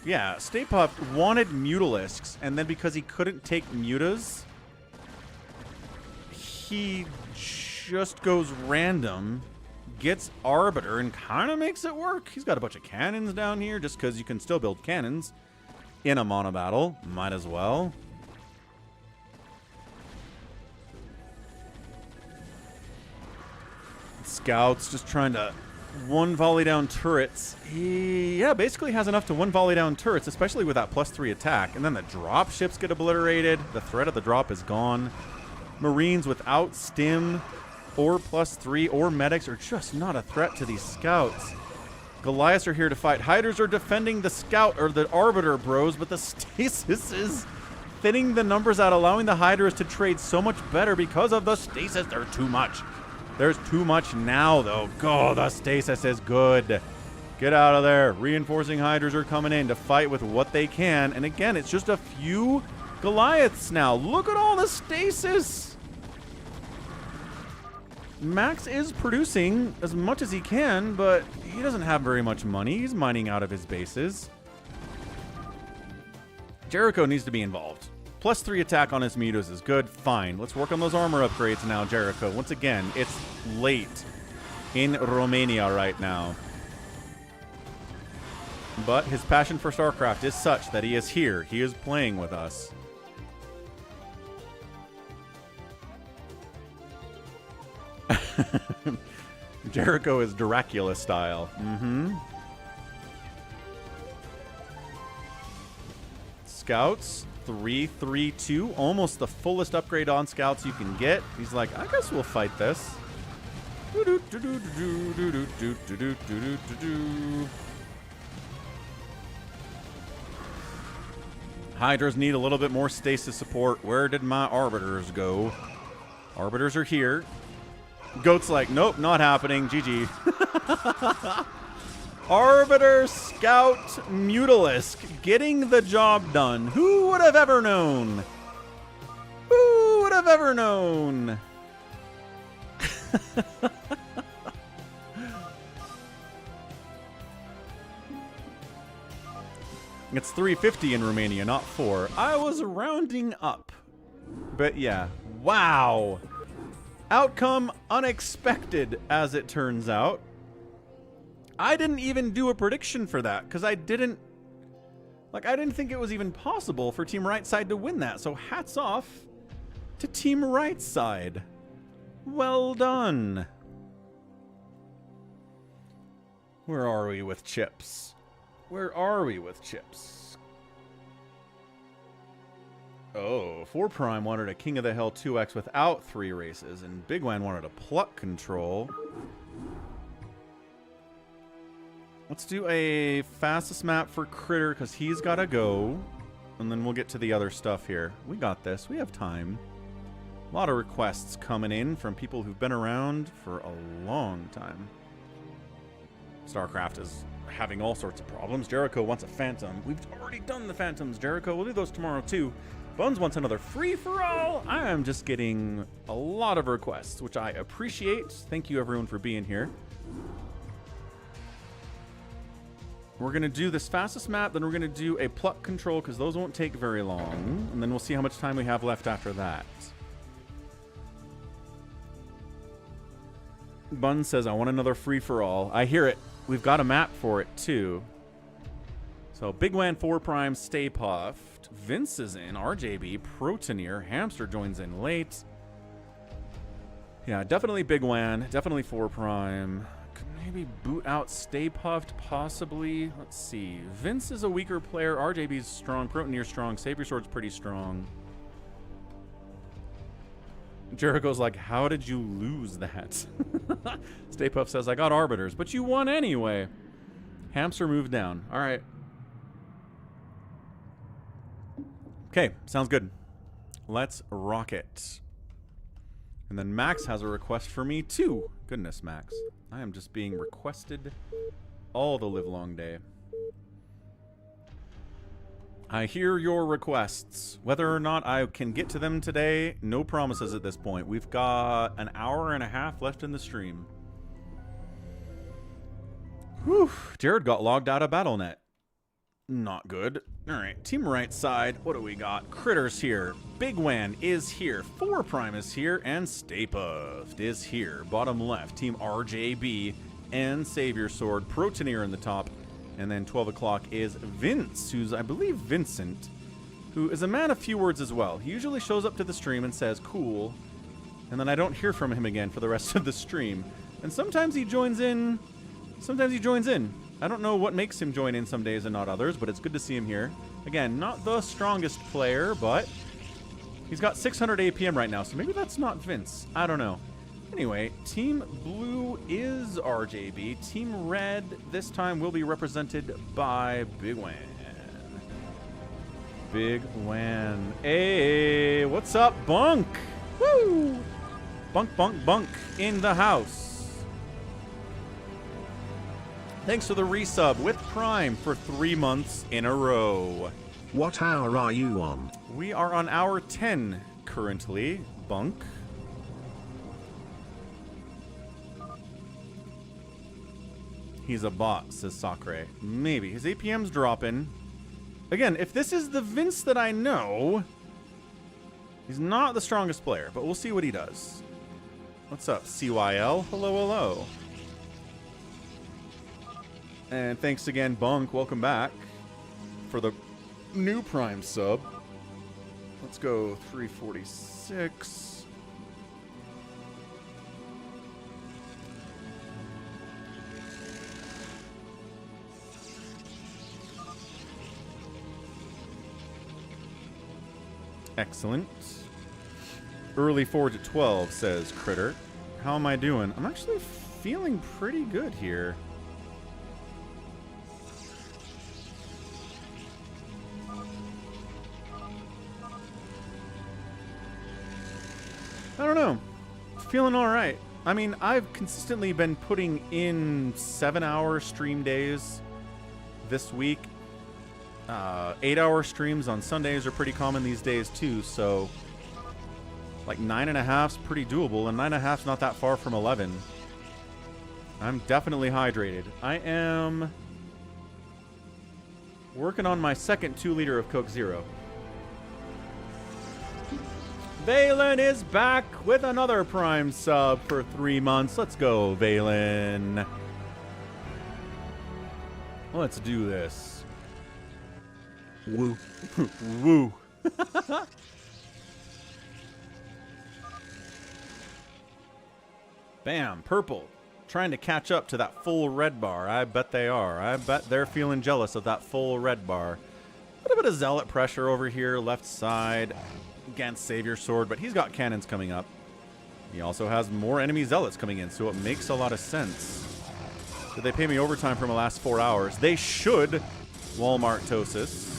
Yeah, Stay Puft wanted Mutalisks, and then because he couldn't take Mutas, he just goes random, gets Arbiter, and kind of makes it work. He's got a bunch of cannons down here, just because you can still build cannons in a Monobattle. Might as well. Scouts just trying to one volley down turrets. He, yeah, basically has enough to one volley down turrets, especially with that +3 attack. And then the drop ships get obliterated. The threat of the drop is gone. Marines without stim or +3 or medics are just not a threat to these scouts. Goliaths are here to fight. Hyders are defending the scout or the Arbiter bros, but the stasis is thinning the numbers out, allowing the Hyders to trade so much better because of the stasis. They're too much. There's too much now, though. Go, the stasis is good. Get out of there. Reinforcing Hydras are coming in to fight with what they can. And again, it's just a few Goliaths now. Look at all the stasis. Max is producing as much as he can, but he doesn't have very much money. He's mining out of his bases. Jericho needs to be involved. +3 attack on his Mutas is good. Fine. Let's work on those armor upgrades now, Jericho. Once again, it's late in Romania right now. But his passion for StarCraft is such that he is here. He is playing with us. Jericho is Dracula style. Scouts. 3-3-2, almost the fullest upgrade on scouts you can get. He's like, I guess we'll fight this. Hydras need a little bit more stasis support. Where did my Arbiters go? Arbiters are here. Goat's like, nope, not happening. GG. Arbiter, Scout, Mutalisk, getting the job done. Who would have ever known? Who would have ever known? It's 350 in Romania, not 4. I was rounding up. But yeah, wow. Outcome unexpected, as it turns out. I didn't even do a prediction for that because I didn't think it was even possible for Team Right Side to win that. So hats off to Team Right Side. Well done. Where are we with chips? Where are we with chips? Oh, 4 Prime wanted a King of the Hill 2X without 3 races, and Big Wan wanted a Pluck Control. Let's do a fastest map for Critter, because he's got to go. And then we'll get to the other stuff here. We got this. We have time. A lot of requests coming in from people who've been around for a long time. StarCraft is having all sorts of problems. Jericho wants a Phantom. We've already done the Phantoms, Jericho. We'll do those tomorrow, too. Buns wants another free-for-all. I am just getting a lot of requests, which I appreciate. Thank you, everyone, for being here. We're going to do this fastest map, then we're going to do a Pluck Control, because those won't take very long. And then we'll see how much time we have left after that. Bun says, I want another free-for-all. I hear it. We've got a map for it, too. So, Big Wan 4 Prime, Stay Puffed. Vince is in. RJB, Protoneer. Hamster joins in late. Yeah, definitely Big Wan. Definitely 4 Prime. Maybe boot out Stay Puffed, possibly. Let's see. Vince is a weaker player. RJB's strong. Protoneer's strong. Savior Sword's pretty strong. Jericho's like, how did you lose that? Stay Puft says, I got Arbiters, but you won anyway. Hamster moved down. All right. Okay, sounds good. Let's rock it. And then Max has a request for me, too. Goodness, Max. I am just being requested all the livelong day. I hear your requests. Whether or not I can get to them today, no promises at this point. We've got an hour and a half left in the stream. Whew. Jared got logged out of BattleNet. Not good. Alright, team right side. What do we got? Critter's here. Big Wan is here. 4 Prime is here. And Stay Puft is here. Bottom left, team RJB and Savior Sword. Protoneer in the top. And then 12 o'clock is Vince, who's, I believe, Vincent, who is a man of few words as well. He usually shows up to the stream and says, cool, and then I don't hear from him again for the rest of the stream. And sometimes he joins in. Sometimes he joins in. I don't know what makes him join in some days and not others, but it's good to see him here. Again, not the strongest player, but he's got 600 APM right now, so maybe that's not Vince. I don't know. Anyway, Team Blue is RJB. Team Red this time will be represented by Big Wan. Big Wan. Hey, what's up, Bunk? Woo! Bunk, bunk, bunk in the house. Thanks for the resub with Prime for 3 months in a row. What hour are you on? We are on hour 10 currently, Bunk. He's a bot, says Sacsri. Maybe. His APM's dropping. Again, if this is the Vince that I know, he's not the strongest player, but we'll see what he does. What's up, CYL? Hello, hello. And thanks again, Bunk. Welcome back for the new Prime sub. Let's go 346. Excellent. Early forge at 12, says Critter. How am I doing? I'm actually feeling pretty good here. I don't know. Feeling all right. I mean, I've consistently been putting in 7-hour stream days this week. 8-hour streams on Sundays are pretty common these days too, so like 9.5's pretty doable, and 9.5's not that far from 11. I'm definitely hydrated. I am working on my second 2-liter of Coke Zero. Valen is back with another Prime sub for 3 months. Let's go, Valen. Let's do this. Woo. Woo. Bam, purple. trying to catch up to that full red bar. I bet they are. I bet they're feeling jealous of that full red bar. A little bit of zealot pressure over here, left side against Savior Sword, but he's got cannons coming up. He also has more enemy zealots coming in, so it makes a lot of sense. Did they pay me overtime for my last 4 hours? They should, Walmart Tosis.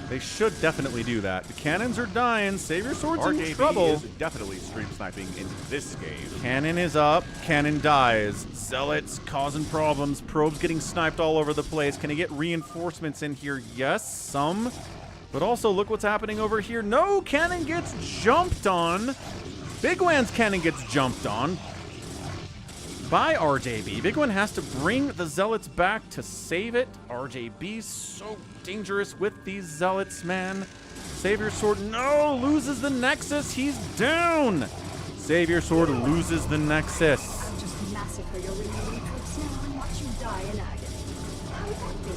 They should definitely do that. The cannons are dying. Savior Sword's in trouble. Is definitely stream sniping in this game. Cannon is up. Cannon dies. Zealots causing problems. Probes getting sniped all over the place. Can he get reinforcements in here? Yes, some. But also, look what's happening over here. No, Cannon gets jumped on. Big Wan's cannon gets jumped on by RJB. Big One has to bring the Zealots back to save it. RJB's so dangerous with these Zealots, man. Savior Sword, no, loses the Nexus. He's down. Savior Sword loses the Nexus. I'll just massacre your remaining troops now and watch you die in agony. How would that be?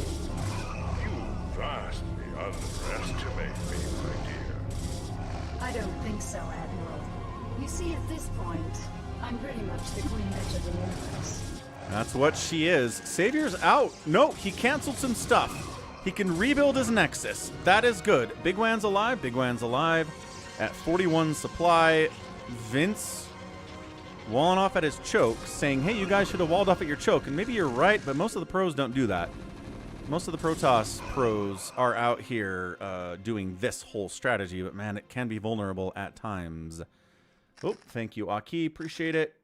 You vastly underestimate me, my dear. I don't think so, Admiral. You see, at this point, I'm pretty much the queen bitch of the universe. That's what she is. Savior's out. No, he canceled some stuff. He can rebuild his Nexus. That is good. Big Wan's alive. Big Wan's alive at 41 supply. Vince walling off at his choke, saying, hey, you guys should have walled off at your choke. And maybe you're right, but most of the pros don't do that. Most of the Protoss pros are out here doing this whole strategy, but man, it can be vulnerable at times. Oh, thank you, Aki. Appreciate it.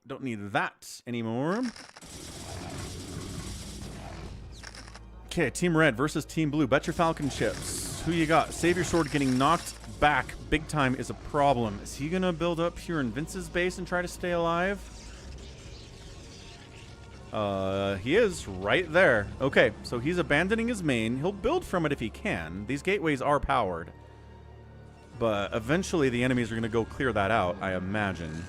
Don't need that anymore. Okay, Team Red versus Team Blue. Bet your Falcon chips. Who you got? Savior Sword getting knocked back big time is a problem. Is he going to build up here in Vince's base and try to stay alive? He is right there. Okay, so he's abandoning his main. He'll build from it if he can. These gateways are powered. But eventually the enemies are going to go clear that out, I imagine.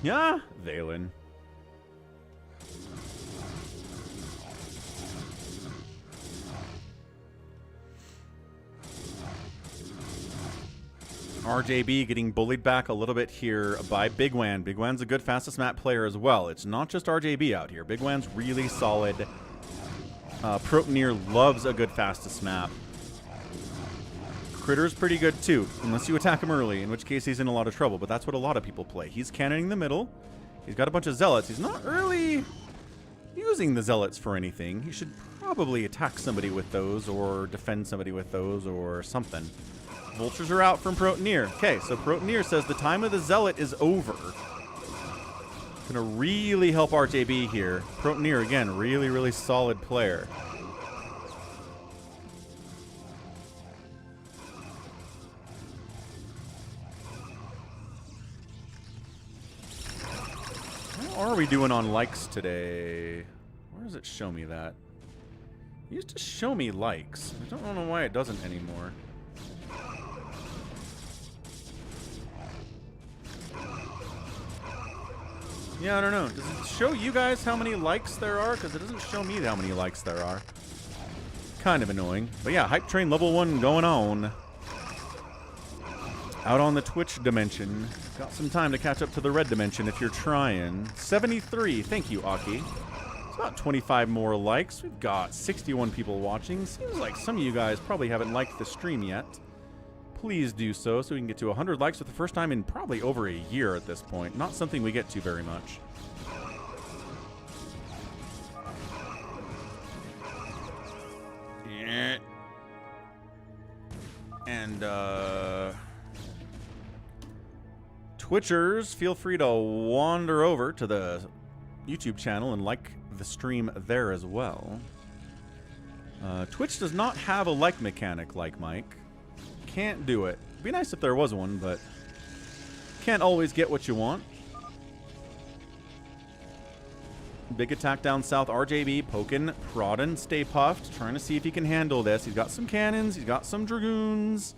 Yeah, Valen. RJB getting bullied back a little bit here by Big Wan. Big Wan's a good fastest map player as well. It's not just RJB out here. Big Wan's really solid. Protoneer loves a good fastest map. Critter's pretty good too, unless you attack him early, in which case he's in a lot of trouble, but that's what a lot of people play. He's cannoning the middle. He's got a bunch of Zealots. He's not really using the Zealots for anything. He should probably attack somebody with those or defend somebody with those or something. Vultures are out from Protoneer. Okay, so Protoneer says the time of the Zealot is over. Gonna really help RJB here. Protoneer, again, really, really solid player. How are we doing on likes today? Where does it show me that? It used to show me likes. I don't know why it doesn't anymore. Yeah, I don't know. Does it show you guys how many likes there are? Because it doesn't show me how many likes there are. Kind of annoying. But yeah, Hype Train level 1 going on. Out on the Twitch dimension. Got some time to catch up to the red dimension if you're trying. 73. Thank you, Aki. It's about 25 more likes. We've got 61 people watching. Seems like some of you guys probably haven't liked the stream yet. Please do so we can get to 100 likes for the first time in probably over a year at this point. Not something we get to very much. Yeah. And, Twitchers, feel free to wander over to the YouTube channel and like the stream there as well. Twitch does not have a like mechanic like Mike. Can't do it. It'd be nice if there was one, but can't always get what you want. Big attack down south. RJB poking, prodding, stay puffed, trying to see if he can handle this. He's got some cannons. He's got some dragoons.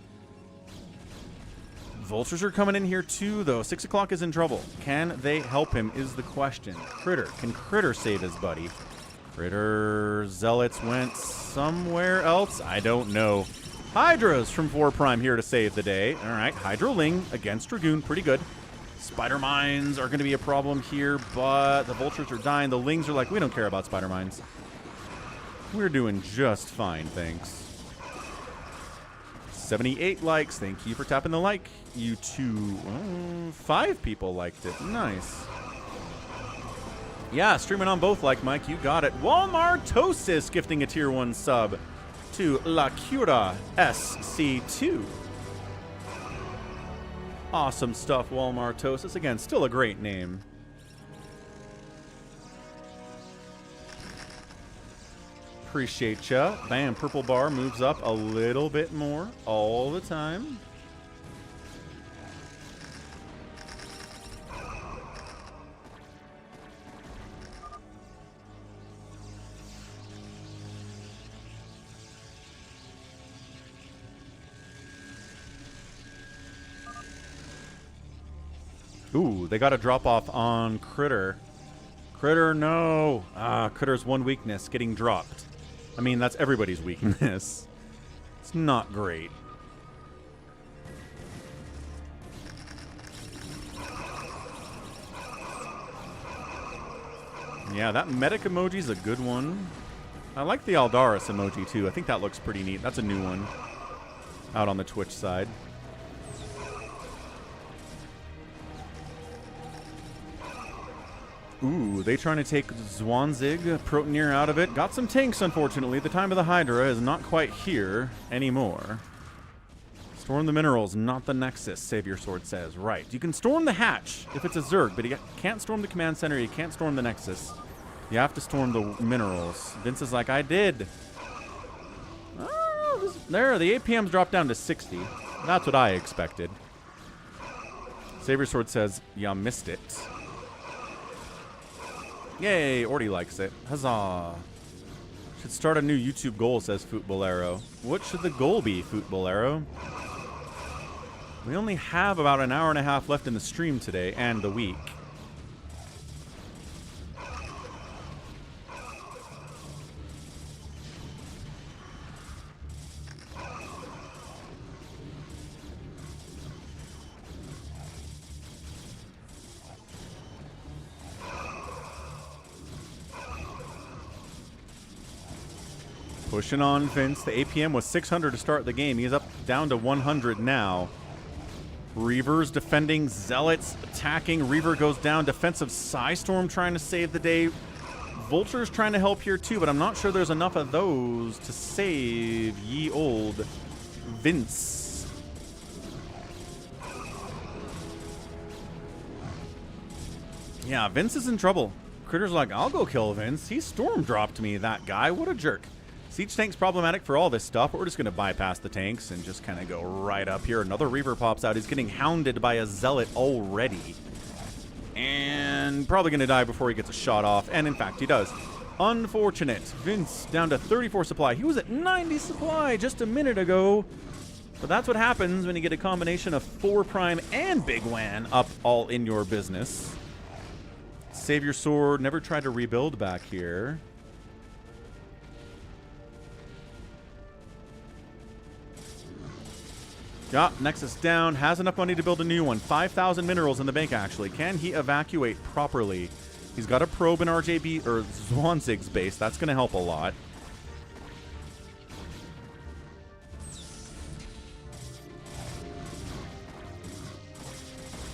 Vultures are coming in here too, though. 6 o'clock is in trouble. Can they help him is the question. Critter. Can Critter save his buddy? Critter Zealots went somewhere else. I don't know. Hydra's from 4 Prime here to save the day. All right, Hydroling against Dragoon. Pretty good. Spider mines are going to be a problem here, but the vultures are dying. The lings are like, we don't care about spider mines. We're doing just fine, thanks. 78 likes. Thank you for tapping the like. You two, 5 people liked it. Nice. Yeah, streaming on both like Mike. You got it. Walmartosis gifting a tier 1 sub to La Cura SC2. Awesome stuff, Walmartosis. Again, still a great name. Appreciate ya. Bam, purple bar moves up a little bit more all the time. Ooh, they got a drop off on Critter. Critter, no. Critter's one weakness, getting dropped. I mean, that's everybody's weakness. It's not great. Yeah, that medic emoji's a good one. I like the Aldaris emoji, too. I think that looks pretty neat. That's a new one out on the Twitch side. Ooh, they trying to take Zwanzig, Protoneer out of it. Got some tanks, unfortunately. The time of the Hydra is not quite here anymore. Storm the minerals, not the Nexus, Savior Sword says. Right. You can storm the hatch if it's a Zerg, but you can't storm the command center. You can't storm the Nexus. You have to storm the minerals. Vince is like, I did. Oh, there, the APM's dropped down to 60. That's what I expected. Savior Sword says, ya missed it. Yay, Orty likes it. Huzzah. Should start a new YouTube goal, says Footballero. What should the goal be, Footballero? We only have about an hour and a half left in the stream today and the week. Pushing on Vince. The APM was 600 to start the game. He's up down to 100 now. Reavers defending. Zealots attacking. Reaver goes down. Defensive Psystorm trying to save the day. Vulture's trying to help here too, but I'm not sure there's enough of those to save ye old Vince. Yeah, Vince is in trouble. Critter's like, I'll go kill Vince. He storm dropped me, that guy. What a jerk. Siege tank's problematic for all this stuff, but we're just going to bypass the tanks and just kind of go right up here. Another Reaver pops out. He's getting hounded by a Zealot already. And probably going to die before he gets a shot off. And in fact, he does. Unfortunate. Vince down to 34 supply. He was at 90 supply just a minute ago. But that's what happens when you get a combination of 4 Prime and Big Wan up all in your business. Save your sword. Never tried to rebuild back here. Yeah, Nexus down. Has enough money to build a new one. 5,000 minerals in the bank, actually. Can he evacuate properly? He's got a probe in RJB, or Zwanzig's base. That's going to help a lot.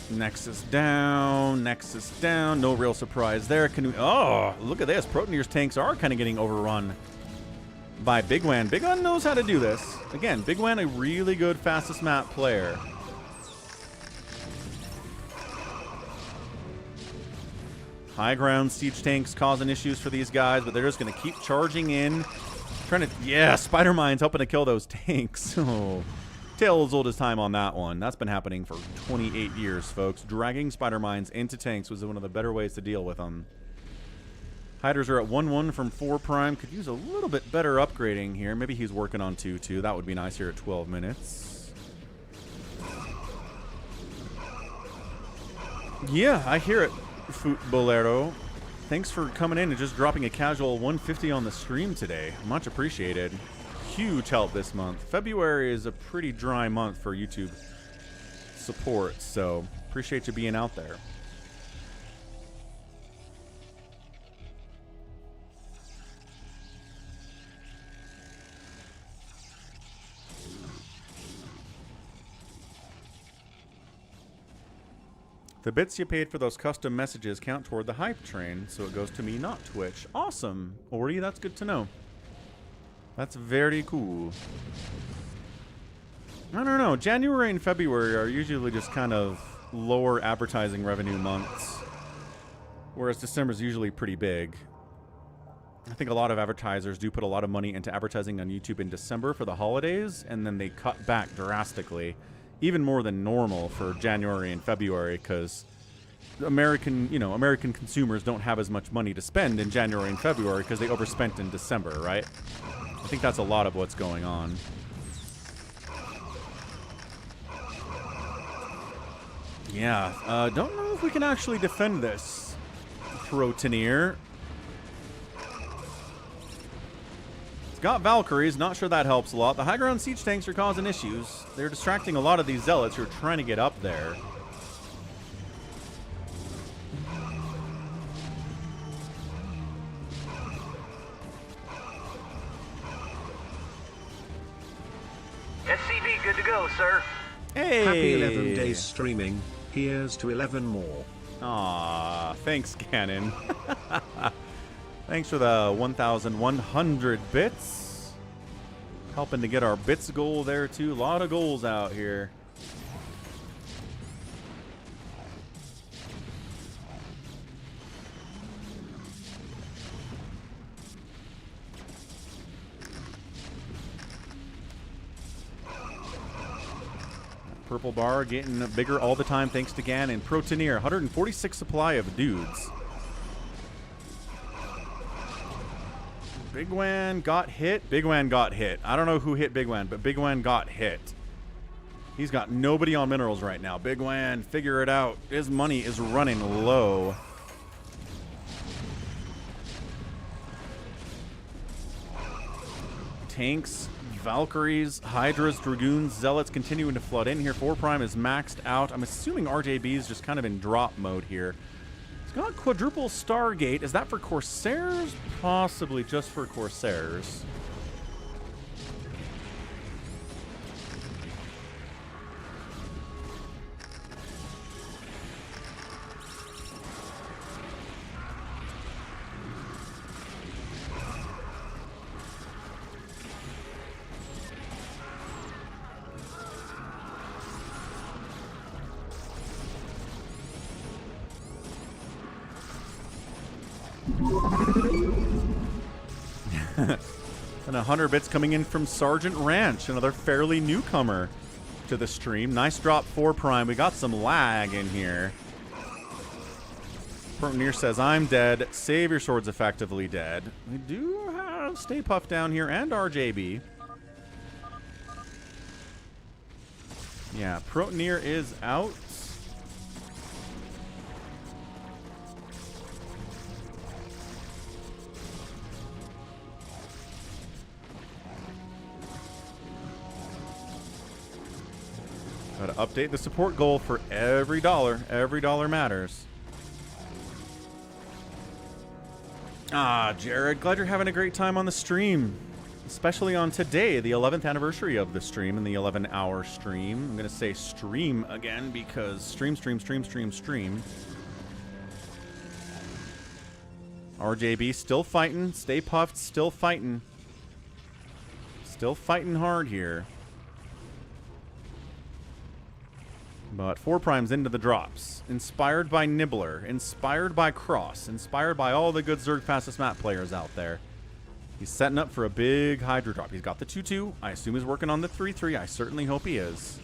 Nexus down. Nexus down. No real surprise there. Can we... Oh, look at this. Protoneer's tanks are kind of getting overrun by Big Wan. Big Wan knows how to do this. Again, Big Wan, a really good fastest map player. High ground siege tanks causing issues for these guys, but they're just going to keep charging in. Trying to... Yeah, Spider Mine's helping to kill those tanks. Oh, tale as old as time on that one. That's been happening for 28 years, folks. Dragging Spider Mines into tanks was one of the better ways to deal with them. Hydras are at 1-1 from 4 Prime. Could use a little bit better upgrading here. Maybe he's working on 2-2. That would be nice here at 12 minutes. Yeah, I hear it, Footballero. Thanks for coming in and just dropping a casual 150 on the stream today. Much appreciated. Huge help this month. February is a pretty dry month for YouTube support, so Appreciate you being out there. The bits you paid for those custom messages count toward the hype train, so it goes to me, not Twitch. Awesome, Ori, that's good to know. That's very cool. I don't know, January and February are usually just kind of lower advertising revenue months, whereas December's usually pretty big. I think a lot of advertisers do put a lot of money into advertising on YouTube in December for the holidays, and then they cut back drastically. Even more than normal for January and February, because American consumers don't have as much money to spend in January and February because they overspent in December, right? I think that's a lot of what's going on. Yeah, don't know if we can actually defend this, Protoneer. Got Valkyries, not sure that helps a lot. The high ground siege tanks are causing issues. They're distracting a lot of these zealots who are trying to get up there. SCV, good to go, sir. Hey! Happy 11 days streaming. Here's to 11 more. Aw, thanks, Cannon. Thanks for the 1,100 bits. Helping to get our bits goal there, too. A lot of goals out here. Purple bar getting bigger all the time thanks to Gan and Protoneer. 146 supply of dudes. Big Wan got hit. Big Wan got hit. I don't know who hit Big Wan, but Big Wan got hit. He's got nobody on minerals right now. Big Wan, figure it out. His money is running low. Tanks, Valkyries, Hydras, Dragoons, Zealots continuing to flood in here. 4 Prime is maxed out. I'm assuming RJB is just kind of in drop mode here. It's got quadruple Stargate. Is that for Corsairs? Possibly just for Corsairs. And 100 bits coming in from Sergeant Ranch, another fairly newcomer to the stream. Nice drop 4 Prime. We got some lag in here. Protoneer says, I'm dead. Savior Sword's effectively dead. We do have Stay Puft down here and RJB. Yeah, Protoneer is out. Gotta update the support goal for every dollar. Every dollar matters. Ah, Jared, glad you're having a great time on the stream. Especially on today, the 11th anniversary of the stream and the 11-hour stream. I'm gonna say stream again because stream. RJB still fighting. Stay Puffed still fighting. Still fighting hard here. But 4 Prime's into the drops. Inspired by Nibbler. Inspired by Cross. Inspired by all the good ZERG fastest map players out there. He's setting up for a big Hydra drop. He's got the 2-2. I assume he's working on the 3-3. I certainly hope he is.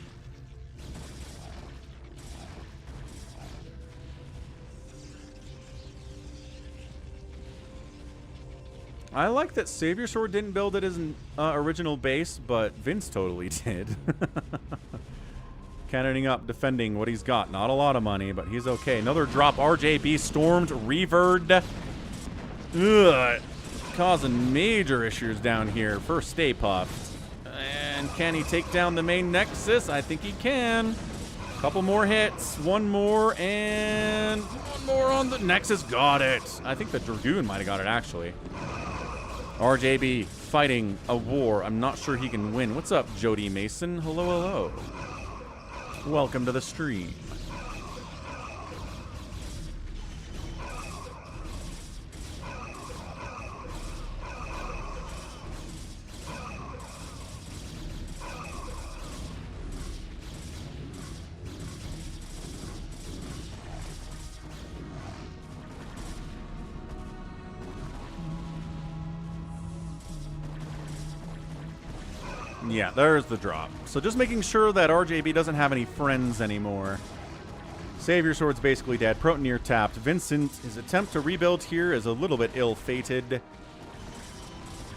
I like that Savior Sword didn't build it as an original base, but Vince totally did. Cannoning up, defending what he's got. Not a lot of money, but he's okay. Another drop. RJB stormed, revered. Ugh. Causing major issues down here for Stay Puft. And can he take down the main Nexus? I think he can. Couple more hits. One more, and one more on the Nexus. Got it. I think the Dragoon might have got it, actually. RJB fighting a war I'm not sure he can win. What's up, Jody Mason? Hello, hello. Welcome to the stream. Yeah, there's the drop. So just making sure that RJB doesn't have any friends anymore. Savior Sword's basically dead. Protoneer tapped. Vincent, his attempt to rebuild here is a little bit ill-fated.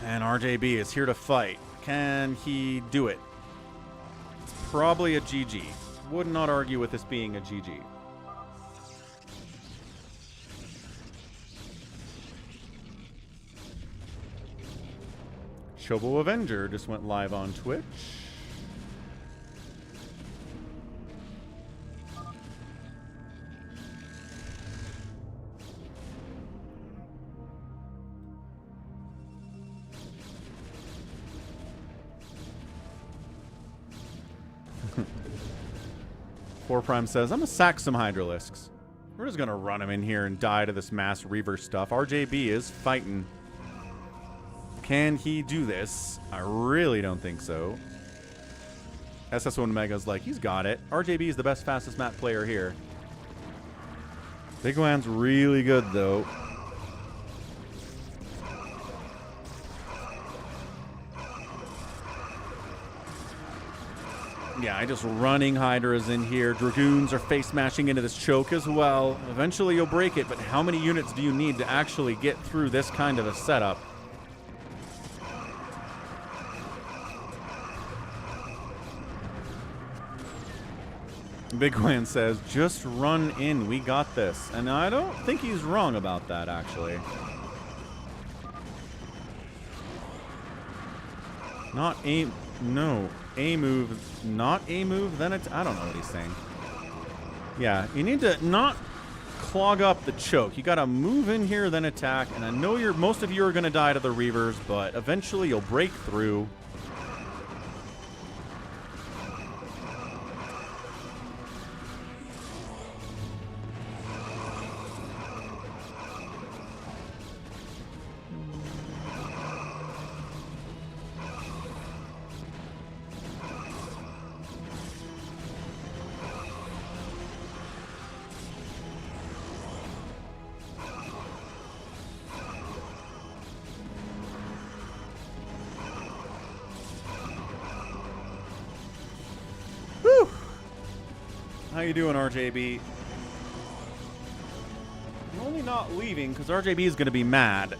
And RJB is here to fight. Can he do it? It's probably a GG. Would not argue with this being a GG. Chobo Avenger just went live on Twitch. Four Prime says, I'm gonna sack some Hydralisks. We're just gonna run him in here and die to this mass Reaver stuff. RJB is fighting. Can he do this? I really don't think so. SS1 Mega's like, he's got it. RJB is the best, fastest map player here. Big Land's really good, though. Yeah, just running Hydras in here. Dragoons are face smashing into this choke as well. Eventually you'll break it, but how many units do you need to actually get through this kind of a setup? Big Gwen says, just run in. We got this. And I don't think he's wrong about that, actually. Not a... No. A move. Not a move, then it's... I don't know what he's saying. Yeah, you need to not clog up the choke. You gotta move in here, then attack. And I know most of you are gonna die to the Reavers, but eventually you'll break through. How you doing, RJB? I'm only not leaving because RJB is going to be mad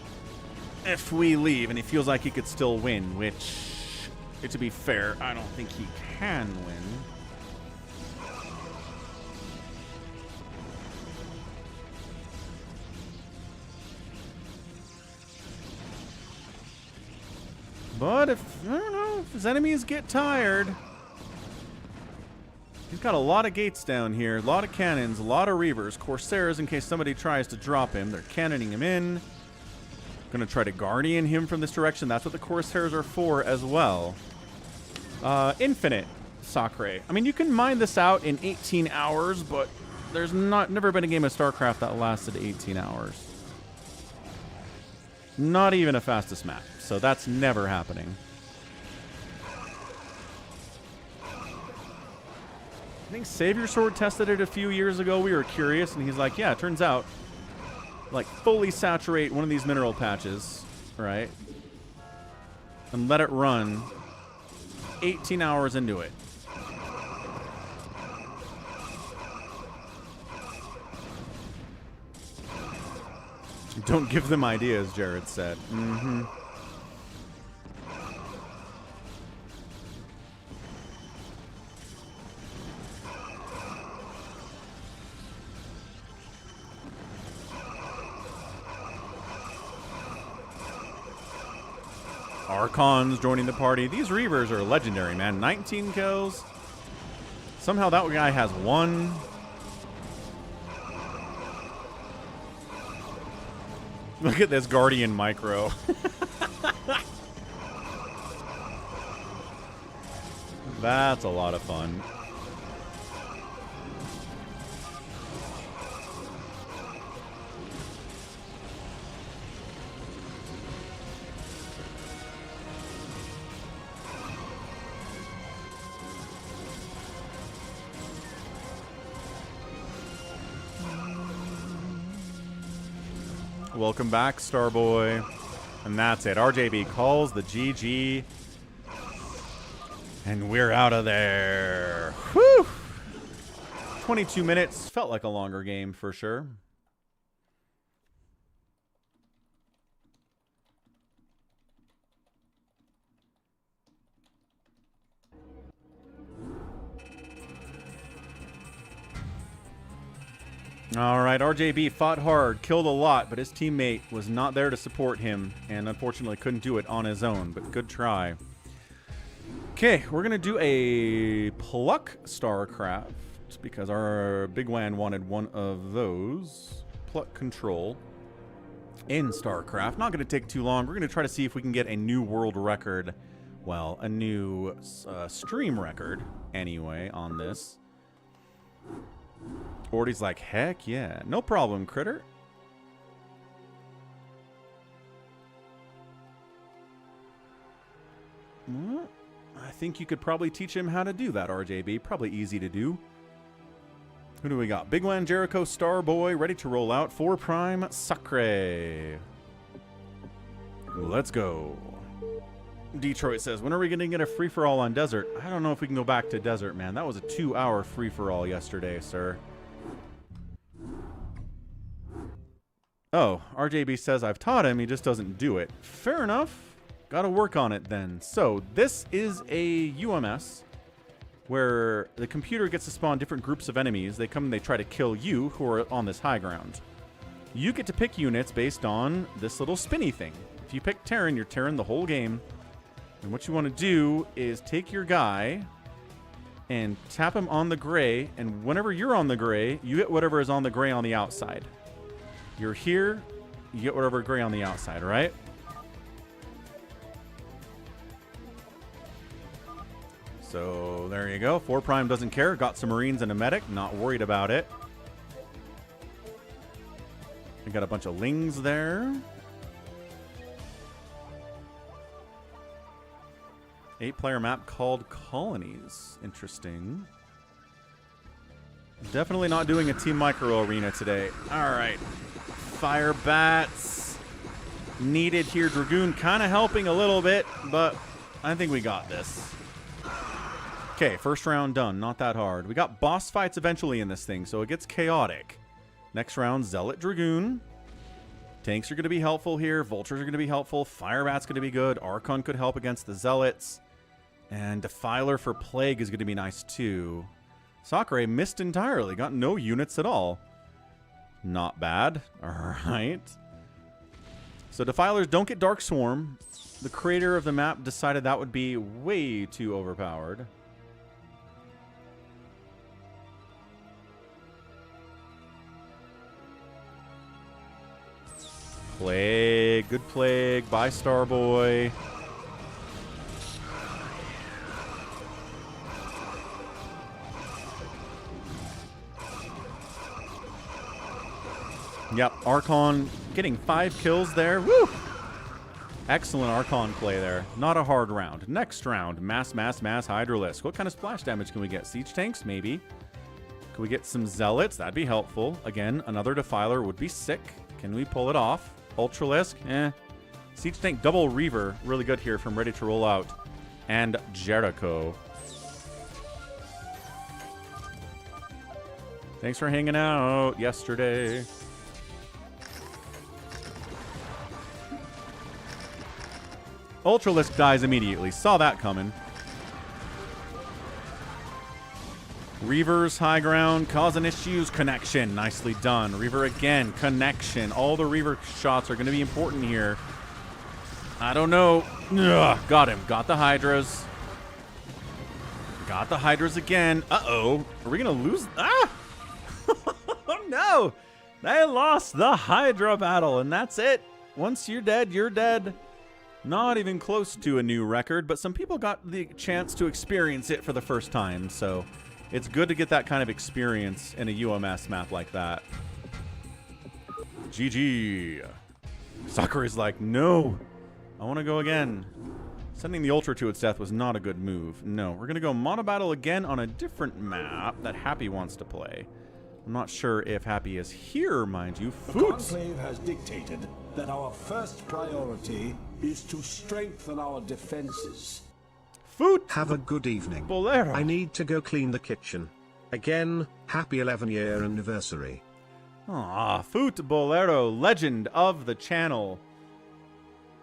if we leave, and he feels like he could still win, which, to be fair, I don't think he can win. But if, I don't know, if his enemies get tired... He's got a lot of gates down here, a lot of cannons, a lot of Reavers, Corsairs in case somebody tries to drop him. They're cannoning him in. Gonna try to Guardian him from this direction. That's what the Corsairs are for as well. Infinite Sacsri. I mean, you can mine this out in 18 hours, but there's never been a game of StarCraft that lasted 18 hours. Not even a fastest map, so that's never happening. I think Savior Sword tested it a few years ago. We were curious, and he's like, yeah, it turns out, like, fully saturate one of these mineral patches, right? And let it run 18 hours into it. Don't give them ideas, Jared said. Mm-hmm. Archon's joining the party. These Reavers are legendary, man. 19 kills. Somehow that guy has one. Look at this Guardian micro. That's a lot of fun. Welcome back, Starboy. And that's it. RJB calls the GG. And we're out of there. Whew! 22 minutes. Felt like a longer game for sure. All right, RJB fought hard, killed a lot, but his teammate was not there to support him and unfortunately couldn't do it on his own, but good try. Okay, we're going to do a Pluck StarCraft because our Big WAN wanted one of those. Pluck Control in StarCraft. Not going to take too long. We're going to try to see if we can get a new world record. Well, a new stream record anyway on this. Ordy's like, heck yeah. No problem, Critter. Well, I think you could probably teach him how to do that, RJB. Probably easy to do. Who do we got? Big Land, Jericho, Starboy, ready to roll out. 4 Prime, Sacsri. Let's go. Detroit says, when are we going to get a free-for-all on Desert? I don't know if we can go back to Desert, man. That was a 2-hour free-for-all yesterday, sir. Oh, RJB says I've taught him. He just doesn't do it. Fair enough. Got to work on it then. So this is a UMS where the computer gets to spawn different groups of enemies. They come and they try to kill you who are on this high ground. You get to pick units based on this little spinny thing. If you pick Terran, you're Terran the whole game. And what you want to do is take your guy and tap him on the gray. And whenever you're on the gray, you get whatever is on the gray on the outside. You're here, you get whatever gray on the outside, right? So there you go. 4 Prime doesn't care. Got some Marines and a medic. Not worried about it. We got a bunch of Lings there. 8-player map called Colonies. Interesting. Definitely not doing a Team Micro Arena today. All right. Fire Bats. Needed here. Dragoon kind of helping a little bit, but I think we got this. Okay, first round done. Not that hard. We got boss fights eventually in this thing, so it gets chaotic. Next round, Zealot Dragoon. Tanks are going to be helpful here. Vultures are going to be helpful. Fire Bat's going to be good. Archon could help against the Zealots. And Defiler for Plague is going to be nice too. Sacsri missed entirely. Got no units at all. Not bad. All right. So Defilers don't get Dark Swarm. The creator of the map decided that would be way too overpowered. Plague. Good Plague. Bye, Starboy. Yep, Archon getting 5 kills there. Woo! Excellent Archon play there. Not a hard round. Next round, Mass Hydralisk. What kind of splash damage can we get? Siege tanks, maybe. Can we get some Zealots? That'd be helpful. Again, another Defiler would be sick. Can we pull it off? Ultralisk? Eh. Siege tank double Reaver. Really good here from Ready to Roll Out. And Jericho. Thanks for hanging out yesterday. Ultralisk dies immediately. Saw that coming. Reavers, high ground, causing issues. Connection, nicely done. Reaver again, connection. All the Reaver shots are going to be important here. I don't know. Ugh, got him. Got the Hydras. Got the Hydras again. Uh-oh. Are we going to lose? Ah! Oh, no. They lost the Hydra battle, and that's it. Once you're dead, you're dead. Not even close to a new record, but some people got the chance to experience it for the first time, so it's good to get that kind of experience in a UMS map like that. GG. Sacsri's like, no, I want to go again. Sending the Ultra to its death was not a good move. No, we're going to go Monobattle again on a different map that Happy wants to play. I'm not sure if Happy is here, mind you. The Conclave has dictated that our first priority is to strengthen our defenses. Food. Have a good evening. Bolero. I need to go clean the kitchen. Again, happy 11-year anniversary. Ah, Foot Bolero, legend of the channel.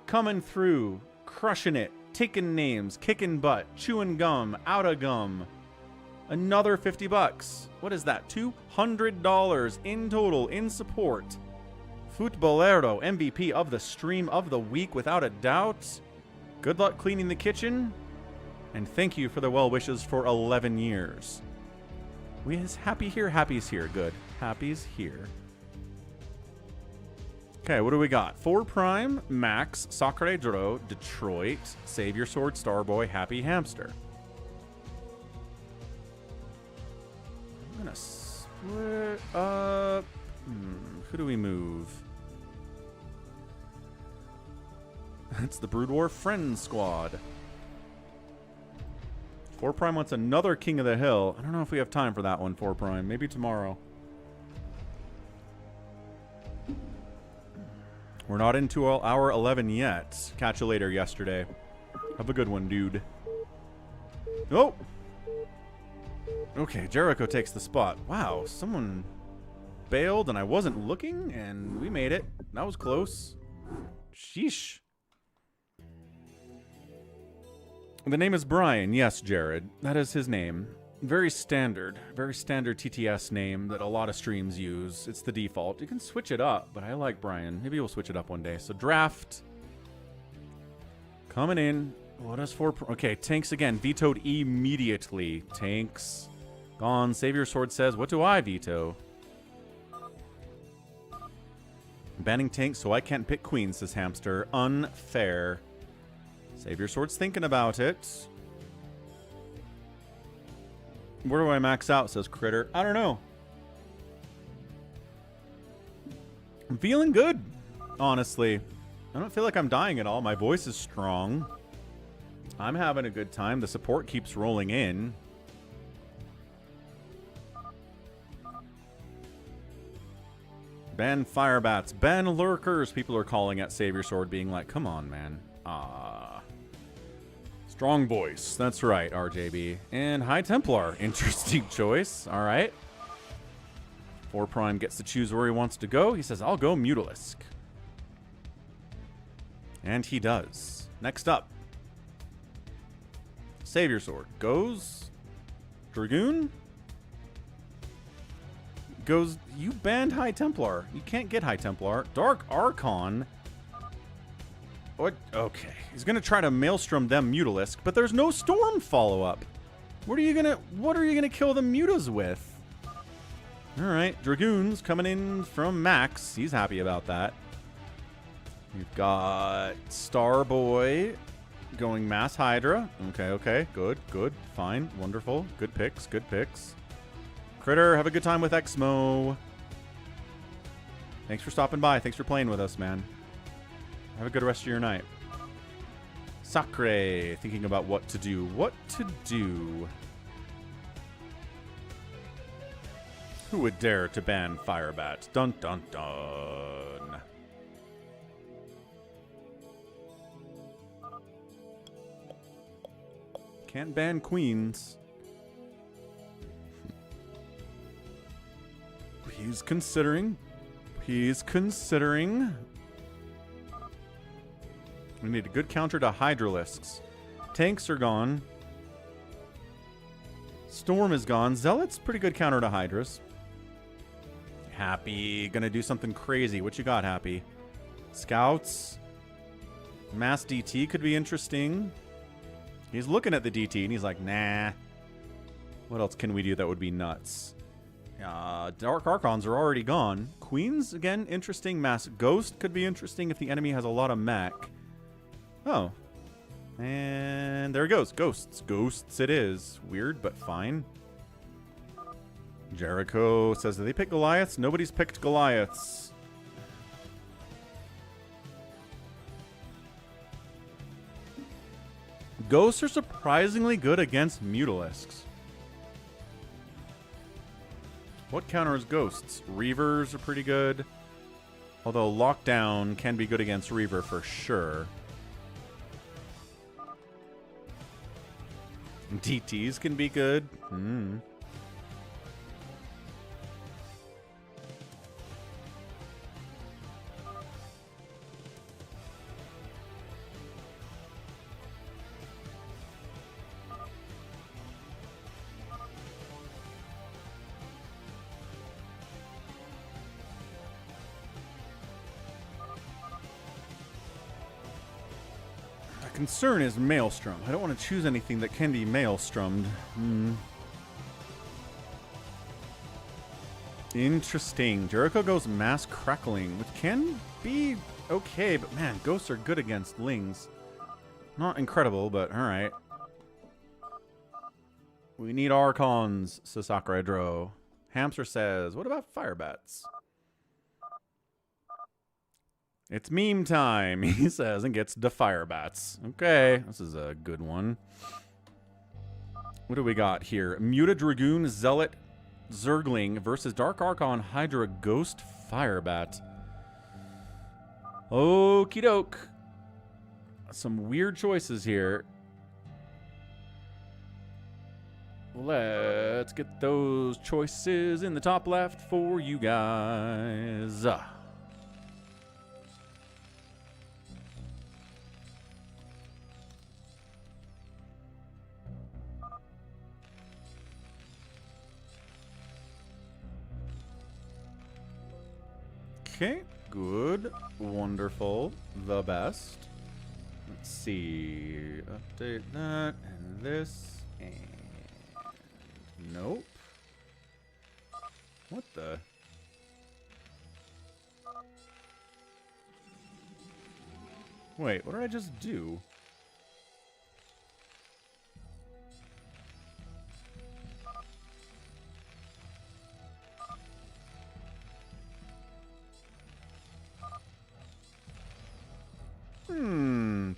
Coming through, crushing it, taking names, kicking butt, chewing gum, out of gum. Another 50 bucks. What is that? $200 in total in support. Foot Bolero, MVP of the stream of the week without a doubt. Good luck cleaning the kitchen. And thank you for the well wishes for 11 years. Is Happy here? Happy's here. Good. Happy's here. Okay, what do we got? 4 Prime, Max, Sacsri Dro, Detroit, Save Your Sword, Starboy, Happy Hamster. I'm gonna split up. Who do we move? It's the Brood War Friends Squad. 4 Prime wants another King of the Hill. I don't know if we have time for that one, 4 Prime. Maybe tomorrow. We're not into hour 11 yet. Catch you later yesterday. Have a good one, dude. Oh! Okay, Jericho takes the spot. Wow, someone bailed and I wasn't looking and we made it. That was close. Sheesh. The name is Brian. Yes, Jared. That is his name. Very standard TTS name that a lot of streams use. It's the default. You can switch it up, but I like Brian. Maybe we'll switch it up one day. So draft. Coming in. What is 4? Okay, tanks again. Vetoed immediately. Tanks. Gone. Save Your Sword says, what do I veto? Banning tanks so I can't pick queens, says Hamster. Unfair. Save Your Sword's thinking about it. Where do I max out, says Critter. I don't know. I'm feeling good, honestly. I don't feel like I'm dying at all. My voice is strong. I'm having a good time. The support keeps rolling in. Ban Firebats. Ban Lurkers. People are calling at Save Your Sword being like, come on, man. Strong voice. That's right, RJB. And High Templar. Interesting choice. All right. 4 Prime gets to choose where he wants to go. He says, I'll go Mutalisk. And he does. Next up. Save Your Sword. Goes Dragoon. Goes, you banned High Templar. You can't get High Templar. Dark Archon. What? Okay. He's going to try to Maelstrom them Mutalisk, but there's no Storm follow-up. What are you going to kill the Mutas with? All right. Dragoons coming in from Max. He's happy about that. We've got Starboy going Mass Hydra. Okay. Good. Fine. Wonderful. Good picks. Critter, have a good time with Exmo. Thanks for stopping by. Thanks for playing with us, man. Have a good rest of your night. Sacsri, thinking about what to do. Who would dare to ban Firebat? Dun dun dun. Can't ban queens. He's considering. We need a good counter to Hydralisks. Tanks are gone. Storm is gone. Zealot's pretty good counter to Hydras. Happy. Gonna do something crazy. What you got, Happy? Scouts. Mass DT could be interesting. He's looking at the DT and he's like, nah. What else can we do that would be nuts? Dark Archons are already gone. Queens, again, interesting. Mass Ghost could be interesting if the enemy has a lot of mech. Oh. And there it goes. Ghosts. Ghosts it is. Weird, but fine. Jericho says that they pick Goliaths. Nobody's picked Goliaths. Ghosts are surprisingly good against Mutalisks. What counters Ghosts? Reavers are pretty good. Although Lockdown can be good against Reaver for sure. DTs can be good. Concern is Maelstrom. I don't want to choose anything that can be Maelstrommed. Interesting. Jericho goes Mass Crackling, which can be okay, but man, Ghosts are good against Lings. Not incredible, but alright. We need Archons, sSak Redro. Hamster says, what about Firebats? It's meme time, he says, and gets the Firebats. Okay, this is a good one. What do we got here? Muta Dragoon Zealot Zergling versus Dark Archon Hydra Ghost Firebat. Okie doke. Some weird choices here. Let's get those choices in the top left for you guys. Okay, good, wonderful, the best. Let's see, update that, and this, and nope. What the? Wait, what did I just do?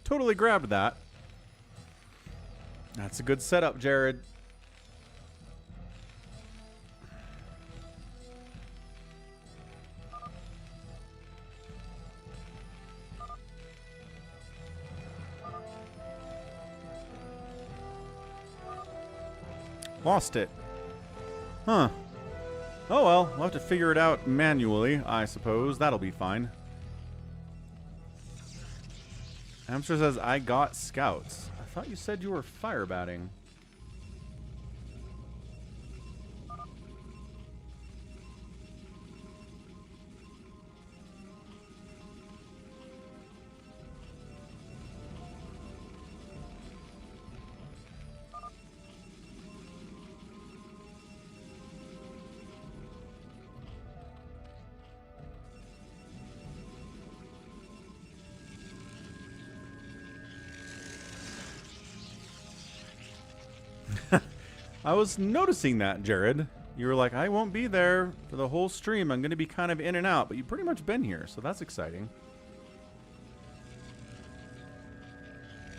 Totally grabbed that. That's a good setup, Jared. Lost it. Huh. Oh well, we'll have to figure it out manually, I suppose. That'll be fine. Hamster says, I got scouts. I thought you said you were firebatting. I was noticing that, Jared. You were like, I won't be there for the whole stream. I'm going to be kind of in and out, but you've pretty much been here, so that's exciting.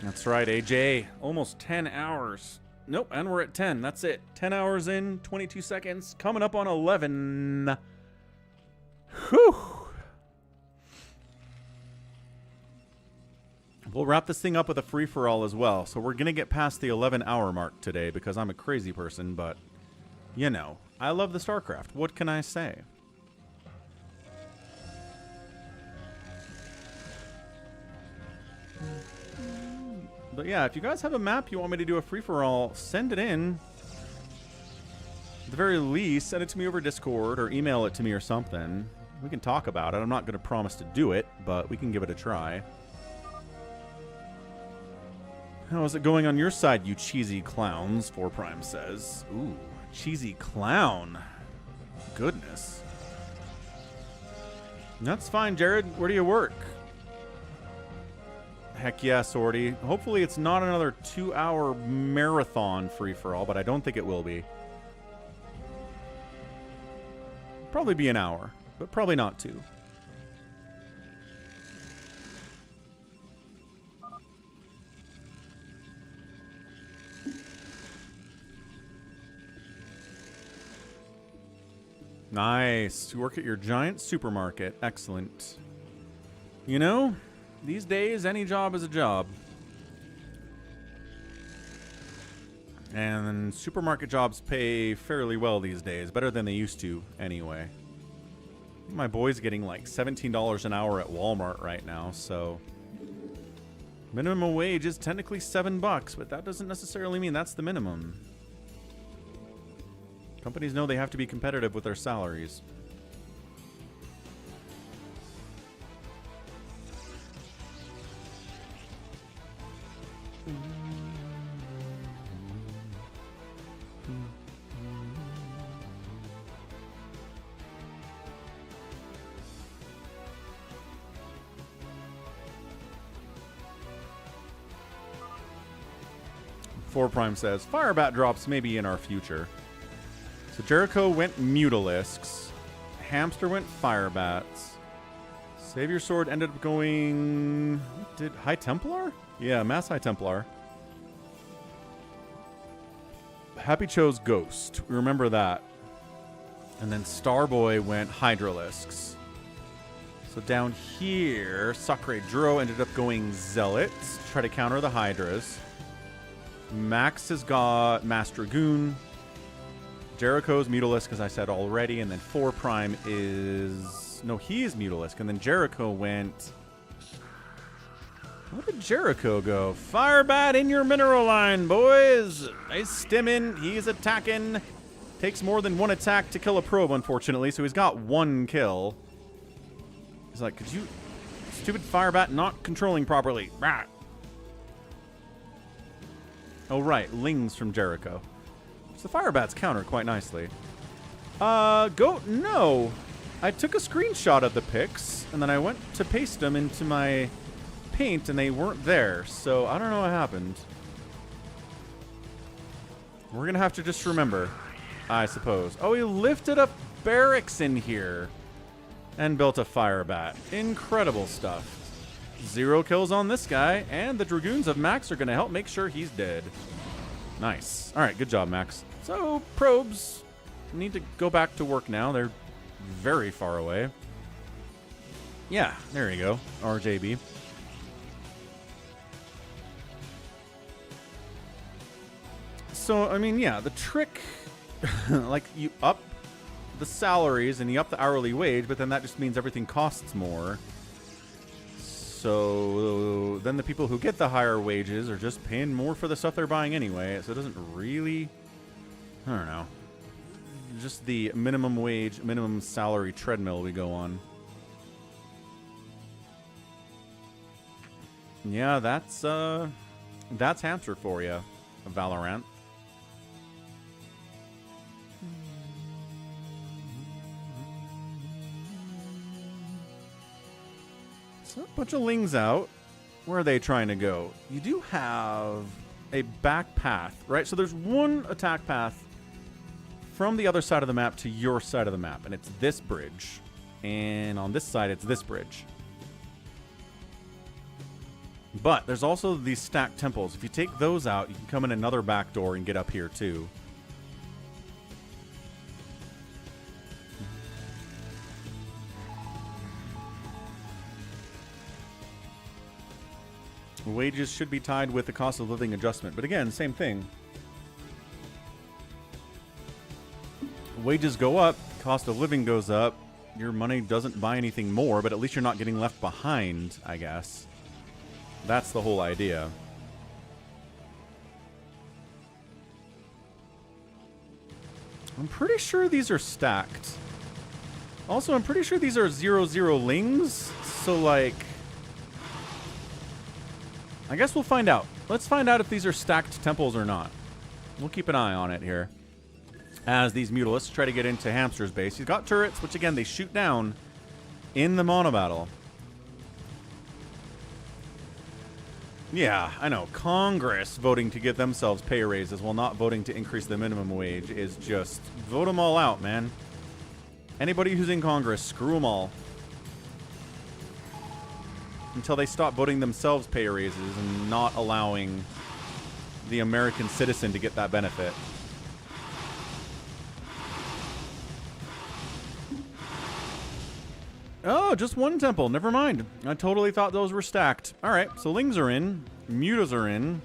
That's right, AJ. Almost 10 hours. Nope, and we're at 10. That's it. 10 hours in, 22 seconds. Coming up on 11. Whew. We'll wrap this thing up with a free-for-all as well. So we're going to get past the 11-hour mark today because I'm a crazy person, but, you know, I love the StarCraft. What can I say? But yeah, if you guys have a map you want me to do a free-for-all, send it in. At the very least, send it to me over Discord or email it to me or something. We can talk about it. I'm not going to promise to do it, but we can give it a try. How is it going on your side, you cheesy clowns? 4 Prime says. Ooh, cheesy clown. Goodness. That's fine, Jared. Where do you work? Heck yeah, Sorty. Hopefully it's not another 2-hour marathon free-for-all, but I don't think it will be. Probably be an hour, but probably not 2. Nice. You work at your giant supermarket. Excellent. You know, these days, any job is a job. And supermarket jobs pay fairly well these days. Better than they used to, anyway. My boy's getting like $17 an hour at Walmart right now, so... minimum wage is technically $7, but that doesn't necessarily mean that's the minimum. Companies know they have to be competitive with their salaries. Four Prime says, Firebat drops maybe in our future. So Jericho went Mutalisks. Hamster went Firebats. Savior Sword ended up going... did High Templar? Yeah, Mass High Templar. Happy chose Ghost. Remember that. And then Starboy went Hydralisks. So down here, Sacsri Dro ended up going Zealots to try to counter the Hydras. Max has got Master Dragoon. Jericho's Mutalisk, as I said already, and then 4 Prime is... no, he is Mutalisk, and then Jericho went... where did Jericho go? Firebat in your mineral line, boys! Nice stimming, he's attacking. Takes more than 1 attack to kill a probe, unfortunately, so he's got 1 kill. He's like, could you... stupid Firebat not controlling properly. Rah. Oh, right, Lings from Jericho. So the Firebats counter quite nicely. No. I took a screenshot of the pics, and then I went to paste them into my paint, and they weren't there. So I don't know what happened. We're going to have to just remember, I suppose. Oh, he lifted up barracks in here and built a Firebat. Incredible stuff. 0 kills on this guy, and the Dragoons of Max are going to help make sure he's dead. Nice. All right, good job, Max. So, probes need to go back to work now. They're very far away. Yeah, there you go. RJB. So, I mean, yeah, the trick, like, you up the salaries and you up the hourly wage, but then that just means everything costs more. So then the people who get the higher wages are just paying more for the stuff they're buying anyway. So it doesn't really, I don't know, just the minimum wage, minimum salary treadmill we go on. Yeah, that's Hamster for you, Valorant. So a bunch of Lings out. Where are they trying to go? You do have a back path, right? So there's one attack path from the other side of the map to your side of the map, and it's this bridge. And on this side, it's this bridge. But there's also these stacked temples. If you take those out, you can come in another back door and get up here too. Wages should be tied with the cost of living adjustment. But again, same thing. Wages go up, cost of living goes up. Your money doesn't buy anything more, but at least you're not getting left behind, I guess. That's the whole idea. I'm pretty sure these are stacked. Also, I'm pretty sure these are 0-0 Lings. So, like... I guess we'll find out. Let's find out if these are stacked temples or not. We'll keep an eye on it here. As these Mutalisks try to get into Hamster's base. He's got turrets, which again, they shoot down in the Monobattle. Yeah, I know. Congress voting to get themselves pay raises while not voting to increase the minimum wage is just... vote them all out, man. Anybody who's in Congress, screw them all. Until they stop voting themselves pay raises and not allowing the American citizen to get that benefit. Oh, just one temple. Never mind. I totally thought those were stacked. All right, so Lings are in. Mutas are in.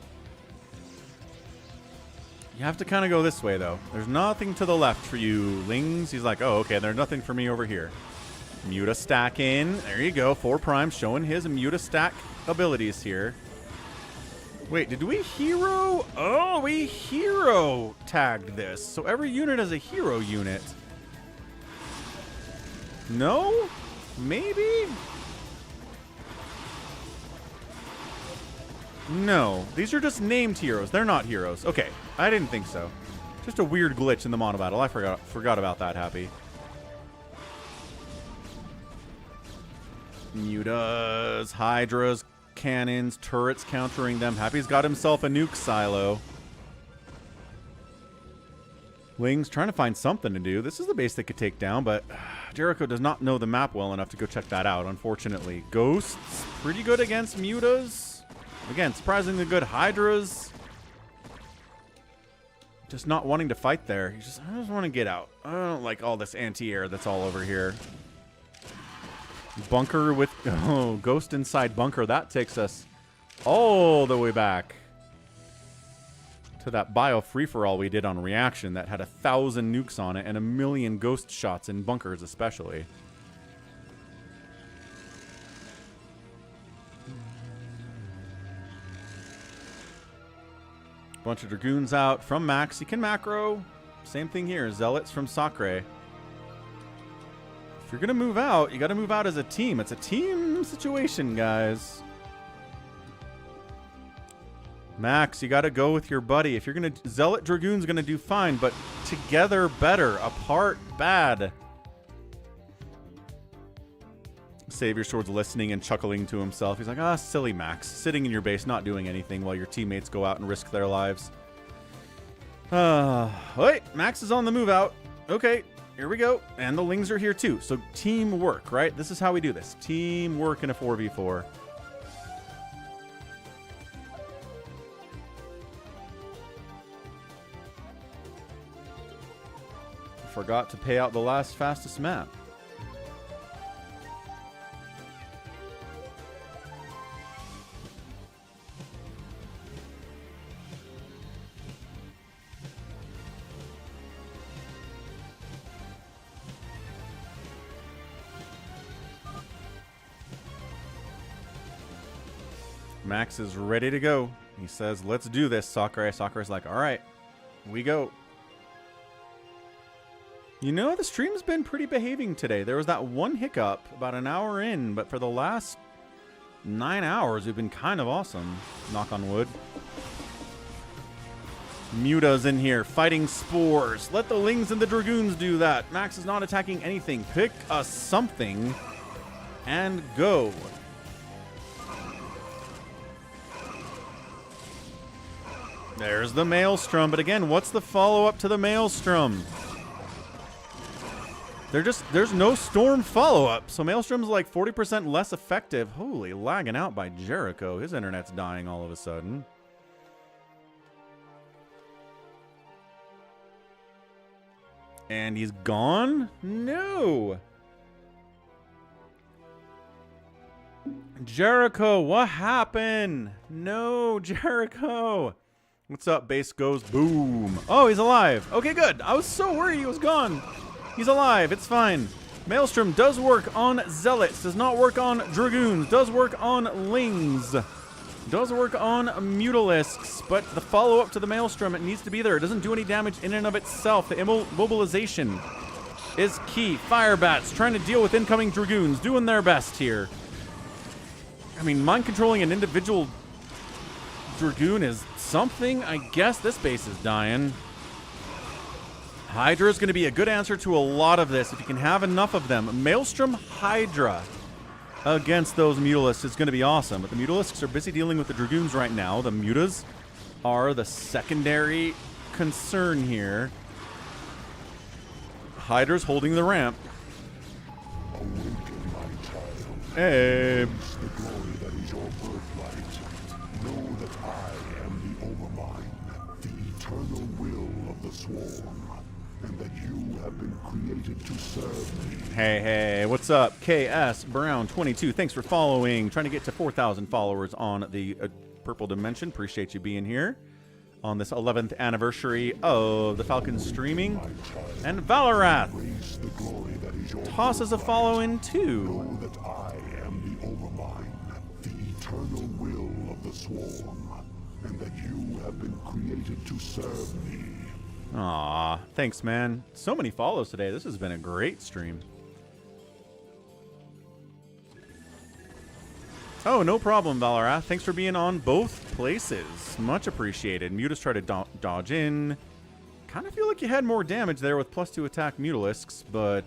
You have to kind of go this way, though. There's nothing to the left for you, Lings. He's like, oh, okay, there's nothing for me over here. Muta stack in. There you go. 4 Prime showing his Muta stack abilities here. Wait, did we hero? Oh, we hero tagged this. So every unit is a hero unit. No? Maybe? No. These are just named heroes. They're not heroes. Okay. I didn't think so. Just a weird glitch in the Monobattle. I forgot about that, Happy. Mutas, Hydras, cannons, turrets countering them. Happy's got himself a nuke silo. Ling's trying to find something to do. This is the base they could take down, but Jericho does not know the map well enough to go check that out, unfortunately. Ghosts, pretty good against Mutas. Again, surprisingly good Hydras. Just not wanting to fight there. I just want to get out. I don't like all this anti-air that's all over here. Bunker with... oh, Ghost inside bunker. That takes us all the way back to that bio free-for-all we did on Reaction that had 1,000 nukes on it and 1,000,000 ghost shots in bunkers especially. Bunch of Dragoons out from Max. He can macro. Same thing here. Zealots from Sacsri. If you're going to move out, you got to move out as a team. It's a team situation, guys. Max, you got to go with your buddy. If you're going to... Zealot Dragoon's going to do fine, but together better. Apart bad. Savior Sword's listening and chuckling to himself. He's like, ah, silly Max. Sitting in your base, not doing anything while your teammates go out and risk their lives. Wait, Max is on the move out. Okay, here we go. And the Lings are here too. So teamwork, right? This is how we do this. Teamwork in a 4v4. Forgot to pay out the last fastest map. Max is ready to go. He says, let's do this, Sacsri. Sacri's like, all right, we go. You know, the stream's been pretty behaving today. There was that one hiccup about an hour in, but for the last 9 hours, we've been kind of awesome. Knock on wood. Muta's in here, fighting spores. Let the Lings and the Dragoons do that. Max is not attacking anything. Pick a something and go. There's the Maelstrom, but again, what's the follow-up to the Maelstrom? There's no Storm follow-up, so Maelstrom's like 40% less effective. Holy, lagging out by Jericho. His internet's dying all of a sudden. And he's gone? No! Jericho, what happened? No, Jericho! What's up? Base goes boom. Oh, he's alive. Okay, good. I was so worried he was gone. He's alive. It's fine. Maelstrom does work on Zealots. Does not work on Dragoons. Does work on Lings. Does work on Mutalisks. But the follow-up to the Maelstrom, it needs to be there. It doesn't do any damage in and of itself. The immobilization is key. Firebats trying to deal with incoming Dragoons. Doing their best here. I mean, mind controlling an individual Dragoon is something. I guess this base is dying. Hydra is going to be a good answer to a lot of this if you can have enough of them. Maelstrom Hydra against those Mutalisks is going to be awesome. But the Mutalisks are busy dealing with the Dragoons right now. The Mutas are the secondary concern here. Hydra's holding the ramp. Hey. The glory that is your birthright. Know that I am the Overmind, the eternal will of the Swarm, and that you have been created to serve me. Hey, what's up? KS Brown 22. Thanks for following. Trying to get to 4,000 followers on the Purple Dimension. Appreciate you being here on this 11th anniversary of the Falcon streaming. And Valorath tosses a follow in too. Know that I am the Overmind, the eternal will of the Swarm, and that you have been created to serve me. Aw, thanks, man. So many follows today. This has been a great stream. Oh, no problem, Valorath. Thanks for being on both places. Much appreciated. Mutas tried to dodge in. Kind of feel like you had more damage there with +2 attack Mutalisks, but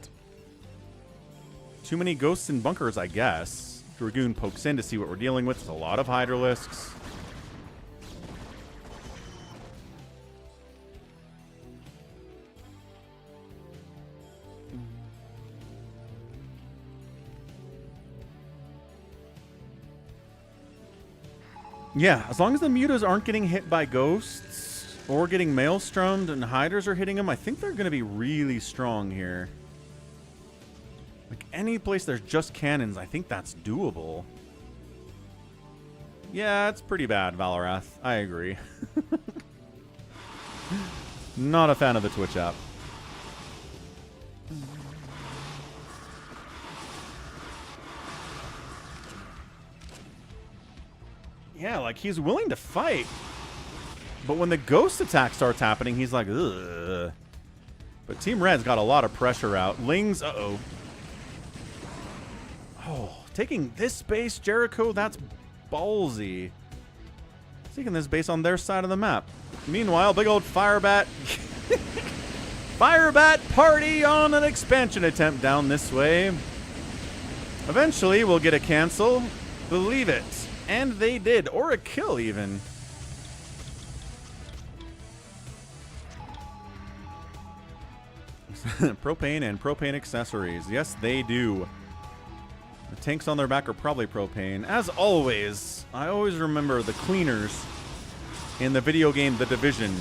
too many ghosts and bunkers, I guess. Dragoon pokes in to see what we're dealing with. There's a lot of Hydralisks. Yeah, as long as the Mutas aren't getting hit by ghosts or getting Maelstromed and Hydras are hitting them, I think they're going to be really strong here. Like, any place there's just cannons, I think that's doable. Yeah, it's pretty bad, Valorath. I agree. Not a fan of the Twitch app. Yeah, like, he's willing to fight. But when the ghost attack starts happening, he's like, ugh. But Team Red's got a lot of pressure out. Lings, uh-oh. Oh, taking this base, Jericho, that's ballsy. Taking this base on their side of the map. Meanwhile, big old Firebat. Firebat party on an expansion attempt down this way. Eventually, we'll get a cancel. Believe it. And they did. Or a kill, even. Propane and propane accessories. Yes, they do. The tanks on their back are probably propane. As always, I always remember the cleaners in the video game The Division.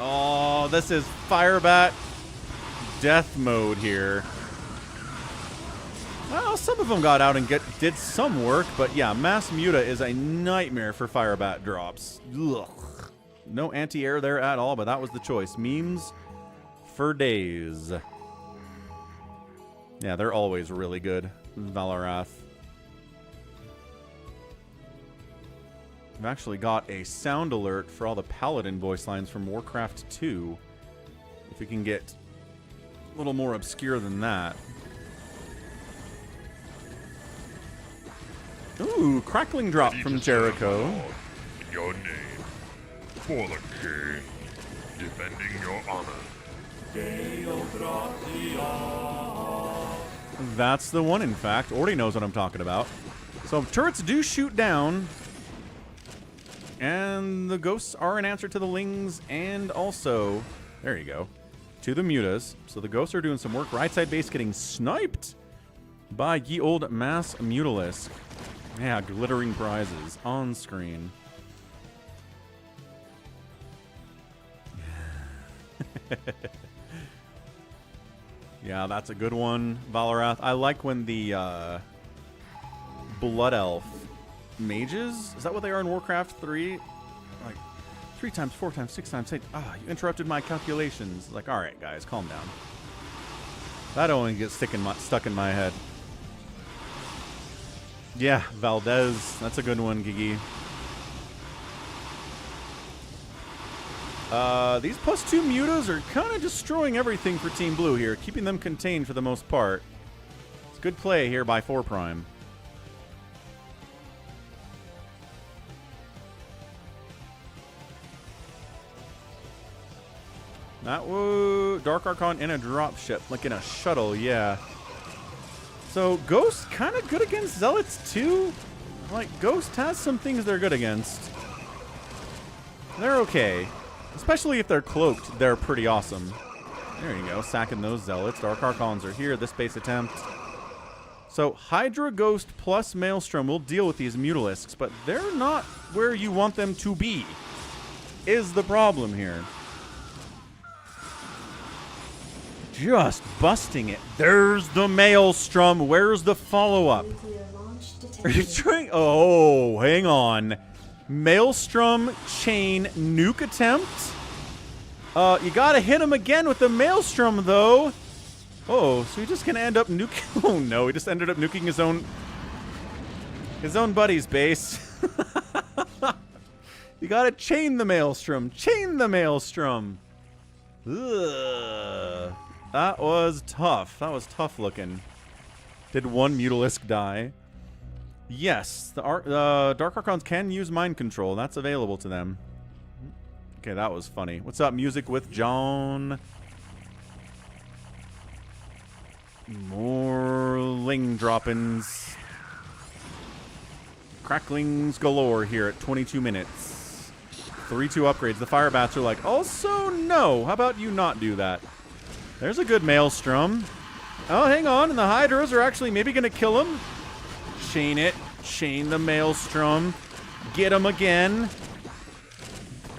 Oh, this is Firebat death mode here. Well, some of them got out and did some work, but yeah, Mass Muta is a nightmare for Firebat drops. Ugh. No anti-air there at all, but that was the choice. Memes for days. Yeah, they're always really good. Valorath. I've actually got a sound alert for all the Paladin voice lines from Warcraft 2. If you can get a little more obscure than that. Ooh, crackling drop from Jericho. In your name, for the king, defending your honor. That's the one, in fact. Already knows what I'm talking about. So turrets do shoot down. And the ghosts are an answer to the Lings and also, there you go, to the Mutas. So the ghosts are doing some work. Right side base getting sniped by ye old Mass Mutalisk. Yeah, glittering prizes on screen. Yeah, that's a good one, Valorath. I like when the Blood Elf mages, is that what they are in Warcraft 3? Like 3 times, 4 times, 6 times, 8. Ah, you interrupted my calculations. Like, all right, guys, calm down. That only gets stuck in my head. Yeah, Valdez. That's a good one, Gigi. These +2 Mutas are kind of destroying everything for Team Blue here, keeping them contained for the most part. It's good play here by 4 Prime. That was Dark Archon in a dropship, like in a shuttle, yeah. So Ghost kind of good against Zealots too. Like Ghost has some things they're good against. They're okay. Especially if they're cloaked, they're pretty awesome. There you go, sacking those Zealots. Dark Archons are here, this base attempt. So Hydra, Ghost, plus Maelstrom will deal with these Mutalisks, but they're not where you want them to be, is the problem here. Just busting it. There's the Maelstrom. Where's the follow-up? Are you trying? Oh, hang on. Maelstrom chain nuke attempt. You gotta hit him again with the Maelstrom, though. Oh, so he's just gonna end up nuking. Oh no, he just ended up nuking his own buddy's base. You gotta chain the Maelstrom. Chain the Maelstrom. Ugh. That was tough. That was tough looking. Did one Mutalisk die? Yes, the Dark Archons can use mind control. That's available to them. Okay, that was funny. What's up, Music with John? More ling droppings. Cracklings galore here at 22 minutes. 3-2 upgrades. The fire bats are like, also no. How about you not do that? There's a good Maelstrom. Oh, hang on. And the Hydras are actually maybe going to kill him. Chain it. Chain the Maelstrom. Get him again.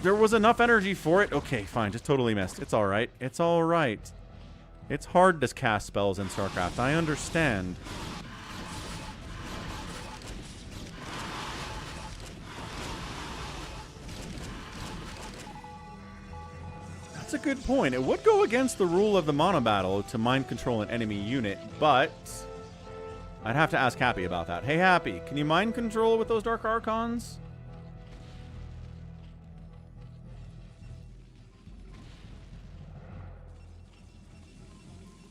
There was enough energy for it. Okay, fine. Just totally missed. It's all right. It's all right. It's hard to cast spells in StarCraft. I understand. That's a good point. It would go against the rule of the Monobattle to mind control an enemy unit, but I'd have to ask Happy about that. Hey, Happy, can you mind control with those Dark Archons?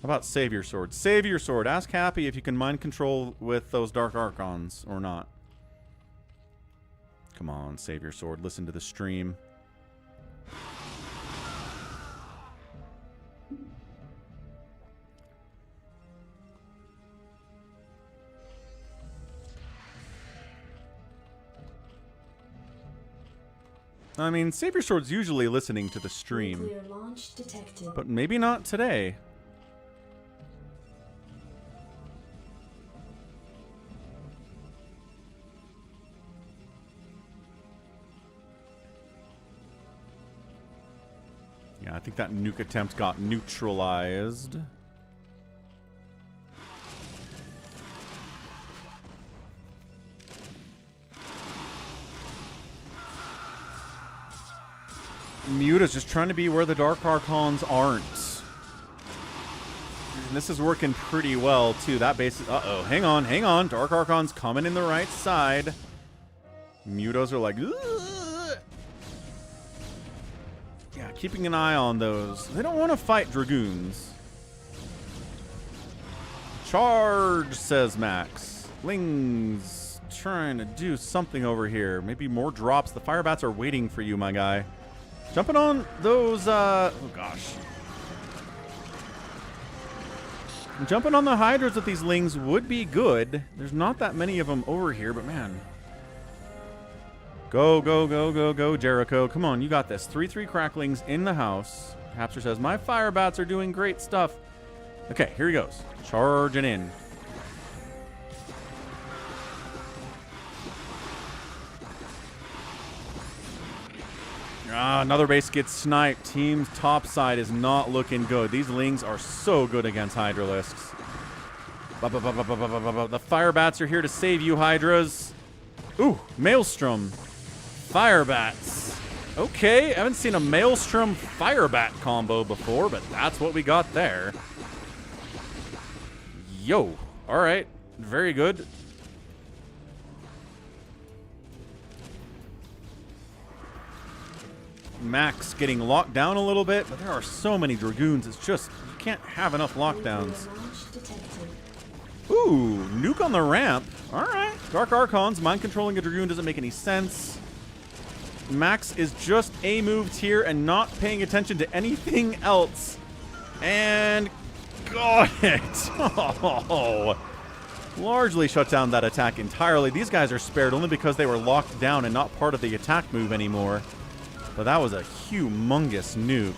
How about Savior Sword? Savior Sword. Ask Happy if you can mind control with those Dark Archons or not. Come on, Savior Sword. Listen to the stream. I mean, Savior Sword's usually listening to the stream. Nuclear launch detected. But maybe not today. Yeah, I think that nuke attempt got neutralized. Muta's just trying to be where the Dark Archons aren't. And this is working pretty well, too. That base is... Uh-oh. Hang on, hang on. Dark Archons coming in the right side. Mutos are like... Ugh! Yeah, keeping an eye on those. They don't want to fight Dragoons. Charge, says Max. Ling's trying to do something over here. Maybe more drops. The fire bats are waiting for you, my guy. Jumping on those, oh gosh. Jumping on the Hydras with these Lings would be good. There's not that many of them over here, but man. Go, go, go, go, go, Jericho. Come on, you got this. 3-3 Cracklings in the house. Hapster says, my fire bats are doing great stuff. Okay, here he goes. Charging in. Ah, another base gets sniped. Team's top side is not looking good. These Lings are so good against Hydralisks. The fire bats are here to save you, Hydras. Ooh, Maelstrom. Fire bats. Okay, I haven't seen a Maelstrom fire bat combo before, but that's what we got there. Yo. All right. Very good. Max getting locked down a little bit, but there are so many Dragoons. It's just, you can't have enough lockdowns. Ooh, nuke on the ramp. All right. Dark Archons. Mind controlling a Dragoon doesn't make any sense. Max is just A-moved here and not paying attention to anything else. And got it. Oh. Largely shut down that attack entirely. These guys are spared only because they were locked down and not part of the attack move anymore. But that was a humongous nuke.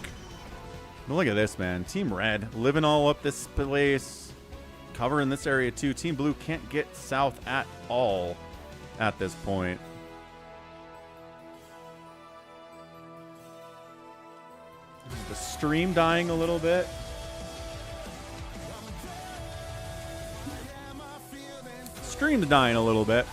But look at this, man. Team Red living all up this place. Covering this area too. Team Blue can't get south at all at this point. The stream dying a little bit. Stream's dying a little bit.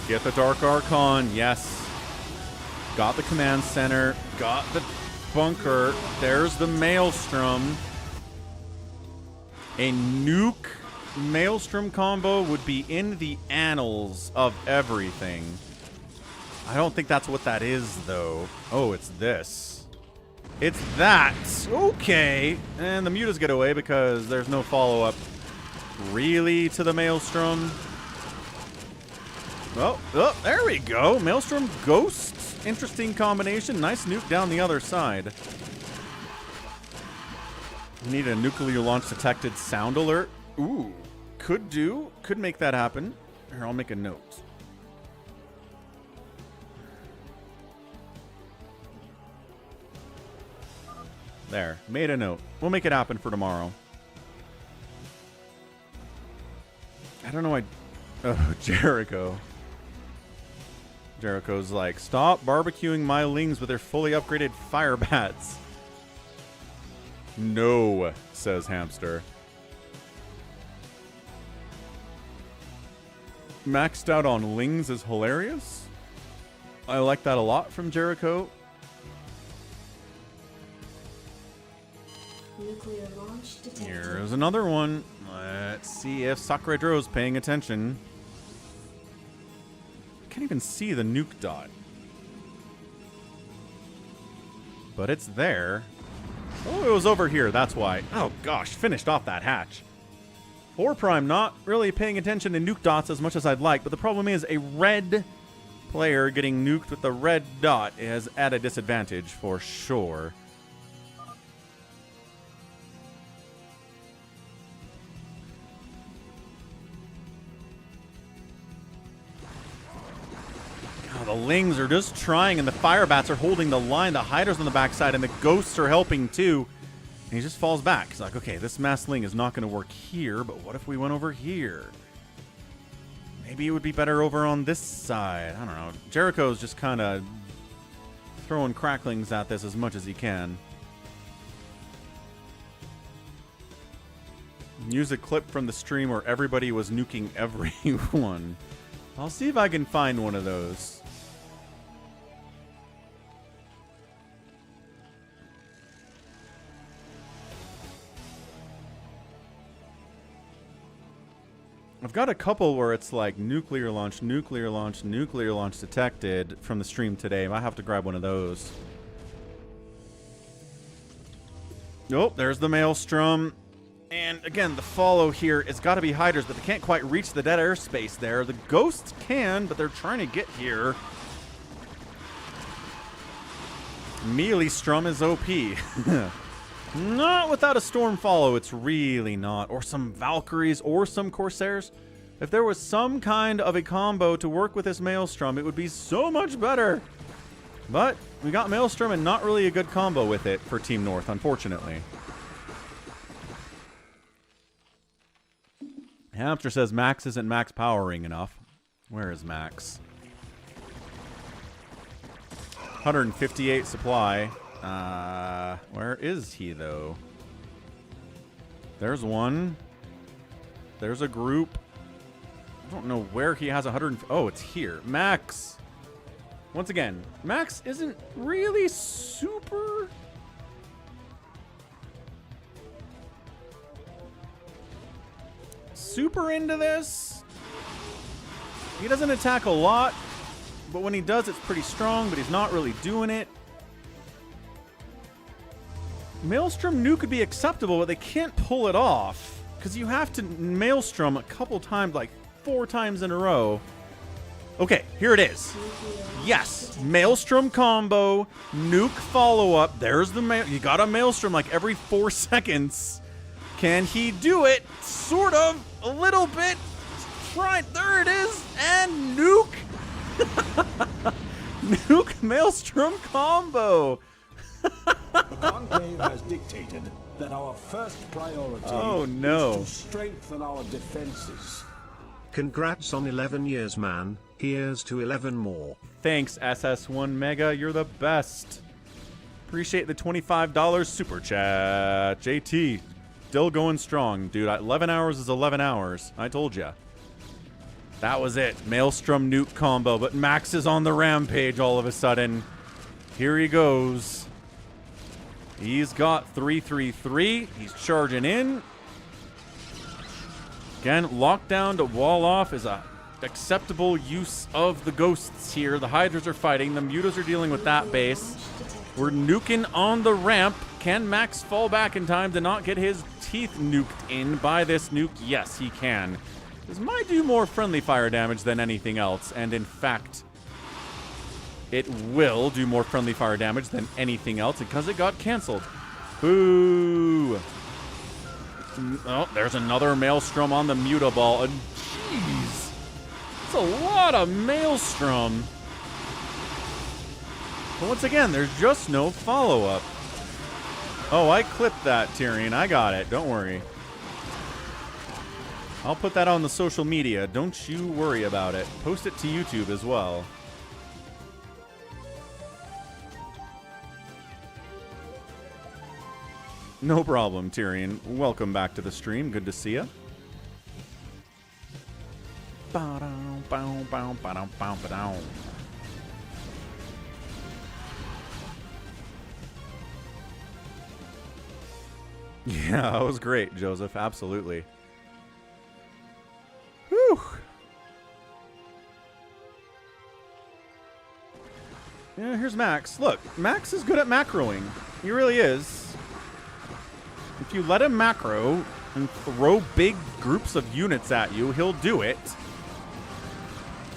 Get the Dark Archon, yes. Got the command center, got the bunker. There's the Maelstrom. A nuke Maelstrom combo would be in the annals of everything. I don't think that's what that is, though. Oh, it's this. It's that. Okay. And the mutas get away because there's no follow-up really to the Maelstrom. Oh, there we go. Maelstrom Ghosts. Interesting combination. Nice nuke down the other side. Need a nuclear launch detected sound alert. Ooh. Could make that happen. Here, I'll make a note. There. Made a note. We'll make it happen for tomorrow. I don't know why... Oh, Jericho. Jericho's like, stop barbecuing my lings with their fully upgraded fire bats. No, says Hamster. Maxed out on lings is hilarious. I like that a lot from Jericho. Nuclear launch detected. Here's another one. Let's see if Sacsri is paying attention. Can't even see the nuke dot. But it's there. Oh, it was over here. That's why. Oh, gosh. Finished off that hatch. 4 Prime not really paying attention to nuke dots as much as I'd like. But the problem is a red player getting nuked with the red dot is at a disadvantage for sure. The lings are just trying, and the fire bats are holding the line. The hiders on the backside, and the ghosts are helping too. And he just falls back. He's like, okay, this mass ling is not going to work here, but what if we went over here? Maybe it would be better over on this side. I don't know. Jericho's just kind of throwing cracklings at this as much as he can. Use a clip from the stream where everybody was nuking everyone. I'll see if I can find one of those. I've got a couple where it's like nuclear launch detected from the stream today. I might have to grab one of those. Nope, there's the Maelstrom. And again, the follow here has got to be hiders, but they can't quite reach the dead airspace there. The ghosts can, but they're trying to get here. Mealestrom is OP. Not without a storm follow, it's really not. Or some Valkyries or some Corsairs. If there was some kind of a combo to work with this Maelstrom, it would be so much better. But we got Maelstrom and not really a good combo with it for Team North, unfortunately. Hamster says Max isn't max powering enough. Where is Max? 158 supply. Where is he, though? There's one. There's a group. I don't know where he has 100. Oh, it's here. Max. Once again, Max isn't really super... super into this. He doesn't attack a lot, but when he does, it's pretty strong, but he's not really doing it. Maelstrom Nuke could be acceptable, but they can't pull it off. Because you have to Maelstrom a couple times, like 4 times in a row. Okay, here it is. Yes, Maelstrom combo, Nuke follow-up. There's the You got a Maelstrom like every 4 seconds. Can he do it? Sort of. A little bit. Right, there it is. And Nuke. Nuke Maelstrom combo. The Conclave has dictated that our first priority is to strengthen our defenses. Congrats on 11 years, man. Here's to 11 more. Thanks, SS1 Mega. You're the best. Appreciate the $25 super chat. JT, still going strong. Dude, 11 hours is 11 hours. I told ya. That was it. Maelstrom Nuke combo. But Max is on the rampage all of a sudden. Here he goes. He's got 333. He's charging in. Again, lockdown to wall off is a acceptable use of the ghosts here. The Hydras are fighting. The Mutas are dealing with that base. We're nuking on the ramp. Can Max fall back in time to not get his teeth nuked in by this nuke? Yes, he can. This might do more friendly fire damage than anything else. And in fact, it will do more friendly fire damage than anything else because it got canceled. Boo! Oh, there's another Maelstrom on the Muta ball. Jeez. That's a lot of Maelstrom. But once again, there's just no follow-up. Oh, I clipped that, Tyrion. I got it. Don't worry. I'll put that on the social media. Don't you worry about it. Post it to YouTube as well. No problem, Tyrion. Welcome back to the stream. Good to see you. Yeah, that was great, Joseph. Absolutely. Whew. Yeah, here's Max. Look, Max is good at macroing. He really is. If you let him macro and throw big groups of units at you, he'll do it.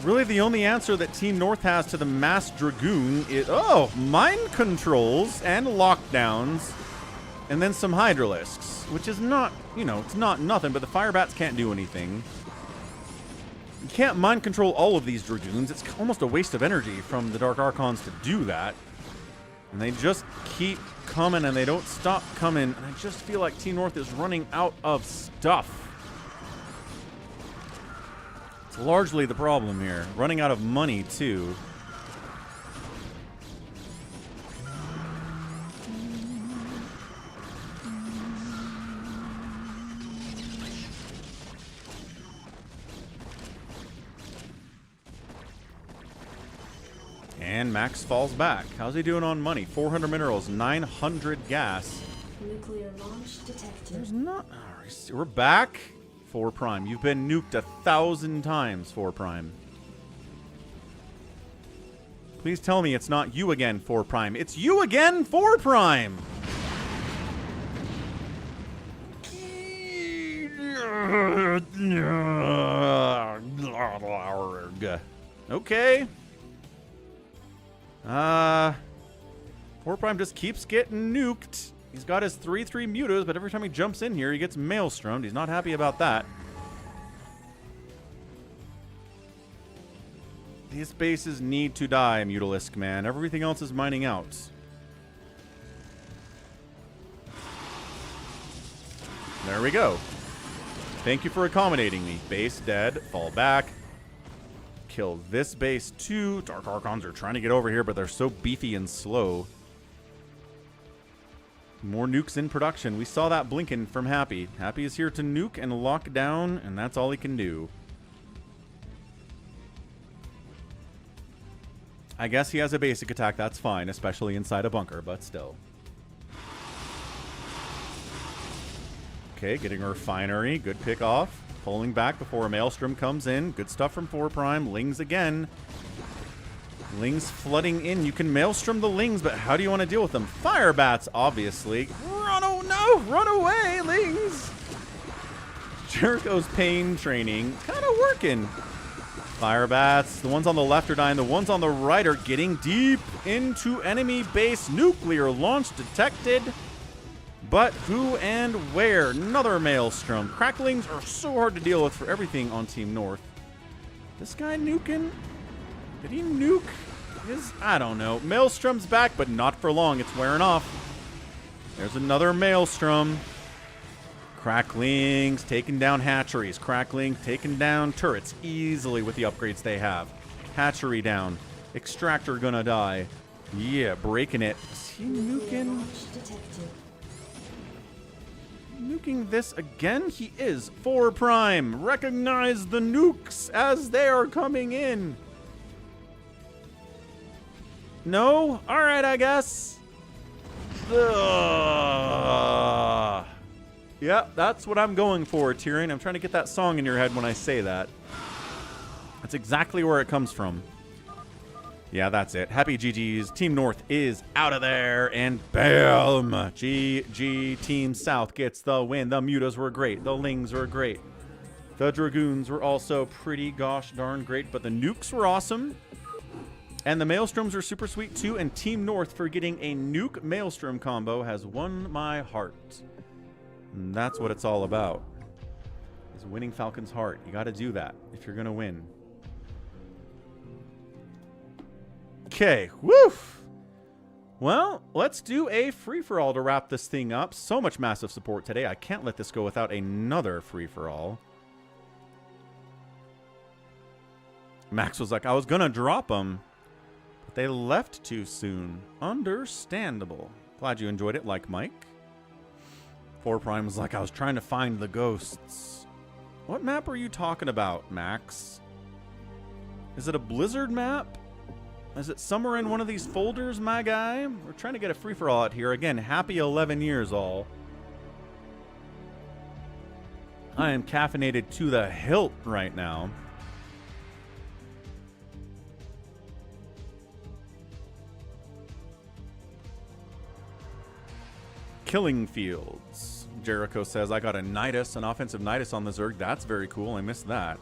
Really, the only answer that Team North has to the Mass Dragoon is, mind controls and lockdowns, and then some Hydralisks, which is not, it's not nothing, but the Firebats can't do anything. You can't mind control all of these Dragoons. It's almost a waste of energy from the Dark Archons to do that. And they just keep coming and they don't stop coming. And I just feel like Team North is running out of stuff. It's largely the problem here. Running out of money, too. And Max falls back. How's he doing on money? 400 minerals, 900 gas. Nuclear launch detected. There's not. We're back. 4 Prime. You've been nuked 1,000 times, 4 Prime. Please tell me it's not you again, 4 Prime. It's you again, 4 Prime. Okay. 4 Prime just keeps getting nuked. He's got his 3/3 mutas, but every time he jumps in here, he gets maelstromed. He's not happy about that. These bases need to die, Mutalisk, man. Everything else is mining out. There we go. Thank you for accommodating me. Base dead. Fall back. Kill this base too. Dark Archons are trying to get over here, but they're so beefy and slow. More nukes in production. We saw that blinking from Happy. Happy is here to nuke and lock down, and that's all he can do. I guess he has a basic attack. That's fine, especially inside a bunker, but still. Okay, getting a refinery. Good pick off. Pulling back before a Maelstrom comes in. Good stuff from 4 Prime. Lings again. Lings flooding in. You can Maelstrom the Lings, but how do you want to deal with them? Fire Bats, obviously. Run, oh no! Run away, Lings! Jericho's pain training. Kind of working. Fire Bats. The ones on the left are dying. The ones on the right are getting deep into enemy base. Nuclear launch detected. But who and where? Another Maelstrom. Cracklings are so hard to deal with for everything on Team North. This guy nuking? Did he nuke his? I don't know. Maelstrom's back, but not for long. It's wearing off. There's another Maelstrom. Cracklings taking down hatcheries. Crackling taking down turrets easily with the upgrades they have. Hatchery down. Extractor gonna die. Yeah, breaking it. Is he nuking? Nuking this again? He is. 4 Prime. Recognize the nukes as they are coming in. No? Alright, I guess. Yep, that's what I'm going for, Tyrion. I'm trying to get that song in your head when I say that. That's exactly where it comes from. Yeah, that's it. Happy GG's. Team North is out of there, and bam! GG. Team South gets the win. The Mutas were great. The Lings were great. The Dragoons were also pretty gosh darn great, but the nukes were awesome. And the Maelstroms are super sweet too, and Team North for getting a nuke Maelstrom combo has won my heart. And that's what it's all about. Is winning Falcon's heart. You gotta do that if you're gonna win. Okay, woof! Well, let's do a free-for-all to wrap this thing up. So much massive support today. I can't let this go without another free-for-all. Max was like, I was gonna drop them. They left too soon. Understandable. Glad you enjoyed it, like Mike. 4 Prime was like, I was trying to find the ghosts. What map are you talking about, Max? Is it a Blizzard map? Is it somewhere in one of these folders, my guy? We're trying to get a free-for-all out here. Again, happy 11 years, all. I am caffeinated to the hilt right now. Killing Fields. Jericho says, I got a Nidus, an offensive Nidus on the Zerg. That's very cool. I missed that.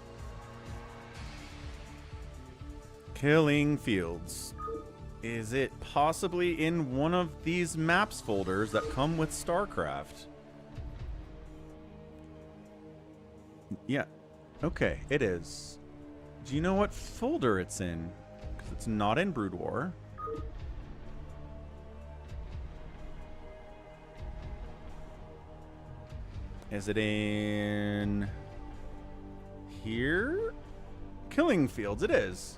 Killing Fields. Is it possibly in one of these maps folders that come with StarCraft? Yeah. Okay, it is. Do you know what folder it's in? Because it's not in Brood War. Is it in here? Killing Fields, it is.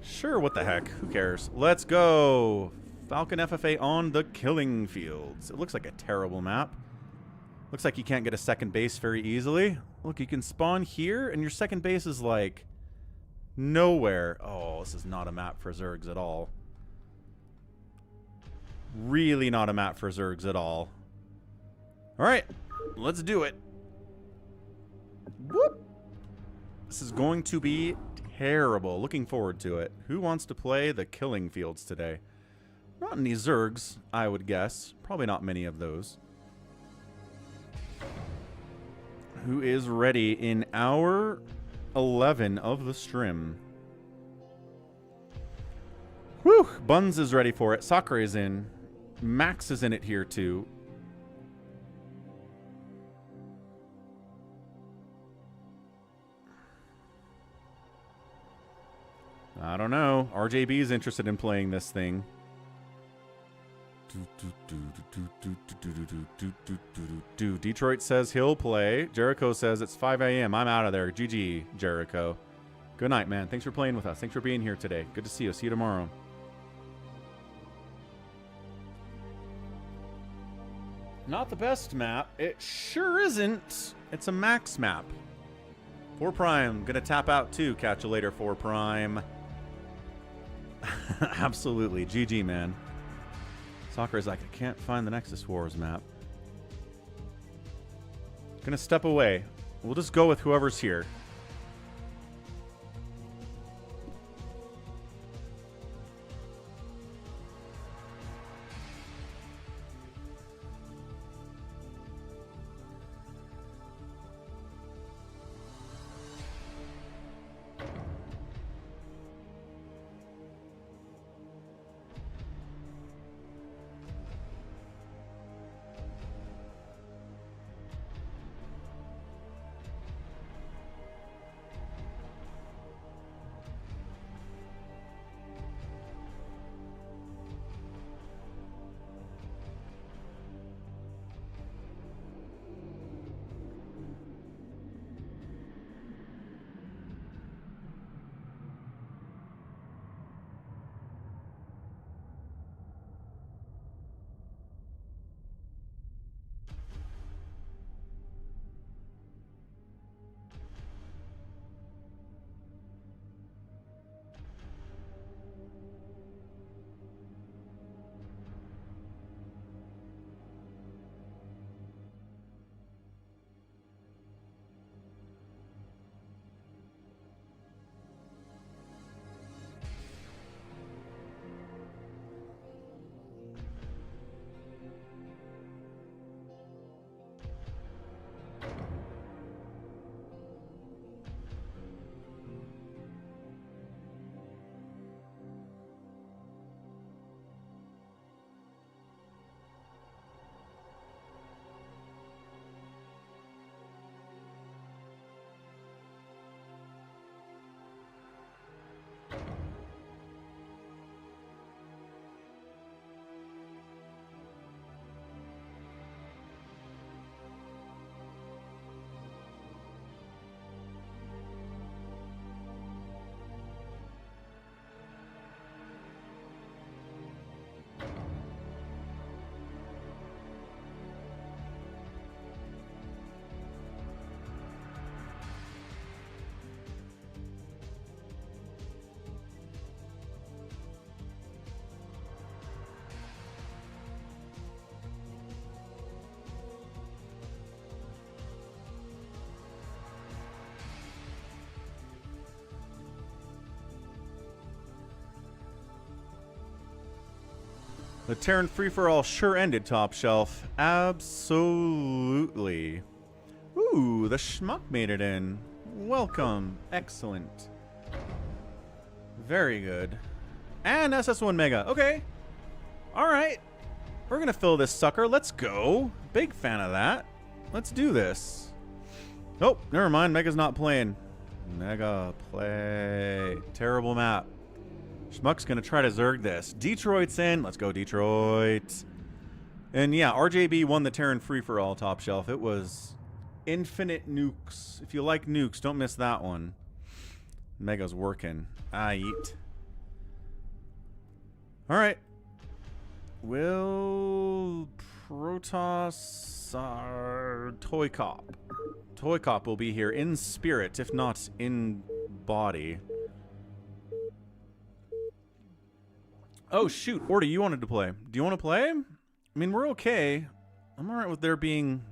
Sure, what the heck? Who cares? Let's go. Falcon FFA on the Killing Fields. It looks like a terrible map. Looks like you can't get a second base very easily. Look, you can spawn here, and your second base is like nowhere. Oh, this is not a map for Zergs at all. Really not a map for Zergs at all. All right, let's do it. Whoop. This is going to be terrible. Looking forward to it. Who wants to play the Killing Fields today? Not any Zergs, I would guess. Probably not many of those. Who is ready in hour 11 of the stream? Whew! Buns is ready for it. Sacsri is in. Max is in it here too. I don't know. RJB is interested in playing this thing. Detroit says he'll play. Jericho says it's 5 a.m. I'm out of there. GG, Jericho. Good night, man. Thanks for playing with us. Thanks for being here today. Good to see you. See you tomorrow. Not the best map. It sure isn't. It's a max map. 4 Prime. Gonna tap out too. Catch you later, 4 Prime. Absolutely. GG, man. Soccer is like, I can't find the Nexus Wars map. Gonna step away. We'll just go with whoever's here. The Terran free-for-all sure ended, top shelf. Absolutely. Ooh, the schmuck made it in. Welcome. Excellent. Very good. And SS1 Mega. Okay. Alright. We're going to fill this sucker. Let's go. Big fan of that. Let's do this. Oh, never mind. Mega's not playing. Mega play. Terrible map. Schmuck's going to try to zerg this. Detroit's in. Let's go, Detroit. And yeah, RJB won the Terran free-for-all, top shelf. It was infinite nukes. If you like nukes, don't miss that one. Mega's working. Aight. Alright. Will Protoss Toy Cop. Toy Cop will be here in spirit, if not in body. Oh, shoot. Orty, you wanted to play. Do you want to play? I mean, we're okay. I'm alright with there being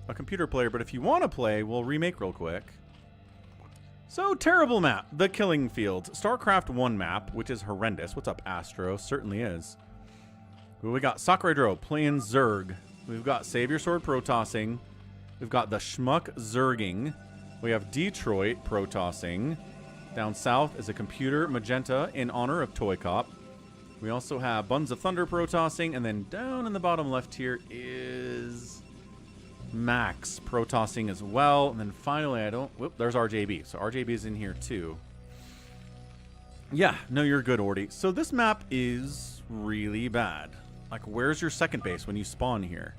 a computer player, but if you want to play, we'll remake real quick. So, terrible map. The Killing Fields. StarCraft 1 map, which is horrendous. What's up, Astro? Certainly is. We got Sacsri playing Zerg. We've got Savior Sword Protossing. We've got the Schmuck Zerging. We have Detroit Protossing. Down south is a computer Magenta in honor of Toy Cop. We also have Buns of Thunder Protossing, and then down in the bottom left here is Max Protossing as well. And then finally, whoop, there's RJB. So RJB is in here too. Yeah, no, you're good, Orty. So this map is really bad. Like, where's your second base when you spawn here?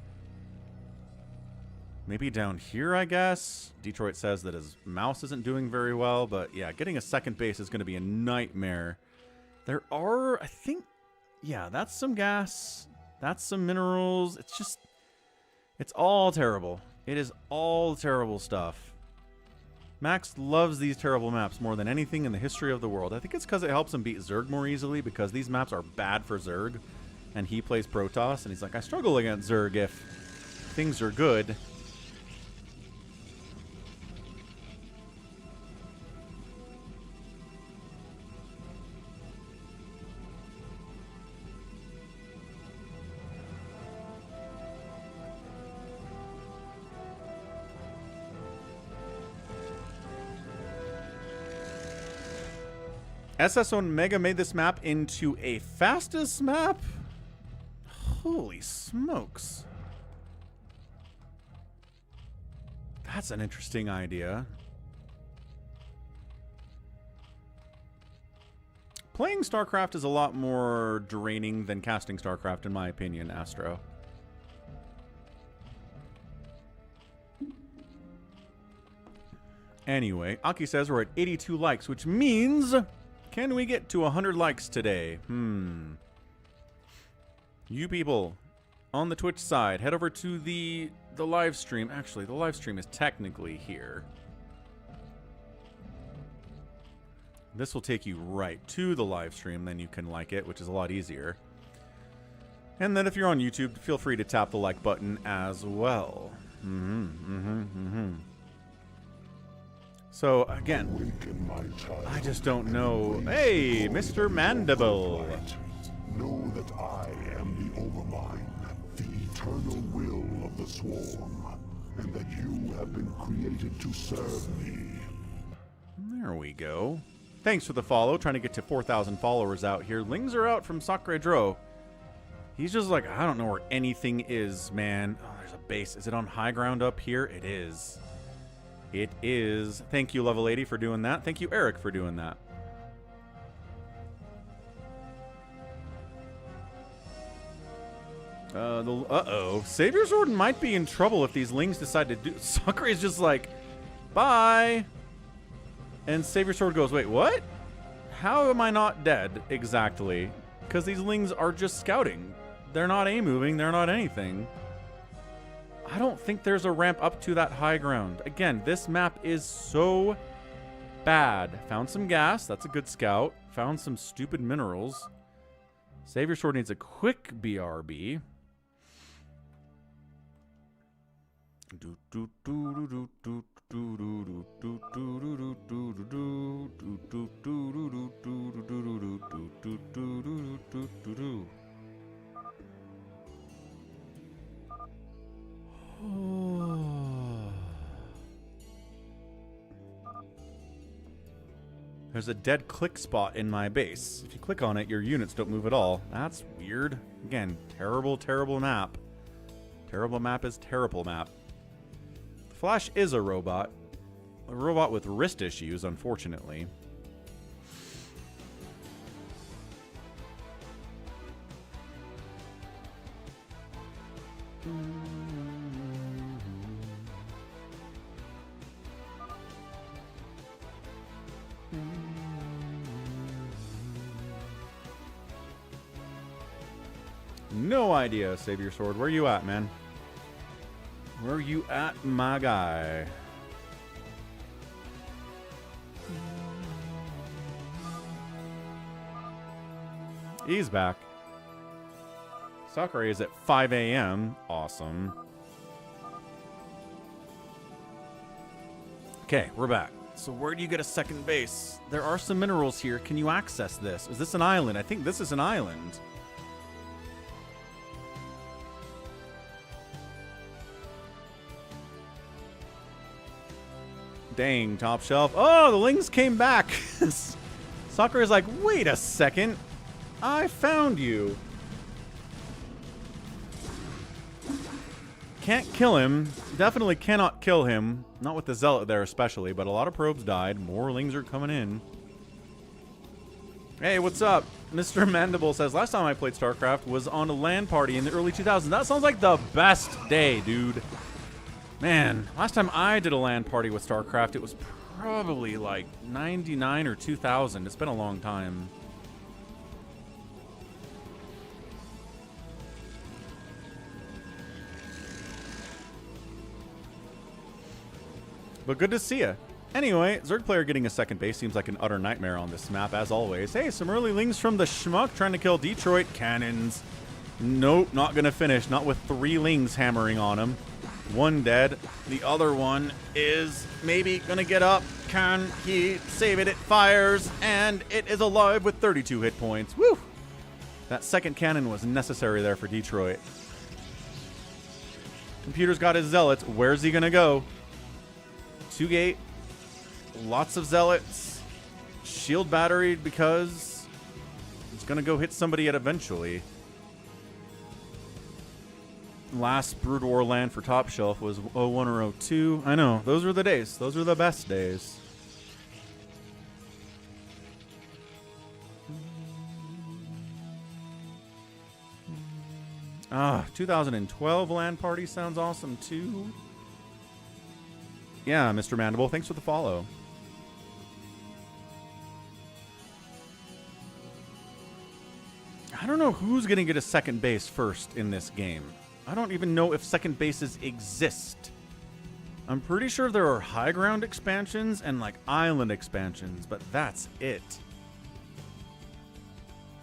Maybe down here, I guess. Detroit says that his mouse isn't doing very well, but yeah, getting a second base is going to be a nightmare. There are, I think, yeah, that's some gas. That's some minerals. It's just, it's all terrible. It is all terrible stuff. Max loves these terrible maps more than anything in the history of the world. I think it's because it helps him beat Zerg more easily, because these maps are bad for Zerg, and he plays Protoss, and he's like, I struggle against Zerg if things are good. SS1 Mega made this map into a fastest map? Holy smokes. That's an interesting idea. Playing StarCraft is a lot more draining than casting StarCraft, in my opinion, Astro. Anyway, Aki says we're at 82 likes, which means... Can we get to 100 likes today? You people on the Twitch side, head over to the live stream. Actually, the live stream is technically here. This will take you right to the live stream, then you can like it, which is a lot easier. And then if you're on YouTube, feel free to tap the like button as well. So, again, I just don't know. Hey, Mr. Mandible. Know that I am the Overmind, the eternal will of the Swarm, and that you have been created to serve me. There we go. Thanks for the follow. Trying to get to 4,000 followers out here. Lings are out from Sacsri. He's just like, I don't know where anything is, man. Oh, there's a base. Is it on high ground up here? It is. It is. Thank you, Level 80, for doing that. Thank you, Eric, for doing that. Uh-oh. Savior Sword might be in trouble if these Lings decide to do... Sacsri is just like, bye. And Savior Sword goes, wait, what? How am I not dead exactly? Because these Lings are just scouting. They're not A-moving. They're not anything. I don't think there's a ramp up to that high ground. Again, this map is so bad. Found some gas. That's a good scout. Found some stupid minerals. Savior Sword needs a quick BRB. There's a dead click spot in my base. If you click on it, your units don't move at all. That's weird. Again, terrible, terrible map. Terrible map is terrible map. The Flash is a robot. A robot with wrist issues, unfortunately. No idea, Savior Sword. Where you at, man? Where you at, my guy? He's back. Sacsri is at 5 a.m. Awesome. Okay, we're back. So where do you get a second base? There are some minerals here. Can you access this? Is this an island? I think this is an island. Dang, top shelf. Oh, the Lings came back. Sacsri is like, wait a second. I found you. Can't kill him. Definitely cannot kill him. Not with the Zealot there especially, but a lot of probes died. More Lings are coming in. Hey, what's up? Mr. Mandible says, last time I played StarCraft was on a LAN party in the early 2000s. That sounds like the best day, dude. Man, last time I did a LAN party with StarCraft, it was probably like 99 or 2000. It's been a long time. But good to see ya. Anyway, Zerg player getting a second base seems like an utter nightmare on this map, as always. Hey, some early Lings from the Schmuck trying to kill Detroit. Cannons. Nope, not gonna finish. Not with 3 Lings hammering on him. One dead. The other one is maybe gonna get up. Can he save it? It fires, and it is alive with 32 hit points. Woo! That second cannon was necessary there for Detroit. Computer's got his Zealots. Where's he gonna go? 2-gate. Lots of Zealots. Shield battery because it's gonna go hit somebody at eventually. Last Brood War land for Top Shelf was 01 or 02. I know. Those were the days. Those were the best days. Ah, 2012 LAN party sounds awesome too. Yeah, Mr. Mandible, thanks for the follow. I don't know who's going to get a second base first in this game. I don't even know if second bases exist. I'm pretty sure there are high ground expansions and like island expansions, but that's it.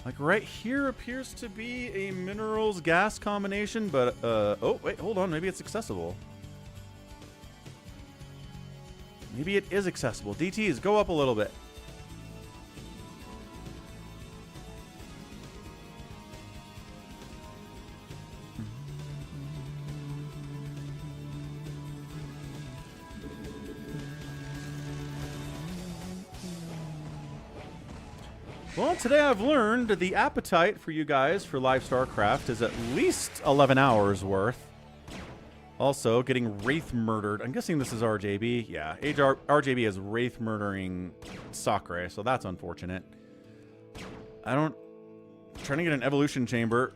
Like right here appears to be a minerals gas combination, but oh wait, hold on, maybe it's accessible. Maybe it is accessible. DTs, go up a little bit. Well, today I've learned the appetite for you guys for live StarCraft is at least 11 hours worth. Also, getting Wraith murdered. I'm guessing this is RJB. Yeah, RJB is Wraith murdering Sacsri, so that's unfortunate. Trying to get an evolution chamber.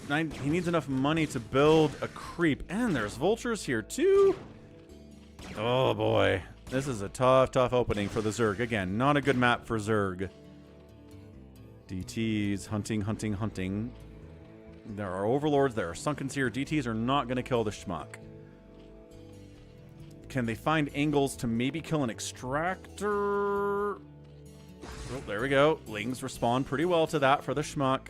He needs enough money to build a creep. And there's vultures here too. Oh boy. This is a tough opening for the Zerg. Again, not a good map for Zerg. DTs, hunting. There are overlords, there are sunkens here. DTs are not going to kill the schmuck. Can they find angles to maybe kill an extractor? Oh, there we go. Lings respond pretty well to that for the schmuck.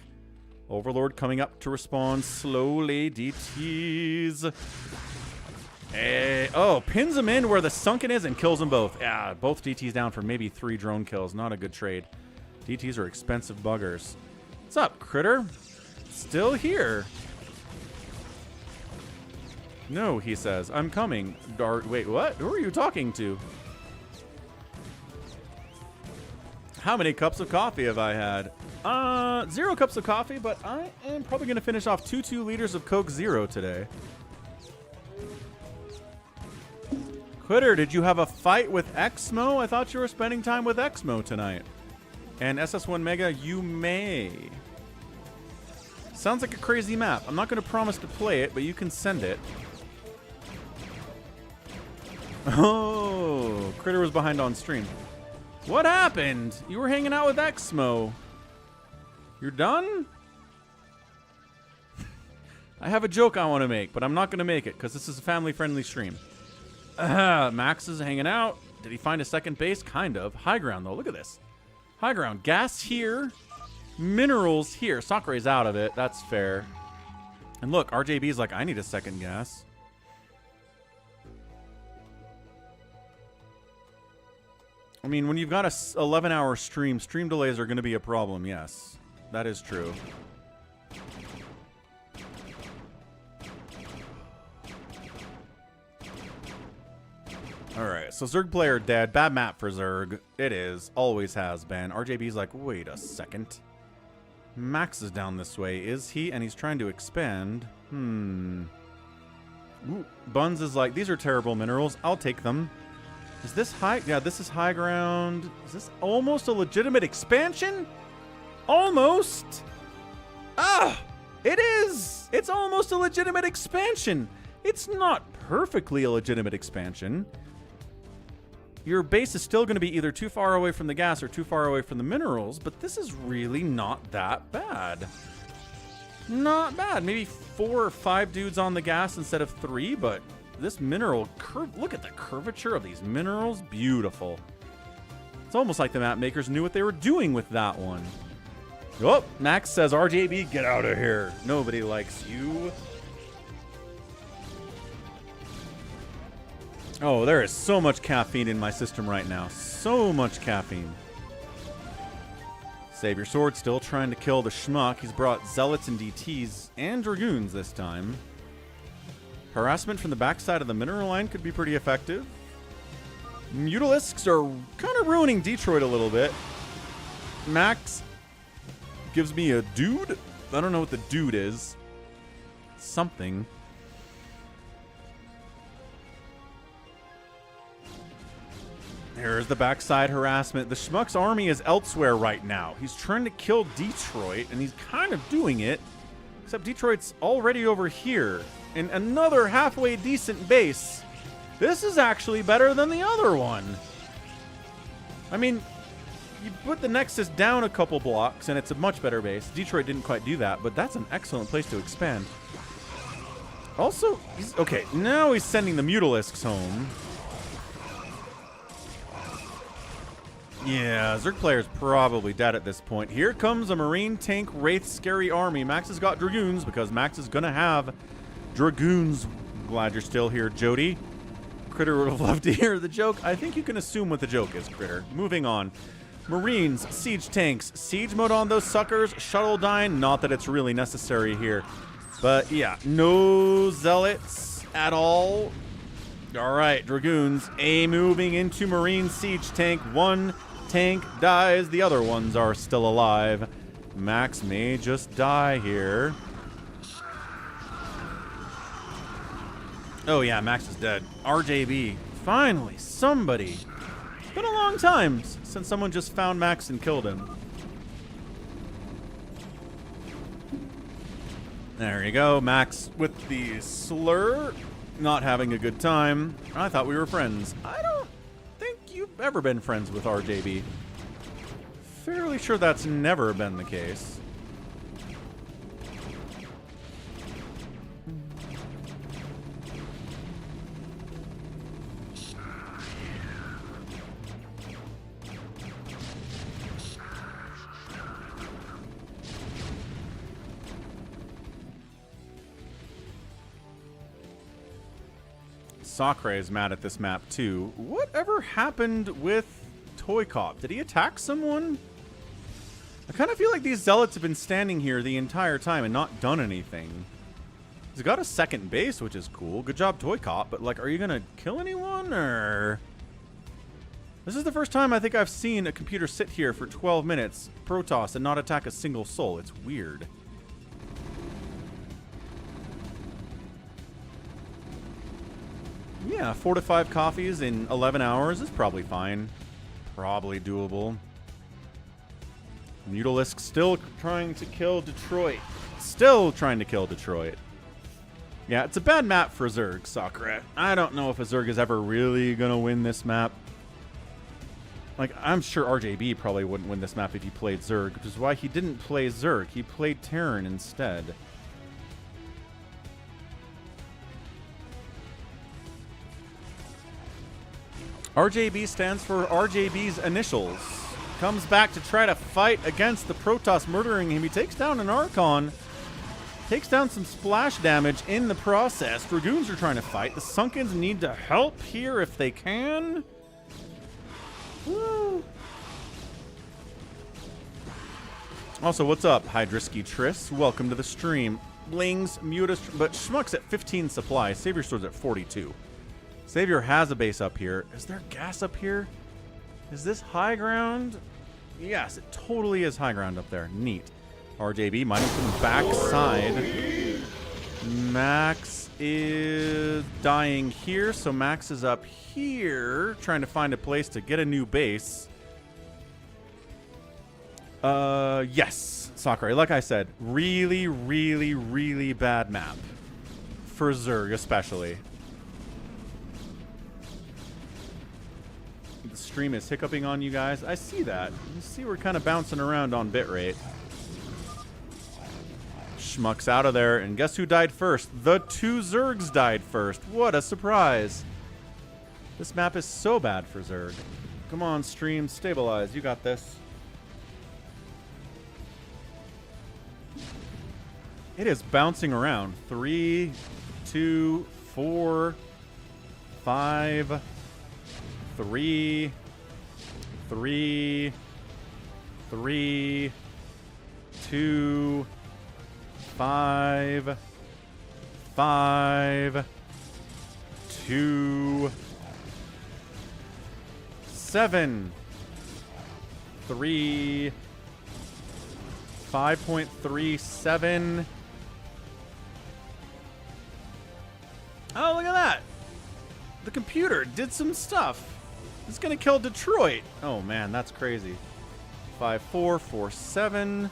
Overlord coming up to respond slowly. DTs. Oh, pins them in where the sunken is and kills them both. Yeah, both DTs down for maybe 3 drone kills. Not a good trade. DTs are expensive buggers. What's up, critter? Still here. No, he says. I'm coming. Wait, what? Who are you talking to? How many cups of coffee have I had? 0 cups of coffee, but I am probably going to finish off 2 liters of Coke Zero today. Quitter, did you have a fight with Exmo? I thought you were spending time with Exmo tonight. And SS1 Mega, you may. Sounds like a crazy map. I'm not going to promise to play it, but you can send it. Oh, Critter was behind on stream. What happened? You were hanging out with Exmo. You're done? I have a joke I want to make, but I'm not going to make it because this is a family-friendly stream. Max is hanging out. Did he find a second base? Kind of. High ground, though. Look at this. High ground. Gas here. Minerals here. Sacsri's out of it. That's fair. And look, RJB's like, I need a second gas. I mean, when you've got a 11-hour stream, stream delays are going to be a problem, yes. That is true. Alright, so ZERG player dead. Bad map for ZERG. It is. Always has been. RJB's like, wait a second. Max is down this way, is he? And he's trying to expand. Ooh. Buns is like, these are terrible minerals. I'll take them. Is this high? Yeah, this is high ground. Is this almost a legitimate expansion? Almost. Ah, it is. It's almost a legitimate expansion. It's not perfectly a legitimate expansion. Your base is still going to be either too far away from the gas or too far away from the minerals, but this is really not that bad. Not bad. Maybe 4 or 5 dudes on the gas instead of 3, but this mineral curve, look at the curvature of these minerals. Beautiful. It's almost like the map makers knew what they were doing with that one. Oh, Max says, RJB, get out of here. Nobody likes you. Oh, there is so much caffeine in my system right now. So much caffeine. Save your sword, still trying to kill the schmuck. He's brought zealots and DTs and dragoons this time. Harassment from the backside of the mineral line could be pretty effective. Mutalisks are kind of ruining Detroit a little bit. Max gives me a dude. I don't know what the dude is. Something. There's the backside harassment. The schmuck's army is elsewhere right now. He's trying to kill Detroit, and he's kind of doing it. Except Detroit's already over here. In another halfway decent base. This is actually better than the other one. I mean, you put the Nexus down a couple blocks, and it's a much better base. Detroit didn't quite do that, but that's an excellent place to expand. Also, okay, now he's sending the Mutalisks home. Yeah, ZERG player's probably dead at this point. Here comes a Marine Tank Wraith Scary Army. Max has got Dragoons because Max is going to have Dragoons. Glad you're still here, Jody. Critter would have loved to hear the joke. I think you can assume what the joke is, Critter. Moving on. Marines, siege tanks, siege mode on those suckers, shuttle dying. Not that it's really necessary here. But yeah, no zealots at all. All right, Dragoons, moving into Marine siege tank. One tank dies, the other ones are still alive. Max may just die here. Oh yeah, Max is dead. RJB, finally, somebody. It's been a long time since someone just found Max and killed him. There you go, Max with the slur. Not having a good time. I thought we were friends. I don't think you've ever been friends with RJB. Fairly sure that's never been the case. Sacsri is mad at this map too. Whatever happened with KOTH? Did he attack someone? I kind of feel like these zealots have been standing here the entire time and not done anything. He's got a second base, which is cool. Good job, KOTH. But like, are you gonna kill anyone or? This is the first time I think I've seen a computer sit here for 12 minutes, Protoss, and not attack a single soul. It's weird. Yeah, 4 to 5 coffees in 11 hours is probably fine. Probably doable. Mutalisk still trying to kill Detroit. Still trying to kill Detroit. Yeah, it's a bad map for ZERG, Sacsri. I don't know if a ZERG is ever really going to win this map. Like, I'm sure RJB probably wouldn't win this map if he played ZERG, which is why he didn't play ZERG. He played Terran instead. RJB stands for RJB's initials. Comes back to try to fight against the Protoss, murdering him. He takes down an Archon. Takes down some splash damage in the process. Dragoons are trying to fight. The Sunkens need to help here if they can. Woo. Also, what's up, Hydrisky Triss? Welcome to the stream. Blings, Mutus, but Schmuck's at 15 supply. Savior Sword's at 42. Savior has a base up here. Is there gas up here? Is this high ground? Yes, it totally is high ground up there. Neat. RJB mining from the backside. Max is dying here, so Max is up here trying to find a place to get a new base. Yes, Sacsri. Like I said, really, really, really bad map. For ZERG, especially. The stream is hiccuping on you guys. I see that. You see we're kind of bouncing around on bitrate. Schmuck's out of there, and guess who died first? The 2 ZERGs died first. What a surprise. This map is so bad for ZERG. Come on, stream, stabilize. You got this. It is bouncing around. 3, 2, 4, 5, 3, 3, 3, 2, 5, 5, 2, 7, 3, 5.37. Oh, look at that. The computer did some stuff. It's going to kill Detroit. Oh, man, that's crazy. 5.447.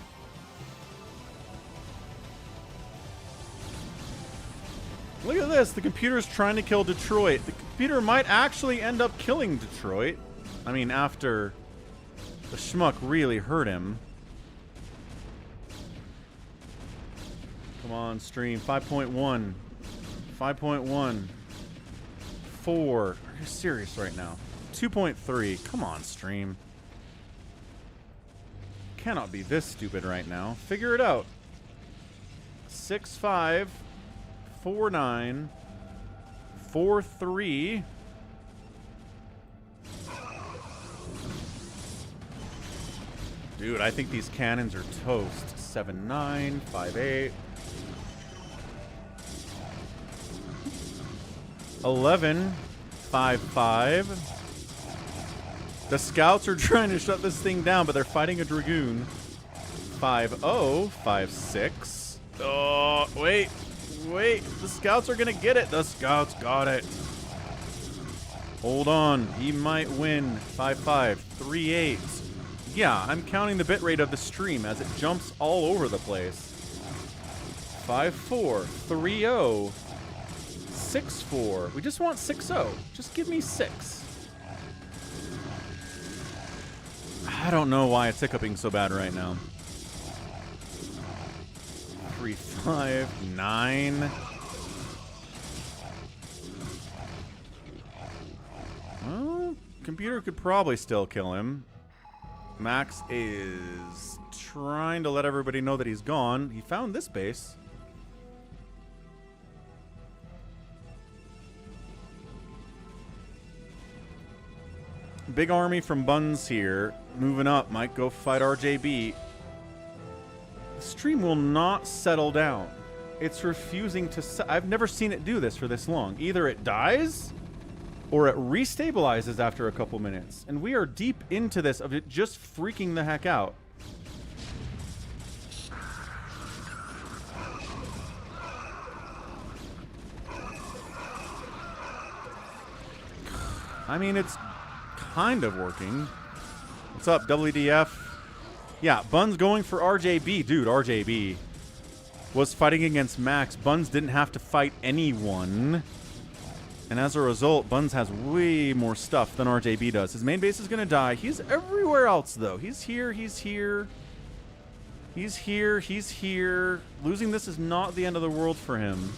Look at this. The computer's trying to kill Detroit. The computer might actually end up killing Detroit. I mean, after the schmuck really hurt him. Come on, stream. 5.1. 5.1. 4. Are you serious right now? 2.3. Come on, stream. Cannot be this stupid right now. Figure it out. 6.5. 4.9. 4.3. Dude, I think these cannons are toast. 7.9. 5.8. 11. 5.5. The scouts are trying to shut this thing down, but they're fighting a Dragoon. 5.0. 5.6. Oh, wait. Wait. The scouts are going to get it. The scouts got it. Hold on. He might win. 5.5. 3.8. Yeah, I'm counting the bitrate of the stream as it jumps all over the place. 5.4. 3.0. 6.4. We just want 6.0. Just give me 6. I don't know why it's hiccuping so bad right now. 3.5. 9. Well, computer could probably still kill him. Max is trying to let everybody know that he's gone. He found this base. Big army from Buns here. Moving up. Might go fight RJB. The stream will not settle down. It's refusing to... I've never seen it do this for this long. Either it dies, or it restabilizes after a couple minutes. And we are deep into this of it just freaking the heck out. I mean, it's kind of working. What's up, WDF? Yeah, Buns going for RJB. Dude, RJB was fighting against Max. Buns didn't have to fight anyone. And as a result, Buns has way more stuff than RJB does. His main base is going to die. He's everywhere else, though. He's here. He's here. He's here. He's here. Losing this is not the end of the world for him.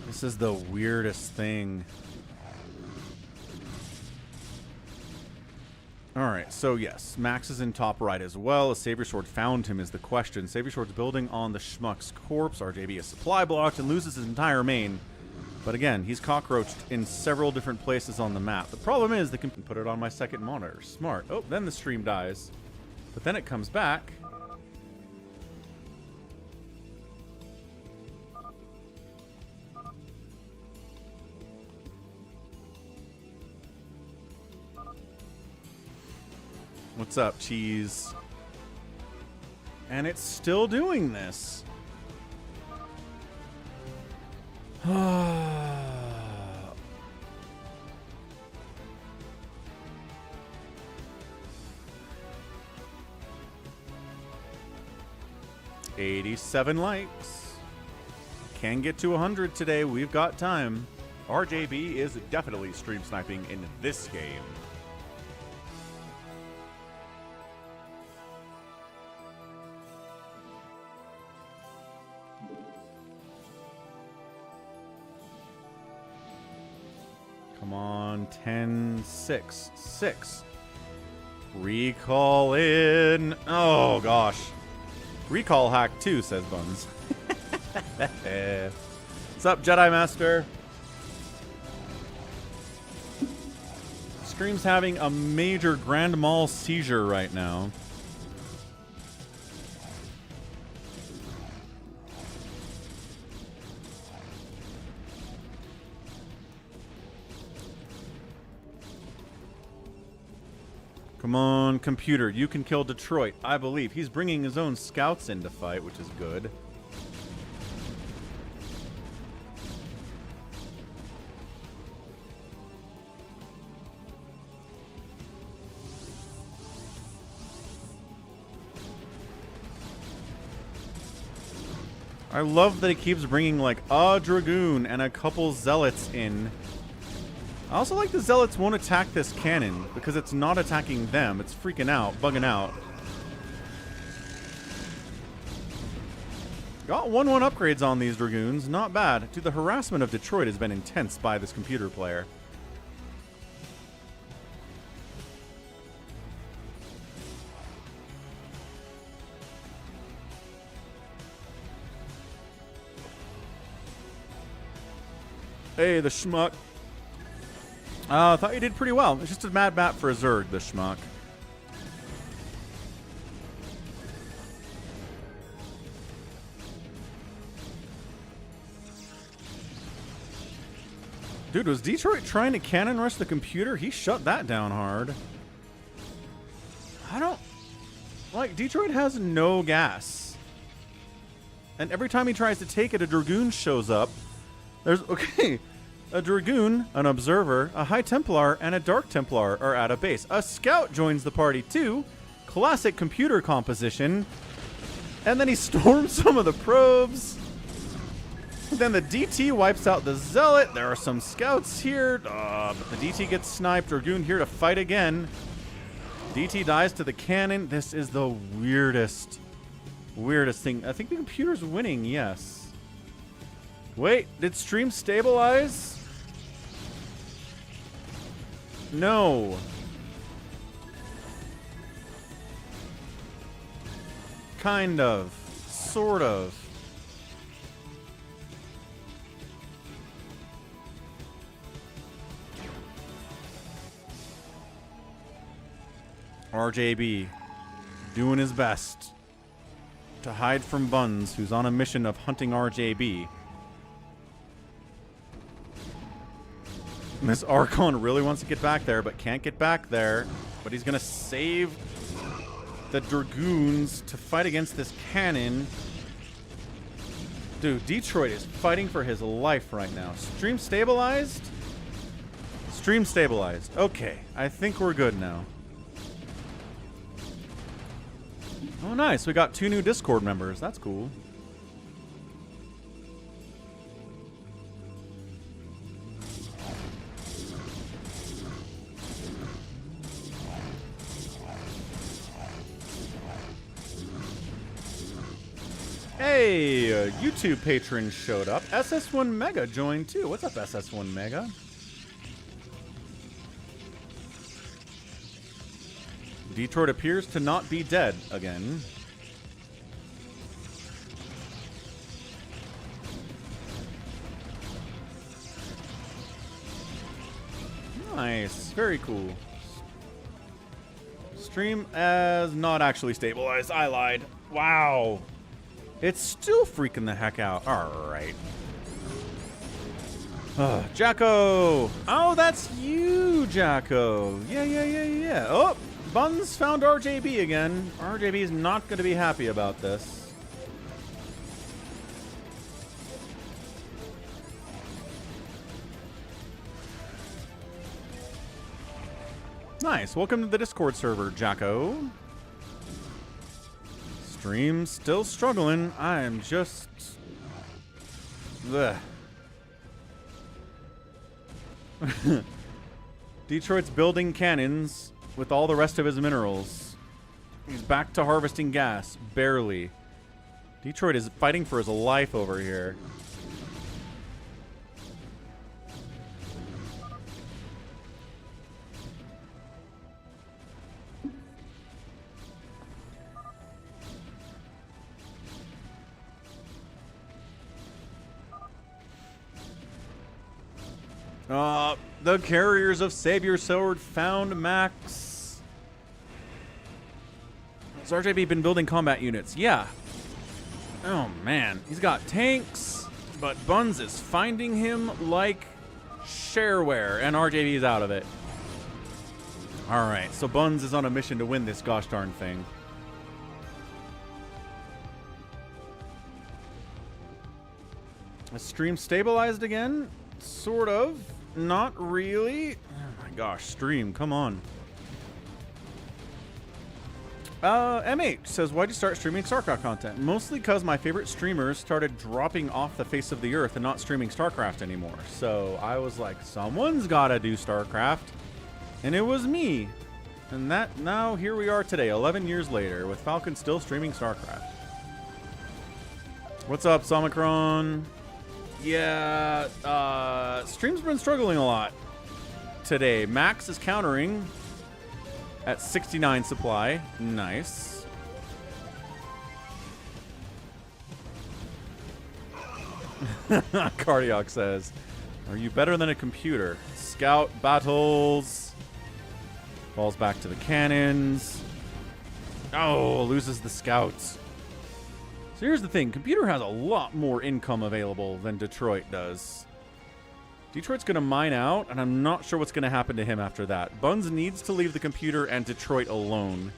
This is the weirdest thing. Alright, so yes, Max is in top right as well. A Savior Sword found him is the question. Savior Sword's building on the Schmuck's corpse. RJB is supply blocked and loses his entire main. But again, he's cockroached in several different places on the map. The problem is they can put it on my second monitor. Smart. Oh, then the stream dies. But then it comes back. What's up, cheese? And it's still doing this. $87 likes. Can get to 100 today. We've got time. RJB is definitely stream sniping in this game. Come on, 10, 6, 6. Recall in. Oh, gosh. Recall hack too, says Buns. What's up, Jedi Master? Stream's having a major Grand Mal seizure right now. Come on, computer. You can kill Detroit. I believe. He's bringing his own scouts in to fight, which is good. I love that he keeps bringing, like, a Dragoon and a couple Zealots in. I also like the Zealots won't attack this cannon because it's not attacking them. It's freaking out, bugging out. Got 1-1 upgrades on these Dragoons. Not bad. Dude, the harassment of Detroit has been intense by this computer player. Hey, the schmuck. I thought you did pretty well. It's just a mad map for a ZERG, the schmuck. Dude, was Detroit trying to cannon rush the computer? He shut that down hard. I don't... Like, Detroit has no gas. And every time he tries to take it, a Dragoon shows up. There's... Okay... A Dragoon, an Observer, a High Templar, and a Dark Templar are at a base. A Scout joins the party too. Classic computer composition. And then he storms some of the probes. Then the DT wipes out the Zealot. There are some Scouts here. But the DT gets sniped. Dragoon here to fight again. DT dies to the cannon. This is the weirdest thing. I think the computer's winning, yes. Wait, did stream stabilize? No. Kind of. Sort of. RJB doing his best to hide from Buns, who's on a mission of hunting RJB. Miss Archon really wants to get back there, but can't get back there. But he's going to save the Dragoons to fight against this cannon. Dude, Detroit is fighting for his life right now. Stream stabilized? Stream stabilized. Okay, I think we're good now. Oh, nice. We got 2 new Discord members. That's cool. Hey, a YouTube patron showed up. SS1 Mega joined too. What's up, SS1 Mega? Detroit appears to not be dead again. Nice. Very cool. Stream as not actually stabilized. I lied. Wow. It's still freaking the heck out. Alright. Jacko! Oh, that's you, Jacko. Yeah. Oh, Buns found RJB again. RJB is not going to be happy about this. Nice. Welcome to the Discord server, Jacko. Stream's still struggling. I'm just... Blech. Detroit's building cannons with all the rest of his minerals. He's back to harvesting gas. Barely. Detroit is fighting for his life over here. The carriers of Savior Sword found Max. Has RJB been building combat units? Yeah. Oh, man. He's got tanks, but Buns is finding him like shareware, and RJB is out of it. Alright, so Buns is on a mission to win this gosh darn thing. Is stream stabilized again? Sort of. Not really. Oh my gosh, stream, come on. MH says, why'd you start streaming StarCraft content? Mostly because my favorite streamers started dropping off the face of the earth and not streaming StarCraft anymore. So I was like, someone's gotta do StarCraft. And it was me. And now here we are today, 11 years later, with Falcon still streaming StarCraft. What's up, Somicron? Yeah, stream's been struggling a lot today. Max is countering at 69 supply. Nice. Cardiac says, are you better than a computer? Scout battles. Falls back to the cannons. Oh, loses the scouts. So here's the thing. Computer has a lot more income available than Detroit does. Detroit's going to mine out, and I'm not sure what's going to happen to him after that. Buns needs to leave the computer and Detroit alone.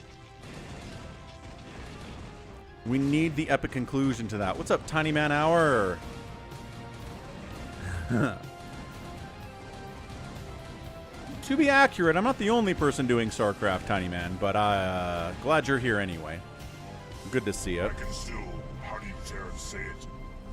We need the epic conclusion to that. What's up, Tiny Man Hour? To be accurate, I'm not the only person doing StarCraft, Tiny Man, but glad you're here anyway. Good to see you. I can still, how do you dare say it,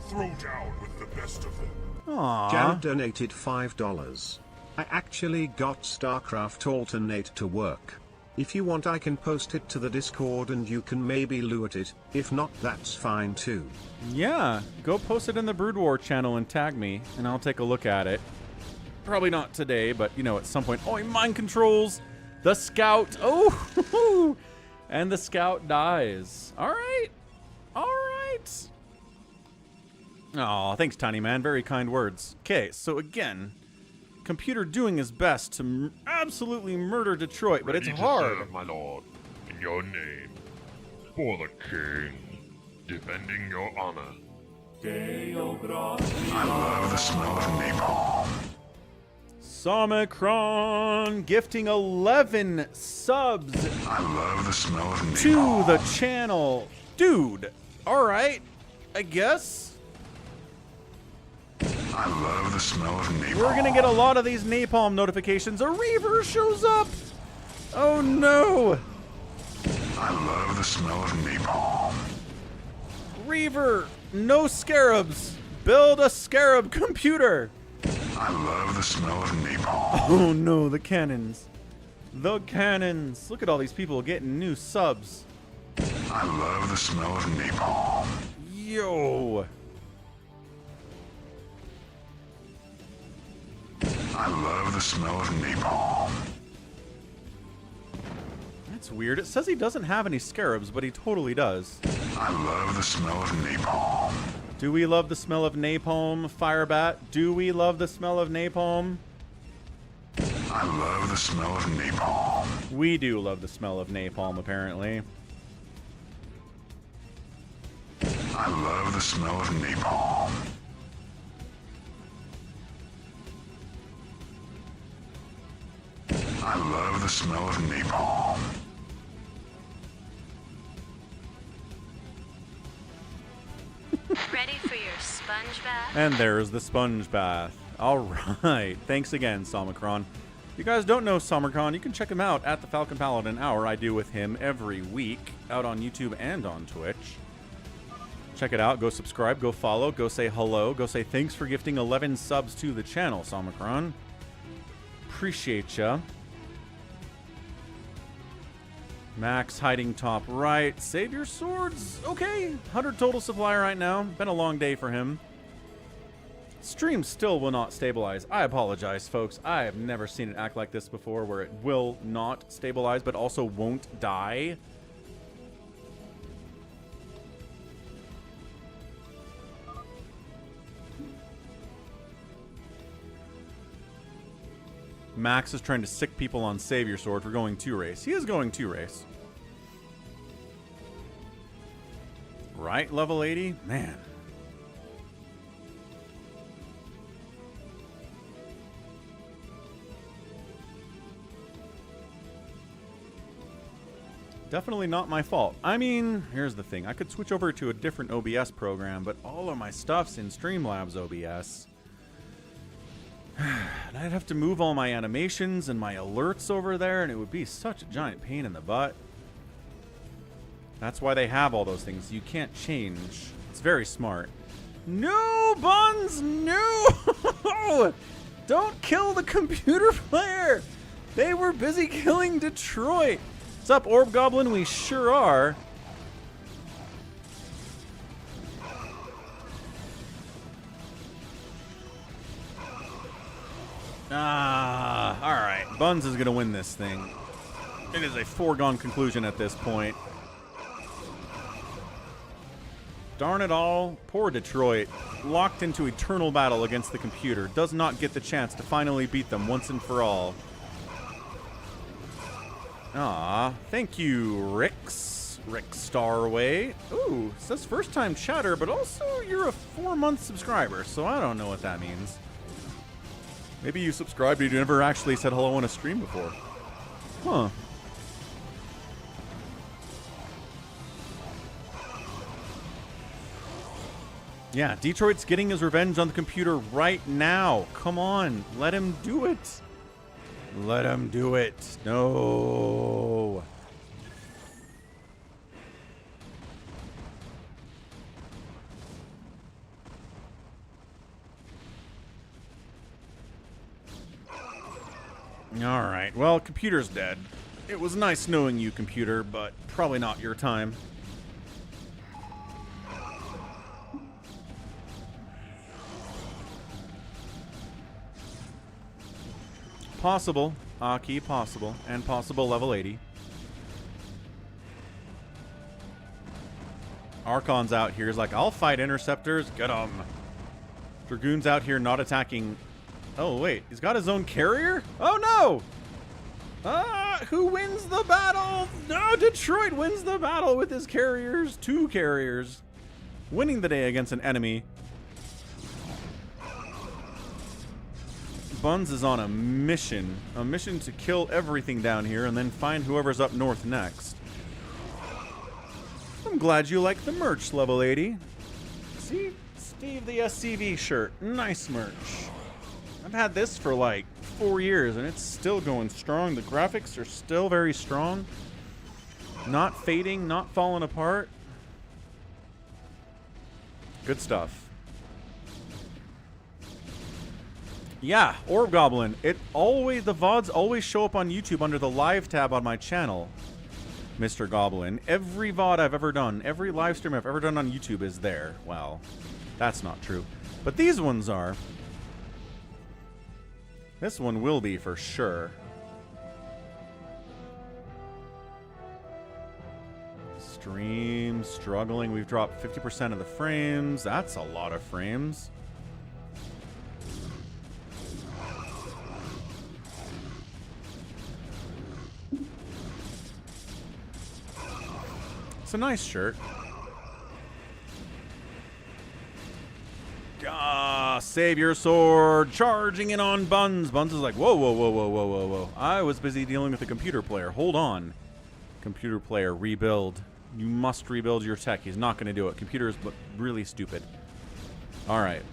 throw down with the best of them. Aww. Jared donated $5. I actually got StarCraft Alternate to work. If you want, I can post it to the Discord and you can maybe loot it. If not, that's fine too. Yeah, go post it in the Brood War channel and tag me, and I'll take a look at it. Probably not today, but, you know, at some point. Oh, he mind controls the scout. Oh, and the scout dies. All right. All right. Aw, thanks, Tiny Man. Very kind words. Okay, so again, computer doing his best to absolutely murder Detroit, but Ready it's to hard. serve, my lord. in your name. For the king. Defending your honor. I love the smell of napalm. Somicron gifting 11 subs I love the smell of napalm. to the channel. Dude, alright, I guess. I love the smell of napalm. We're gonna get a lot of these napalm notifications. A Reaver shows up! Oh no! I love the smell of napalm. Reaver, no scarabs. Build a scarab computer. I love the smell of napalm. Oh no, the cannons. The cannons. Look at all these people getting new subs. I love the smell of napalm. Yo. I love the smell of napalm. That's weird. It says he doesn't have any scarabs, but he totally does. I love the smell of napalm. Do we love the smell of napalm, Firebat? Do we love the smell of napalm? I love the smell of napalm. We do love the smell of napalm, apparently. I love the smell of napalm. I love the smell of napalm. Ready for your sponge bath? And there's the sponge bath. All right. Thanks again, Somicron. If you guys don't know Somicron, you can check him out at the Falcon Paladin Hour. I do with him every week, out on YouTube and on Twitch. Check it out. Go subscribe. Go follow. Go say hello. Go say thanks for gifting 11 subs to the channel, Somicron. Appreciate ya. Max hiding top right. Save your swords. Okay. 100 total supply right now. Been a long day for him. Stream still will not stabilize. I apologize, folks. I have never seen it act like this before, where it will not stabilize, but also won't die. Max is trying to sick people on Savior Sword for going 2-race. He is going 2-race. Right, level 80? Man. Definitely not my fault. I mean, here's the thing. I could switch over to a different OBS program, but all of my stuff's in Streamlabs OBS. And I'd have to move all my animations and my alerts over there, and it would be such a giant pain in the butt. That's why they have all those things. You can't change. It's very smart. No, Buns! No! Don't kill the computer player! They were busy killing Detroit! What's up, Orb Goblin? We sure are. Alright. Buns is gonna win this thing. It is a foregone conclusion at this point. Darn it all. Poor Detroit. Locked into eternal battle against the computer. Does not get the chance to finally beat them once and for all. Ah, thank you, Rix. Rick Starway. Ooh, says first time chatter, but also you're a 4-month subscriber, so I don't know what that means. Maybe you subscribed and you never actually said hello on a stream before. Huh. Yeah, Detroit's getting his revenge on the computer right now. Come on, let him do it. Let him do it. No. All right. Well, computer's dead. It was nice knowing you, computer, but probably not your time. Possible. Aki, possible. And possible level 80. Archon's out here. He's like, I'll fight interceptors. Get 'em. Dragoon's out here not attacking. Oh, wait. He's got his own carrier? Oh, no! Who wins the battle? No, Detroit wins the battle with his carriers. 2 carriers. Winning the day against an enemy. Buns is on a mission. A mission to kill everything down here and then find whoever's up north next. I'm glad you like the merch, level 80. See? Steve the SCV shirt. Nice merch. I've had this for like 4 years and it's still going strong. The graphics are still very strong. Not fading, not falling apart. Good stuff. Yeah, Orb Goblin. The VODs always show up on YouTube under the live tab on my channel, Mr. Goblin. Every VOD I've ever done, every live stream I've ever done on YouTube is there. Well, that's not true. But these ones are. This one will be for sure. Stream struggling. We've dropped 50% of the frames. That's a lot of frames. It's a nice shirt. Save your sword. Charging in on Buns. Buns is like, whoa, whoa, whoa, whoa, whoa, whoa, whoa. I was busy dealing with the computer player. Hold on. Computer player, rebuild. You must rebuild your tech. He's not going to do it. Computer is really stupid. All right.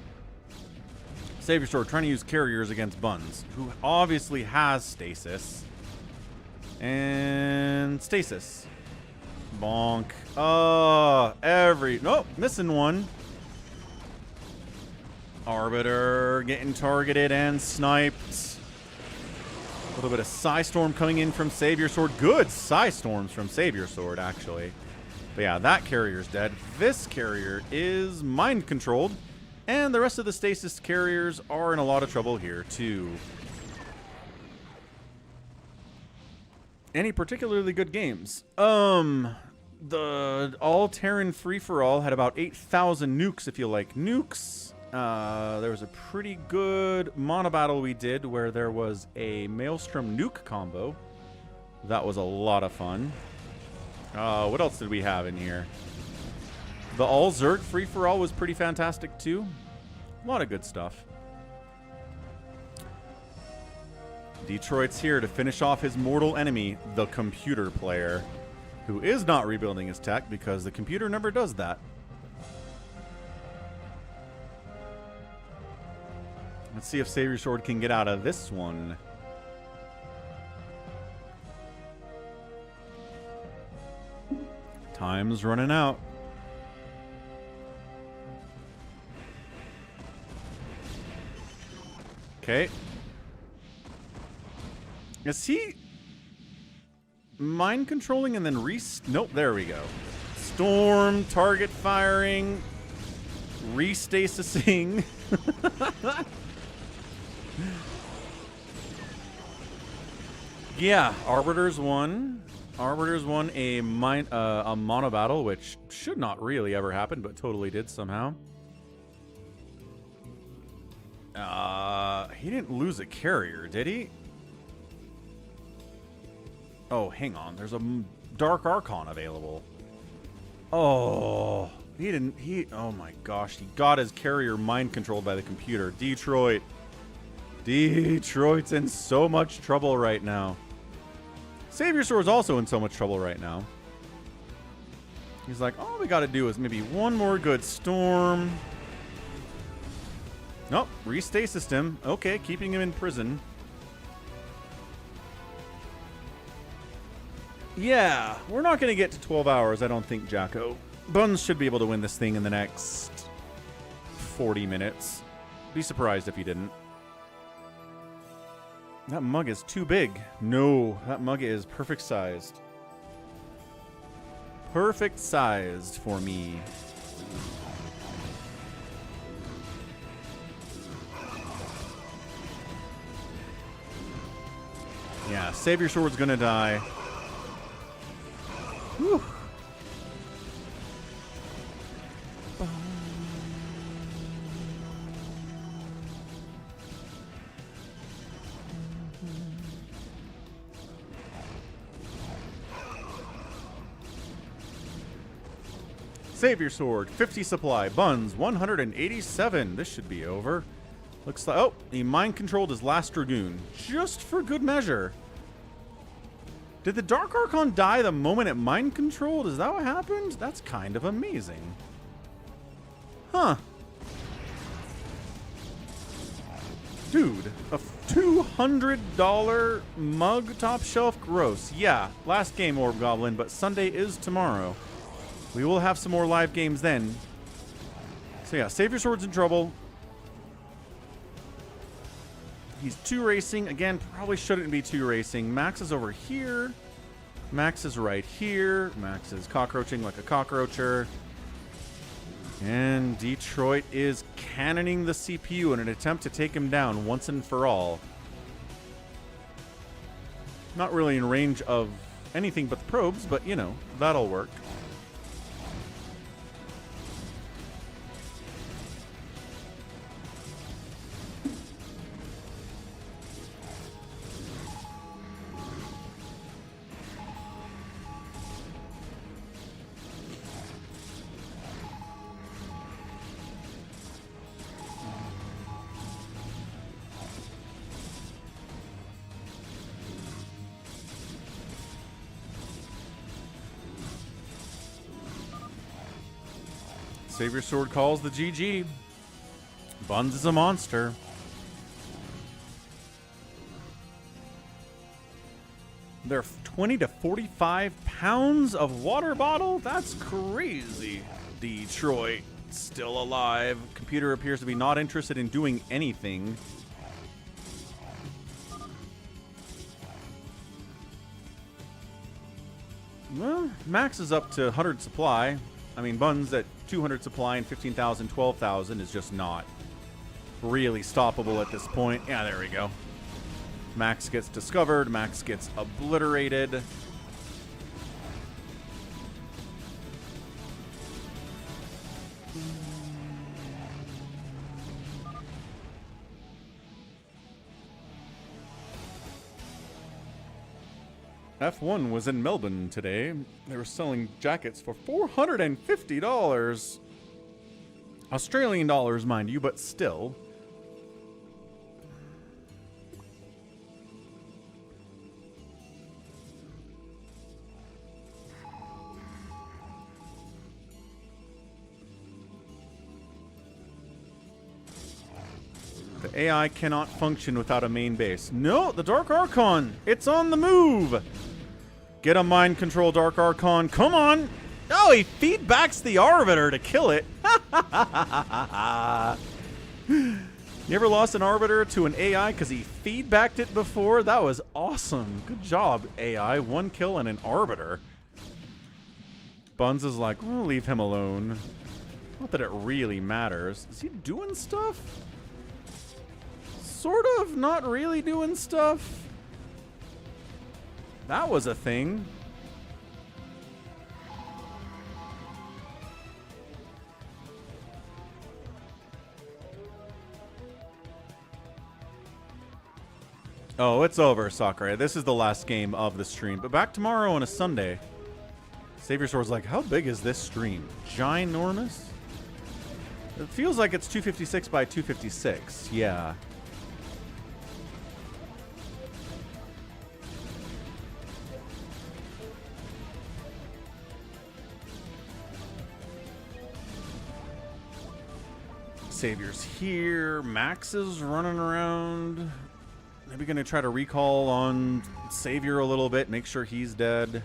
Save your sword. Trying to use carriers against Buns, who obviously has stasis. And stasis. Bonk. Nope, missing one. Arbiter getting targeted and sniped. A little bit of Psy Storm coming in from Save Your Sword. Good Psy Storms from Save Your Sword, actually. But yeah, that carrier's dead. This carrier is mind controlled. And the rest of the stasis carriers are in a lot of trouble here, too. Any particularly good games? The all Terran free-for-all had about 8,000 nukes if you like nukes. There was a pretty good Monobattle we did where there was a MAELSTROM NUKE combo. That was a lot of fun. What else did we have in here? The all ZERG free-for-all was pretty fantastic too. A lot of good stuff. Detroit's here to finish off his mortal enemy, the computer player, who is not rebuilding his tech because the computer never does that. Let's see if Save Your Sword can get out of this one. Time's running out. Okay. Is he mind controlling and then nope, there we go. Storm, target firing, restasising. Yeah, Arbiters won. Arbiters won a Monobattle, which should not really ever happen, but totally did somehow. He didn't lose a carrier, did he? Oh, hang on. There's a Dark Archon available. Oh, he didn't. Oh my gosh. He got his carrier mind controlled by the computer. Detroit. Detroit's in so much trouble right now. Save Your Sword's also in so much trouble right now. He's like, all we got to do is maybe one more good storm. Nope, restasised him. Okay, keeping him in prison. Yeah, we're not going to get to 12 hours, I don't think, Jacko. Buns should be able to win this thing in the next 40 minutes. Be surprised if he didn't. That mug is too big. No, that mug is perfect sized. Perfect sized for me. Yeah, Save Your Sword's gonna die. Whew. Savior Sword, 50 supply. Buns, 187. This should be over. Looks like... Oh, he mind-controlled his last Dragoon. Just for good measure. Did the Dark Archon die the moment it mind-controlled? Is that what happened? That's kind of amazing. Huh. Dude, a $200 mug top shelf? Gross. Yeah, last game, Orb Goblin, but Sunday is tomorrow. We will have some more live games then. So yeah, Savior Sword's in trouble. He's 2 racing. Again, probably shouldn't be 2 racing. Max is over here. Max is right here. Max is cockroaching like a cockroacher. And Detroit is cannoning the CPU in an attempt to take him down once and for all. Not really in range of anything but the probes, but, you know, that'll work. Savior Sword calls the GG. Buns is a monster. They're 20 to 45 pounds of water bottle? That's crazy. Detroit still alive. Computer appears to be not interested in doing anything. Well, Max is up to 100 supply. I mean, Buns at 200 supply and 15,000, 12,000 is just not really stoppable at this point. Yeah, there we go. Max gets discovered. Max gets obliterated. F1 was in Melbourne today. They were selling jackets for $450. Australian dollars, mind you, but still. The AI cannot function without a main base. No, the Dark Archon! It's on the move! Get a mind control, Dark Archon. Come on! Oh, he feedbacks the Arbiter to kill it. You ever lost an Arbiter to an AI because he feedbacked it before? That was awesome. Good job, AI. 1 kill and an Arbiter. Buns is like, oh, leave him alone. Not that it really matters. Is he doing stuff? Sort of, not really doing stuff. That was a thing. Oh, it's over, Sacsri. This is the last game of the stream. But back tomorrow on a Sunday. Savior Sword's like, how big is this stream? Ginormous? It feels like it's 256 by 256. Yeah. Savior's here. Max is running around. Maybe gonna try to recall on Savior a little bit, make sure he's dead.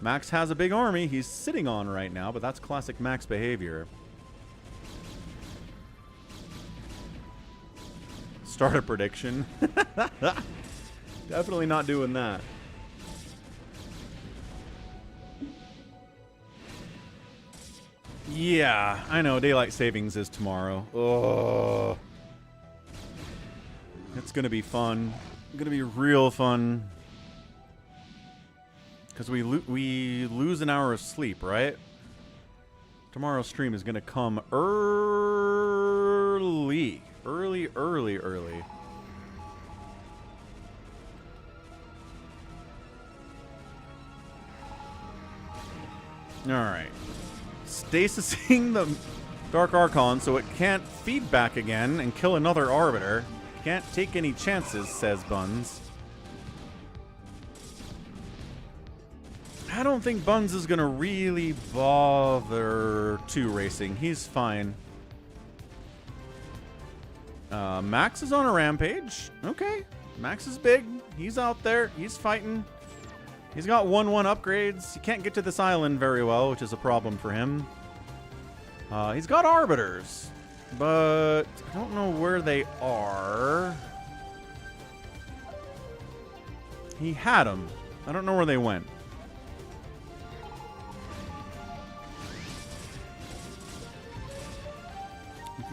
Max has a big army he's sitting on right now, but that's classic Max behavior. Start a prediction. Definitely not doing that. Yeah, I know. Daylight savings is tomorrow. Oh, it's gonna be fun. Gonna be real fun. Because we lose an hour of sleep, right? Tomorrow's stream is gonna come early. Early. Alright. Stasising the Dark Archon so it can't feed back again and kill another Arbiter. Can't take any chances, says Buns. I don't think Buns is going to really bother 2 racing. He's fine. Max is on a rampage. Okay. Max is big. He's out there. He's fighting. He's got 1-1 upgrades. He can't get to this island very well, which is a problem for him. He's got Arbiters, but I don't know where they are. He had them. I don't know where they went.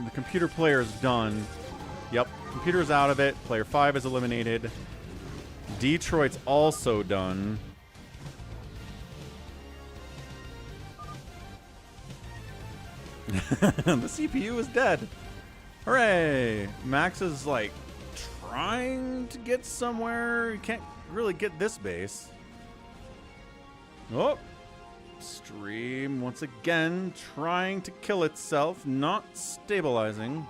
The computer player is done. Yep, computer's out of it. Player 5 is eliminated. Detroit's also done. The CPU is dead. Hooray! Max is like trying to get somewhere. He can't really get this base. Oh! Stream once again trying to kill itself, not stabilizing.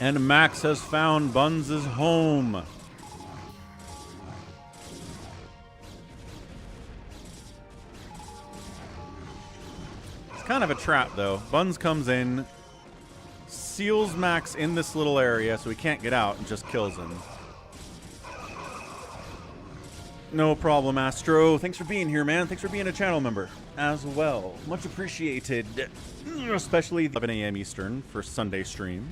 And Max has found Buns' home. It's kind of a trap, though. Buns comes in, seals Max in this little area so he can't get out, and just kills him. No problem, Astro. Thanks for being here, man. Thanks for being a channel member as well. Much appreciated. Especially 11 a.m. Eastern for Sunday stream.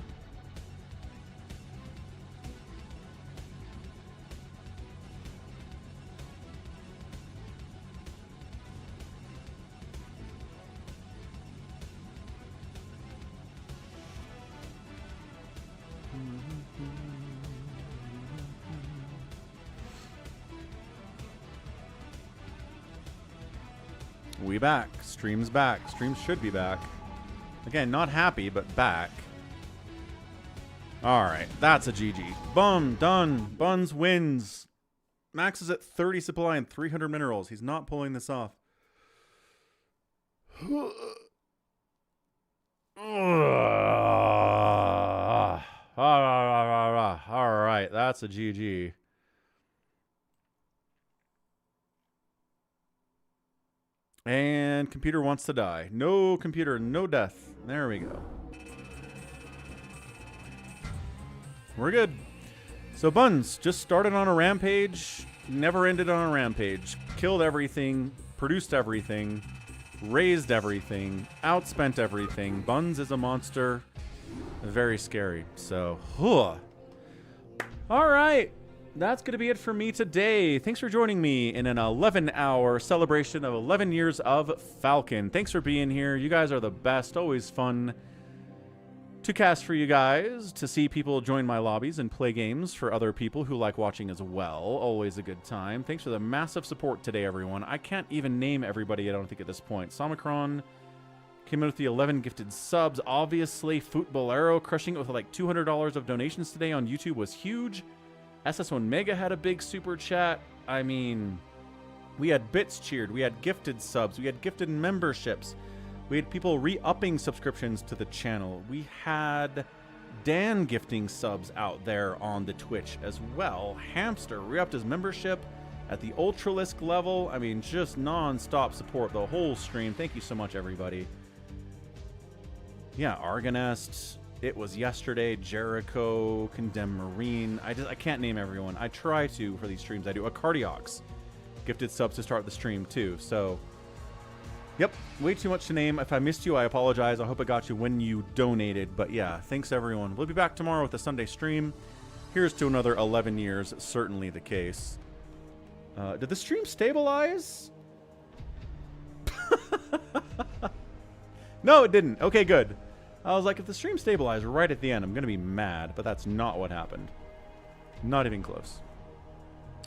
We back. Stream's back. Stream should be back. Again, not happy, but back. Alright, that's a GG. Bum, done. Buns wins. Max is at 30 supply and 300 minerals. He's not pulling this off. Alright, that's a GG. And computer wants to die. No computer, no death. There we go. We're good. So Buns just started on a rampage, never ended on a rampage. Killed everything, produced everything, raised everything, outspent everything. Buns is a monster. Very scary. So, all right. That's going to be it for me today. Thanks for joining me in an 11-hour celebration of 11 years of Falcon. Thanks for being here. You guys are the best. Always fun to cast for you guys, to see people join my lobbies and play games for other people who like watching as well. Always a good time. Thanks for the massive support today, everyone. I can't even name everybody, I don't think, at this point. Somicron came in with the 11 gifted subs. Obviously, Footballero crushing it with like $200 of donations today on YouTube was huge. SS1 Mega had a big super chat. I mean, we had bits cheered. We had gifted subs. We had gifted memberships. We had people re-upping subscriptions to the channel. We had Dan gifting subs out there on the Twitch as well. Hamster re-upped his membership at the Ultralisk level. I mean, just non-stop support the whole stream. Thank you so much, everybody. Yeah, Argonest. It was yesterday. Jericho, Condemned Marine. I can't name everyone. I try to for these streams. I do. A Cardiox gifted subs to start the stream too. So, yep, way too much to name. If I missed you, I apologize. I hope I got you when you donated. But yeah, thanks everyone. We'll be back tomorrow with a Sunday stream. Here's to another 11 years. Certainly the case. Did the stream stabilize? No, it didn't. Okay, good. I was like, if the stream stabilized right at the end, I'm going to be mad. But that's not what happened. Not even close.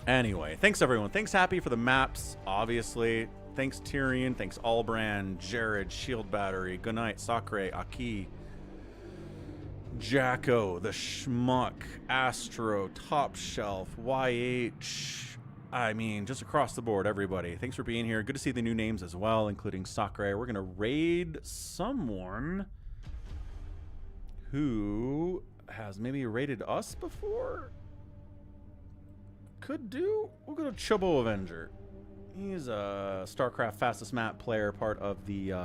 Anyway, thanks everyone. Thanks Happy for the maps, obviously. Thanks Tyrion. Thanks Allbrand, Jared, Shield Battery. Good night, Sacsri, Aki, Jacko, the Schmuck, Astro, Top Shelf, YH. I mean, just across the board, everybody. Thanks for being here. Good to see the new names as well, including Sacsri. We're gonna raid someone who has maybe raided us before. Could do. We'll go to Chobo Avenger. He's a StarCraft fastest map player, part of the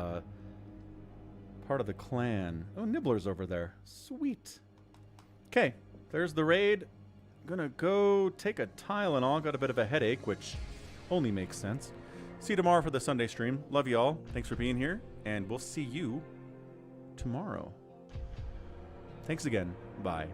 clan. Oh, Nibbler's over there. Sweet. Okay, there's the raid. Gonna go take a Tylenol. Got a bit of a headache, which only makes sense. See you tomorrow for the Sunday stream. Love you all. Thanks for being here, and we'll see you tomorrow. Thanks again. Bye.